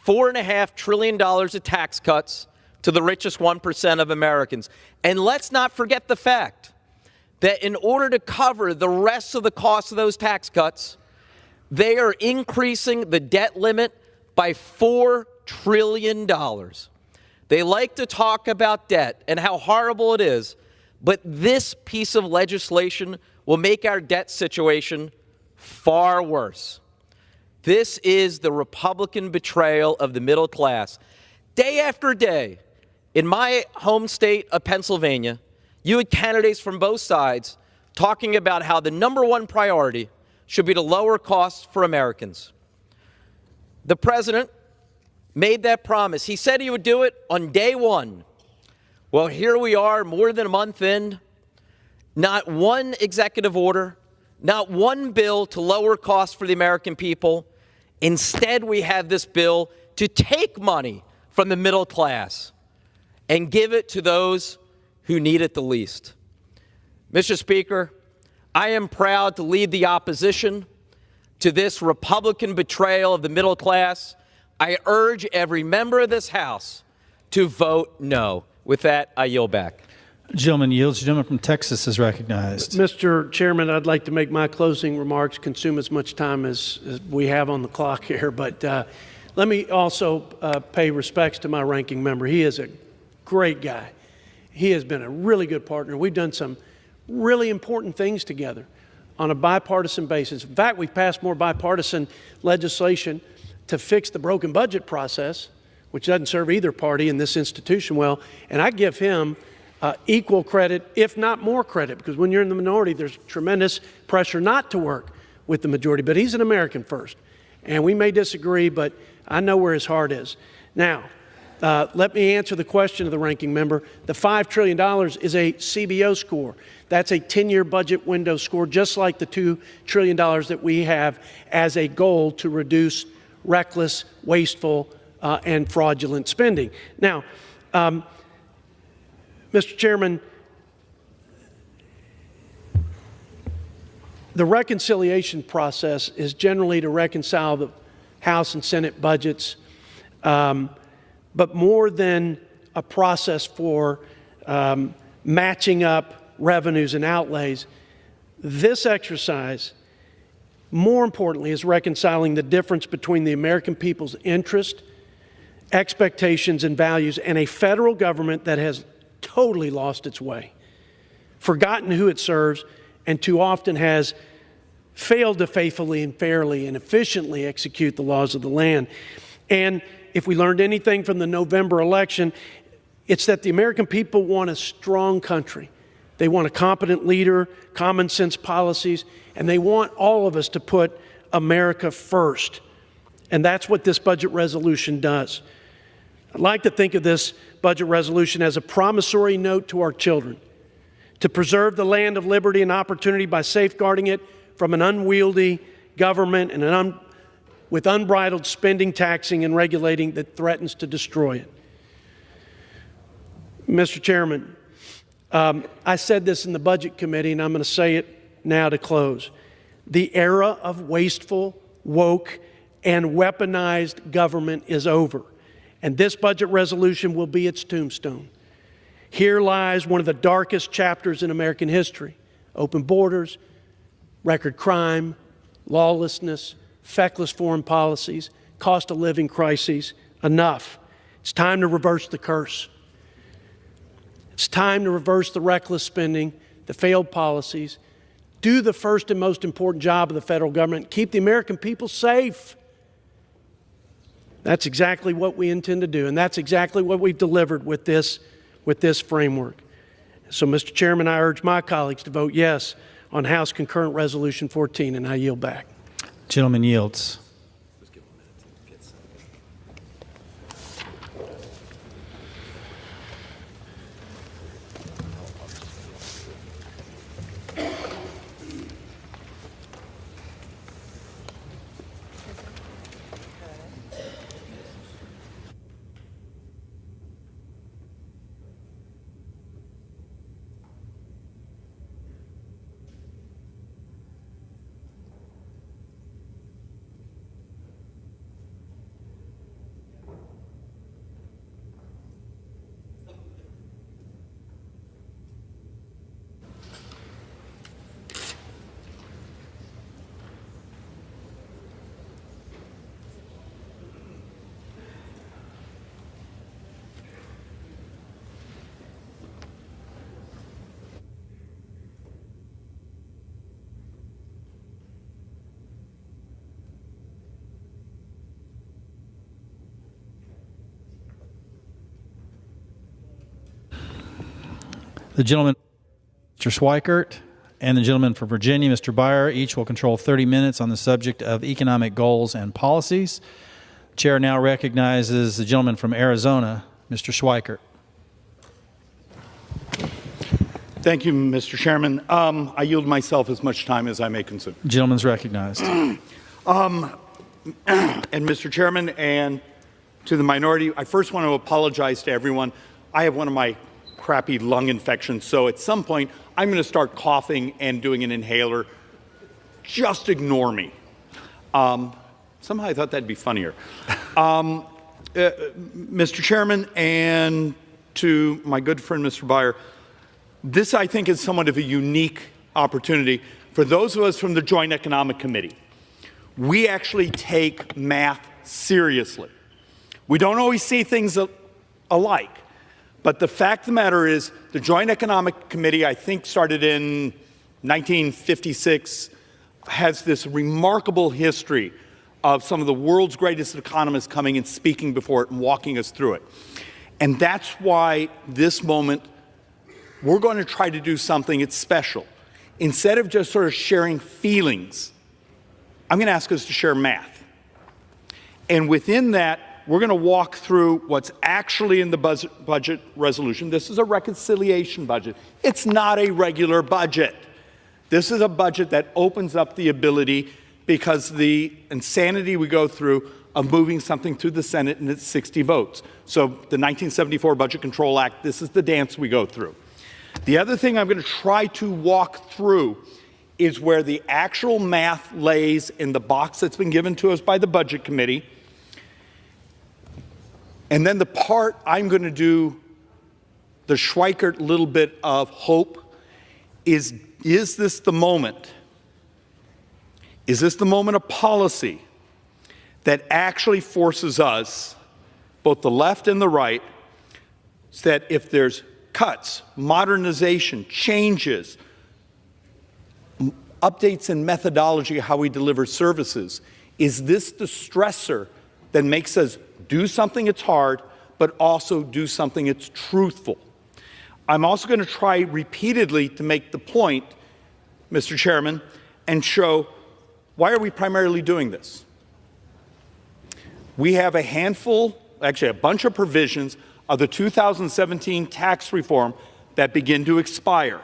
$4.5 trillion of tax cuts to the richest 1% of Americans. And let's not forget the fact that in order to cover the rest of the cost of those tax cuts, they are increasing the debt limit by $4 trillion. They like to talk about debt and how horrible it is, but this piece of legislation will make our debt situation far worse. This is the Republican betrayal of the middle class. Day after day, in my home state of Pennsylvania, you had candidates from both sides talking about how the #1 priority should be to lower costs for Americans. The president made that promise. He said he would do it on day one. Well, here we are, more than a month in, not one executive order, not one bill to lower costs for the American people. Instead, we have this bill to take money from the middle class and give it to those who need it the least. Mr. Speaker, I am proud to lead the opposition to this Republican betrayal of the middle class. I urge every member of this House to vote no. With that, I yield back. Gentleman yields. Gentleman from Texas is recognized. Mr. Chairman, I'd like to make my closing remarks consume as much time as we have on the clock here, but let me also pay respects to my ranking member. He is a great guy. He has been a really good partner. We've done some really important things together on a bipartisan basis. In fact, we've passed more bipartisan legislation to fix the broken budget process, which doesn't serve either party in this institution well. And I give him equal credit, if not more credit, because when you're in the minority, there's tremendous pressure not to work with the majority. But he's an American first. And we may disagree, but I know where his heart is. Now, let me answer the question of the ranking member. The $5 trillion is a CBO score. That's a 10-year budget window score, just like the $2 trillion that we have as a goal to reduce reckless, wasteful, and fraudulent spending. Now, Mr. Chairman, the reconciliation process is generally to reconcile the House and Senate budgets, but more than a process for matching up revenues and outlays, this exercise, more importantly, is reconciling the difference between the American people's interest, expectations, and values, and a federal government that has totally lost its way, forgotten who it serves, and too often has failed to faithfully and fairly and efficiently execute the laws of the land. And if we learned anything from the November election, it's that the American people want a strong country. They want a competent leader, common sense policies, and they want all of us to put America first. And that's what this budget resolution does. I'd like to think of this budget resolution as a promissory note to our children to preserve the land of liberty and opportunity by safeguarding it from an unwieldy government and with unbridled spending, taxing, and regulating that threatens to destroy it. Mr. Chairman, I said this in the Budget Committee, and I'm going to say it now to close. The era of wasteful, woke, and weaponized government is over, and this budget resolution will be its tombstone. Here lies one of the darkest chapters in American history: open borders, record crime, lawlessness, feckless foreign policies, cost of living crises. Enough. It's time to reverse the curse. It's time to reverse the reckless spending, the failed policies, do the first and most important job of the federal government, keep the American people safe. That's exactly what we intend to do, and that's exactly what we've delivered with this framework. So, Mr. Chairman, I urge my colleagues to vote yes on House Concurrent Resolution 14, and I yield back. Gentleman yields. The gentleman, Mr. Schweikert, and the gentleman from Virginia, Mr. Beyer, each will control 30 minutes on the subject of economic goals and policies. The chair now recognizes the gentleman from Arizona, Mr. Schweikert. Thank you, Mr. Chairman. I yield myself as much time as I may consume. The gentleman's recognized. And Mr. Chairman, and to the minority, I first want to apologize to everyone. I have one of my crappy lung infections, so at some point I'm going to start coughing and doing an inhaler. Just ignore me. Somehow I thought that'd be funnier. Mr. Chairman, and to my good friend Mr. Beyer, this I think is somewhat of a unique opportunity for those of us from the Joint Economic Committee. We actually take math seriously. We don't always see things alike. But the fact of the matter is, the Joint Economic Committee, I think started in 1956, has this remarkable history of some of the world's greatest economists coming and speaking before it and walking us through it. And that's why this moment, we're going to try to do something that's special. Instead of just sort of sharing feelings, I'm going to ask us to share math. And within that, we're going to walk through what's actually in the budget resolution. This is a reconciliation budget. It's not a regular budget. This is a budget that opens up the ability, because the insanity we go through of moving something through the Senate and it's 60 votes. So the 1974 Budget Control Act, this is the dance we go through. The other thing I'm going to try to walk through is where the actual math lays in the box that's been given to us by the Budget Committee. And then the part I'm going to do, the Schweikert little bit of hope, is this the moment? Is this the moment of policy that actually forces us, both the left and the right, that if there's cuts, modernization, changes, updates in methodology of how we deliver services, is this the stressor that makes us do something that's hard, but also do something that's truthful? I'm also going to try repeatedly to make the point, Mr. Chairman, and show why are we primarily doing this. We have a handful, actually a bunch of provisions of the 2017 tax reform that begin to expire.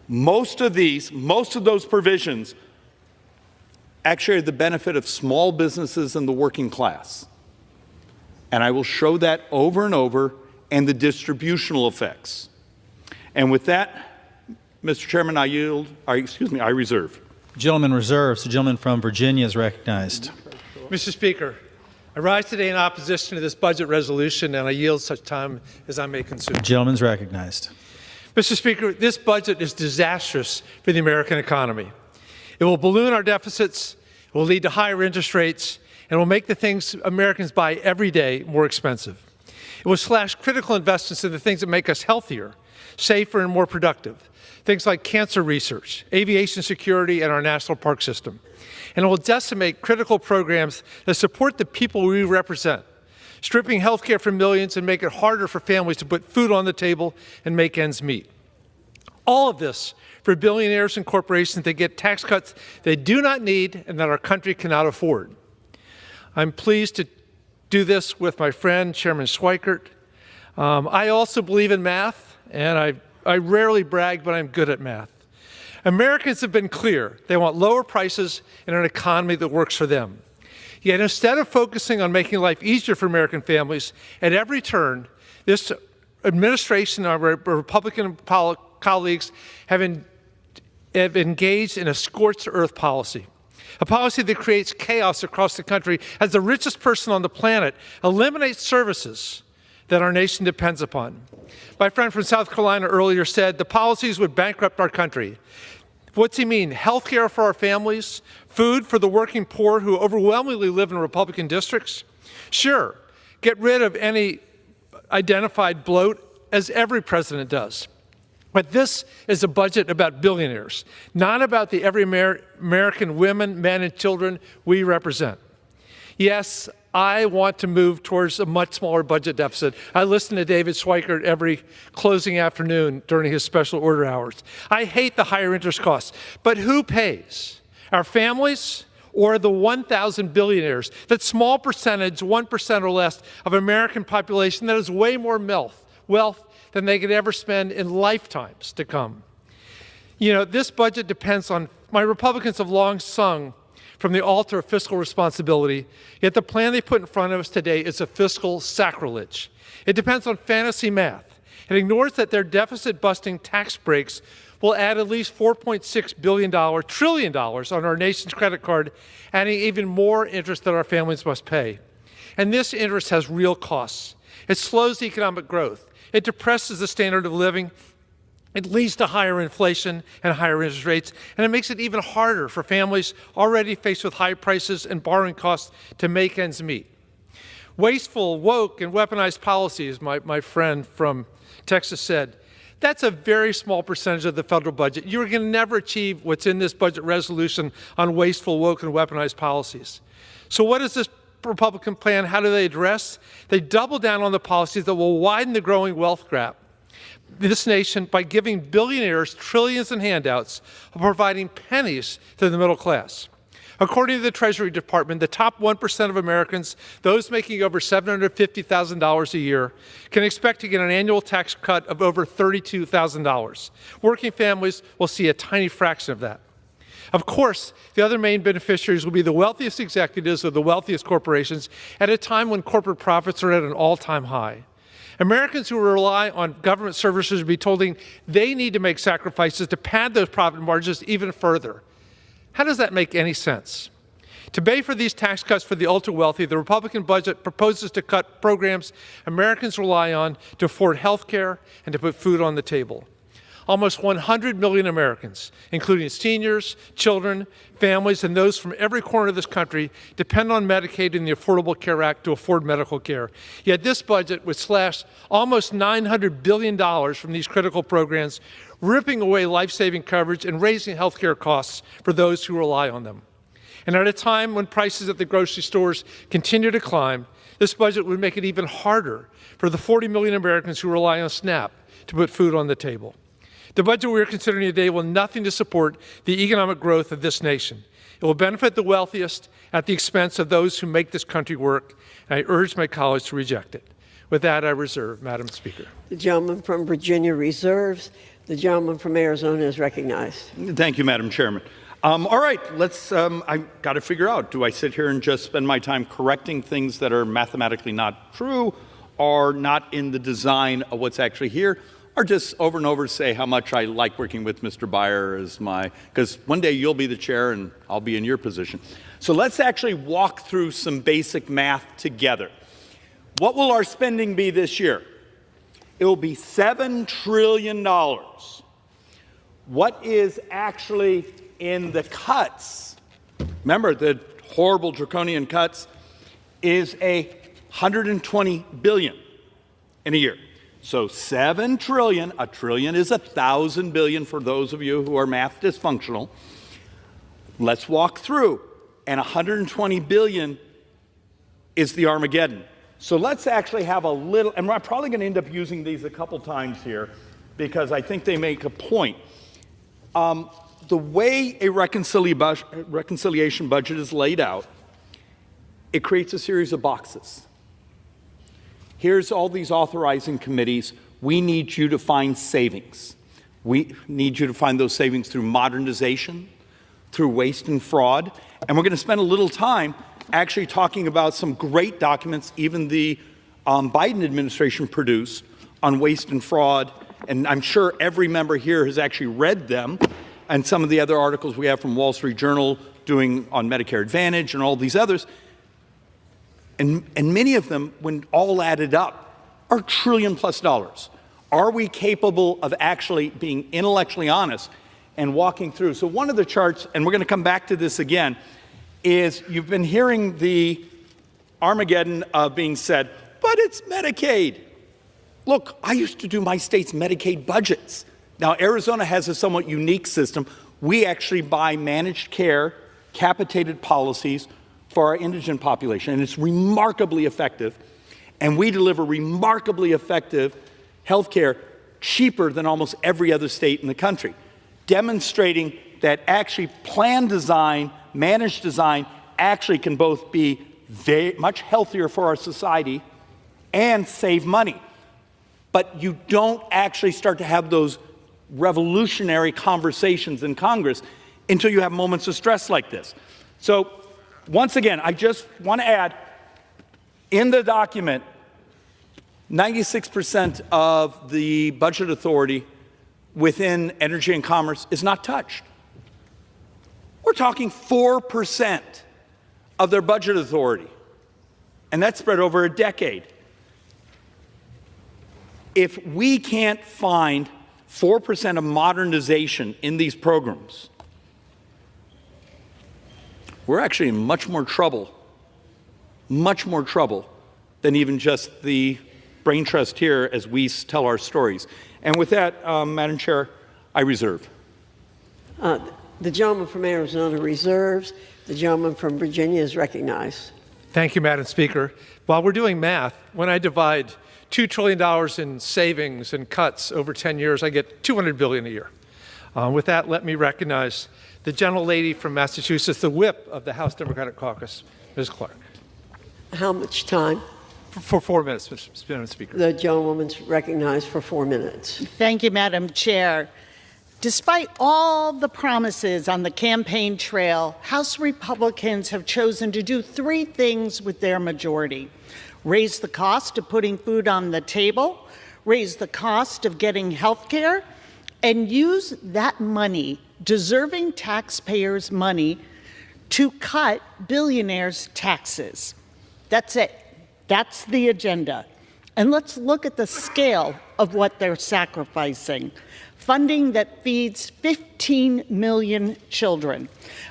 Most of those provisions actually are the benefit of small businesses and the working class. And I will show that over and over, and the distributional effects. And with that, Mr. Chairman, I reserve. Gentleman reserves. The gentleman from Virginia is recognized. Mr. Speaker, I rise today in opposition to this budget resolution, and I yield such time as I may consume. The gentleman's recognized. Mr. Speaker, this budget is disastrous for the American economy. It will balloon our deficits, it will lead to higher interest rates, and will make the things Americans buy every day more expensive. It will slash critical investments in the things that make us healthier, safer, and more productive. Things like cancer research, aviation security, and our national park system. And it will decimate critical programs that support the people we represent, stripping health care from millions and make it harder for families to put food on the table and make ends meet. All of this for billionaires and corporations that get tax cuts they do not need and that our country cannot afford. I'm pleased to do this with my friend, Chairman Schweikert. I also believe in math, and I rarely brag, but I'm good at math. Americans have been clear. They want lower prices and an economy that works for them. Yet instead of focusing on making life easier for American families, at every turn, this administration and our Republican colleagues have engaged in a scorched earth policy. A policy that creates chaos across the country as the richest person on the planet eliminates services that our nation depends upon. My friend from South Carolina earlier said the policies would bankrupt our country. What's he mean? Health care for our families? Food for the working poor who overwhelmingly live in Republican districts? Sure, get rid of any identified bloat, as every president does. But this is a budget about billionaires, not about the every American women, men, and children we represent. Yes, I want to move towards a much smaller budget deficit. I listen to David Schweikert every closing afternoon during his special order hours. I hate the higher interest costs, but who pays? Our families or the 1,000 billionaires, that small percentage, 1% or less, of American population that has way more wealth than they could ever spend in lifetimes to come? You know, this budget depends on, my Republicans have long sung from the altar of fiscal responsibility, yet the plan they put in front of us today is a fiscal sacrilege. It depends on fantasy math. It ignores that their deficit-busting tax breaks will add at least $4.6 trillion on our nation's credit card, adding even more interest that our families must pay. And this interest has real costs. It slows economic growth. It depresses the standard of living. It leads to higher inflation and higher interest rates, and it makes it even harder for families already faced with high prices and borrowing costs to make ends meet. Wasteful, woke, and weaponized policies, my friend from Texas said, that's a very small percentage of the federal budget. You're going to never achieve what's in this budget resolution on wasteful, woke, and weaponized policies. So what is this Republican plan? How do they address? They double down on the policies that will widen the growing wealth gap this nation by giving billionaires trillions in handouts while providing pennies to the middle class. According to the Treasury Department, the top 1% of Americans, those making over $750,000 a year, can expect to get an annual tax cut of over $32,000. Working families will see a tiny fraction of that. Of course, the other main beneficiaries will be the wealthiest executives of the wealthiest corporations at a time when corporate profits are at an all-time high. Americans who rely on government services will be told they need to make sacrifices to pad those profit margins even further. How does that make any sense? To pay for these tax cuts for the ultra-wealthy, the Republican budget proposes to cut programs Americans rely on to afford health care and to put food on the table. Almost 100 million Americans, including seniors, children, families, and those from every corner of this country, depend on Medicaid and the Affordable Care Act to afford medical care. Yet this budget would slash almost $900 billion from these critical programs, ripping away life-saving coverage and raising health care costs for those who rely on them. And at a time when prices at the grocery stores continue to climb, this budget would make it even harder for the 40 million Americans who rely on SNAP to put food on the table. The budget we are considering today will nothing to support the economic growth of this nation. It will benefit the wealthiest at the expense of those who make this country work, and I urge my colleagues to reject it. With that, I reserve, Madam Speaker. The gentleman from Virginia reserves. The gentleman from Arizona is recognized. Thank you, Madam Chairman. All right, I've got to figure out, do I sit here and just spend my time correcting things that are mathematically not true or not in the design of what's actually here? Or just over and over say how much I like working with Mr. Beyer as because one day you'll be the chair and I'll be in your position. So let's actually walk through some basic math together. What will our spending be this year? It will be $7 trillion. What is actually in the cuts, remember the horrible draconian cuts, is $120 billion in a year. So $7 trillion, a trillion is 1,000 billion for those of you who are math dysfunctional. Let's walk through. And 120 billion is the Armageddon. So let's actually have a little, and we're probably going to end up using these a couple times here because I think they make a point. The way a reconciliation budget is laid out, it creates a series of boxes. Here's all these authorizing committees. We need you to find savings. We need you to find those savings through modernization, through waste and fraud. And we're going to spend a little time actually talking about some great documents even the Biden administration produced on waste and fraud. And I'm sure every member here has actually read them and some of the other articles we have from Wall Street Journal doing on Medicare Advantage and all these others. And many of them, when all added up, are $1 trillion+. Are we capable of actually being intellectually honest and walking through? So one of the charts, and we're going to come back to this again, is you've been hearing the Armageddon being said, but it's Medicaid. Look, I used to do my state's Medicaid budgets. Now, Arizona has a somewhat unique system. We actually buy managed care, capitated policies for our indigent population, and it's remarkably effective. And we deliver remarkably effective health care cheaper than almost every other state in the country, demonstrating that actually plan design, managed design, actually can both be much healthier for our society and save money. But you don't actually start to have those revolutionary conversations in Congress until you have moments of stress like this. So once again, I just want to add, in the document, 96% of the budget authority within energy and commerce is not touched. We're talking 4% of their budget authority, and that's spread over a decade. If we can't find 4% of modernization in these programs, we're actually in much more trouble than even just the brain trust here as we tell our stories. And with that, Madam Chair, I reserve. The gentleman from Arizona reserves. The gentleman from Virginia is recognized. Thank you, Madam Speaker. While we're doing math, when I divide $2 trillion in savings and cuts over 10 years, I get $200 billion a year. With that, let me recognize the gentlelady from Massachusetts, the whip of the House Democratic Caucus, Ms. Clark. How much time? For 4 minutes, Madam Speaker. The gentlewoman's recognized for 4 minutes. Thank you, Madam Chair. Despite all the promises on the campaign trail, House Republicans have chosen to do 3 things with their majority: raise the cost of putting food on the table, raise the cost of getting health care, and use that money, deserving taxpayers' money, to cut billionaires' taxes. That's it. That's the agenda. And let's look at the scale of what they're sacrificing. Funding that feeds 15 million children,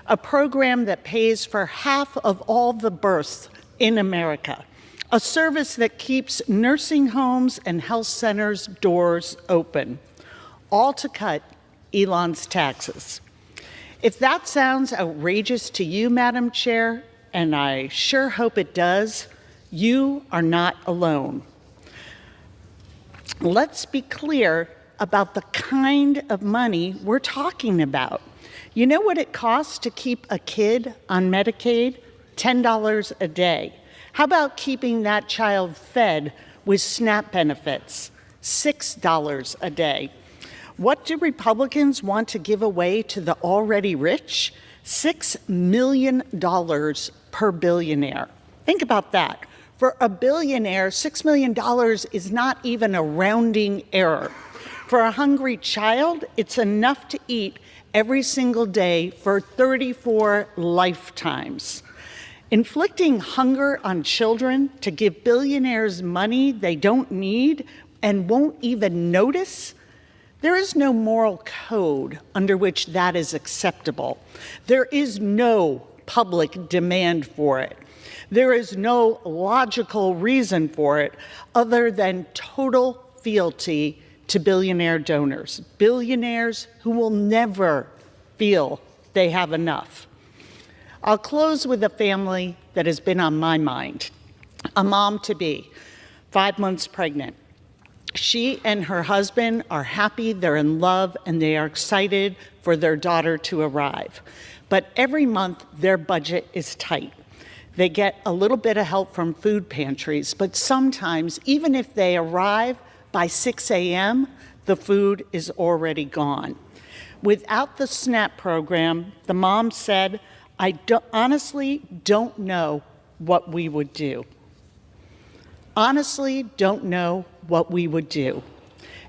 a program that pays for half of all the births in America, a service that keeps nursing homes and health centers' doors open, all to cut Elon's taxes. If that sounds outrageous to you, Madam Chair, and I sure hope it does, you are not alone. Let's be clear about the kind of money we're talking about. You know what it costs to keep a kid on Medicaid? $10 a day. How about keeping that child fed with SNAP benefits? $6 a day. What do Republicans want to give away to the already rich? $6 million per billionaire. Think about that. For a billionaire, $6 million is not even a rounding error. For a hungry child, it's enough to eat every single day for 34 lifetimes. Inflicting hunger on children to give billionaires money they don't need and won't even notice? There is no moral code under which that is acceptable. There is no public demand for it. There is no logical reason for it other than total fealty to billionaire donors, billionaires who will never feel they have enough. I'll close with a family that has been on my mind. A mom-to-be, 5 months pregnant. She and her husband are happy, they're in love, and they are excited for their daughter to arrive. But every month, their budget is tight. They get a little bit of help from food pantries, but sometimes, even if they arrive by 6 a.m., the food is already gone. Without the SNAP program, the mom said, I honestly don't know what we would do. Honestly, don't know what we would do.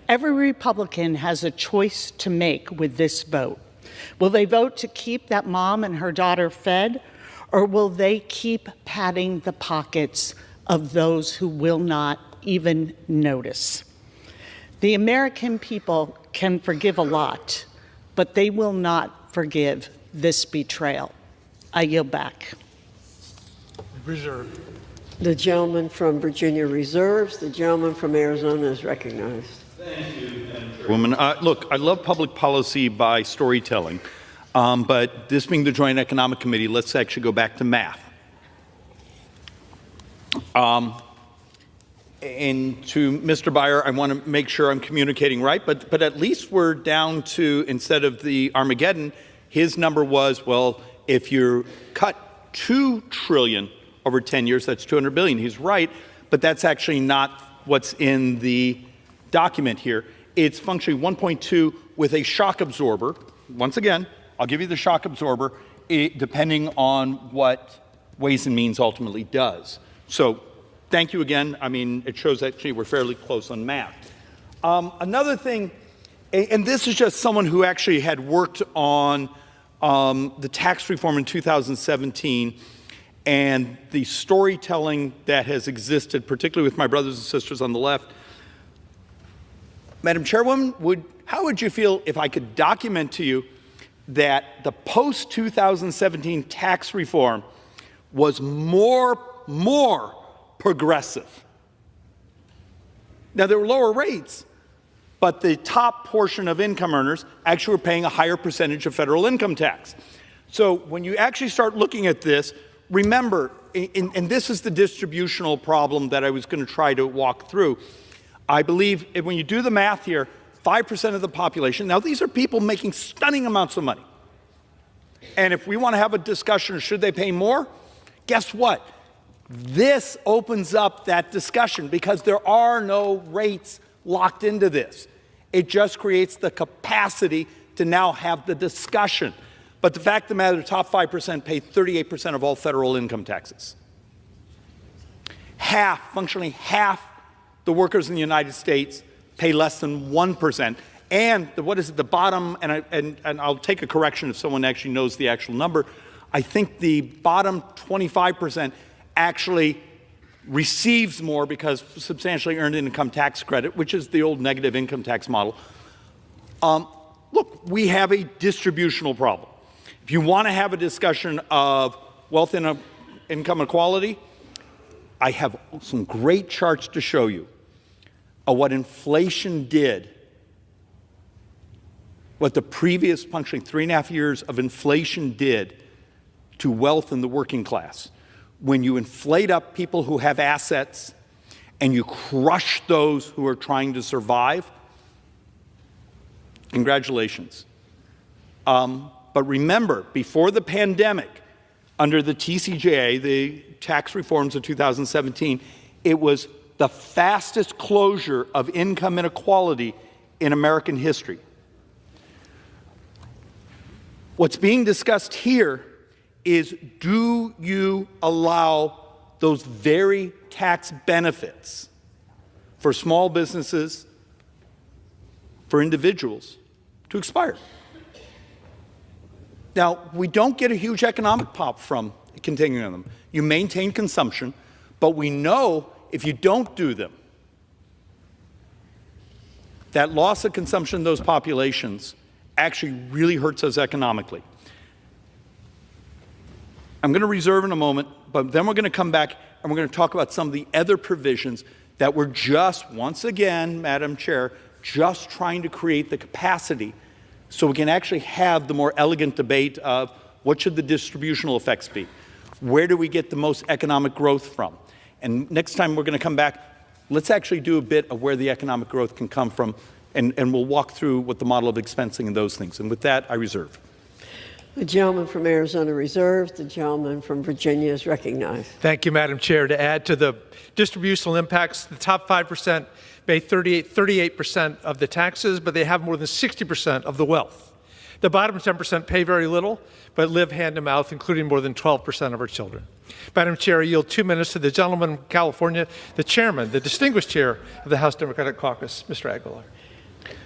Every Republican has a choice to make with this vote. Will they vote to keep that mom and her daughter fed, or will they keep padding the pockets of those who will not even notice? The American people can forgive a lot, but they will not forgive this betrayal. I yield back. Reserve. The gentleman from Virginia reserves. The gentleman from Arizona is recognized. Thank you, Woman. Look, I love public policy by storytelling, but this being the Joint Economic Committee, let's actually go back to math. And to Mr. Beyer, I want to make sure I'm communicating right, but at least we're down to, instead of the Armageddon, his number was, well, if you cut $2 trillion over 10 years, that's $200 billion. He's right, but that's actually not what's in the document here. It's functionally 1.2 with a shock absorber. Once again, I'll give you the shock absorber, depending on what Ways and Means ultimately does. So thank you again. I mean, it shows actually we're fairly close on math. Another thing, and this is just someone who actually had worked on the tax reform in 2017 and the storytelling that has existed, particularly with my brothers and sisters on the left. Madam Chairwoman, how would you feel if I could document to you that the post-2017 tax reform was more progressive? Now, there were lower rates, but the top portion of income earners actually were paying a higher percentage of federal income tax. So when you actually start looking at this, remember, and this is the distributional problem that I was going to try to walk through. I believe when you do the math here, 5% of the population, now these are people making stunning amounts of money. And if we want to have a discussion, should they pay more? Guess what? This opens up that discussion because there are no rates locked into this. It just creates the capacity to now have the discussion. But the fact of the matter, the top 5% pay 38% of all federal income taxes. Functionally half the workers in the United States pay less than 1%. And the bottom, and I'll take a correction if someone actually knows the actual number, I think the bottom 25% actually receives more because substantially earned income tax credit, which is the old negative income tax model. Look, we have a distributional problem. If you want to have a discussion of wealth and income equality, I have some great charts to show you of what inflation did, what the previous punctually 3.5 years of inflation did to wealth in the working class. When you inflate up people who have assets and you crush those who are trying to survive, congratulations. But remember, before the pandemic, under the TCJA, the tax reforms of 2017, it was the fastest closure of income inequality in American history. What's being discussed here is, do you allow those very tax benefits for small businesses, for individuals, to expire? Now, we don't get a huge economic pop from continuing them. You maintain consumption, but we know if you don't do them, that loss of consumption in those populations actually really hurts us economically. I'm going to reserve in a moment, but then we're going to come back and we're going to talk about some of the other provisions that we're just, once again, Madam Chair, just trying to create the capacity so we can actually have the more elegant debate of what should the distributional effects be? Where do we get the most economic growth from? And next time we're going to come back, let's actually do a bit of where the economic growth can come from, and we'll walk through what the model of expensing and those things. And with that, I reserve. The gentleman from Arizona reserves. The gentleman from Virginia is recognized. Thank you, Madam Chair. To add to the distributional impacts, the top 5% pay 38% of the taxes, but they have more than 60% of the wealth. The bottom 10% pay very little, but live hand to mouth, including more than 12% of our children. Madam Chair, I yield 2 minutes to the gentleman from California, the chairman, the distinguished chair of the House Democratic Caucus, Mr. Aguilar.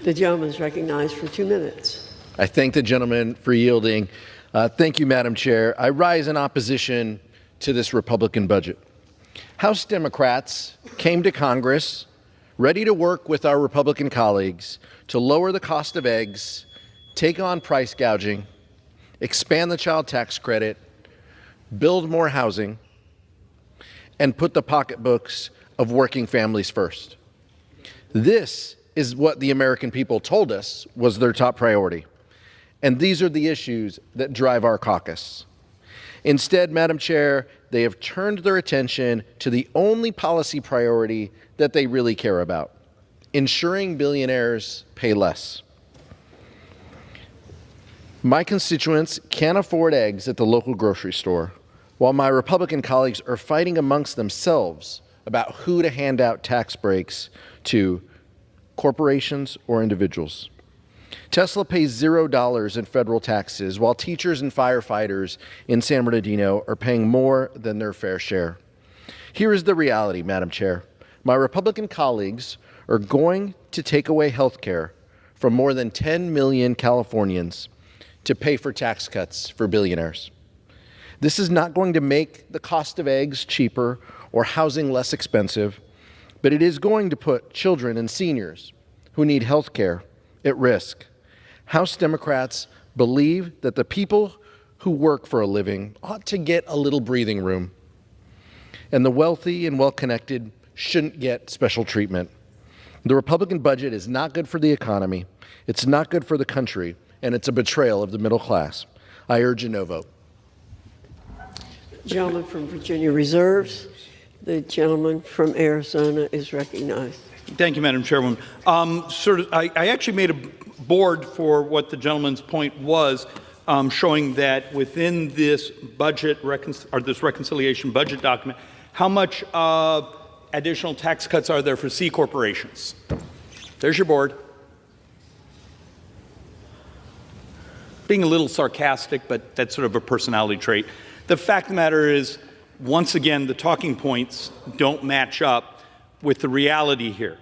The gentleman is recognized for 2 minutes. I thank the gentleman for yielding. Thank you, Madam Chair. I rise in opposition to this Republican budget. House Democrats came to Congress ready to work with our Republican colleagues to lower the cost of eggs, take on price gouging, expand the child tax credit, build more housing, and put the pocketbooks of working families first. This is what the American people told us was their top priority. And these are the issues that drive our caucus. Instead, Madam Chair, they have turned their attention to the only policy priority that they really care about: ensuring billionaires pay less. My constituents can't afford eggs at the local grocery store, while my Republican colleagues are fighting amongst themselves about who to hand out tax breaks to, corporations or individuals. Tesla pays $0 in federal taxes, while teachers and firefighters in San Bernardino are paying more than their fair share. Here is the reality, Madam Chair. My Republican colleagues are going to take away health care from more than 10 million Californians to pay for tax cuts for billionaires. This is not going to make the cost of eggs cheaper or housing less expensive, but it is going to put children and seniors who need health care at risk. House Democrats believe that the people who work for a living ought to get a little breathing room, and the wealthy and well-connected shouldn't get special treatment. The Republican budget is not good for the economy, it's not good for the country, and it's a betrayal of the middle class. I urge a no vote. The gentleman from Virginia reserves. The gentleman from Arizona is recognized. Thank you, Madam Chairwoman. I actually made a board for what the gentleman's point was, showing that within this budget this reconciliation budget document, how much additional tax cuts are there for C corporations? There's your board. Being a little sarcastic, but that's sort of a personality trait. The fact of the matter is, once again, the talking points don't match up with the reality here.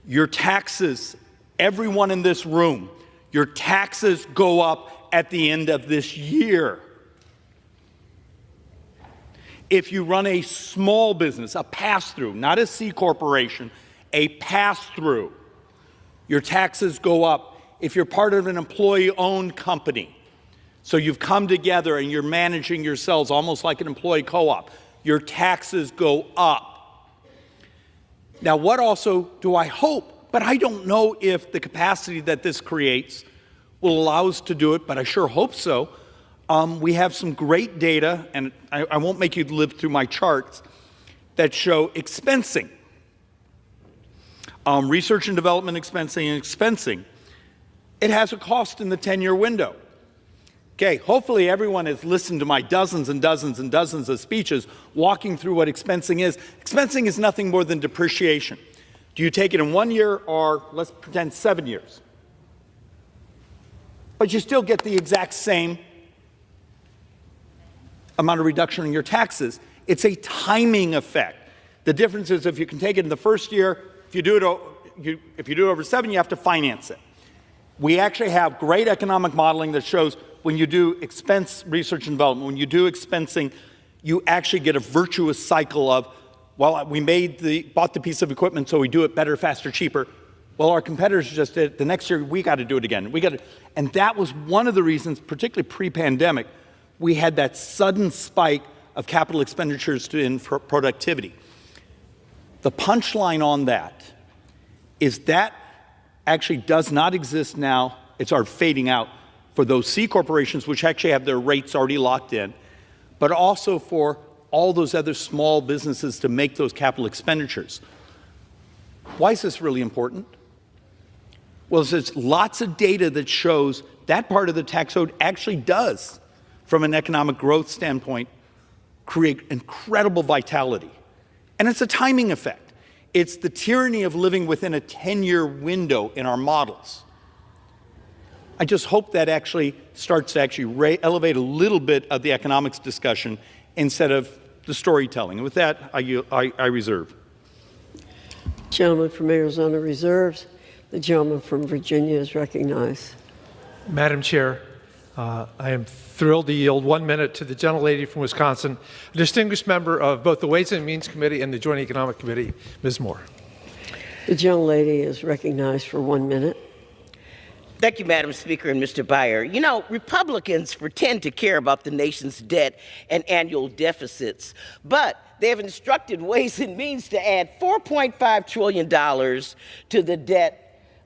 Your taxes, everyone in this room, your taxes go up at the end of this year. If you run a small business, a pass-through, not a C corporation, a pass-through, your taxes go up. If you're part of an employee-owned company, so you've come together and you're managing yourselves almost like an employee co-op, your taxes go up. Now, what also do I hope, but I don't know if the capacity that this creates will allow us to do it, but I sure hope so. We have some great data, and I won't make you live through my charts, that show expensing. Research and development expensing. It has a cost in the 10-year window. Okay, hopefully everyone has listened to my dozens and dozens and dozens of speeches walking through what expensing is. Expensing is nothing more than depreciation. Do you take it in 1 year or, let's pretend, 7 years? But you still get the exact same amount of reduction in your taxes. It's a timing effect. The difference is if you can take it in the first year, if you do it over 7, you have to finance it. We actually have great economic modeling that shows when you do expense research and development, when you do expensing, you actually get a virtuous cycle of, well, we bought the piece of equipment, so we do it better, faster, cheaper. Well, our competitors just did it. The next year, we got to do it again. And that was one of the reasons, particularly pre-pandemic, we had that sudden spike of capital expenditures in productivity. The punchline on that is that actually does not exist now. It's fading out for those C corporations, which actually have their rates already locked in, but also for all those other small businesses to make those capital expenditures. Why is this really important? Well, there's lots of data that shows that part of the tax code actually does, from an economic growth standpoint, create incredible vitality. And it's a timing effect. It's the tyranny of living within a 10-year window in our models. I just hope that actually starts to elevate a little bit of the economics discussion instead of the storytelling. And with that, I reserve. Gentleman from Arizona reserves. The gentleman from Virginia is recognized. Madam Chair, I am thrilled to yield 1 minute to the gentlelady from Wisconsin, a distinguished member of both the Ways and Means Committee and the Joint Economic Committee, Ms. Moore. The gentlelady is recognized for 1 minute. Thank you, Madam Speaker and Mr. Beyer. You know, Republicans pretend to care about the nation's debt and annual deficits, but they have instructed Ways and Means to add $4.5 trillion to the debt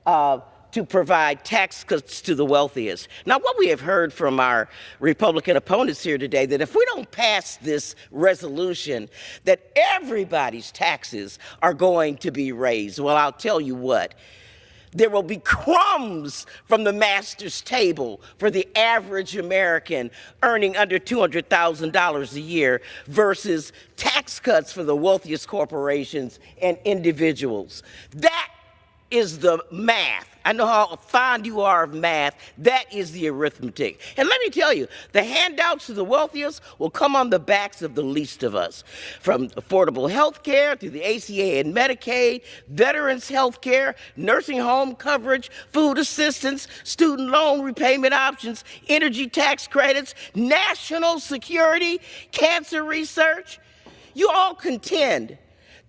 to provide tax cuts to the wealthiest. Now, what we have heard from our Republican opponents here today, that if we don't pass this resolution, that everybody's taxes are going to be raised. Well, I'll tell you what. There will be crumbs from the master's table for the average American earning under $200,000 a year versus tax cuts for the wealthiest corporations and individuals. That is the math. I know how fond you are of math. That is the arithmetic. And let me tell you, the handouts to the wealthiest will come on the backs of the least of us. From affordable health care to the ACA and Medicaid, veterans health care, nursing home coverage, food assistance, student loan repayment options, energy tax credits, national security, cancer research. You all contend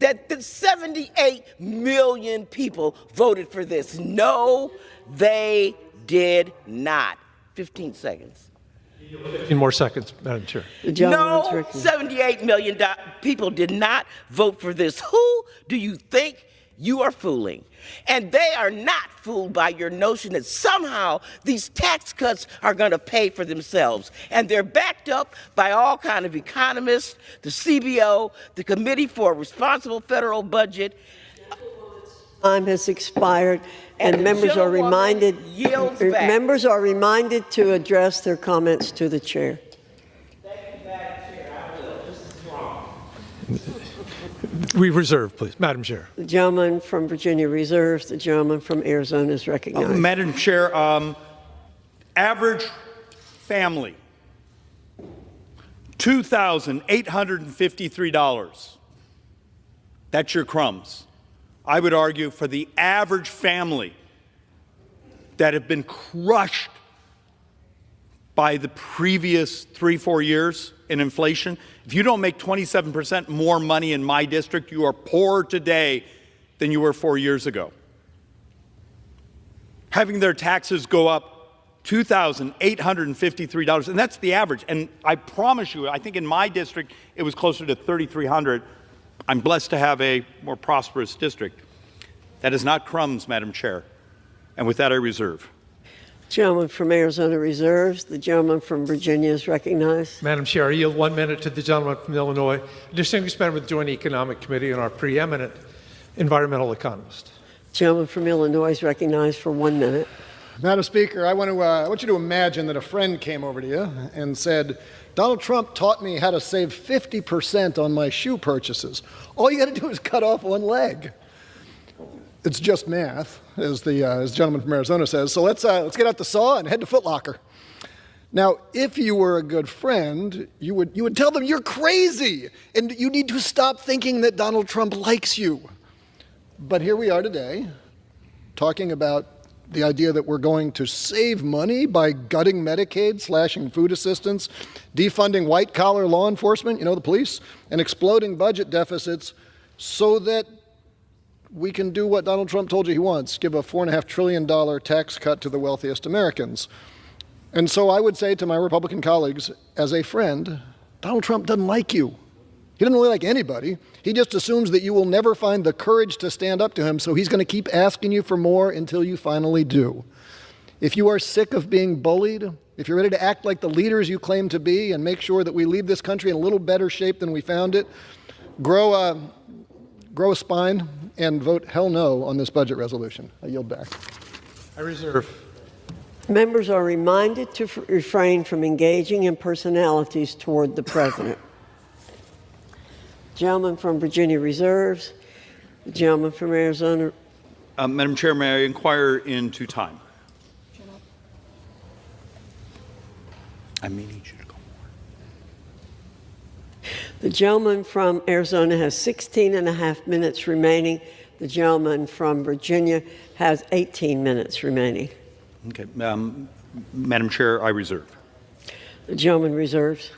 that the 78 million people voted for this. No, they did not. 15 seconds. 15 more seconds, Madam Chair. No, 78 million people did not vote for this. Who do you think you are fooling. And they are not fooled by your notion that somehow these tax cuts are going to pay for themselves. And they're backed up by all kinds of economists, the CBO, the Committee for a Responsible Federal Budget. Time has expired, and members are reminded to address their comments to the chair. We reserve, please. Madam Chair. The gentleman from Virginia reserves. The gentleman from Arizona is recognized. Madam Chair, average family, $2,853. That's your crumbs. I would argue for the average family that have been crushed by the previous 3-4 years in inflation. If you don't make 27% more money in my district, you are poorer today than you were 4 years ago. Having their taxes go up $2,853, and that's the average. And I promise you, I think in my district, it was closer to $3,300. I'm blessed to have a more prosperous district. That is not crumbs, Madam Chair. And with that, I reserve. Gentleman from Arizona reserves. The gentleman from Virginia is recognized. Madam Chair, I yield 1 minute to the gentleman from Illinois, a distinguished member of the Joint Economic Committee and our preeminent environmental economist. Gentleman from Illinois is recognized for 1 minute. Madam Speaker, I want you to imagine that a friend came over to you and said, Donald Trump taught me how to save 50% on my shoe purchases. All you got to do is cut off one leg. It's just math, as the gentleman from Arizona says. So let's get out the saw and head to Foot Locker. Now, if you were a good friend, you would tell them you're crazy and you need to stop thinking that Donald Trump likes you. But here we are today, talking about the idea that we're going to save money by gutting Medicaid, slashing food assistance, defunding white-collar law enforcement, the police, and exploding budget deficits so that we can do what Donald Trump told you he wants, give a $4.5 trillion tax cut to the wealthiest Americans. And so I would say to my Republican colleagues, as a friend, Donald Trump doesn't like you. He doesn't really like anybody. He just assumes that you will never find the courage to stand up to him, so he's going to keep asking you for more until you finally do. If you are sick of being bullied, if you're ready to act like the leaders you claim to be and make sure that we leave this country in a little better shape than we found it, grow a spine and vote hell no on this budget resolution. I yield back. I reserve. Members are reminded to refrain from engaging in personalities toward the president. Gentleman from Virginia reserves. The gentleman from Arizona. Madam Chair, may I inquire into time? I may need you to go more. The gentleman from Arizona has 16 and a half minutes remaining. The gentleman from Virginia has 18 minutes remaining. Okay. Madam Chair, I reserve. The gentleman reserves.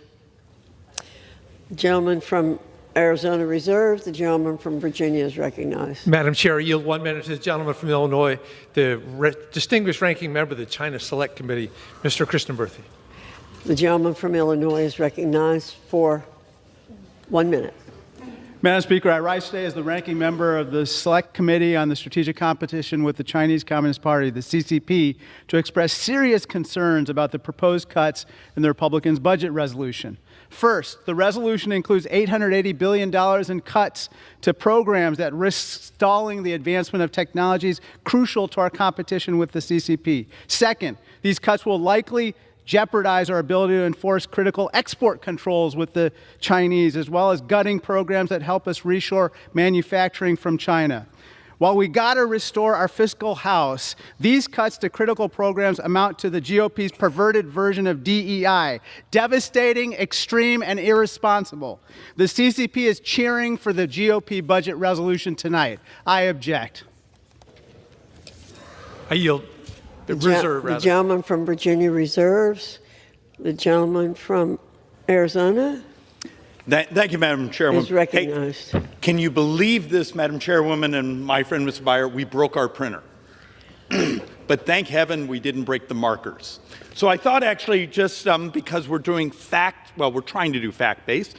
The gentleman from Arizona reserves. The gentleman from Virginia is recognized. Madam Chair, I yield 1 minute to the gentleman from Illinois, the distinguished ranking member of the China Select Committee, Mr. Krishnamurthy. The gentleman from Illinois is recognized for 1 minute. Madam Speaker, I rise today as the ranking member of the Select Committee on the Strategic Competition with the Chinese Communist Party, the CCP, to express serious concerns about the proposed cuts in the Republicans' budget resolution. First, the resolution includes $880 billion in cuts to programs that risk stalling the advancement of technologies crucial to our competition with the CCP. Second, these cuts will likely jeopardize our ability to enforce critical export controls with the Chinese, as well as gutting programs that help us reshore manufacturing from China. While we got to restore our fiscal house, these cuts to critical programs amount to the GOP's perverted version of DEI, devastating, extreme, and irresponsible. The CCP is cheering for the GOP budget resolution tonight. I object. I yield. The gentleman from Virginia reserves. The gentleman from Arizona Thank you, Madam Chairwoman. is recognized. Hey, can you believe this, Madam Chairwoman and my friend Mr. Beyer? We broke our printer. But thank heaven we didn't break the markers. So I thought actually just because we're doing we're trying to do fact-based,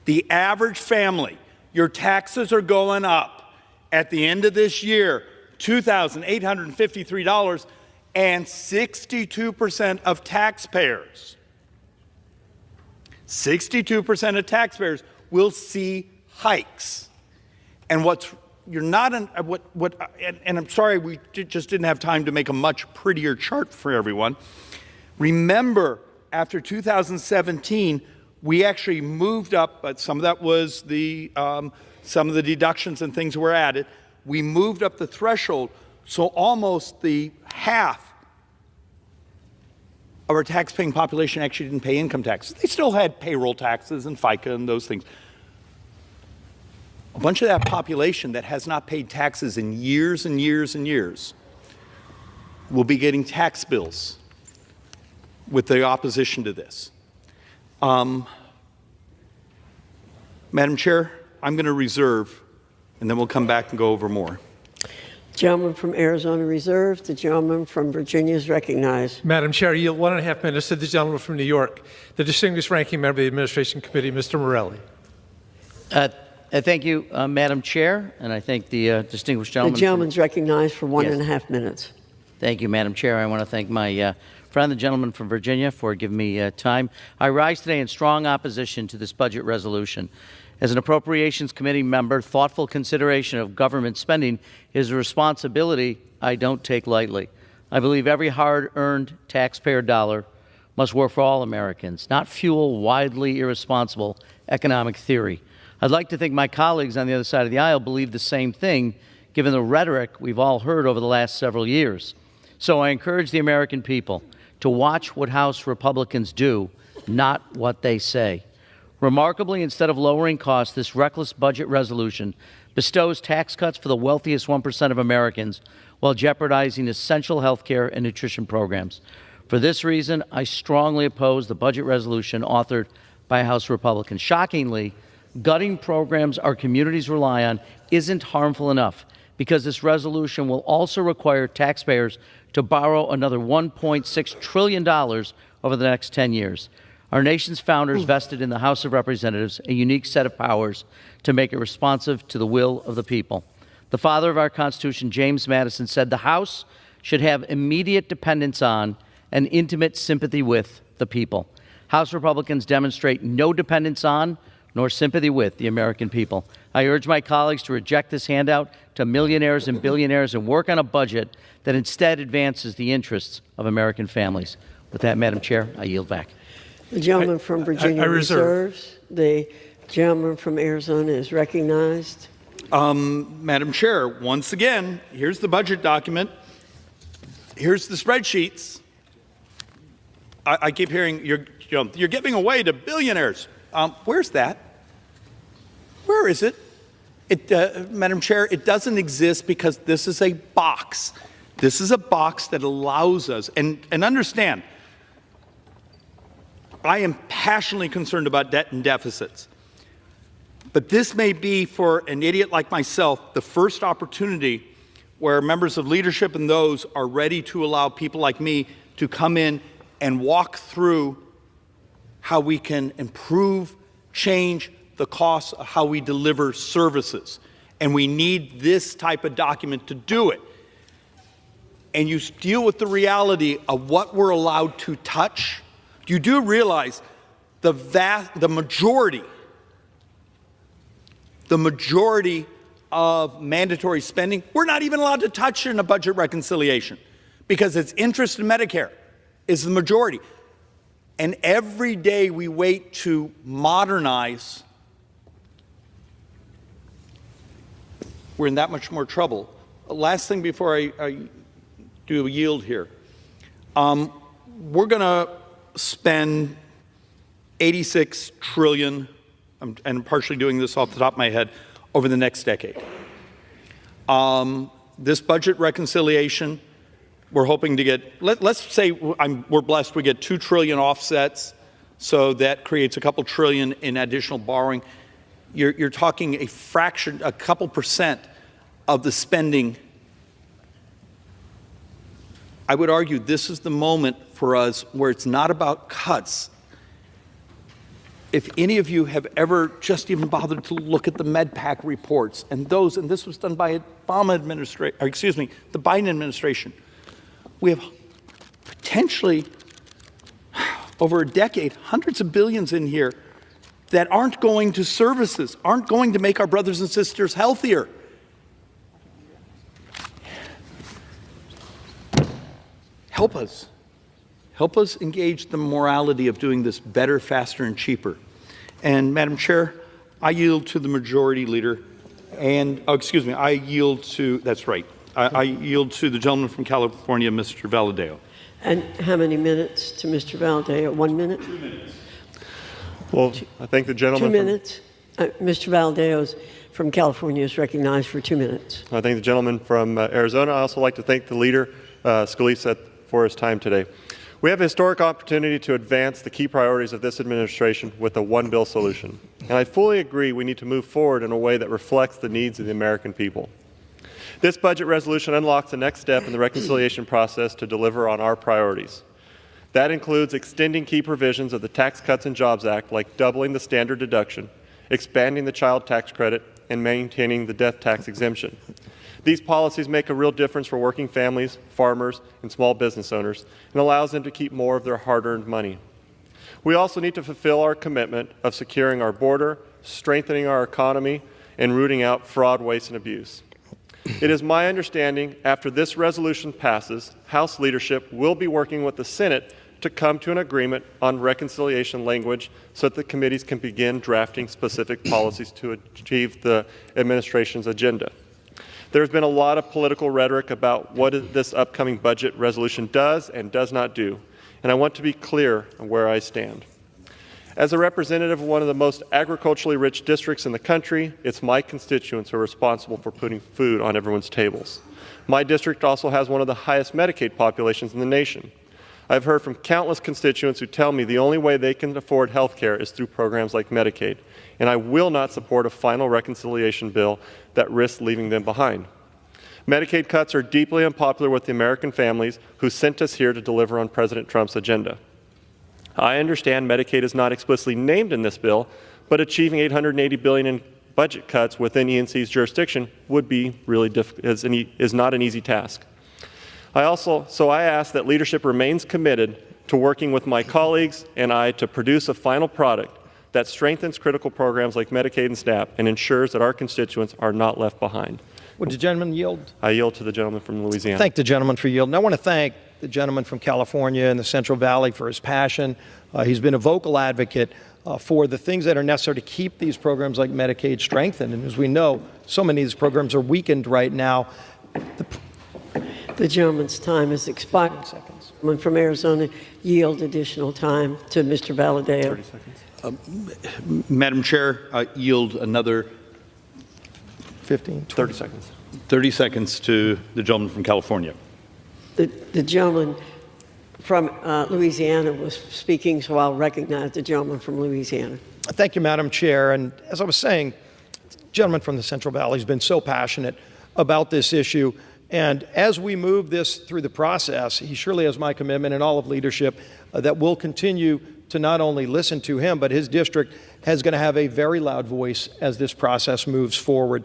the average family, your taxes are going up at the end of this year, $2,853, and 62% of taxpayers, 62% of taxpayers will see hikes. And and I'm sorry we just didn't have time to make a much prettier chart for everyone. Remember, after 2017, we actually moved up, but some of that was some of the deductions and things were added. We moved up the threshold, so almost the half of our tax-paying population actually didn't pay income taxes. They still had payroll taxes and FICA and those things. A bunch of that population that has not paid taxes in years and years and years will be getting tax bills with the opposition to this. Madam Chair, I'm going to reserve, and then we'll come back and go over more. Gentleman from Arizona reserved. The gentleman from Virginia is recognized. Madam Chair, I yield 1.5 minutes to the gentleman from New York, the distinguished ranking member of the Administration Committee, Mr. Morelli. Thank you, Madam Chair, and I thank the distinguished gentleman. The gentleman's recognized for 1.5 minutes. Thank you, Madam Chair. I want to thank my friend, the gentleman from Virginia, for giving me time. I rise today in strong opposition to this budget resolution. As an Appropriations Committee member, thoughtful consideration of government spending is a responsibility I don't take lightly. I believe every hard-earned taxpayer dollar must work for all Americans, not fuel widely irresponsible economic theory. I'd like to think my colleagues on the other side of the aisle believe the same thing, given the rhetoric we've all heard over the last several years. So I encourage the American people to watch what House Republicans do, not what they say. Remarkably, instead of lowering costs, this reckless budget resolution bestows tax cuts for the wealthiest 1% of Americans while jeopardizing essential health care and nutrition programs. For this reason, I strongly oppose the budget resolution authored by House Republicans. Shockingly, gutting programs our communities rely on isn't harmful enough, because this resolution will also require taxpayers to borrow another $1.6 trillion over the next 10 years. Our nation's founders vested in the House of Representatives a unique set of powers to make it responsive to the will of the people. The father of our Constitution, James Madison, said the House should have immediate dependence on and intimate sympathy with the people. House Republicans demonstrate no dependence on nor sympathy with the American people. I urge my colleagues to reject this handout to millionaires and billionaires and work on a budget that instead advances the interests of American families. With that, Madam Chair, I yield back. The gentleman from Virginia reserves. The gentleman from Arizona is recognized. Madam Chair, once again, here's the budget document. Here's the spreadsheets. I keep hearing you're giving away to billionaires. Where's that? Where is it? Madam Chair, it doesn't exist because this is a box. This is a box that allows us, and understand, I am passionately concerned about debt and deficits. But this may be, for an idiot like myself, the first opportunity where members of leadership and those are ready to allow people like me to come in and walk through how we can improve, change the costs of how we deliver services. And we need this type of document to do it. And you deal with the reality of what we're allowed to touch. You do realize the majority of mandatory spending, we're not even allowed to touch in a budget reconciliation because it's interest and Medicare is the majority. And every day we wait to modernize, we're in that much more trouble. Last thing before I do a yield here. We're going to spend $86 trillion, and I'm partially doing this off the top of my head, over the next decade. This budget reconciliation, we're hoping to get, let's say we're blessed we get $2 trillion offsets, so that creates a couple trillion in additional borrowing. You're talking a fraction, a couple percent of the spending. I would argue this is the moment for us where it's not about cuts. if any of you have ever just even bothered to look at the MedPAC reports and this was done by the Biden administration, we have potentially over a decade, hundreds of billions in here that aren't going to services, aren't going to make our brothers and sisters healthier. Help us. Help us engage the morality of doing this better, faster, and cheaper. And Madam Chair, I yield to the majority leader and, I yield to, that's right, I yield to the gentleman from California, Mr. Valadao. And how many minutes to Mr. Valadao? 1 minute? 2 minutes. Well, I thank the gentleman. 2 minutes. Mr. Valadao from California is recognized for 2 minutes. I thank the gentleman from Arizona. I also like to thank the leader, Scalise, for his time today. We have a historic opportunity to advance the key priorities of this administration with a one-bill solution. And I fully agree we need to move forward in a way that reflects the needs of the American people. This budget resolution unlocks the next step in the reconciliation process to deliver on our priorities. That includes extending key provisions of the Tax Cuts and Jobs Act, like doubling the standard deduction, expanding the child tax credit, and maintaining the death tax exemption. These policies make a real difference for working families, farmers, and small business owners, and allows them to keep more of their hard-earned money. We also need to fulfill our commitment of securing our border, strengthening our economy, and rooting out fraud, waste, and abuse. It is my understanding, after this resolution passes, House leadership will be working with the Senate to come to an agreement on reconciliation language so that the committees can begin drafting specific policies to achieve the administration's agenda. There's been a lot of political rhetoric about what this upcoming budget resolution does and does not do, and I want to be clear on where I stand. As a representative of one of the most agriculturally rich districts in the country, it's my constituents who are responsible for putting food on everyone's tables. My district also has one of the highest Medicaid populations in the nation. I've heard from countless constituents who tell me the only way they can afford health care is through programs like Medicaid, and I will not support a final reconciliation bill that risks leaving them behind. Medicaid cuts are deeply unpopular with the American families who sent us here to deliver on President Trump's agenda. I understand Medicaid is not explicitly named in this bill, but achieving $880 billion in budget cuts within ENC's jurisdiction would be really is not an easy task. So I ask that leadership remains committed to working with my colleagues and I to produce a final product that strengthens critical programs like Medicaid and SNAP and ensures that our constituents are not left behind. Would the gentleman yield? I yield to the gentleman from Louisiana. Thank the gentleman for yielding. I want to thank the gentleman from California and the Central Valley for his passion. He's been a vocal advocate for the things that are necessary to keep these programs like Medicaid strengthened. And as we know, so many of these programs are weakened right now. The gentleman's time has expired. 30 seconds. Someone from Arizona yield additional time to Mr. Valadao. 30 seconds. Madam Chair, I yield another 30 seconds. 30 seconds to the gentleman from California. The gentleman from Louisiana was speaking, so I'll recognize the gentleman from Louisiana. Thank you, Madam Chair. And as I was saying, the gentleman from the Central Valley has been so passionate about this issue. And as we move this through the process, he surely has my commitment and all of leadership that we'll continue to not only listen to him, but his district is going to have a very loud voice as this process moves forward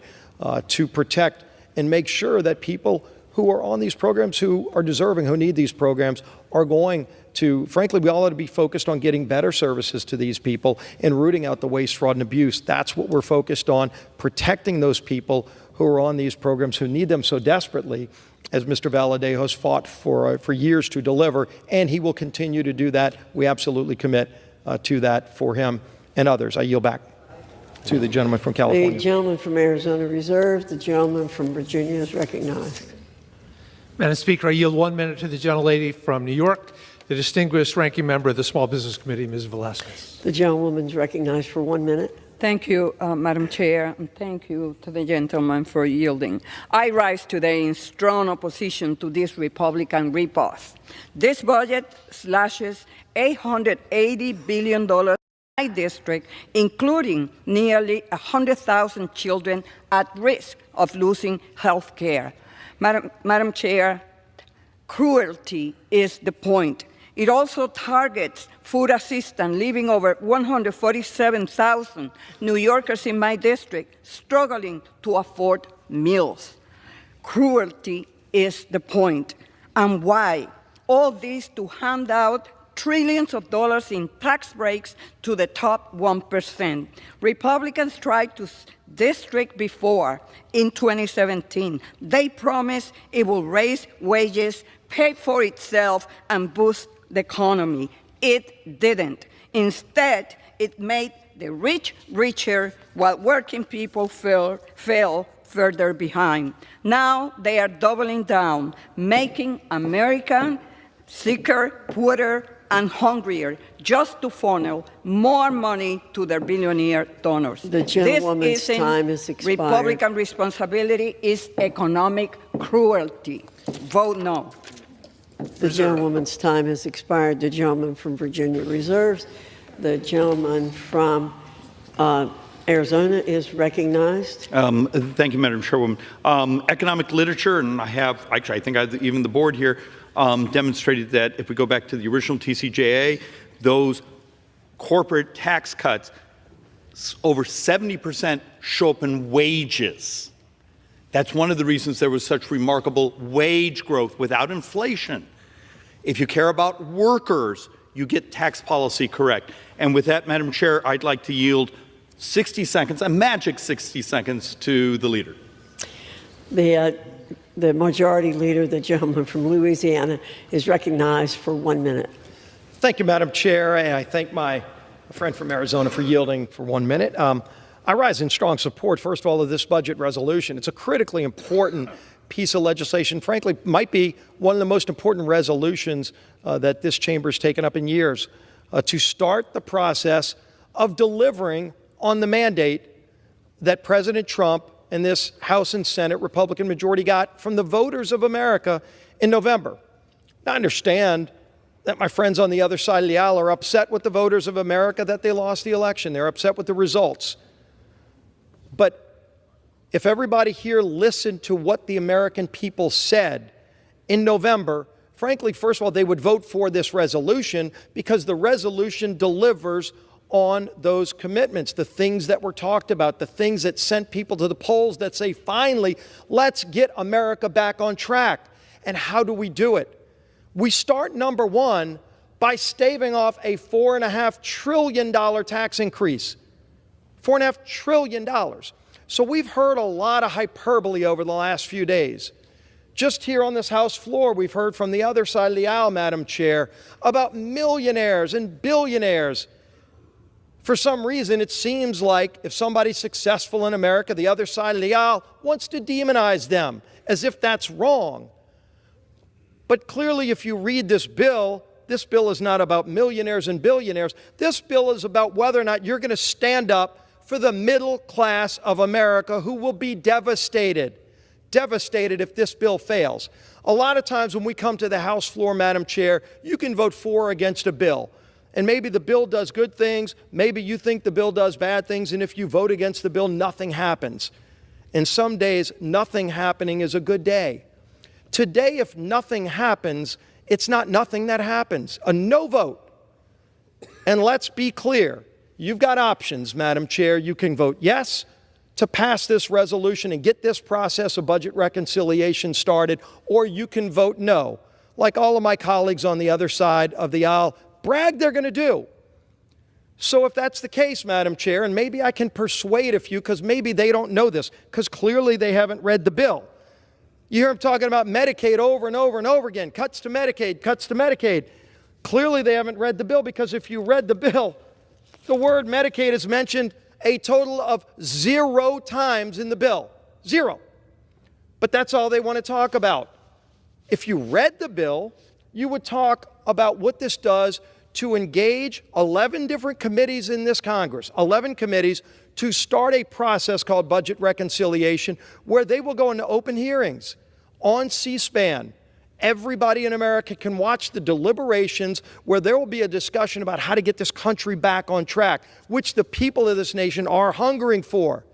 to protect and make sure that people who are on these programs, who are deserving, who need these programs, are going to, frankly, we all ought to be focused on getting better services to these people and rooting out the waste, fraud, and abuse. That's what we're focused on, protecting those people who are on these programs, who need them so desperately, as Mr. Valadao has fought for years to deliver, and he will continue to do that. We absolutely commit to that for him and others. I yield back to the gentleman from California. The gentleman from Arizona reserved. The gentleman from Virginia is recognized. Madam Speaker, I yield 1 minute to the gentlelady from New York, the distinguished ranking member of the Small Business Committee, Ms. Velasquez. The gentlewoman is recognized for 1 minute. Thank you, Madam Chair, and thank you to the gentleman for yielding. I rise today in strong opposition to this Republican ripoff. This budget slashes $880 billion in my district, including nearly 100,000 children at risk of losing health care. Madam Chair, cruelty is the point. It also targets food assistance, leaving over 147,000 New Yorkers in my district struggling to afford meals. Cruelty is the point. And why? All this to hand out trillions of dollars in tax breaks to the top 1%. Republicans tried this trick before in 2017. They promised it will raise wages, pay for itself, and boost the economy. It didn't. Instead, it made the rich richer while working people fell further behind. Now they are doubling down, making America sicker, poorer, and hungrier just to funnel more money to their billionaire donors. The gentlewoman's time has expired. Republican responsibility is economic cruelty. Vote no. The gentlewoman's time has expired. The gentleman from Virginia reserves. The gentleman from Arizona is recognized. Thank you, Madam Chairwoman. Economic literature, and I think even the board here demonstrated that if we go back to the original TCJA, those corporate tax cuts, over 70% show up in wages. That's one of the reasons there was such remarkable wage growth without inflation. If you care about workers, you get tax policy correct. And with that, Madam Chair, I'd like to yield 60 seconds, a magic 60 seconds, to the leader. The majority leader, the gentleman from Louisiana, is recognized for 1 minute. Thank you, Madam Chair, and I thank my friend from Arizona for yielding for 1 minute. I rise in strong support, first of all, of this budget resolution. It's a critically important piece of legislation, frankly, might be one of the most important resolutions that this chamber has taken up in years, to start the process of delivering on the mandate that President Trump and this House and Senate Republican majority got from the voters of America in November. Now, I understand that my friends on the other side of the aisle are upset with the voters of America that they lost the election. They're upset with the results. But if everybody here listened to what the American people said in November, frankly, first of all, they would vote for this resolution because the resolution delivers on those commitments, the things that were talked about, the things that sent people to the polls that say, finally, let's get America back on track. And how do we do it? We start, number one, by staving off a $4.5 trillion tax increase. $4.5 trillion. So we've heard a lot of hyperbole over the last few days. Just here on this House floor, we've heard from the other side of the aisle, Madam Chair, about millionaires and billionaires. For some reason, it seems like if somebody's successful in America, the other side of the aisle wants to demonize them, as if that's wrong. But clearly, if you read this bill is not about millionaires and billionaires. This bill is about whether or not you're going to stand up for the middle class of America, who will be devastated if this bill fails. A lot of times when we come to the House floor, Madam Chair, you can vote for or against a bill. And maybe the bill does good things, maybe you think the bill does bad things, and if you vote against the bill, nothing happens. And some days, nothing happening is a good day. Today, if nothing happens, it's not nothing that happens. A no vote. And let's be clear, you've got options, Madam Chair. You can vote yes to pass this resolution and get this process of budget reconciliation started, or you can vote no, like all of my colleagues on the other side of the aisle brag they're going to do. So if that's the case, Madam Chair, and maybe I can persuade a few, because maybe they don't know this, because clearly they haven't read the bill. You hear them talking about Medicaid over and over and over again, cuts to Medicaid, cuts to Medicaid. Clearly they haven't read the bill, because if you read the bill, the word Medicaid is mentioned a total of 0 times in the bill. 0. But that's all they want to talk about. If you read the bill, you would talk about what this does to engage 11 different committees in this Congress, 11 committees, to start a process called budget reconciliation, where they will go into open hearings on C-SPAN. Everybody in America can watch the deliberations, where there will be a discussion about how to get this country back on track, which the people of this nation are hungering for.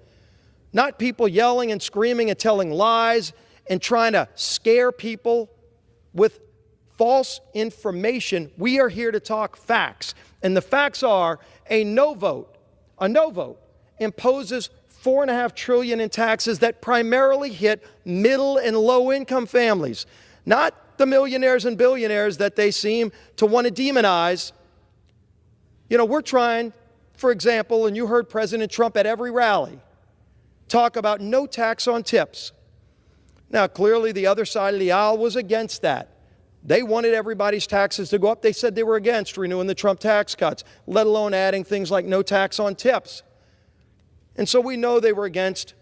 Not people yelling and screaming and telling lies and trying to scare people with false information. We are here to talk facts. And the facts are a no vote imposes $4.5 trillion in taxes that primarily hit middle and low income families, not the millionaires and billionaires that they seem to want to demonize. You know, we're trying, for example, and you heard President Trump at every rally talk about no tax on tips. Now, clearly the other side of the aisle was against that. They wanted everybody's taxes to go up. They said they were against renewing the Trump tax cuts, let alone adding things like no tax on tips. And so we know they were against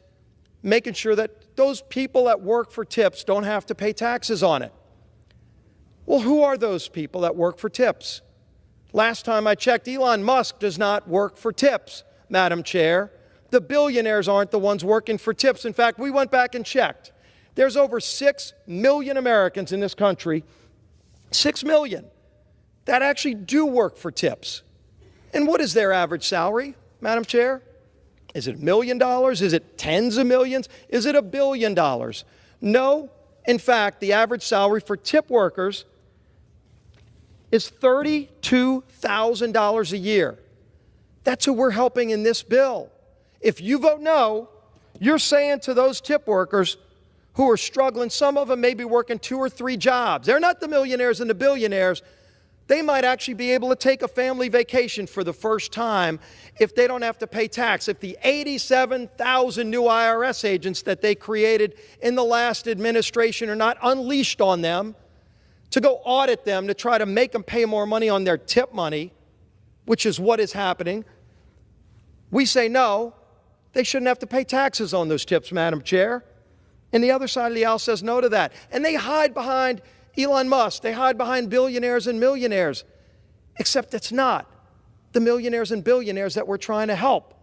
making sure that those people that work for tips don't have to pay taxes on it. Well, who are those people that work for tips? Last time I checked, Elon Musk does not work for tips, Madam Chair. The billionaires aren't the ones working for tips. In fact, we went back and checked. There's over 6 million Americans in this country, 6 million, that actually do work for tips. And what is their average salary, Madam Chair? Is it $1 million? Is it tens of millions? Is it $1 billion? No. In fact, the average salary for tip workers is $32,000 a year. That's who we're helping in this bill. If you vote no, you're saying to those tip workers who are struggling, some of them may be working 2 or 3 jobs. They're not the millionaires and the billionaires. They might actually be able to take a family vacation for the first time if they don't have to pay tax. If the 87,000 new IRS agents that they created in the last administration are not unleashed on them to go audit them to try to make them pay more money on their tip money, which is what is happening, we say no, they shouldn't have to pay taxes on those tips, Madam Chair. And the other side of the aisle says no to that. And they hide behind Elon Musk. They hide behind billionaires and millionaires. Except it's not the millionaires and billionaires that we're trying to help.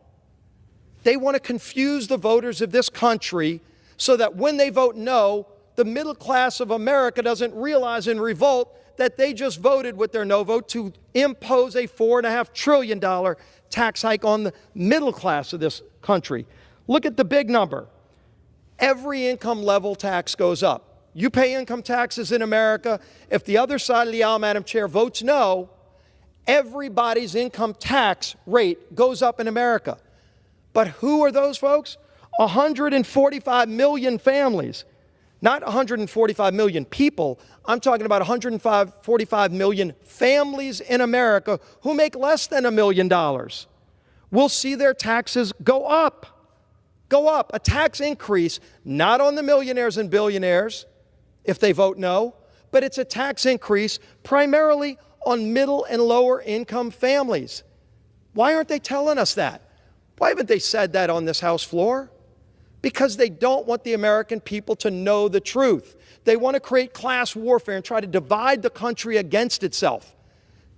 They want to confuse the voters of this country so that when they vote no, the middle class of America doesn't realize in revolt that they just voted with their no vote to impose a $4.5 trillion tax hike on the middle class of this country. Look at the big number. Every income level tax goes up. You pay income taxes in America. If the other side of the aisle, Madam Chair, votes no, everybody's income tax rate goes up in America. But who are those folks? 145 million families. Not 145 million people. I'm talking about 145 million families in America who make less than $1 million. Will see their taxes go up. Go up. A tax increase, not on the millionaires and billionaires if they vote no, but it's a tax increase primarily on middle and lower income families. Why aren't they telling us that? Why haven't they said that on this House floor? Because they don't want the American people to know the truth. They want to create class warfare and try to divide the country against itself.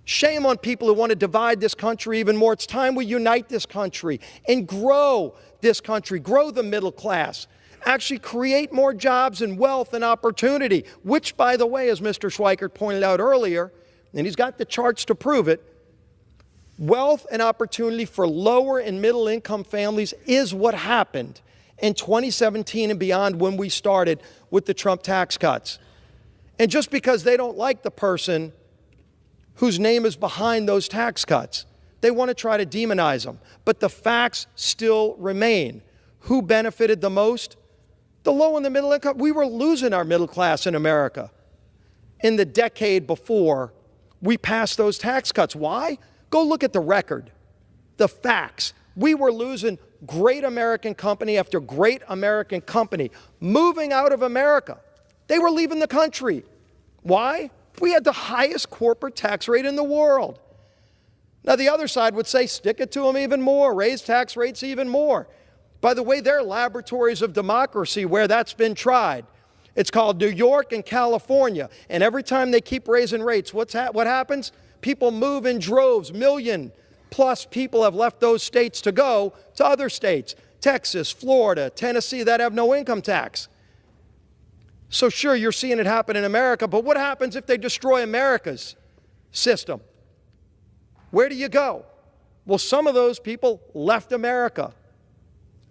Shame on people who want to divide this country even more. It's time we unite this country and grow this country, grow the middle class, actually create more jobs and wealth and opportunity, which, by the way, as Mr. Schweikert pointed out earlier, and he's got the charts to prove it, wealth and opportunity for lower and middle income families is what happened in 2017 and beyond when we started with the Trump tax cuts. And just because they don't like the person whose name is behind those tax cuts, they want to try to demonize them. But the facts still remain. Who benefited the most? The low and the middle income. We were losing our middle class in America in the decade before we passed those tax cuts. Why? Go look at the record, the facts. We were losing great American company after great American company moving out of America. They were leaving the country. Why? We had the highest corporate tax rate in the world. Now, the other side would say, stick it to them even more, raise tax rates even more. By the way, there are laboratories of democracy where that's been tried. It's called New York and California. And every time they keep raising rates, what happens? People move in droves. Million-plus people have left those states to go to other states, Texas, Florida, Tennessee, that have no income tax. So sure, you're seeing it happen in America, but what happens if they destroy America's system? Where do you go? Well, some of those people left America.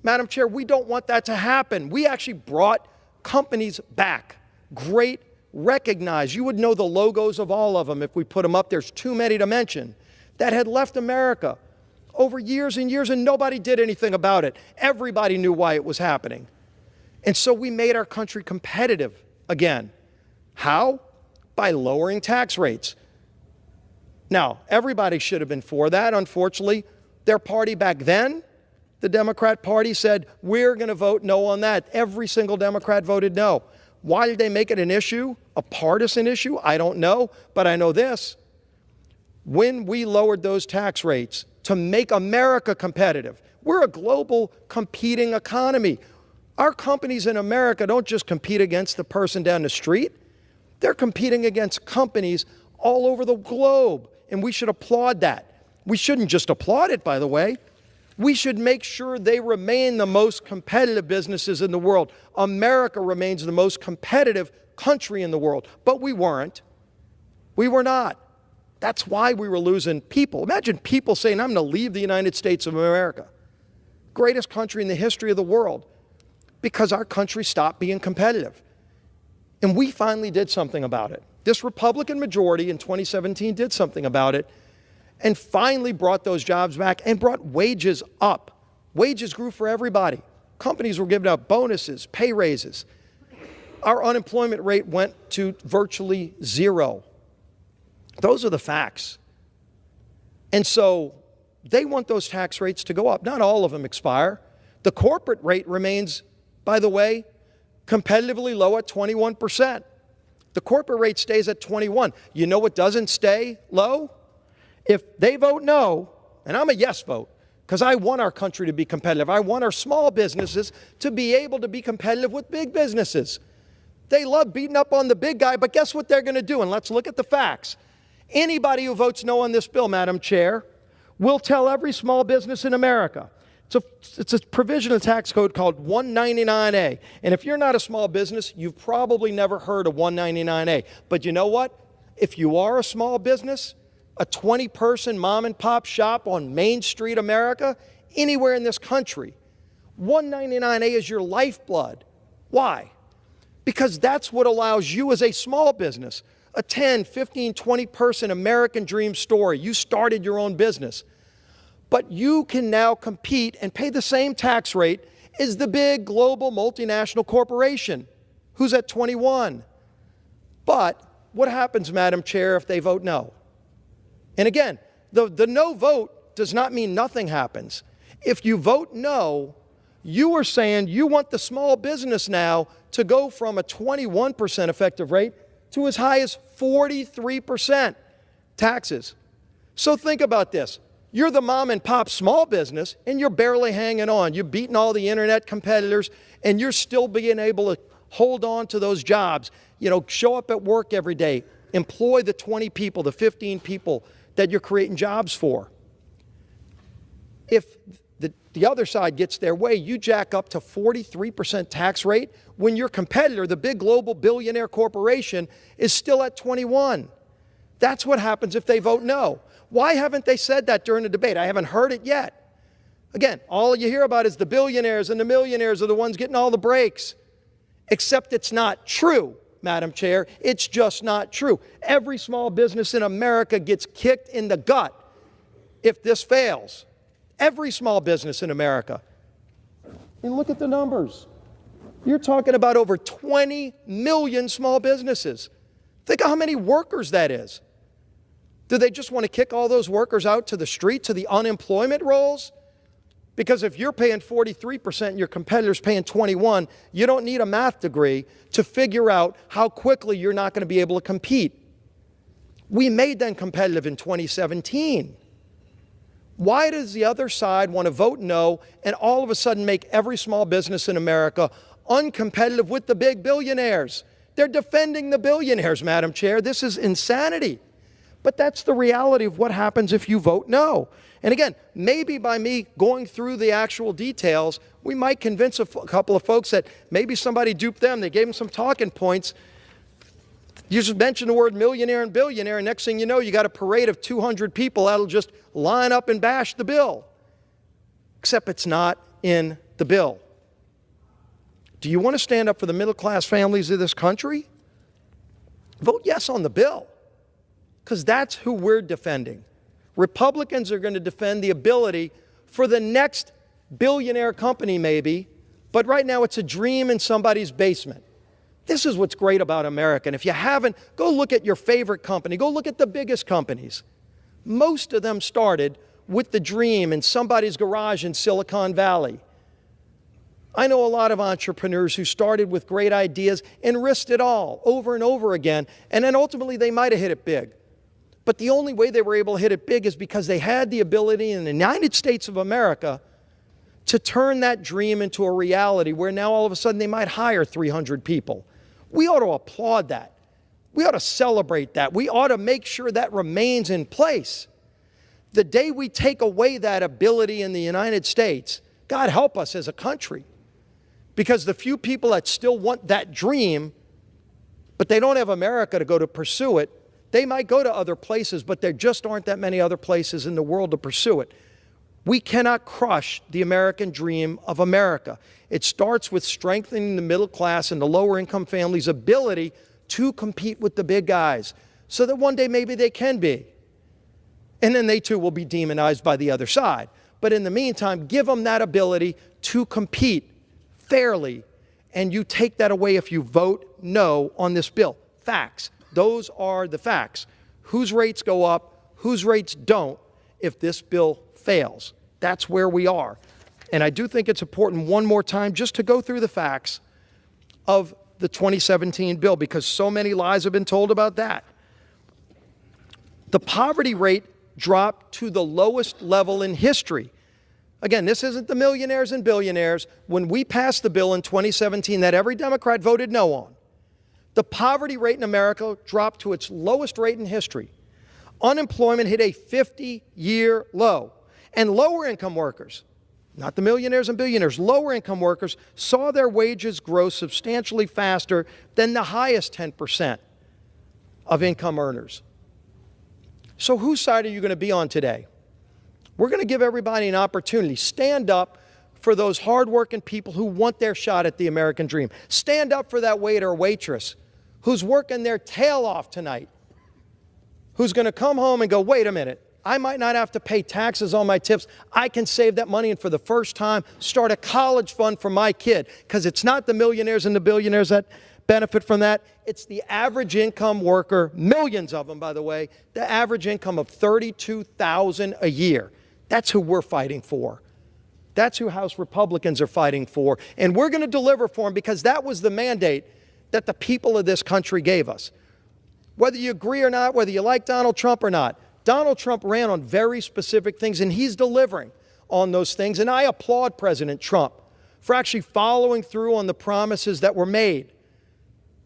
Madam Chair, we don't want that to happen. We actually brought companies back, great recognize, you would know the logos of all of them if we put them up. There's too many to mention, that had left America over years and years, and nobody did anything about it. Everybody knew why it was happening. And so we made our country competitive again. How? By lowering tax rates. Now, everybody should have been for that. Unfortunately, their party back then, the Democrat Party, said, we're going to vote no on that. Every single Democrat voted no. Why did they make it an issue, a partisan issue? I don't know, but I know this. When we lowered those tax rates to make America competitive, we're a global competing economy. Our companies in America don't just compete against the person down the street. They're competing against companies all over the globe, and we should applaud that. We shouldn't just applaud it, by the way. We should make sure they remain the most competitive businesses in the world. America remains the most competitive country in the world, but we weren't. We were not. That's why we were losing people. Imagine people saying, I'm going to leave the United States of America, greatest country in the history of the world, because our country stopped being competitive. And we finally did something about it. This Republican majority in 2017 did something about it and finally brought those jobs back and brought wages up. Wages grew for everybody. Companies were giving out bonuses, pay raises. Our unemployment rate went to virtually zero. Those are the facts. And so they want those tax rates to go up. Not all of them expire. The corporate rate remains, by the way, competitively low at 21%. The corporate rate stays at 21. You know what doesn't stay low? If they vote no, and I'm a yes vote, because I want our country to be competitive. I want our small businesses to be able to be competitive with big businesses. They love beating up on the big guy, but guess what they're going to do? And let's look at the facts. Anybody who votes no on this bill, Madam Chair, will tell every small business in America. It's a provision of the tax code called 199A. And if you're not a small business, you've probably never heard of 199A. But you know what? If you are a small business, a 20-person mom and pop shop on Main Street, America, anywhere in this country, 199A is your lifeblood. Why? Because that's what allows you as a small business, a 10, 15, 20-person American dream story. You started your own business. But you can now compete and pay the same tax rate as the big global multinational corporation, who's at 21. But what happens, Madam Chair, if they vote no? And again, the no vote does not mean nothing happens. If you vote no, you are saying you want the small business now to go from a 21% effective rate to as high as 43% taxes. So think about this. You're the mom and pop small business, and you're barely hanging on. You're beating all the internet competitors, and you're still being able to hold on to those jobs. You know, show up at work every day, employ the 20 people, the 15 people that you're creating jobs for. If the other side gets their way, you jack up to 43% tax rate when your competitor, the big global billionaire corporation, is still at 21. That's what happens if they vote no. Why haven't they said that during the debate? I haven't heard it yet. Again, all you hear about is the billionaires and the millionaires are the ones getting all the breaks. Except it's not true, Madam Chair. It's just not true. Every small business in America gets kicked in the gut if this fails. Every small business in America. And look at the numbers. You're talking about over 20 million small businesses. Think of how many workers that is. Do they just want to kick all those workers out to the street, to the unemployment rolls? Because if you're paying 43% and your competitor's paying 21%, you don't need a math degree to figure out how quickly you're not going to be able to compete. We made them competitive in 2017. Why does the other side want to vote no and all of a sudden make every small business in America uncompetitive with the big billionaires? They're defending the billionaires, Madam Chair. This is insanity. But that's the reality of what happens if you vote no. And again, maybe by me going through the actual details, we might convince a couple of folks that maybe somebody duped them. They gave them some talking points. You just mention the word millionaire and billionaire, and next thing you know, you got a parade of 200 people that'll just line up and bash the bill. Except it's not in the bill. Do you want to stand up for the middle-class families of this country? vote yes on the bill, because that's who we're defending. Republicans are going to defend the ability for the next billionaire company, maybe, but right now it's a dream in somebody's basement. This is what's great about America. And if you haven't, go look at your favorite company. Go look at the biggest companies. Most of them started with the dream in somebody's garage in Silicon Valley. I know a lot of entrepreneurs who started with great ideas and risked it all over and over again, and then ultimately they might have hit it big. But the only way they were able to hit it big is because they had the ability in the United States of America to turn that dream into a reality where now all of a sudden they might hire 300 people. We ought to applaud that. We ought to celebrate that. We ought to make sure that remains in place. The day we take away that ability in the United States, God help us as a country. Because the few people that still want that dream, but they don't have America to go to pursue it, they might go to other places, but there just aren't that many other places in the world to pursue it. We cannot crush the American dream of America. It starts with strengthening the middle class and the lower income families' ability to compete with the big guys so that one day maybe they can be. And then they too will be demonized by the other side. But in the meantime, give them that ability to compete fairly, and you take that away if you vote no on this bill. Facts. Those are the facts. Whose rates go up, whose rates don't if this bill fails. That's where we are. And I do think it's important one more time just to go through the facts of the 2017 bill, because so many lies have been told about that. The poverty rate dropped to the lowest level in history. Again, this isn't the millionaires and billionaires. When we passed the bill in 2017 that every Democrat voted no on, the poverty rate in America dropped to its lowest rate in history. Unemployment hit a 50-year low. And lower income workers, not the millionaires and billionaires, lower income workers saw their wages grow substantially faster than the highest 10% of income earners. So whose side are you going to be on today? We're going to give everybody an opportunity. Stand up for those hardworking people who want their shot at the American dream. Stand up for that waiter or waitress who's working their tail off tonight, who's going to come home and go, wait a minute, I might not have to pay taxes on my tips. I can save that money and for the first time start a college fund for my kid, because it's not the millionaires and the billionaires that benefit from that. It's the average income worker, millions of them, by the way, the average income of $32,000 a year. That's who we're fighting for. That's who House Republicans are fighting for. And we're going to deliver for them, because that was the mandate that the people of this country gave us. Whether you agree or not, whether you like Donald Trump or not, Donald Trump ran on very specific things, and he's delivering on those things. And I applaud President Trump for actually following through on the promises that were made.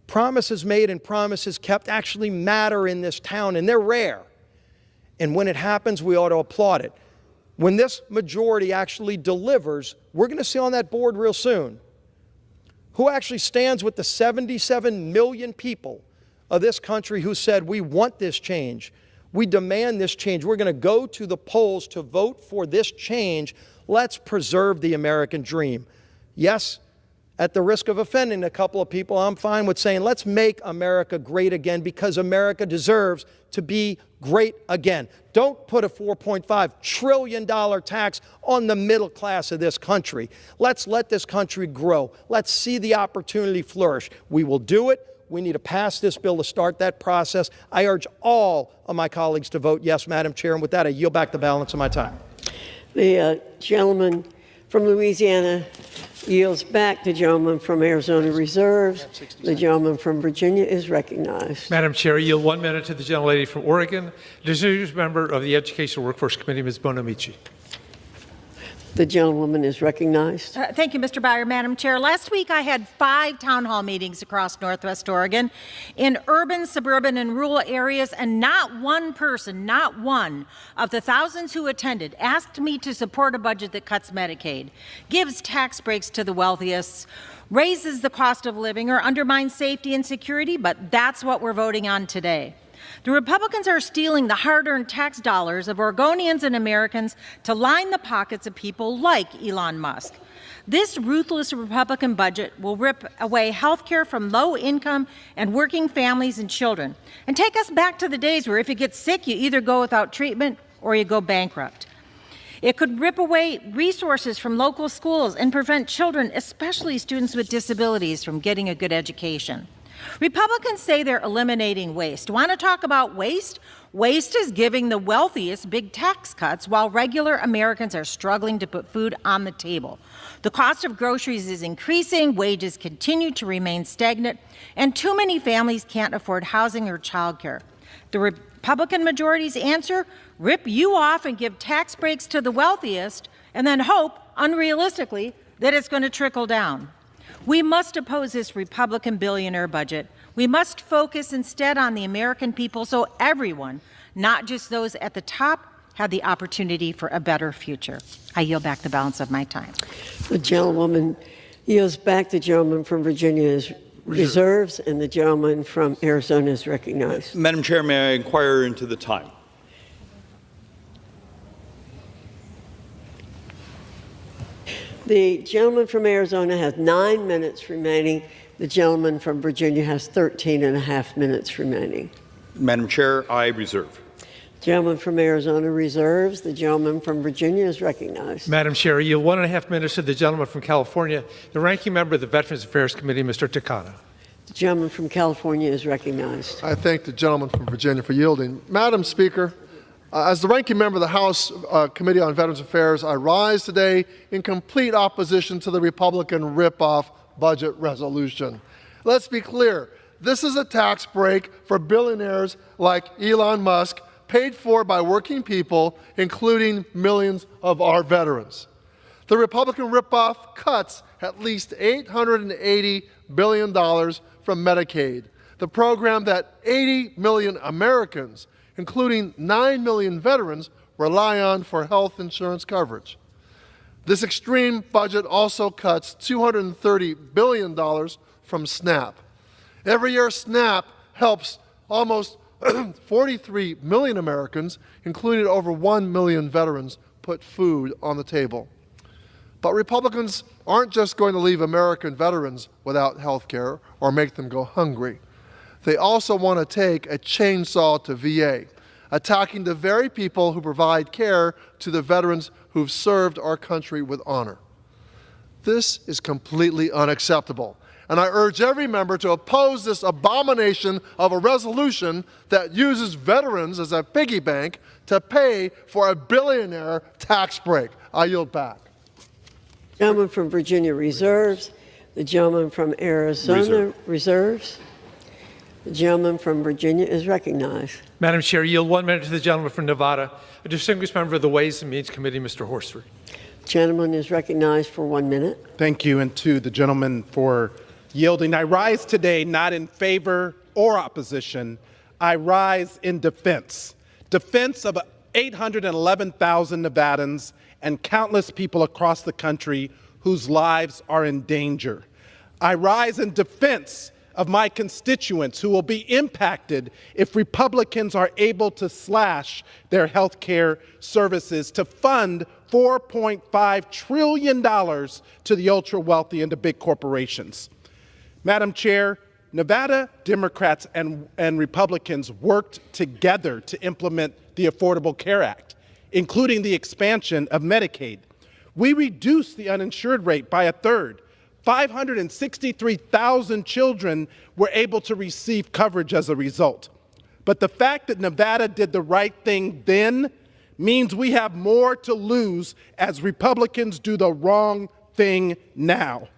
Promises made and promises kept actually matter in this town, and they're rare. And when it happens, we ought to applaud it. When this majority actually delivers, we're going to see on that board real soon who actually stands with the 77 million people of this country who said, we want this change. We demand this change. We're going to go to the polls to vote for this change. Let's preserve the American dream. Yes, at the risk of offending a couple of people, I'm fine with saying let's make America great again, because America deserves to be great again. Don't put a $4.5 trillion tax on the middle class of this country. Let's let this country grow. Let's see the opportunity flourish. We will do it. We need to pass this bill to start that process. I urge all of my colleagues to vote yes, Madam Chair. And with that, I yield back the balance of my time. The gentleman from Louisiana yields back. The gentleman from Arizona reserves. The gentleman from Virginia is recognized. Madam Chair, I yield 1 minute to the gentlelady from Oregon, distinguished member of the Educational Workforce Committee, Ms. Bonamici. The gentlewoman is recognized. Thank you, Mr. Byer. Madam Chair, last week I had 5 town hall meetings across Northwest Oregon in urban, suburban, and rural areas, and not one person, not one of the thousands who attended asked me to support a budget that cuts Medicaid, gives tax breaks to the wealthiest, raises the cost of living, or undermines safety and security, but that's what we're voting on today. The Republicans are stealing the hard-earned tax dollars of Oregonians and Americans to line the pockets of people like Elon Musk. This ruthless Republican budget will rip away health care from low-income and working families and children and take us back to the days where if you get sick, you either go without treatment or you go bankrupt. It could rip away resources from local schools and prevent children, especially students with disabilities, from getting a good education. Republicans say they're eliminating waste. Want to talk about waste? Waste is giving the wealthiest big tax cuts while regular Americans are struggling to put food on the table. The cost of groceries is increasing, wages continue to remain stagnant, and too many families can't afford housing or childcare. The Republican majority's answer? Rip you off and give tax breaks to the wealthiest, and then hope, unrealistically, that it's going to trickle down. We must oppose this Republican billionaire budget. We must focus instead on the American people so everyone, not just those at the top, have the opportunity for a better future. I yield back the balance of my time. The gentlewoman yields back. The gentleman from Virginia is reserves, and the gentleman from Arizona is recognized. Madam Chair, may I inquire into the time? The gentleman from Arizona has 9 minutes remaining. The gentleman from Virginia has 13 and a half minutes remaining. Madam Chair, I reserve. Gentleman from Arizona reserves. The gentleman from Virginia is recognized. Madam Chair, I yield 1.5 minutes to the gentleman from California, the ranking member of the Veterans Affairs Committee, Mr. Takano. The gentleman from California is recognized. I thank the gentleman from Virginia for yielding. Madam Speaker, as the ranking member of the House Committee on Veterans Affairs, I rise today in complete opposition to the Republican rip-off budget resolution. Let's be clear. This is a tax break for billionaires like Elon Musk, paid for by working people, including millions of our veterans. The Republican rip-off cuts at least $880 billion from Medicaid, the program that 80 million Americans, including 9 million veterans, rely on for health insurance coverage. This extreme budget also cuts $230 billion from SNAP. Every year, SNAP helps almost 43 million Americans, including over 1 million veterans, put food on the table. But Republicans aren't just going to leave American veterans without health care or make them go hungry. They also want to take a chainsaw to VA, attacking the very people who provide care to the veterans who've served our country with honor. This is completely unacceptable, and I urge every member to oppose this abomination of a resolution that uses veterans as a piggy bank to pay for a billionaire tax break. I yield back. The gentleman from Virginia reserves. The gentleman from Arizona reserves. The gentleman from Virginia is recognized. Madam Chair, yield 1 minute to the gentleman from Nevada, a distinguished member of the Ways and Means Committee, Mr. Horsford. Gentleman is recognized for 1 minute. Thank you, and to the gentleman for yielding. I rise today not in favor or opposition. I rise in defense. Defense of 811,000 Nevadans and countless people across the country whose lives are in danger. I rise in defense of my constituents who will be impacted if Republicans are able to slash their health care services to fund $4.5 trillion to the ultra-wealthy and to big corporations. Madam Chair, Nevada Democrats and Republicans worked together to implement the Affordable Care Act, including the expansion of Medicaid. We reduced the uninsured rate by a third. 563,000 children were able to receive coverage as a result. But the fact that Nevada did the right thing then means we have more to lose as Republicans do the wrong thing now.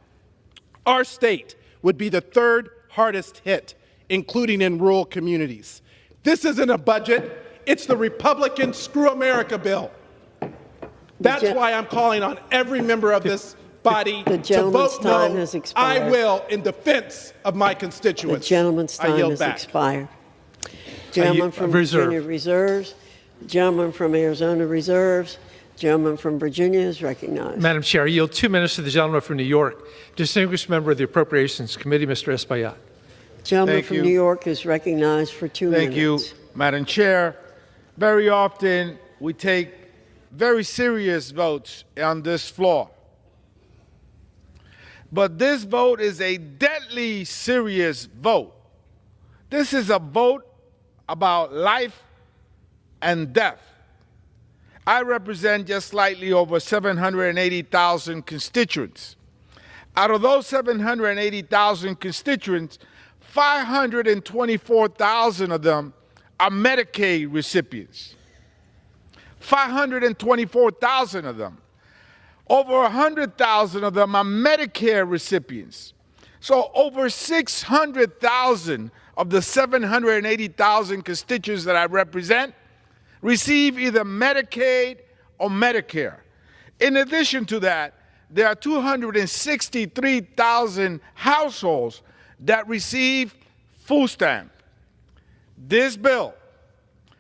Our state would be the third hardest hit, including in rural communities. This isn't a budget, it's the Republican Screw America bill. That's why I'm calling on every member of this body to vote no. I will in defense of my constituents. The gentleman's time has expired. Gentleman from Virginia reserves. Gentleman from Arizona reserves. Gentleman from Virginia is recognized. Madam Chair, I yield 2 minutes to the gentleman from New York, distinguished member of the Appropriations Committee, Mr. Espaillat. Gentleman from New York is recognized for 2 minutes. Thank you, Madam Chair. Very often we take very serious votes on this floor. but this vote is a deadly serious vote. This is a vote about life and death. I represent just slightly over 780,000 constituents. Out of those 780,000 constituents, 524,000 of them are Medicaid recipients. 524,000 of them. Over 100,000 of them are Medicare recipients. So over 600,000 of the 780,000 constituents that I represent receive either Medicaid or Medicare. In addition to that, there are 263,000 households that receive food stamp. This bill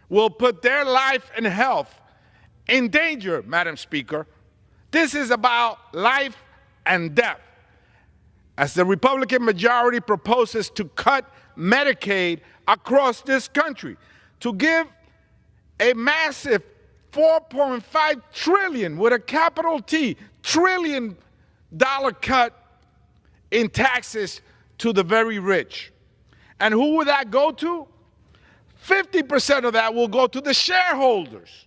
will put their life and health in danger, Madam Speaker. This is about life and death. As the Republican majority proposes to cut Medicaid across this country, to give a massive $4.5 trillion, with a capital T, trillion dollar cut in taxes to the very rich. And who will that go to? 50% of that will go to the shareholders.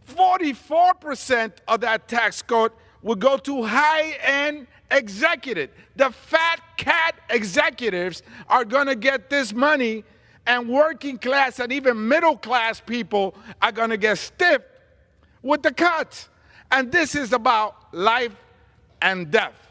44% of that tax cut will go to high-end executive. The fat cat executives are going to get this money, and working class and even middle class people are going to get stiffed with the cuts. And this is about life and death.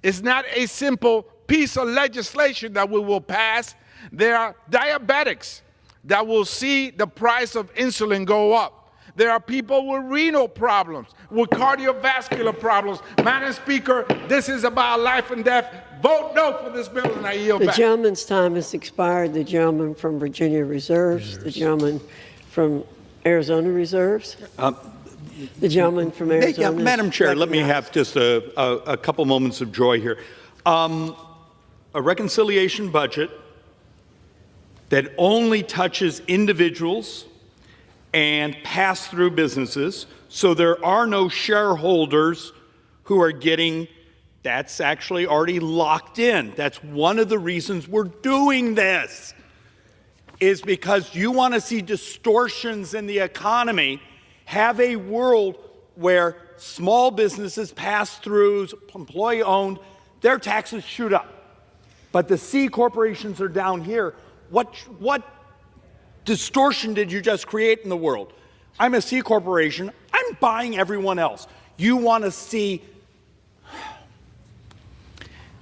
It's not a simple piece of legislation that we will pass. There are diabetics that will see the price of insulin go up. There are people with renal problems, with cardiovascular problems. Madam Speaker, this is about life and death. Vote no for this bill, and I yield back. The gentleman's time has expired. The gentleman from Virginia reserves. The gentleman from Arizona reserves. The gentleman from Arizona. Madam Chair, let me have just a couple moments of joy here. A reconciliation budget that only touches individuals and pass-through businesses, so there are no shareholders who are getting, that's actually already locked in. That's one of the reasons we're doing this, is because you want to see distortions in the economy, have a world where small businesses, pass-throughs, employee-owned, their taxes shoot up. But the C corporations are down here. What distortion did you just create in the world? I'm a C corporation. I'm buying everyone else. You want to see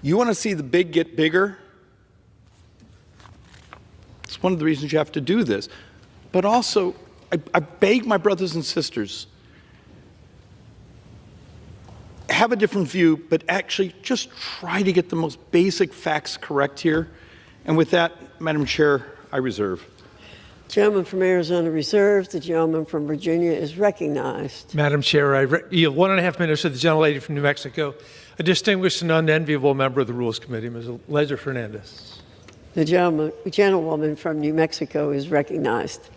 the big get bigger? It's one of the reasons you have to do this. But also, I beg my brothers and sisters, have a different view, but actually just try to get the most basic facts correct here. And with that, Madam Chair, I reserve. Gentleman from Arizona reserves. The gentleman from Virginia is recognized. Madam Chair, I yield 1.5 minutes to the gentlelady from New Mexico, a distinguished and unenviable member of the Rules Committee, Ms. Leger Fernandez. The gentlewoman from New Mexico is recognized.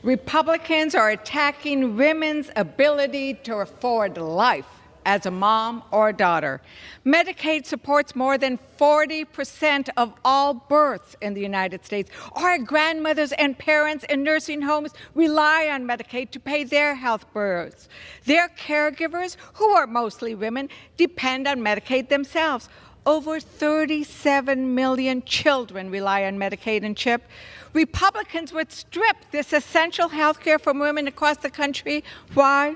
Republicans are attacking women's ability to afford life as a mom or a daughter. Medicaid supports more than 40% of all births in the United States. Our grandmothers and parents in nursing homes rely on Medicaid to pay their health bills. Their caregivers, who are mostly women, depend on Medicaid themselves. Over 37 million children rely on Medicaid and CHIP. Republicans would strip this essential health care from women across the country. Why?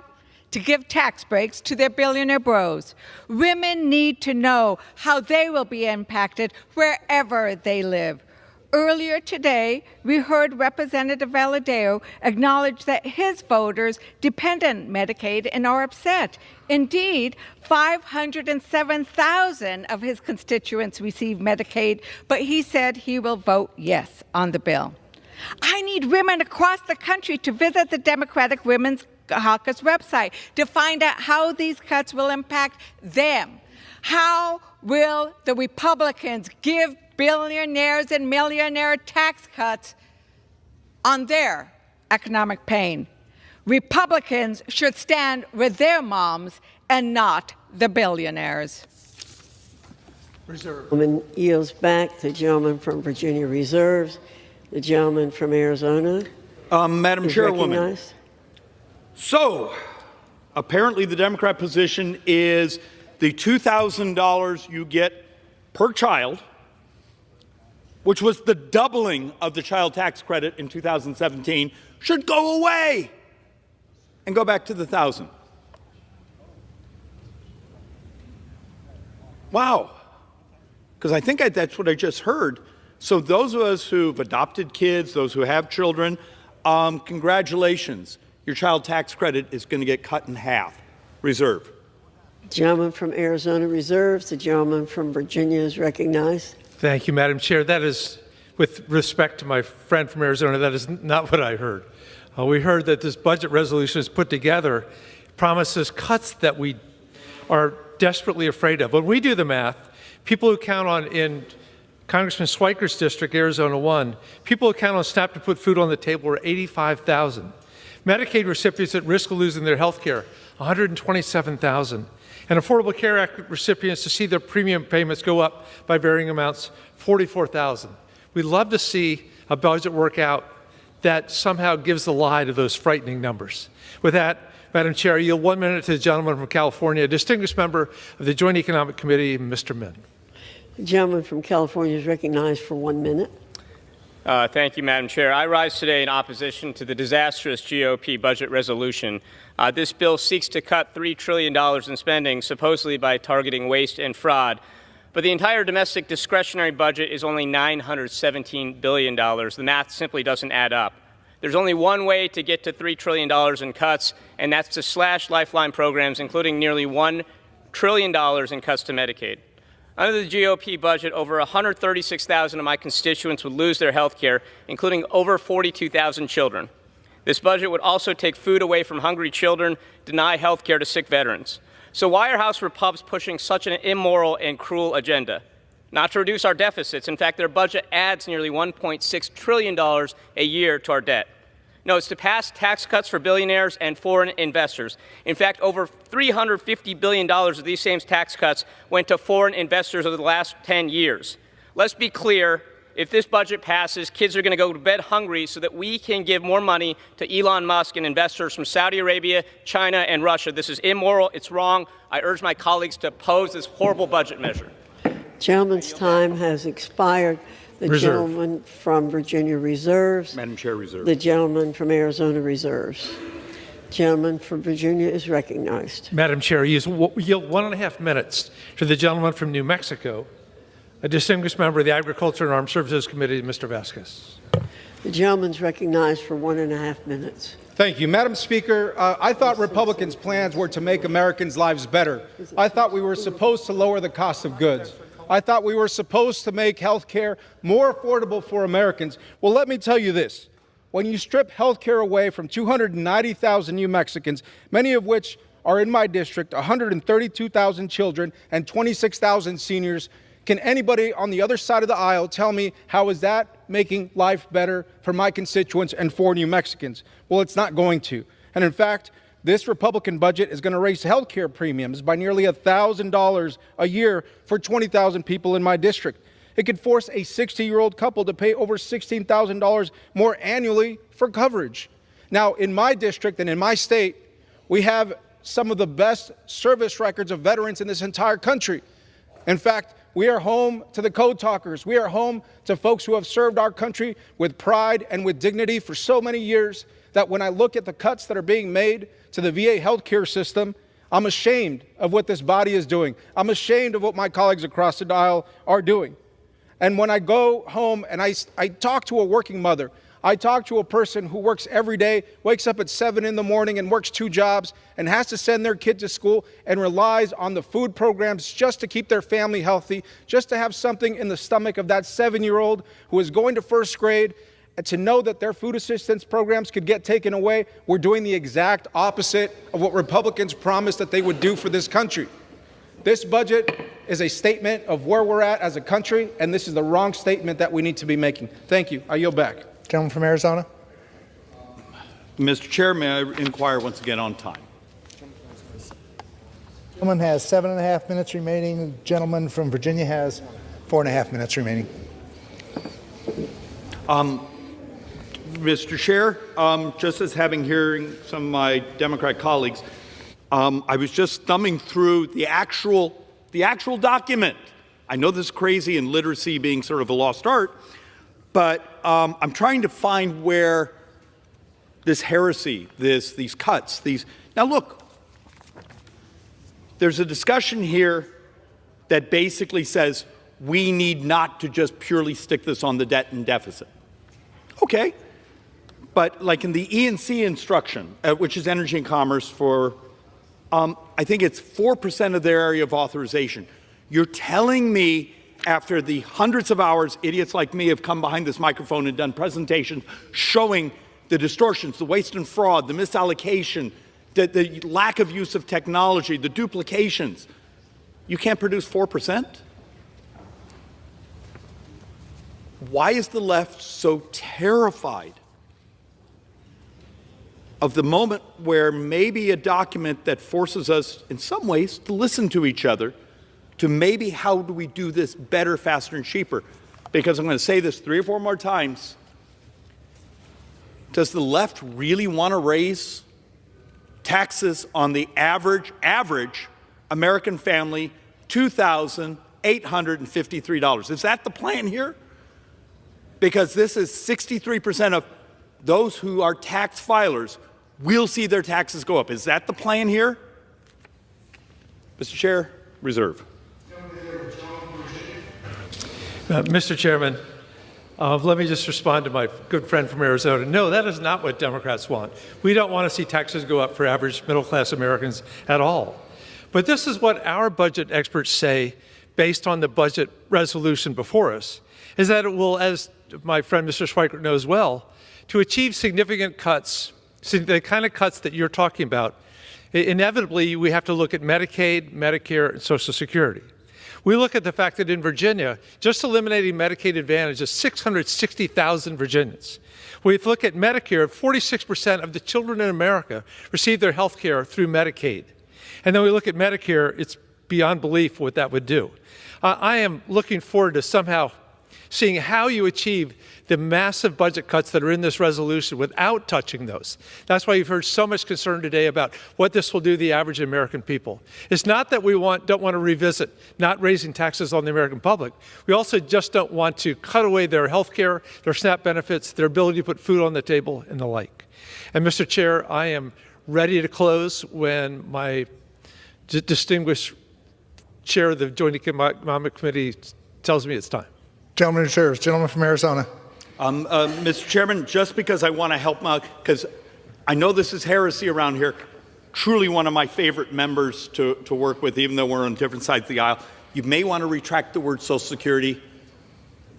To give tax breaks to their billionaire bros. Women need to know how they will be impacted wherever they live. Earlier today, we heard Representative Valadao acknowledge that his voters depend on Medicaid and are upset. Indeed, 507,000 of his constituents receive Medicaid, but he said he will vote yes on the bill. I need women across the country to visit the Democratic Women's Caucus website to find out how these cuts will impact them. How will the Republicans give billionaires and millionaire tax cuts on their economic pain? Republicans should stand with their moms and not the billionaires. Reserve. The gentleman yields back. The gentleman from Virginia reserves. The gentleman from Arizona Madam is Chairwoman, recognized. so apparently the Democrat position is the $2,000 you get per child, which was the doubling of the child tax credit in 2017, should go away and go back to the 1,000. Wow. Because I think that's what I just heard. So those of us who've adopted kids, those who have children, congratulations. Your child tax credit is going to get cut in half. Reserve. The gentleman from Arizona reserves. The gentleman from Virginia is recognized. Thank you, Madam Chair. That is, with respect to my friend from Arizona, that is not what I heard. We heard that this budget resolution is put together, promises cuts that we are desperately afraid of. When we do the math, people who count on, in Congressman Schweikert's district, Arizona 1, people who count on SNAP to put food on the table are 85,000. Medicaid recipients at risk of losing their health care, 127,000. And Affordable Care Act recipients to see their premium payments go up by varying amounts, 44,000. We'd love to see a budget work out that somehow gives the lie to those frightening numbers. With that, Madam Chair, I yield 1 minute to the gentleman from California, a distinguished member of the Joint Economic Committee, Mr. Min. The gentleman from California is recognized for 1 minute. Thank you, Madam Chair. I rise today in opposition to the disastrous GOP budget resolution. This bill seeks to cut $3 trillion in spending, supposedly by targeting waste and fraud. But the entire domestic discretionary budget is only $917 billion. The math simply doesn't add up. There's only one way to get to $3 trillion in cuts, and that's to slash Lifeline programs, including nearly $1 trillion in cuts to Medicaid. Under the GOP budget, over 136,000 of my constituents would lose their health care, including over 42,000 children. This budget would also take food away from hungry children, deny health care to sick veterans. So why are House Repubs pushing such an immoral and cruel agenda? Not to reduce our deficits. In fact, their budget adds nearly $1.6 trillion a year to our debt. No, it's to pass tax cuts for billionaires and foreign investors. In fact, over $350 billion of these same tax cuts went to foreign investors over the last 10 years. Let's be clear, if this budget passes, kids are going to go to bed hungry so that we can give more money to Elon Musk and investors from Saudi Arabia, China, and Russia. This is immoral. It's wrong. I urge my colleagues to oppose this horrible budget measure. Gentleman's time has expired. The Reserve. gentleman from Virginia reserves. Madam Chair, reserve. The gentleman from Arizona reserves. Gentleman from Virginia is recognized. Madam Chair, I yield 1.5 minutes to the gentleman from New Mexico, a distinguished member of the Agriculture and Armed Services Committee, Mr. Vasquez. The gentleman's recognized for 1.5 minutes. Thank you. Madam Speaker, I thought Republicans' plans were to make Americans' lives better. I thought we were supposed to lower the cost of goods. I thought we were supposed to make health care more affordable for Americans. Well, let me tell you this. When you strip health care away from 290,000 New Mexicans, many of which are in my district, 132,000 children and 26,000 seniors, can anybody on the other side of the aisle tell me how is that making life better for my constituents and for New Mexicans? Well, it's not going to. And in fact, this Republican budget is going to raise health care premiums by nearly $1,000 a year for 20,000 people in my district. It could force a 60-year-old couple to pay over $16,000 more annually for coverage. Now, in my district and in my state, we have some of the best service records of veterans in this entire country. In fact, we are home to the Code Talkers. We are home to folks who have served our country with pride and with dignity for so many years that when I look at the cuts that are being made to the VA healthcare system, I'm ashamed of what this body is doing. I'm ashamed of what my colleagues across the aisle are doing. And when I go home and I talk to a working mother, I talk to a person who works every day, wakes up at 7 in the morning and works 2 jobs and has to send their kid to school and relies on the food programs just to keep their family healthy, just to have something in the stomach of that 7-year-old who is going to first grade, and to know that their food assistance programs could get taken away. We're doing the exact opposite of what Republicans promised that they would do for this country. This budget is a statement of where we're at as a country, and this is the wrong statement that we need to be making. Thank you. I yield back. Gentleman from Arizona. Mr. Chair, may I inquire once again on time? Gentleman has 7.5 minutes remaining. The gentleman from Virginia has 4.5 minutes remaining. Mr. Chair, just as hearing some of my Democrat colleagues, I was just thumbing through the actual document. I know this is crazy and literacy being sort of a lost art, but I'm trying to find where this heresy, these cuts, now look, there's a discussion here that basically says we need not to just purely stick this on the debt and deficit. Okay, but like in the E&C instruction, which is energy and commerce for, I think it's 4% of their area of authorization. You're telling me after the hundreds of hours idiots like me have come behind this microphone and done presentations showing the distortions, the waste and fraud, the misallocation, the lack of use of technology, the duplications, you can't produce 4%? Why is the left so terrified of the moment where maybe a document that forces us in some ways to listen to each other, to maybe how do we do this better, faster, and cheaper? Because I'm going to say this 3 or 4 more times. Does the left really want to raise taxes on the average American family $2,853? Is that the plan here? Because this is 63% of those who are tax filers will see their taxes go up. Is that the plan here? Mr. Chair, reserve. Mr. Chairman, let me just respond to my good friend from Arizona. No, that is not what Democrats want. We don't want to see taxes go up for average middle-class Americans at all. But this is what our budget experts say based on the budget resolution before us, is that it will, as my friend Mr. Schweikert knows well, to achieve significant cuts, the kind of cuts that you're talking about, inevitably we have to look at Medicaid, Medicare, and Social Security. We look at the fact that in Virginia, just eliminating Medicaid Advantage is 660,000 Virginians. We look at Medicare, 46% of the children in America receive their health care through Medicaid. And then we look at Medicare, it's beyond belief what that would do. I am looking forward to somehow seeing how you achieve the massive budget cuts that are in this resolution without touching those. That's why you've heard so much concern today about what this will do to the average American people. It's not that we don't want to revisit not raising taxes on the American public. We also just don't want to cut away their health care, their SNAP benefits, their ability to put food on the table, and the like. And Mr. Chair, I am ready to close when my distinguished chair of the Joint Economic Committee tells me it's time. Gentleman reserves. Gentleman from Arizona. Mr. Chairman, just because I want to help out, because I know this is heresy around here, truly one of my favorite members to work with, even though we're on different sides of the aisle, you may want to retract the word Social Security,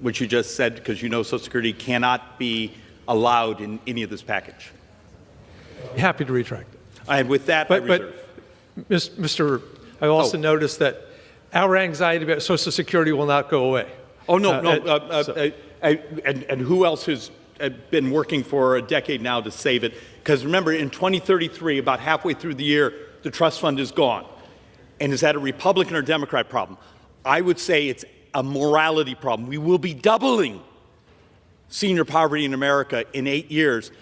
which you just said, because you know Social Security cannot be allowed in any of this package. Happy to retract it. And with that, I reserve. I also noticed that our anxiety about Social Security will not go away. Oh, no. And who else has been working for a decade now to save it? Because remember, in 2033, about halfway through the year, the trust fund is gone. And is that a Republican or Democrat problem? I would say it's a morality problem. We will be doubling senior poverty in America in 8 years.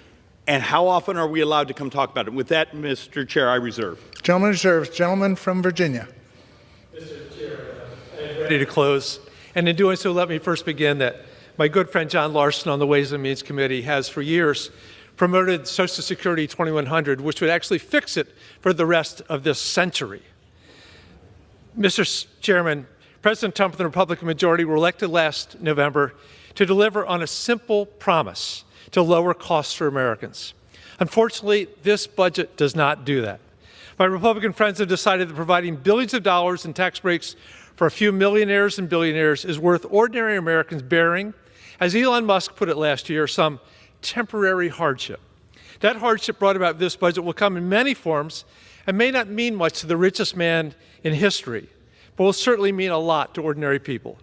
And how often are we allowed to come talk about it? With that, Mr. Chair, I reserve. Gentleman reserves. Gentleman from Virginia. Mr. Chair, I'm ready to close. And in doing so, let me first begin that my good friend John Larson on the Ways and Means Committee has for years promoted Social Security 2100, which would actually fix it for the rest of this century. Mr. Chairman, President Trump and the Republican majority were elected last November to deliver on a simple promise to lower costs for Americans. Unfortunately, this budget does not do that. My Republican friends have decided that providing billions of dollars in tax breaks for a few millionaires and billionaires is worth ordinary Americans bearing, as Elon Musk put it last year, some temporary hardship. That hardship brought about this budget will come in many forms and may not mean much to the richest man in history, but will certainly mean a lot to ordinary people.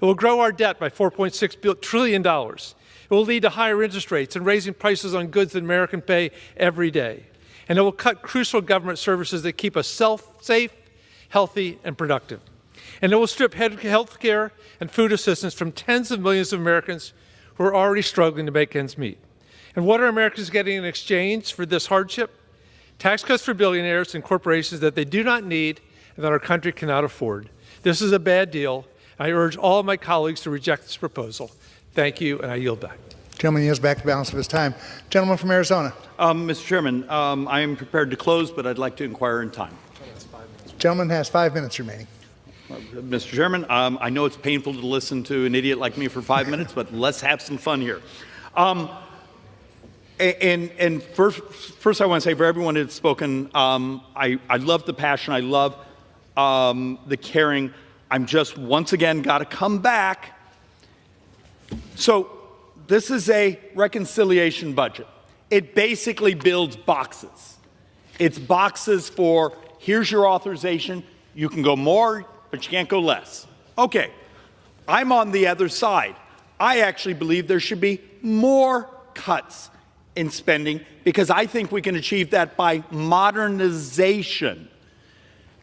It will grow our debt by $4.6 trillion. It will lead to higher interest rates and raising prices on goods that Americans pay every day. And it will cut crucial government services that keep us safe healthy, and productive. And it will strip health care and food assistance from tens of millions of Americans who are already struggling to make ends meet. And what are Americans getting in exchange for this hardship? Tax cuts for billionaires and corporations that they do not need and that our country cannot afford. This is a bad deal. I urge all of my colleagues to reject this proposal. Thank you, and I yield back. Gentleman yields back the balance of his time. Gentleman from Arizona. Mr. Chairman, I am prepared to close, but I'd like to inquire in time. Gentleman has 5 minutes remaining. Mr. Chairman, I know it's painful to listen to an idiot like me for 5 minutes, but let's have some fun here. And first I want to say, for everyone that's spoken, I love the passion. I love the caring. I'm just once again got to come back. So this is a reconciliation budget. It basically builds boxes. It's boxes for here's your authorization. You can go more, but you can't go less. Okay, I'm on the other side. I actually believe there should be more cuts in spending because I think we can achieve that by modernization,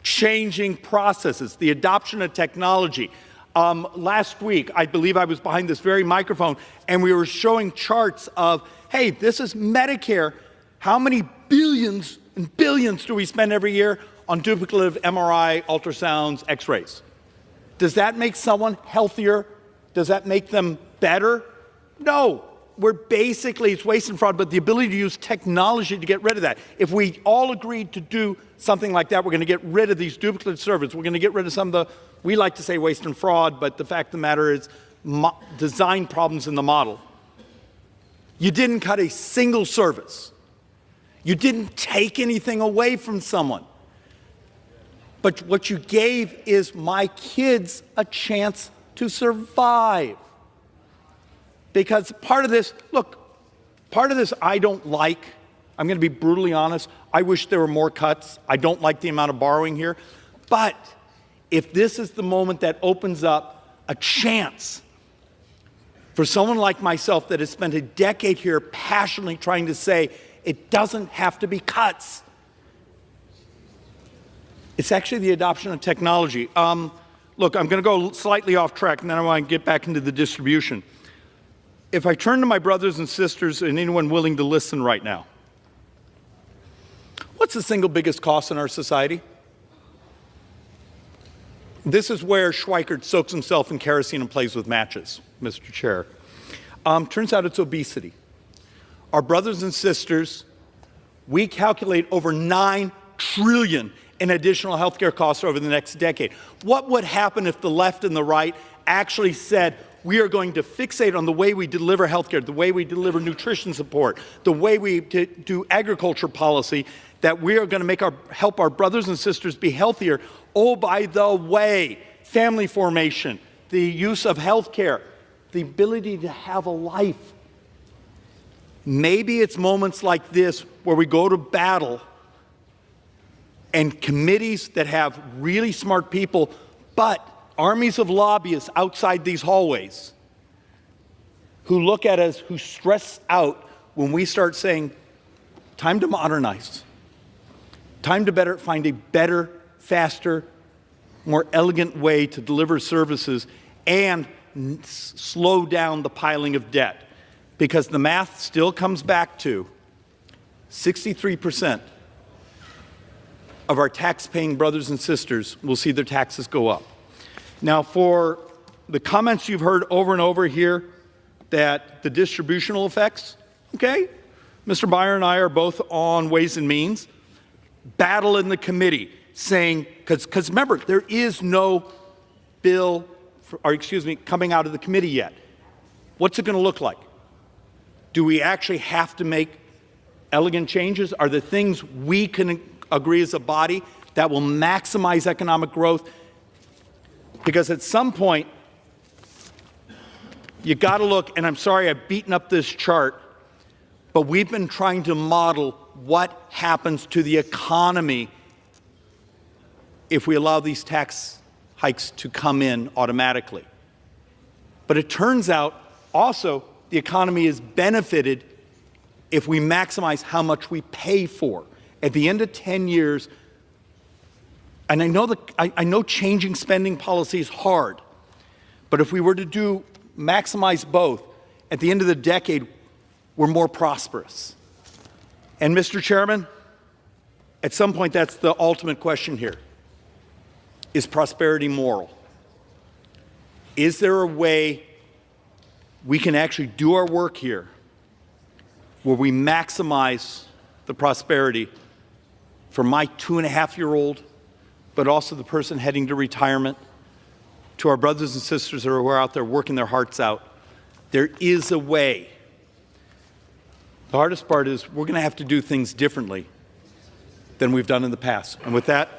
changing processes, the adoption of technology. Last week, I believe I was behind this very microphone, and we were showing charts of, hey, this is Medicare. How many billions and billions do we spend every year on duplicative MRI, ultrasounds, X-rays? Does that make someone healthier? Does that make them better? No. We're basically, it's waste and fraud, but the ability to use technology to get rid of that. If we all agreed to do something like that, we're going to get rid of these duplicative servers. We're going to get rid of some of the, we like to say waste and fraud, but the fact of the matter is design problems in the model. You didn't cut a single service. You didn't take anything away from someone. But what you gave is my kids a chance to survive. Because part of this, look, part of this I don't like. I'm going to be brutally honest. I wish there were more cuts. I don't like the amount of borrowing here. But if this is the moment that opens up a chance for someone like myself that has spent a decade here passionately trying to say it doesn't have to be cuts, it's actually the adoption of technology. Look, I'm going to go slightly off track, and then I want to get back into the distribution. If I turn to my brothers and sisters and anyone willing to listen right now, what's the single biggest cost in our society? This is where Schweikert soaks himself in kerosene and plays with matches, Mr. Chair. Turns out it's obesity. Our brothers and sisters, we calculate over $9 trillion in additional healthcare costs over the next decade. What would happen if the left and the right actually said, we are going to fixate on the way we deliver healthcare, the way we deliver nutrition support, the way we do agriculture policy, that we are going to help our brothers and sisters be healthier. Oh, by the way, family formation, the use of healthcare, the ability to have a life. Maybe it's moments like this where we go to battle and committees that have really smart people, but armies of lobbyists outside these hallways who look at us, who stress out when we start saying, time to modernize, time to find a better, faster, more elegant way to deliver services and slow down the piling of debt. Because the math still comes back to 63% of our tax-paying brothers and sisters will see their taxes go up. Now, for the comments you've heard over and over here that the distributional effects, okay, Mr. Beyer and I are both on Ways and Means, battle in the committee saying, because remember, there is no bill, coming out of the committee yet. What's it going to look like? Do we actually have to make elegant changes? Are there things we can agree as a body that will maximize economic growth? Because at some point, you got to look, and I'm sorry I've beaten up this chart, but we've been trying to model what happens to the economy if we allow these tax hikes to come in automatically. But it turns out also the economy is benefited if we maximize how much we pay for. At the end of 10 years, And I know changing spending policy is hard, but if we were to maximize both, at the end of the decade, we're more prosperous. And Mr. Chairman, at some point, that's the ultimate question here. Is prosperity moral? Is there a way we can actually do our work here where we maximize the prosperity for my 2.5-year-old, but also the person heading to retirement, to our brothers and sisters who are out there working their hearts out? There is a way. The hardest part is we're going to have to do things differently than we've done in the past. And with that,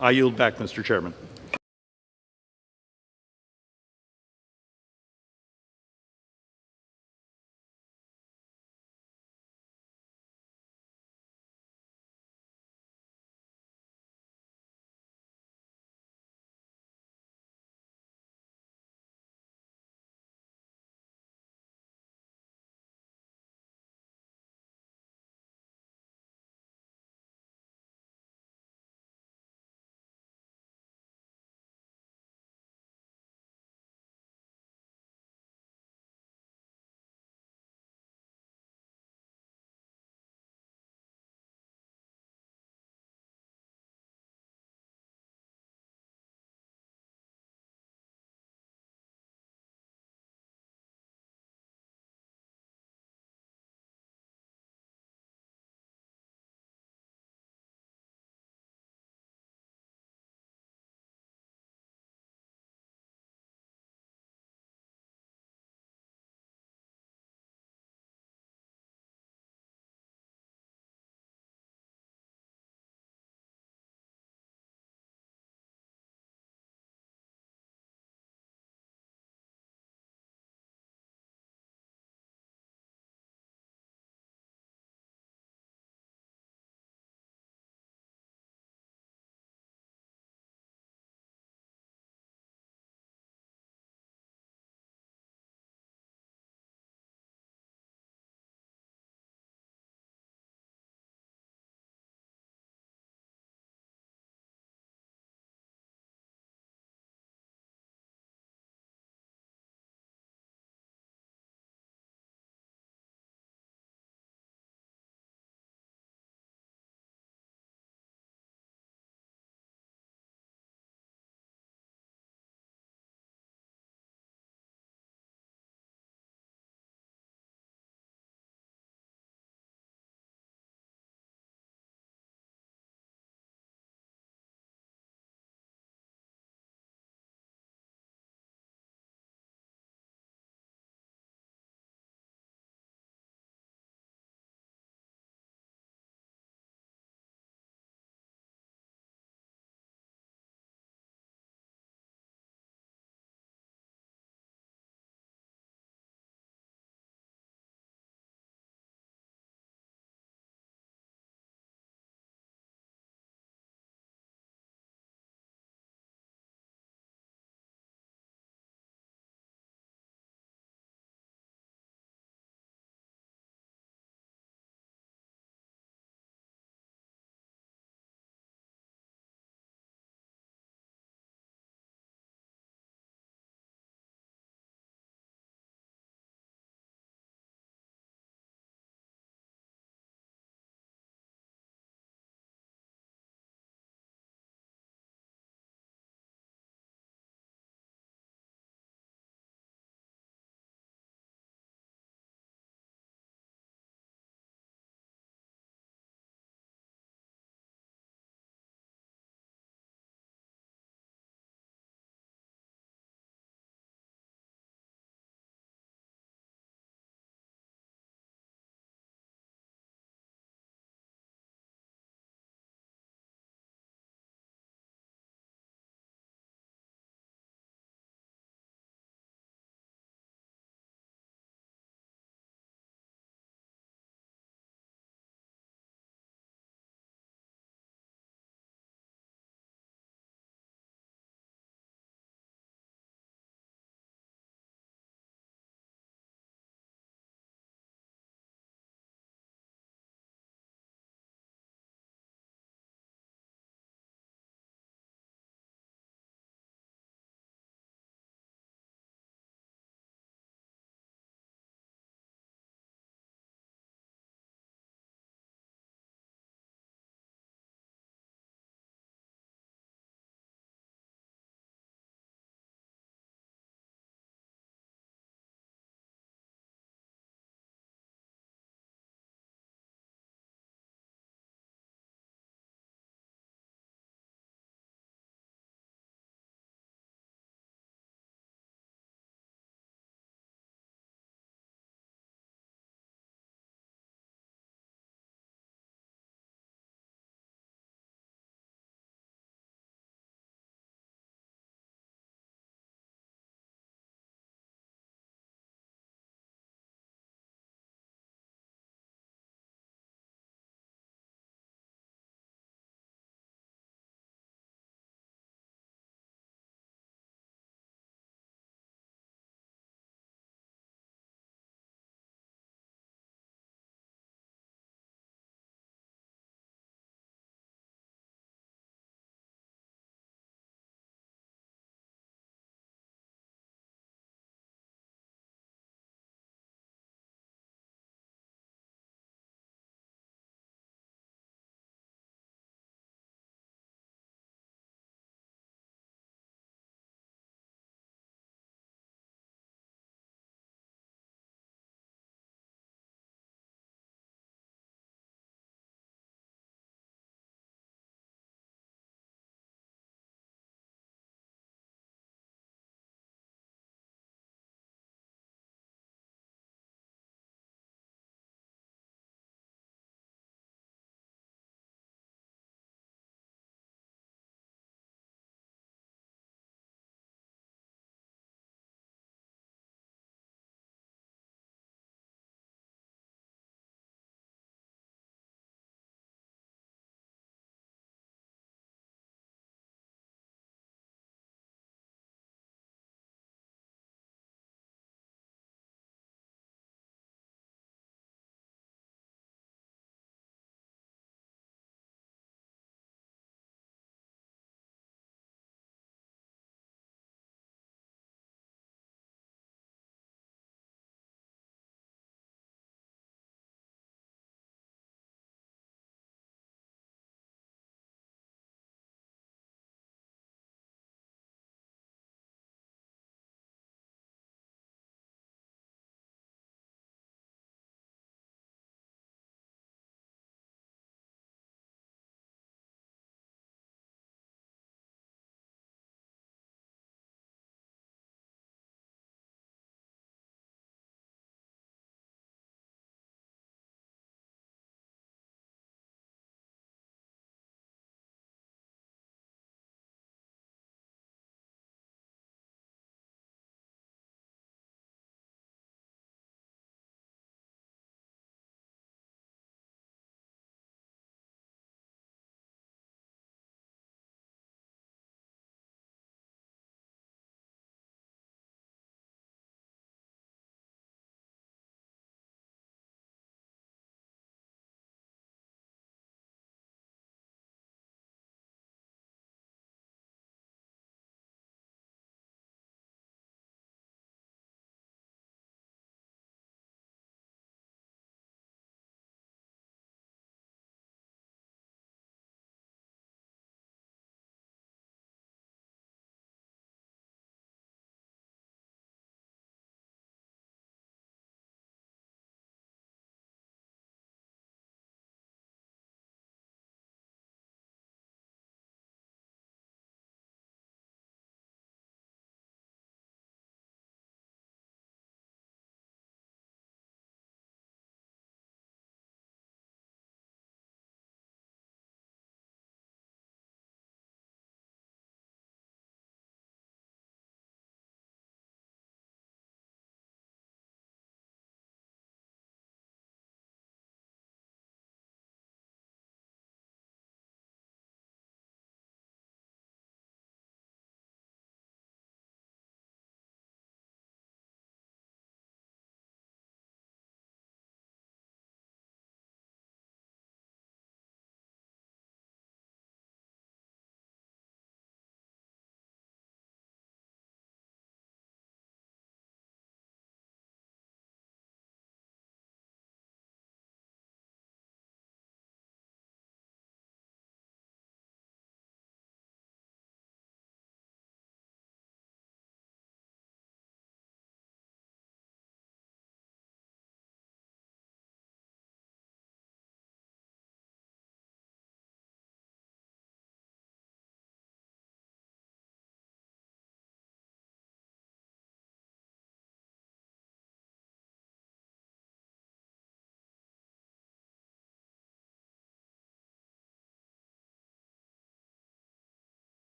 I yield back, Mr. Chairman.